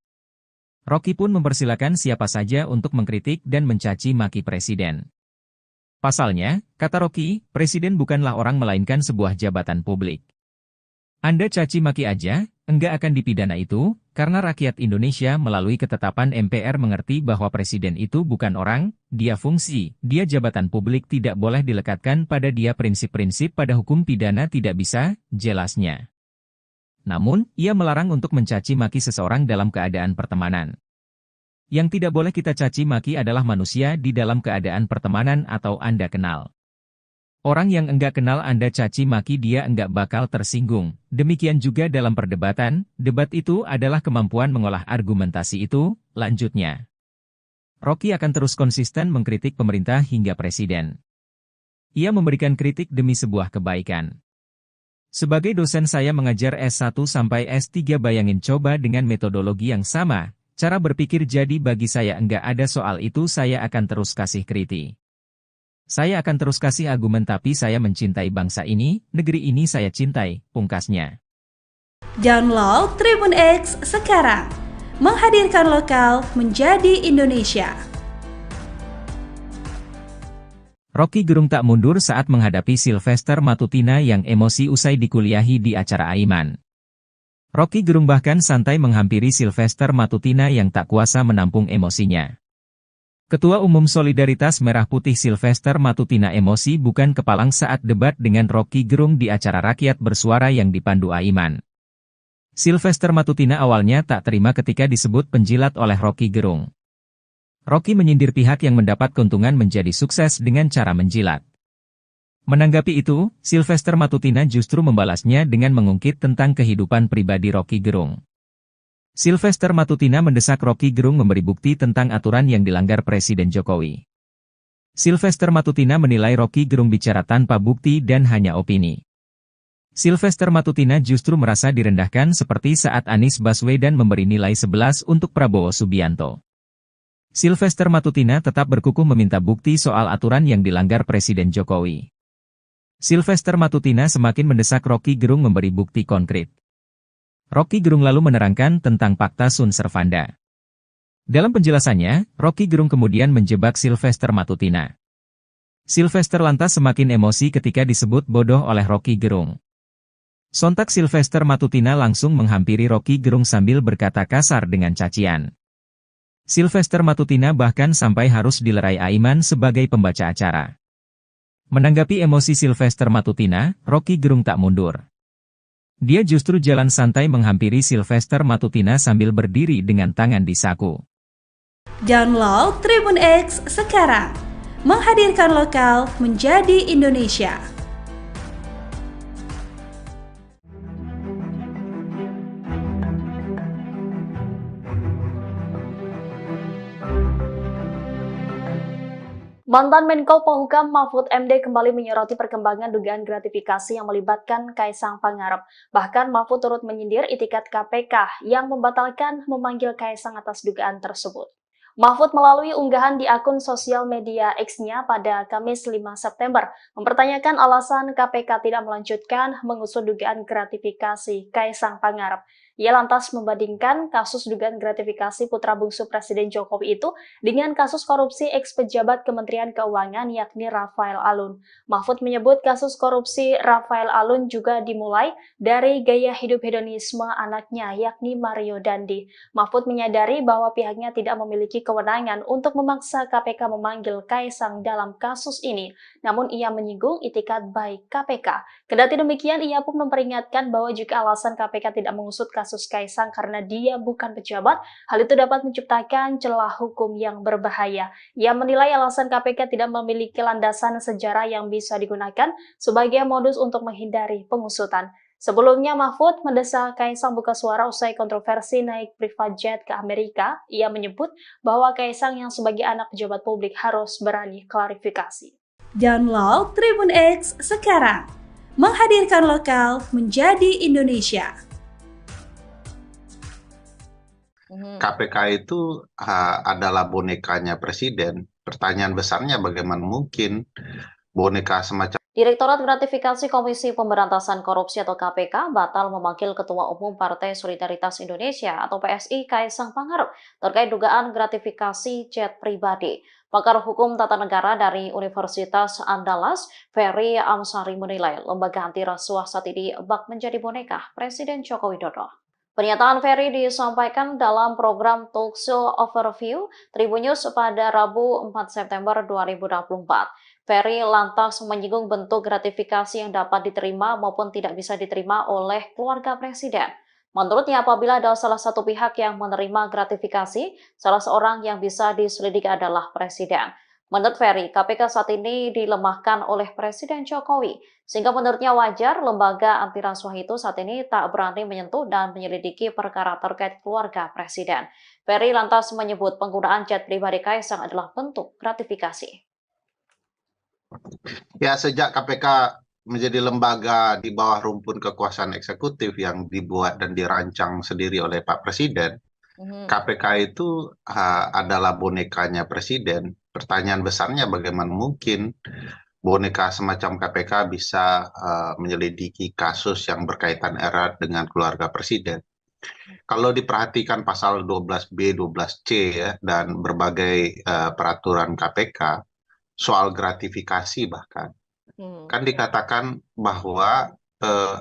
Rocky pun mempersilakan siapa saja untuk mengkritik dan mencaci maki presiden. Pasalnya, kata Rocky, presiden bukanlah orang melainkan sebuah jabatan publik. Anda caci maki aja, enggak akan dipidana itu, karena rakyat Indonesia melalui ketetapan MPR mengerti bahwa presiden itu bukan orang, dia fungsi, dia jabatan publik tidak boleh dilekatkan pada dia prinsip-prinsip pada hukum pidana tidak bisa, jelasnya. Namun, ia melarang untuk mencaci maki seseorang dalam keadaan pertemanan. Yang tidak boleh kita caci maki adalah manusia di dalam keadaan pertemanan atau Anda kenal. Orang yang enggak kenal Anda caci maki dia enggak bakal tersinggung. Demikian juga dalam perdebatan, debat itu adalah kemampuan mengolah argumentasi itu, lanjutnya. Rocky akan terus konsisten mengkritik pemerintah hingga presiden. Ia memberikan kritik demi sebuah kebaikan. Sebagai dosen saya mengajar S1 sampai S3 bayangin coba dengan metodologi yang sama, cara berpikir jadi bagi saya enggak ada soal itu saya akan terus kasih kritik. Saya akan terus kasih argumen tapi saya mencintai bangsa ini, negeri ini saya cintai, pungkasnya. Download Tribun X sekarang, menghadirkan lokal menjadi Indonesia. Rocky Gerung tak mundur saat menghadapi Sylvester Matutina yang emosi usai dikuliahi di acara Aiman. Rocky Gerung bahkan santai menghampiri Sylvester Matutina yang tak kuasa menampung emosinya. Ketua Umum Solidaritas Merah Putih Sylvester Matutina emosi bukan kepalang saat debat dengan Rocky Gerung di acara Rakyat Bersuara yang dipandu Aiman. Sylvester Matutina awalnya tak terima ketika disebut penjilat oleh Rocky Gerung. Rocky menyindir pihak yang mendapat keuntungan menjadi sukses dengan cara menjilat. Menanggapi itu, Sylvester Matutina justru membalasnya dengan mengungkit tentang kehidupan pribadi Rocky Gerung. Sylvester Matutina mendesak Rocky Gerung memberi bukti tentang aturan yang dilanggar Presiden Jokowi. Sylvester Matutina menilai Rocky Gerung bicara tanpa bukti dan hanya opini. Sylvester Matutina justru merasa direndahkan seperti saat Anies Baswedan memberi nilai 11 untuk Prabowo Subianto. Sylvester Matutina tetap berkukuh meminta bukti soal aturan yang dilanggar Presiden Jokowi. Sylvester Matutina semakin mendesak Rocky Gerung memberi bukti konkret. Rocky Gerung lalu menerangkan tentang Fakta Sun Servanda. Dalam penjelasannya, Rocky Gerung kemudian menjebak Sylvester Matutina. Sylvester lantas semakin emosi ketika disebut bodoh oleh Rocky Gerung. Sontak Sylvester Matutina langsung menghampiri Rocky Gerung sambil berkata kasar dengan cacian. Sylvester Matutina bahkan sampai harus dilerai Aiman sebagai pembaca acara. Menanggapi emosi Sylvester Matutina, Rocky Gerung tak mundur. Dia justru jalan santai menghampiri Sylvester Matutina sambil berdiri dengan tangan di saku. Download Tribun X sekarang, menghadirkan lokal menjadi Indonesia. Mantan Menko Polhukam Mahfud MD kembali menyoroti perkembangan dugaan gratifikasi yang melibatkan Kaisang Pangarep. Bahkan Mahfud turut menyindir itikat KPK yang membatalkan memanggil Kaisang atas dugaan tersebut. Mahfud melalui unggahan di akun sosial media X-nya pada Kamis 5 September mempertanyakan alasan KPK tidak melanjutkan mengusut dugaan gratifikasi Kaisang Pangarep. Ia lantas membandingkan kasus dugaan gratifikasi putra bungsu Presiden Jokowi itu dengan kasus korupsi ex-pejabat Kementerian Keuangan yakni Rafael Alun. Mahfud menyebut kasus korupsi Rafael Alun juga dimulai dari gaya hidup hedonisme anaknya yakni Mario Dandi. Mahfud menyadari bahwa pihaknya tidak memiliki kewenangan untuk memaksa KPK memanggil Kaisang dalam kasus ini, namun ia menyinggung itikat baik KPK. Kendati demikian, ia pun memperingatkan bahwa jika alasan KPK tidak mengusut kasus Kaisang karena dia bukan pejabat, hal itu dapat menciptakan celah hukum yang berbahaya. Ia menilai alasan KPK tidak memiliki landasan sejarah yang bisa digunakan sebagai modus untuk menghindari pengusutan. Sebelumnya, Mahfud mendesak Kaisang buka suara usai kontroversi naik private jet ke Amerika. Ia menyebut bahwa Kaisang yang sebagai anak pejabat publik harus berani klarifikasi. Download Tribun X sekarang, menghadirkan lokal menjadi Indonesia. KPK itu adalah bonekanya presiden. Pertanyaan besarnya bagaimana mungkin boneka semacam Direktorat Gratifikasi Komisi Pemberantasan Korupsi atau KPK batal memanggil Ketua Umum Partai Solidaritas Indonesia atau PSI Kaisang Pangarep terkait dugaan gratifikasi jet pribadi. Pakar Hukum Tata Negara dari Universitas Andalas, Ferry Amsari menilai lembaga anti rasuah saat ini bak menjadi boneka Presiden Joko Widodo. Pernyataan Ferry disampaikan dalam program Talkshow Overview Tribun News pada Rabu 4 September 2024. Ferry lantas menyinggung bentuk gratifikasi yang dapat diterima maupun tidak bisa diterima oleh keluarga presiden. Menurutnya, apabila ada salah satu pihak yang menerima gratifikasi, salah seorang yang bisa diselidiki adalah presiden. Menurut Ferry, KPK saat ini dilemahkan oleh Presiden Jokowi, sehingga menurutnya wajar lembaga anti rasuah itu saat ini tak berani menyentuh dan menyelidiki perkara terkait keluarga presiden. Ferry lantas menyebut penggunaan jet pribadi Kaisang adalah bentuk gratifikasi. Ya, sejak KPK menjadi lembaga di bawah rumpun kekuasaan eksekutif yang dibuat dan dirancang sendiri oleh Pak Presiden, KPK itu adalah bonekanya presiden. Pertanyaan besarnya bagaimana mungkin boneka semacam KPK bisa menyelidiki kasus yang berkaitan erat dengan keluarga presiden. Kalau diperhatikan pasal 12B, 12C ya, dan berbagai peraturan KPK soal gratifikasi bahkan, kan dikatakan bahwa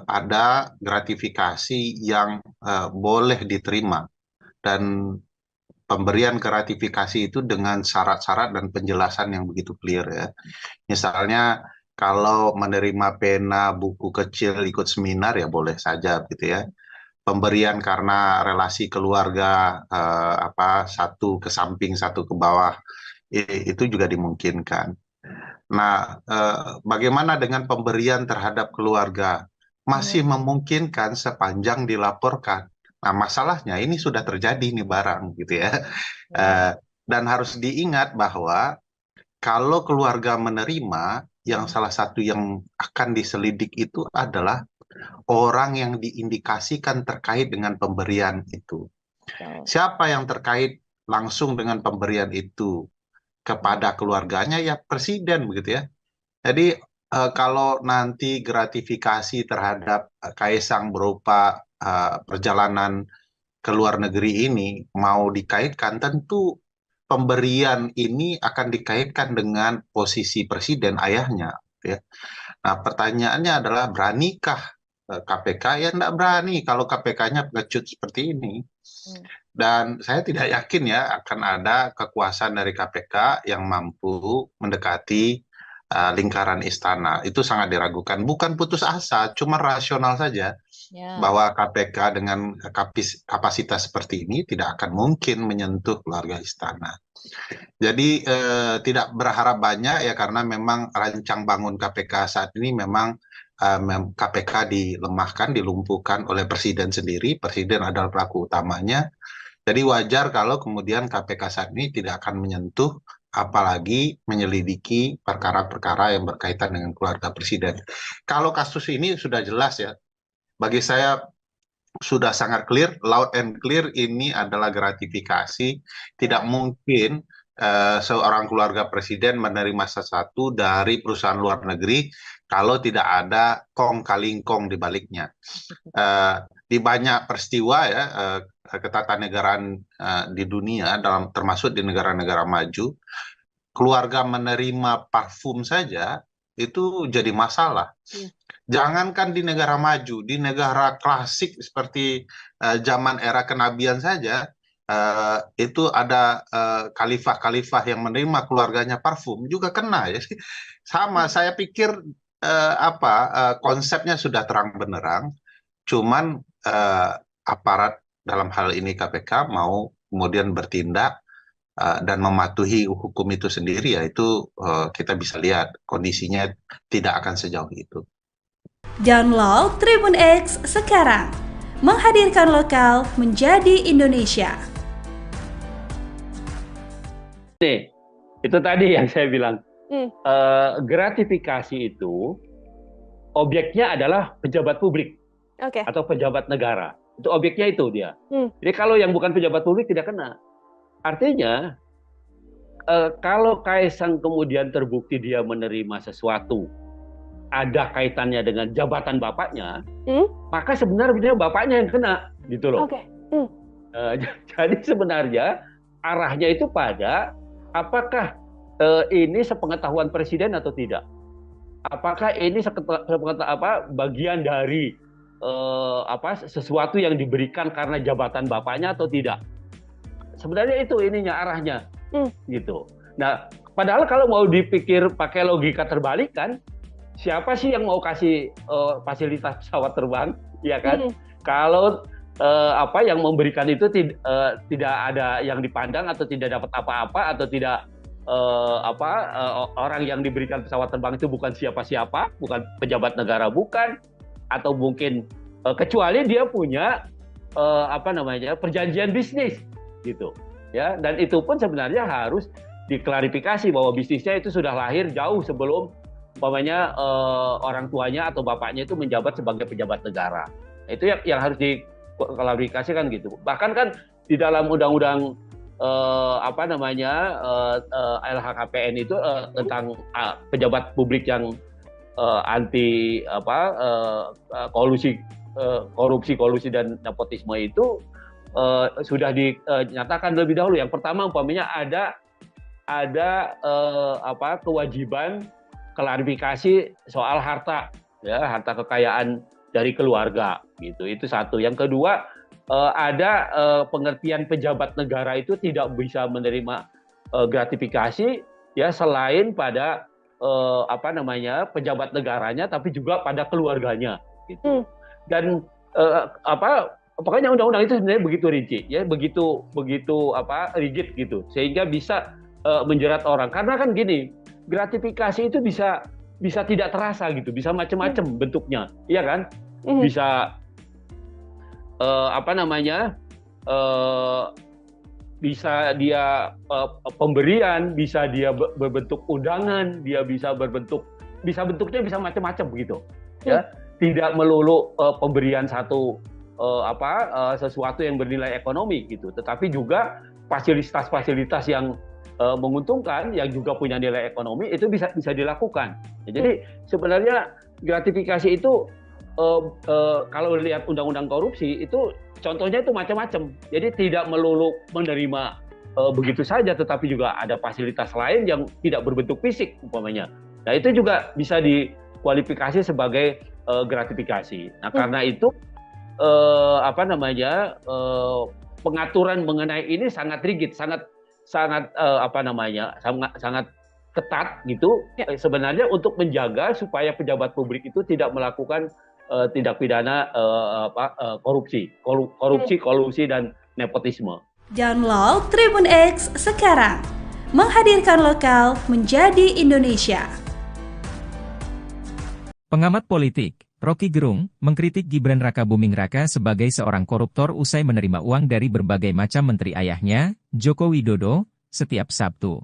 ada gratifikasi yang boleh diterima dan pemberian gratifikasi itu dengan syarat-syarat dan penjelasan yang begitu clear ya. Misalnya kalau menerima pena buku kecil ikut seminar ya boleh saja gitu ya. pemberian karena relasi keluarga satu ke samping satu ke bawah itu juga dimungkinkan. Nah, bagaimana dengan pemberian terhadap keluarga? Masih memungkinkan sepanjang dilaporkan. Nah, masalahnya ini sudah terjadi nih barang gitu ya. Dan harus diingat bahwa kalau keluarga menerima, yang salah satu yang akan diselidik itu adalah orang yang diindikasikan terkait dengan pemberian itu. Siapa yang terkait langsung dengan pemberian itu kepada keluarganya? Ya presiden begitu ya. Jadi kalau nanti gratifikasi terhadap Kaisang berupa perjalanan ke luar negeri ini mau dikaitkan, tentu pemberian ini akan dikaitkan dengan posisi presiden ayahnya. Ya. Nah, pertanyaannya adalah beranikah KPK? Ya tidak berani kalau KPK-nya pengecut seperti ini. Dan saya tidak yakin ya akan ada kekuasaan dari KPK yang mampu mendekati lingkaran istana. Itu sangat diragukan. Bukan putus asa, cuma rasional saja. Bahwa KPK dengan kapasitas seperti ini tidak akan mungkin menyentuh keluarga istana. Jadi tidak berharap banyak ya, karena memang rancang bangun KPK saat ini memang KPK dilemahkan, dilumpuhkan oleh presiden sendiri. Presiden adalah pelaku utamanya. Jadi wajar kalau kemudian KPK saat ini tidak akan menyentuh, apalagi menyelidiki perkara-perkara yang berkaitan dengan keluarga presiden. Kalau kasus ini sudah jelas ya, bagi saya sudah sangat clear, loud and clear, ini adalah gratifikasi. Tidak mungkin seorang keluarga presiden menerima sesuatu dari perusahaan luar negeri kalau tidak ada kong kali kong di baliknya. Di banyak peristiwa ya, ketatanegaraan di dunia, termasuk di negara-negara maju, keluarga menerima parfum saja itu jadi masalah. Jangankan di negara maju, di negara klasik seperti zaman era kenabian saja, itu ada khalifah-khalifah yang menerima keluarganya parfum juga kena ya. Sama, saya pikir konsepnya sudah terang benderang, cuman aparat dalam hal ini KPK mau kemudian bertindak dan mematuhi hukum itu sendiri, ya itu kita bisa lihat kondisinya tidak akan sejauh itu. Download Tribun X sekarang, menghadirkan lokal menjadi Indonesia. Nih, itu tadi yang saya bilang, gratifikasi itu objeknya adalah pejabat publik atau pejabat negara. Itu objeknya itu dia. Jadi kalau yang bukan pejabat publik tidak kena. Artinya, kalau Kaisang kemudian terbukti dia menerima sesuatu, ada kaitannya dengan jabatan bapaknya, maka sebenarnya bapaknya yang kena, gitu loh. Jadi sebenarnya arahnya itu pada apakah ini sepengetahuan presiden atau tidak? Apakah ini bagian dari sesuatu yang diberikan karena jabatan bapaknya atau tidak? Sebenarnya itu ininya arahnya, gitu. Nah, padahal kalau mau dipikir pakai logika terbalik kan, siapa sih yang mau kasih fasilitas pesawat terbang, ya kan? Kalau yang memberikan itu tidak ada yang dipandang atau tidak dapat apa-apa atau tidak orang yang diberikan pesawat terbang itu bukan siapa-siapa, bukan pejabat negara, bukan, atau mungkin kecuali dia punya perjanjian bisnis, gitu, ya. Dan itu pun sebenarnya harus diklarifikasi bahwa bisnisnya itu sudah lahir jauh sebelum orang tuanya atau bapaknya itu menjabat sebagai pejabat negara. Itu yang harus diklarifikasikan gitu. Bahkan kan di dalam undang-undang LHKPN itu tentang pejabat publik yang anti korupsi dan nepotisme itu sudah dinyatakan lebih dahulu. Yang pertama umpamanya ada kewajiban klarifikasi soal harta, ya, harta kekayaan dari keluarga, gitu. Itu satu. Yang kedua, ada pengertian pejabat negara itu tidak bisa menerima gratifikasi, ya, selain pada pejabat negaranya, tapi juga pada keluarganya, gitu. Dan pokoknya undang-undang itu sebenarnya begitu rinci, ya, begitu rigid gitu, sehingga bisa menjerat orang. Karena kan gini, gratifikasi itu bisa tidak terasa gitu, bisa macam-macam bentuknya, iya kan? Bisa bisa dia pemberian, bisa dia berbentuk undangan, dia bentuknya bisa macam-macam begitu, ya. Tidak melulu pemberian sesuatu yang bernilai ekonomi gitu, tetapi juga fasilitas-fasilitas yang menguntungkan, yang juga punya nilai ekonomi, itu bisa dilakukan. Jadi sebenarnya gratifikasi itu kalau lihat undang-undang korupsi itu contohnya itu macam-macam. Jadi tidak melulu menerima begitu saja, tetapi juga ada fasilitas lain yang tidak berbentuk fisik umpamanya. Nah, itu juga bisa dikualifikasi sebagai gratifikasi. Nah, karena itu pengaturan mengenai ini sangat rigid, sangat ketat gitu, ya. Sebenarnya untuk menjaga supaya pejabat publik itu tidak melakukan tindak pidana korupsi, kolusi dan nepotisme. Download Tribun X sekarang, menghadirkan lokal menjadi Indonesia. Pengamat politik Rocky Gerung mengkritik Gibran Rakabuming Raka sebagai seorang koruptor usai menerima uang dari berbagai macam menteri ayahnya, Joko Widodo, setiap Sabtu.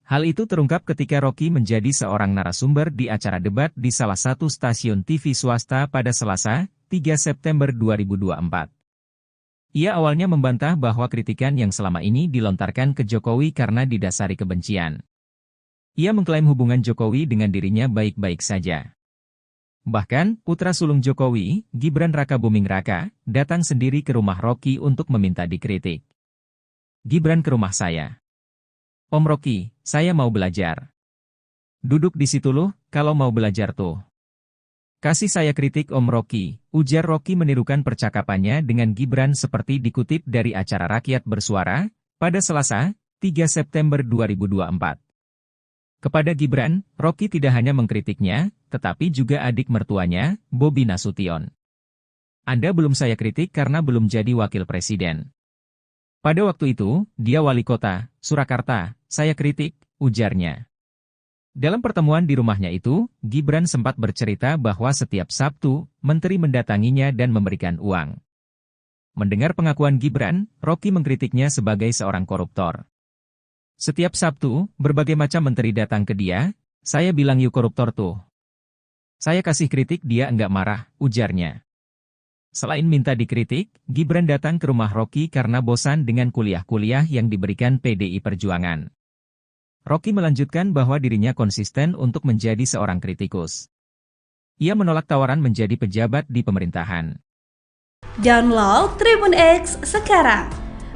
Hal itu terungkap ketika Rocky menjadi seorang narasumber di acara debat di salah satu stasiun TV swasta pada Selasa, 3 September 2024. Ia awalnya membantah bahwa kritikan yang selama ini dilontarkan ke Jokowi karena didasari kebencian. Ia mengklaim hubungan Jokowi dengan dirinya baik-baik saja. Bahkan, putra sulung Jokowi, Gibran Rakabuming Raka, datang sendiri ke rumah Rocky untuk meminta dikritik. Gibran ke rumah saya. Om Rocky, saya mau belajar. Duduk di situ loh, kalau mau belajar tuh. Kasih saya kritik Om Rocky, ujar Rocky menirukan percakapannya dengan Gibran seperti dikutip dari acara Rakyat Bersuara, pada Selasa, 3 September 2024. Kepada Gibran, Rocky tidak hanya mengkritiknya, tetapi juga adik mertuanya, Bobi Nasution. Anda belum saya kritik karena belum jadi wakil presiden. Pada waktu itu, dia wali kota, Surakarta, saya kritik, ujarnya. Dalam pertemuan di rumahnya itu, Gibran sempat bercerita bahwa setiap Sabtu, menteri mendatanginya dan memberikan uang. Mendengar pengakuan Gibran, Rocky mengkritiknya sebagai seorang koruptor. Setiap Sabtu, berbagai macam menteri datang ke dia, saya bilang yuk koruptor tuh. Saya kasih kritik dia enggak marah, ujarnya. Selain minta dikritik, Gibran datang ke rumah Rocky karena bosan dengan kuliah-kuliah yang diberikan PDI Perjuangan. Rocky melanjutkan bahwa dirinya konsisten untuk menjadi seorang kritikus. Ia menolak tawaran menjadi pejabat di pemerintahan. Download Tribun X sekarang,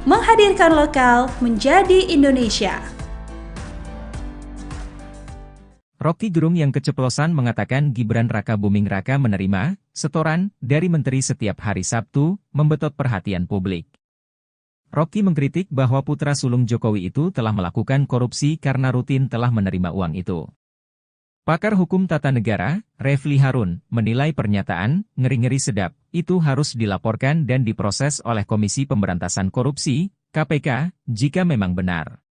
menghadirkan lokal menjadi Indonesia. Rocky Gerung yang keceplosan mengatakan Gibran Rakabuming Raka menerima setoran dari menteri setiap hari Sabtu, membetot perhatian publik. Rocky mengkritik bahwa putra sulung Jokowi itu telah melakukan korupsi karena rutin telah menerima uang itu. Pakar hukum tata negara, Refli Harun, menilai pernyataan ngeri-ngeri sedap itu harus dilaporkan dan diproses oleh Komisi Pemberantasan Korupsi, KPK, jika memang benar.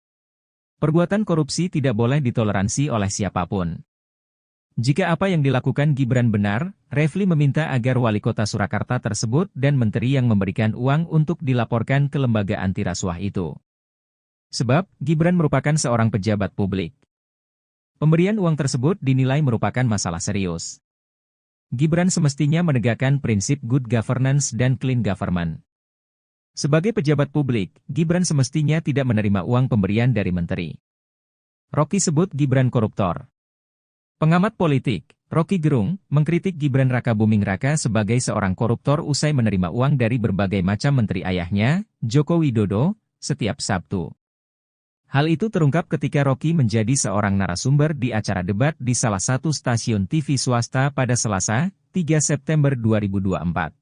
Perbuatan korupsi tidak boleh ditoleransi oleh siapapun. Jika apa yang dilakukan Gibran benar, Refli meminta agar wali kota Surakarta tersebut dan menteri yang memberikan uang untuk dilaporkan ke lembaga anti rasuah itu. Sebab, Gibran merupakan seorang pejabat publik. Pemberian uang tersebut dinilai merupakan masalah serius. Gibran semestinya menegakkan prinsip good governance dan clean government. Sebagai pejabat publik, Gibran semestinya tidak menerima uang pemberian dari menteri. Rocky sebut Gibran koruptor. Pengamat politik, Rocky Gerung, mengkritik Gibran Rakabuming Raka sebagai seorang koruptor usai menerima uang dari berbagai macam menteri ayahnya, Joko Widodo, setiap Sabtu. Hal itu terungkap ketika Rocky menjadi seorang narasumber di acara debat di salah satu stasiun TV swasta pada Selasa, 3 September 2024.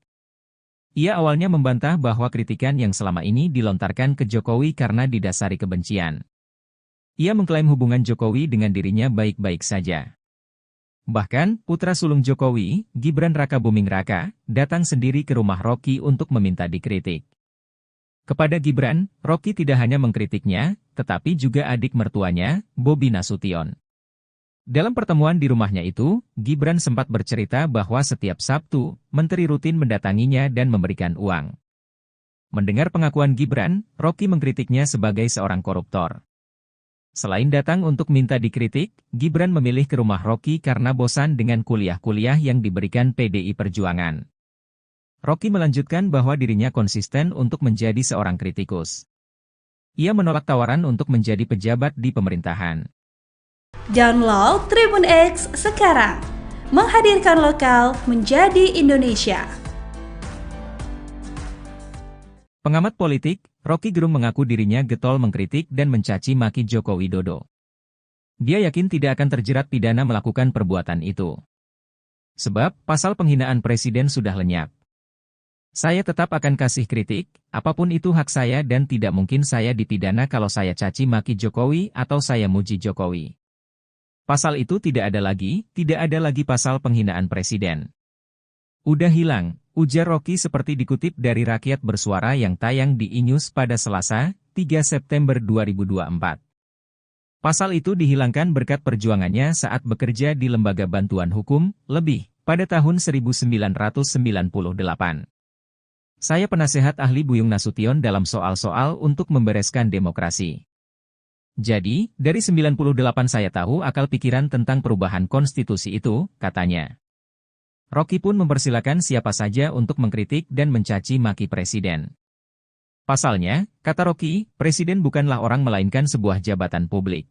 Ia awalnya membantah bahwa kritikan yang selama ini dilontarkan ke Jokowi karena didasari kebencian. Ia mengklaim hubungan Jokowi dengan dirinya baik-baik saja. Bahkan, putra sulung Jokowi, Gibran Rakabuming Raka, datang sendiri ke rumah Rocky untuk meminta dikritik. Kepada Gibran, Rocky tidak hanya mengkritiknya, tetapi juga adik mertuanya, Bobi Nasution. Dalam pertemuan di rumahnya itu, Gibran sempat bercerita bahwa setiap Sabtu, menteri rutin mendatanginya dan memberikan uang. Mendengar pengakuan Gibran, Rocky mengkritiknya sebagai seorang koruptor. Selain datang untuk minta dikritik, Gibran memilih ke rumah Rocky karena bosan dengan kuliah-kuliah yang diberikan PDI Perjuangan. Rocky melanjutkan bahwa dirinya konsisten untuk menjadi seorang kritikus. Ia menolak tawaran untuk menjadi pejabat di pemerintahan. Download Tribun X sekarang, menghadirkan lokal menjadi Indonesia. Pengamat politik, Rocky Gerung mengaku dirinya getol mengkritik dan mencaci maki Joko Widodo. Dia yakin tidak akan terjerat pidana melakukan perbuatan itu. Sebab, pasal penghinaan presiden sudah lenyap. Saya tetap akan kasih kritik, apapun itu hak saya dan tidak mungkin saya dipidana kalau saya caci maki Jokowi atau saya muji Jokowi. Pasal itu tidak ada lagi pasal penghinaan presiden. Udah hilang, ujar Rocky seperti dikutip dari Rakyat Bersuara yang tayang di iNews pada Selasa, 3 September 2024. Pasal itu dihilangkan berkat perjuangannya saat bekerja di Lembaga Bantuan Hukum, LEBIH, pada tahun 1998. Saya penasehat ahli Buyung Nasution dalam soal-soal untuk membereskan demokrasi. Jadi, dari 98 saya tahu akal pikiran tentang perubahan konstitusi itu, katanya. Rocky pun mempersilakan siapa saja untuk mengkritik dan mencaci maki presiden. Pasalnya, kata Rocky, presiden bukanlah orang melainkan sebuah jabatan publik.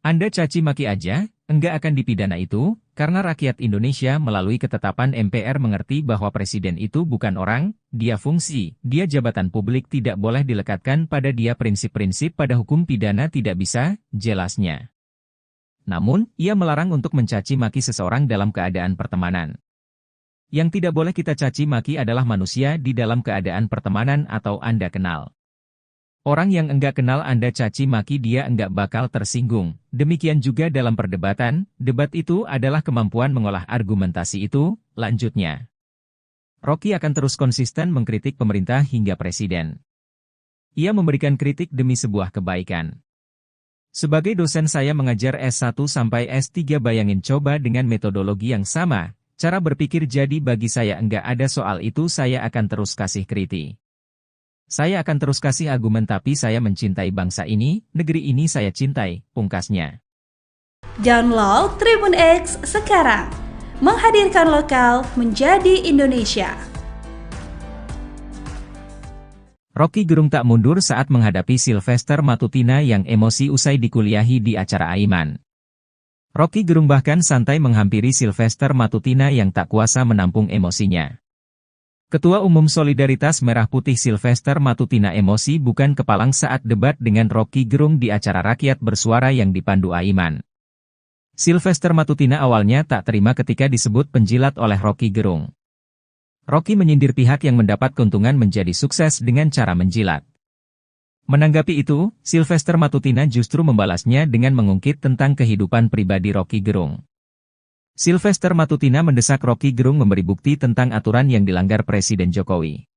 Anda caci maki aja, enggak akan dipidana itu, karena rakyat Indonesia melalui ketetapan MPR mengerti bahwa presiden itu bukan orang, dia fungsi, dia jabatan publik tidak boleh dilekatkan pada dia prinsip-prinsip pada hukum pidana tidak bisa, jelasnya. Namun, ia melarang untuk mencaci maki seseorang dalam keadaan pertemanan. Yang tidak boleh kita caci maki adalah manusia di dalam keadaan pertemanan atau Anda kenal. Orang yang enggak kenal Anda caci maki dia enggak bakal tersinggung. Demikian juga dalam perdebatan, debat itu adalah kemampuan mengolah argumentasi itu, lanjutnya. Rocky akan terus konsisten mengkritik pemerintah hingga presiden. Ia memberikan kritik demi sebuah kebaikan. Sebagai dosen saya mengajar S1 sampai S3 bayangin coba dengan metodologi yang sama, cara berpikir jadi bagi saya enggak ada soal itu saya akan terus kasih kritik. Saya akan terus kasih argumen tapi saya mencintai bangsa ini, negeri ini saya cintai, pungkasnya. Download Tribun X sekarang, menghadirkan lokal menjadi Indonesia. Rocky Gerung tak mundur saat menghadapi Sylvester Matutina yang emosi usai dikuliahi di acara Aiman. Rocky Gerung bahkan santai menghampiri Sylvester Matutina yang tak kuasa menampung emosinya. Ketua Umum Solidaritas Merah Putih Sylvester Matutina emosi bukan kepalang saat debat dengan Rocky Gerung di acara Rakyat Bersuara yang dipandu Aiman. Sylvester Matutina awalnya tak terima ketika disebut penjilat oleh Rocky Gerung. Rocky menyindir pihak yang mendapat keuntungan menjadi sukses dengan cara menjilat. Menanggapi itu, Sylvester Matutina justru membalasnya dengan mengungkit tentang kehidupan pribadi Rocky Gerung. Sylvester Matutina mendesak Rocky Gerung memberi bukti tentang aturan yang dilanggar Presiden Jokowi.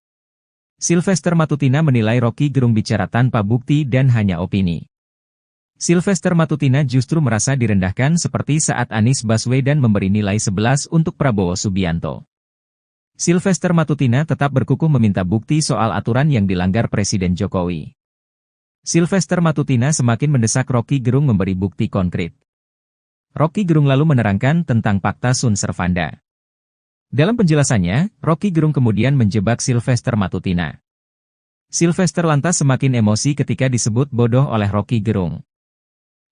Sylvester Matutina menilai Rocky Gerung bicara tanpa bukti dan hanya opini. Sylvester Matutina justru merasa direndahkan seperti saat Anies Baswedan memberi nilai 11 untuk Prabowo Subianto. Sylvester Matutina tetap berkukuh meminta bukti soal aturan yang dilanggar Presiden Jokowi. Sylvester Matutina semakin mendesak Rocky Gerung memberi bukti konkret. Rocky Gerung lalu menerangkan tentang Fakta Sun Servanda. Dalam penjelasannya, Rocky Gerung kemudian menjebak Sylvester Matutina. Sylvester lantas semakin emosi ketika disebut bodoh oleh Rocky Gerung.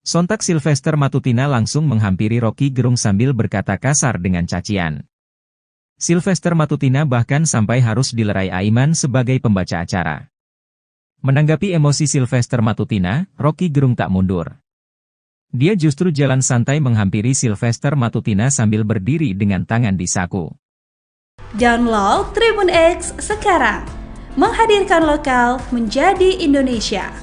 Sontak Sylvester Matutina langsung menghampiri Rocky Gerung sambil berkata kasar dengan cacian. Sylvester Matutina bahkan sampai harus dilerai Aiman sebagai pembaca acara. Menanggapi emosi Sylvester Matutina, Rocky Gerung tak mundur. Dia justru jalan santai menghampiri Sylvester Matutina sambil berdiri dengan tangan di saku. Download Tribun X sekarang, menghadirkan lokal menjadi Indonesia.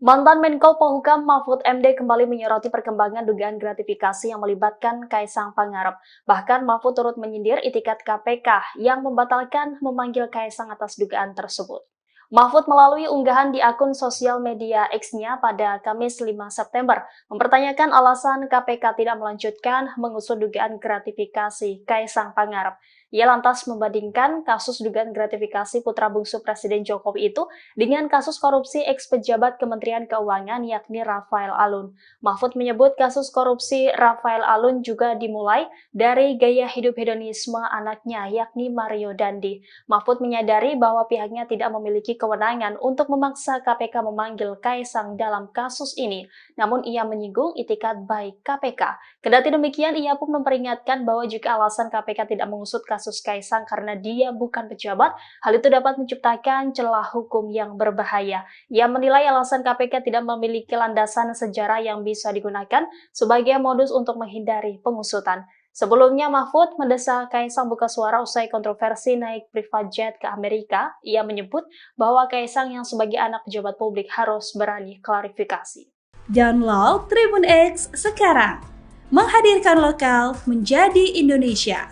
Mantan Menko Polhukam Mahfud MD kembali menyoroti perkembangan dugaan gratifikasi yang melibatkan Kaisang Pangarep. Bahkan Mahfud turut menyindir itikat KPK yang membatalkan memanggil Kaisang atas dugaan tersebut. Mahfud melalui unggahan di akun sosial media X-nya pada Kamis 5 September mempertanyakan alasan KPK tidak melanjutkan mengusut dugaan gratifikasi Kaisang Pangarep. Ia lantas membandingkan kasus dugaan gratifikasi putra bungsu Presiden Jokowi itu dengan kasus korupsi ex-pejabat Kementerian Keuangan yakni Rafael Alun. Mahfud menyebut kasus korupsi Rafael Alun juga dimulai dari gaya hidup hedonisme anaknya yakni Mario Dandi. Mahfud menyadari bahwa pihaknya tidak memiliki kewenangan untuk memaksa KPK memanggil Kaisang dalam kasus ini, namun ia menyinggung itikat baik KPK. Kendati demikian, ia pun memperingatkan bahwa jika alasan KPK tidak mengusut kasus Kaisang karena dia bukan pejabat, hal itu dapat menciptakan celah hukum yang berbahaya. Ia menilai alasan KPK tidak memiliki landasan sejarah yang bisa digunakan sebagai modus untuk menghindari pengusutan. Sebelumnya, Mahfud mendesak Kaisang buka suara usai kontroversi naik private jet ke Amerika. Ia menyebut bahwa Kaisang yang sebagai anak pejabat publik harus berani klarifikasi. Download Tribun X sekarang, menghadirkan lokal menjadi Indonesia.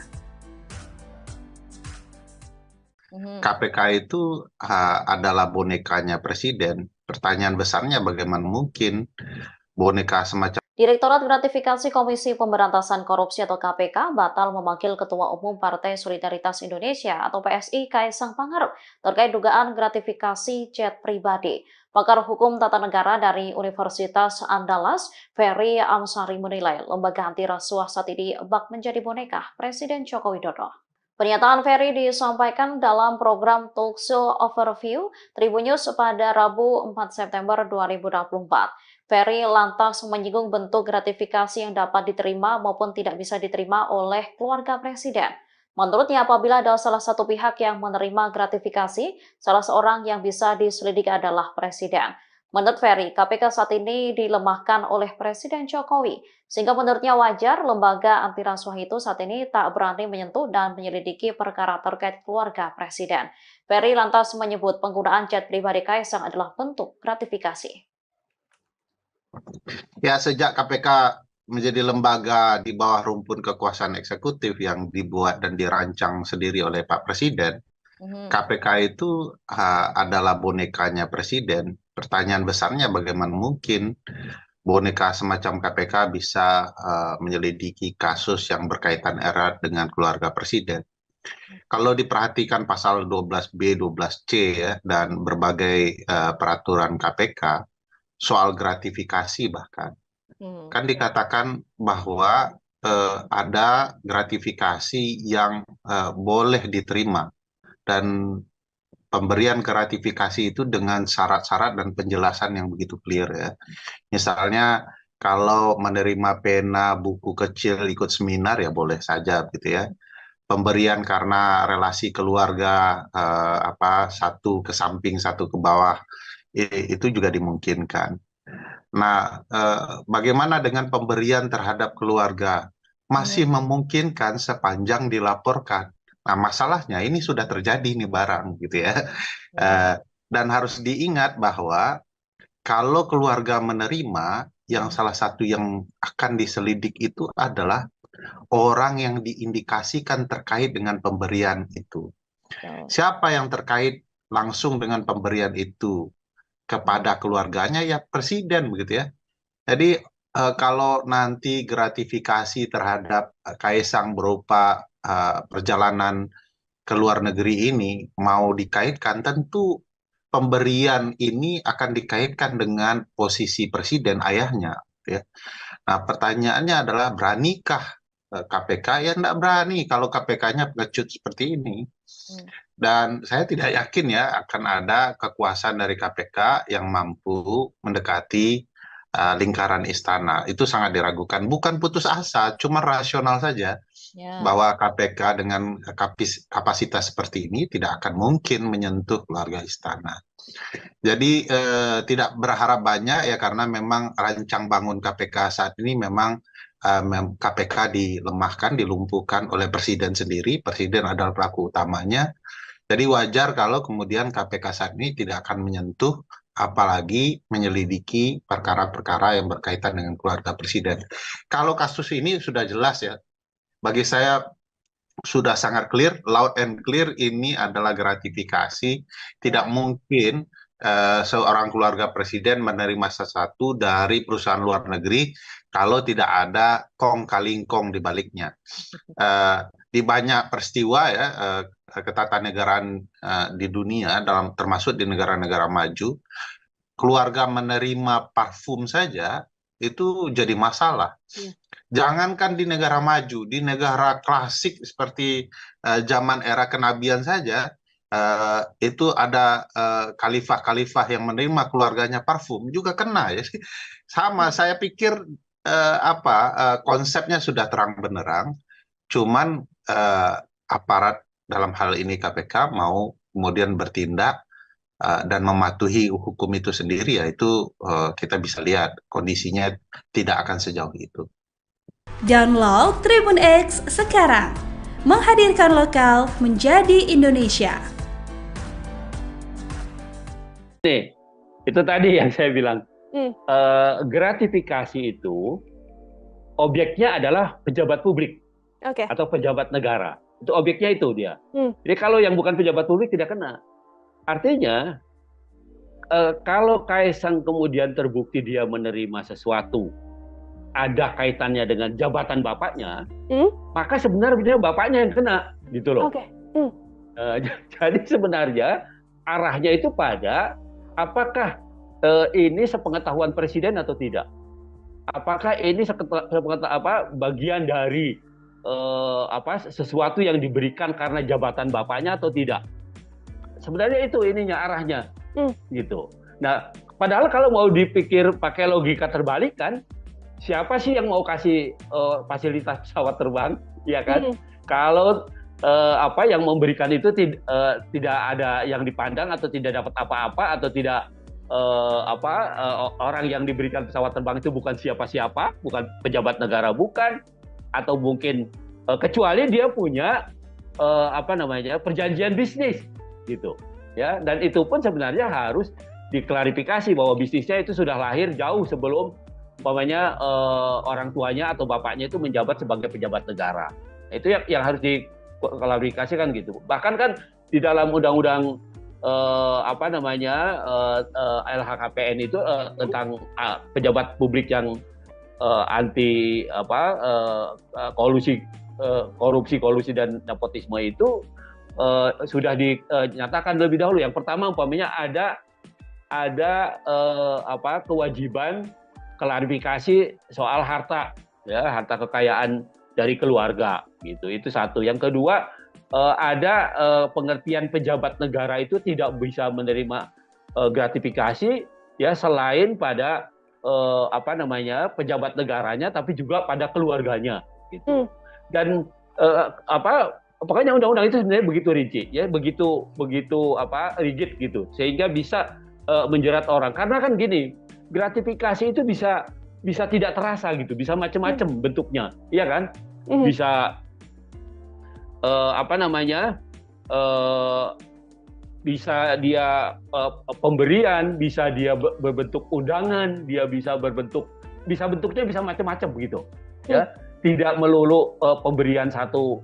KPK itu adalah bonekanya presiden. Pertanyaan besarnya bagaimana mungkin boneka semacam Direktorat Gratifikasi Komisi Pemberantasan Korupsi atau KPK batal memanggil Ketua Umum Partai Solidaritas Indonesia atau PSI Kaisang Pangarep terkait dugaan gratifikasi jet pribadi. Pakar Hukum Tata Negara dari Universitas Andalas, Ferry Amsari menilai lembaga anti rasuah saat ini bak menjadi boneka Presiden Joko Widodo. Pernyataan Ferry disampaikan dalam program Talkshow Overview Tribun News pada Rabu 4 September 2024. Ferry lantas menyinggung bentuk gratifikasi yang dapat diterima maupun tidak bisa diterima oleh keluarga presiden. Menurutnya, apabila ada salah satu pihak yang menerima gratifikasi, salah seorang yang bisa diselidiki adalah presiden. Menurut Ferry, KPK saat ini dilemahkan oleh Presiden Jokowi, sehingga menurutnya wajar lembaga anti rasuah itu saat ini tak berani menyentuh dan menyelidiki perkara terkait keluarga presiden. Ferry lantas menyebut penggunaan jet pribadi Kaisang adalah bentuk gratifikasi. Ya, sejak KPK menjadi lembaga di bawah rumpun kekuasaan eksekutif yang dibuat dan dirancang sendiri oleh Pak Presiden, KPK itu adalah bonekanya presiden. Pertanyaan besarnya bagaimana mungkin boneka semacam KPK bisa menyelidiki kasus yang berkaitan erat dengan keluarga presiden. Kalau diperhatikan pasal 12B, 12C ya, dan berbagai peraturan KPK soal gratifikasi bahkan, kan dikatakan bahwa ada gratifikasi yang boleh diterima dan pemberian gratifikasi itu dengan syarat-syarat dan penjelasan yang begitu clear ya. Misalnya kalau menerima pena buku kecil ikut seminar ya boleh saja gitu ya. Pemberian karena relasi keluarga satu ke samping satu ke bawah itu juga dimungkinkan. Nah, bagaimana dengan pemberian terhadap keluarga? Masih memungkinkan sepanjang dilaporkan. Nah, masalahnya ini sudah terjadi nih barang gitu ya. Dan harus diingat bahwa kalau keluarga menerima, yang salah satu yang akan diselidik itu adalah orang yang diindikasikan terkait dengan pemberian itu. Siapa yang terkait langsung dengan pemberian itu kepada keluarganya? Ya presiden begitu ya. Jadi kalau nanti gratifikasi terhadap Kaisang berupa perjalanan ke luar negeri ini mau dikaitkan, tentu pemberian ini akan dikaitkan dengan posisi presiden ayahnya ya. Nah, pertanyaannya adalah beranikah KPK? Ya tidak berani kalau KPK-nya pengecut seperti ini. Dan saya tidak yakin ya akan ada kekuasaan dari KPK yang mampu mendekati lingkaran istana. Itu sangat diragukan. Bukan putus asa, cuma rasional saja. Bahwa KPK dengan kapasitas seperti ini tidak akan mungkin menyentuh keluarga istana. Jadi tidak berharap banyak ya, karena memang rancang bangun KPK saat ini memang KPK dilemahkan, dilumpuhkan oleh presiden sendiri. Presiden adalah pelaku utamanya. Jadi wajar kalau kemudian KPK saat ini tidak akan menyentuh apalagi menyelidiki perkara-perkara yang berkaitan dengan keluarga presiden. Kalau kasus ini sudah jelas ya, bagi saya sudah sangat clear, loud and clear, ini adalah gratifikasi. Tidak mungkin seorang keluarga presiden menerima sesuatu dari perusahaan luar negeri kalau tidak ada kong kali kong di baliknya. Di banyak peristiwa ya, ketatanegaraan di dunia, termasuk di negara-negara maju, keluarga menerima parfum saja itu jadi masalah. Jangankan di negara maju, di negara klasik seperti zaman era kenabian saja, itu ada khalifah-khalifah yang menerima keluarganya parfum juga kena ya. Sama, saya pikir konsepnya sudah terang benderang, cuman aparat dalam hal ini KPK mau kemudian bertindak dan mematuhi hukum itu sendiri, ya itu kita bisa lihat kondisinya tidak akan sejauh itu. Download Tribun X sekarang, menghadirkan lokal menjadi Indonesia. Nih, itu tadi yang saya bilang, gratifikasi itu objeknya adalah pejabat publik atau pejabat negara. Itu objeknya itu dia. Jadi kalau yang bukan pejabat publik tidak kena. Artinya, kalau Kaisang kemudian terbukti dia menerima sesuatu, ada kaitannya dengan jabatan bapaknya, maka sebenarnya bapaknya yang kena, gitu loh. Jadi sebenarnya arahnya itu pada apakah ini sepengetahuan presiden atau tidak? Apakah ini bagian dari sesuatu yang diberikan karena jabatan bapaknya atau tidak? Sebenarnya itu ininya arahnya, gitu. Nah, padahal kalau mau dipikir pakai logika terbalik kan, siapa sih yang mau kasih fasilitas pesawat terbang, ya kan? Kalau yang memberikan itu tidak ada yang dipandang atau tidak dapat apa-apa atau tidak orang yang diberikan pesawat terbang itu bukan siapa-siapa, bukan pejabat negara, bukan, atau mungkin kecuali dia punya perjanjian bisnis, gitu, ya. Dan itu pun sebenarnya harus diklarifikasi bahwa bisnisnya itu sudah lahir jauh sebelum orang tuanya atau bapaknya itu menjabat sebagai pejabat negara. Itu yang harus diklarifikasikan gitu. Bahkan kan di dalam undang-undang LHKPN itu tentang pejabat publik yang anti korupsi dan nepotisme itu sudah dinyatakan lebih dahulu. Yang pertama umpamanya ada kewajiban klarifikasi soal harta, ya, harta kekayaan dari keluarga, gitu. Itu satu. Yang kedua, ada pengertian pejabat negara itu tidak bisa menerima gratifikasi, ya, selain pada pejabat negaranya, tapi juga pada keluarganya, gitu. Dan pokoknya undang-undang itu sebenarnya begitu rigid, ya, begitu rigid gitu, sehingga bisa menjerat orang. Karena kan gini, gratifikasi itu bisa tidak terasa gitu, bisa macam-macam bentuknya, iya kan? Bisa bisa dia pemberian, bisa dia berbentuk undangan, dia bentuknya bisa macam-macam begitu, ya. Tidak melulu pemberian sesuatu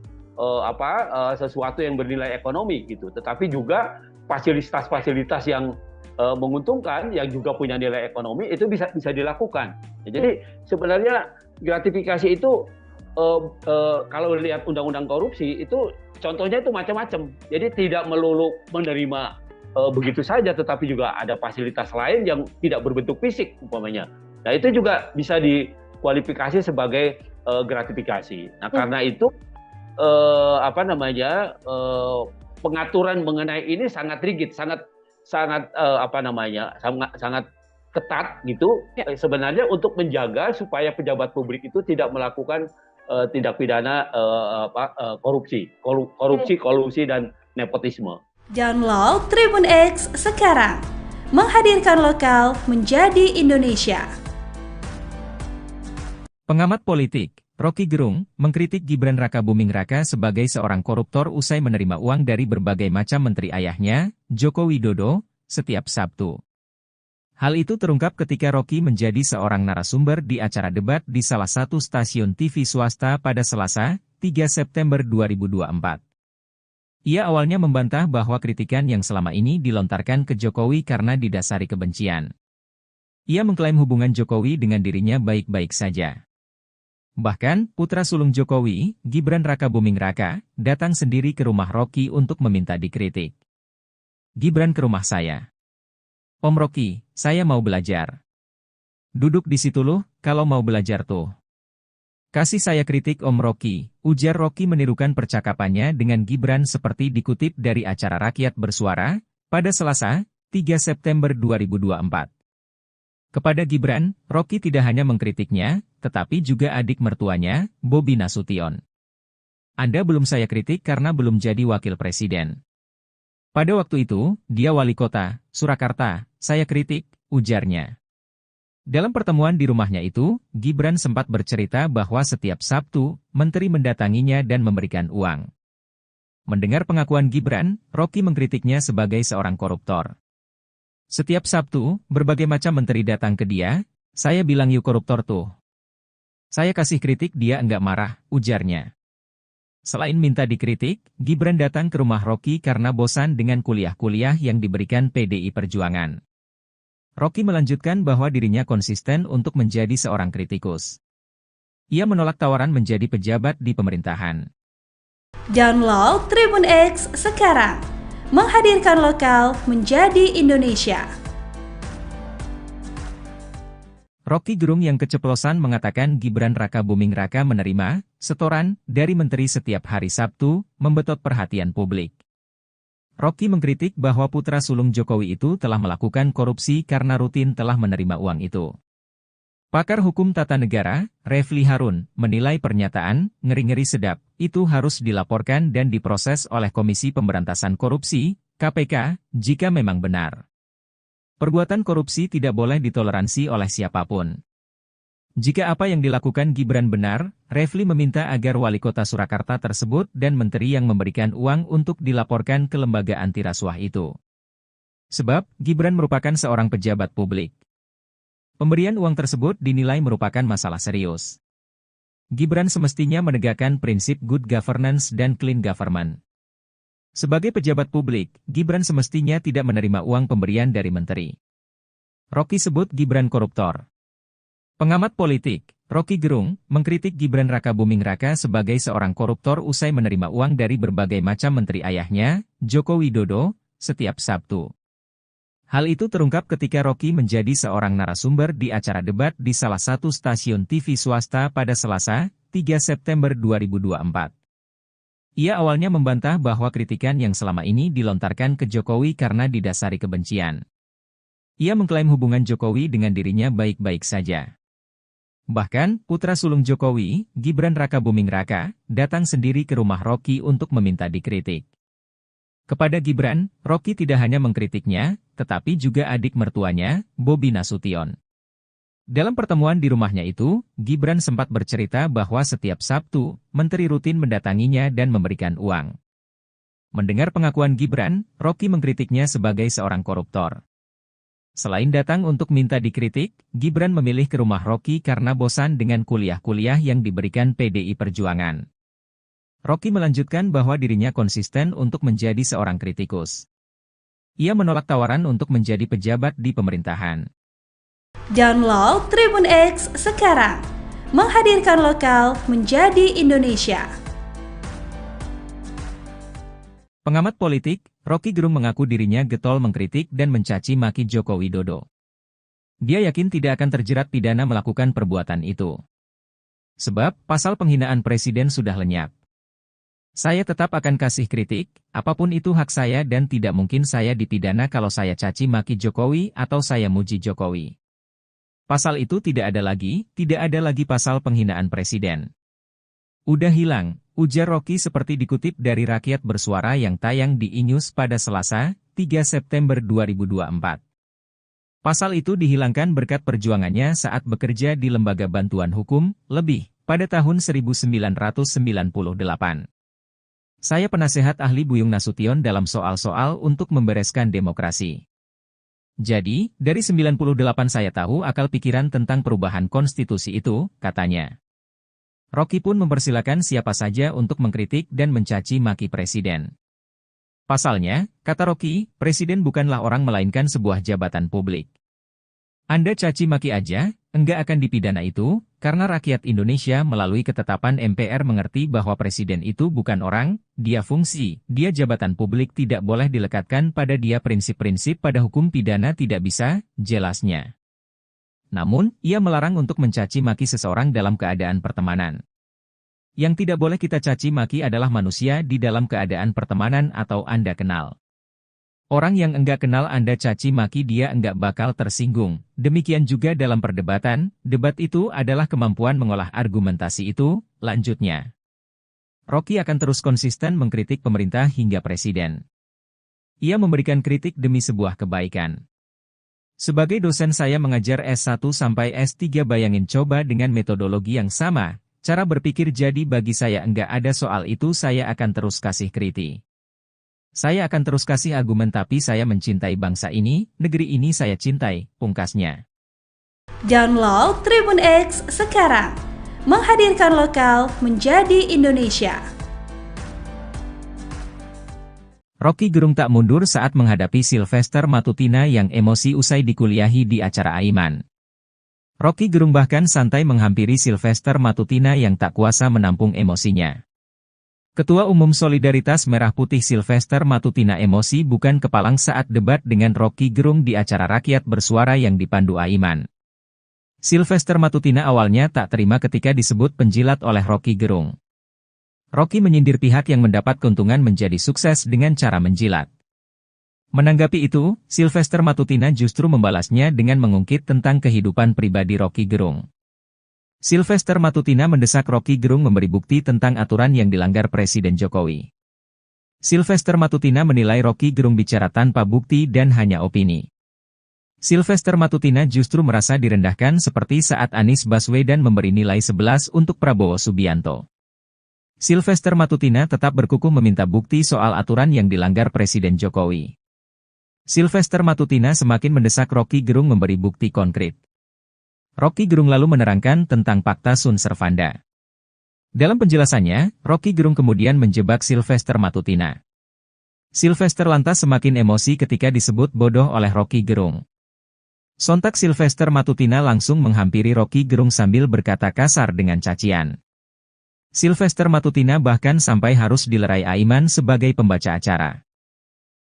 yang bernilai ekonomi gitu, tetapi juga fasilitas-fasilitas yang menguntungkan, yang juga punya nilai ekonomi, itu bisa dilakukan. Jadi sebenarnya gratifikasi itu kalau lihat undang-undang korupsi itu contohnya itu macam-macam. Jadi tidak melulu menerima begitu saja, tetapi juga ada fasilitas lain yang tidak berbentuk fisik umpamanya. Nah, itu juga bisa dikualifikasi sebagai gratifikasi. Nah, karena itu pengaturan mengenai ini sangat rigid, sangat ketat gitu, ya. Sebenarnya untuk menjaga supaya pejabat publik itu tidak melakukan tindak pidana korupsi, kolusi dan nepotisme. Download Tribun X sekarang, menghadirkan lokal menjadi Indonesia. Pengamat politik Rocky Gerung mengkritik Gibran Rakabuming Raka sebagai seorang koruptor usai menerima uang dari berbagai macam menteri ayahnya, Joko Widodo, setiap Sabtu. Hal itu terungkap ketika Rocky menjadi seorang narasumber di acara debat di salah satu stasiun TV swasta pada Selasa, 3 September 2024. Ia awalnya membantah bahwa kritikan yang selama ini dilontarkan ke Jokowi karena didasari kebencian. Ia mengklaim hubungan Jokowi dengan dirinya baik-baik saja. Bahkan, putra sulung Jokowi, Gibran Rakabuming Raka, datang sendiri ke rumah Rocky untuk meminta dikritik. Gibran ke rumah saya. Om Rocky, saya mau belajar. Duduk di situ loh, kalau mau belajar tuh. Kasih saya kritik Om Rocky, ujar Rocky menirukan percakapannya dengan Gibran seperti dikutip dari acara Rakyat Bersuara, pada Selasa, 3 September 2024. Kepada Gibran, Rocky tidak hanya mengkritiknya, tetapi juga adik mertuanya, Bobi Nasution. Anda belum saya kritik karena belum jadi wakil presiden. Pada waktu itu, dia wali kota, Surakarta, saya kritik, ujarnya. Dalam pertemuan di rumahnya itu, Gibran sempat bercerita bahwa setiap Sabtu, menteri mendatanginya dan memberikan uang. Mendengar pengakuan Gibran, Rocky mengkritiknya sebagai seorang koruptor. Setiap Sabtu, berbagai macam menteri datang ke dia, saya bilang yuk koruptor tuh. Saya kasih kritik dia enggak marah, ujarnya. Selain minta dikritik, Gibran datang ke rumah Rocky karena bosan dengan kuliah-kuliah yang diberikan PDI Perjuangan. Rocky melanjutkan bahwa dirinya konsisten untuk menjadi seorang kritikus. Ia menolak tawaran menjadi pejabat di pemerintahan. Download Tribun X sekarang, menghadirkan lokal menjadi Indonesia. Rocky Gerung yang keceplosan mengatakan Gibran Rakabuming Raka menerima setoran dari menteri setiap hari Sabtu, membetot perhatian publik. Rocky mengkritik bahwa putra sulung Jokowi itu telah melakukan korupsi karena rutin telah menerima uang itu. Pakar hukum tata negara, Refli Harun, menilai pernyataan ngeri-ngeri sedap itu harus dilaporkan dan diproses oleh Komisi Pemberantasan Korupsi, KPK, jika memang benar. Perbuatan korupsi tidak boleh ditoleransi oleh siapapun. Jika apa yang dilakukan Gibran benar, Refli meminta agar wali kota Surakarta tersebut dan menteri yang memberikan uang untuk dilaporkan ke lembaga anti rasuah itu. Sebab, Gibran merupakan seorang pejabat publik. Pemberian uang tersebut dinilai merupakan masalah serius. Gibran semestinya menegakkan prinsip good governance dan clean government. Sebagai pejabat publik, Gibran semestinya tidak menerima uang pemberian dari menteri. Rocky sebut Gibran koruptor. Pengamat politik, Rocky Gerung, mengkritik Gibran Rakabuming Raka sebagai seorang koruptor usai menerima uang dari berbagai macam menteri ayahnya, Joko Widodo, setiap Sabtu. Hal itu terungkap ketika Rocky menjadi seorang narasumber di acara debat di salah satu stasiun TV swasta pada Selasa, 3 September 2024. Ia awalnya membantah bahwa kritikan yang selama ini dilontarkan ke Jokowi karena didasari kebencian. Ia mengklaim hubungan Jokowi dengan dirinya baik-baik saja. Bahkan, putra sulung Jokowi, Gibran Rakabuming Raka, datang sendiri ke rumah Rocky untuk meminta dikritik. Kepada Gibran, Rocky tidak hanya mengkritiknya, tetapi juga adik mertuanya, Bobi Nasution. Dalam pertemuan di rumahnya itu, Gibran sempat bercerita bahwa setiap Sabtu, menteri rutin mendatanginya dan memberikan uang. Mendengar pengakuan Gibran, Rocky mengkritiknya sebagai seorang koruptor. Selain datang untuk minta dikritik, Gibran memilih ke rumah Rocky karena bosan dengan kuliah-kuliah yang diberikan PDI Perjuangan. Rocky melanjutkan bahwa dirinya konsisten untuk menjadi seorang kritikus. Ia menolak tawaran untuk menjadi pejabat di pemerintahan. Download Tribun X sekarang, menghadirkan lokal menjadi Indonesia. Pengamat politik, Rocky Gerung mengaku dirinya getol mengkritik dan mencaci maki Joko Widodo. Dia yakin tidak akan terjerat pidana melakukan perbuatan itu. Sebab, pasal penghinaan presiden sudah lenyap. Saya tetap akan kasih kritik, apapun itu hak saya dan tidak mungkin saya dipidana kalau saya caci maki Jokowi atau saya muji Jokowi. Pasal itu tidak ada lagi pasal penghinaan presiden. Udah hilang, ujar Rocky seperti dikutip dari Rakyat Bersuara yang tayang di iNews pada Selasa, 3 September 2024. Pasal itu dihilangkan berkat perjuangannya saat bekerja di Lembaga Bantuan Hukum, LEBIH, pada tahun 1998. Saya penasehat ahli Buyung Nasution dalam soal-soal untuk membereskan demokrasi. Jadi, dari 98 saya tahu akal pikiran tentang perubahan konstitusi itu, katanya. Rocky pun mempersilakan siapa saja untuk mengkritik dan mencaci maki presiden. Pasalnya, kata Rocky, presiden bukanlah orang melainkan sebuah jabatan publik. Anda caci maki aja, enggak akan dipidana itu, karena rakyat Indonesia melalui ketetapan MPR mengerti bahwa presiden itu bukan orang, dia fungsi, dia jabatan publik tidak boleh dilekatkan pada dia prinsip-prinsip pada hukum pidana tidak bisa, jelasnya. Namun, ia melarang untuk mencaci maki seseorang dalam keadaan pertemanan. Yang tidak boleh kita caci maki adalah manusia di dalam keadaan pertemanan atau Anda kenal. Orang yang enggak kenal Anda caci maki dia enggak bakal tersinggung. Demikian juga dalam perdebatan, debat itu adalah kemampuan mengolah argumentasi itu, lanjutnya. Rocky akan terus konsisten mengkritik pemerintah hingga presiden. Ia memberikan kritik demi sebuah kebaikan. Sebagai dosen saya mengajar S1 sampai S3 bayangin coba dengan metodologi yang sama, cara berpikir jadi bagi saya enggak ada soal itu saya akan terus kasih kritik. Saya akan terus kasih argumen tapi saya mencintai bangsa ini, negeri ini saya cintai, pungkasnya. Download Tribun X sekarang, menghadirkan lokal menjadi Indonesia. Rocky Gerung tak mundur saat menghadapi Sylvester Matutina yang emosi usai dikuliahi di acara Aiman. Rocky Gerung bahkan santai menghampiri Sylvester Matutina yang tak kuasa menampung emosinya. Ketua Umum Solidaritas Merah Putih Sylvester Matutina emosi bukan kepalang saat debat dengan Rocky Gerung di acara rakyat bersuara yang dipandu Aiman. Sylvester Matutina awalnya tak terima ketika disebut penjilat oleh Rocky Gerung. Rocky menyindir pihak yang mendapat keuntungan menjadi sukses dengan cara menjilat. Menanggapi itu, Sylvester Matutina justru membalasnya dengan mengungkit tentang kehidupan pribadi Rocky Gerung. Sylvester Matutina mendesak Rocky Gerung memberi bukti tentang aturan yang dilanggar Presiden Jokowi. Sylvester Matutina menilai Rocky Gerung bicara tanpa bukti dan hanya opini. Sylvester Matutina justru merasa direndahkan seperti saat Anies Baswedan memberi nilai 11 untuk Prabowo Subianto. Sylvester Matutina tetap berkukuh meminta bukti soal aturan yang dilanggar Presiden Jokowi. Sylvester Matutina semakin mendesak Rocky Gerung memberi bukti konkret. Rocky Gerung lalu menerangkan tentang Fakta Sun Servanda. Dalam penjelasannya, Rocky Gerung kemudian menjebak Sylvester Matutina. Sylvester lantas semakin emosi ketika disebut bodoh oleh Rocky Gerung. Sontak Sylvester Matutina langsung menghampiri Rocky Gerung sambil berkata kasar dengan cacian. Sylvester Matutina bahkan sampai harus dilerai Aiman sebagai pembaca acara.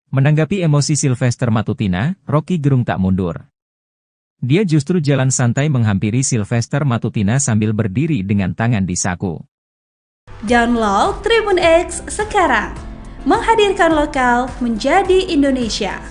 Menanggapi emosi Sylvester Matutina, Rocky Gerung tak mundur. Dia justru jalan santai menghampiri Sylvester Matutina sambil berdiri dengan tangan di saku. Download Tribun X sekarang, menghadirkan lokal menjadi Indonesia.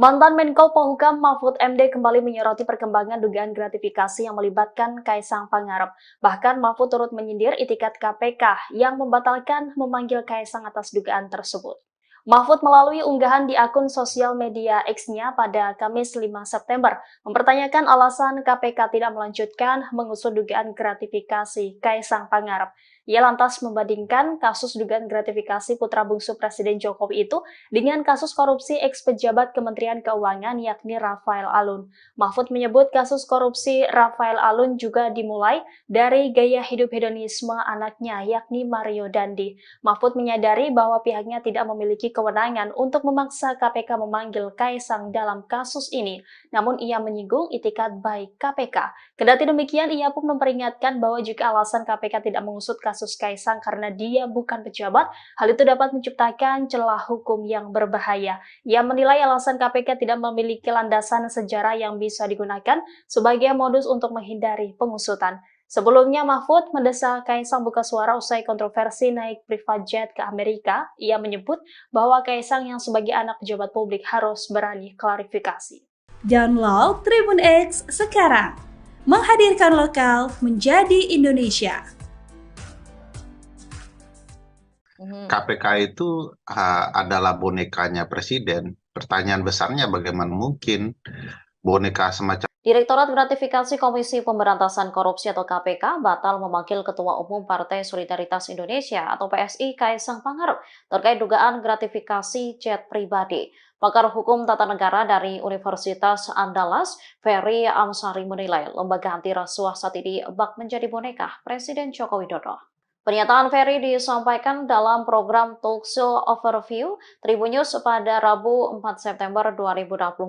Mantan Menko Polhukam Mahfud MD kembali menyoroti perkembangan dugaan gratifikasi yang melibatkan Kaisang Pangarep. Bahkan Mahfud turut menyindir itikat KPK yang membatalkan memanggil Kaisang atas dugaan tersebut. Mahfud melalui unggahan di akun sosial media X-nya pada Kamis 5 September mempertanyakan alasan KPK tidak melanjutkan mengusut dugaan gratifikasi Kaisang Pangarep. Ia lantas membandingkan kasus dugaan gratifikasi putra bungsu Presiden Jokowi itu dengan kasus korupsi ex-pejabat Kementerian Keuangan yakni Rafael Alun. Mahfud menyebut kasus korupsi Rafael Alun juga dimulai dari gaya hidup hedonisme anaknya yakni Mario Dandi. Mahfud menyadari bahwa pihaknya tidak memiliki kewenangan untuk memaksa KPK memanggil Kaisang dalam kasus ini, namun ia menyinggung itikat baik KPK. Kendati demikian, ia pun memperingatkan bahwa jika alasan KPK tidak mengusut kasus Kaisang karena dia bukan pejabat, hal itu dapat menciptakan celah hukum yang berbahaya. Ia menilai alasan KPK tidak memiliki landasan sejarah yang bisa digunakan sebagai modus untuk menghindari pengusutan. Sebelumnya, Mahfud mendesak Kaisang buka suara usai kontroversi naik private jet ke Amerika. Ia menyebut bahwa Kaisang yang sebagai anak pejabat publik harus berani klarifikasi. Download Tribun X sekarang, menghadirkan lokal menjadi Indonesia. KPK itu adalah bonekanya presiden. Pertanyaan besarnya bagaimana mungkin boneka semacam Direktorat Gratifikasi Komisi Pemberantasan Korupsi atau KPK batal memanggil Ketua Umum Partai Solidaritas Indonesia atau PSI Kaisang Pangarep terkait dugaan gratifikasi chat pribadi. Pakar Hukum Tata Negara dari Universitas Andalas, Ferry Amsari menilai lembaga anti rasuah saat ini bak menjadi boneka Presiden Joko Widodo. Pernyataan Ferry disampaikan dalam program Talkshow Overview Tribun News pada Rabu 4 September 2024.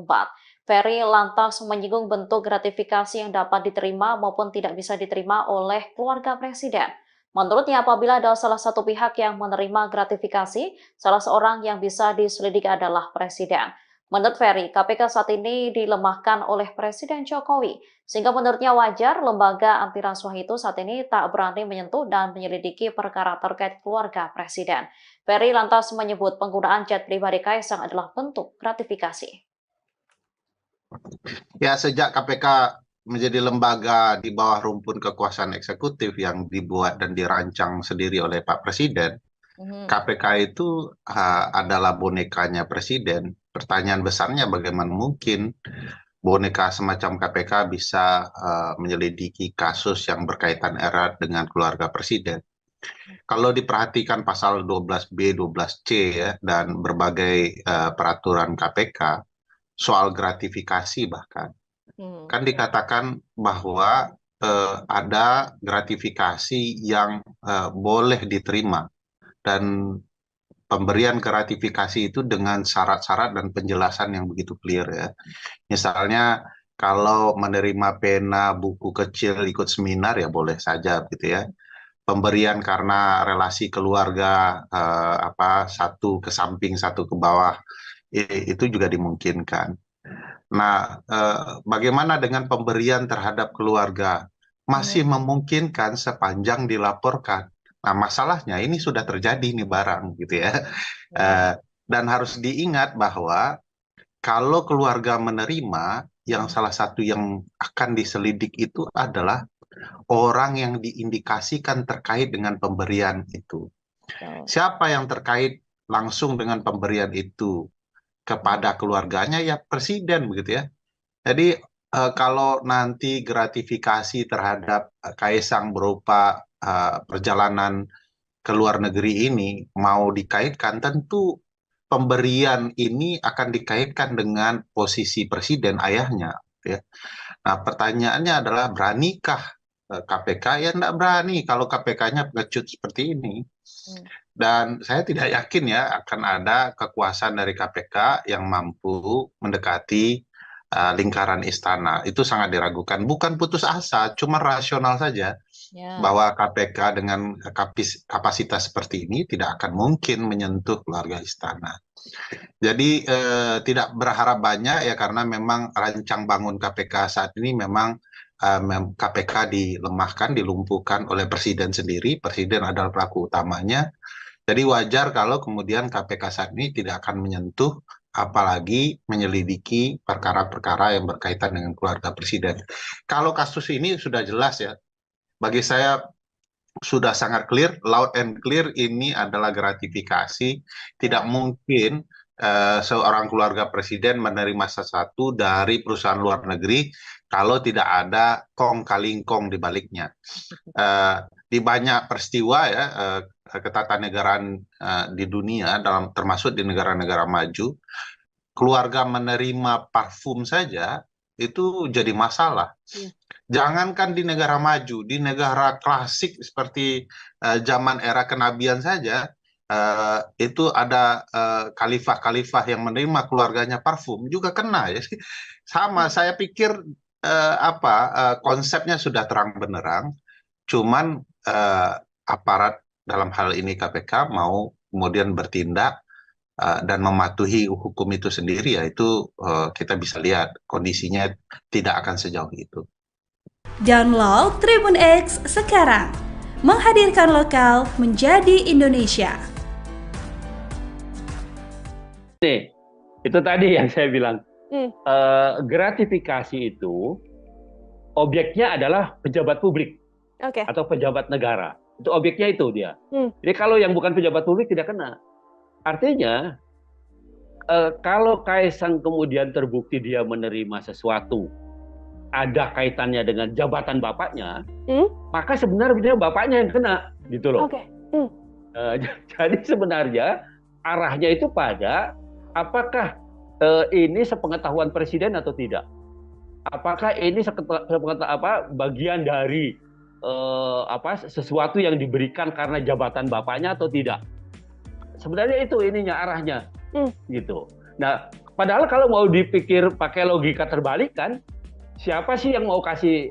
Ferry lantas menyinggung bentuk gratifikasi yang dapat diterima maupun tidak bisa diterima oleh keluarga Presiden. Menurutnya, apabila ada salah satu pihak yang menerima gratifikasi, salah seorang yang bisa diselidiki adalah Presiden. Menurut Ferry, KPK saat ini dilemahkan oleh Presiden Jokowi, sehingga menurutnya wajar lembaga anti rasuah itu saat ini tak berani menyentuh dan menyelidiki perkara terkait keluarga Presiden. Ferry lantas menyebut penggunaan jet pribadi Kaisang adalah bentuk gratifikasi. Ya, sejak KPK menjadi lembaga di bawah rumpun kekuasaan eksekutif yang dibuat dan dirancang sendiri oleh Pak Presiden, KPK itu adalah bonekanya Presiden. Pertanyaan besarnya bagaimana mungkin boneka semacam KPK bisa menyelidiki kasus yang berkaitan erat dengan keluarga Presiden. Kalau diperhatikan pasal 12B, 12C ya, dan berbagai peraturan KPK, soal gratifikasi bahkan, kan dikatakan bahwa ada gratifikasi yang boleh diterima, dan pemberian gratifikasi itu dengan syarat-syarat dan penjelasan yang begitu clear ya. Misalnya kalau menerima pena, buku kecil, ikut seminar ya boleh saja gitu ya. Pemberian karena relasi keluarga satu ke samping, satu ke bawah, itu juga dimungkinkan. Nah, bagaimana dengan pemberian terhadap keluarga? Masih memungkinkan sepanjang dilaporkan. Nah, masalahnya ini sudah terjadi nih barang gitu ya. Dan harus diingat bahwa kalau keluarga menerima, yang salah satu yang akan diselidik itu adalah orang yang diindikasikan terkait dengan pemberian itu. Siapa yang terkait langsung dengan pemberian itu kepada keluarganya? Ya Presiden begitu ya. Jadi kalau nanti gratifikasi terhadap Kaisang berupa perjalanan ke luar negeri ini mau dikaitkan, tentu pemberian ini akan dikaitkan dengan posisi Presiden, ayahnya ya. Nah, pertanyaannya adalah beranikah KPK? Ya tidak berani kalau KPK-nya pengecut seperti ini. Dan saya tidak yakin ya akan ada kekuasaan dari KPK yang mampu mendekati lingkaran istana. Itu sangat diragukan. Bukan putus asa, cuma rasional saja bahwa KPK dengan kapasitas seperti ini tidak akan mungkin menyentuh keluarga istana. Jadi tidak berharap banyak ya, karena memang rancang bangun KPK saat ini memang KPK dilemahkan, dilumpuhkan oleh Presiden sendiri. Presiden adalah pelaku utamanya. Jadi wajar kalau kemudian KPK saat ini tidak akan menyentuh, apalagi menyelidiki perkara-perkara yang berkaitan dengan keluarga Presiden. Kalau kasus ini sudah jelas ya, bagi saya sudah sangat clear, loud and clear, ini adalah gratifikasi. Tidak mungkin seorang keluarga Presiden menerima sesuatu dari perusahaan luar negeri kalau tidak ada kong kali kong di baliknya. Di banyak peristiwa ya, ketatanegaraan di dunia, termasuk di negara-negara maju, keluarga menerima parfum saja itu jadi masalah. Jangankan di negara maju, di negara klasik seperti zaman era kenabian saja, itu ada khalifah-khalifah yang menerima keluarganya parfum juga kena ya. Sama, saya pikir konsepnya sudah terang benderang, cuman aparat dalam hal ini KPK mau kemudian bertindak dan mematuhi hukum itu sendiri, ya itu kita bisa lihat kondisinya tidak akan sejauh itu. Download Tribun X sekarang, menghadirkan lokal menjadi Indonesia. Nih, itu tadi yang saya bilang, gratifikasi itu objeknya adalah pejabat publik atau pejabat negara. Itu objeknya itu dia. Jadi kalau yang bukan pejabat publik tidak kena. Artinya, kalau Kaisang kemudian terbukti dia menerima sesuatu ada kaitannya dengan jabatan bapaknya, maka sebenarnya bapaknya yang kena, gitu loh. Jadi sebenarnya arahnya itu pada apakah ini sepengetahuan presiden atau tidak? Apakah ini bagian dari sesuatu yang diberikan karena jabatan bapaknya atau tidak? Sebenarnya itu ininya arahnya, gitu. Nah, padahal kalau mau dipikir pakai logika terbalik kan, siapa sih yang mau kasih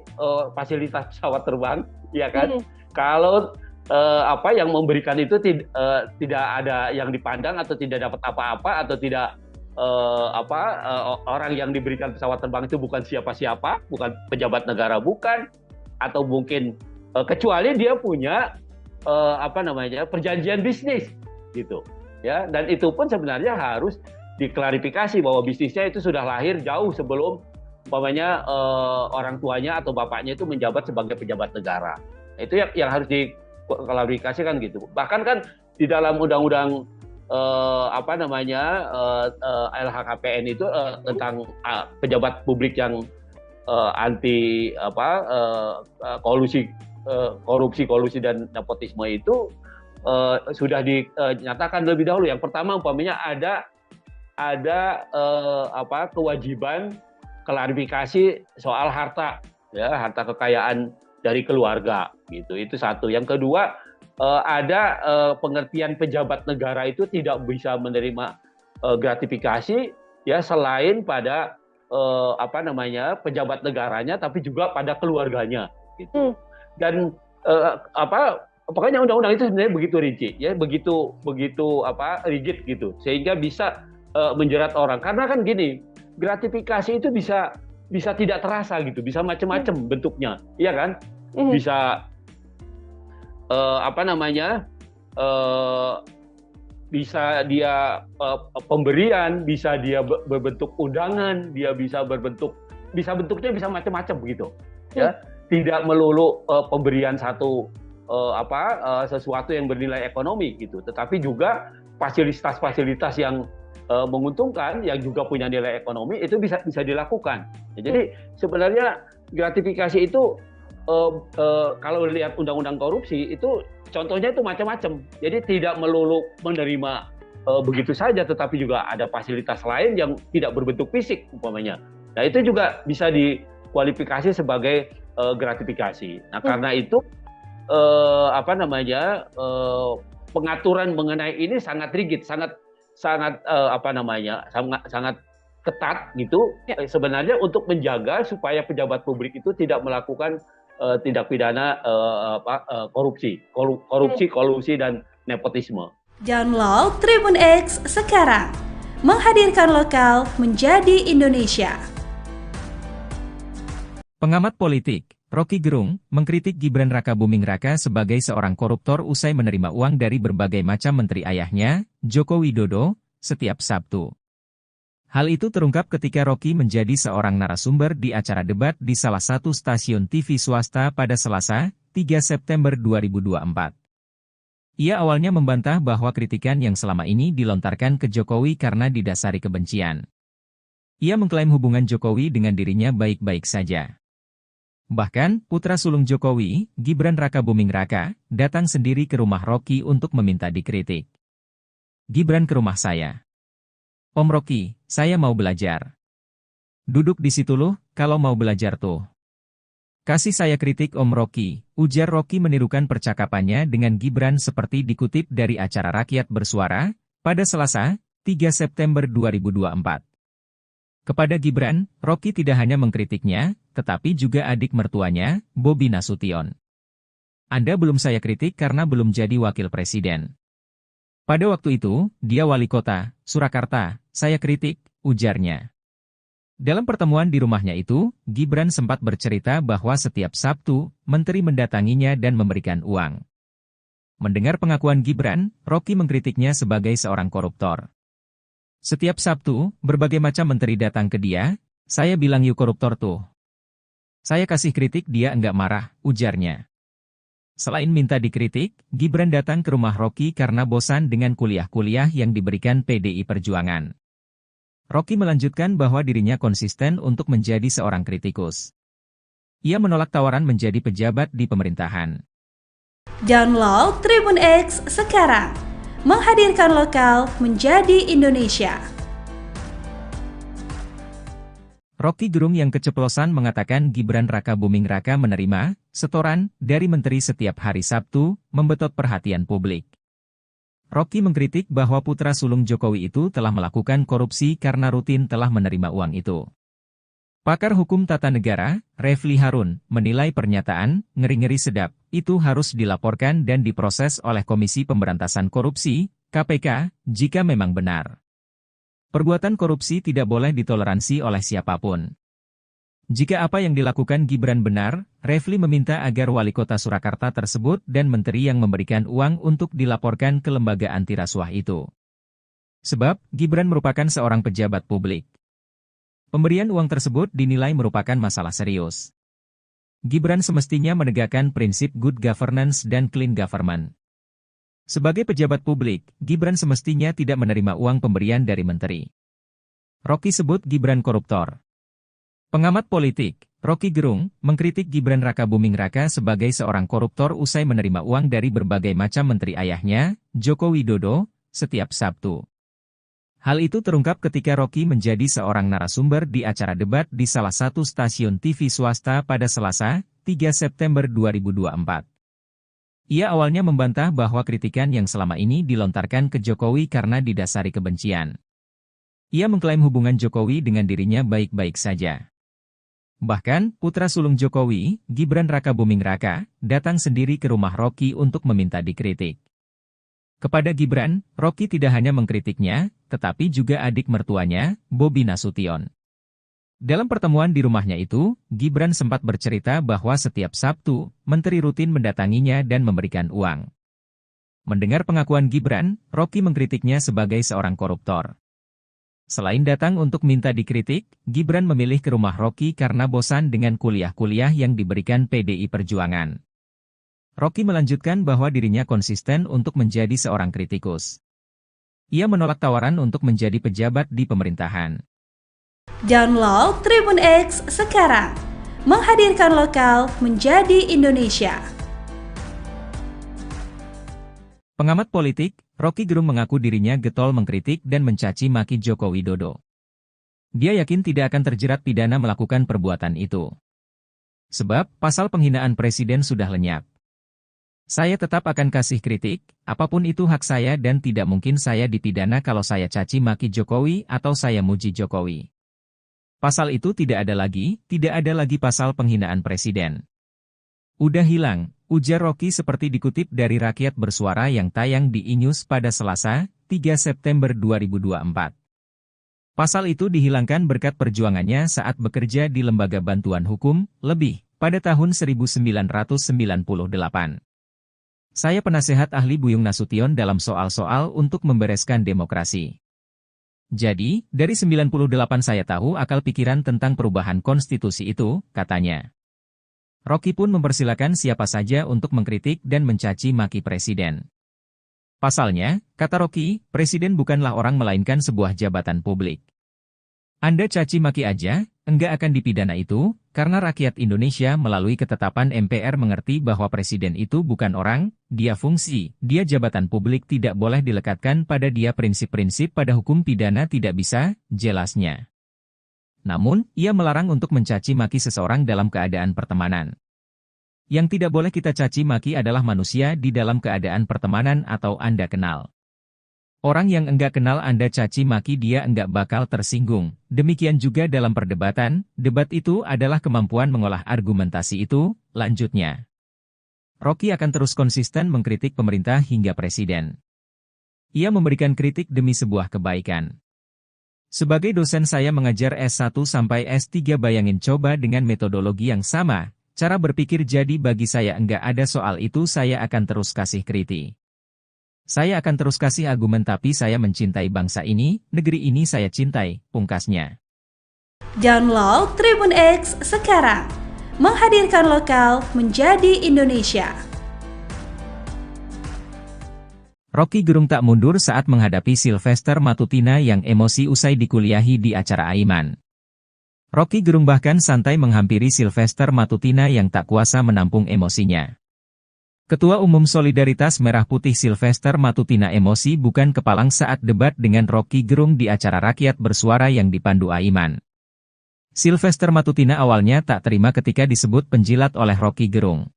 fasilitas pesawat terbang, ya kan? Kalau yang memberikan itu tidak ada yang dipandang atau tidak dapat apa-apa atau tidak orang yang diberikan pesawat terbang itu bukan siapa-siapa, bukan pejabat negara, bukan, atau mungkin kecuali dia punya perjanjian bisnis, gitu, ya. Dan itu pun sebenarnya harus diklarifikasi bahwa bisnisnya itu sudah lahir jauh sebelum umpamanya orang tuanya atau bapaknya itu menjabat sebagai pejabat negara. Itu yang harus diklarifikasikan gitu. Bahkan kan di dalam undang-undang LHKPN itu tentang pejabat publik yang anti korupsi dan nepotisme itu sudah dinyatakan lebih dahulu. Yang pertama umpamanya ada kewajiban klarifikasi soal harta, ya, harta kekayaan dari keluarga, gitu. Itu satu. Yang kedua, ada pengertian pejabat negara itu tidak bisa menerima gratifikasi, ya, selain pada pejabat negaranya, tapi juga pada keluarganya, gitu. Dan pokoknya undang-undang itu sebenarnya begitu rinci, ya, begitu rigid gitu, sehingga bisa menjerat orang. Karena kan gini, gratifikasi itu bisa tidak terasa gitu, bisa macam-macam bentuknya, iya kan? Bisa bisa dia pemberian, bisa dia berbentuk undangan, dia bentuknya bisa macam-macam begitu, ya. Tidak melulu pemberian sesuatu yang bernilai ekonomi gitu, tetapi juga fasilitas-fasilitas yang menguntungkan, yang juga punya nilai ekonomi, itu bisa dilakukan. Jadi sebenarnya gratifikasi itu kalau lihat undang-undang korupsi itu contohnya itu macam-macam. Jadi tidak melulu menerima begitu saja, tetapi juga ada fasilitas lain yang tidak berbentuk fisik umpamanya. Nah, itu juga bisa dikualifikasi sebagai gratifikasi. Nah, karena itu pengaturan mengenai ini sangat rigid, sangat ketat gitu, ya. Sebenarnya untuk menjaga supaya pejabat publik itu tidak melakukan tindak pidana korupsi, kolusi dan nepotisme. Download Tribun X sekarang, menghadirkan lokal menjadi Indonesia. Pengamat politik Rocky Gerung mengkritik Gibran Rakabuming Raka sebagai seorang koruptor usai menerima uang dari berbagai macam menteri ayahnya, Joko Widodo, setiap Sabtu. Hal itu terungkap ketika Rocky menjadi seorang narasumber di acara debat di salah satu stasiun TV swasta pada Selasa, 3 September 2024. Ia awalnya membantah bahwa kritikan yang selama ini dilontarkan ke Jokowi karena didasari kebencian. Ia mengklaim hubungan Jokowi dengan dirinya baik-baik saja. Bahkan, putra sulung Jokowi, Gibran Rakabuming Raka, datang sendiri ke rumah Rocky untuk meminta dikritik. Gibran ke rumah saya. Om Rocky, saya mau belajar. Duduk di situ loh, kalau mau belajar tuh. Kasih saya kritik Om Rocky, ujar Rocky menirukan percakapannya dengan Gibran seperti dikutip dari acara Rakyat Bersuara, pada Selasa, 3 September 2024. Kepada Gibran, Rocky tidak hanya mengkritiknya, tetapi juga adik mertuanya, Bobi Nasution. Anda belum saya kritik karena belum jadi wakil presiden. Pada waktu itu, dia wali kota, Surakarta, saya kritik, ujarnya. Dalam pertemuan di rumahnya itu, Gibran sempat bercerita bahwa setiap Sabtu, menteri mendatanginya dan memberikan uang. Mendengar pengakuan Gibran, Rocky mengkritiknya sebagai seorang koruptor. Setiap Sabtu, berbagai macam menteri datang ke dia, saya bilang yuk koruptor tuh. Saya kasih kritik dia enggak marah, ujarnya. Selain minta dikritik, Gibran datang ke rumah Rocky karena bosan dengan kuliah-kuliah yang diberikan PDI Perjuangan. Rocky melanjutkan bahwa dirinya konsisten untuk menjadi seorang kritikus. Ia menolak tawaran menjadi pejabat di pemerintahan. Download Tribun X sekarang, menghadirkan lokal menjadi Indonesia. Rocky Gerung yang keceplosan mengatakan Gibran Raka Buming Raka menerima setoran dari menteri setiap hari Sabtu, membetot perhatian publik. Rocky mengkritik bahwa putra sulung Jokowi itu telah melakukan korupsi karena rutin telah menerima uang itu. Pakar hukum tata negara, Refli Harun, menilai pernyataan ngeri-ngeri sedap itu harus dilaporkan dan diproses oleh Komisi Pemberantasan Korupsi, KPK, jika memang benar. Perbuatan korupsi tidak boleh ditoleransi oleh siapapun. Jika apa yang dilakukan Gibran benar, Refli meminta agar wali kota Surakarta tersebut dan menteri yang memberikan uang untuk dilaporkan ke lembaga anti rasuah itu. Sebab, Gibran merupakan seorang pejabat publik. Pemberian uang tersebut dinilai merupakan masalah serius. Gibran semestinya menegakkan prinsip good governance dan clean government. Sebagai pejabat publik, Gibran semestinya tidak menerima uang pemberian dari menteri. Rocky sebut Gibran koruptor. Pengamat politik, Rocky Gerung, mengkritik Gibran Raka Buming Raka sebagai seorang koruptor usai menerima uang dari berbagai macam menteri ayahnya, Joko Widodo, setiap Sabtu. Hal itu terungkap ketika Rocky menjadi seorang narasumber di acara debat di salah satu stasiun TV swasta pada Selasa, 3 September 2024. Ia awalnya membantah bahwa kritikan yang selama ini dilontarkan ke Jokowi karena didasari kebencian. Ia mengklaim hubungan Jokowi dengan dirinya baik-baik saja. Bahkan, putra sulung Jokowi, Gibran Raka Buming Raka, datang sendiri ke rumah Rocky untuk meminta dikritik. Kepada Gibran, Rocky tidak hanya mengkritiknya, tetapi juga adik mertuanya, Bobi Nasution. Dalam pertemuan di rumahnya itu, Gibran sempat bercerita bahwa setiap Sabtu, menteri rutin mendatanginya dan memberikan uang. Mendengar pengakuan Gibran, Rocky mengkritiknya sebagai seorang koruptor. Selain datang untuk minta dikritik, Gibran memilih ke rumah Rocky karena bosan dengan kuliah-kuliah yang diberikan PDI Perjuangan. Rocky melanjutkan bahwa dirinya konsisten untuk menjadi seorang kritikus. Ia menolak tawaran untuk menjadi pejabat di pemerintahan. Download Tribun X sekarang, menghadirkan lokal menjadi Indonesia. Pengamat politik, Rocky Gerung mengaku dirinya getol mengkritik dan mencaci maki Joko Widodo. Dia yakin tidak akan terjerat pidana melakukan perbuatan itu. Sebab, pasal penghinaan presiden sudah lenyap. Saya tetap akan kasih kritik, apapun itu hak saya dan tidak mungkin saya dipidana kalau saya caci maki Jokowi atau saya muji Jokowi. Pasal itu tidak ada lagi pasal penghinaan presiden. Udah hilang, ujar Rocky seperti dikutip dari Rakyat Bersuara yang tayang di iNews pada Selasa, 3 September 2024. Pasal itu dihilangkan berkat perjuangannya saat bekerja di Lembaga Bantuan Hukum, LEBIH, pada tahun 1998. Saya penasehat ahli Buyung Nasution dalam soal-soal untuk membereskan demokrasi. Jadi, dari 98 saya tahu akal pikiran tentang perubahan konstitusi itu, katanya. Rocky pun mempersilakan siapa saja untuk mengkritik dan mencaci maki presiden. Pasalnya, kata Rocky, presiden bukanlah orang melainkan sebuah jabatan publik. Anda caci maki aja, enggak akan dipidana itu, karena rakyat Indonesia melalui ketetapan MPR mengerti bahwa presiden itu bukan orang, dia fungsi, dia jabatan publik tidak boleh dilekatkan pada dia prinsip-prinsip pada hukum pidana tidak bisa, jelasnya. Namun, ia melarang untuk mencaci maki seseorang dalam keadaan pertemanan. Yang tidak boleh kita caci maki adalah manusia di dalam keadaan pertemanan atau Anda kenal. Orang yang enggak kenal Anda caci maki dia enggak bakal tersinggung. Demikian juga dalam perdebatan, debat itu adalah kemampuan mengolah argumentasi itu, lanjutnya. Rocky akan terus konsisten mengkritik pemerintah hingga presiden. Ia memberikan kritik demi sebuah kebaikan. Sebagai dosen saya mengajar S1 sampai S3 bayangin coba dengan metodologi yang sama, cara berpikir jadi bagi saya enggak ada soal itu saya akan terus kasih kritik. Saya akan terus kasih argumen tapi saya mencintai bangsa ini, negeri ini saya cintai, pungkasnya. Download Tribun X sekarang, menghadirkan lokal menjadi Indonesia. Rocky Gerung tak mundur saat menghadapi Sylvester Matutina yang emosi usai dikuliahi di acara Aiman. Rocky Gerung bahkan santai menghampiri Sylvester Matutina yang tak kuasa menampung emosinya. Ketua Umum Solidaritas Merah Putih Sylvester Matutina emosi bukan kepalang saat debat dengan Rocky Gerung di acara Rakyat Bersuara yang dipandu Aiman. Sylvester Matutina awalnya tak terima ketika disebut penjilat oleh Rocky Gerung.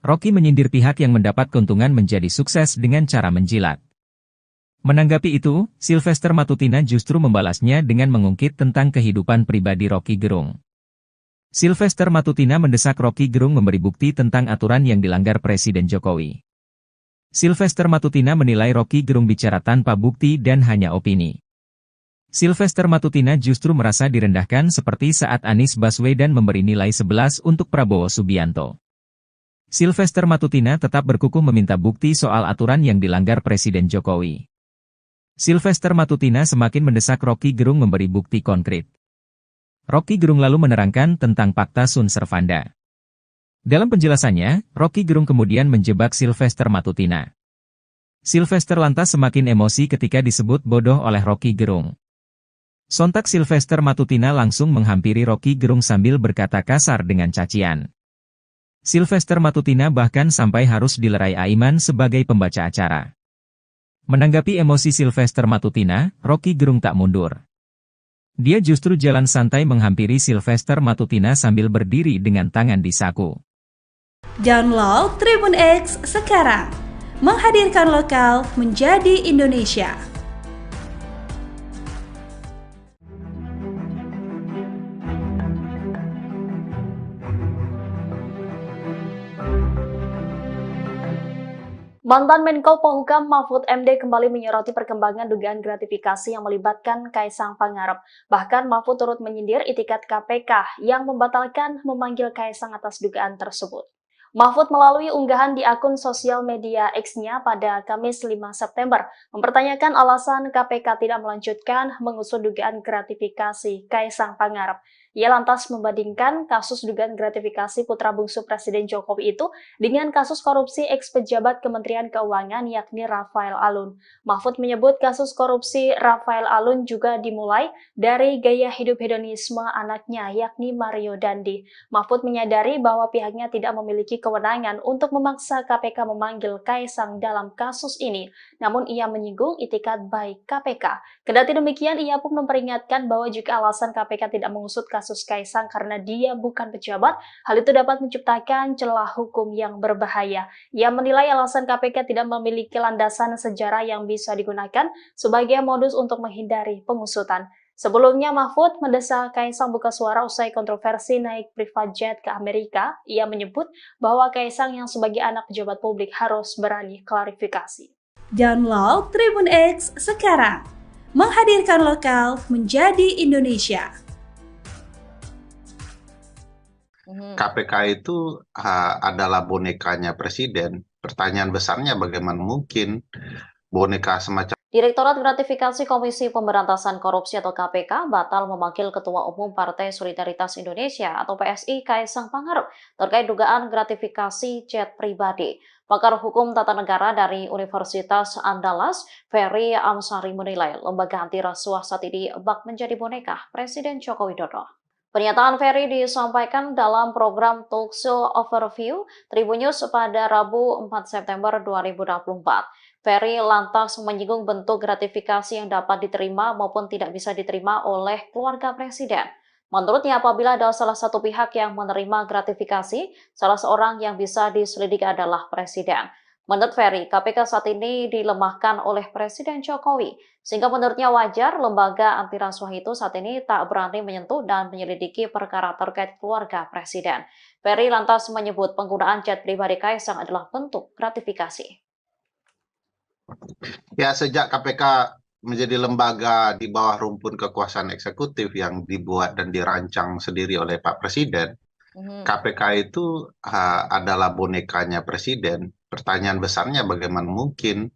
Rocky menyindir pihak yang mendapat keuntungan menjadi sukses dengan cara menjilat. Menanggapi itu, Sylvester Matutina justru membalasnya dengan mengungkit tentang kehidupan pribadi Rocky Gerung. Sylvester Matutina mendesak Rocky Gerung memberi bukti tentang aturan yang dilanggar Presiden Jokowi. Sylvester Matutina menilai Rocky Gerung bicara tanpa bukti dan hanya opini. Sylvester Matutina justru merasa direndahkan seperti saat Anies Baswedan memberi nilai 11 untuk Prabowo Subianto. Sylvester Matutina tetap berkukuh meminta bukti soal aturan yang dilanggar Presiden Jokowi. Sylvester Matutina semakin mendesak Rocky Gerung memberi bukti konkret. Rocky Gerung lalu menerangkan tentang Fakta Sun Servanda. Dalam penjelasannya, Rocky Gerung kemudian menjebak Sylvester Matutina. Sylvester lantas semakin emosi ketika disebut bodoh oleh Rocky Gerung. Sontak Sylvester Matutina langsung menghampiri Rocky Gerung sambil berkata kasar dengan cacian. Sylvester Matutina bahkan sampai harus dilerai Aiman sebagai pembaca acara. Menanggapi emosi Sylvester Matutina, Rocky Gerung tak mundur. Dia justru jalan santai menghampiri Sylvester Matutina sambil berdiri dengan tangan di saku. Download Tribun X sekarang, menghadirkan lokal menjadi Indonesia. Mantan Menko Polhukam Mahfud MD kembali menyoroti perkembangan dugaan gratifikasi yang melibatkan Kaisang Pangarep. Bahkan Mahfud turut menyindir itikat KPK yang membatalkan memanggil Kaisang atas dugaan tersebut. Mahfud melalui unggahan di akun sosial media X-nya pada Kamis 5 September mempertanyakan alasan KPK tidak melanjutkan mengusut dugaan gratifikasi Kaisang Pangarep. Ia lantas membandingkan kasus dugaan gratifikasi putra bungsu Presiden Jokowi itu dengan kasus korupsi ex-pejabat Kementerian Keuangan yakni Rafael Alun. Mahfud menyebut kasus korupsi Rafael Alun juga dimulai dari gaya hidup hedonisme anaknya yakni Mario Dandi. Mahfud menyadari bahwa pihaknya tidak memiliki kewenangan untuk memaksa KPK memanggil Kaisang dalam kasus ini, namun ia menyinggung itikat baik KPK. Kendati demikian, ia pun memperingatkan bahwa jika alasan KPK tidak mengusut kasus Kaisang karena dia bukan pejabat, hal itu dapat menciptakan celah hukum yang berbahaya. Ia menilai alasan KPK tidak memiliki landasan sejarah yang bisa digunakan sebagai modus untuk menghindari pengusutan. Sebelumnya, Mahfud mendesak Kaisang buka suara usai kontroversi naik private jet ke Amerika. Ia menyebut bahwa Kaisang yang sebagai anak pejabat publik harus berani klarifikasi. Download Tribun X sekarang, menghadirkan lokal menjadi Indonesia. KPK itu adalah bonekanya presiden. Pertanyaan besarnya bagaimana mungkin boneka semacam Direktorat Gratifikasi Komisi Pemberantasan Korupsi atau KPK batal memanggil Ketua Umum Partai Solidaritas Indonesia atau PSI Kaisang Pangarep terkait dugaan gratifikasi jet pribadi. Pakar Hukum Tata Negara dari Universitas Andalas, Ferry Amsari menilai lembaga anti rasuah saat ini bak menjadi boneka Presiden Joko Widodo. Pernyataan Ferry disampaikan dalam program Talkshow Overview Tribun News pada Rabu 4 September 2024. Ferry lantas menyinggung bentuk gratifikasi yang dapat diterima maupun tidak bisa diterima oleh keluarga presiden. Menurutnya, apabila ada salah satu pihak yang menerima gratifikasi, salah seorang yang bisa diselidiki adalah presiden. Menurut Ferry, KPK saat ini dilemahkan oleh Presiden Jokowi, sehingga menurutnya wajar lembaga anti rasuah itu saat ini tak berani menyentuh dan menyelidiki perkara terkait keluarga presiden. Ferry lantas menyebut penggunaan jet pribadi Kaisang adalah bentuk gratifikasi. Ya, sejak KPK menjadi lembaga di bawah rumpun kekuasaan eksekutif yang dibuat dan dirancang sendiri oleh Pak Presiden, KPK itu adalah bonekanya Presiden. Pertanyaan besarnya bagaimana mungkin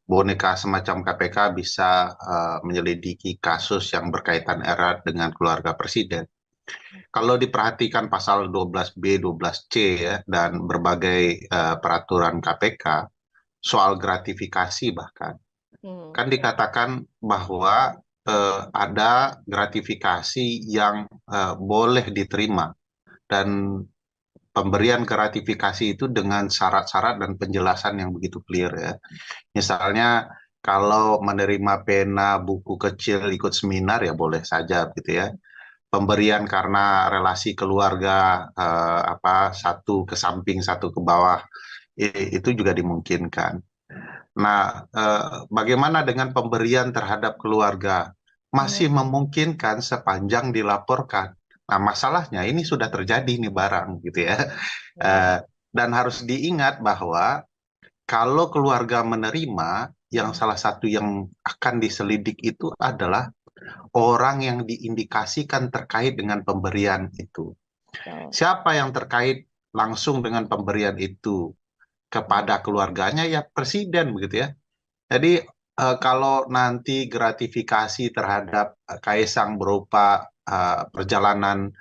boneka semacam KPK bisa menyelidiki kasus yang berkaitan erat dengan keluarga Presiden. Kalau diperhatikan pasal 12B, 12C ya, dan berbagai peraturan KPK, soal gratifikasi bahkan, kan dikatakan bahwa ada gratifikasi yang boleh diterima, dan pemberian gratifikasi itu dengan syarat-syarat dan penjelasan yang begitu clear ya. Misalnya kalau menerima pena buku kecil ikut seminar ya boleh saja gitu ya. Pemberian karena relasi keluarga satu ke samping satu ke bawah itu juga dimungkinkan. Nah, bagaimana dengan pemberian terhadap keluarga? Masih memungkinkan sepanjang dilaporkan. Nah, masalahnya ini sudah terjadi nih barang gitu ya. Dan harus diingat bahwa kalau keluarga menerima, yang salah satu yang akan diselidik itu adalah orang yang diindikasikan terkait dengan pemberian itu. Siapa yang terkait langsung dengan pemberian itu kepada keluarganya? Ya presiden begitu ya. Jadi kalau nanti gratifikasi terhadap Kaisang berupa perjalanan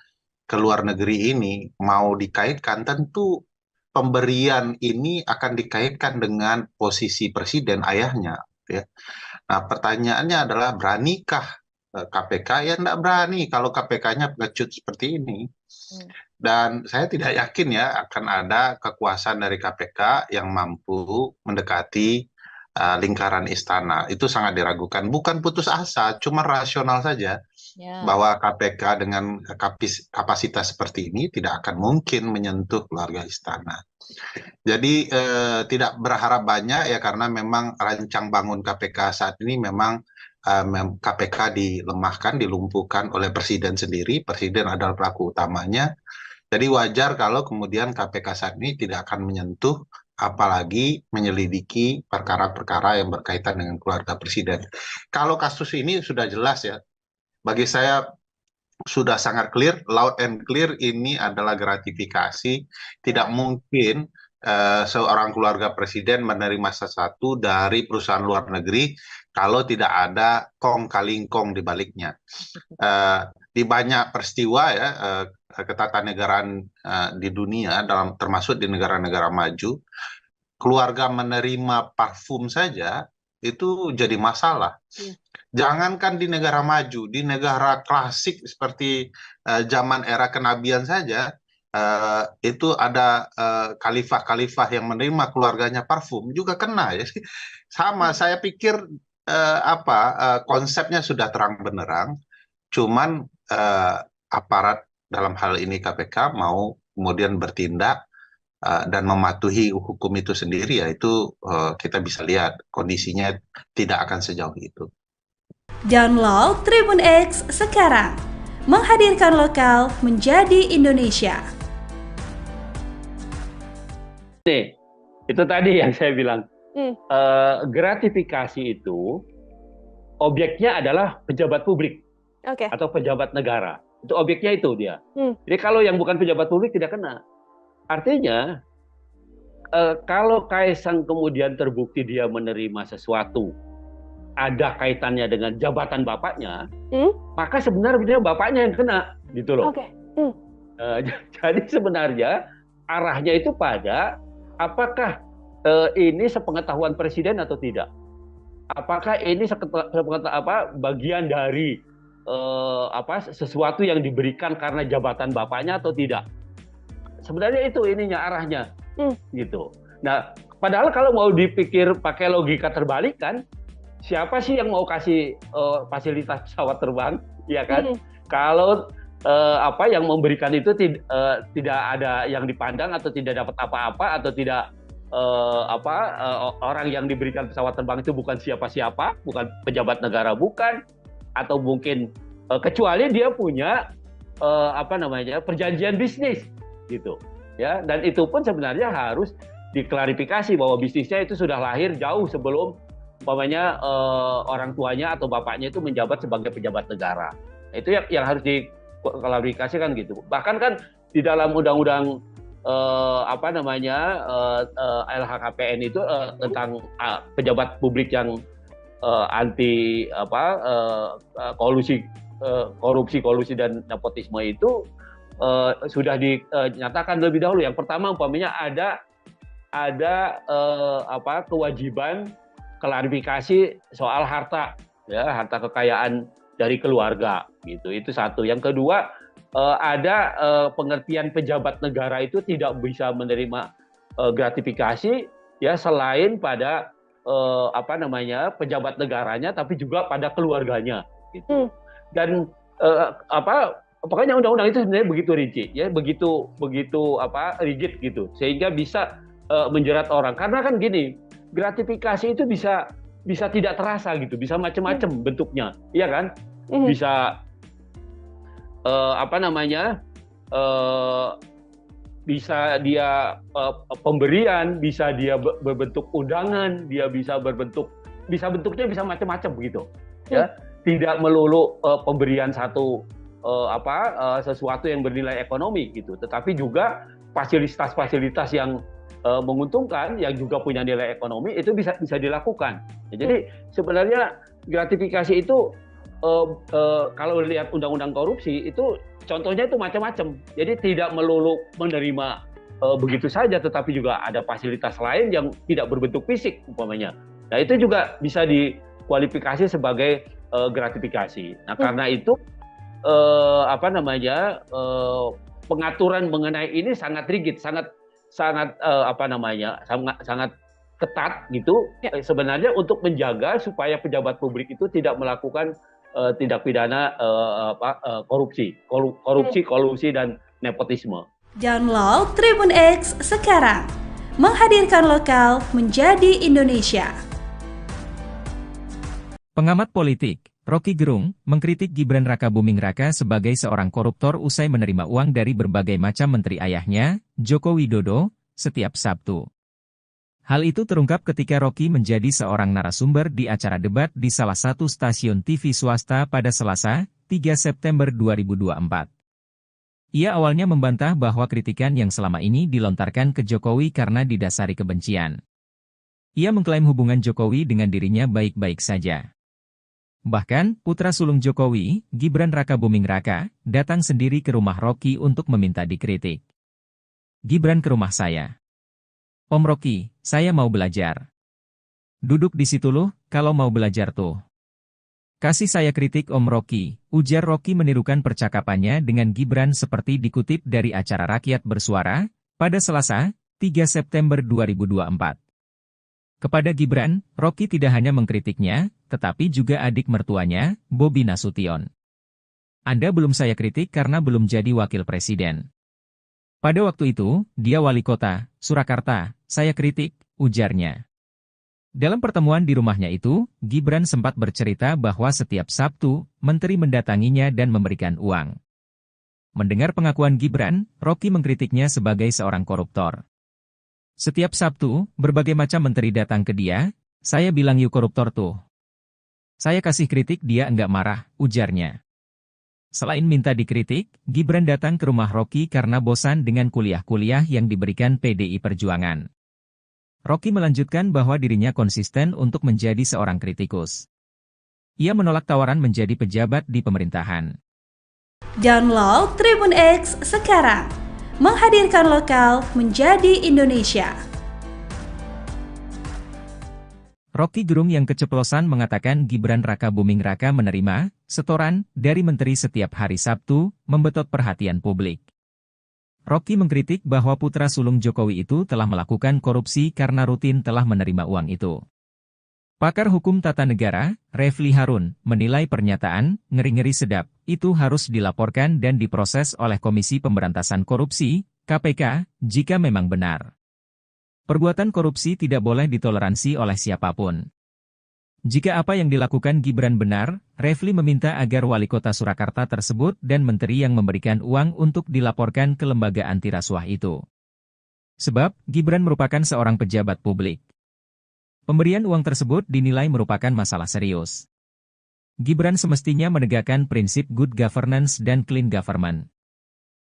ke luar negeri ini mau dikaitkan, tentu pemberian ini akan dikaitkan dengan posisi presiden ayahnya. Ya. Nah, pertanyaannya adalah beranikah KPK? Ya tidak berani kalau KPK-nya pengecut seperti ini. Dan saya tidak yakin ya akan ada kekuasaan dari KPK yang mampu mendekati lingkaran istana. Itu sangat diragukan. Bukan putus asa, cuma rasional saja. Bahwa KPK dengan kapasitas seperti ini tidak akan mungkin menyentuh keluarga istana. Jadi tidak berharap banyak ya, karena memang rancang bangun KPK saat ini memang KPK dilemahkan, dilumpuhkan oleh presiden sendiri. Presiden adalah pelaku utamanya. Jadi wajar kalau kemudian KPK saat ini tidak akan menyentuh, apalagi menyelidiki perkara-perkara yang berkaitan dengan keluarga presiden. Kalau kasus ini sudah jelas ya, bagi saya sudah sangat clear, loud and clear, ini adalah gratifikasi. Tidak mungkin seorang keluarga presiden menerima sesuatu dari perusahaan luar negeri kalau tidak ada kong kali kong di baliknya. Di banyak peristiwa ya, ketatanegaraan di dunia, termasuk di negara-negara maju, keluarga menerima parfum saja itu jadi masalah. Jangankan di negara maju, di negara klasik seperti zaman era kenabian saja, itu ada khalifah-khalifah yang menerima keluarganya parfum juga kena ya. Sama, saya pikir konsepnya sudah terang benderang, cuman aparat dalam hal ini KPK mau kemudian bertindak dan mematuhi hukum itu sendiri, ya itu kita bisa lihat kondisinya tidak akan sejauh itu. Download Tribun X sekarang, menghadirkan lokal menjadi Indonesia. Nih, itu tadi yang saya bilang, gratifikasi itu objeknya adalah pejabat publik atau pejabat negara. Itu objeknya itu dia. Jadi kalau yang bukan pejabat publik tidak kena. Artinya, kalau Kaisang kemudian terbukti dia menerima sesuatu, ada kaitannya dengan jabatan bapaknya, maka sebenarnya bapaknya yang kena, gitu loh. Jadi sebenarnya arahnya itu pada apakah ini sepengetahuan presiden atau tidak? Apakah ini bagian dari sesuatu yang diberikan karena jabatan bapaknya atau tidak? Sebenarnya itu ininya arahnya, gitu. Nah, padahal kalau mau dipikir pakai logika terbalik kan, siapa sih yang mau kasih fasilitas pesawat terbang, ya kan? Kalau yang memberikan itu tidak ada yang dipandang atau tidak dapat apa-apa atau tidak orang yang diberikan pesawat terbang itu bukan siapa-siapa, bukan pejabat negara, bukan, atau mungkin kecuali dia punya perjanjian bisnis, gitu, ya. Dan itu pun sebenarnya harus diklarifikasi bahwa bisnisnya itu sudah lahir jauh sebelum orang tuanya atau bapaknya itu menjabat sebagai pejabat negara. Itu yang harus diklarifikasikan gitu. Bahkan kan di dalam undang-undang LHKPN itu tentang pejabat publik yang anti korupsi dan nepotisme itu sudah dinyatakan lebih dahulu. Yang pertama umpamanya ada kewajiban klarifikasi soal harta ya, harta kekayaan dari keluarga gitu. Itu satu. Yang kedua, ada pengertian pejabat negara itu tidak bisa menerima gratifikasi ya selain pada pejabat negaranya, tapi juga pada keluarganya gitu. Dan pokoknya undang-undang itu sebenarnya begitu rigid ya, begitu rigid gitu, sehingga bisa menjerat orang. Karena kan gini, gratifikasi itu bisa tidak terasa gitu, bisa macam-macam bentuknya, iya kan? Bisa bisa dia pemberian, bisa dia berbentuk undangan, dia bisa bentuknya bisa macam-macam begitu, ya. Tidak melulu pemberian sesuatu yang bernilai ekonomi gitu, tetapi juga fasilitas-fasilitas yang menguntungkan, yang juga punya nilai ekonomi, itu bisa dilakukan. Ya, jadi sebenarnya gratifikasi itu kalau lihat undang-undang korupsi itu contohnya itu macam-macam. Jadi tidak melulu menerima begitu saja, tetapi juga ada fasilitas lain yang tidak berbentuk fisik umpamanya. Nah, itu juga bisa dikualifikasi sebagai gratifikasi. Nah, karena itu pengaturan mengenai ini sangat rigid, sangat ketat gitu. Ya. Sebenarnya untuk menjaga supaya pejabat publik itu tidak melakukan tindak pidana korupsi, kolusi dan nepotisme. Download Tribun X sekarang, menghadirkan lokal menjadi Indonesia. Pengamat politik, Rocky Gerung, mengkritik Gibran Rakabuming Raka sebagai seorang koruptor usai menerima uang dari berbagai macam menteri ayahnya, Joko Widodo, setiap Sabtu. Hal itu terungkap ketika Rocky menjadi seorang narasumber di acara debat di salah satu stasiun TV swasta pada Selasa, 3 September 2024. Ia awalnya membantah bahwa kritikan yang selama ini dilontarkan ke Jokowi karena didasari kebencian. Ia mengklaim hubungan Jokowi dengan dirinya baik-baik saja. Bahkan, putra sulung Jokowi, Gibran Rakabuming Raka, datang sendiri ke rumah Rocky untuk meminta dikritik. Gibran ke rumah saya. Om Rocky, saya mau belajar. Duduk di situ loh, kalau mau belajar tuh. Kasih saya kritik Om Rocky, ujar Rocky menirukan percakapannya dengan Gibran seperti dikutip dari acara Rakyat Bersuara, pada Selasa, 3 September 2024. Kepada Gibran, Rocky tidak hanya mengkritiknya, tetapi juga adik mertuanya, Bobi Nasution. Anda belum saya kritik karena belum jadi wakil presiden. Pada waktu itu, dia wali kota, Surakarta, saya kritik, ujarnya. Dalam pertemuan di rumahnya itu, Gibran sempat bercerita bahwa setiap Sabtu, menteri mendatanginya dan memberikan uang. Mendengar pengakuan Gibran, Rocky mengkritiknya sebagai seorang koruptor. Setiap Sabtu, berbagai macam menteri datang ke dia, saya bilang yuk koruptor tuh. Saya kasih kritik dia enggak marah, ujarnya. Selain minta dikritik, Gibran datang ke rumah Rocky karena bosan dengan kuliah-kuliah yang diberikan PDI Perjuangan. Rocky melanjutkan bahwa dirinya konsisten untuk menjadi seorang kritikus. Ia menolak tawaran menjadi pejabat di pemerintahan. Download Tribun X sekarang, menghadirkan lokal menjadi Indonesia. Rocky Gerung yang keceplosan mengatakan Gibran Rakabuming Raka menerima setoran dari menteri setiap hari Sabtu, membetot perhatian publik. Rocky mengkritik bahwa putra sulung Jokowi itu telah melakukan korupsi karena rutin telah menerima uang itu. Pakar hukum tata negara, Refli Harun, menilai pernyataan ngeri-ngeri sedap itu harus dilaporkan dan diproses oleh Komisi Pemberantasan Korupsi, KPK, jika memang benar. Perbuatan korupsi tidak boleh ditoleransi oleh siapapun. Jika apa yang dilakukan Gibran benar, Refli meminta agar wali kota Surakarta tersebut dan menteri yang memberikan uang untuk dilaporkan ke lembaga anti rasuah itu. Sebab, Gibran merupakan seorang pejabat publik. Pemberian uang tersebut dinilai merupakan masalah serius. Gibran semestinya menegakkan prinsip good governance dan clean government.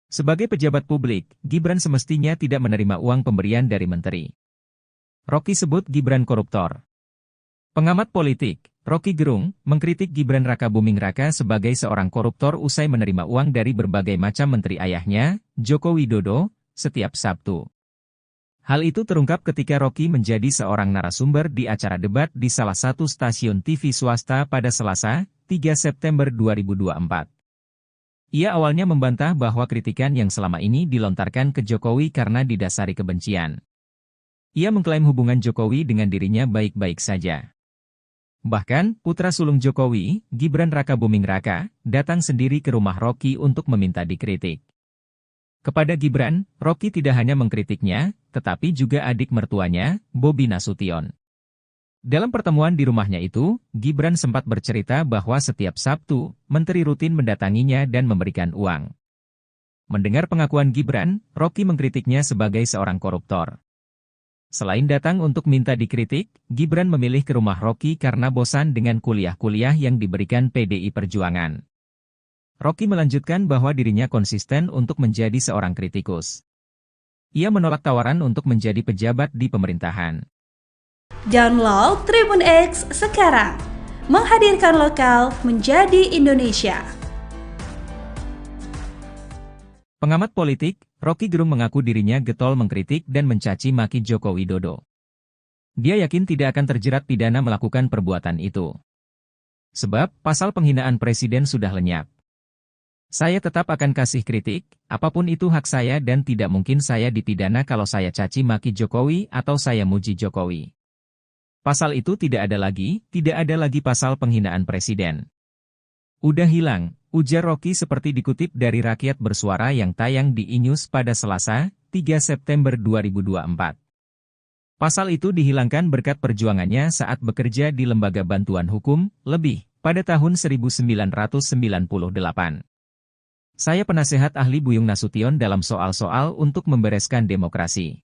Sebagai pejabat publik, Gibran semestinya tidak menerima uang pemberian dari menteri. Rocky sebut Gibran koruptor. Pengamat politik, Rocky Gerung, mengkritik Gibran Rakabuming Raka sebagai seorang koruptor usai menerima uang dari berbagai macam menteri ayahnya, Joko Widodo, setiap Sabtu. Hal itu terungkap ketika Rocky menjadi seorang narasumber di acara debat di salah satu stasiun TV swasta pada Selasa, 3 September 2024. Ia awalnya membantah bahwa kritikan yang selama ini dilontarkan ke Jokowi karena didasari kebencian. Ia mengklaim hubungan Jokowi dengan dirinya baik-baik saja. Bahkan, putra sulung Jokowi, Gibran Rakabuming Raka, datang sendiri ke rumah Rocky untuk meminta dikritik. Kepada Gibran, Rocky tidak hanya mengkritiknya, tetapi juga adik mertuanya, Bobi Nasution. Dalam pertemuan di rumahnya itu, Gibran sempat bercerita bahwa setiap Sabtu, menteri rutin mendatanginya dan memberikan uang. Mendengar pengakuan Gibran, Rocky mengkritiknya sebagai seorang koruptor. Selain datang untuk minta dikritik, Gibran memilih ke rumah Rocky karena bosan dengan kuliah-kuliah yang diberikan PDI Perjuangan. Rocky melanjutkan bahwa dirinya konsisten untuk menjadi seorang kritikus. Ia menolak tawaran untuk menjadi pejabat di pemerintahan. Download Tribun X sekarang, menghadirkan lokal menjadi Indonesia. Pengamat politik, Rocky Gerung mengaku dirinya getol mengkritik dan mencaci maki Joko Widodo. Dia yakin tidak akan terjerat pidana melakukan perbuatan itu. Sebab, pasal penghinaan presiden sudah lenyap. Saya tetap akan kasih kritik, apapun itu hak saya dan tidak mungkin saya dipidana kalau saya caci maki Jokowi atau saya muji Jokowi. Pasal itu tidak ada lagi pasal penghinaan presiden. Udah hilang, ujar Rocky seperti dikutip dari Rakyat Bersuara yang tayang di iNews pada Selasa, 3 September 2024. Pasal itu dihilangkan berkat perjuangannya saat bekerja di Lembaga Bantuan Hukum, LEBIH, pada tahun 1998. Saya penasehat ahli Buyung Nasution dalam soal-soal untuk membereskan demokrasi.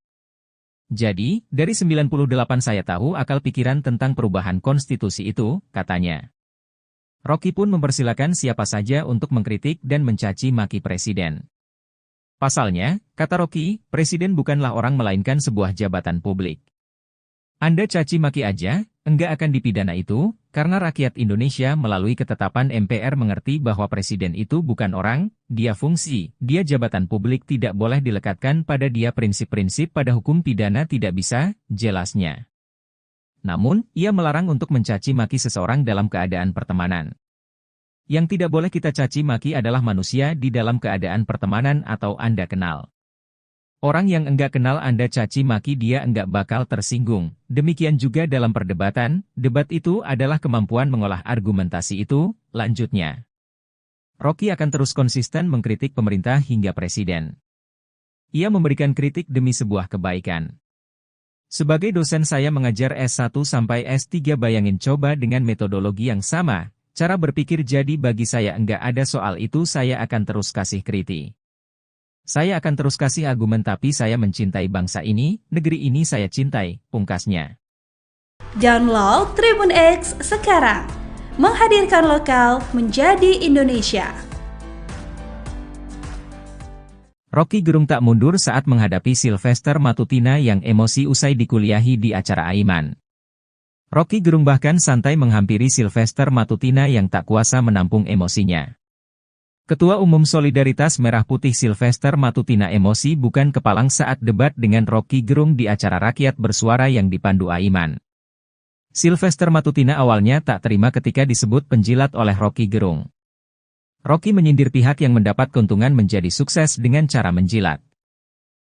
Jadi, dari 98 saya tahu akal pikiran tentang perubahan konstitusi itu, katanya. Rocky pun mempersilakan siapa saja untuk mengkritik dan mencaci maki presiden. Pasalnya, kata Rocky, presiden bukanlah orang melainkan sebuah jabatan publik. Anda caci maki aja, enggak akan dipidana itu, karena rakyat Indonesia melalui ketetapan MPR mengerti bahwa presiden itu bukan orang, dia fungsi, dia jabatan publik tidak boleh dilekatkan pada dia prinsip-prinsip pada hukum pidana tidak bisa, jelasnya. Namun, ia melarang untuk mencaci maki seseorang dalam keadaan pertemanan. Yang tidak boleh kita caci maki adalah manusia di dalam keadaan pertemanan atau Anda kenal. Orang yang enggak kenal Anda caci maki dia enggak bakal tersinggung. Demikian juga dalam perdebatan, debat itu adalah kemampuan mengolah argumentasi itu, lanjutnya. Rocky akan terus konsisten mengkritik pemerintah hingga presiden. Ia memberikan kritik demi sebuah kebaikan. Sebagai dosen saya mengajar S1 sampai S3 bayangin coba dengan metodologi yang sama, cara berpikir jadi bagi saya enggak ada soal itu saya akan terus kasih kritik. Saya akan terus kasih argumen tapi saya mencintai bangsa ini, negeri ini saya cintai, pungkasnya. Download Tribun X sekarang, menghadirkan lokal menjadi Indonesia. Rocky Gerung tak mundur saat menghadapi Sylvester Matutina yang emosi usai dikuliahi di acara Aiman. Rocky Gerung bahkan santai menghampiri Sylvester Matutina yang tak kuasa menampung emosinya. Ketua Umum Solidaritas Merah Putih Sylvester Matutina emosi bukan kepalang saat debat dengan Rocky Gerung di acara Rakyat Bersuara yang dipandu Aiman. Sylvester Matutina awalnya tak terima ketika disebut penjilat oleh Rocky Gerung. Rocky menyindir pihak yang mendapat keuntungan menjadi sukses dengan cara menjilat.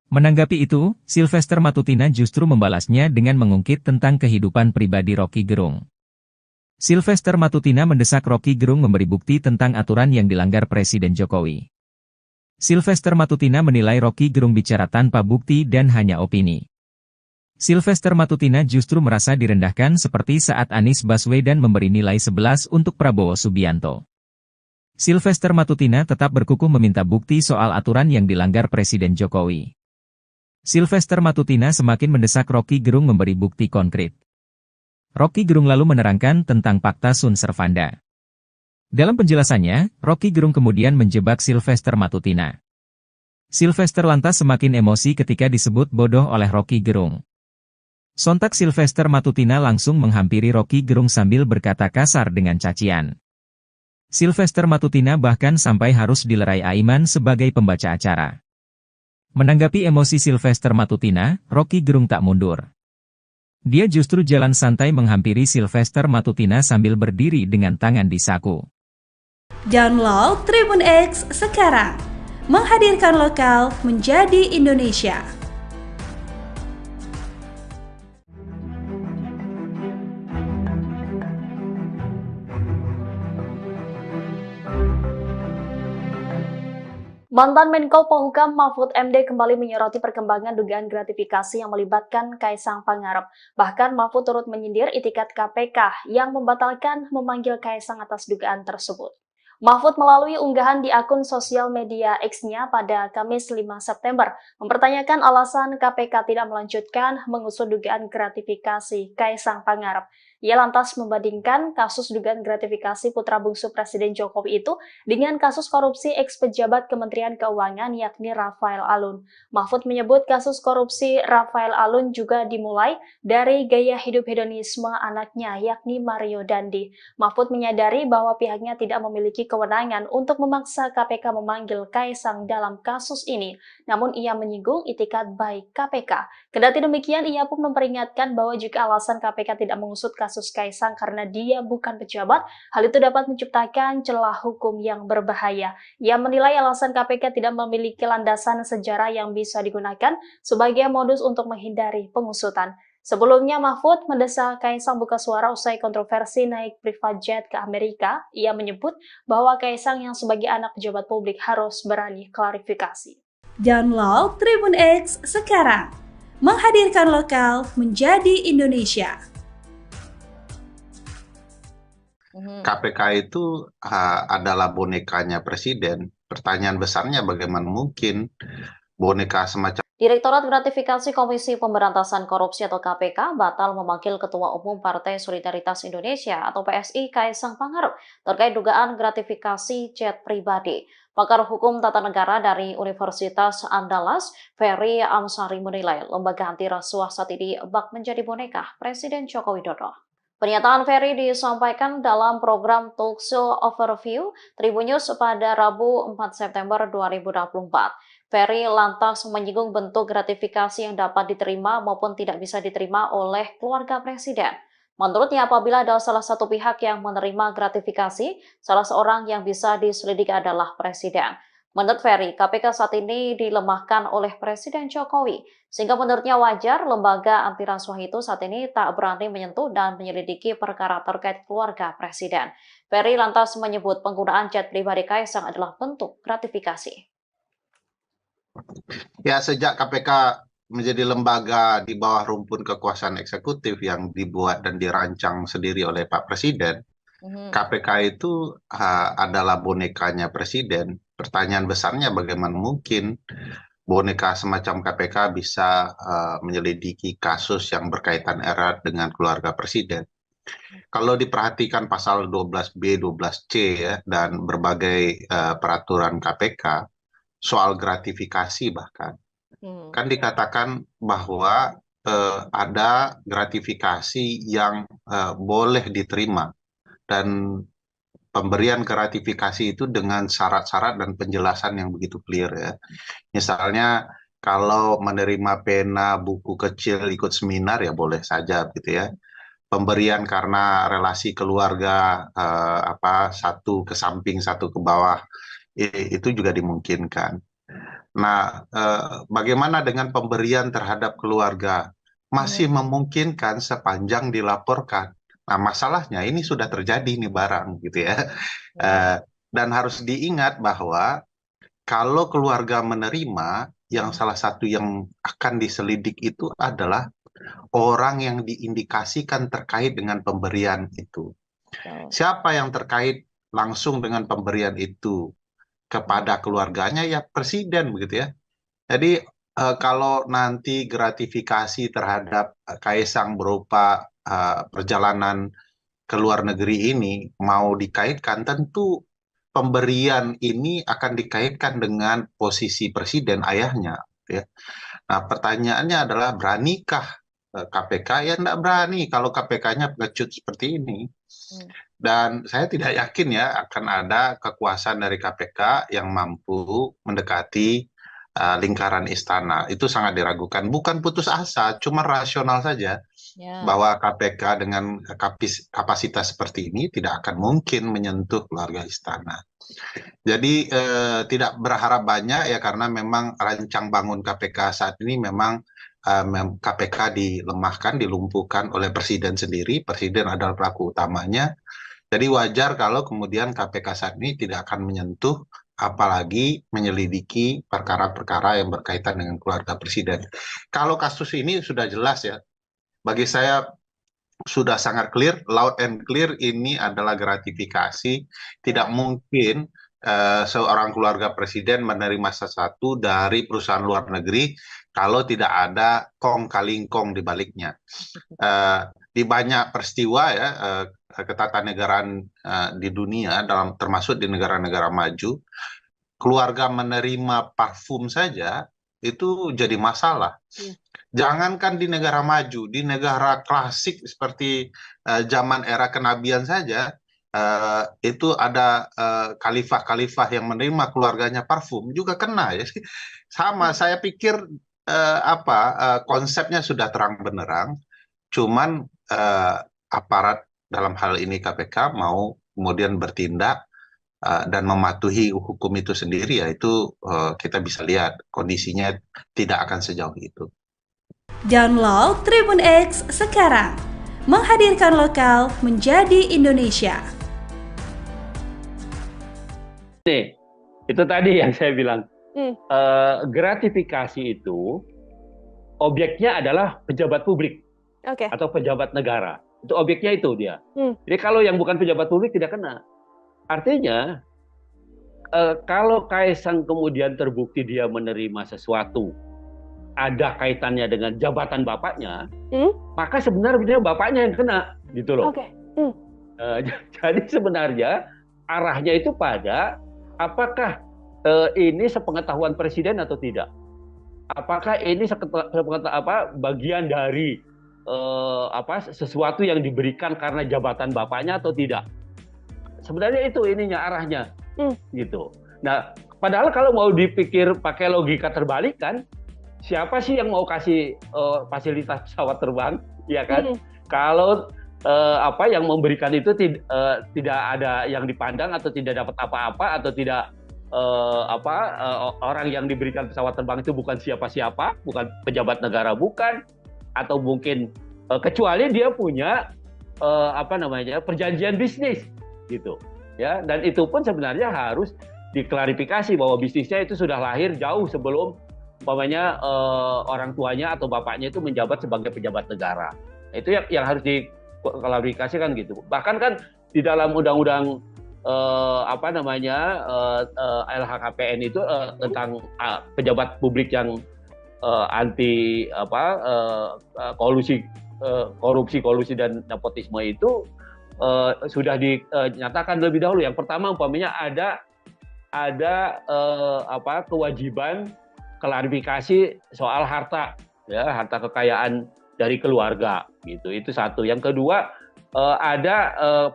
Menanggapi itu, Sylvester Matutina justru membalasnya dengan mengungkit tentang kehidupan pribadi Rocky Gerung. Sylvester Matutina mendesak Rocky Gerung memberi bukti tentang aturan yang dilanggar Presiden Jokowi. Sylvester Matutina menilai Rocky Gerung bicara tanpa bukti dan hanya opini. Sylvester Matutina justru merasa direndahkan seperti saat Anies Baswedan memberi nilai 11 untuk Prabowo Subianto. Sylvester Matutina tetap berkukuh meminta bukti soal aturan yang dilanggar Presiden Jokowi. Sylvester Matutina semakin mendesak Rocky Gerung memberi bukti konkret. Rocky Gerung lalu menerangkan tentang Fakta Sun Servanda. Dalam penjelasannya, Rocky Gerung kemudian menjebak Sylvester Matutina. Sylvester lantas semakin emosi ketika disebut bodoh oleh Rocky Gerung. Sontak Sylvester Matutina langsung menghampiri Rocky Gerung sambil berkata kasar dengan cacian. Sylvester Matutina bahkan sampai harus dilerai Aiman sebagai pembaca acara. Menanggapi emosi Sylvester Matutina, Rocky Gerung tak mundur. Dia justru jalan santai menghampiri Sylvester Matutina sambil berdiri dengan tangan di saku. Download Tribun X sekarang, menghadirkan lokal menjadi Indonesia. Mantan Menko Polhukam Mahfud MD kembali menyoroti perkembangan dugaan gratifikasi yang melibatkan Kaisang Pangarep. Bahkan Mahfud turut menyindir itikat KPK yang membatalkan memanggil Kaisang atas dugaan tersebut. Mahfud melalui unggahan di akun sosial media X-nya pada Kamis 5 September mempertanyakan alasan KPK tidak melanjutkan mengusut dugaan gratifikasi Kaisang Pangarep. Ia lantas membandingkan kasus dugaan gratifikasi putra bungsu Presiden Jokowi itu dengan kasus korupsi ex-pejabat Kementerian Keuangan yakni Rafael Alun. Mahfud menyebut kasus korupsi Rafael Alun juga dimulai dari gaya hidup hedonisme anaknya yakni Mario Dandi. Mahfud menyadari bahwa pihaknya tidak memiliki kewenangan untuk memaksa KPK memanggil Kaisang dalam kasus ini, namun ia menyinggung itikat baik KPK. Kendati demikian, ia pun memperingatkan bahwa jika alasan KPK tidak mengusut kasus Kaisang karena dia bukan pejabat, hal itu dapat menciptakan celah hukum yang berbahaya. Ia menilai alasan KPK tidak memiliki landasan sejarah yang bisa digunakan sebagai modus untuk menghindari pengusutan. Sebelumnya, Mahfud mendesak Kaisang buka suara usai kontroversi naik private jet ke Amerika. Ia menyebut bahwa Kaisang yang sebagai anak pejabat publik harus berani klarifikasi. Download Tribun X sekarang, menghadirkan lokal menjadi Indonesia. KPK itu adalah bonekanya presiden. Pertanyaan besarnya bagaimana mungkin boneka semacam Direktorat Gratifikasi Komisi Pemberantasan Korupsi atau KPK batal memanggil Ketua Umum Partai Solidaritas Indonesia atau PSI Kaisang Pangarep terkait dugaan gratifikasi jet pribadi. Pakar Hukum Tata Negara dari Universitas Andalas, Ferry Amsari menilai lembaga anti rasuah saat ini bak menjadi boneka Presiden Joko Widodo. Pernyataan Ferry disampaikan dalam program Talkshow Overview Tribun News pada Rabu 4 September 2024. Ferry lantas menyinggung bentuk gratifikasi yang dapat diterima maupun tidak bisa diterima oleh keluarga presiden. Menurutnya, apabila ada salah satu pihak yang menerima gratifikasi, salah seorang yang bisa diselidiki adalah presiden. Menurut Ferry, KPK saat ini dilemahkan oleh Presiden Jokowi, sehingga menurutnya wajar lembaga anti rasuah itu saat ini tak berani menyentuh dan menyelidiki perkara terkait keluarga presiden. Ferry lantas menyebut penggunaan jet pribadi Kaisang adalah bentuk gratifikasi. Ya, sejak KPK menjadi lembaga di bawah rumpun kekuasaan eksekutif yang dibuat dan dirancang sendiri oleh Pak Presiden, KPK itu adalah bonekanya presiden. Pertanyaan besarnya bagaimana mungkin boneka semacam KPK bisa menyelidiki kasus yang berkaitan erat dengan keluarga presiden. Kalau diperhatikan pasal 12B, 12C ya, dan berbagai peraturan KPK, soal gratifikasi bahkan, kan dikatakan bahwa ada gratifikasi yang boleh diterima, dan pemberian gratifikasi itu dengan syarat-syarat dan penjelasan yang begitu clear ya. Misalnya kalau menerima pena, buku kecil, ikut seminar ya boleh saja gitu ya. Pemberian karena relasi keluarga satu ke samping, satu ke bawah, itu juga dimungkinkan. Nah, bagaimana dengan pemberian terhadap keluarga? Masih memungkinkan sepanjang dilaporkan. Nah, masalahnya ini sudah terjadi nih barang gitu ya. Dan harus diingat bahwa kalau keluarga menerima, yang salah satu yang akan diselidik itu adalah orang yang diindikasikan terkait dengan pemberian itu. Siapa yang terkait langsung dengan pemberian itu kepada keluarganya? Ya presiden begitu ya. Jadi kalau nanti gratifikasi terhadap Kaisang berupa perjalanan ke luar negeri ini mau dikaitkan, tentu pemberian ini akan dikaitkan dengan posisi presiden ayahnya ya. Nah, pertanyaannya adalah beranikah KPK? Ya tidak berani kalau KPK-nya pengecut seperti ini. Dan saya tidak yakin ya akan ada kekuasaan dari KPK yang mampu mendekati lingkaran istana. Itu sangat diragukan. Bukan putus asa, cuma rasional saja bahwa KPK dengan kapasitas seperti ini tidak akan mungkin menyentuh keluarga istana. Jadi tidak berharap banyak ya, karena memang rancang bangun KPK saat ini memang KPK dilemahkan, dilumpuhkan oleh Presiden sendiri. Presiden adalah pelaku utamanya. Jadi wajar kalau kemudian KPK saat ini tidak akan menyentuh, apalagi menyelidiki perkara-perkara yang berkaitan dengan keluarga Presiden. Kalau kasus ini sudah jelas ya, bagi saya sudah sangat clear, loud and clear, ini adalah gratifikasi. Tidak mungkin seorang keluarga presiden menerima sesuatu dari perusahaan luar negeri kalau tidak ada kong kali kong di baliknya. Di banyak peristiwa ya, ketatanegaraan di dunia, termasuk di negara-negara maju, keluarga menerima parfum saja itu jadi masalah. Jangankan di negara maju, di negara klasik seperti zaman era kenabian saja, itu ada khalifah-khalifah yang menerima keluarganya parfum juga kena ya. Sama, saya pikir konsepnya sudah terang benderang, cuman aparat dalam hal ini KPK mau kemudian bertindak dan mematuhi hukum itu sendiri, ya itu kita bisa lihat kondisinya tidak akan sejauh itu. Download Tribun X sekarang, menghadirkan lokal menjadi Indonesia. Nih, itu tadi yang saya bilang, gratifikasi itu objeknya adalah pejabat publik atau pejabat negara. Itu objeknya itu dia. Jadi kalau yang bukan pejabat publik tidak kena. Artinya, kalau Kaisang kemudian terbukti dia menerima sesuatu, ada kaitannya dengan jabatan bapaknya, maka sebenarnya bapaknya yang kena, gitu loh. Jadi sebenarnya arahnya itu pada apakah ini sepengetahuan presiden atau tidak? Apakah ini bagian dari sesuatu yang diberikan karena jabatan bapaknya atau tidak? Sebenarnya itu ininya arahnya, gitu. Nah, padahal kalau mau dipikir pakai logika terbalik kan, siapa sih yang mau kasih fasilitas pesawat terbang, ya kan? Kalau yang memberikan itu tidak ada yang dipandang atau tidak dapat apa-apa atau tidak orang yang diberikan pesawat terbang itu bukan siapa-siapa, bukan pejabat negara, bukan, atau mungkin kecuali dia punya perjanjian bisnis, gitu, ya. Dan itu pun sebenarnya harus diklarifikasi bahwa bisnisnya itu sudah lahir jauh sebelum orang tuanya atau bapaknya itu menjabat sebagai pejabat negara. Itu yang harus diklarifikasikan gitu. Bahkan kan di dalam undang-undang LHKPN itu tentang pejabat publik yang anti korupsi dan nepotisme itu sudah dinyatakan lebih dahulu. Yang pertama umpamanya ada kewajiban klarifikasi soal harta, ya, harta kekayaan dari keluarga, gitu. Itu satu. Yang kedua, ada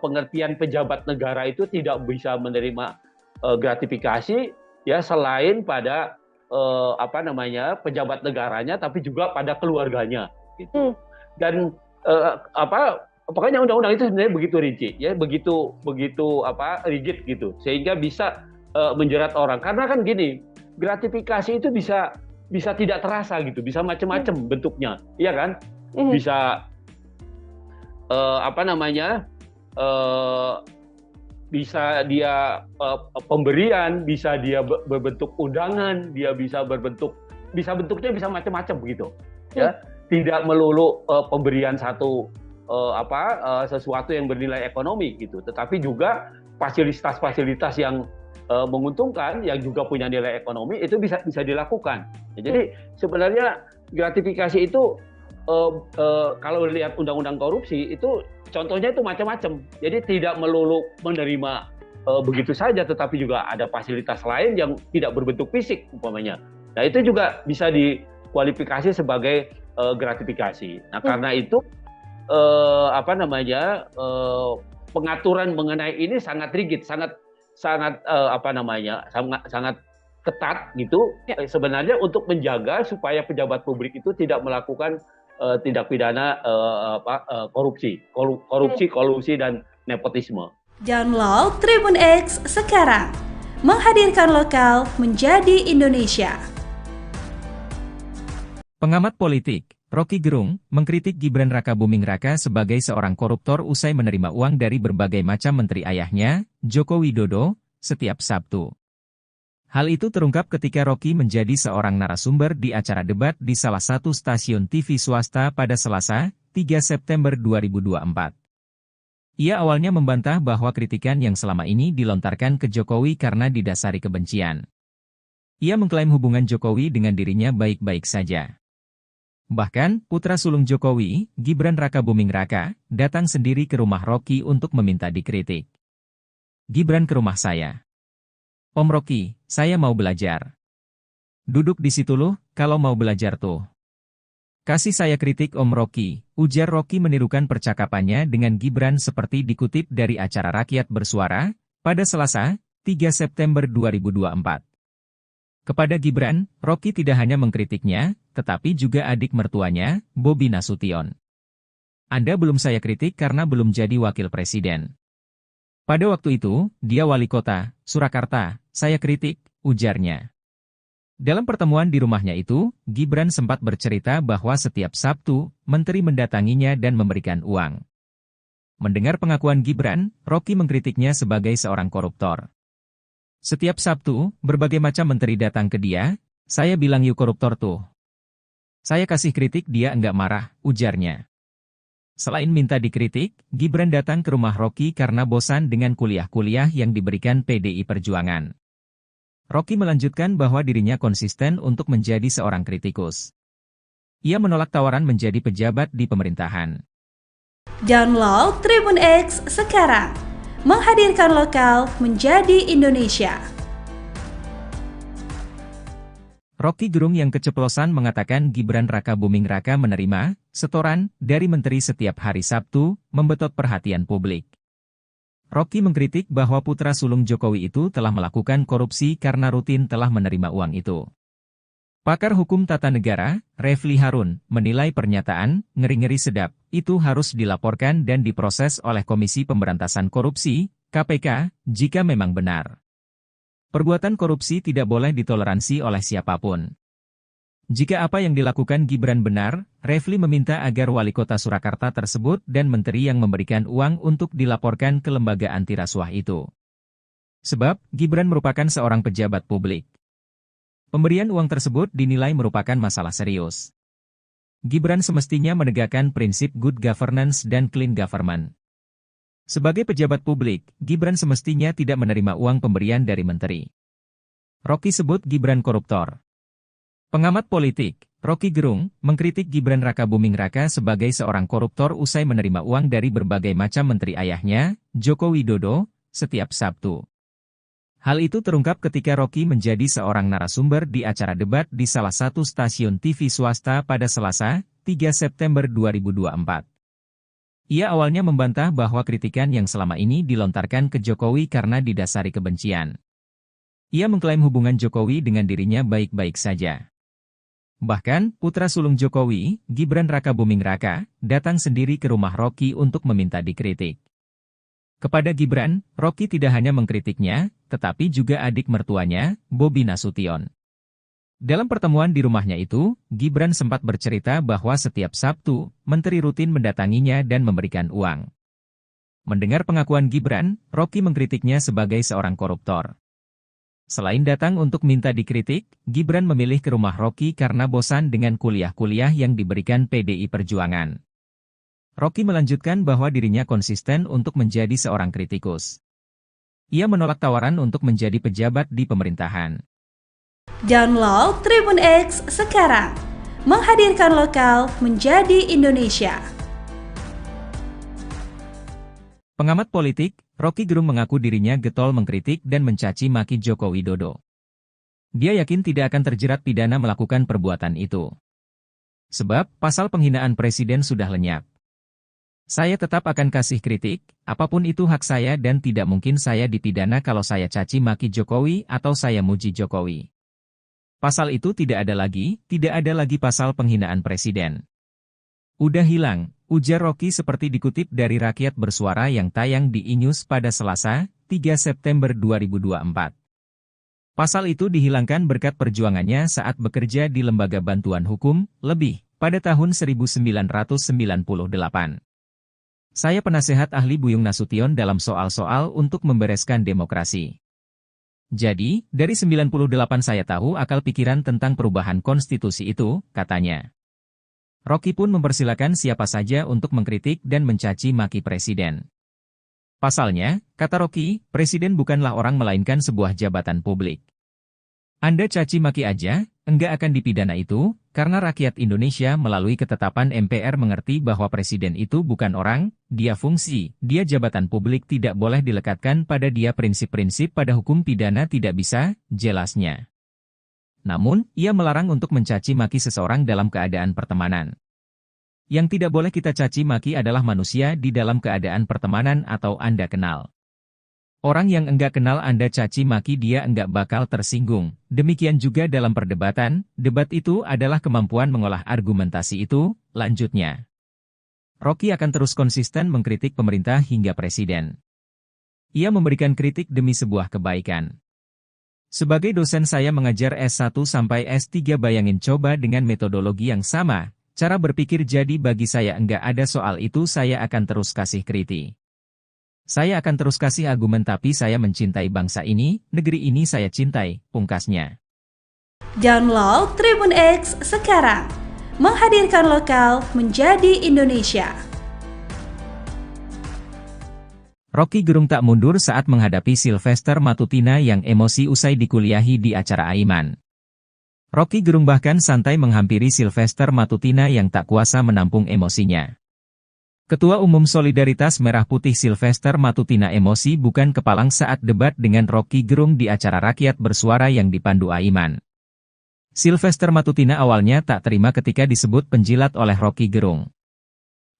pengertian pejabat negara itu tidak bisa menerima gratifikasi, ya, selain pada pejabat negaranya, tapi juga pada keluarganya, gitu. Dan pokoknya undang-undang itu sebenarnya begitu rinci, ya, begitu rigid gitu, sehingga bisa menjerat orang. Karena kan gini, gratifikasi itu bisa tidak terasa gitu, bisa macam-macam bentuknya, iya kan? Bisa bisa dia pemberian, bisa dia berbentuk undangan, dia bentuknya bisa macam-macam begitu, ya. Tidak melulu pemberian sesuatu yang bernilai ekonomi gitu, tetapi juga fasilitas-fasilitas yang menguntungkan, yang juga punya nilai ekonomi, itu bisa dilakukan. Jadi sebenarnya gratifikasi itu kalau lihat undang-undang korupsi itu contohnya itu macam-macam. Jadi tidak melulu menerima begitu saja, tetapi juga ada fasilitas lain yang tidak berbentuk fisik umpamanya. Nah, itu juga bisa dikualifikasi sebagai gratifikasi. Nah, karena itu pengaturan mengenai ini sangat rigid, sangat ketat gitu sebenarnya untuk menjaga supaya pejabat publik itu tidak melakukan tindak pidana korupsi, kolusi dan nepotisme. Download Tribun X sekarang, menghadirkan lokal menjadi Indonesia. Pengamat politik, Rocky Gerung, mengkritik Gibran Rakabuming Raka sebagai seorang koruptor usai menerima uang dari berbagai macam menteri ayahnya, Joko Widodo, setiap Sabtu. Hal itu terungkap ketika Rocky menjadi seorang narasumber di acara debat di salah satu stasiun TV swasta pada Selasa, 3 September 2024. Ia awalnya membantah bahwa kritikan yang selama ini dilontarkan ke Jokowi karena didasari kebencian. Ia mengklaim hubungan Jokowi dengan dirinya baik-baik saja. Bahkan, putra sulung Jokowi, Gibran Rakabuming Raka, datang sendiri ke rumah Rocky untuk meminta dikritik. Gibran ke rumah saya. Om Rocky, saya mau belajar. Duduk di situ loh, kalau mau belajar tuh. Kasih saya kritik Om Rocky, ujar Rocky menirukan percakapannya dengan Gibran seperti dikutip dari acara Rakyat Bersuara, pada Selasa, 3 September 2024. Kepada Gibran, Rocky tidak hanya mengkritiknya, tetapi juga adik mertuanya, Bobi Nasution. Anda belum saya kritik karena belum jadi wakil presiden. Pada waktu itu, dia wali kota, Surakarta, saya kritik, ujarnya. Dalam pertemuan di rumahnya itu, Gibran sempat bercerita bahwa setiap Sabtu, menteri mendatanginya dan memberikan uang. Mendengar pengakuan Gibran, Rocky mengkritiknya sebagai seorang koruptor. Setiap Sabtu, berbagai macam menteri datang ke dia, saya bilang yuk koruptor tuh. Saya kasih kritik dia enggak marah, ujarnya. Selain minta dikritik, Gibran datang ke rumah Rocky karena bosan dengan kuliah-kuliah yang diberikan PDI Perjuangan. Rocky melanjutkan bahwa dirinya konsisten untuk menjadi seorang kritikus. Ia menolak tawaran menjadi pejabat di pemerintahan. Download Tribun X sekarang, menghadirkan lokal menjadi Indonesia. Rocky Gerung yang keceplosan mengatakan Gibran Rakabuming Raka menerima setoran dari menteri setiap hari Sabtu, membetot perhatian publik. Rocky mengkritik bahwa putra sulung Jokowi itu telah melakukan korupsi karena rutin telah menerima uang itu. Pakar hukum tata negara, Refli Harun, menilai pernyataan ngeri-ngeri sedap itu harus dilaporkan dan diproses oleh Komisi Pemberantasan Korupsi, KPK, jika memang benar. Perbuatan korupsi tidak boleh ditoleransi oleh siapapun. Jika apa yang dilakukan Gibran benar, Refli meminta agar wali kota Surakarta tersebut dan menteri yang memberikan uang untuk dilaporkan ke lembaga anti rasuah itu. Sebab, Gibran merupakan seorang pejabat publik. Pemberian uang tersebut dinilai merupakan masalah serius. Gibran semestinya menegakkan prinsip good governance dan clean government. Sebagai pejabat publik, Gibran semestinya tidak menerima uang pemberian dari menteri. Rocky sebut Gibran koruptor. Pengamat politik, Rocky Gerung, mengkritik Gibran Rakabuming Raka sebagai seorang koruptor usai menerima uang dari berbagai macam menteri ayahnya, Joko Widodo, setiap Sabtu. Hal itu terungkap ketika Rocky menjadi seorang narasumber di acara debat di salah satu stasiun TV swasta pada Selasa, 3 September 2024. Ia awalnya membantah bahwa kritikan yang selama ini dilontarkan ke Jokowi karena didasari kebencian. Ia mengklaim hubungan Jokowi dengan dirinya baik-baik saja. Bahkan, putra sulung Jokowi, Gibran Rakabuming Raka, datang sendiri ke rumah Rocky untuk meminta dikritik. Kepada Gibran, Rocky tidak hanya mengkritiknya, tetapi juga adik mertuanya, Bobi Nasution. Dalam pertemuan di rumahnya itu, Gibran sempat bercerita bahwa setiap Sabtu, menteri rutin mendatanginya dan memberikan uang. Mendengar pengakuan Gibran, Rocky mengkritiknya sebagai seorang koruptor. Selain datang untuk minta dikritik, Gibran memilih ke rumah Rocky karena bosan dengan kuliah-kuliah yang diberikan PDI Perjuangan. Rocky melanjutkan bahwa dirinya konsisten untuk menjadi seorang kritikus. Ia menolak tawaran untuk menjadi pejabat di pemerintahan. Download Tribun X sekarang, menghadirkan lokal menjadi Indonesia. Pengamat politik, Rocky Gerung mengaku dirinya getol mengkritik dan mencaci maki Joko Widodo. Dia yakin tidak akan terjerat pidana melakukan perbuatan itu. Sebab, pasal penghinaan presiden sudah lenyap. Saya tetap akan kasih kritik, apapun itu hak saya dan tidak mungkin saya dipidana kalau saya caci maki Jokowi atau saya muji Jokowi. Pasal itu tidak ada lagi pasal penghinaan presiden. Udah hilang, ujar Rocky seperti dikutip dari Rakyat Bersuara yang tayang di iNews pada Selasa, 3 September 2024. Pasal itu dihilangkan berkat perjuangannya saat bekerja di Lembaga Bantuan Hukum, LEBIH, pada tahun 1998. Saya penasehat ahli Buyung Nasution dalam soal-soal untuk membereskan demokrasi. Jadi, dari 98 saya tahu akal pikiran tentang perubahan konstitusi itu, katanya. Rocky pun mempersilakan siapa saja untuk mengkritik dan mencaci maki presiden. Pasalnya, kata Rocky, presiden bukanlah orang melainkan sebuah jabatan publik. Anda caci maki aja, enggak akan dipidana itu, karena rakyat Indonesia melalui ketetapan MPR mengerti bahwa presiden itu bukan orang, dia fungsi, dia jabatan publik tidak boleh dilekatkan pada dia prinsip-prinsip pada hukum pidana tidak bisa, jelasnya. Namun, ia melarang untuk mencaci maki seseorang dalam keadaan pertemanan. Yang tidak boleh kita caci maki adalah manusia di dalam keadaan pertemanan atau Anda kenal. Orang yang enggak kenal Anda caci maki dia enggak bakal tersinggung. Demikian juga dalam perdebatan, debat itu adalah kemampuan mengolah argumentasi itu, lanjutnya. Rocky akan terus konsisten mengkritik pemerintah hingga presiden. Ia memberikan kritik demi sebuah kebaikan. Sebagai dosen saya mengajar S1 sampai S3 bayangin coba dengan metodologi yang sama, cara berpikir jadi bagi saya enggak ada soal itu saya akan terus kasih kritik. Saya akan terus kasih argumen tapi saya mencintai bangsa ini, negeri ini saya cintai, pungkasnya. Download Tribun X sekarang, menghadirkan lokal menjadi Indonesia. Rocky Gerung tak mundur saat menghadapi Sylvester Matutina yang emosi usai dikuliahi di acara Aiman. Rocky Gerung bahkan santai menghampiri Sylvester Matutina yang tak kuasa menampung emosinya. Ketua Umum Solidaritas Merah Putih Sylvester Matutina emosi bukan kepalang saat debat dengan Rocky Gerung di acara Rakyat Bersuara yang dipandu Aiman. Sylvester Matutina awalnya tak terima ketika disebut penjilat oleh Rocky Gerung.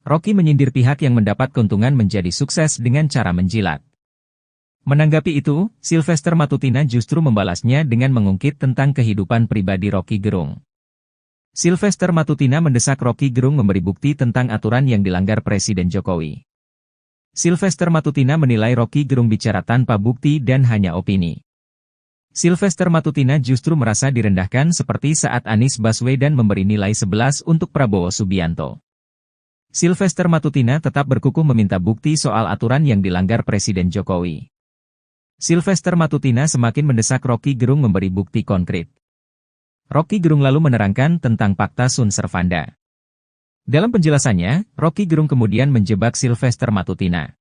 Rocky menyindir pihak yang mendapat keuntungan menjadi sukses dengan cara menjilat. Menanggapi itu, Sylvester Matutina justru membalasnya dengan mengungkit tentang kehidupan pribadi Rocky Gerung. Sylvester Matutina mendesak Rocky Gerung memberi bukti tentang aturan yang dilanggar Presiden Jokowi. Sylvester Matutina menilai Rocky Gerung bicara tanpa bukti dan hanya opini. Sylvester Matutina justru merasa direndahkan seperti saat Anies Baswedan memberi nilai 11 untuk Prabowo Subianto. Sylvester Matutina tetap berkukuh meminta bukti soal aturan yang dilanggar Presiden Jokowi. Sylvester Matutina semakin mendesak Rocky Gerung memberi bukti konkret. Rocky Gerung lalu menerangkan tentang Fakta Sun Servanda. Dalam penjelasannya, Rocky Gerung kemudian menjebak Sylvester Matutina.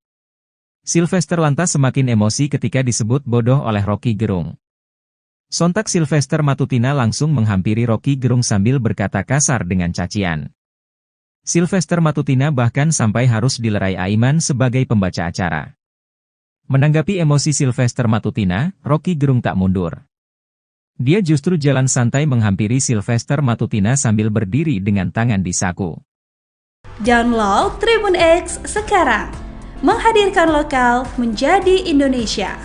Sylvester lantas semakin emosi ketika disebut bodoh oleh Rocky Gerung. Sontak Sylvester Matutina langsung menghampiri Rocky Gerung sambil berkata kasar dengan cacian. Sylvester Matutina bahkan sampai harus dilerai Aiman sebagai pembaca acara. Menanggapi emosi Sylvester Matutina, Rocky Gerung tak mundur. Dia justru jalan santai menghampiri Sylvester Matutina sambil berdiri dengan tangan di saku. Download Tribun X sekarang, menghadirkan lokal menjadi Indonesia.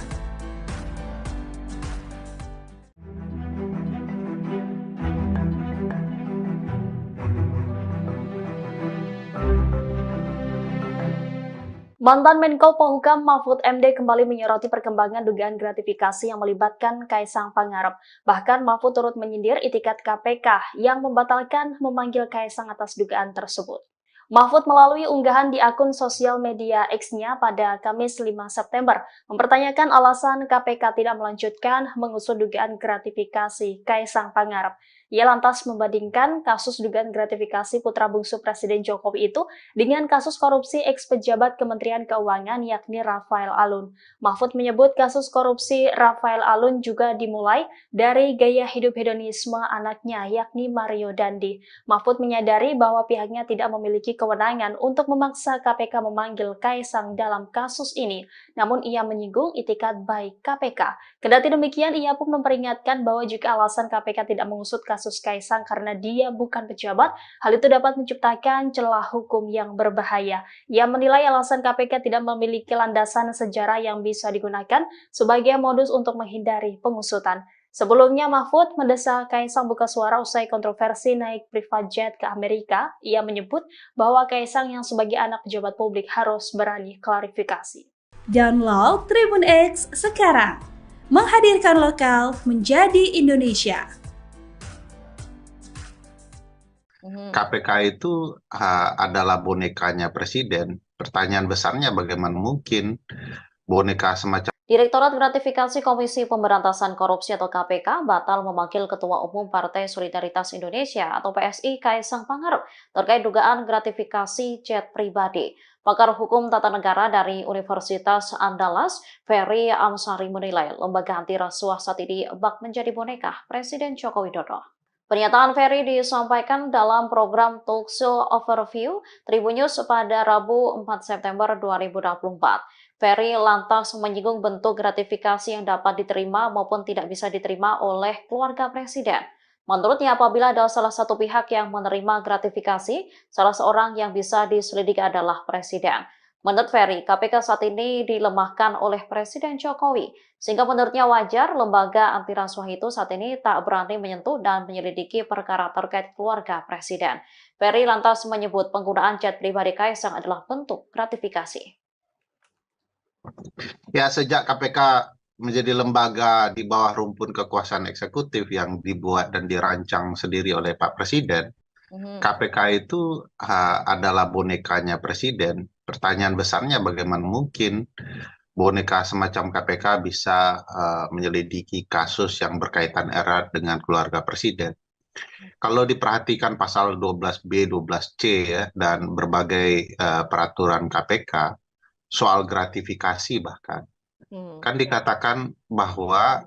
Mantan Menko Polhukam Mahfud MD kembali menyoroti perkembangan dugaan gratifikasi yang melibatkan Kaisang Pangarep. Bahkan Mahfud turut menyindir itikat KPK yang membatalkan memanggil Kaisang atas dugaan tersebut. Mahfud melalui unggahan di akun sosial media X-nya pada Kamis 5 September mempertanyakan alasan KPK tidak melanjutkan mengusut dugaan gratifikasi Kaisang Pangarep. Ia lantas membandingkan kasus dugaan gratifikasi putra bungsu Presiden Jokowi itu dengan kasus korupsi ex-pejabat Kementerian Keuangan yakni Rafael Alun. Mahfud menyebut kasus korupsi Rafael Alun juga dimulai dari gaya hidup hedonisme anaknya yakni Mario Dandi. Mahfud menyadari bahwa pihaknya tidak memiliki kewenangan untuk memaksa KPK memanggil Kaisang dalam kasus ini, namun ia menyinggung itikat baik KPK. Kendati demikian, ia pun memperingatkan bahwa jika alasan KPK tidak mengusut kasus kasus Kaisang karena dia bukan pejabat, hal itu dapat menciptakan celah hukum yang berbahaya. Ia menilai alasan KPK tidak memiliki landasan sejarah yang bisa digunakan sebagai modus untuk menghindari pengusutan. Sebelumnya, Mahfud mendesak Kaisang buka suara usai kontroversi naik private jet ke Amerika. Ia menyebut bahwa Kaisang yang sebagai anak pejabat publik harus berani klarifikasi. Download Tribun X sekarang, menghadirkan lokal menjadi Indonesia. KPK itu adalah bonekanya presiden. Pertanyaan besarnya bagaimana mungkin boneka semacam Direktorat Gratifikasi Komisi Pemberantasan Korupsi atau KPK batal memanggil Ketua Umum Partai Solidaritas Indonesia atau PSI Kaisang Pangarep terkait dugaan gratifikasi jet pribadi. Pakar Hukum Tata Negara dari Universitas Andalas, Ferry Amsari menilai lembaga anti rasuah saat ini bak menjadi boneka Presiden Joko Widodo. Pernyataan Ferry disampaikan dalam program Talkshow Overview Tribun News pada Rabu 4 September 2024. Ferry lantas menyinggung bentuk gratifikasi yang dapat diterima maupun tidak bisa diterima oleh keluarga presiden. Menurutnya, apabila ada salah satu pihak yang menerima gratifikasi, salah seorang yang bisa diselidiki adalah presiden. Menurut Ferry, KPK saat ini dilemahkan oleh Presiden Jokowi, sehingga menurutnya wajar lembaga anti rasuah itu saat ini tak berani menyentuh dan menyelidiki perkara terkait keluarga presiden. Ferry lantas menyebut penggunaan jet pribadi Kaisang adalah bentuk gratifikasi. Ya, sejak KPK menjadi lembaga di bawah rumpun kekuasaan eksekutif yang dibuat dan dirancang sendiri oleh Pak Presiden, KPK itu adalah bonekanya presiden. Pertanyaan besarnya bagaimana mungkin boneka semacam KPK bisa menyelidiki kasus yang berkaitan erat dengan keluarga presiden. Kalau diperhatikan pasal 12B, 12C ya, dan berbagai peraturan KPK, soal gratifikasi bahkan, kan dikatakan bahwa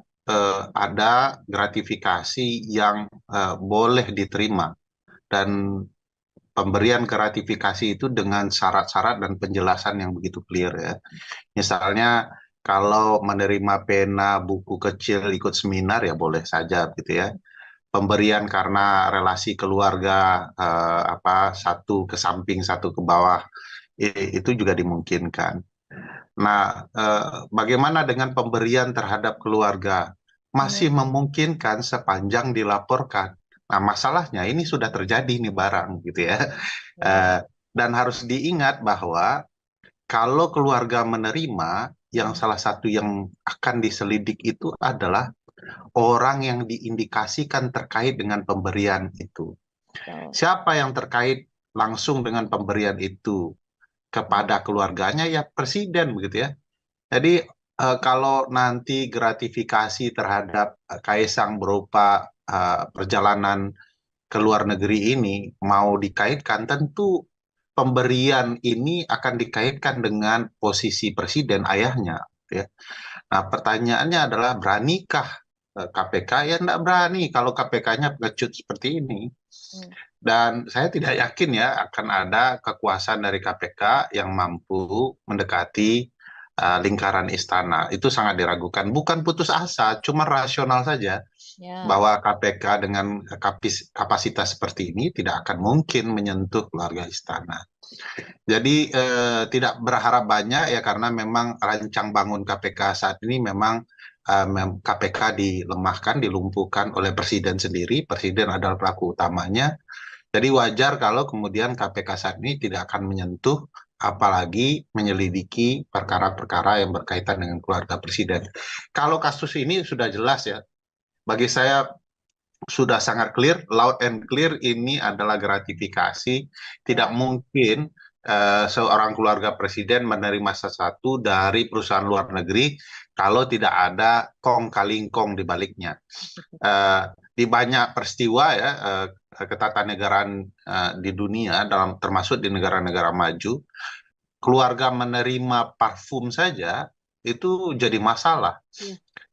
ada gratifikasi yang boleh diterima, dan pemberian gratifikasi itu dengan syarat-syarat dan penjelasan yang begitu clear ya. Misalnya kalau menerima pena, buku kecil, ikut seminar ya boleh saja gitu ya. Pemberian karena relasi keluarga satu ke samping, satu ke bawah, itu juga dimungkinkan. Nah, bagaimana dengan pemberian terhadap keluarga? Masih memungkinkan sepanjang dilaporkan. Nah, masalahnya ini sudah terjadi nih barang gitu ya. Dan harus diingat bahwa kalau keluarga menerima, yang salah satu yang akan diselidik itu adalah orang yang diindikasikan terkait dengan pemberian itu. Siapa yang terkait langsung dengan pemberian itu kepada keluarganya? Ya presiden begitu ya. Jadi kalau nanti gratifikasi terhadap Kaisang berupa perjalanan ke luar negeri ini mau dikaitkan, tentu pemberian ini akan dikaitkan dengan posisi presiden, ayahnya ya. Nah, pertanyaannya adalah beranikah KPK? Ya tidak berani kalau KPK-nya pengecut seperti ini. Dan saya tidak yakin ya akan ada kekuasaan dari KPK yang mampu mendekati lingkaran istana. Itu sangat diragukan. Bukan putus asa, cuma rasional saja bahwa KPK dengan kapasitas seperti ini tidak akan mungkin menyentuh keluarga istana. Jadi tidak berharap banyak ya, karena memang rancang bangun KPK saat ini memang KPK dilemahkan, dilumpuhkan oleh presiden sendiri. Presiden adalah pelaku utamanya. Jadi wajar kalau kemudian KPK saat ini tidak akan menyentuh, apalagi menyelidiki perkara-perkara yang berkaitan dengan keluarga presiden. Kalau kasus ini sudah jelas ya, bagi saya sudah sangat clear, loud and clear, ini adalah gratifikasi. Tidak mungkin seorang keluarga presiden menerima sesuatu dari perusahaan luar negeri kalau tidak ada kong kali kong di baliknya. Di banyak peristiwa ya, ketatanegaraan di dunia, termasuk di negara-negara maju, keluarga menerima parfum saja itu jadi masalah.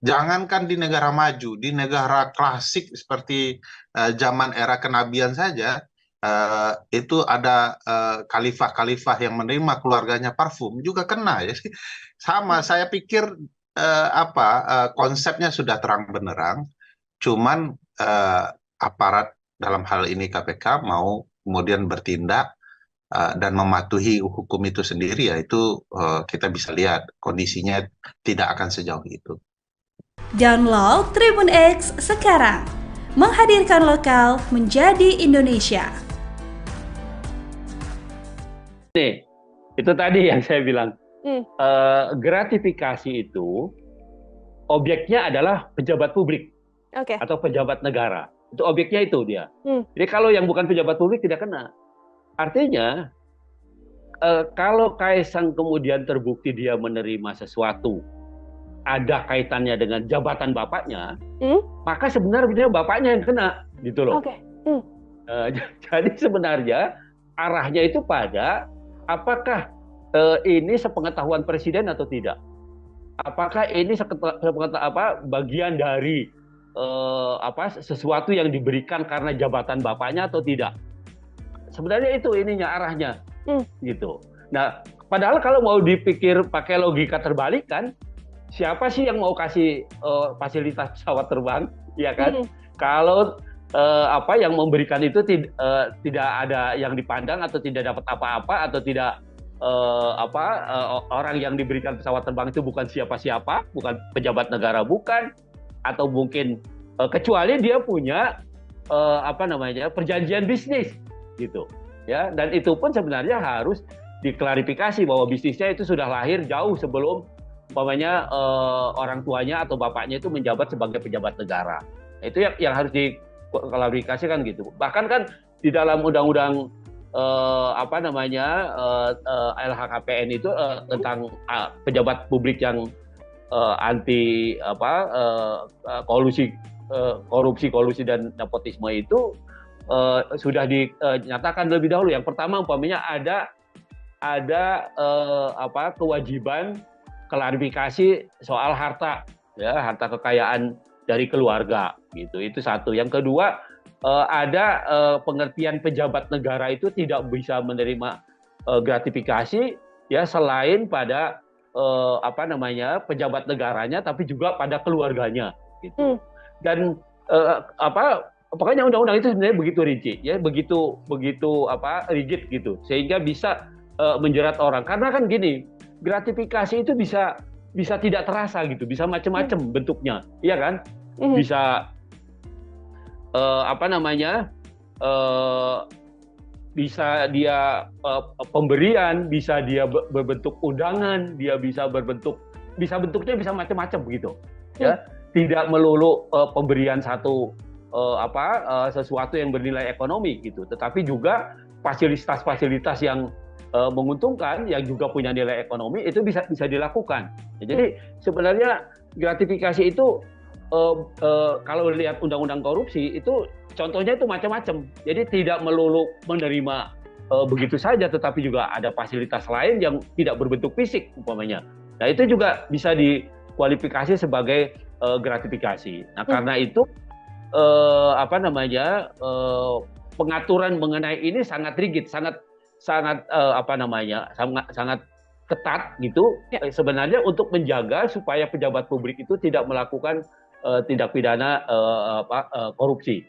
Jangankan di negara maju, di negara klasik seperti zaman era kenabian saja, itu ada khalifah-khalifah yang menerima keluarganya parfum juga kena ya. Sama, saya pikir konsepnya sudah terang benderang, cuman aparat dalam hal ini KPK mau kemudian bertindak dan mematuhi hukum itu sendiri, ya itu kita bisa lihat kondisinya tidak akan sejauh itu. Download Tribun X sekarang, menghadirkan lokal menjadi Indonesia. Nih, itu tadi yang saya bilang, gratifikasi itu objeknya adalah pejabat publik atau pejabat negara. Itu objeknya itu dia. Jadi kalau yang bukan pejabat publik tidak kena. Artinya, kalau Kaisang kemudian terbukti dia menerima sesuatu, ada kaitannya dengan jabatan bapaknya, maka sebenarnya bapaknya yang kena, gitu loh. Jadi sebenarnya arahnya itu pada apakah ini sepengetahuan presiden atau tidak? Apakah ini bagian dari sesuatu yang diberikan karena jabatan bapaknya atau tidak? Sebenarnya itu ininya arahnya, gitu. Nah, padahal kalau mau dipikir pakai logika terbalik kan, siapa sih yang mau kasih fasilitas pesawat terbang, ya kan? Kalau yang memberikan itu tidak ada yang dipandang atau tidak dapat apa-apa atau tidak orang yang diberikan pesawat terbang itu bukan siapa-siapa, bukan pejabat negara, bukan, atau mungkin kecuali dia punya perjanjian bisnis, gitu, ya. Dan itu pun sebenarnya harus diklarifikasi bahwa bisnisnya itu sudah lahir jauh sebelum umpamanya orang tuanya atau bapaknya itu menjabat sebagai pejabat negara. Itu yang harus diklarifikasikan gitu. Bahkan kan di dalam undang-undang LHKPN itu tentang pejabat publik yang anti korupsi dan nepotisme itu sudah dinyatakan lebih dahulu. Yang pertama umpamanya ada kewajiban klarifikasi soal harta, ya, harta kekayaan dari keluarga, gitu. Itu satu. Yang kedua, ada pengertian pejabat negara itu tidak bisa menerima gratifikasi, ya, selain pada pejabat negaranya, tapi juga pada keluarganya, gitu. Dan pokoknya undang-undang itu sebenarnya begitu rigid, ya, begitu rigid gitu, sehingga bisa menjerat orang. Karena kan gini, gratifikasi itu bisa tidak terasa gitu, bisa macam-macam bentuknya, iya kan? Bisa bisa dia pemberian, bisa dia berbentuk undangan, dia bentuknya bisa macam-macam begitu, ya. Tidak melulu pemberian sesuatu yang bernilai ekonomi gitu, tetapi juga fasilitas-fasilitas yang menguntungkan, yang juga punya nilai ekonomi, itu bisa dilakukan. Jadi sebenarnya gratifikasi itu kalau lihat undang-undang korupsi itu contohnya itu macam-macam. Jadi tidak melulu menerima begitu saja, tetapi juga ada fasilitas lain yang tidak berbentuk fisik umpamanya. Nah, itu juga bisa dikualifikasi sebagai gratifikasi. Nah, karena itu pengaturan mengenai ini sangat rigid, sangat ketat gitu, ya. Sebenarnya untuk menjaga supaya pejabat publik itu tidak melakukan tindak pidana korupsi,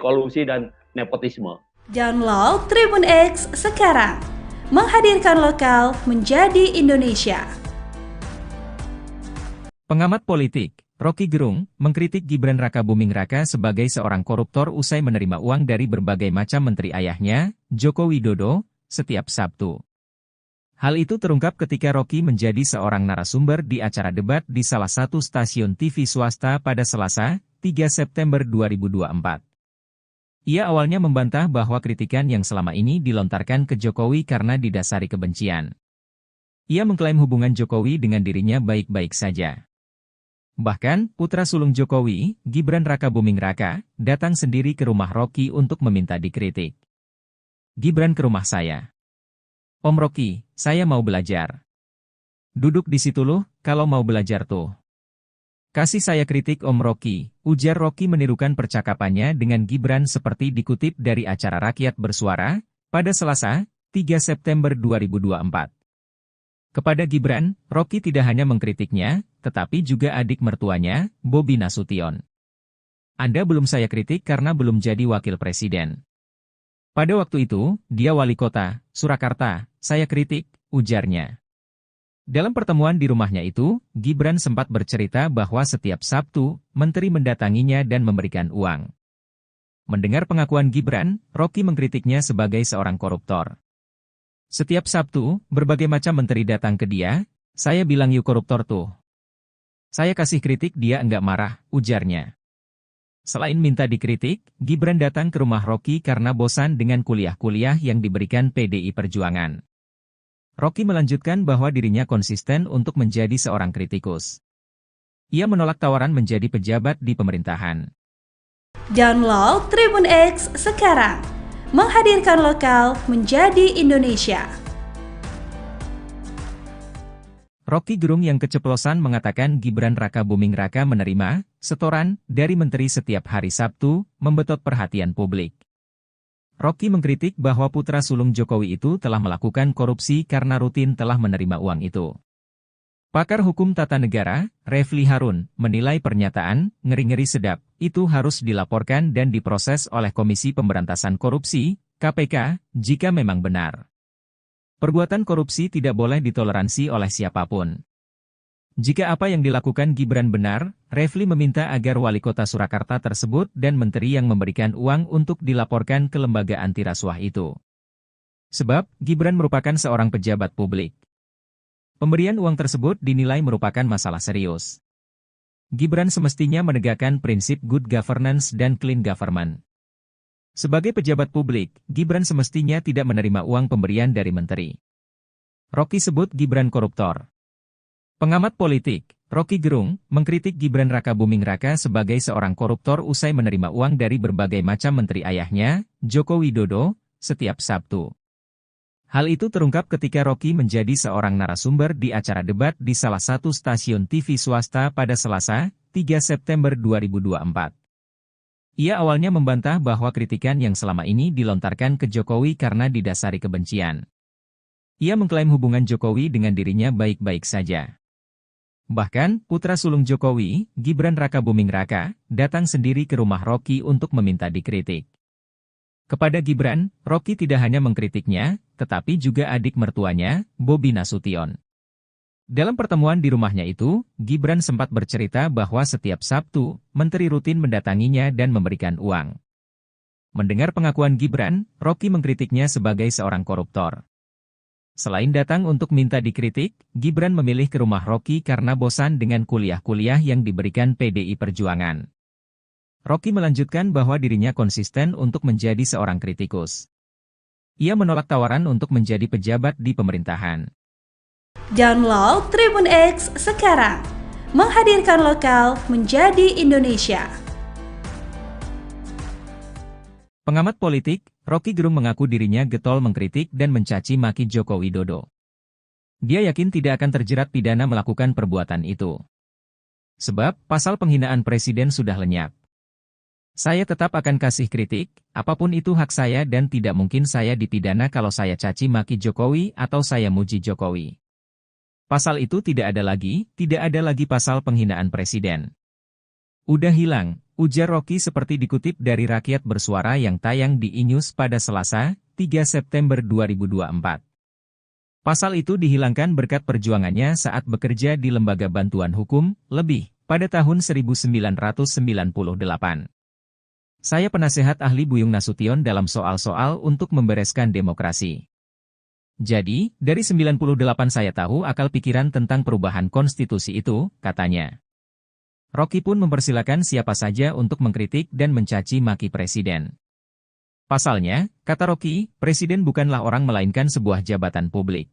kolusi dan nepotisme. Download Tribun X sekarang, menghadirkan lokal menjadi Indonesia. Pengamat politik Rocky Gerung mengkritik Gibran Rakabuming Raka sebagai seorang koruptor usai menerima uang dari berbagai macam menteri ayahnya, Joko Widodo, setiap Sabtu. Hal itu terungkap ketika Rocky menjadi seorang narasumber di acara debat di salah satu stasiun TV swasta pada Selasa, 3 September 2024. Ia awalnya membantah bahwa kritikan yang selama ini dilontarkan ke Jokowi karena didasari kebencian. Ia mengklaim hubungan Jokowi dengan dirinya baik-baik saja. Bahkan, putra sulung Jokowi, Gibran Rakabuming Raka, datang sendiri ke rumah Rocky untuk meminta dikritik. Gibran ke rumah saya. Om Rocky, saya mau belajar. Duduk di situ loh, kalau mau belajar tuh. Kasih saya kritik Om Rocky, ujar Rocky menirukan percakapannya dengan Gibran seperti dikutip dari acara Rakyat Bersuara, pada Selasa, 3 September 2024. Kepada Gibran, Rocky tidak hanya mengkritiknya, tetapi juga adik mertuanya, Bobi Nasution. Anda belum saya kritik karena belum jadi wakil presiden. Pada waktu itu, dia wali kota, Surakarta, saya kritik, ujarnya. Dalam pertemuan di rumahnya itu, Gibran sempat bercerita bahwa setiap Sabtu, menteri mendatanginya dan memberikan uang. Mendengar pengakuan Gibran, Rocky mengkritiknya sebagai seorang koruptor. Setiap Sabtu, berbagai macam menteri datang ke dia, saya bilang yuk koruptor tuh. Saya kasih kritik dia enggak marah, ujarnya. Selain minta dikritik, Gibran datang ke rumah Rocky karena bosan dengan kuliah-kuliah yang diberikan PDI Perjuangan. Rocky melanjutkan bahwa dirinya konsisten untuk menjadi seorang kritikus. Ia menolak tawaran menjadi pejabat di pemerintahan. Download Tribun X sekarang, menghadirkan lokal menjadi Indonesia. Rocky Gerung yang keceplosan mengatakan Gibran Raka Buming Raka menerima setoran dari menteri setiap hari Sabtu, membetot perhatian publik. Rocky mengkritik bahwa putra sulung Jokowi itu telah melakukan korupsi karena rutin telah menerima uang itu. Pakar hukum tata negara, Refli Harun, menilai pernyataan ngeri-ngeri sedap itu harus dilaporkan dan diproses oleh Komisi Pemberantasan Korupsi, KPK, jika memang benar. Perbuatan korupsi tidak boleh ditoleransi oleh siapapun. Jika apa yang dilakukan Gibran benar, Refli meminta agar wali kota Surakarta tersebut dan menteri yang memberikan uang untuk dilaporkan ke lembaga anti rasuah itu. Sebab, Gibran merupakan seorang pejabat publik. Pemberian uang tersebut dinilai merupakan masalah serius. Gibran semestinya menegakkan prinsip good governance dan clean government. Sebagai pejabat publik, Gibran semestinya tidak menerima uang pemberian dari menteri. Rocky sebut Gibran koruptor. Pengamat politik, Rocky Gerung, mengkritik Gibran Raka Buming Raka sebagai seorang koruptor usai menerima uang dari berbagai macam menteri ayahnya, Joko Widodo, setiap Sabtu. Hal itu terungkap ketika Rocky menjadi seorang narasumber di acara debat di salah satu stasiun TV swasta pada Selasa, 3 September 2024. Ia awalnya membantah bahwa kritikan yang selama ini dilontarkan ke Jokowi karena didasari kebencian. Ia mengklaim hubungan Jokowi dengan dirinya baik-baik saja. Bahkan, putra sulung Jokowi, Gibran Raka Buming Raka, datang sendiri ke rumah Rocky untuk meminta dikritik. Kepada Gibran, Rocky tidak hanya mengkritiknya, tetapi juga adik mertuanya, Bobi Nasution. Dalam pertemuan di rumahnya itu, Gibran sempat bercerita bahwa setiap Sabtu, menteri rutin mendatanginya dan memberikan uang. Mendengar pengakuan Gibran, Rocky mengkritiknya sebagai seorang koruptor. Selain datang untuk minta dikritik, Gibran memilih ke rumah Rocky karena bosan dengan kuliah-kuliah yang diberikan PDI Perjuangan. Rocky melanjutkan bahwa dirinya konsisten untuk menjadi seorang kritikus. Ia menolak tawaran untuk menjadi pejabat di pemerintahan. Download Tribun X sekarang, menghadirkan lokal menjadi Indonesia. Pengamat politik, Rocky Gerung mengaku dirinya getol mengkritik dan mencaci maki Joko Widodo. Dia yakin tidak akan terjerat pidana melakukan perbuatan itu. Sebab, pasal penghinaan presiden sudah lenyap. Saya tetap akan kasih kritik, apapun itu hak saya dan tidak mungkin saya dipidana kalau saya caci maki Jokowi atau saya muji Jokowi. Pasal itu tidak ada lagi pasal penghinaan presiden. Udah hilang, ujar Rocky seperti dikutip dari Rakyat Bersuara yang tayang di iNews pada Selasa, 3 September 2024. Pasal itu dihilangkan berkat perjuangannya saat bekerja di Lembaga Bantuan Hukum, LEBIH, pada tahun 1998. Saya penasehat ahli Buyung Nasution dalam soal-soal untuk membereskan demokrasi. Jadi, dari 98 saya tahu akal pikiran tentang perubahan konstitusi itu, katanya. Rocky pun mempersilakan siapa saja untuk mengkritik dan mencaci maki presiden. Pasalnya, kata Rocky, presiden bukanlah orang melainkan sebuah jabatan publik.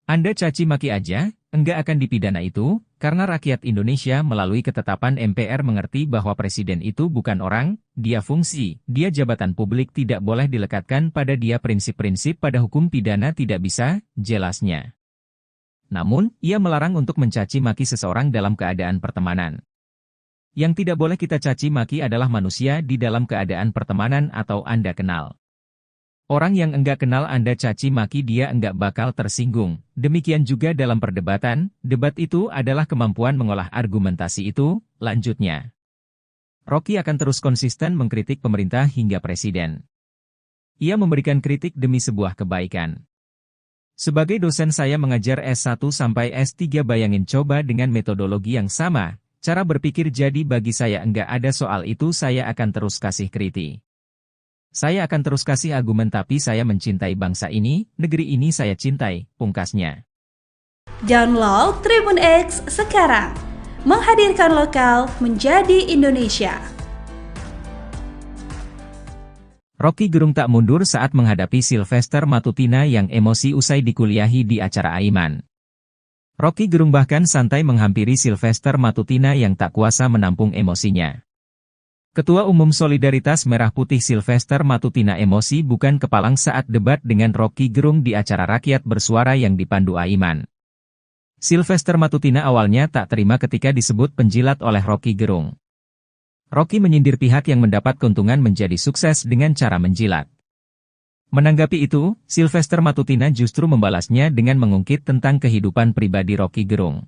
Anda caci maki aja, enggak akan dipidana itu, karena rakyat Indonesia melalui ketetapan MPR mengerti bahwa presiden itu bukan orang, dia fungsi, dia jabatan publik tidak boleh dilekatkan pada dia prinsip-prinsip pada hukum pidana tidak bisa, jelasnya. Namun, ia melarang untuk mencaci maki seseorang dalam keadaan pertemanan. Yang tidak boleh kita caci maki adalah manusia di dalam keadaan pertemanan atau Anda kenal. Orang yang enggak kenal Anda caci maki dia enggak bakal tersinggung. Demikian juga dalam perdebatan, debat itu adalah kemampuan mengolah argumentasi itu, lanjutnya. Rocky akan terus konsisten mengkritik pemerintah hingga presiden. Ia memberikan kritik demi sebuah kebaikan. Sebagai dosen saya mengajar S1 sampai S3, bayangin coba dengan metodologi yang sama, cara berpikir, jadi bagi saya enggak ada soal itu, saya akan terus kasih kritik. Saya akan terus kasih argumen, tapi saya mencintai bangsa ini, negeri ini saya cintai, pungkasnya. Download Tribun X sekarang, menghadirkan lokal menjadi Indonesia. Rocky Gerung tak mundur saat menghadapi Sylvester Matutina yang emosi usai dikuliahi di acara Aiman. Rocky Gerung bahkan santai menghampiri Sylvester Matutina yang tak kuasa menampung emosinya. Ketua Umum Solidaritas Merah Putih Sylvester Matutina emosi bukan kepalang saat debat dengan Rocky Gerung di acara Rakyat Bersuara yang dipandu Aiman. Sylvester Matutina awalnya tak terima ketika disebut penjilat oleh Rocky Gerung. Rocky menyindir pihak yang mendapat keuntungan menjadi sukses dengan cara menjilat. Menanggapi itu, Sylvester Matutina justru membalasnya dengan mengungkit tentang kehidupan pribadi Rocky Gerung.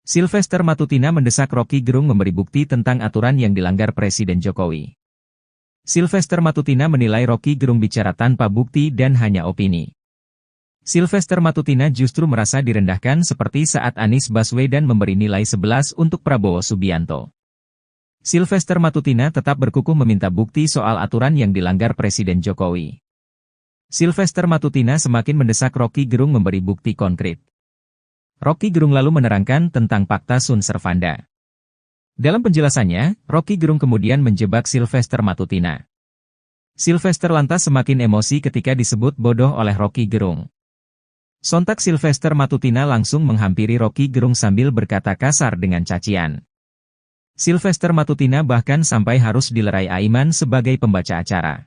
Sylvester Matutina mendesak Rocky Gerung memberi bukti tentang aturan yang dilanggar Presiden Jokowi. Sylvester Matutina menilai Rocky Gerung bicara tanpa bukti dan hanya opini. Sylvester Matutina justru merasa direndahkan seperti saat Anies Baswedan memberi nilai 11 untuk Prabowo Subianto. Sylvester Matutina tetap berkukuh meminta bukti soal aturan yang dilanggar Presiden Jokowi. Sylvester Matutina semakin mendesak Rocky Gerung memberi bukti konkret. Rocky Gerung lalu menerangkan tentang Fakta Sun Servanda. Dalam penjelasannya, Rocky Gerung kemudian menjebak Sylvester Matutina. Sylvester lantas semakin emosi ketika disebut bodoh oleh Rocky Gerung. Sontak Sylvester Matutina langsung menghampiri Rocky Gerung sambil berkata kasar dengan cacian. Sylvester Matutina bahkan sampai harus dilerai Aiman sebagai pembaca acara.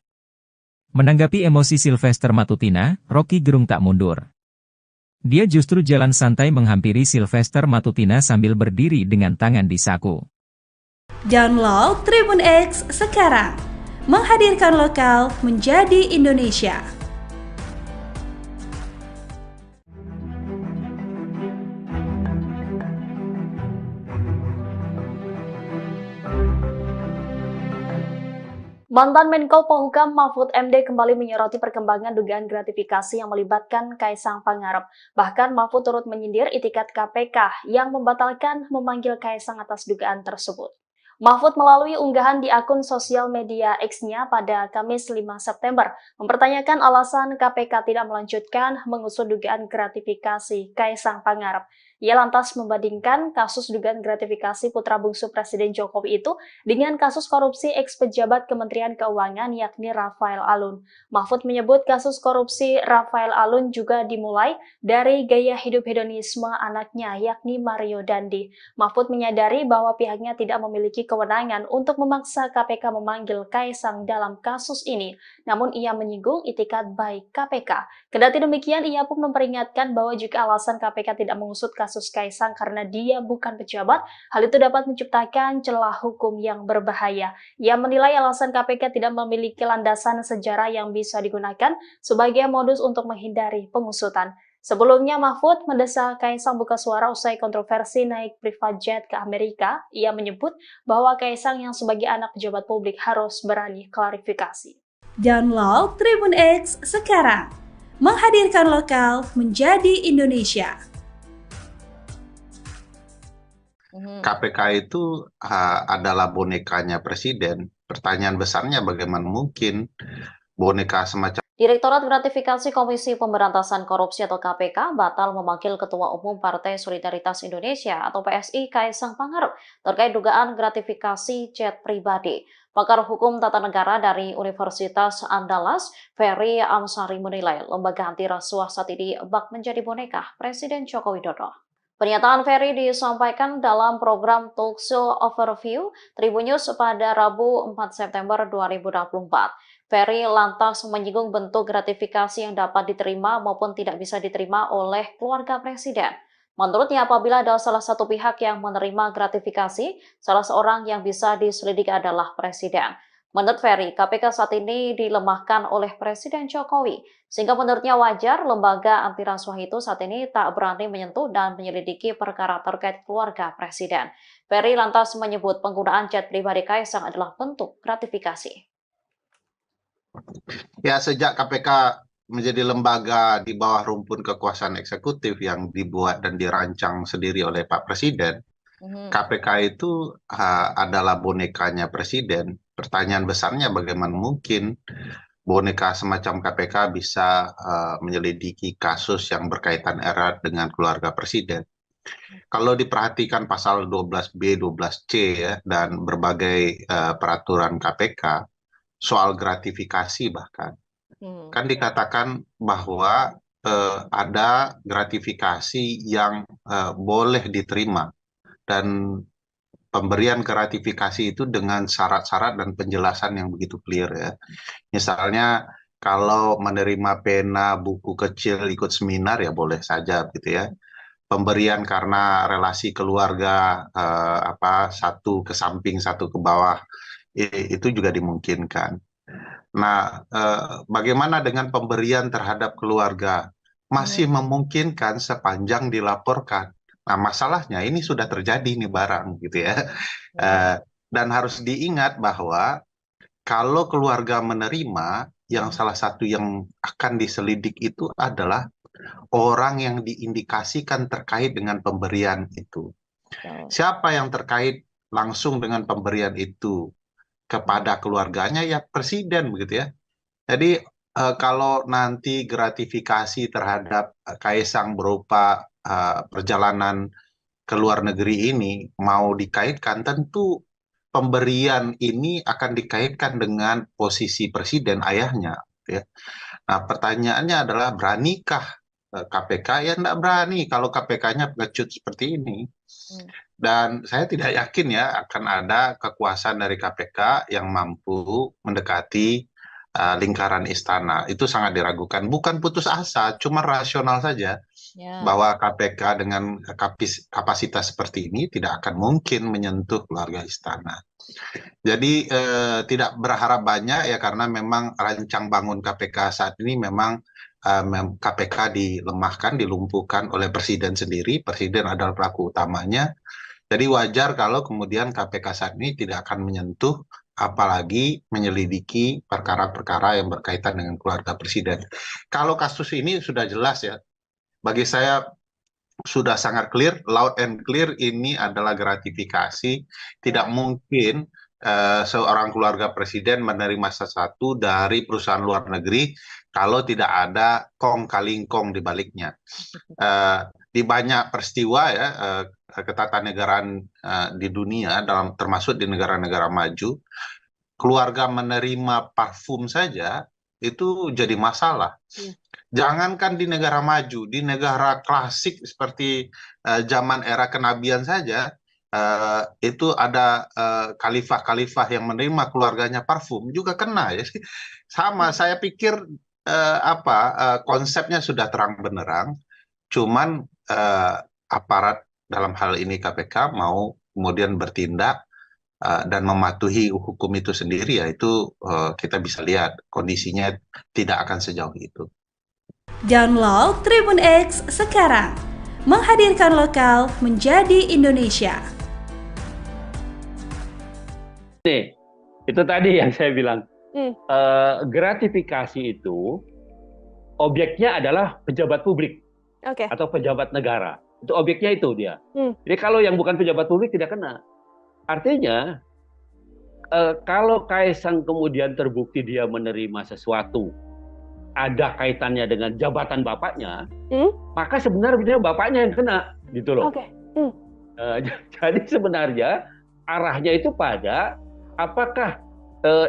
Menanggapi emosi Sylvester Matutina, Rocky Gerung tak mundur. Dia justru jalan santai menghampiri Sylvester Matutina sambil berdiri dengan tangan di saku. Download Tribun X sekarang, menghadirkan lokal menjadi Indonesia. Mantan Menko Polhukam Mahfud MD kembali menyoroti perkembangan dugaan gratifikasi yang melibatkan Kaisang Pangarep. Bahkan Mahfud turut menyindir itikat KPK yang membatalkan memanggil Kaisang atas dugaan tersebut. Mahfud melalui unggahan di akun sosial media X-nya pada Kamis 5 September mempertanyakan alasan KPK tidak melanjutkan mengusut dugaan gratifikasi Kaisang Pangarep. Ia lantas membandingkan kasus dugaan gratifikasi putra bungsu Presiden Jokowi itu dengan kasus korupsi ex-pejabat Kementerian Keuangan yakni Rafael Alun. Mahfud menyebut kasus korupsi Rafael Alun juga dimulai dari gaya hidup hedonisme anaknya yakni Mario Dandi. Mahfud menyadari bahwa pihaknya tidak memiliki kewenangan untuk memaksa KPK memanggil Kaisang dalam kasus ini, namun ia menyinggung itikat baik KPK. Kendati demikian, ia pun memperingatkan bahwa jika alasan KPK tidak mengusut kasus Kaisang karena dia bukan pejabat, hal itu dapat menciptakan celah hukum yang berbahaya. Ia menilai alasan KPK tidak memiliki landasan sejarah yang bisa digunakan sebagai modus untuk menghindari pengusutan. Sebelumnya, Mahfud mendesak Kaisang buka suara usai kontroversi naik private jet ke Amerika. Ia menyebut bahwa Kaisang yang sebagai anak pejabat publik harus berani klarifikasi. Download Tribun X sekarang, menghadirkan lokal menjadi Indonesia. KPK itu adalah bonekanya presiden. Pertanyaan besarnya bagaimana mungkin boneka semacam Direktorat Gratifikasi Komisi Pemberantasan Korupsi atau KPK batal memanggil Ketua Umum Partai Solidaritas Indonesia atau PSI Kaisang Pangarep terkait dugaan gratifikasi chat pribadi. Pakar Hukum Tata Negara dari Universitas Andalas, Ferry Amsari menilai lembaga anti rasuah saat ini bak menjadi boneka Presiden Joko Widodo. Pernyataan Ferry disampaikan dalam program Talkshow Overview Tribun News pada Rabu 4 September 2024. Ferry lantas menyinggung bentuk gratifikasi yang dapat diterima maupun tidak bisa diterima oleh keluarga presiden. Menurutnya, apabila ada salah satu pihak yang menerima gratifikasi, salah seorang yang bisa diselidiki adalah presiden. Menurut Ferry, KPK saat ini dilemahkan oleh Presiden Jokowi, sehingga menurutnya wajar lembaga anti rasuah itu saat ini tak berani menyentuh dan menyelidiki perkara terkait keluarga Presiden. Ferry lantas menyebut penggunaan jet pribadi Kaisang adalah bentuk gratifikasi. Ya, sejak KPK menjadi lembaga di bawah rumpun kekuasaan eksekutif yang dibuat dan dirancang sendiri oleh Pak Presiden, KPK itu adalah bonekanya Presiden. Pertanyaan besarnya bagaimana mungkin boneka semacam KPK bisa menyelidiki kasus yang berkaitan erat dengan keluarga Presiden. Kalau diperhatikan pasal 12B, 12C ya, dan berbagai peraturan KPK soal gratifikasi bahkan, kan dikatakan bahwa ada gratifikasi yang boleh diterima dan pemberian gratifikasi itu dengan syarat-syarat dan penjelasan yang begitu clear ya. Misalnya kalau menerima pena, buku kecil, ikut seminar ya boleh saja gitu ya. Pemberian karena relasi keluarga satu ke samping satu ke bawah itu juga dimungkinkan. Nah, bagaimana dengan pemberian terhadap keluarga? Masih memungkinkan sepanjang dilaporkan. Nah, masalahnya ini sudah terjadi nih barang gitu ya. Dan harus diingat bahwa kalau keluarga menerima, yang salah satu yang akan diselidik itu adalah orang yang diindikasikan terkait dengan pemberian itu. Siapa yang terkait langsung dengan pemberian itu kepada keluarganya? Ya Presiden begitu ya. Jadi kalau nanti gratifikasi terhadap Kaisang berupa perjalanan ke luar negeri ini mau dikaitkan, tentu pemberian ini akan dikaitkan dengan posisi Presiden ayahnya. Ya. Nah, pertanyaannya adalah beranikah KPK? Ya tidak berani kalau KPK-nya pengecut seperti ini. Dan saya tidak yakin ya akan ada kekuasaan dari KPK yang mampu mendekati lingkaran istana. Itu sangat diragukan. Bukan putus asa, cuma rasional saja. Bahwa KPK dengan kapasitas seperti ini tidak akan mungkin menyentuh keluarga istana. Jadi tidak berharap banyak ya, karena memang rancang bangun KPK saat ini memang KPK dilemahkan, dilumpuhkan oleh Presiden sendiri. Presiden adalah pelaku utamanya. Jadi wajar kalau kemudian KPK saat ini tidak akan menyentuh, apalagi menyelidiki perkara-perkara yang berkaitan dengan keluarga Presiden. Kalau kasus ini sudah jelas ya, bagi saya sudah sangat clear, loud and clear, ini adalah gratifikasi. Tidak mungkin seorang keluarga Presiden menerima sesuatu dari perusahaan luar negeri kalau tidak ada kong kali kong di baliknya. Di banyak peristiwa ya, ketatanegaraan di dunia, termasuk di negara-negara maju, keluarga menerima parfum saja itu jadi masalah. Jangankan di negara maju, di negara klasik seperti zaman era kenabian saja, itu ada khalifah-khalifah yang menerima keluarganya parfum juga kena ya. Sama, saya pikir konsepnya sudah terang benderang, cuman aparat dalam hal ini KPK mau kemudian bertindak dan mematuhi hukum itu sendiri, ya itu kita bisa lihat kondisinya tidak akan sejauh itu. Download Tribun X sekarang, menghadirkan lokal menjadi Indonesia. Nih, itu tadi yang saya bilang, gratifikasi itu objeknya adalah pejabat publik atau pejabat negara. Itu objeknya itu dia. Jadi kalau yang bukan pejabat publik tidak kena. Artinya, kalau Kaisang kemudian terbukti dia menerima sesuatu, ada kaitannya dengan jabatan bapaknya, maka sebenarnya bapaknya yang kena, gitu loh. Jadi sebenarnya arahnya itu pada apakah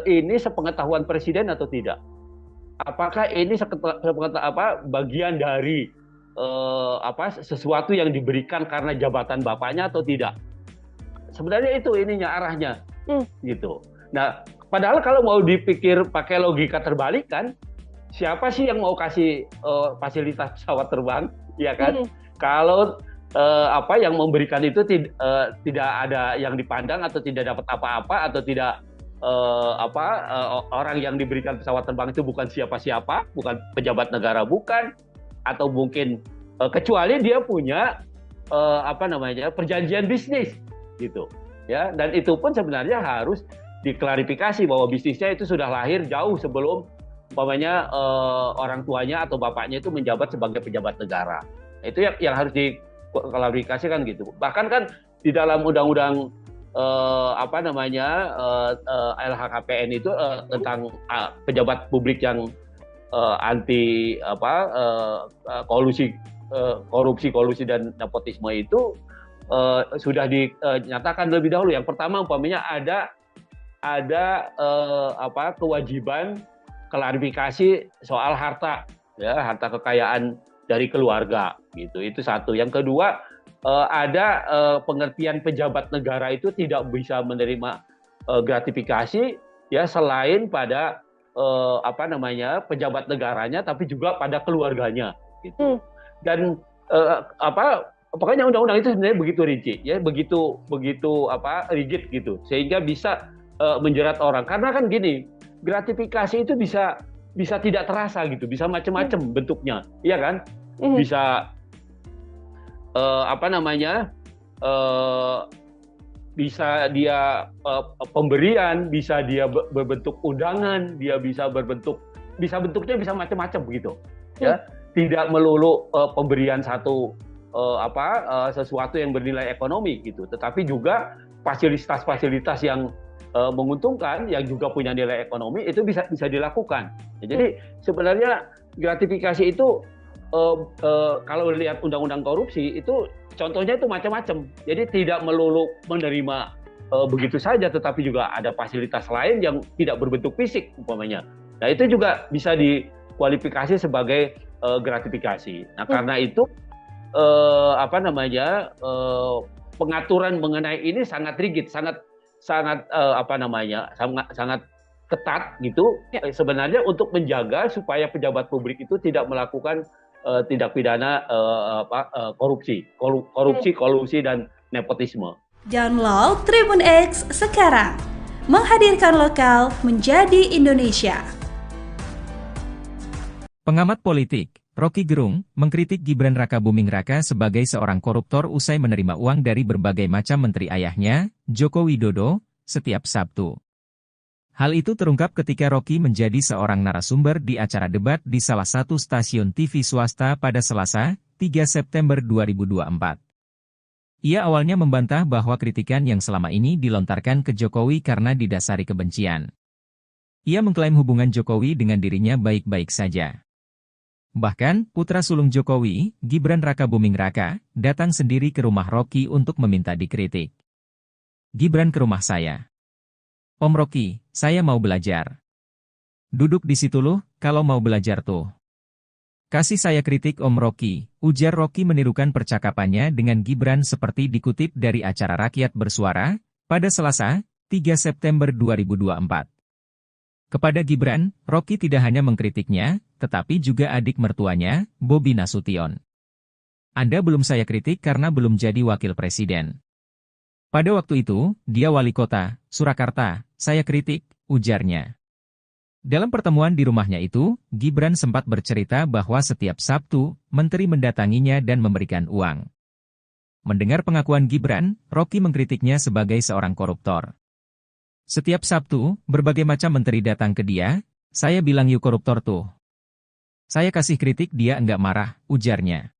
ini sepengetahuan Presiden atau tidak? Apakah ini bagian dari sesuatu yang diberikan karena jabatan bapaknya atau tidak? Sebenarnya itu ininya arahnya, gitu. Nah, padahal kalau mau dipikir pakai logika terbalik kan, siapa sih yang mau kasih fasilitas pesawat terbang, ya kan? Kalau yang memberikan itu tidak ada yang dipandang atau tidak dapat apa-apa atau tidak orang yang diberikan pesawat terbang itu bukan siapa-siapa, bukan pejabat negara, bukan, atau mungkin kecuali dia punya perjanjian bisnis gitu ya, dan itu pun sebenarnya harus diklarifikasi bahwa bisnisnya itu sudah lahir jauh sebelum orang tuanya atau bapaknya itu menjabat sebagai pejabat negara. Itu yang harus diklarifikasikan gitu. Bahkan kan di dalam undang-undang LHKPN itu tentang pejabat publik yang anti korupsi dan nepotisme itu sudah dinyatakan lebih dahulu. Yang pertama umpamanya ada kewajiban klarifikasi soal harta kekayaan dari keluarga gitu. Itu satu. Yang kedua, ada pengertian pejabat negara itu tidak bisa menerima gratifikasi ya selain pada pejabat negaranya, tapi juga pada keluarganya gitu. Dan pokoknya undang-undang itu sebenarnya begitu rigid ya, begitu rigid gitu, sehingga bisa menjerat orang. Karena kan gini, gratifikasi itu bisa tidak terasa gitu, bisa macam-macam bentuknya, iya kan? Bisa bisa dia pemberian, bisa dia berbentuk undangan, dia bentuknya bisa macam-macam begitu, ya. Tidak melulu pemberian sesuatu yang bernilai ekonomi gitu, tetapi juga fasilitas-fasilitas yang menguntungkan, yang juga punya nilai ekonomi, itu bisa dilakukan. Jadi sebenarnya gratifikasi itu kalau lihat undang-undang korupsi itu contohnya itu macam-macam. Jadi tidak melulu menerima begitu saja, tetapi juga ada fasilitas lain yang tidak berbentuk fisik umpamanya. Nah itu juga bisa dikualifikasi sebagai gratifikasi. Nah karena itu pengaturan mengenai ini sangat rigid, sangat ketat gitu. Sebenarnya untuk menjaga supaya pejabat publik itu tidak melakukan tindak pidana korupsi, kolusi dan nepotisme. Download Tribun X sekarang, menghadirkan lokal menjadi Indonesia. Pengamat politik, Rocky Gerung, mengkritik Gibran Rakabuming Raka sebagai seorang koruptor usai menerima uang dari berbagai macam menteri ayahnya, Joko Widodo, setiap Sabtu. Hal itu terungkap ketika Rocky menjadi seorang narasumber di acara debat di salah satu stasiun TV swasta pada Selasa, 3 September 2024. Ia awalnya membantah bahwa kritikan yang selama ini dilontarkan ke Jokowi karena didasari kebencian. Ia mengklaim hubungan Jokowi dengan dirinya baik-baik saja. Bahkan, putra sulung Jokowi, Gibran Rakabuming Raka, datang sendiri ke rumah Rocky untuk meminta dikritik. Gibran ke rumah saya. Om Rocky, saya mau belajar. Duduk di situ loh, kalau mau belajar tuh. Kasih saya kritik Om Rocky, ujar Rocky menirukan percakapannya dengan Gibran seperti dikutip dari acara Rakyat Bersuara, pada Selasa, 3 September 2024. Kepada Gibran, Rocky tidak hanya mengkritiknya, tetapi juga adik mertuanya, Bobi Nasution. Anda belum saya kritik karena belum jadi wakil presiden. Pada waktu itu, dia wali kota, Surakarta, saya kritik, ujarnya. Dalam pertemuan di rumahnya itu, Gibran sempat bercerita bahwa setiap Sabtu, menteri mendatanginya dan memberikan uang. Mendengar pengakuan Gibran, Rocky mengkritiknya sebagai seorang koruptor. Setiap Sabtu, berbagai macam menteri datang ke dia, saya bilang yuk koruptor tuh. Saya kasih kritik dia enggak marah, ujarnya.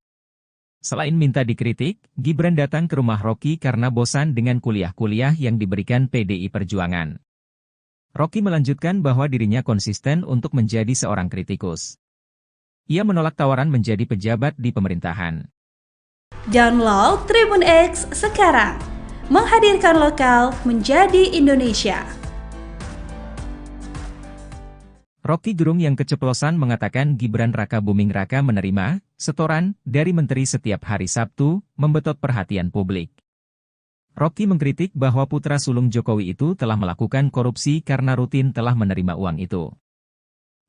Selain minta dikritik, Gibran datang ke rumah Rocky karena bosan dengan kuliah-kuliah yang diberikan PDI Perjuangan. Rocky melanjutkan bahwa dirinya konsisten untuk menjadi seorang kritikus. Ia menolak tawaran menjadi pejabat di pemerintahan. Download Tribun X sekarang, menghadirkan lokal menjadi Indonesia. Rocky Gerung yang keceplosan mengatakan Gibran Rakabuming Raka menerima setoran dari menteri setiap hari Sabtu, membetot perhatian publik. Rocky mengkritik bahwa putra sulung Jokowi itu telah melakukan korupsi karena rutin telah menerima uang itu.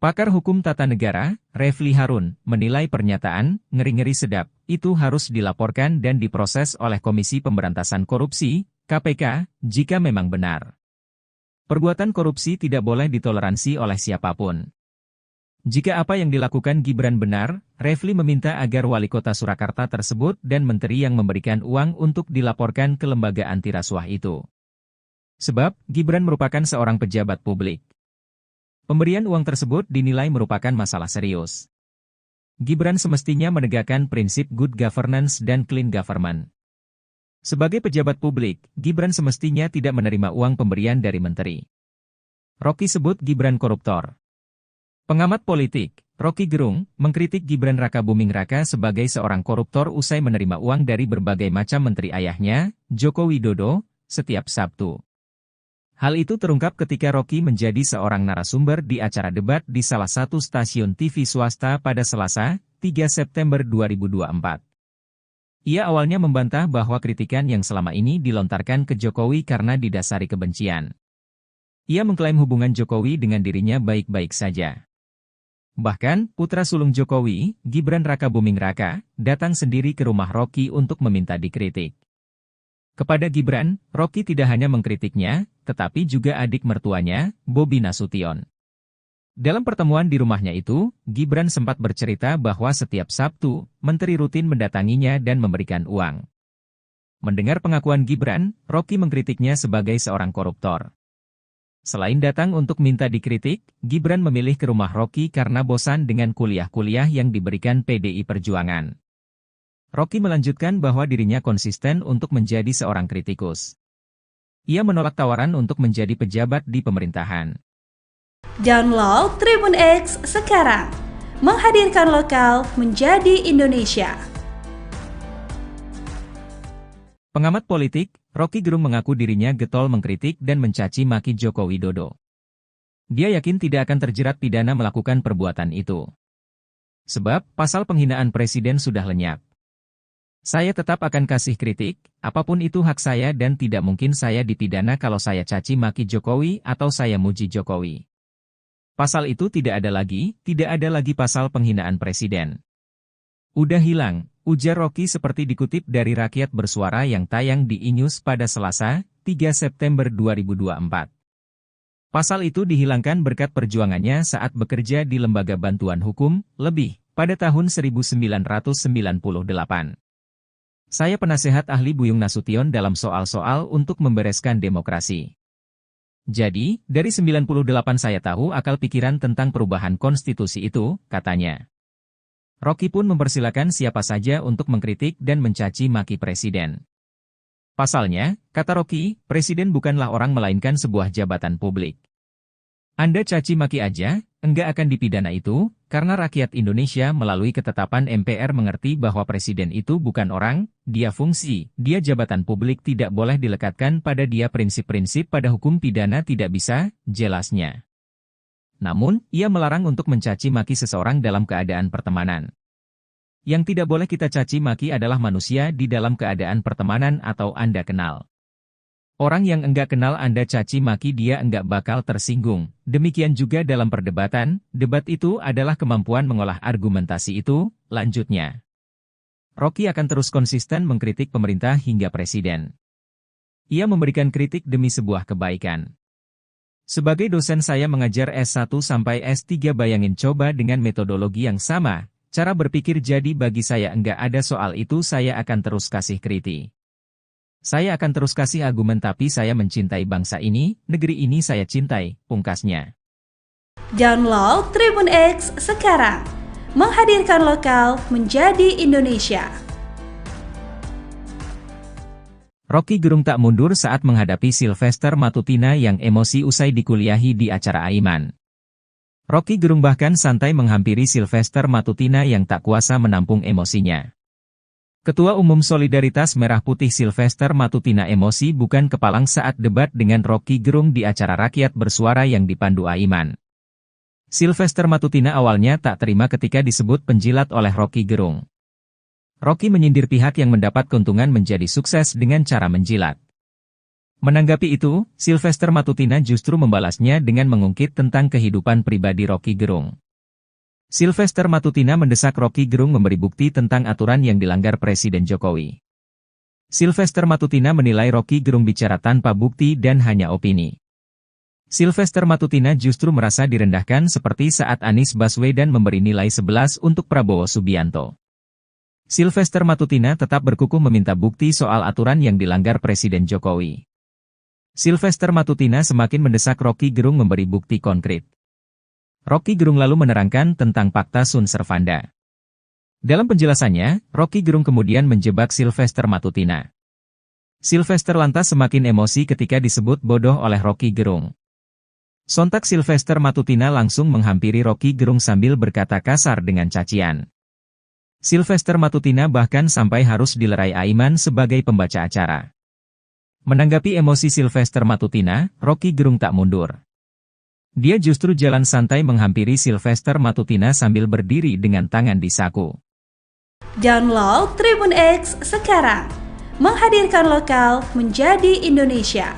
Pakar hukum tata negara, Refli Harun, menilai pernyataan ngeri-ngeri sedap itu harus dilaporkan dan diproses oleh Komisi Pemberantasan Korupsi, KPK, jika memang benar. Perbuatan korupsi tidak boleh ditoleransi oleh siapapun. Jika apa yang dilakukan Gibran benar, Refli meminta agar wali kota Surakarta tersebut dan menteri yang memberikan uang untuk dilaporkan ke lembaga anti rasuah itu. Sebab, Gibran merupakan seorang pejabat publik. Pemberian uang tersebut dinilai merupakan masalah serius. Gibran semestinya menegakkan prinsip good governance dan clean government. Sebagai pejabat publik, Gibran semestinya tidak menerima uang pemberian dari menteri. Rocky sebut Gibran koruptor. Pengamat politik, Rocky Gerung, mengkritik Gibran Rakabuming Raka sebagai seorang koruptor usai menerima uang dari berbagai macam menteri ayahnya, Joko Widodo, setiap Sabtu. Hal itu terungkap ketika Rocky menjadi seorang narasumber di acara debat di salah satu stasiun TV swasta pada Selasa, 3 September 2024. Ia awalnya membantah bahwa kritikan yang selama ini dilontarkan ke Jokowi karena didasari kebencian. Ia mengklaim hubungan Jokowi dengan dirinya baik-baik saja. Bahkan, putra sulung Jokowi, Gibran Rakabuming Raka, datang sendiri ke rumah Rocky untuk meminta dikritik. Kepada Gibran, Rocky tidak hanya mengkritiknya, tetapi juga adik mertuanya, Bobi Nasution. Dalam pertemuan di rumahnya itu, Gibran sempat bercerita bahwa setiap Sabtu, menteri rutin mendatanginya dan memberikan uang. Mendengar pengakuan Gibran, Rocky mengkritiknya sebagai seorang koruptor. Selain datang untuk minta dikritik, Gibran memilih ke rumah Rocky karena bosan dengan kuliah-kuliah yang diberikan PDI Perjuangan. Rocky melanjutkan bahwa dirinya konsisten untuk menjadi seorang kritikus. Ia menolak tawaran untuk menjadi pejabat di pemerintahan. Download Tribun X sekarang, menghadirkan lokal menjadi Indonesia. Pengamat politik, Rocky Gerung mengaku dirinya getol mengkritik dan mencaci maki Joko Widodo. Dia yakin tidak akan terjerat pidana melakukan perbuatan itu. Sebab, pasal penghinaan presiden sudah lenyap. Saya tetap akan kasih kritik, apapun itu hak saya dan tidak mungkin saya dipidana kalau saya caci maki Jokowi atau saya muji Jokowi. Pasal itu tidak ada lagi pasal penghinaan presiden. Udah hilang, ujar Rocky seperti dikutip dari Rakyat Bersuara yang tayang di iNews pada Selasa, 3 September 2024. Pasal itu dihilangkan berkat perjuangannya saat bekerja di Lembaga Bantuan Hukum, LEBIH, pada tahun 1998. Saya penasehat ahli Buyung Nasution dalam soal-soal untuk membereskan demokrasi. Jadi, dari 98 saya tahu akal pikiran tentang perubahan konstitusi itu, katanya. Rocky pun mempersilakan siapa saja untuk mengkritik dan mencaci maki presiden. Pasalnya, kata Rocky, presiden bukanlah orang melainkan sebuah jabatan publik. Anda caci maki aja, enggak akan dipidana itu, karena rakyat Indonesia melalui ketetapan MPR mengerti bahwa presiden itu bukan orang, dia fungsi, dia jabatan publik tidak boleh dilekatkan pada dia prinsip-prinsip pada hukum pidana tidak bisa, jelasnya. Namun, ia melarang untuk mencaci maki seseorang dalam keadaan pertemanan. Yang tidak boleh kita caci maki adalah manusia di dalam keadaan pertemanan atau Anda kenal. Orang yang enggak kenal Anda caci maki dia enggak bakal tersinggung. Demikian juga dalam perdebatan, debat itu adalah kemampuan mengolah argumentasi itu, lanjutnya. Rocky akan terus konsisten mengkritik pemerintah hingga presiden. Ia memberikan kritik demi sebuah kebaikan. Sebagai dosen saya mengajar S1 sampai S3 bayangin coba dengan metodologi yang sama, cara berpikir jadi bagi saya enggak ada soal itu saya akan terus kasih kritik. Saya akan terus kasih argumen tapi saya mencintai bangsa ini, negeri ini saya cintai, pungkasnya. Download Tribun X sekarang, menghadirkan lokal menjadi Indonesia. Rocky Gerung tak mundur saat menghadapi Sylvester Matutina yang emosi usai dikuliahi di acara Aiman. Rocky Gerung bahkan santai menghampiri Sylvester Matutina yang tak kuasa menampung emosinya. Ketua Umum Solidaritas Merah Putih Sylvester Matutina emosi bukan kepalang saat debat dengan Rocky Gerung di acara Rakyat Bersuara yang dipandu Aiman. Sylvester Matutina awalnya tak terima ketika disebut penjilat oleh Rocky Gerung. Rocky menyindir pihak yang mendapat keuntungan menjadi sukses dengan cara menjilat. Menanggapi itu, Sylvester Matutina justru membalasnya dengan mengungkit tentang kehidupan pribadi Rocky Gerung. Sylvester Matutina mendesak Rocky Gerung memberi bukti tentang aturan yang dilanggar Presiden Jokowi. Sylvester Matutina menilai Rocky Gerung bicara tanpa bukti dan hanya opini. Sylvester Matutina justru merasa direndahkan seperti saat Anies Baswedan memberi nilai 11 untuk Prabowo Subianto. Sylvester Matutina tetap berkukuh meminta bukti soal aturan yang dilanggar Presiden Jokowi. Sylvester Matutina semakin mendesak Roky Gerung memberi bukti konkret. Roky Gerung lalu menerangkan tentang Fakta Sun Servanda. Dalam penjelasannya, Roky Gerung kemudian menjebak Sylvester Matutina. Sylvester lantas semakin emosi ketika disebut bodoh oleh Roky Gerung. Sontak Sylvester Matutina langsung menghampiri Roky Gerung sambil berkata kasar dengan cacian. Sylvester Matutina bahkan sampai harus dilerai Aiman sebagai pembaca acara. Menanggapi emosi Sylvester Matutina, Roky Gerung tak mundur. Dia justru jalan santai menghampiri Sylvester Matutina sambil berdiri dengan tangan di saku. Download Tribun X sekarang, menghadirkan lokal menjadi Indonesia.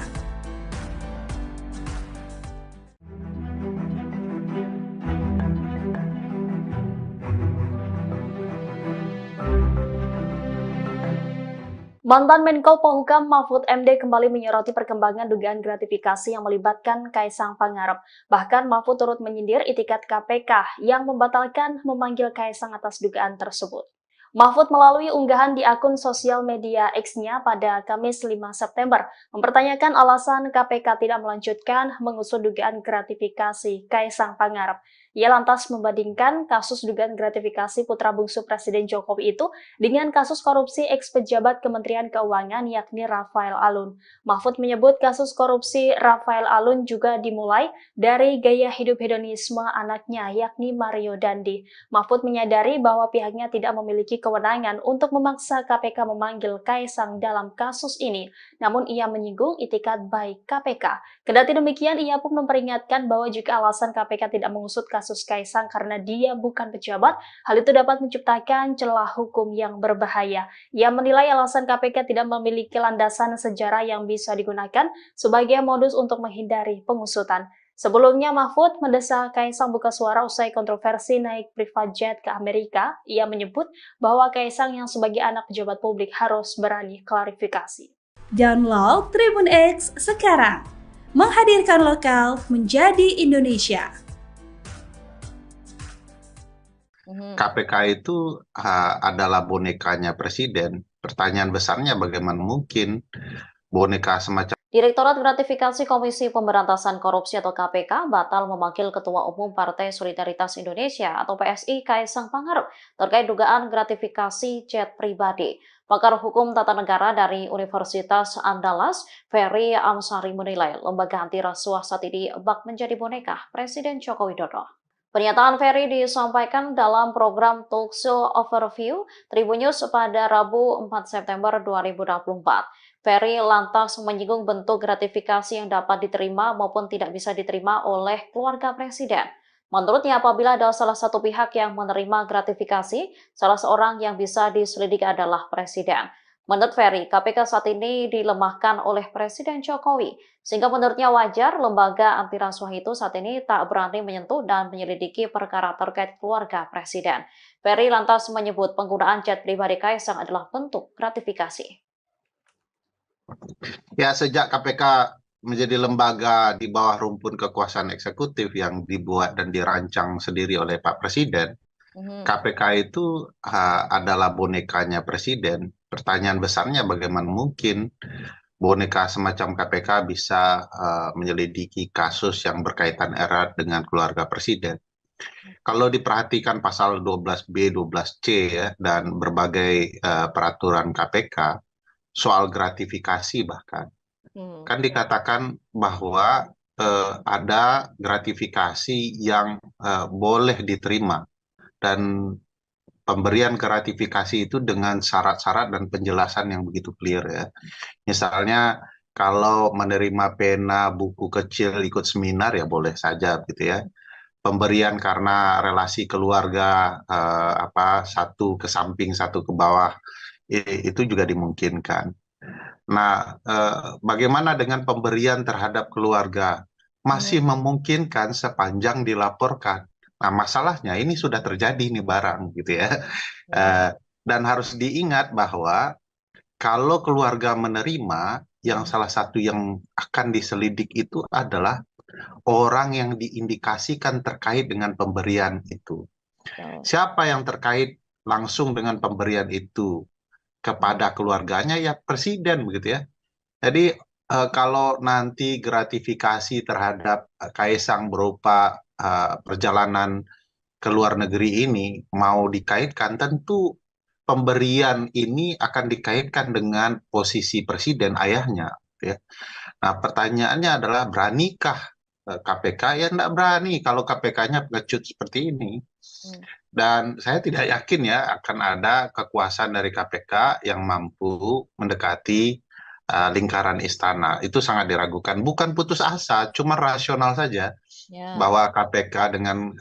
Mantan Menko Polhukam Mahfud MD kembali menyoroti perkembangan dugaan gratifikasi yang melibatkan Kaisang Pangarep. Bahkan Mahfud turut menyindir itikat KPK yang membatalkan memanggil Kaisang atas dugaan tersebut. Mahfud melalui unggahan di akun sosial media X-nya pada Kamis 5 September mempertanyakan alasan KPK tidak melanjutkan mengusut dugaan gratifikasi Kaisang Pangarep. Ia lantas membandingkan kasus dugaan gratifikasi putra bungsu Presiden Jokowi itu dengan kasus korupsi ex-pejabat Kementerian Keuangan yakni Rafael Alun. Mahfud menyebut kasus korupsi Rafael Alun juga dimulai dari gaya hidup hedonisme anaknya yakni Mario Dandi. Mahfud menyadari bahwa pihaknya tidak memiliki kewenangan untuk memaksa KPK memanggil Kaisang dalam kasus ini, namun ia menyinggung itikat baik KPK. Kendati demikian, ia pun memperingatkan bahwa jika alasan KPK tidak mengusut kasus Kaisang karena dia bukan pejabat, hal itu dapat menciptakan celah hukum yang berbahaya. Ia menilai alasan KPK tidak memiliki landasan sejarah yang bisa digunakan sebagai modus untuk menghindari pengusutan. Sebelumnya, Mahfud mendesak Kaisang buka suara usai kontroversi naik private jet ke Amerika. Ia menyebut bahwa Kaisang yang sebagai anak pejabat publik harus berani klarifikasi. Download Tribun X sekarang, menghadirkan lokal menjadi Indonesia. KPK itu adalah bonekanya presiden. Pertanyaan besarnya bagaimana mungkin boneka semacam Direktorat Gratifikasi Komisi Pemberantasan Korupsi atau KPK batal memanggil Ketua Umum Partai Solidaritas Indonesia atau PSI Kaisang Pangarep terkait dugaan gratifikasi chat pribadi. Pakar Hukum Tata Negara dari Universitas Andalas, Ferry Amsari menilai lembaga anti rasuah saat ini bak menjadi boneka Presiden Joko Widodo. Pernyataan Ferry disampaikan dalam program Talkshow Overview Tribun News pada Rabu 4 September 2024. Ferry lantas menyinggung bentuk gratifikasi yang dapat diterima maupun tidak bisa diterima oleh keluarga presiden. Menurutnya, apabila ada salah satu pihak yang menerima gratifikasi, salah seorang yang bisa diselidiki adalah presiden. Menurut Ferry, KPK saat ini dilemahkan oleh Presiden Jokowi, sehingga menurutnya wajar lembaga anti rasuah itu saat ini tak berani menyentuh dan menyelidiki perkara terkait keluarga presiden. Ferry lantas menyebut penggunaan jet pribadi Kaisang adalah bentuk gratifikasi. Ya, sejak KPK menjadi lembaga di bawah rumpun kekuasaan eksekutif yang dibuat dan dirancang sendiri oleh Pak Presiden, KPK itu adalah bonekanya presiden. Pertanyaan besarnya bagaimana mungkin boneka semacam KPK bisa menyelidiki kasus yang berkaitan erat dengan keluarga presiden. Kalau diperhatikan pasal 12B, 12C ya, dan berbagai peraturan KPK, soal gratifikasi bahkan, kan dikatakan bahwa ada gratifikasi yang boleh diterima, dan pemberian gratifikasi itu dengan syarat-syarat dan penjelasan yang begitu clear ya. Misalnya kalau menerima pena, buku kecil, ikut seminar ya boleh saja gitu ya. Pemberian karena relasi keluarga satu ke samping, satu ke bawah, itu juga dimungkinkan. Nah, bagaimana dengan pemberian terhadap keluarga? Masih memungkinkan sepanjang dilaporkan. Nah, masalahnya ini sudah terjadi nih barang gitu ya. Dan harus diingat bahwa kalau keluarga menerima, yang salah satu yang akan diselidik itu adalah orang yang diindikasikan terkait dengan pemberian itu. Siapa yang terkait langsung dengan pemberian itu kepada keluarganya? Ya presiden, begitu ya. Jadi kalau nanti gratifikasi terhadap Kaisang berupa perjalanan ke luar negeri ini mau dikaitkan, tentu pemberian ini akan dikaitkan dengan posisi presiden, ayahnya, ya. Nah, pertanyaannya adalah, beranikah KPK? Ya tidak berani kalau KPK-nya pengecut seperti ini. Dan saya tidak yakin ya akan ada kekuasaan dari KPK yang mampu mendekati lingkaran istana. Itu sangat diragukan. Bukan putus asa, cuma rasional saja. Bahwa KPK dengan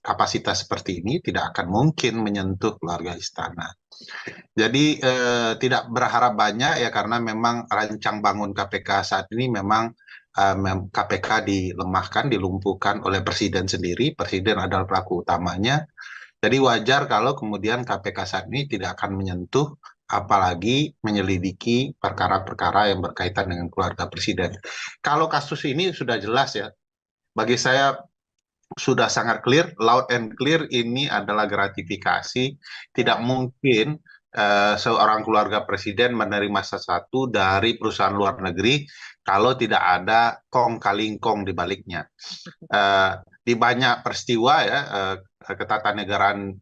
kapasitas seperti ini tidak akan mungkin menyentuh keluarga istana. Jadi tidak berharap banyak ya, karena memang rancang bangun KPK saat ini memang KPK dilemahkan, dilumpuhkan oleh presiden sendiri. Presiden adalah pelaku utamanya. Jadi wajar kalau kemudian KPK saat ini tidak akan menyentuh, apalagi menyelidiki perkara-perkara yang berkaitan dengan keluarga presiden. Kalau kasus ini sudah jelas ya, bagi saya sudah sangat clear, loud and clear, ini adalah gratifikasi. Tidak mungkin seorang keluarga presiden menerima sesuatu dari perusahaan luar negeri kalau tidak ada kong kali kong di baliknya. Di banyak peristiwa ya, ketatanegaraan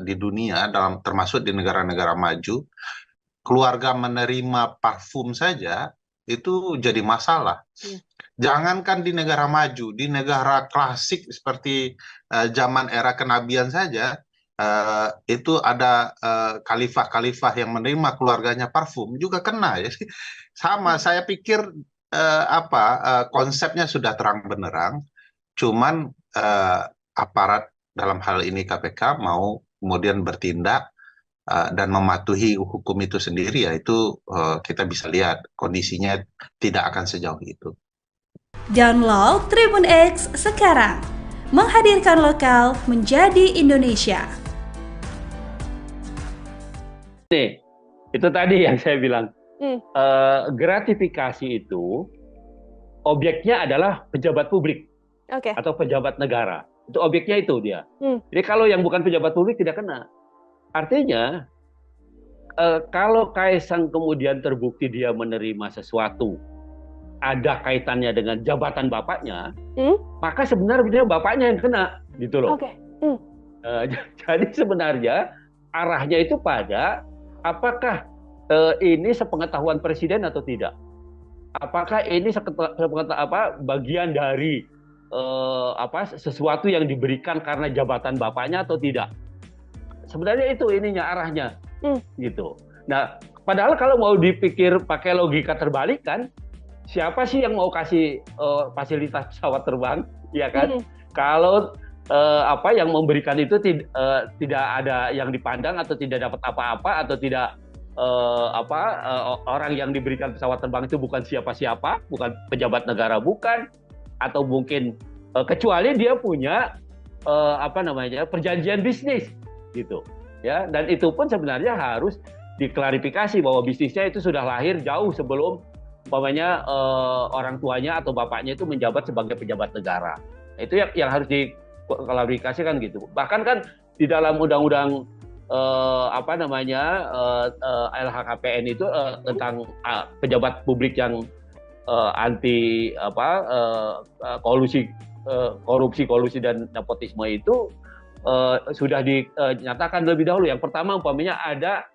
di dunia, termasuk di negara-negara maju, keluarga menerima parfum saja itu jadi masalah. Jangankan di negara maju, di negara klasik seperti zaman era kenabian saja, itu ada khalifah-khalifah yang menerima keluarganya parfum juga kena ya. Sama, saya pikir konsepnya sudah terang benderang, cuman aparat dalam hal ini KPK mau kemudian bertindak dan mematuhi hukum itu sendiri, ya itu kita bisa lihat kondisinya tidak akan sejauh itu. Download Tribun X sekarang, menghadirkan lokal menjadi Indonesia. Nih, itu tadi yang saya bilang, gratifikasi itu objeknya adalah pejabat publik atau pejabat negara. Itu objeknya itu dia. Jadi kalau yang bukan pejabat publik tidak kena. Artinya, kalau Kaisang kemudian terbukti dia menerima sesuatu, ada kaitannya dengan jabatan bapaknya, maka sebenarnya bapaknya yang kena, gitu loh. Jadi sebenarnya arahnya itu pada apakah ini sepengetahuan presiden atau tidak? Apakah ini bagian dari sesuatu yang diberikan karena jabatan bapaknya atau tidak? Sebenarnya itu ininya arahnya, gitu. Nah, padahal kalau mau dipikir pakai logika terbalik kan, siapa sih yang mau kasih fasilitas pesawat terbang, ya kan? Kalau yang memberikan itu tidak ada yang dipandang atau tidak dapat apa-apa atau tidak orang yang diberikan pesawat terbang itu bukan siapa-siapa, bukan pejabat negara, bukan, atau mungkin kecuali dia punya perjanjian bisnis, gitu, ya. Dan itu pun sebenarnya harus diklarifikasi bahwa bisnisnya itu sudah lahir jauh sebelum umpamanya orang tuanya atau bapaknya itu menjabat sebagai pejabat negara. Itu yang harus diklarifikasikan gitu. Bahkan kan di dalam undang-undang LHKPN itu tentang pejabat publik yang anti korupsi dan nepotisme itu sudah dinyatakan lebih dahulu. Yang pertama umpamanya ada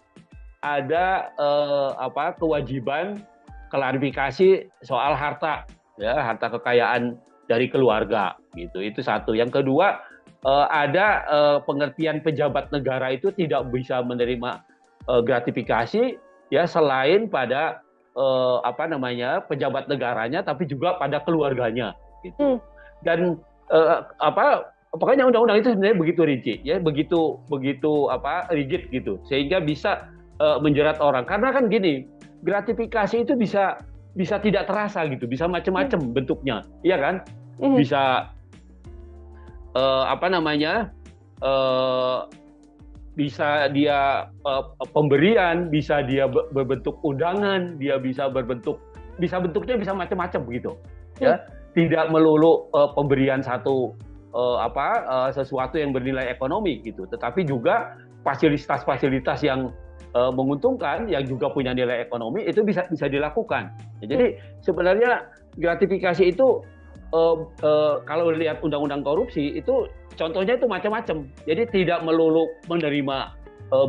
kewajiban klarifikasi soal harta, ya, harta kekayaan dari keluarga, gitu. Itu satu. Yang kedua, ada pengertian pejabat negara itu tidak bisa menerima gratifikasi, ya, selain pada pejabat negaranya, tapi juga pada keluarganya, gitu. Dan pokoknya undang-undang itu sebenarnya begitu rigid, ya, begitu rigid gitu, sehingga bisa menjerat orang. Karena kan gini, gratifikasi itu bisa tidak terasa gitu, bisa macam-macam bentuknya, iya kan? Bisa bisa dia pemberian, bisa dia berbentuk undangan, dia bisa bentuknya bisa macam-macam gitu, ya. tidak melulu pemberian sesuatu yang bernilai ekonomi gitu, tetapi juga fasilitas-fasilitas yang menguntungkan yang juga punya nilai ekonomi itu bisa dilakukan. Jadi sebenarnya gratifikasi itu kalau lihat undang-undang korupsi itu contohnya itu macam-macam. Jadi tidak melulu menerima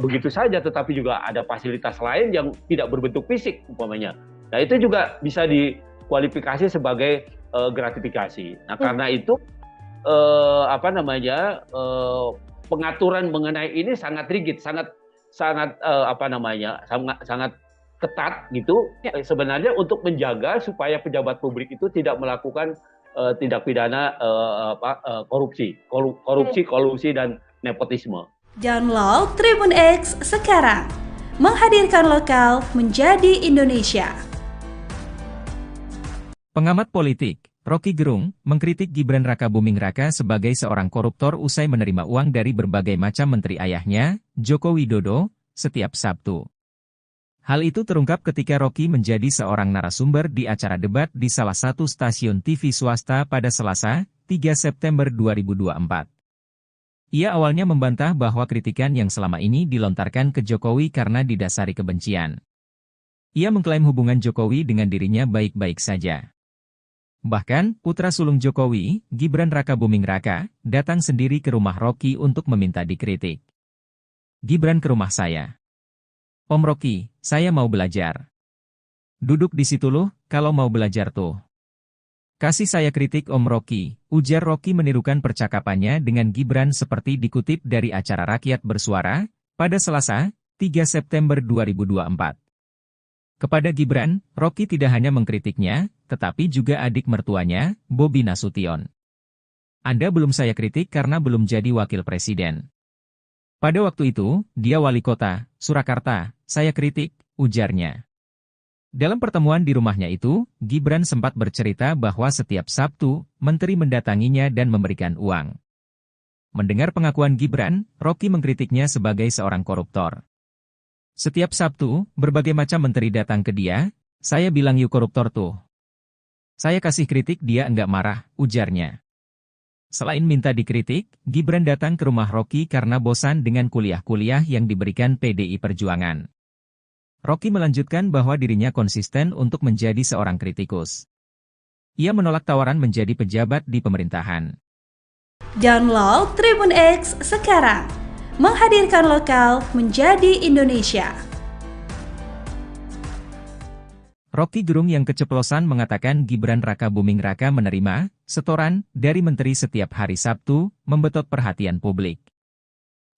begitu saja, tetapi juga ada fasilitas lain yang tidak berbentuk fisik umpamanya. Nah itu juga bisa dikualifikasi sebagai gratifikasi. Nah karena itu pengaturan mengenai ini sangat rigid, sangat ketat gitu. Sebenarnya untuk menjaga supaya pejabat publik itu tidak melakukan tindak pidana korupsi, kolusi dan nepotisme. Download Tribun X sekarang, menghadirkan lokal menjadi Indonesia. Pengamat politik, Rocky Gerung, mengkritik Gibran Rakabuming Raka sebagai seorang koruptor usai menerima uang dari berbagai macam menteri ayahnya, Joko Widodo, setiap Sabtu. Hal itu terungkap ketika Rocky menjadi seorang narasumber di acara debat di salah satu stasiun TV swasta pada Selasa, 3 September 2024. Ia awalnya membantah bahwa kritikan yang selama ini dilontarkan ke Jokowi karena didasari kebencian. Ia mengklaim hubungan Jokowi dengan dirinya baik-baik saja. Bahkan, putra sulung Jokowi, Gibran Rakabuming Raka, datang sendiri ke rumah Rocky untuk meminta dikritik. Gibran ke rumah saya. Om Rocky, saya mau belajar. Duduk di situ loh, kalau mau belajar tuh. Kasih saya kritik Om Rocky, ujar Rocky menirukan percakapannya dengan Gibran seperti dikutip dari acara Rakyat Bersuara, pada Selasa, 3 September 2024. Kepada Gibran, Rocky tidak hanya mengkritiknya, tetapi juga adik mertuanya, Bobi Nasution. Anda belum saya kritik karena belum jadi wakil presiden. Pada waktu itu, dia wali kota, Surakarta, saya kritik, ujarnya. Dalam pertemuan di rumahnya itu, Gibran sempat bercerita bahwa setiap Sabtu, menteri mendatanginya dan memberikan uang. Mendengar pengakuan Gibran, Rocky mengkritiknya sebagai seorang koruptor. Setiap Sabtu, berbagai macam menteri datang ke dia, saya bilang you koruptor tuh. Saya kasih kritik dia enggak marah, ujarnya. Selain minta dikritik, Gibran datang ke rumah Rocky karena bosan dengan kuliah-kuliah yang diberikan PDI Perjuangan. Rocky melanjutkan bahwa dirinya konsisten untuk menjadi seorang kritikus. Ia menolak tawaran menjadi pejabat di pemerintahan. Download Tribun X sekarang, menghadirkan lokal menjadi Indonesia. Rocky Gerung yang keceplosan mengatakan Gibran Rakabuming Raka menerima setoran dari menteri setiap hari Sabtu, membetot perhatian publik.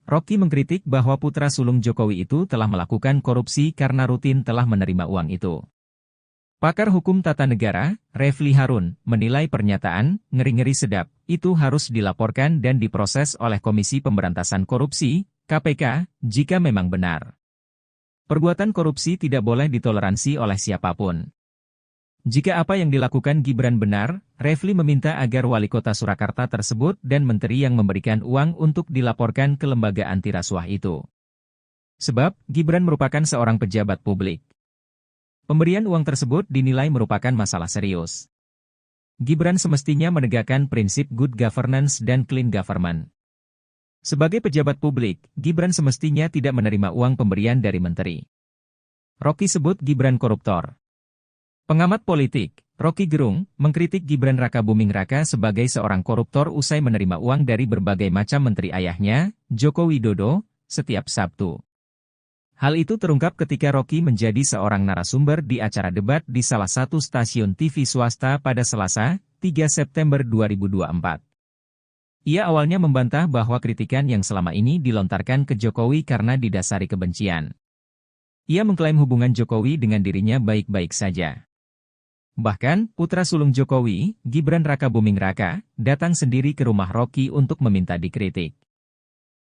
Rocky mengkritik bahwa putra sulung Jokowi itu telah melakukan korupsi karena rutin telah menerima uang itu. Pakar hukum tata negara, Refli Harun, menilai pernyataan ngeri-ngeri sedap itu harus dilaporkan dan diproses oleh Komisi Pemberantasan Korupsi, KPK, jika memang benar. Perbuatan korupsi tidak boleh ditoleransi oleh siapapun. Jika apa yang dilakukan Gibran benar, Refli meminta agar wali kota Surakarta tersebut dan menteri yang memberikan uang untuk dilaporkan ke lembaga anti rasuah itu. Sebab, Gibran merupakan seorang pejabat publik. Pemberian uang tersebut dinilai merupakan masalah serius. Gibran semestinya menegakkan prinsip good governance dan clean government. Sebagai pejabat publik, Gibran semestinya tidak menerima uang pemberian dari menteri. Rocky sebut Gibran koruptor. Pengamat politik, Rocky Gerung, mengkritik Gibran Rakabuming Raka sebagai seorang koruptor usai menerima uang dari berbagai macam menteri ayahnya, Joko Widodo, setiap Sabtu. Hal itu terungkap ketika Rocky menjadi seorang narasumber di acara debat di salah satu stasiun TV swasta pada Selasa, 3 September 2024. Ia awalnya membantah bahwa kritikan yang selama ini dilontarkan ke Jokowi karena didasari kebencian. Ia mengklaim hubungan Jokowi dengan dirinya baik-baik saja. Bahkan, putra sulung Jokowi, Gibran Rakabuming Raka, datang sendiri ke rumah Rocky untuk meminta dikritik.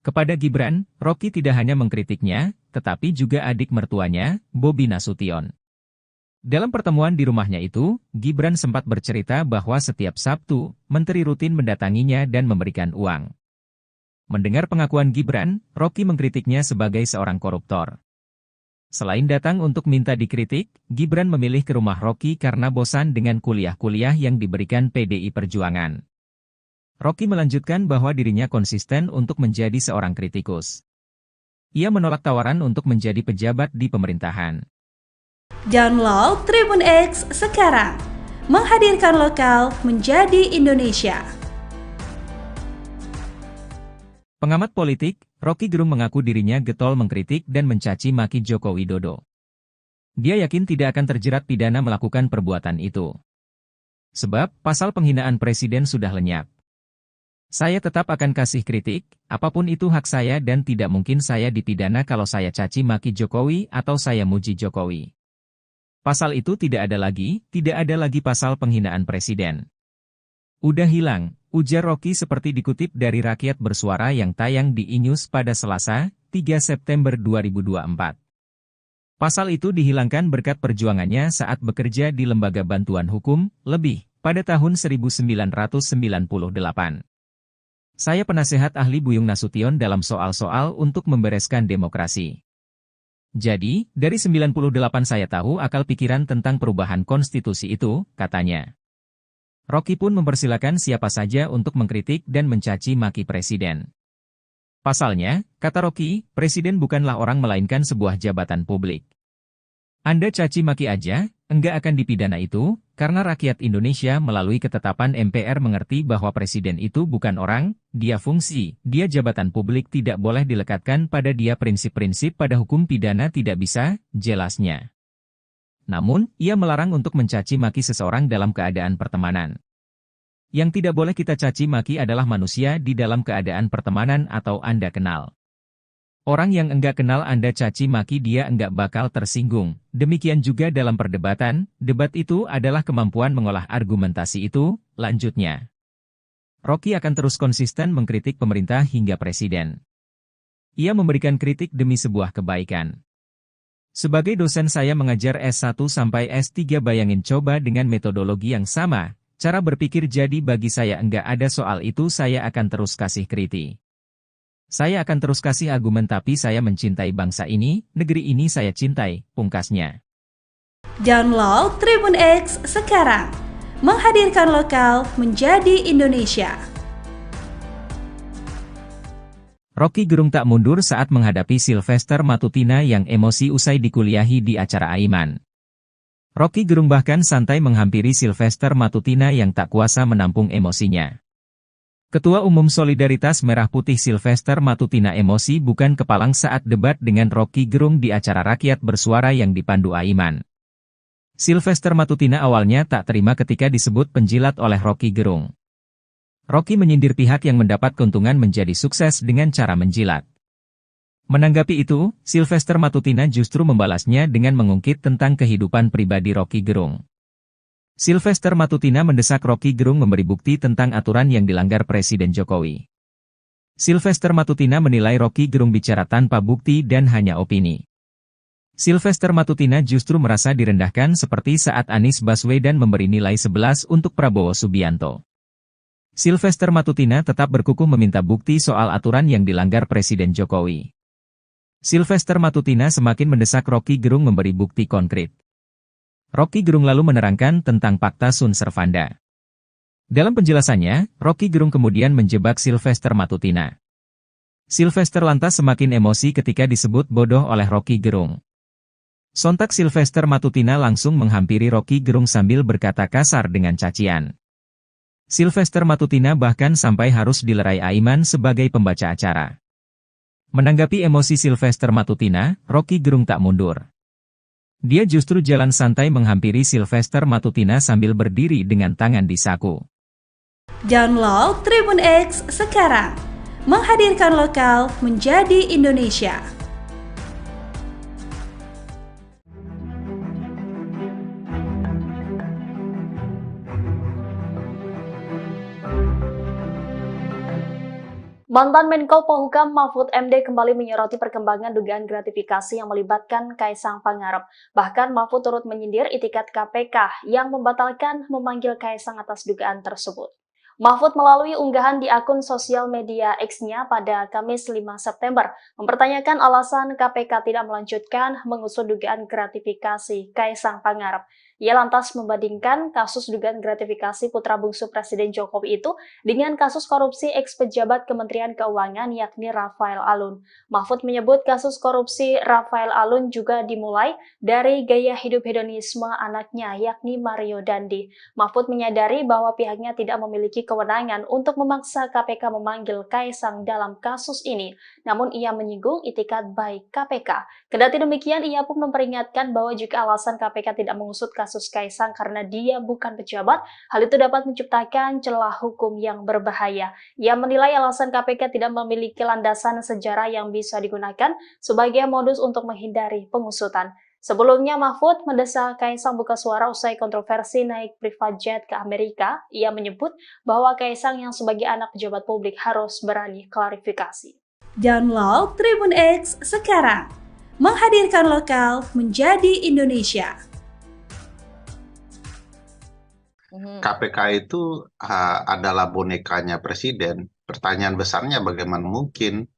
Kepada Gibran, Rocky tidak hanya mengkritiknya, tetapi juga adik mertuanya, Bobi Nasution. Dalam pertemuan di rumahnya itu, Gibran sempat bercerita bahwa setiap Sabtu, menteri rutin mendatanginya dan memberikan uang. Mendengar pengakuan Gibran, Rocky mengkritiknya sebagai seorang koruptor. Selain datang untuk minta dikritik, Gibran memilih ke rumah Rocky karena bosan dengan kuliah-kuliah yang diberikan PDI Perjuangan. Rocky melanjutkan bahwa dirinya konsisten untuk menjadi seorang kritikus. Ia menolak tawaran untuk menjadi pejabat di pemerintahan. Download Tribun X sekarang, menghadirkan lokal menjadi Indonesia. Pengamat politik, Rocky Gerung mengaku dirinya getol mengkritik dan mencaci maki Joko Widodo. Dia yakin tidak akan terjerat pidana melakukan perbuatan itu. Sebab, pasal penghinaan presiden sudah lenyap. Saya tetap akan kasih kritik, apapun itu hak saya dan tidak mungkin saya dipidana kalau saya caci maki Jokowi atau saya muji Jokowi. Pasal itu tidak ada lagi pasal penghinaan presiden. Udah hilang, ujar Rocky seperti dikutip dari Rakyat Bersuara yang tayang di iNews pada Selasa, 3 September 2024. Pasal itu dihilangkan berkat perjuangannya saat bekerja di Lembaga Bantuan Hukum, LEBIH, pada tahun 1998. Saya penasehat ahli Buyung Nasution dalam soal-soal untuk membereskan demokrasi. Jadi, dari 98 saya tahu akal pikiran tentang perubahan konstitusi itu, katanya. Rocky pun mempersilakan siapa saja untuk mengkritik dan mencaci maki presiden. Pasalnya, kata Rocky, presiden bukanlah orang melainkan sebuah jabatan publik. Anda caci maki aja, enggak akan dipidana itu, karena rakyat Indonesia melalui ketetapan MPR mengerti bahwa presiden itu bukan orang, dia fungsi, dia jabatan publik tidak boleh dilekatkan pada dia prinsip-prinsip pada hukum pidana tidak bisa, jelasnya. Namun, ia melarang untuk mencaci maki seseorang dalam keadaan pertemanan. Yang tidak boleh kita caci maki adalah manusia di dalam keadaan pertemanan atau Anda kenal. Orang yang enggak kenal Anda caci maki dia enggak bakal tersinggung. Demikian juga dalam perdebatan, debat itu adalah kemampuan mengolah argumentasi itu, lanjutnya. Rocky akan terus konsisten mengkritik pemerintah hingga presiden. Ia memberikan kritik demi sebuah kebaikan. Sebagai dosen saya mengajar S1 sampai S3 bayangin coba dengan metodologi yang sama, cara berpikir jadi bagi saya enggak ada soal itu saya akan terus kasih kritik. Saya akan terus kasih argumen tapi saya mencintai bangsa ini, negeri ini saya cintai, pungkasnya. Download Tribun X sekarang, menghadirkan lokal menjadi Indonesia. Rocky Gerung tak mundur saat menghadapi Sylvester Matutina yang emosi usai dikuliahi di acara Aiman. Rocky Gerung bahkan santai menghampiri Sylvester Matutina yang tak kuasa menampung emosinya. Ketua Umum Solidaritas Merah Putih Sylvester Matutina emosi bukan kepalang saat debat dengan Rocky Gerung di acara Rakyat Bersuara yang dipandu Aiman. Sylvester Matutina awalnya tak terima ketika disebut penjilat oleh Rocky Gerung. Rocky menyindir pihak yang mendapat keuntungan menjadi sukses dengan cara menjilat. Menanggapi itu, Sylvester Matutina justru membalasnya dengan mengungkit tentang kehidupan pribadi Rocky Gerung. Sylvester Matutina mendesak Rocky Gerung memberi bukti tentang aturan yang dilanggar Presiden Jokowi. Sylvester Matutina menilai Rocky Gerung bicara tanpa bukti dan hanya opini. Sylvester Matutina justru merasa direndahkan seperti saat Anies Baswedan memberi nilai 11 untuk Prabowo Subianto. Sylvester Matutina tetap berkukuh meminta bukti soal aturan yang dilanggar Presiden Jokowi. Sylvester Matutina semakin mendesak Rocky Gerung memberi bukti konkret. Rocky Gerung lalu menerangkan tentang Fakta Sun Servanda. Dalam penjelasannya, Rocky Gerung kemudian menjebak Sylvester Matutina. Sylvester lantas semakin emosi ketika disebut bodoh oleh Rocky Gerung. Sontak Sylvester Matutina langsung menghampiri Rocky Gerung sambil berkata kasar dengan cacian. Sylvester Matutina bahkan sampai harus dilerai Aiman sebagai pembaca acara. Menanggapi emosi Sylvester Matutina, Rocky Gerung tak mundur. Dia justru jalan santai menghampiri Sylvester Matutina sambil berdiri dengan tangan di saku. Download Tribun X sekarang, menghadirkan lokal menjadi Indonesia. Mantan Menko Polhukam Mahfud MD kembali menyoroti perkembangan dugaan gratifikasi yang melibatkan Kaisang Pangarep. Bahkan Mahfud turut menyindir itikat KPK yang membatalkan memanggil Kaisang atas dugaan tersebut. Mahfud melalui unggahan di akun sosial media X-nya pada Kamis 5 September mempertanyakan alasan KPK tidak melanjutkan mengusut dugaan gratifikasi Kaisang Pangarep. Ia lantas membandingkan kasus dugaan gratifikasi putra bungsu Presiden Jokowi itu dengan kasus korupsi ex-pejabat Kementerian Keuangan yakni Rafael Alun. Mahfud menyebut kasus korupsi Rafael Alun juga dimulai dari gaya hidup hedonisme anaknya yakni Mario Dandi. Mahfud menyadari bahwa pihaknya tidak memiliki kewenangan untuk memaksa KPK memanggil Kaisang dalam kasus ini, namun ia menyinggung itikat baik KPK. Kendati demikian, ia pun memperingatkan bahwa jika alasan KPK tidak mengusut kasus Kaisang karena dia bukan pejabat, hal itu dapat menciptakan celah hukum yang berbahaya. Ia menilai alasan KPK tidak memiliki landasan sejarah yang bisa digunakan sebagai modus untuk menghindari pengusutan. Sebelumnya, Mahfud mendesak Kaisang buka suara usai kontroversi naik private jet ke Amerika. Ia menyebut bahwa Kaisang yang sebagai anak pejabat publik harus berani klarifikasi. Download Tribun X sekarang, menghadirkan lokal menjadi Indonesia. KPK itu adalah bonekanya presiden. Pertanyaan besarnya bagaimana mungkin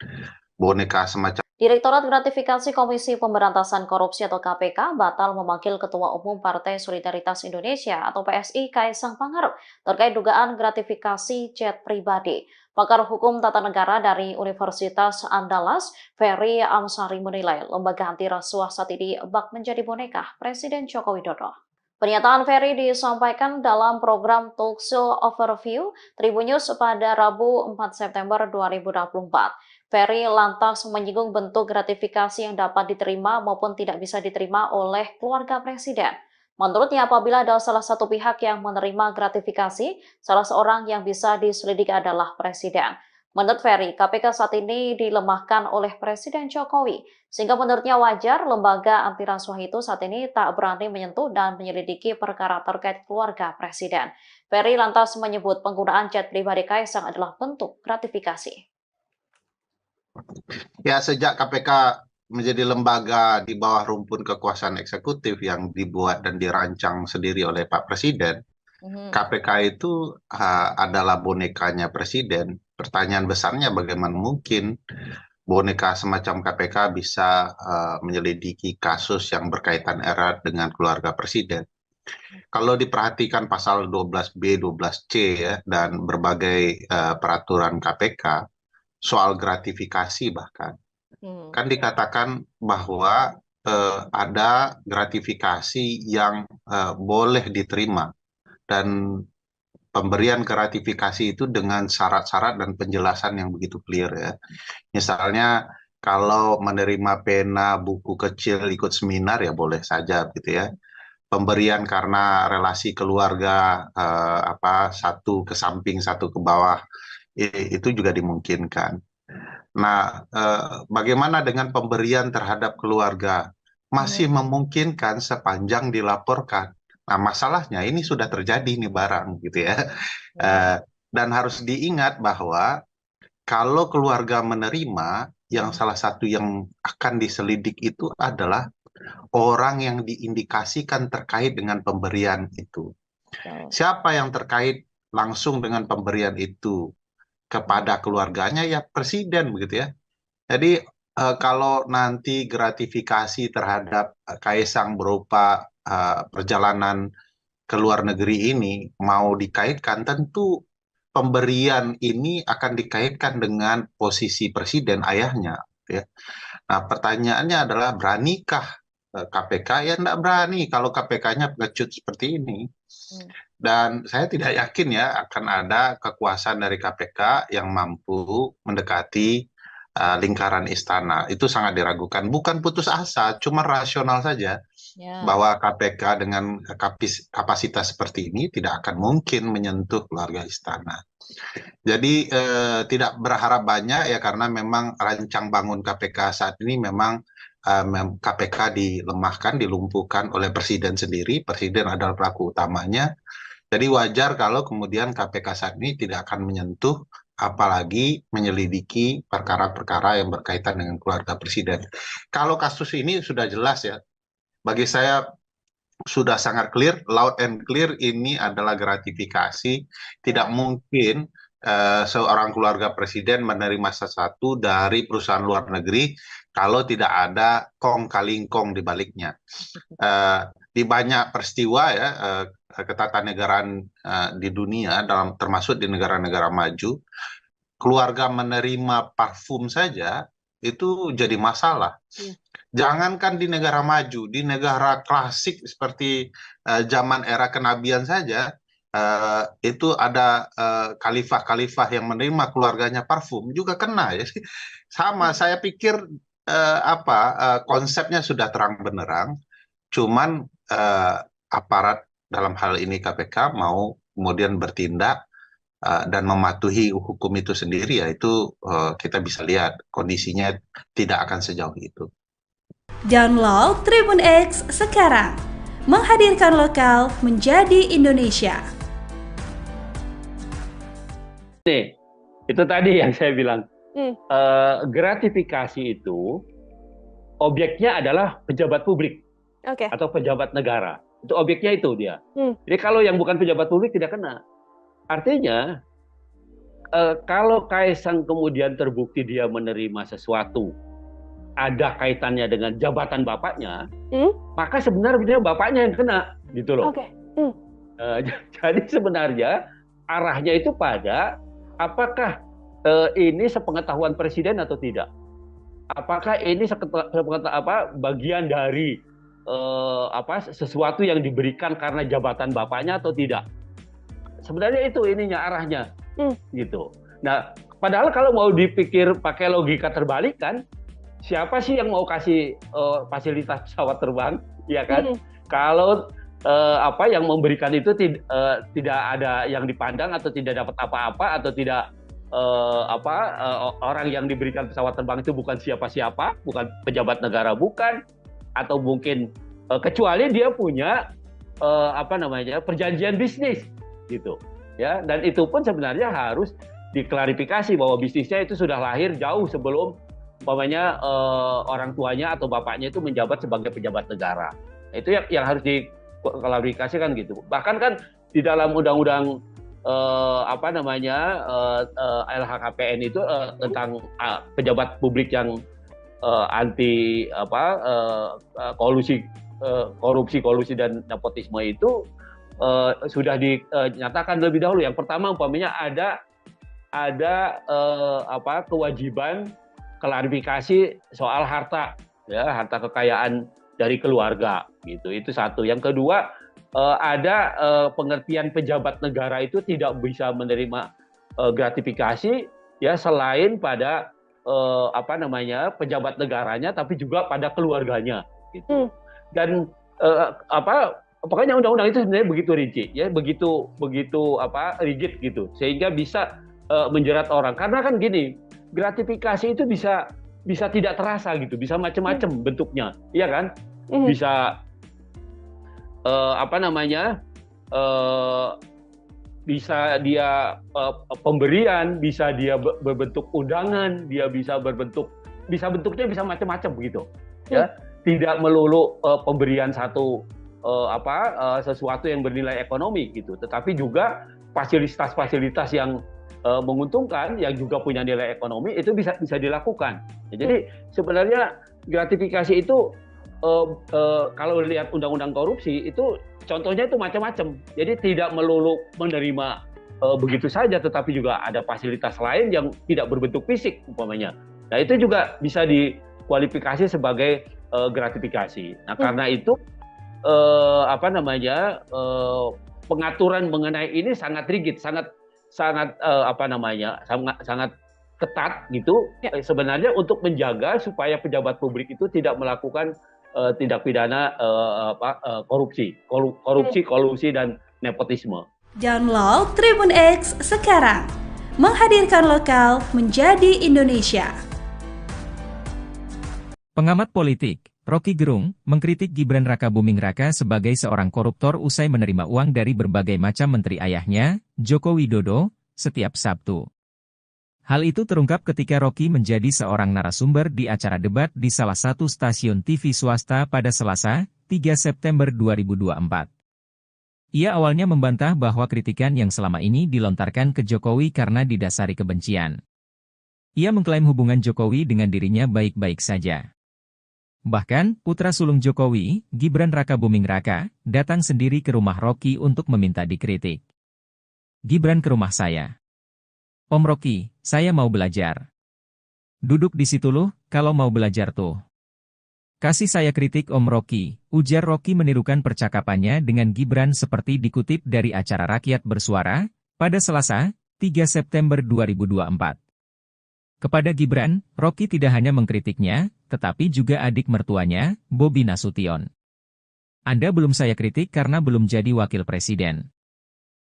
boneka semacam Direktorat Gratifikasi Komisi Pemberantasan Korupsi atau KPK batal memanggil Ketua Umum Partai Solidaritas Indonesia atau PSI Kaisang Pangarep terkait dugaan gratifikasi jet pribadi. Pakar Hukum Tata Negara dari Universitas Andalas, Ferry Amsari menilai lembaga anti rasuah saat ini bak menjadi boneka Presiden Joko Widodo. Pernyataan Ferry disampaikan dalam program Talkshow Overview Tribun News pada Rabu 4 September 2024. Ferry lantas menyinggung bentuk gratifikasi yang dapat diterima maupun tidak bisa diterima oleh keluarga presiden. Menurutnya, apabila ada salah satu pihak yang menerima gratifikasi, salah seorang yang bisa diselidiki adalah presiden. Menurut Ferry, KPK saat ini dilemahkan oleh Presiden Jokowi, sehingga menurutnya wajar lembaga anti rasuah itu saat ini tak berani menyentuh dan menyelidiki perkara terkait keluarga presiden. Ferry lantas menyebut penggunaan jet pribadi Kaisang adalah bentuk gratifikasi. Ya, sejak KPK menjadi lembaga di bawah rumpun kekuasaan eksekutif yang dibuat dan dirancang sendiri oleh Pak Presiden, KPK itu adalah bonekanya presiden. Pertanyaan besarnya bagaimana mungkin boneka semacam KPK bisa menyelidiki kasus yang berkaitan erat dengan keluarga presiden. Kalau diperhatikan pasal 12B, 12C ya, dan berbagai peraturan KPK, soal gratifikasi bahkan, kan dikatakan bahwa ada gratifikasi yang boleh diterima, dan pemberian gratifikasi itu dengan syarat-syarat dan penjelasan yang begitu clear ya. Misalnya kalau menerima pena, buku kecil, ikut seminar ya boleh saja gitu ya. Pemberian karena relasi keluarga satu ke samping satu ke bawah itu juga dimungkinkan. Nah, bagaimana dengan pemberian terhadap keluarga? Masih memungkinkan sepanjang dilaporkan. Nah, masalahnya ini sudah terjadi nih barang gitu ya. Dan harus diingat bahwa kalau keluarga menerima, yang salah satu yang akan diselidik itu adalah orang yang diindikasikan terkait dengan pemberian itu. Siapa yang terkait langsung dengan pemberian itu kepada keluarganya? Ya presiden begitu ya. Jadi kalau nanti gratifikasi terhadap Kaisang berupa perjalanan ke luar negeri ini mau dikaitkan, tentu pemberian ini akan dikaitkan dengan posisi presiden ayahnya ya. Nah, pertanyaannya adalah beranikah KPK? Ya tidak berani kalau KPK-nya pengecut seperti ini. Dan saya tidak yakin ya akan ada kekuasaan dari KPK yang mampu mendekati lingkaran istana. Itu sangat diragukan. Bukan putus asa, cuma rasional saja. Bahwa KPK dengan kapasitas seperti ini tidak akan mungkin menyentuh keluarga istana. Jadi tidak berharap banyak ya, karena memang rancang bangun KPK saat ini memang KPK dilemahkan, dilumpuhkan oleh presiden sendiri. Presiden adalah pelaku utamanya. Jadi wajar kalau kemudian KPK saat ini tidak akan menyentuh, apalagi menyelidiki perkara-perkara yang berkaitan dengan keluarga presiden. Kalau kasus ini sudah jelas ya, bagi saya sudah sangat clear, loud and clear ini adalah gratifikasi. Tidak mungkin seorang keluarga presiden menerima sesuatu dari perusahaan luar negeri kalau tidak ada kong kali kong di baliknya. Di banyak peristiwa ya, ketatanegaraan di dunia, termasuk di negara-negara maju, keluarga menerima parfum saja itu jadi masalah. Jangankan di negara maju, di negara klasik seperti zaman era kenabian saja, itu ada khalifah-khalifah yang menerima keluarganya parfum juga kena ya. Sama, saya pikir konsepnya sudah terang benderang, cuman aparat dalam hal ini KPK mau kemudian bertindak dan mematuhi hukum itu sendiri, ya itu kita bisa lihat kondisinya tidak akan sejauh itu. Download Tribun X sekarang, menghadirkan lokal menjadi Indonesia. Nih, itu tadi yang saya bilang, gratifikasi itu objeknya adalah pejabat publik atau pejabat negara. Itu objeknya itu dia. Jadi kalau yang bukan pejabat publik tidak kena. Artinya, kalau Kaisang kemudian terbukti dia menerima sesuatu, ada kaitannya dengan jabatan bapaknya, maka sebenarnya bapaknya yang kena, gitu loh. Jadi sebenarnya arahnya itu pada apakah ini sepengetahuan presiden atau tidak? Apakah ini bagian dari sesuatu yang diberikan karena jabatan bapaknya atau tidak? Sebenarnya itu ininya arahnya, gitu. Nah, padahal kalau mau dipikir pakai logika terbalik kan, siapa sih yang mau kasih fasilitas pesawat terbang, ya kan? Kalau yang memberikan itu tidak ada yang dipandang atau tidak dapat apa-apa atau tidak orang yang diberikan pesawat terbang itu bukan siapa-siapa, bukan pejabat negara, bukan, atau mungkin kecuali dia punya perjanjian bisnis, gitu, ya. Dan itu pun sebenarnya harus diklarifikasi bahwa bisnisnya itu sudah lahir jauh sebelum orang tuanya atau bapaknya itu menjabat sebagai pejabat negara. Itu yang harus diklarifikasikan gitu. Bahkan kan di dalam undang-undang LHKPN itu tentang pejabat publik yang anti korupsi dan nepotisme itu sudah dinyatakan lebih dahulu. Yang pertama umpamanya ada kewajiban klarifikasi soal harta, ya, harta kekayaan dari keluarga, gitu. Itu satu. Yang kedua, ada pengertian pejabat negara itu tidak bisa menerima gratifikasi, ya, selain pada pejabat negaranya, tapi juga pada keluarganya, gitu. Dan pokoknya undang-undang itu sebenarnya begitu rinci, ya, begitu rigid gitu, sehingga bisa menjerat orang. Karena kan gini, gratifikasi itu bisa tidak terasa gitu, bisa macam-macam bentuknya, iya kan? Bisa bisa dia pemberian, bisa dia berbentuk undangan, dia bisa bentuknya bisa macam-macam begitu, ya. Tidak melulu pemberian sesuatu yang bernilai ekonomi gitu, tetapi juga fasilitas-fasilitas yang menguntungkan, yang juga punya nilai ekonomi, itu bisa dilakukan. Ya, jadi sebenarnya gratifikasi itu kalau lihat undang-undang korupsi itu contohnya itu macam-macam. Jadi tidak melulu menerima begitu saja, tetapi juga ada fasilitas lain yang tidak berbentuk fisik umpamanya. Nah, itu juga bisa dikualifikasi sebagai gratifikasi. Nah, karena itu pengaturan mengenai ini sangat rigid, sangat ketat gitu, sebenarnya untuk menjaga supaya pejabat publik itu tidak melakukan tindak pidana korupsi, kolusi dan nepotisme. Download Tribun X sekarang, menghadirkan lokal menjadi Indonesia. Pengamat politik Rocky Gerung mengkritik Gibran Rakabuming Raka sebagai seorang koruptor usai menerima uang dari berbagai macam menteri ayahnya, Joko Widodo, setiap Sabtu. Hal itu terungkap ketika Rocky menjadi seorang narasumber di acara debat di salah satu stasiun TV swasta pada Selasa, 3 September 2024. Ia awalnya membantah bahwa kritikan yang selama ini dilontarkan ke Jokowi karena didasari kebencian. Ia mengklaim hubungan Jokowi dengan dirinya baik-baik saja. Bahkan, putra sulung Jokowi, Gibran Rakabuming Raka, datang sendiri ke rumah Rocky untuk meminta dikritik. Gibran ke rumah saya. Om Rocky, saya mau belajar. Duduk di situ loh, kalau mau belajar tuh. Kasih saya kritik Om Rocky, ujar Rocky menirukan percakapannya dengan Gibran seperti dikutip dari acara Rakyat Bersuara, pada Selasa, 3 September 2024. Kepada Gibran, Rocky tidak hanya mengkritiknya, tetapi juga adik mertuanya, Bobi Nasution. Anda belum saya kritik karena belum jadi wakil presiden.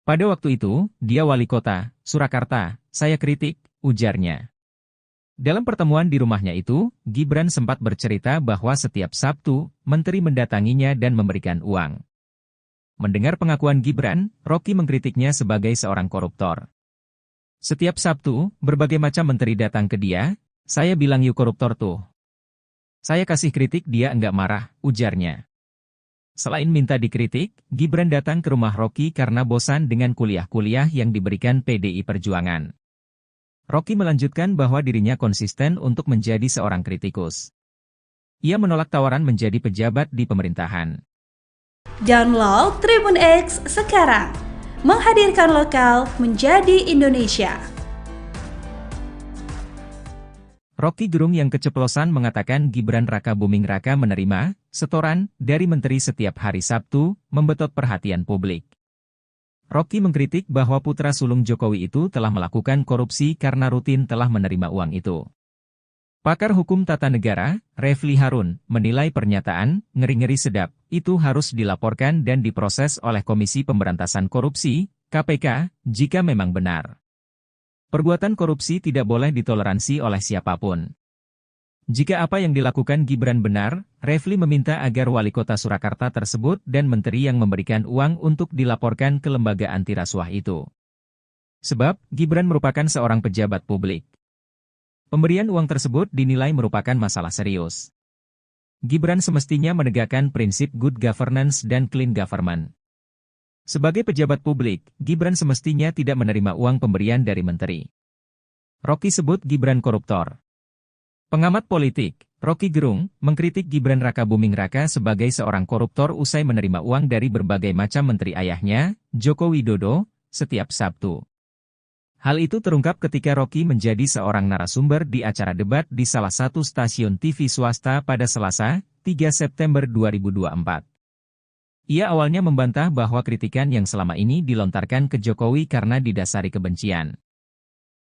Pada waktu itu, dia wali kota, Surakarta, saya kritik, ujarnya. Dalam pertemuan di rumahnya itu, Gibran sempat bercerita bahwa setiap Sabtu, menteri mendatanginya dan memberikan uang. Mendengar pengakuan Gibran, Rocky mengkritiknya sebagai seorang koruptor. Setiap Sabtu, berbagai macam menteri datang ke dia, saya bilang yuk koruptor tuh. Saya kasih kritik dia enggak marah, ujarnya. Selain minta dikritik, Gibran datang ke rumah Rocky karena bosan dengan kuliah-kuliah yang diberikan PDI Perjuangan. Rocky melanjutkan bahwa dirinya konsisten untuk menjadi seorang kritikus. Ia menolak tawaran menjadi pejabat di pemerintahan. Download Tribun X sekarang. Menghadirkan lokal menjadi Indonesia. Rocky Gerung yang keceplosan mengatakan Gibran Rakabuming Raka menerima setoran dari menteri setiap hari Sabtu, membetot perhatian publik. Rocky mengkritik bahwa putra sulung Jokowi itu telah melakukan korupsi karena rutin telah menerima uang itu. Pakar hukum tata negara, Refli Harun, menilai pernyataan ngeri-ngeri sedap itu harus dilaporkan dan diproses oleh Komisi Pemberantasan Korupsi, KPK, jika memang benar. Perbuatan korupsi tidak boleh ditoleransi oleh siapapun. Jika apa yang dilakukan Gibran benar, Refli meminta agar wali kota Surakarta tersebut dan menteri yang memberikan uang untuk dilaporkan ke lembaga anti rasuah itu. Sebab, Gibran merupakan seorang pejabat publik. Pemberian uang tersebut dinilai merupakan masalah serius. Gibran semestinya menegakkan prinsip good governance dan clean government. Sebagai pejabat publik, Gibran semestinya tidak menerima uang pemberian dari menteri. Rocky sebut Gibran koruptor. Pengamat politik, Rocky Gerung, mengkritik Gibran Rakabuming Raka sebagai seorang koruptor usai menerima uang dari berbagai macam menteri ayahnya, Joko Widodo, setiap Sabtu. Hal itu terungkap ketika Rocky menjadi seorang narasumber di acara debat di salah satu stasiun TV swasta pada Selasa, 3 September 2024. Ia awalnya membantah bahwa kritikan yang selama ini dilontarkan ke Jokowi karena didasari kebencian.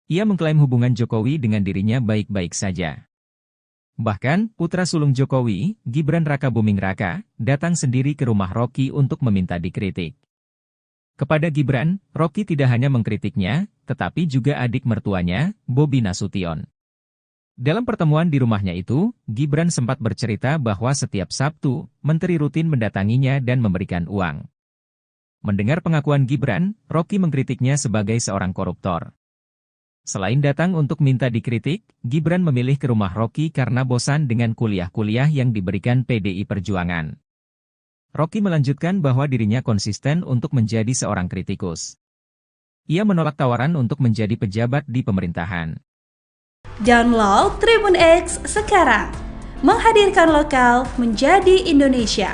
Ia mengklaim hubungan Jokowi dengan dirinya baik-baik saja. Bahkan, putra sulung Jokowi, Gibran Rakabuming Raka, datang sendiri ke rumah Rocky untuk meminta dikritik. Kepada Gibran, Rocky tidak hanya mengkritiknya, tetapi juga adik mertuanya, Bobi Nasution. Dalam pertemuan di rumahnya itu, Gibran sempat bercerita bahwa setiap Sabtu, menteri rutin mendatanginya dan memberikan uang. Mendengar pengakuan Gibran, Rocky mengkritiknya sebagai seorang koruptor. Selain datang untuk minta dikritik, Gibran memilih ke rumah Rocky karena bosan dengan kuliah-kuliah yang diberikan PDI Perjuangan. Rocky melanjutkan bahwa dirinya konsisten untuk menjadi seorang kritikus. Ia menolak tawaran untuk menjadi pejabat di pemerintahan. Download Tribun X sekarang. Menghadirkan lokal menjadi Indonesia.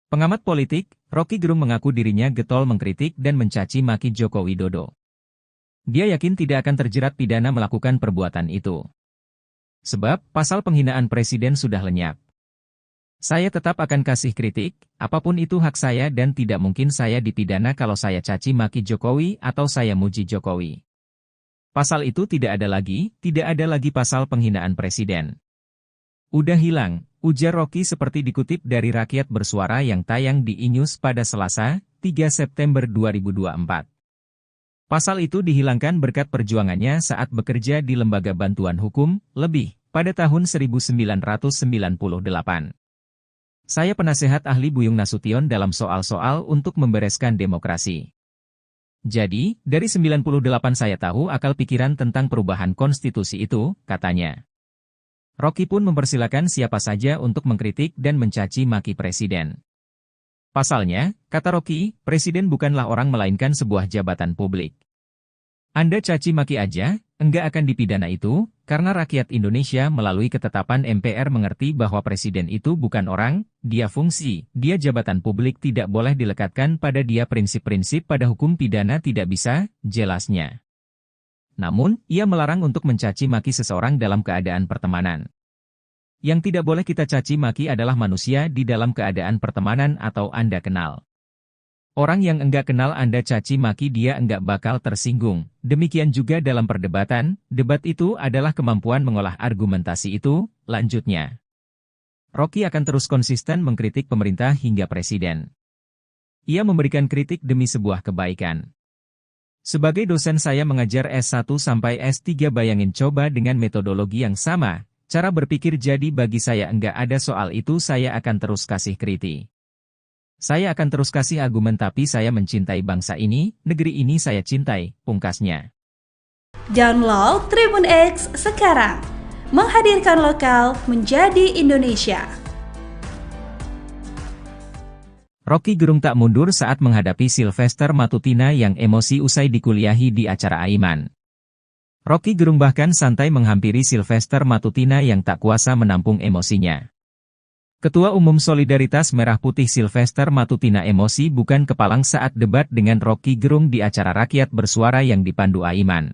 Pengamat politik, Rocky Gerung mengaku dirinya getol mengkritik dan mencaci maki Joko Widodo. Dia yakin tidak akan terjerat pidana melakukan perbuatan itu. Sebab, pasal penghinaan presiden sudah lenyap. Saya tetap akan kasih kritik, apapun itu hak saya dan tidak mungkin saya dipidana kalau saya caci maki Jokowi atau saya muji Jokowi. Pasal itu tidak ada lagi pasal penghinaan presiden. Udah hilang, ujar Rocky seperti dikutip dari Rakyat Bersuara yang tayang di iNews pada Selasa, 3 September 2024. Pasal itu dihilangkan berkat perjuangannya saat bekerja di Lembaga Bantuan Hukum, LEBIH, pada tahun 1998. Saya penasehat ahli Buyung Nasution dalam soal-soal untuk membereskan demokrasi. Jadi, dari 98 saya tahu akal pikiran tentang perubahan konstitusi itu, katanya. Rocky pun mempersilakan siapa saja untuk mengkritik dan mencaci maki presiden. Pasalnya, kata Rocky, presiden bukanlah orang melainkan sebuah jabatan publik. Anda caci maki aja, enggak akan dipidana itu, karena rakyat Indonesia melalui ketetapan MPR mengerti bahwa presiden itu bukan orang, dia fungsi, dia jabatan publik tidak boleh dilekatkan pada dia prinsip-prinsip pada hukum pidana tidak bisa, jelasnya. Namun, ia melarang untuk mencaci maki seseorang dalam keadaan pertemanan. Yang tidak boleh kita caci maki adalah manusia di dalam keadaan pertemanan atau Anda kenal. Orang yang enggak kenal Anda caci maki dia enggak bakal tersinggung. Demikian juga dalam perdebatan, debat itu adalah kemampuan mengolah argumentasi itu, lanjutnya. Rocky akan terus konsisten mengkritik pemerintah hingga presiden. Ia memberikan kritik demi sebuah kebaikan. Sebagai dosen saya mengajar S1 sampai S3 bayangin coba dengan metodologi yang sama, cara berpikir jadi bagi saya enggak ada soal itu saya akan terus kasih kritik. Saya akan terus kasih argumen tapi saya mencintai bangsa ini, negeri ini saya cintai, pungkasnya. Download Tribun X sekarang, menghadirkan lokal menjadi Indonesia. Rocky Gerung tak mundur saat menghadapi Sylvester Matutina yang emosi usai dikuliahi di acara Aiman. Rocky Gerung bahkan santai menghampiri Sylvester Matutina yang tak kuasa menampung emosinya. Ketua Umum Solidaritas Merah Putih Sylvester Matutina emosi bukan kepalang saat debat dengan Rocky Gerung di acara rakyat bersuara yang dipandu Aiman.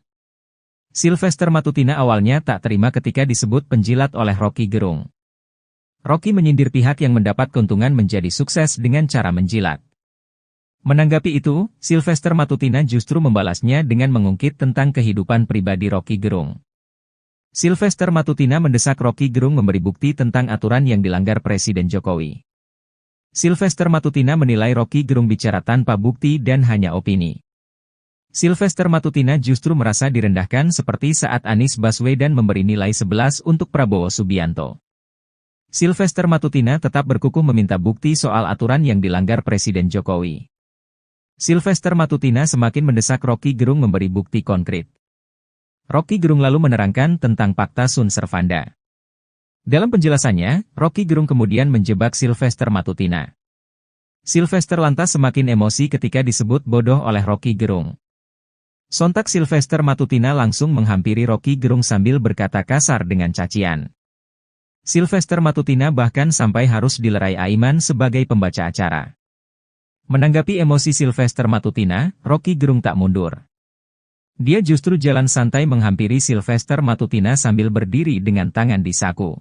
Sylvester Matutina awalnya tak terima ketika disebut penjilat oleh Rocky Gerung. Rocky menyindir pihak yang mendapat keuntungan menjadi sukses dengan cara menjilat. Menanggapi itu, Sylvester Matutina justru membalasnya dengan mengungkit tentang kehidupan pribadi Rocky Gerung. Sylvester Matutina mendesak Rocky Gerung memberi bukti tentang aturan yang dilanggar Presiden Jokowi. Sylvester Matutina menilai Rocky Gerung bicara tanpa bukti dan hanya opini. Sylvester Matutina justru merasa direndahkan seperti saat Anies Baswedan memberi nilai 11 untuk Prabowo Subianto. Sylvester Matutina tetap berkukuh meminta bukti soal aturan yang dilanggar Presiden Jokowi. Sylvester Matutina semakin mendesak Rocky Gerung memberi bukti konkret. Rocky Gerung lalu menerangkan tentang Fakta Sun Servanda. Dalam penjelasannya, Rocky Gerung kemudian menjebak Sylvester Matutina. Sylvester lantas semakin emosi ketika disebut bodoh oleh Rocky Gerung. Sontak Sylvester Matutina langsung menghampiri Rocky Gerung sambil berkata kasar dengan cacian. Sylvester Matutina bahkan sampai harus dilerai Aiman sebagai pembaca acara. Menanggapi emosi Sylvester Matutina, Rocky Gerung tak mundur. Dia justru jalan santai menghampiri Sylvester Matutina sambil berdiri dengan tangan di saku.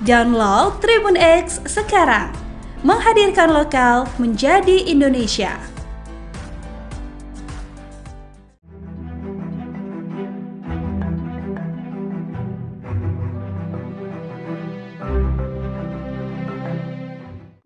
Download Tribun X sekarang, menghadirkan lokal menjadi Indonesia.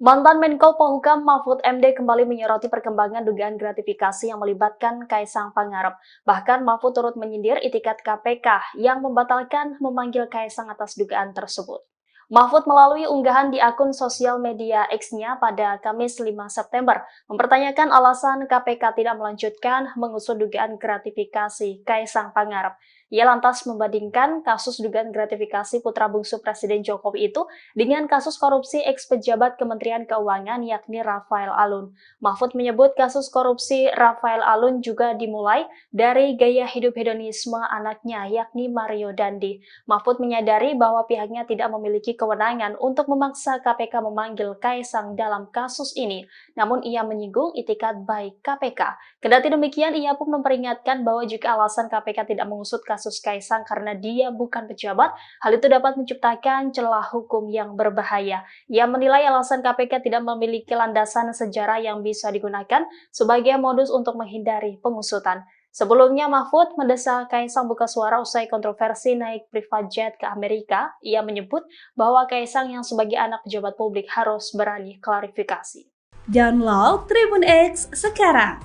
Mantan Menko Polhukam Mahfud MD kembali menyoroti perkembangan dugaan gratifikasi yang melibatkan Kaisang Pangarep. Bahkan Mahfud turut menyindir itikat KPK yang membatalkan memanggil Kaisang atas dugaan tersebut. Mahfud melalui unggahan di akun sosial media X-nya pada Kamis 5 September mempertanyakan alasan KPK tidak melanjutkan mengusut dugaan gratifikasi Kaisang Pangarep. Ia lantas membandingkan kasus dugaan gratifikasi putra bungsu Presiden Jokowi itu dengan kasus korupsi eks-pejabat Kementerian Keuangan yakni Rafael Alun. Mahfud menyebut kasus korupsi Rafael Alun juga dimulai dari gaya hidup hedonisme anaknya yakni Mario Dandi. Mahfud menyadari bahwa pihaknya tidak memiliki kewenangan untuk memaksa KPK memanggil Kaisang dalam kasus ini, namun ia menyinggung itikat baik KPK. Kendati demikian, ia pun memperingatkan bahwa jika alasan KPK tidak mengusut kasus Kaisang karena dia bukan pejabat, hal itu dapat menciptakan celah hukum yang berbahaya. Ia menilai alasan KPK tidak memiliki landasan sejarah yang bisa digunakan sebagai modus untuk menghindari pengusutan. Sebelumnya, Mahfud mendesak Kaisang buka suara usai kontroversi naik private jet ke Amerika. Ia menyebut bahwa Kaisang yang sebagai anak pejabat publik harus berani klarifikasi. Download Tribun X sekarang,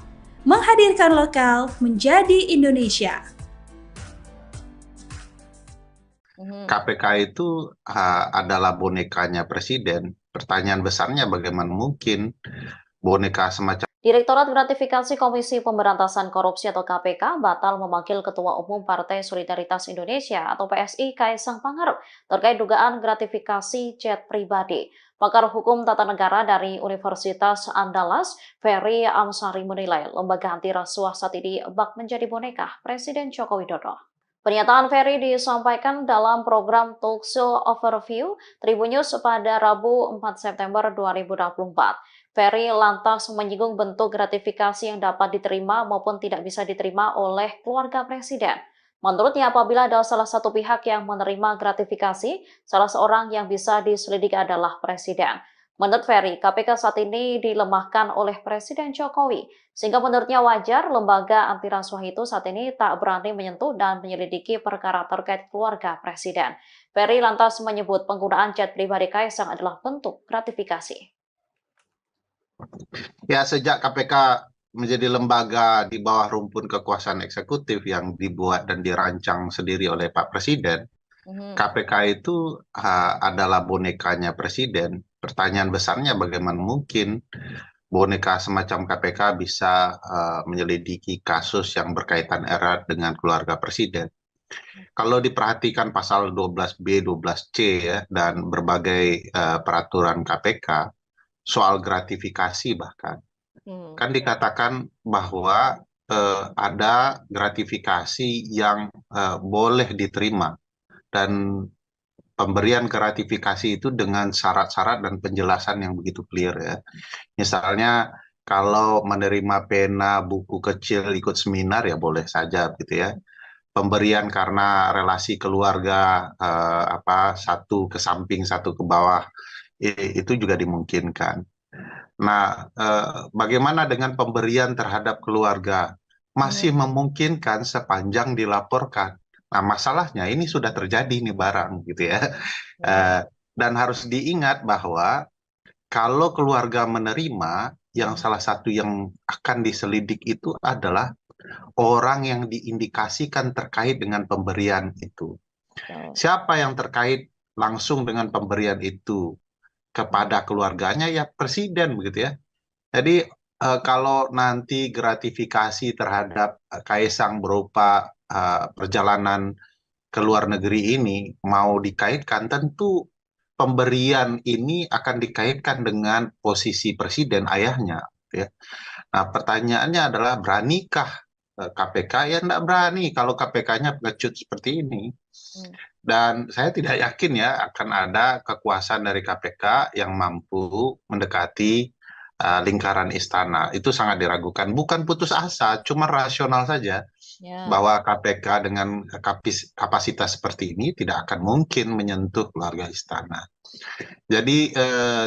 menghadirkan lokal menjadi Indonesia. KPK itu adalah bonekanya presiden. Pertanyaan besarnya bagaimana mungkin boneka semacam Direktorat Gratifikasi Komisi Pemberantasan Korupsi atau KPK batal memanggil Ketua Umum Partai Solidaritas Indonesia atau PSI Kaisang Pangarep terkait dugaan gratifikasi chat pribadi. Pakar Hukum Tata Negara dari Universitas Andalas, Ferry Amsari menilai lembaga anti rasuah saat ini bak menjadi boneka Presiden Joko Widodo. Pernyataan Ferry disampaikan dalam program Talkshow Overview Tribun News pada Rabu 4 September 2024. Ferry lantas menyinggung bentuk gratifikasi yang dapat diterima maupun tidak bisa diterima oleh keluarga Presiden. Menurutnya, apabila ada salah satu pihak yang menerima gratifikasi, salah seorang yang bisa diselidiki adalah Presiden. Menurut Ferry, KPK saat ini dilemahkan oleh Presiden Jokowi, sehingga menurutnya wajar lembaga anti rasuah itu saat ini tak berani menyentuh dan menyelidiki perkara terkait keluarga Presiden. Ferry lantas menyebut penggunaan chat pribadi Kaisang adalah bentuk gratifikasi. Ya, sejak KPK menjadi lembaga di bawah rumpun kekuasaan eksekutif yang dibuat dan dirancang sendiri oleh Pak Presiden, KPK itu adalah bonekanya Presiden. Pertanyaan besarnya bagaimana mungkin boneka semacam KPK bisa menyelidiki kasus yang berkaitan erat dengan keluarga Presiden. Kalau diperhatikan pasal 12B, 12C ya, dan berbagai peraturan KPK, soal gratifikasi bahkan, kan dikatakan bahwa ada gratifikasi yang boleh diterima, dan pemberian gratifikasi itu dengan syarat-syarat dan penjelasan yang begitu clear ya. Misalnya kalau menerima pena, buku kecil, ikut seminar ya boleh saja gitu ya. Pemberian karena relasi keluarga satu ke samping satu ke bawah itu juga dimungkinkan. Nah, bagaimana dengan pemberian terhadap keluarga? Masih memungkinkan sepanjang dilaporkan. Nah, masalahnya ini sudah terjadi nih barang gitu ya. Dan harus diingat bahwa kalau keluarga menerima, yang salah satu yang akan diselidik itu adalah orang yang diindikasikan terkait dengan pemberian itu. Siapa yang terkait langsung dengan pemberian itu kepada keluarganya? Ya Presiden begitu ya. Jadi kalau nanti gratifikasi terhadap Kaisang berupa perjalanan ke luar negeri ini mau dikaitkan, tentu pemberian ini akan dikaitkan dengan posisi Presiden ayahnya ya. Nah, pertanyaannya adalah beranikah KPK? Ya tidak berani kalau KPK-nya pengecut seperti ini. Dan saya tidak yakin ya akan ada kekuasaan dari KPK yang mampu mendekati lingkaran istana. Itu sangat diragukan. Bukan putus asa, cuma rasional saja. Bahwa KPK dengan kapasitas seperti ini tidak akan mungkin menyentuh keluarga istana. Jadi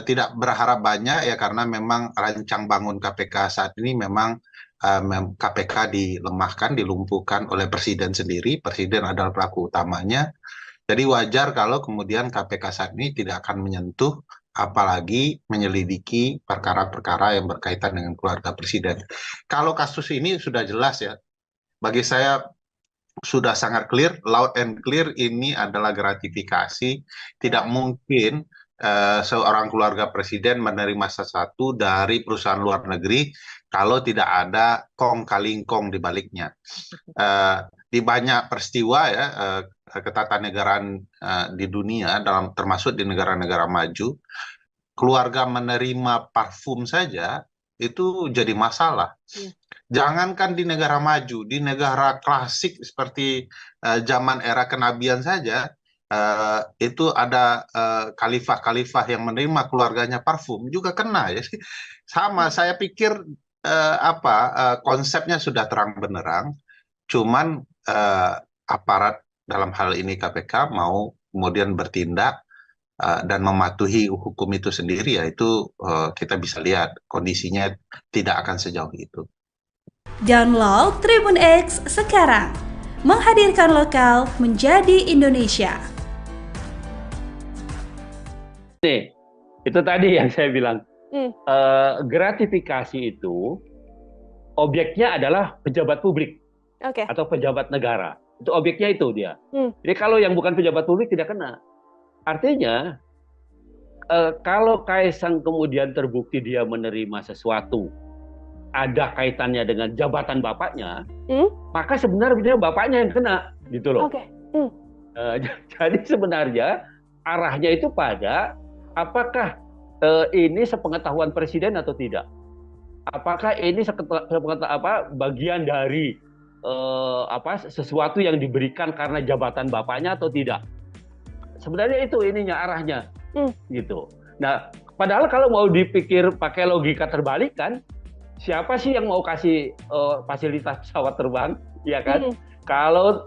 tidak berharap banyak ya, karena memang rancang bangun KPK saat ini memang KPK dilemahkan, dilumpuhkan oleh Presiden sendiri. Presiden adalah pelaku utamanya. Jadi wajar kalau kemudian KPK saat ini tidak akan menyentuh apalagi menyelidiki perkara-perkara yang berkaitan dengan keluarga Presiden. Kalau kasus ini sudah jelas ya, bagi saya sudah sangat clear, loud and clear, ini adalah gratifikasi. Tidak mungkin seorang keluarga Presiden menerima sesuatu dari perusahaan luar negeri kalau tidak ada kong kali kong di baliknya. Di banyak peristiwa ya, ketatanegaraan di dunia, termasuk di negara-negara maju, keluarga menerima parfum saja itu jadi masalah. Jangankan di negara maju, di negara klasik seperti zaman era kenabian saja, itu ada khalifah-khalifah yang menerima keluarganya parfum juga kena ya. Sama, saya pikir konsepnya sudah terang benderang, cuman aparat dalam hal ini KPK mau kemudian bertindak dan mematuhi hukum itu sendiri, ya itu kita bisa lihat kondisinya tidak akan sejauh itu. Download Tribun X sekarang, menghadirkan lokal menjadi Indonesia. Nih, itu tadi yang saya bilang, gratifikasi itu objeknya adalah pejabat publik atau pejabat negara. Itu objeknya itu dia. Jadi kalau yang bukan pejabat publik tidak kena. Artinya, kalau Kaisang kemudian terbukti dia menerima sesuatu ada kaitannya dengan jabatan bapaknya, maka sebenarnya bapaknya yang kena, gitu loh. Jadi sebenarnya arahnya itu pada apakah ini sepengetahuan presiden atau tidak? Apakah ini bagian dari sesuatu yang diberikan karena jabatan bapaknya atau tidak? Sebenarnya itu ininya arahnya, gitu. Nah, padahal kalau mau dipikir pakai logika terbalik kan, siapa sih yang mau kasih fasilitas pesawat terbang, ya kan? Kalau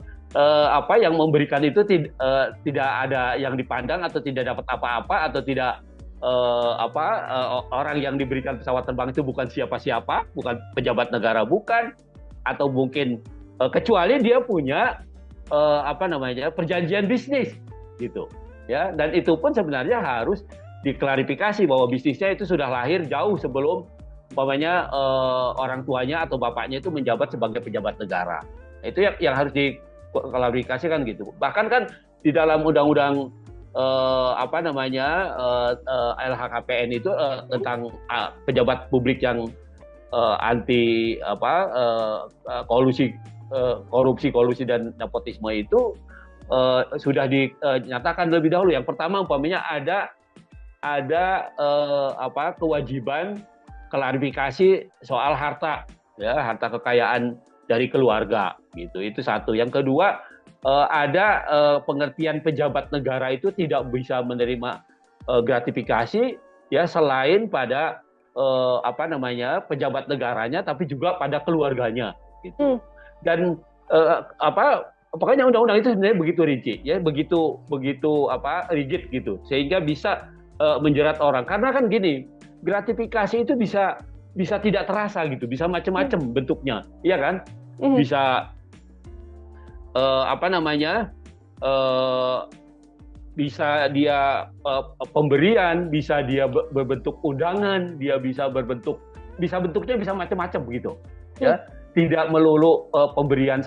yang memberikan itu tidak ada yang dipandang atau tidak dapat apa-apa atau tidak orang yang diberikan pesawat terbang itu bukan siapa-siapa, bukan pejabat negara, bukan, atau mungkin kecuali dia punya perjanjian bisnis, gitu, ya. Dan itu pun sebenarnya harus diklarifikasi bahwa bisnisnya itu sudah lahir jauh sebelum umpamanya orang tuanya atau bapaknya itu menjabat sebagai pejabat negara. Itu yang harus diklarifikasikan gitu. Bahkan kan di dalam undang-undang LHKPN itu tentang pejabat publik yang anti korupsi dan nepotisme itu sudah dinyatakan lebih dahulu. Yang pertama umpamanya ada kewajiban klarifikasi soal harta, ya, harta kekayaan dari keluarga, gitu. Itu satu. Yang kedua, ada pengertian pejabat negara itu tidak bisa menerima gratifikasi, ya, selain pada pejabat negaranya, tapi juga pada keluarganya, gitu. Dan pokoknya undang-undang itu sebenarnya begitu rinci, ya, begitu rigid gitu, sehingga bisa menjerat orang. Karena kan gini, gratifikasi itu bisa tidak terasa gitu, bisa macam-macam bentuknya, iya kan? Bisa bisa dia pemberian, bisa dia berbentuk undangan, dia bentuknya bisa macam-macam begitu, ya. Tidak melulu pemberian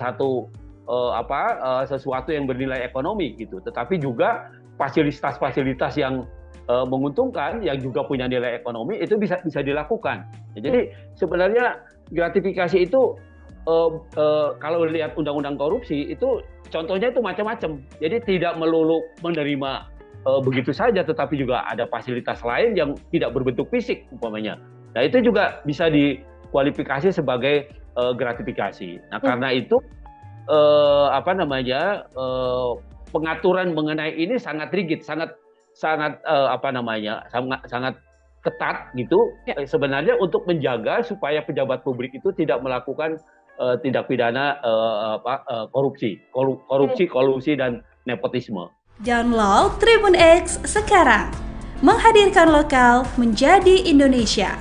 sesuatu yang bernilai ekonomi gitu, tetapi juga fasilitas-fasilitas yang menguntungkan, yang juga punya nilai ekonomi, itu bisa dilakukan. Ya, jadi sebenarnya gratifikasi itu kalau lihat undang-undang korupsi itu contohnya itu macam-macam. Jadi tidak melulu menerima begitu saja, tetapi juga ada fasilitas lain yang tidak berbentuk fisik umpamanya. Nah, itu juga bisa dikualifikasi sebagai gratifikasi. Nah, karena itu pengaturan mengenai ini sangat rigid, sangat ketat gitu, sebenarnya untuk menjaga supaya pejabat publik itu tidak melakukan tindak pidana korupsi, kolusi dan nepotisme. Download Tribun X sekarang, menghadirkan lokal menjadi Indonesia.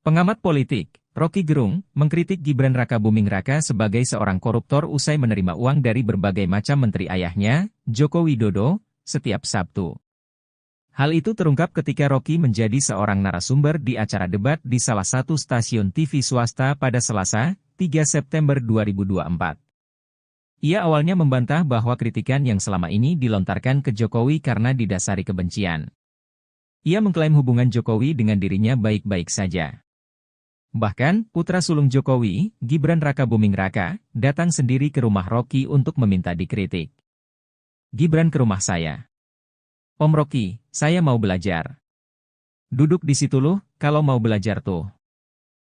Pengamat politik Rocky Gerung mengkritik Gibran Rakabuming Raka sebagai seorang koruptor usai menerima uang dari berbagai macam menteri ayahnya, Joko Widodo, setiap Sabtu. Hal itu terungkap ketika Rocky menjadi seorang narasumber di acara debat di salah satu stasiun TV swasta pada Selasa, 3 September 2024. Ia awalnya membantah bahwa kritikan yang selama ini dilontarkan ke Jokowi karena didasari kebencian. Ia mengklaim hubungan Jokowi dengan dirinya baik-baik saja. Bahkan, putra sulung Jokowi, Gibran Rakabuming Raka, datang sendiri ke rumah Rocky untuk meminta dikritik. Gibran ke rumah saya. Om Rocky, saya mau belajar. Duduk di situ loh, kalau mau belajar tuh.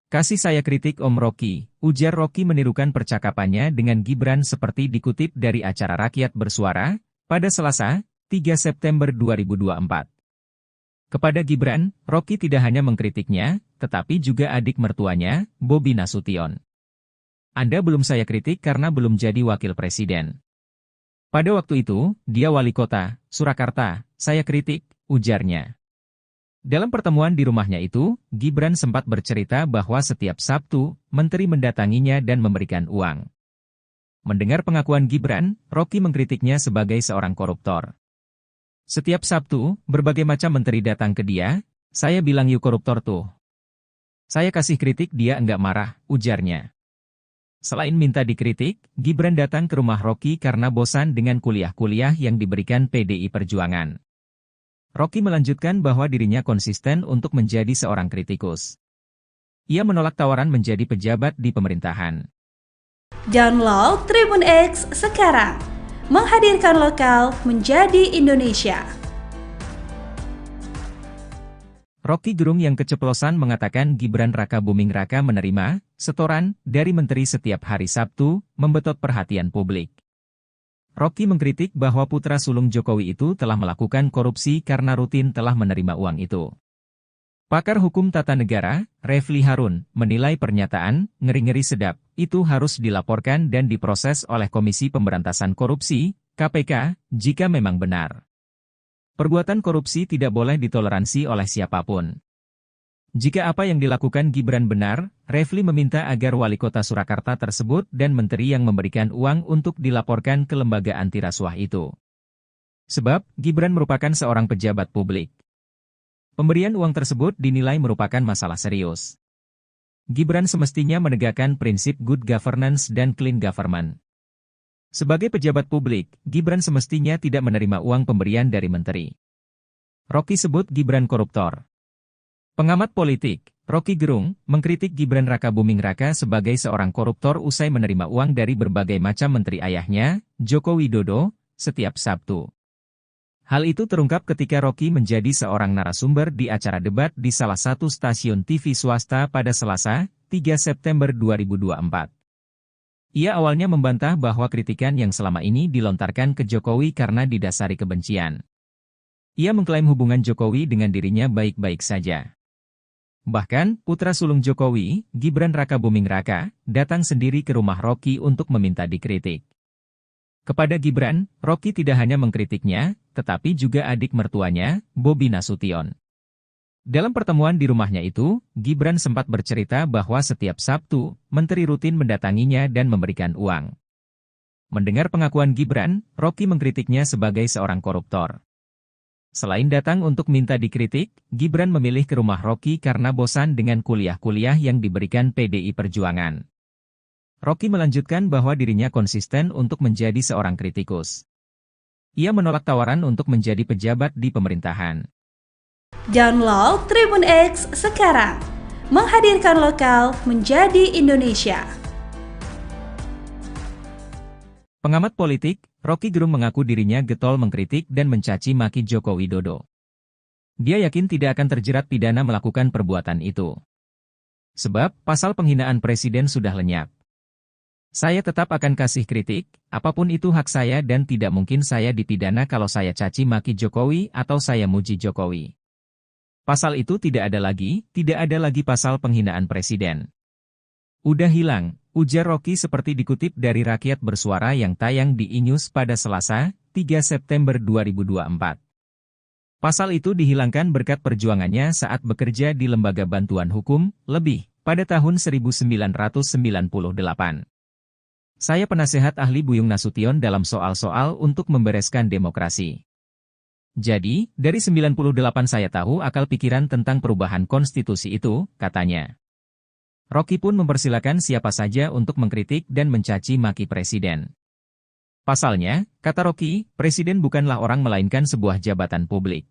Kasih saya kritik Om Rocky, ujar Rocky menirukan percakapannya dengan Gibran seperti dikutip dari acara Rakyat Bersuara, pada Selasa, 3 September 2024. Kepada Gibran, Rocky tidak hanya mengkritiknya, tetapi juga adik mertuanya, Bobi Nasution. Anda belum saya kritik karena belum jadi wakil presiden. Pada waktu itu, dia wali kota, Surakarta, saya kritik, ujarnya. Dalam pertemuan di rumahnya itu, Gibran sempat bercerita bahwa setiap Sabtu, menteri mendatanginya dan memberikan uang. Mendengar pengakuan Gibran, Rocky mengkritiknya sebagai seorang koruptor. Setiap Sabtu, berbagai macam menteri datang ke dia, saya bilang yuk koruptor tuh. Saya kasih kritik dia enggak marah, ujarnya. Selain minta dikritik, Gibran datang ke rumah Rocky karena bosan dengan kuliah-kuliah yang diberikan PDI Perjuangan. Rocky melanjutkan bahwa dirinya konsisten untuk menjadi seorang kritikus. Ia menolak tawaran menjadi pejabat di pemerintahan. Download Tribun X sekarang, menghadirkan lokal menjadi Indonesia. Rocky Gerung yang keceplosan mengatakan Gibran Raka Buming Raka menerima setoran dari menteri setiap hari Sabtu, membetot perhatian publik. Rocky mengkritik bahwa putra sulung Jokowi itu telah melakukan korupsi karena rutin telah menerima uang itu. Pakar hukum tata negara, Refli Harun, menilai pernyataan ngeri-ngeri sedap itu harus dilaporkan dan diproses oleh Komisi Pemberantasan Korupsi, KPK, jika memang benar. Perbuatan korupsi tidak boleh ditoleransi oleh siapapun. Jika apa yang dilakukan Gibran benar, Refli meminta agar wali kota Surakarta tersebut dan menteri yang memberikan uang untuk dilaporkan ke lembaga anti rasuah itu. Sebab, Gibran merupakan seorang pejabat publik. Pemberian uang tersebut dinilai merupakan masalah serius. Gibran semestinya menegakkan prinsip good governance dan clean government. Sebagai pejabat publik, Gibran semestinya tidak menerima uang pemberian dari menteri. Rocky sebut Gibran koruptor. Pengamat politik, Rocky Gerung, mengkritik Gibran Raka Buming Raka sebagai seorang koruptor usai menerima uang dari berbagai macam menteri ayahnya, Joko Widodo, setiap Sabtu. Hal itu terungkap ketika Rocky menjadi seorang narasumber di acara debat di salah satu stasiun TV swasta pada Selasa, 3 September 2024. Ia awalnya membantah bahwa kritikan yang selama ini dilontarkan ke Jokowi karena didasari kebencian. Ia mengklaim hubungan Jokowi dengan dirinya baik-baik saja. Bahkan, putra sulung Jokowi, Gibran Raka Buming Raka, datang sendiri ke rumah Rocky untuk meminta dikritik. Kepada Gibran, Rocky tidak hanya mengkritiknya, tetapi juga adik mertuanya, Bobi Nasution. Dalam pertemuan di rumahnya itu, Gibran sempat bercerita bahwa setiap Sabtu, menteri rutin mendatanginya dan memberikan uang. Mendengar pengakuan Gibran, Rocky mengkritiknya sebagai seorang koruptor. Selain datang untuk minta dikritik, Gibran memilih ke rumah Rocky karena bosan dengan kuliah-kuliah yang diberikan PDI Perjuangan. Rocky melanjutkan bahwa dirinya konsisten untuk menjadi seorang kritikus. Ia menolak tawaran untuk menjadi pejabat di pemerintahan. Download Tribun X sekarang, menghadirkan lokal menjadi Indonesia. Pengamat politik, Rocky Gerung mengaku dirinya getol mengkritik dan mencaci maki Joko Widodo. Dia yakin tidak akan terjerat pidana melakukan perbuatan itu. Sebab, pasal penghinaan presiden sudah lenyap. Saya tetap akan kasih kritik, apapun itu hak saya dan tidak mungkin saya dipidana kalau saya caci maki Jokowi atau saya muji Jokowi. Pasal itu tidak ada lagi pasal penghinaan presiden. Udah hilang, ujar Rocky seperti dikutip dari Rakyat Bersuara yang tayang di iNews pada Selasa, 3 September 2024. Pasal itu dihilangkan berkat perjuangannya saat bekerja di Lembaga Bantuan Hukum, LEBIH, pada tahun 1998. Saya penasehat ahli Buyung Nasution dalam soal-soal untuk membereskan demokrasi. Jadi, dari 98 saya tahu akal pikiran tentang perubahan konstitusi itu, katanya. Rocky pun mempersilakan siapa saja untuk mengkritik dan mencaci maki presiden. Pasalnya, kata Rocky, presiden bukanlah orang melainkan sebuah jabatan publik.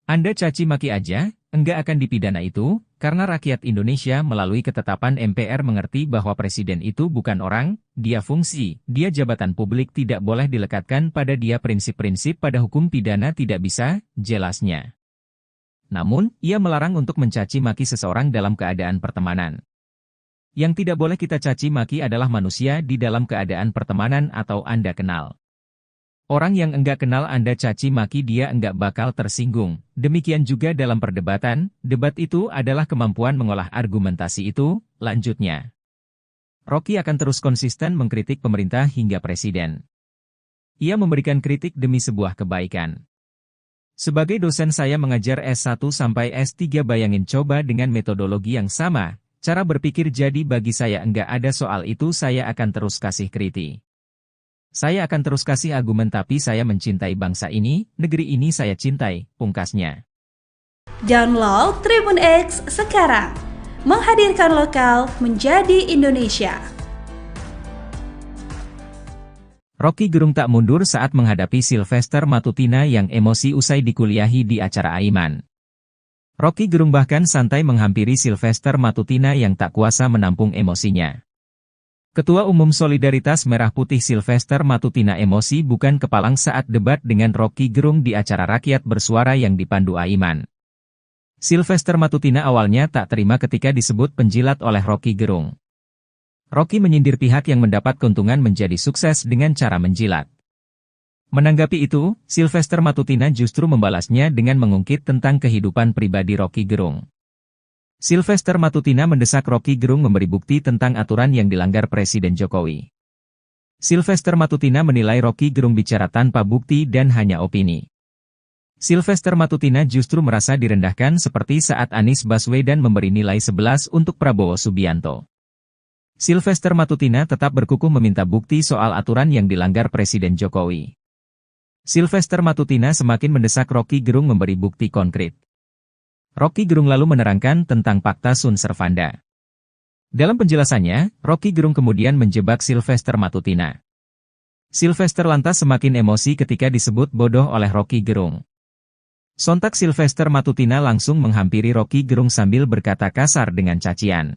Anda caci maki aja, enggak akan dipidana itu, karena rakyat Indonesia melalui ketetapan MPR mengerti bahwa presiden itu bukan orang, dia fungsi, dia jabatan publik tidak boleh dilekatkan pada dia prinsip-prinsip pada hukum pidana tidak bisa, jelasnya. Namun, ia melarang untuk mencaci maki seseorang dalam keadaan pertemanan. Yang tidak boleh kita caci maki adalah manusia di dalam keadaan pertemanan atau Anda kenal. Orang yang enggak kenal Anda caci maki dia enggak bakal tersinggung. Demikian juga dalam perdebatan, debat itu adalah kemampuan mengolah argumentasi itu, lanjutnya. Rocky akan terus konsisten mengkritik pemerintah hingga presiden. Ia memberikan kritik demi sebuah kebaikan. Sebagai dosen saya mengajar S1 sampai S3 bayangin coba dengan metodologi yang sama, cara berpikir jadi bagi saya enggak ada soal itu saya akan terus kasih kritik. Saya akan terus kasih argumen tapi saya mencintai bangsa ini, negeri ini saya cintai, pungkasnya. Download Tribun X sekarang, menghadirkan lokal menjadi Indonesia. Rocky Gerung tak mundur saat menghadapi Sylvester Matutina yang emosi usai dikuliahi di acara Aiman. Rocky Gerung bahkan santai menghampiri Sylvester Matutina yang tak kuasa menampung emosinya. Ketua Umum Solidaritas Merah Putih Sylvester Matutina emosi bukan kepalang saat debat dengan Rocky Gerung di acara Rakyat Bersuara yang dipandu Aiman. Sylvester Matutina awalnya tak terima ketika disebut penjilat oleh Rocky Gerung. Rocky menyindir pihak yang mendapat keuntungan menjadi sukses dengan cara menjilat. Menanggapi itu, Sylvester Matutina justru membalasnya dengan mengungkit tentang kehidupan pribadi Rocky Gerung. Sylvester Matutina mendesak Rocky Gerung memberi bukti tentang aturan yang dilanggar Presiden Jokowi. Sylvester Matutina menilai Rocky Gerung bicara tanpa bukti dan hanya opini. Sylvester Matutina justru merasa direndahkan seperti saat Anies Baswedan memberi nilai 11 untuk Prabowo Subianto. Sylvester Matutina tetap berkukuh meminta bukti soal aturan yang dilanggar Presiden Jokowi. Sylvester Matutina semakin mendesak Rocky Gerung memberi bukti konkret. Rocky Gerung lalu menerangkan tentang Fakta Sun Servanda. Dalam penjelasannya, Rocky Gerung kemudian menjebak Sylvester Matutina. Sylvester lantas semakin emosi ketika disebut bodoh oleh Rocky Gerung. Sontak Sylvester Matutina langsung menghampiri Rocky Gerung sambil berkata kasar dengan cacian.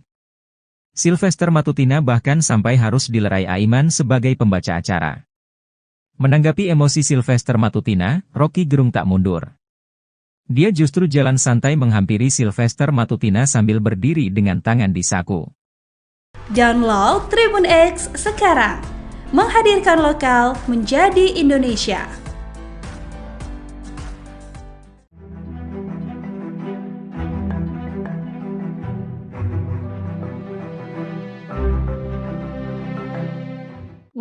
Sylvester Matutina bahkan sampai harus dilerai Aiman sebagai pembaca acara. Menanggapi emosi Sylvester Matutina, Rocky Gerung tak mundur. Dia justru jalan santai menghampiri Sylvester Matutina sambil berdiri dengan tangan di saku. Download Tribun X sekarang, menghadirkan lokal menjadi Indonesia.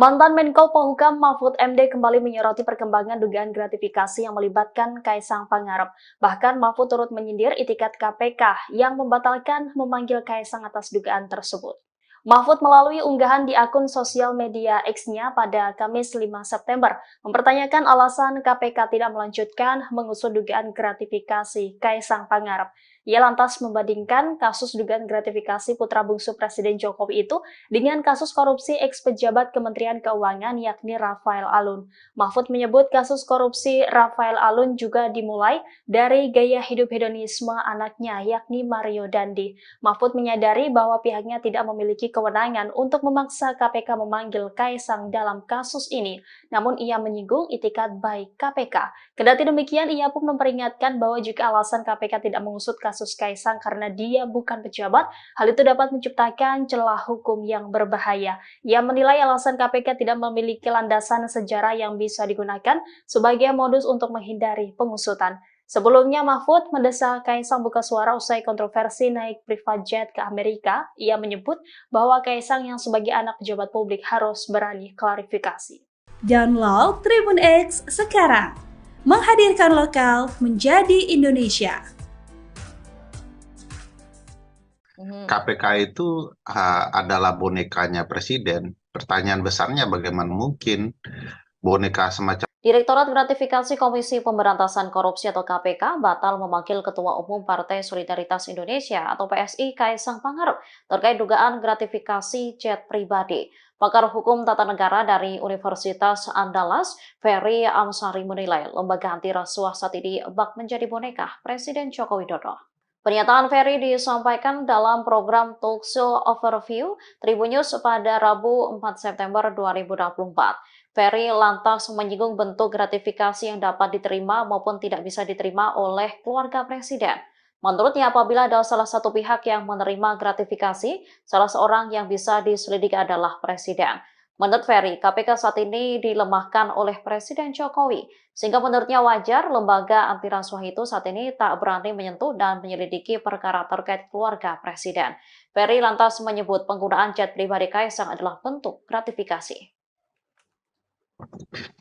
Mantan Menko Polhukam Mahfud MD kembali menyoroti perkembangan dugaan gratifikasi yang melibatkan Kaisang Pangarep. Bahkan Mahfud turut menyindir itikat KPK yang membatalkan memanggil Kaisang atas dugaan tersebut. Mahfud melalui unggahan di akun sosial media X-nya pada Kamis 5 September mempertanyakan alasan KPK tidak melanjutkan mengusut dugaan gratifikasi Kaisang Pangarep. Ia lantas membandingkan kasus dugaan gratifikasi putra bungsu Presiden Jokowi itu dengan kasus korupsi eks-pejabat Kementerian Keuangan yakni Rafael Alun. Mahfud menyebut kasus korupsi Rafael Alun juga dimulai dari gaya hidup hedonisme anaknya yakni Mario Dandi. Mahfud menyadari bahwa pihaknya tidak memiliki kewenangan untuk memaksa KPK memanggil Kaisang dalam kasus ini, namun ia menyinggung itikat baik KPK. Kendati demikian, ia pun memperingatkan bahwa jika alasan KPK tidak mengusut kasus Kaisang karena dia bukan pejabat, hal itu dapat menciptakan celah hukum yang berbahaya. Ia menilai alasan KPK tidak memiliki landasan sejarah yang bisa digunakan sebagai modus untuk menghindari pengusutan. Sebelumnya, Mahfud mendesak Kaisang buka suara usai kontroversi naik private jet ke Amerika. Ia menyebut bahwa Kaisang yang sebagai anak pejabat publik harus berani klarifikasi. Download Tribun X sekarang, menghadirkan lokal menjadi Indonesia. KPK itu adalah bonekanya presiden. Pertanyaan besarnya bagaimana mungkin boneka semacam Direktorat Gratifikasi Komisi Pemberantasan Korupsi atau KPK batal memanggil Ketua Umum Partai Solidaritas Indonesia atau PSI Kaisang Pangarep terkait dugaan gratifikasi jet pribadi. Pakar Hukum Tata Negara dari Universitas Andalas, Ferry Amsari menilai lembaga anti rasuah saat ini bak menjadi boneka Presiden Joko Widodo. Pernyataan Ferry disampaikan dalam program Talkshow Overview Tribun News pada Rabu 4 September 2024. Ferry lantas menyinggung bentuk gratifikasi yang dapat diterima maupun tidak bisa diterima oleh keluarga presiden. Menurutnya, apabila ada salah satu pihak yang menerima gratifikasi, salah seorang yang bisa diselidiki adalah presiden. Menurut Ferry, KPK saat ini dilemahkan oleh Presiden Jokowi, sehingga menurutnya wajar lembaga anti rasuah itu saat ini tak berani menyentuh dan menyelidiki perkara terkait keluarga presiden. Ferry lantas menyebut penggunaan jet pribadi Kaisang adalah bentuk gratifikasi.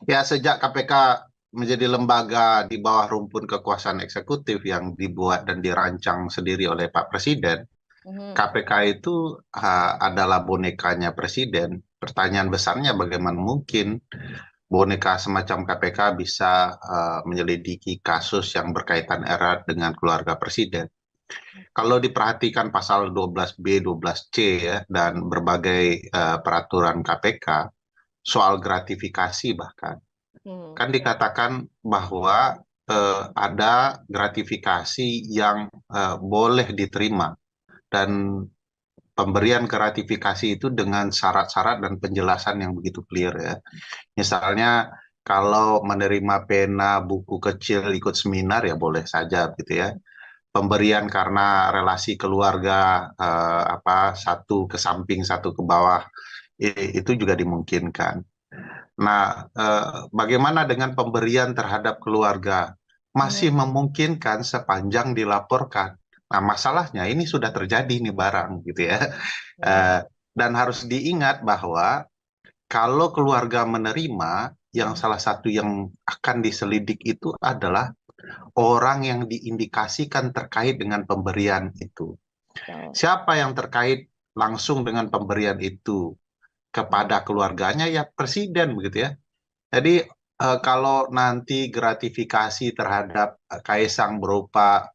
Ya, sejak KPK menjadi lembaga di bawah rumpun kekuasaan eksekutif yang dibuat dan dirancang sendiri oleh Pak Presiden, KPK itu adalah bonekanya Presiden. Pertanyaan besarnya bagaimana mungkin boneka semacam KPK bisa menyelidiki kasus yang berkaitan erat dengan keluarga Presiden. Kalau diperhatikan pasal 12B, 12C ya, dan berbagai peraturan KPK, soal gratifikasi bahkan, kan dikatakan bahwa ada gratifikasi yang boleh diterima, dan pemberian gratifikasi itu dengan syarat-syarat dan penjelasan yang begitu clear ya. Misalnya kalau menerima pena, buku kecil, ikut seminar ya boleh saja gitu ya. Pemberian karena relasi keluarga satu ke samping satu ke bawah itu juga dimungkinkan. Nah, bagaimana dengan pemberian terhadap keluarga? Masih memungkinkan sepanjang dilaporkan. Nah, masalahnya ini sudah terjadi nih barang gitu ya. Dan harus diingat bahwa kalau keluarga menerima, yang salah satu yang akan diselidik itu adalah orang yang diindikasikan terkait dengan pemberian itu. Siapa yang terkait langsung dengan pemberian itu kepada keluarganya? Ya presiden begitu ya. Jadi kalau nanti gratifikasi terhadap Kaisang berupa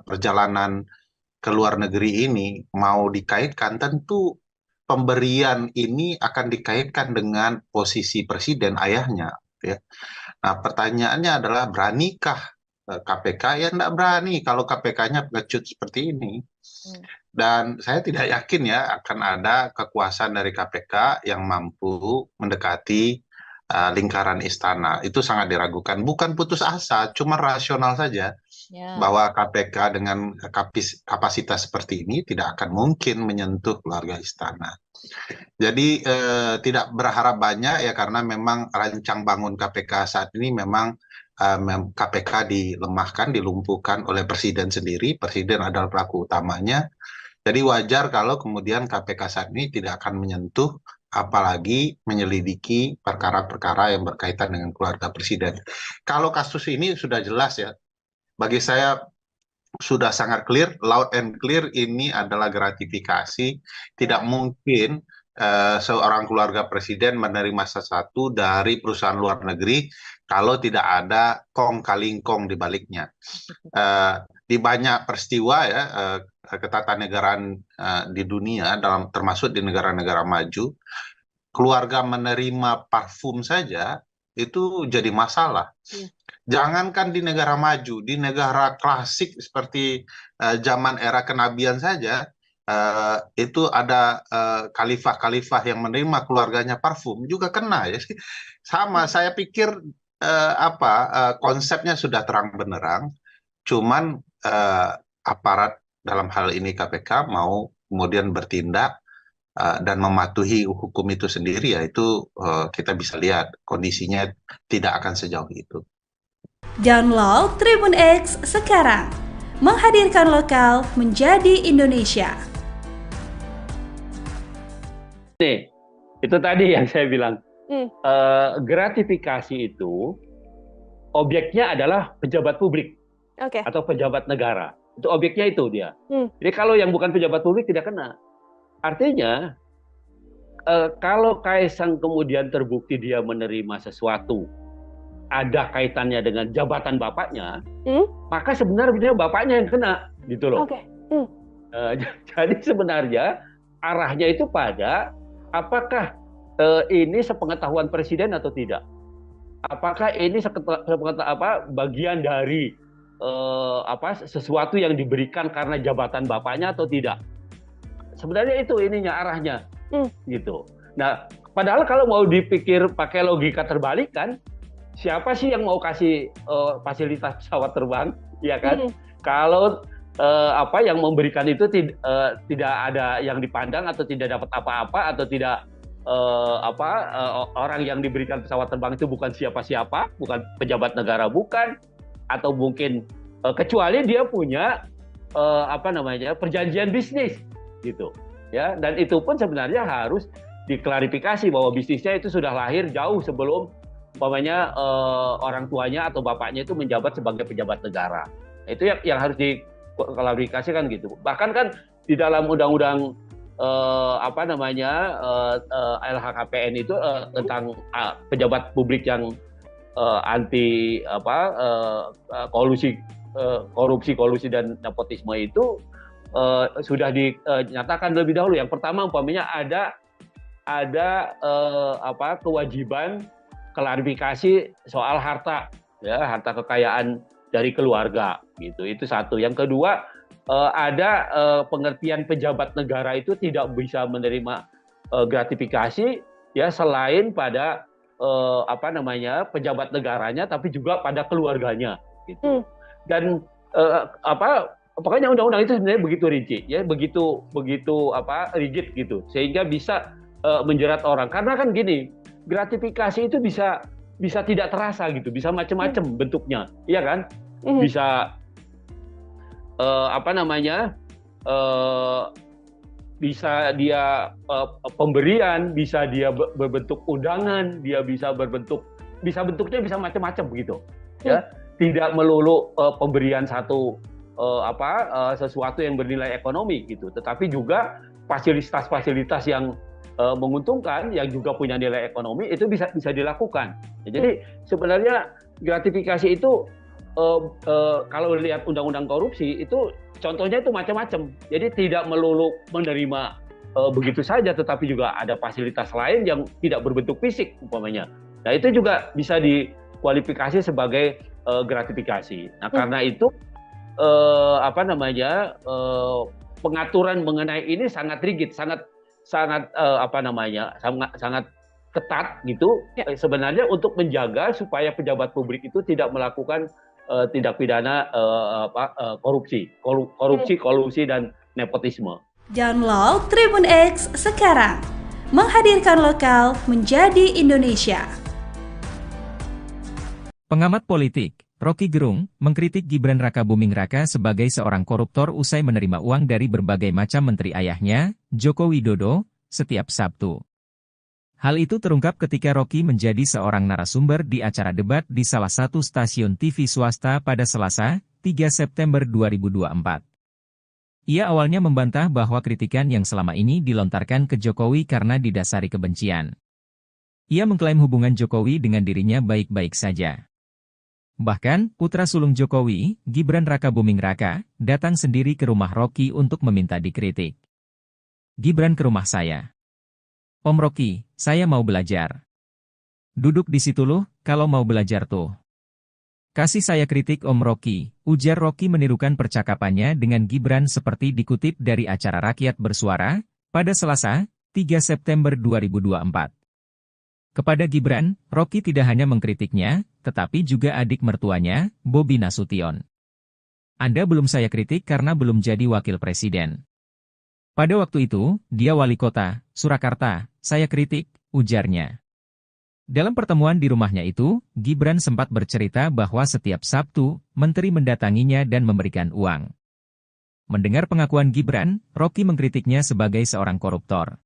perjalanan ke luar negeri ini mau dikaitkan, tentu pemberian ini akan dikaitkan dengan posisi presiden ayahnya. Ya. Nah, pertanyaannya adalah beranikah KPK? Ya tidak berani kalau KPK-nya pengecut seperti ini. Dan saya tidak yakin ya akan ada kekuasaan dari KPK yang mampu mendekati lingkaran istana. Itu sangat diragukan. Bukan putus asa, cuma rasional saja. Bahwa KPK dengan kapasitas seperti ini tidak akan mungkin menyentuh keluarga istana. Jadi tidak berharap banyak ya, karena memang rancang bangun KPK saat ini memang KPK dilemahkan, dilumpuhkan oleh presiden sendiri. Presiden adalah pelaku utamanya. Jadi wajar kalau kemudian KPK saat ini tidak akan menyentuh apalagi menyelidiki perkara-perkara yang berkaitan dengan keluarga presiden. Kalau kasus ini sudah jelas ya, bagi saya sudah sangat clear, loud and clear, ini adalah gratifikasi. Tidak mungkin seorang keluarga presiden menerima sesuatu dari perusahaan luar negeri kalau tidak ada kong kali kong di baliknya. Di banyak peristiwa ya, ketatanegaraan di dunia, termasuk di negara-negara maju, keluarga menerima parfum saja itu jadi masalah. Jangankan di negara maju, di negara klasik seperti zaman era kenabian saja, itu ada khalifah-khalifah yang menerima keluarganya parfum juga kena ya. Sama, saya pikir konsepnya sudah terang benderang, cuman aparat dalam hal ini KPK mau kemudian bertindak dan mematuhi hukum itu sendiri, ya itu kita bisa lihat kondisinya tidak akan sejauh itu. Download Tribun X sekarang, menghadirkan lokal menjadi Indonesia. Nih, itu tadi yang saya bilang, gratifikasi itu objeknya adalah pejabat publik atau pejabat negara. Itu objeknya itu dia. Jadi kalau yang bukan pejabat publik tidak kena. Artinya, kalau Kaisang kemudian terbukti dia menerima sesuatu, ada kaitannya dengan jabatan bapaknya, maka sebenarnya bapaknya yang kena, gitu loh. Jadi sebenarnya arahnya itu pada apakah ini sepengetahuan presiden atau tidak? Apakah ini bagian dari sesuatu yang diberikan karena jabatan bapaknya atau tidak? Sebenarnya itu ininya arahnya, gitu. Nah, padahal kalau mau dipikir pakai logika terbalik kan, siapa sih yang mau kasih fasilitas pesawat terbang, ya kan? Kalau yang memberikan itu tidak ada yang dipandang atau tidak dapat apa-apa atau tidak orang yang diberikan pesawat terbang itu bukan siapa-siapa, bukan pejabat negara, bukan, atau mungkin kecuali dia punya perjanjian bisnis, gitu, ya. Dan itu pun sebenarnya harus diklarifikasi bahwa bisnisnya itu sudah lahir jauh sebelum orang tuanya atau bapaknya itu menjabat sebagai pejabat negara. Itu yang harus diklarifikasikan gitu. Bahkan kan di dalam undang-undang LHKPN itu tentang pejabat publik yang anti korupsi dan nepotisme itu sudah dinyatakan lebih dahulu. Yang pertama umpamanya ada kewajiban klarifikasi soal harta ya, harta kekayaan dari keluarga gitu. Itu satu. Yang kedua, ada pengertian pejabat negara itu tidak bisa menerima gratifikasi ya selain pada pejabat negaranya, tapi juga pada keluarganya gitu. Dan pokoknya undang-undang itu sebenarnya begitu rinci ya, begitu rigid gitu, sehingga bisa menjerat orang. Karena kan gini, gratifikasi itu bisa tidak terasa gitu, bisa macam-macam bentuknya, iya kan? Bisa bisa dia pemberian, bisa dia berbentuk undangan, dia bisa bentuknya bisa macam-macam begitu, ya. Tidak melulu pemberian sesuatu yang bernilai ekonomi gitu, tetapi juga fasilitas-fasilitas yang menguntungkan, yang juga punya nilai ekonomi, itu bisa dilakukan. Ya, jadi sebenarnya gratifikasi itu kalau lihat undang-undang korupsi itu contohnya itu macam-macam. Jadi tidak melulu menerima begitu saja, tetapi juga ada fasilitas lain yang tidak berbentuk fisik umpamanya. Nah, itu juga bisa dikualifikasi sebagai gratifikasi. Nah, karena itu pengaturan mengenai ini sangat rigid, sangat ketat gitu. Sebenarnya untuk menjaga supaya pejabat publik itu tidak melakukan tindak pidana korupsi, kolusi dan nepotisme. Download Tribun X sekarang, menghadirkan lokal menjadi Indonesia. Pengamat politik, Rocky Gerung, mengkritik Gibran Rakabuming Raka sebagai seorang koruptor usai menerima uang dari berbagai macam menteri ayahnya, Joko Widodo, setiap Sabtu. Hal itu terungkap ketika Rocky menjadi seorang narasumber di acara debat di salah satu stasiun TV swasta pada Selasa, 3 September 2024. Ia awalnya membantah bahwa kritikan yang selama ini dilontarkan ke Jokowi karena didasari kebencian. Ia mengklaim hubungan Jokowi dengan dirinya baik-baik saja. Bahkan, putra sulung Jokowi, Gibran Rakabuming Raka, datang sendiri ke rumah Rocky untuk meminta dikritik. Gibran ke rumah saya. Om Rocky, saya mau belajar. Duduk di situ loh, kalau mau belajar tuh. Kasih saya kritik Om Rocky, ujar Rocky menirukan percakapannya dengan Gibran seperti dikutip dari acara Rakyat Bersuara, pada Selasa, 3 September 2024. Kepada Gibran, Rocky tidak hanya mengkritiknya, tetapi juga adik mertuanya, Bobi Nasution. Anda belum saya kritik karena belum jadi wakil presiden. Pada waktu itu, dia wali kota, Surakarta, saya kritik, ujarnya. Dalam pertemuan di rumahnya itu, Gibran sempat bercerita bahwa setiap Sabtu, menteri mendatanginya dan memberikan uang. Mendengar pengakuan Gibran, Rocky mengkritiknya sebagai seorang koruptor.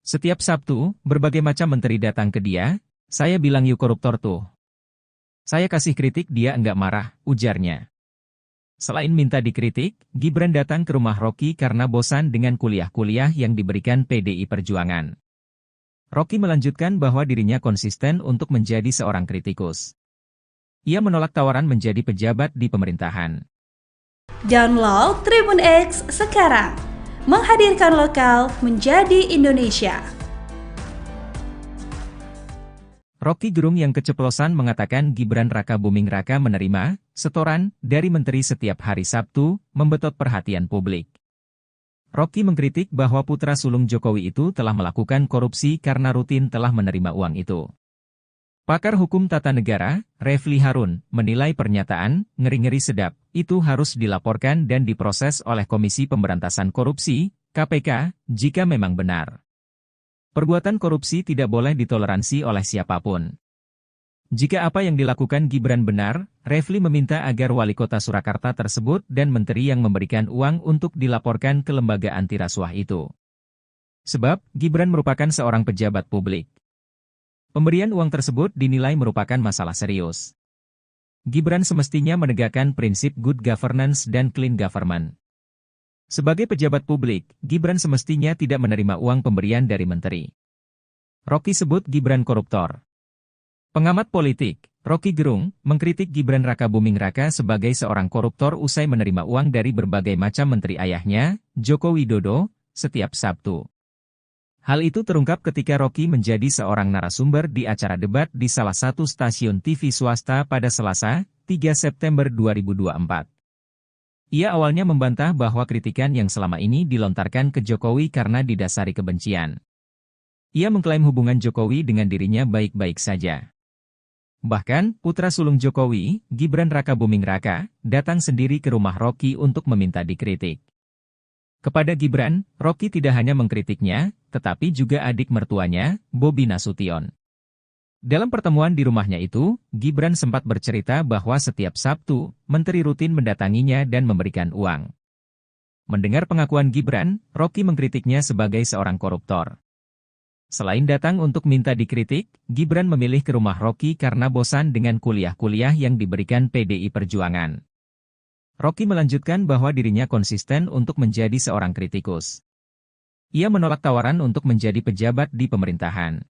Setiap Sabtu, berbagai macam menteri datang ke dia, saya bilang yuk koruptor tuh. Saya kasih kritik dia enggak marah, ujarnya. Selain minta dikritik, Gibran datang ke rumah Rocky karena bosan dengan kuliah-kuliah yang diberikan PDI Perjuangan. Rocky melanjutkan bahwa dirinya konsisten untuk menjadi seorang kritikus. Ia menolak tawaran menjadi pejabat di pemerintahan. Download Tribun X sekarang, menghadirkan lokal menjadi Indonesia. Rocky Gerung yang keceplosan mengatakan Gibran Rakabuming Raka menerima setoran dari menteri setiap hari Sabtu, membetot perhatian publik. Rocky mengkritik bahwa putra sulung Jokowi itu telah melakukan korupsi karena rutin telah menerima uang itu. Pakar hukum tata negara, Refli Harun, menilai pernyataan ngeri-ngeri sedap itu harus dilaporkan dan diproses oleh Komisi Pemberantasan Korupsi, KPK, jika memang benar. Perbuatan korupsi tidak boleh ditoleransi oleh siapapun. Jika apa yang dilakukan Gibran benar, Refli meminta agar wali kota Surakarta tersebut dan menteri yang memberikan uang untuk dilaporkan ke lembaga anti rasuah itu. Sebab, Gibran merupakan seorang pejabat publik. Pemberian uang tersebut dinilai merupakan masalah serius. Gibran semestinya menegakkan prinsip good governance dan clean government. Sebagai pejabat publik, Gibran semestinya tidak menerima uang pemberian dari menteri. Rocky sebut Gibran koruptor. Pengamat politik, Rocky Gerung, mengkritik Gibran Rakabuming Raka sebagai seorang koruptor usai menerima uang dari berbagai macam menteri ayahnya, Joko Widodo, setiap Sabtu. Hal itu terungkap ketika Rocky menjadi seorang narasumber di acara debat di salah satu stasiun TV swasta pada Selasa, 3 September 2024. Ia awalnya membantah bahwa kritikan yang selama ini dilontarkan ke Jokowi karena didasari kebencian. Ia mengklaim hubungan Jokowi dengan dirinya baik-baik saja. Bahkan, putra sulung Jokowi, Gibran Rakabuming Raka, datang sendiri ke rumah Rocky untuk meminta dikritik. Kepada Gibran, Rocky tidak hanya mengkritiknya, tetapi juga adik mertuanya, Bobi Nasution. Dalam pertemuan di rumahnya itu, Gibran sempat bercerita bahwa setiap Sabtu, menteri rutin mendatanginya dan memberikan uang. Mendengar pengakuan Gibran, Rocky mengkritiknya sebagai seorang koruptor. Selain datang untuk minta dikritik, Gibran memilih ke rumah Rocky karena bosan dengan kuliah-kuliah yang diberikan PDI Perjuangan. Rocky melanjutkan bahwa dirinya konsisten untuk menjadi seorang kritikus. Ia menolak tawaran untuk menjadi pejabat di pemerintahan.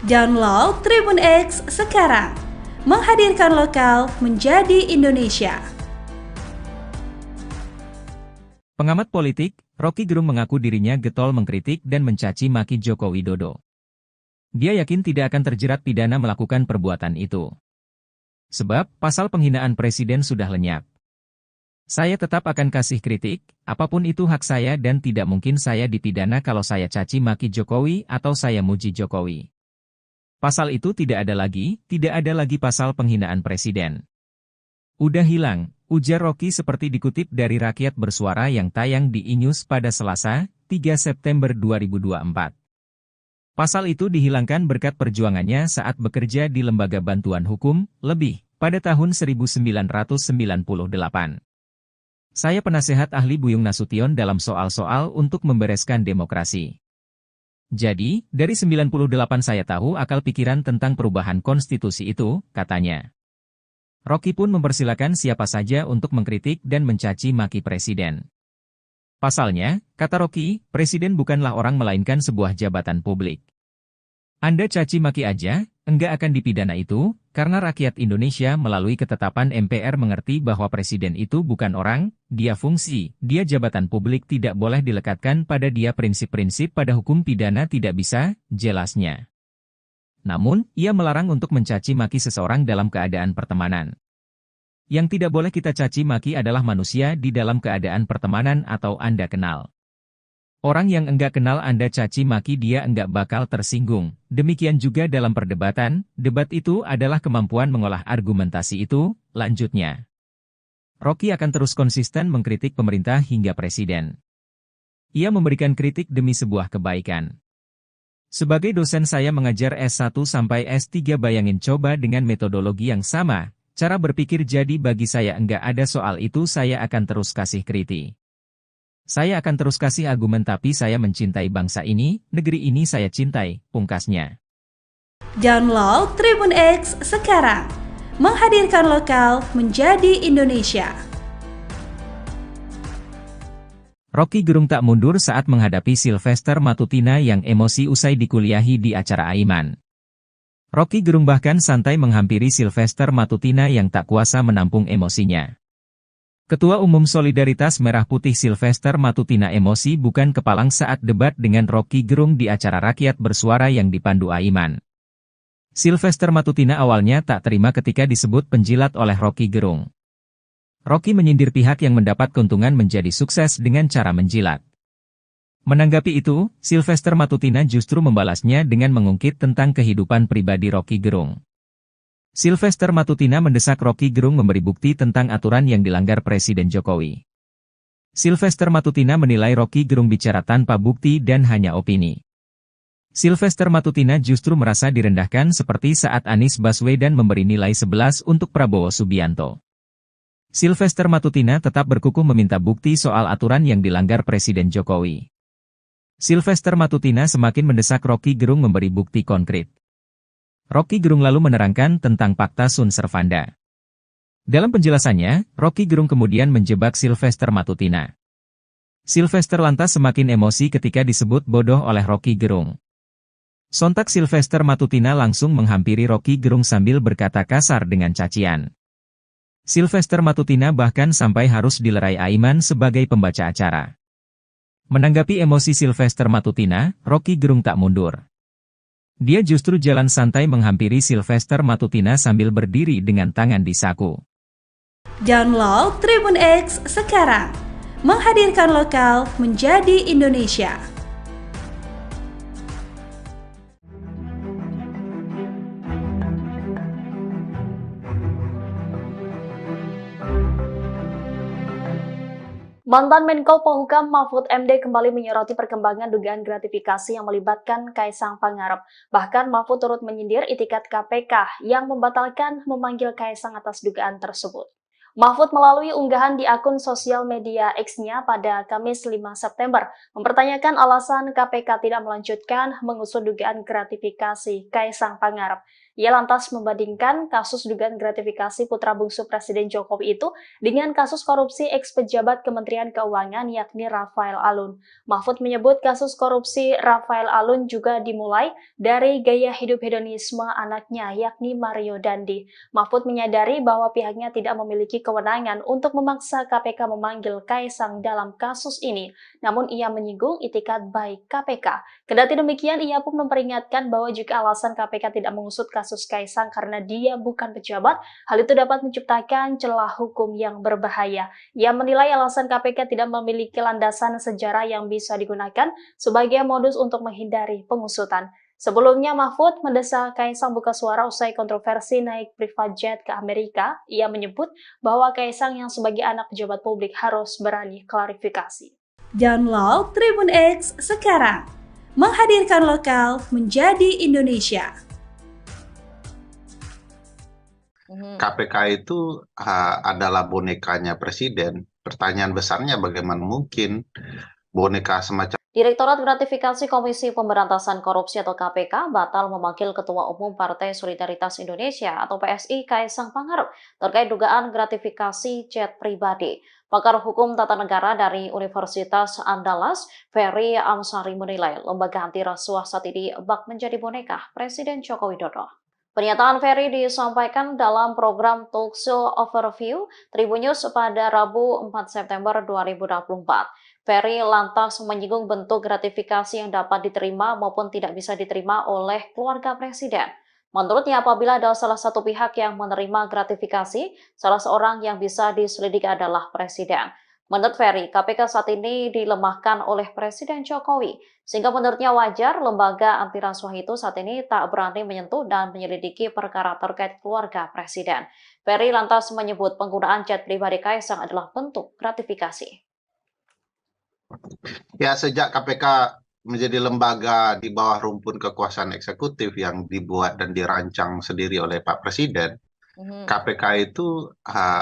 Download Tribun X sekarang, menghadirkan lokal menjadi Indonesia. Pengamat politik, Rocky Gerung mengaku dirinya getol mengkritik dan mencaci maki Joko Widodo. Dia yakin tidak akan terjerat pidana melakukan perbuatan itu. Sebab, pasal penghinaan presiden sudah lenyap. Saya tetap akan kasih kritik, apapun itu hak saya dan tidak mungkin saya dipidana kalau saya caci maki Jokowi atau saya muji Jokowi. Pasal itu tidak ada lagi pasal penghinaan presiden. Udah hilang, ujar Rocky seperti dikutip dari Rakyat Bersuara yang tayang di iNews pada Selasa, 3 September 2024. Pasal itu dihilangkan berkat perjuangannya saat bekerja di Lembaga Bantuan Hukum, LEBIH, pada tahun 1998. Saya penasehat ahli Buyung Nasution dalam soal-soal untuk membereskan demokrasi. Jadi, dari 98 saya tahu akal pikiran tentang perubahan konstitusi itu, katanya. Rocky pun mempersilakan siapa saja untuk mengkritik dan mencaci maki presiden. Pasalnya, kata Rocky, presiden bukanlah orang melainkan sebuah jabatan publik. Anda caci maki aja, enggak akan dipidana itu, karena rakyat Indonesia melalui ketetapan MPR mengerti bahwa presiden itu bukan orang, dia fungsi, dia jabatan publik tidak boleh dilekatkan pada dia prinsip-prinsip pada hukum pidana tidak bisa, jelasnya. Namun, ia melarang untuk mencaci maki seseorang dalam keadaan pertemanan. Yang tidak boleh kita caci maki adalah manusia di dalam keadaan pertemanan atau Anda kenal. Orang yang enggak kenal Anda caci maki dia enggak bakal tersinggung. Demikian juga dalam perdebatan, debat itu adalah kemampuan mengolah argumentasi itu, lanjutnya. Rocky akan terus konsisten mengkritik pemerintah hingga presiden. Ia memberikan kritik demi sebuah kebaikan. Sebagai dosen saya mengajar S1 sampai S3 bayangin coba dengan metodologi yang sama, cara berpikir jadi bagi saya enggak ada soal itu saya akan terus kasih kritik. Saya akan terus kasih argumen tapi saya mencintai bangsa ini, negeri ini saya cintai, pungkasnya. Download Tribun X sekarang, menghadirkan lokal menjadi Indonesia. Rocky Gerung tak mundur saat menghadapi Sylvester Matutina yang emosi usai dikuliahi di acara Aiman. Rocky Gerung bahkan santai menghampiri Sylvester Matutina yang tak kuasa menampung emosinya. Ketua Umum Solidaritas Merah Putih Sylvester Matutina emosi bukan kepalang saat debat dengan Rocky Gerung di acara Rakyat Bersuara yang dipandu Aiman. Sylvester Matutina awalnya tak terima ketika disebut penjilat oleh Rocky Gerung. Rocky menyindir pihak yang mendapat keuntungan menjadi sukses dengan cara menjilat. Menanggapi itu, Sylvester Matutina justru membalasnya dengan mengungkit tentang kehidupan pribadi Rocky Gerung. Sylvester Matutina mendesak Rocky Gerung memberi bukti tentang aturan yang dilanggar Presiden Jokowi. Sylvester Matutina menilai Rocky Gerung bicara tanpa bukti dan hanya opini. Sylvester Matutina justru merasa direndahkan seperti saat Anies Baswedan memberi nilai 11 untuk Prabowo Subianto. Sylvester Matutina tetap berkukuh meminta bukti soal aturan yang dilanggar Presiden Jokowi. Sylvester Matutina semakin mendesak Rocky Gerung memberi bukti konkret. Rocky Gerung lalu menerangkan tentang Fakta Sun Servanda. Dalam penjelasannya, Rocky Gerung kemudian menjebak Sylvester Matutina. Sylvester lantas semakin emosi ketika disebut bodoh oleh Rocky Gerung. Sontak Sylvester Matutina langsung menghampiri Rocky Gerung sambil berkata kasar dengan cacian. Sylvester Matutina bahkan sampai harus dilerai Aiman sebagai pembaca acara. Menanggapi emosi Sylvester Matutina, Rocky Gerung tak mundur. Dia justru jalan santai menghampiri Sylvester Matutina sambil berdiri dengan tangan di saku. Download Tribun X sekarang, menghadirkan lokal menjadi Indonesia. Mantan Menko Polhukam Mahfud MD kembali menyoroti perkembangan dugaan gratifikasi yang melibatkan Kaisang Pangarep. Bahkan Mahfud turut menyindir itikat KPK yang membatalkan memanggil Kaisang atas dugaan tersebut. Mahfud melalui unggahan di akun sosial media X-nya pada Kamis 5 September mempertanyakan alasan KPK tidak melanjutkan mengusut dugaan gratifikasi Kaisang Pangarep. Ia lantas membandingkan kasus dugaan gratifikasi putra bungsu Presiden Jokowi itu dengan kasus korupsi eks-pejabat Kementerian Keuangan yakni Rafael Alun. Mahfud menyebut kasus korupsi Rafael Alun juga dimulai dari gaya hidup hedonisme anaknya yakni Mario Dandi. Mahfud menyadari bahwa pihaknya tidak memiliki kewenangan untuk memaksa KPK memanggil Kaisang dalam kasus ini, namun ia menyinggung itikat baik KPK. Kendati demikian, ia pun memperingatkan bahwa jika alasan KPK tidak mengusut kasus Kaisang karena dia bukan pejabat, hal itu dapat menciptakan celah hukum yang berbahaya. Ia menilai alasan KPK tidak memiliki landasan sejarah yang bisa digunakan sebagai modus untuk menghindari pengusutan. Sebelumnya, Mahfud mendesak Kaisang buka suara usai kontroversi naik private jet ke Amerika. Ia menyebut bahwa Kaisang yang sebagai anak pejabat publik harus berani klarifikasi. Download Tribun X sekarang, menghadirkan lokal menjadi Indonesia. KPK itu adalah bonekanya presiden. Pertanyaan besarnya bagaimana mungkin boneka semacam Direktorat Gratifikasi Komisi Pemberantasan Korupsi atau KPK batal memanggil Ketua Umum Partai Solidaritas Indonesia atau PSI Kaisang Pangarep terkait dugaan gratifikasi jet pribadi. Pakar Hukum Tata Negara dari Universitas Andalas, Ferry Amsari menilai lembaga anti rasuah saat ini bak menjadi boneka Presiden Joko Widodo. Pernyataan Ferry disampaikan dalam program Talkshow Overview Tribun News pada Rabu 4 September 2024. Ferry lantas menyinggung bentuk gratifikasi yang dapat diterima maupun tidak bisa diterima oleh keluarga presiden. Menurutnya, apabila ada salah satu pihak yang menerima gratifikasi, salah seorang yang bisa diselidiki adalah presiden. Menurut Ferry, KPK saat ini dilemahkan oleh Presiden Jokowi, sehingga menurutnya wajar lembaga anti rasuah itu saat ini tak berani menyentuh dan menyelidiki perkara terkait keluarga presiden. Ferry lantas menyebut penggunaan jet pribadi Kaisang adalah bentuk gratifikasi. Ya, sejak KPK menjadi lembaga di bawah rumpun kekuasaan eksekutif yang dibuat dan dirancang sendiri oleh Pak Presiden, KPK itu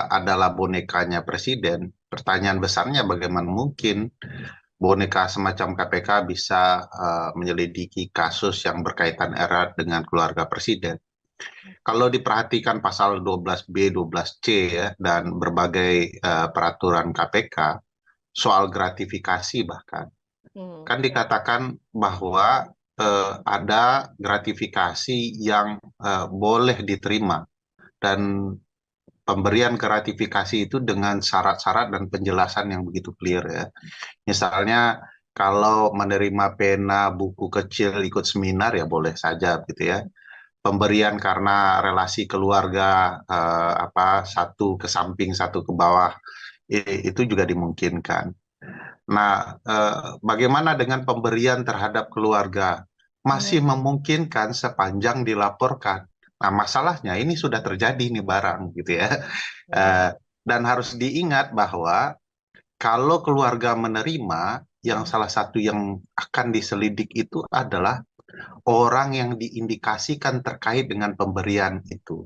adalah bonekanya presiden. Pertanyaan besarnya bagaimana mungkin boneka semacam KPK bisa menyelidiki kasus yang berkaitan erat dengan keluarga presiden. Kalau diperhatikan pasal 12B, 12C ya, dan berbagai peraturan KPK, soal gratifikasi bahkan, kan dikatakan bahwa ada gratifikasi yang boleh diterima, dan pemberian gratifikasi itu dengan syarat-syarat dan penjelasan yang begitu clear ya. Misalnya kalau menerima pena, buku kecil, ikut seminar ya boleh saja gitu ya. Pemberian karena relasi keluarga satu ke samping satu ke bawah itu juga dimungkinkan. Nah, bagaimana dengan pemberian terhadap keluarga? Masih memungkinkan sepanjang dilaporkan. Nah, masalahnya ini sudah terjadi nih barang gitu ya. Dan harus diingat bahwa kalau keluarga menerima, yang salah satu yang akan diselidik itu adalah orang yang diindikasikan terkait dengan pemberian itu.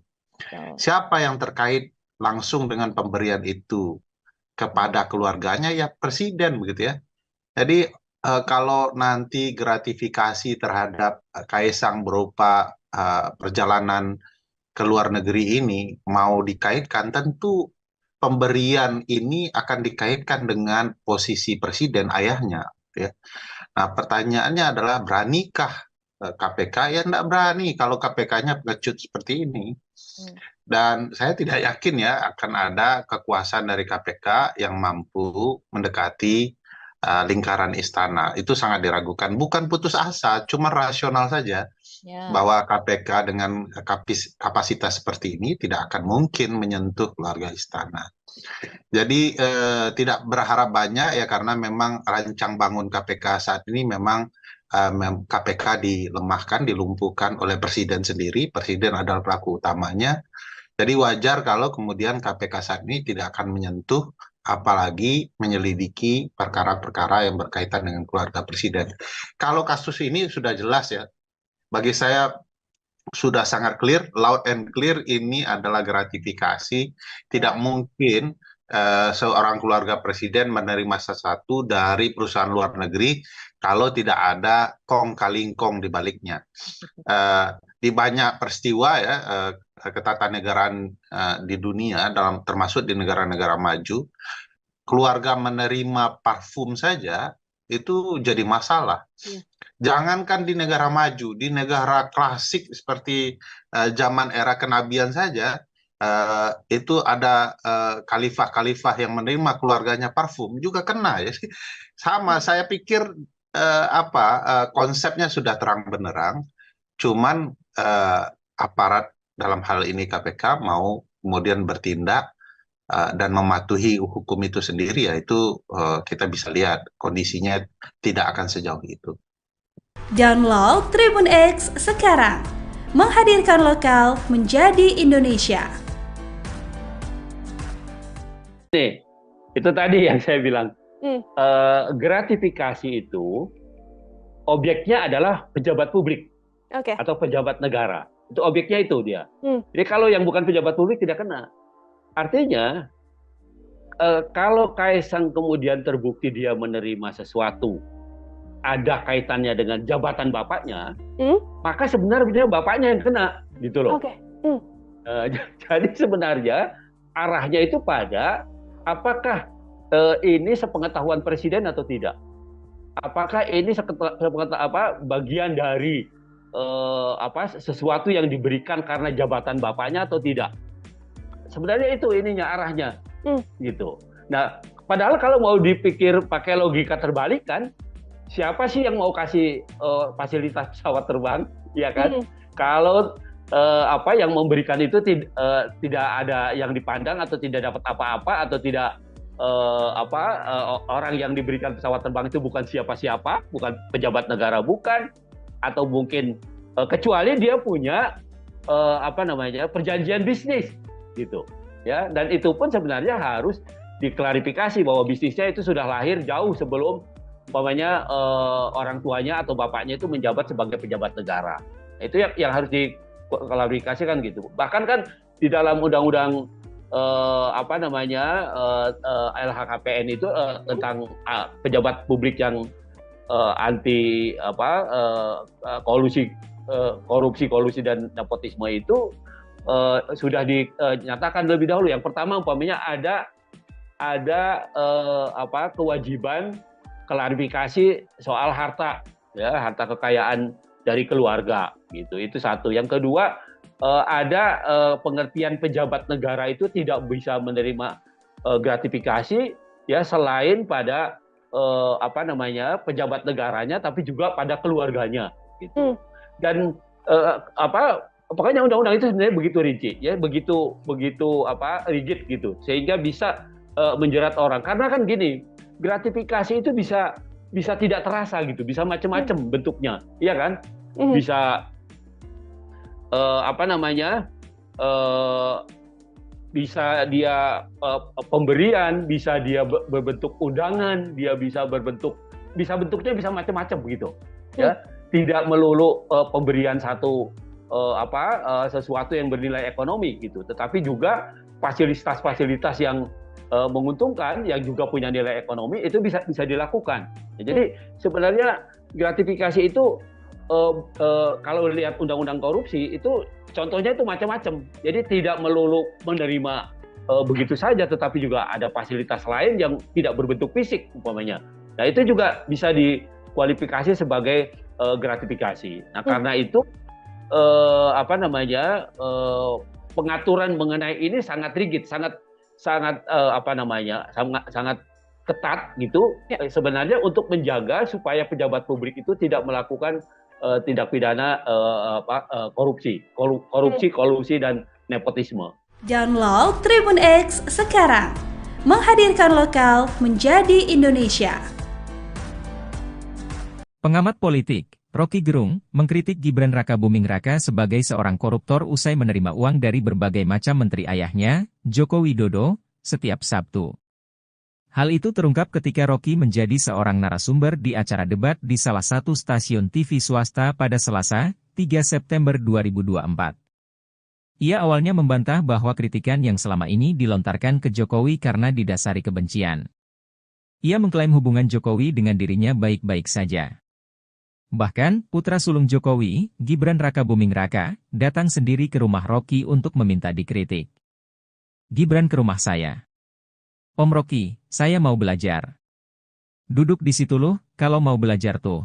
Siapa yang terkait langsung dengan pemberian itu kepada keluarganya? Ya presiden begitu ya. Jadi kalau nanti gratifikasi terhadap Kaisang berupa perjalanan ke luar negeri ini mau dikaitkan, tentu pemberian ini akan dikaitkan dengan posisi presiden ayahnya ya. Nah, pertanyaannya adalah beranikah KPK? Ya tidak berani kalau KPK-nya pengecut seperti ini. Dan saya tidak yakin ya akan ada kekuasaan dari KPK yang mampu mendekati lingkaran istana itu sangat diragukan. Bukan putus asa, cuma rasional saja bahwa KPK dengan kapasitas seperti ini tidak akan mungkin menyentuh keluarga istana. Jadi tidak berharap banyak ya, karena memang rancang bangun KPK saat ini memang KPK dilemahkan, dilumpuhkan oleh Presiden sendiri. Presiden adalah pelaku utamanya. Jadi wajar kalau kemudian KPK saat ini tidak akan menyentuh, apalagi menyelidiki perkara-perkara yang berkaitan dengan keluarga Presiden. Kalau kasus ini sudah jelas ya, bagi saya sudah sangat clear, loud and clear, ini adalah gratifikasi. Tidak mungkin seorang keluarga presiden menerima sesuatu dari perusahaan luar negeri kalau tidak ada kong kali kong di baliknya. Di banyak peristiwa ya, ketatanegaraan di dunia, termasuk di negara-negara maju, keluarga menerima parfum saja itu jadi masalah. Jangankan di negara maju, di negara klasik seperti zaman era kenabian saja, itu ada khalifah-khalifah yang menerima keluarganya parfum juga kena ya. Sama, saya pikir konsepnya sudah terang benderang, cuman aparat dalam hal ini KPK mau kemudian bertindak dan mematuhi hukum itu sendiri, ya itu kita bisa lihat kondisinya tidak akan sejauh itu. Download Tribun X sekarang, menghadirkan lokal menjadi Indonesia. Nih, itu tadi yang saya bilang, gratifikasi itu objeknya adalah pejabat publik atau pejabat negara. Itu objeknya itu dia. Jadi kalau yang bukan pejabat publik tidak kena. Artinya, kalau Kaisang kemudian terbukti dia menerima sesuatu, ada kaitannya dengan jabatan bapaknya, maka sebenarnya bapaknya yang kena, gitu loh. Jadi sebenarnya arahnya itu pada apakah ini sepengetahuan presiden atau tidak? Apakah ini bagian dari sesuatu yang diberikan karena jabatan bapaknya atau tidak? Sebenarnya itu ininya arahnya, gitu. Nah, padahal kalau mau dipikir pakai logika terbalik kan, siapa sih yang mau kasih fasilitas pesawat terbang, ya kan? Kalau yang memberikan itu tidak ada yang dipandang atau tidak dapat apa-apa atau tidak orang yang diberikan pesawat terbang itu bukan siapa-siapa, bukan pejabat negara, bukan, atau mungkin kecuali dia punya perjanjian bisnis, gitu, ya. Dan itu pun sebenarnya harus diklarifikasi bahwa bisnisnya itu sudah lahir jauh sebelum umpamanya orang tuanya atau bapaknya itu menjabat sebagai pejabat negara. Itu yang harus diklarifikasikan gitu. Bahkan kan di dalam undang-undang LHKPN itu tentang pejabat publik yang anti korupsi dan nepotisme itu sudah dinyatakan lebih dahulu. Yang pertama umpamanya ada kewajiban klarifikasi soal harta, ya, harta kekayaan dari keluarga, gitu. Itu satu. Yang kedua, ada pengertian pejabat negara itu tidak bisa menerima gratifikasi, ya, selain pada pejabat negaranya, tapi juga pada keluarganya, gitu. Dan pokoknya undang-undang itu sebenarnya begitu rinci, ya, begitu rigid gitu, sehingga bisa menjerat orang. Karena kan gini, gratifikasi itu bisa tidak terasa gitu, bisa macam-macam bentuknya, iya kan? Bisa bisa dia pemberian, bisa dia berbentuk undangan, dia bisa bentuknya bisa macam-macam begitu, ya. Tidak melulu pemberian sesuatu yang bernilai ekonomi gitu, tetapi juga fasilitas-fasilitas yang menguntungkan, yang juga punya nilai ekonomi, itu bisa dilakukan. Jadi sebenarnya gratifikasi itu kalau lihat undang-undang korupsi itu contohnya itu macam-macam. Jadi tidak melulu menerima begitu saja, tetapi juga ada fasilitas lain yang tidak berbentuk fisik umpamanya. Nah, itu juga bisa dikualifikasi sebagai gratifikasi. Nah, karena itu pengaturan mengenai ini sangat rigid, sangat ketat gitu, sebenarnya untuk menjaga supaya pejabat publik itu tidak melakukan tindak pidana korupsi, kolusi dan nepotisme. Download Tribun X sekarang, menghadirkan lokal menjadi Indonesia. Pengamat politik, Rocky Gerung, mengkritik Gibran Rakabuming Raka sebagai seorang koruptor usai menerima uang dari berbagai macam menteri ayahnya, Joko Widodo, setiap Sabtu. Hal itu terungkap ketika Rocky menjadi seorang narasumber di acara debat di salah satu stasiun TV swasta pada Selasa, 3 September 2024. Ia awalnya membantah bahwa kritikan yang selama ini dilontarkan ke Jokowi karena didasari kebencian. Ia mengklaim hubungan Jokowi dengan dirinya baik-baik saja. Bahkan, putra sulung Jokowi, Gibran Rakabuming Raka, datang sendiri ke rumah Rocky untuk meminta dikritik. Gibran ke rumah saya. Om Rocky, saya mau belajar. Duduk di situ loh, kalau mau belajar tuh.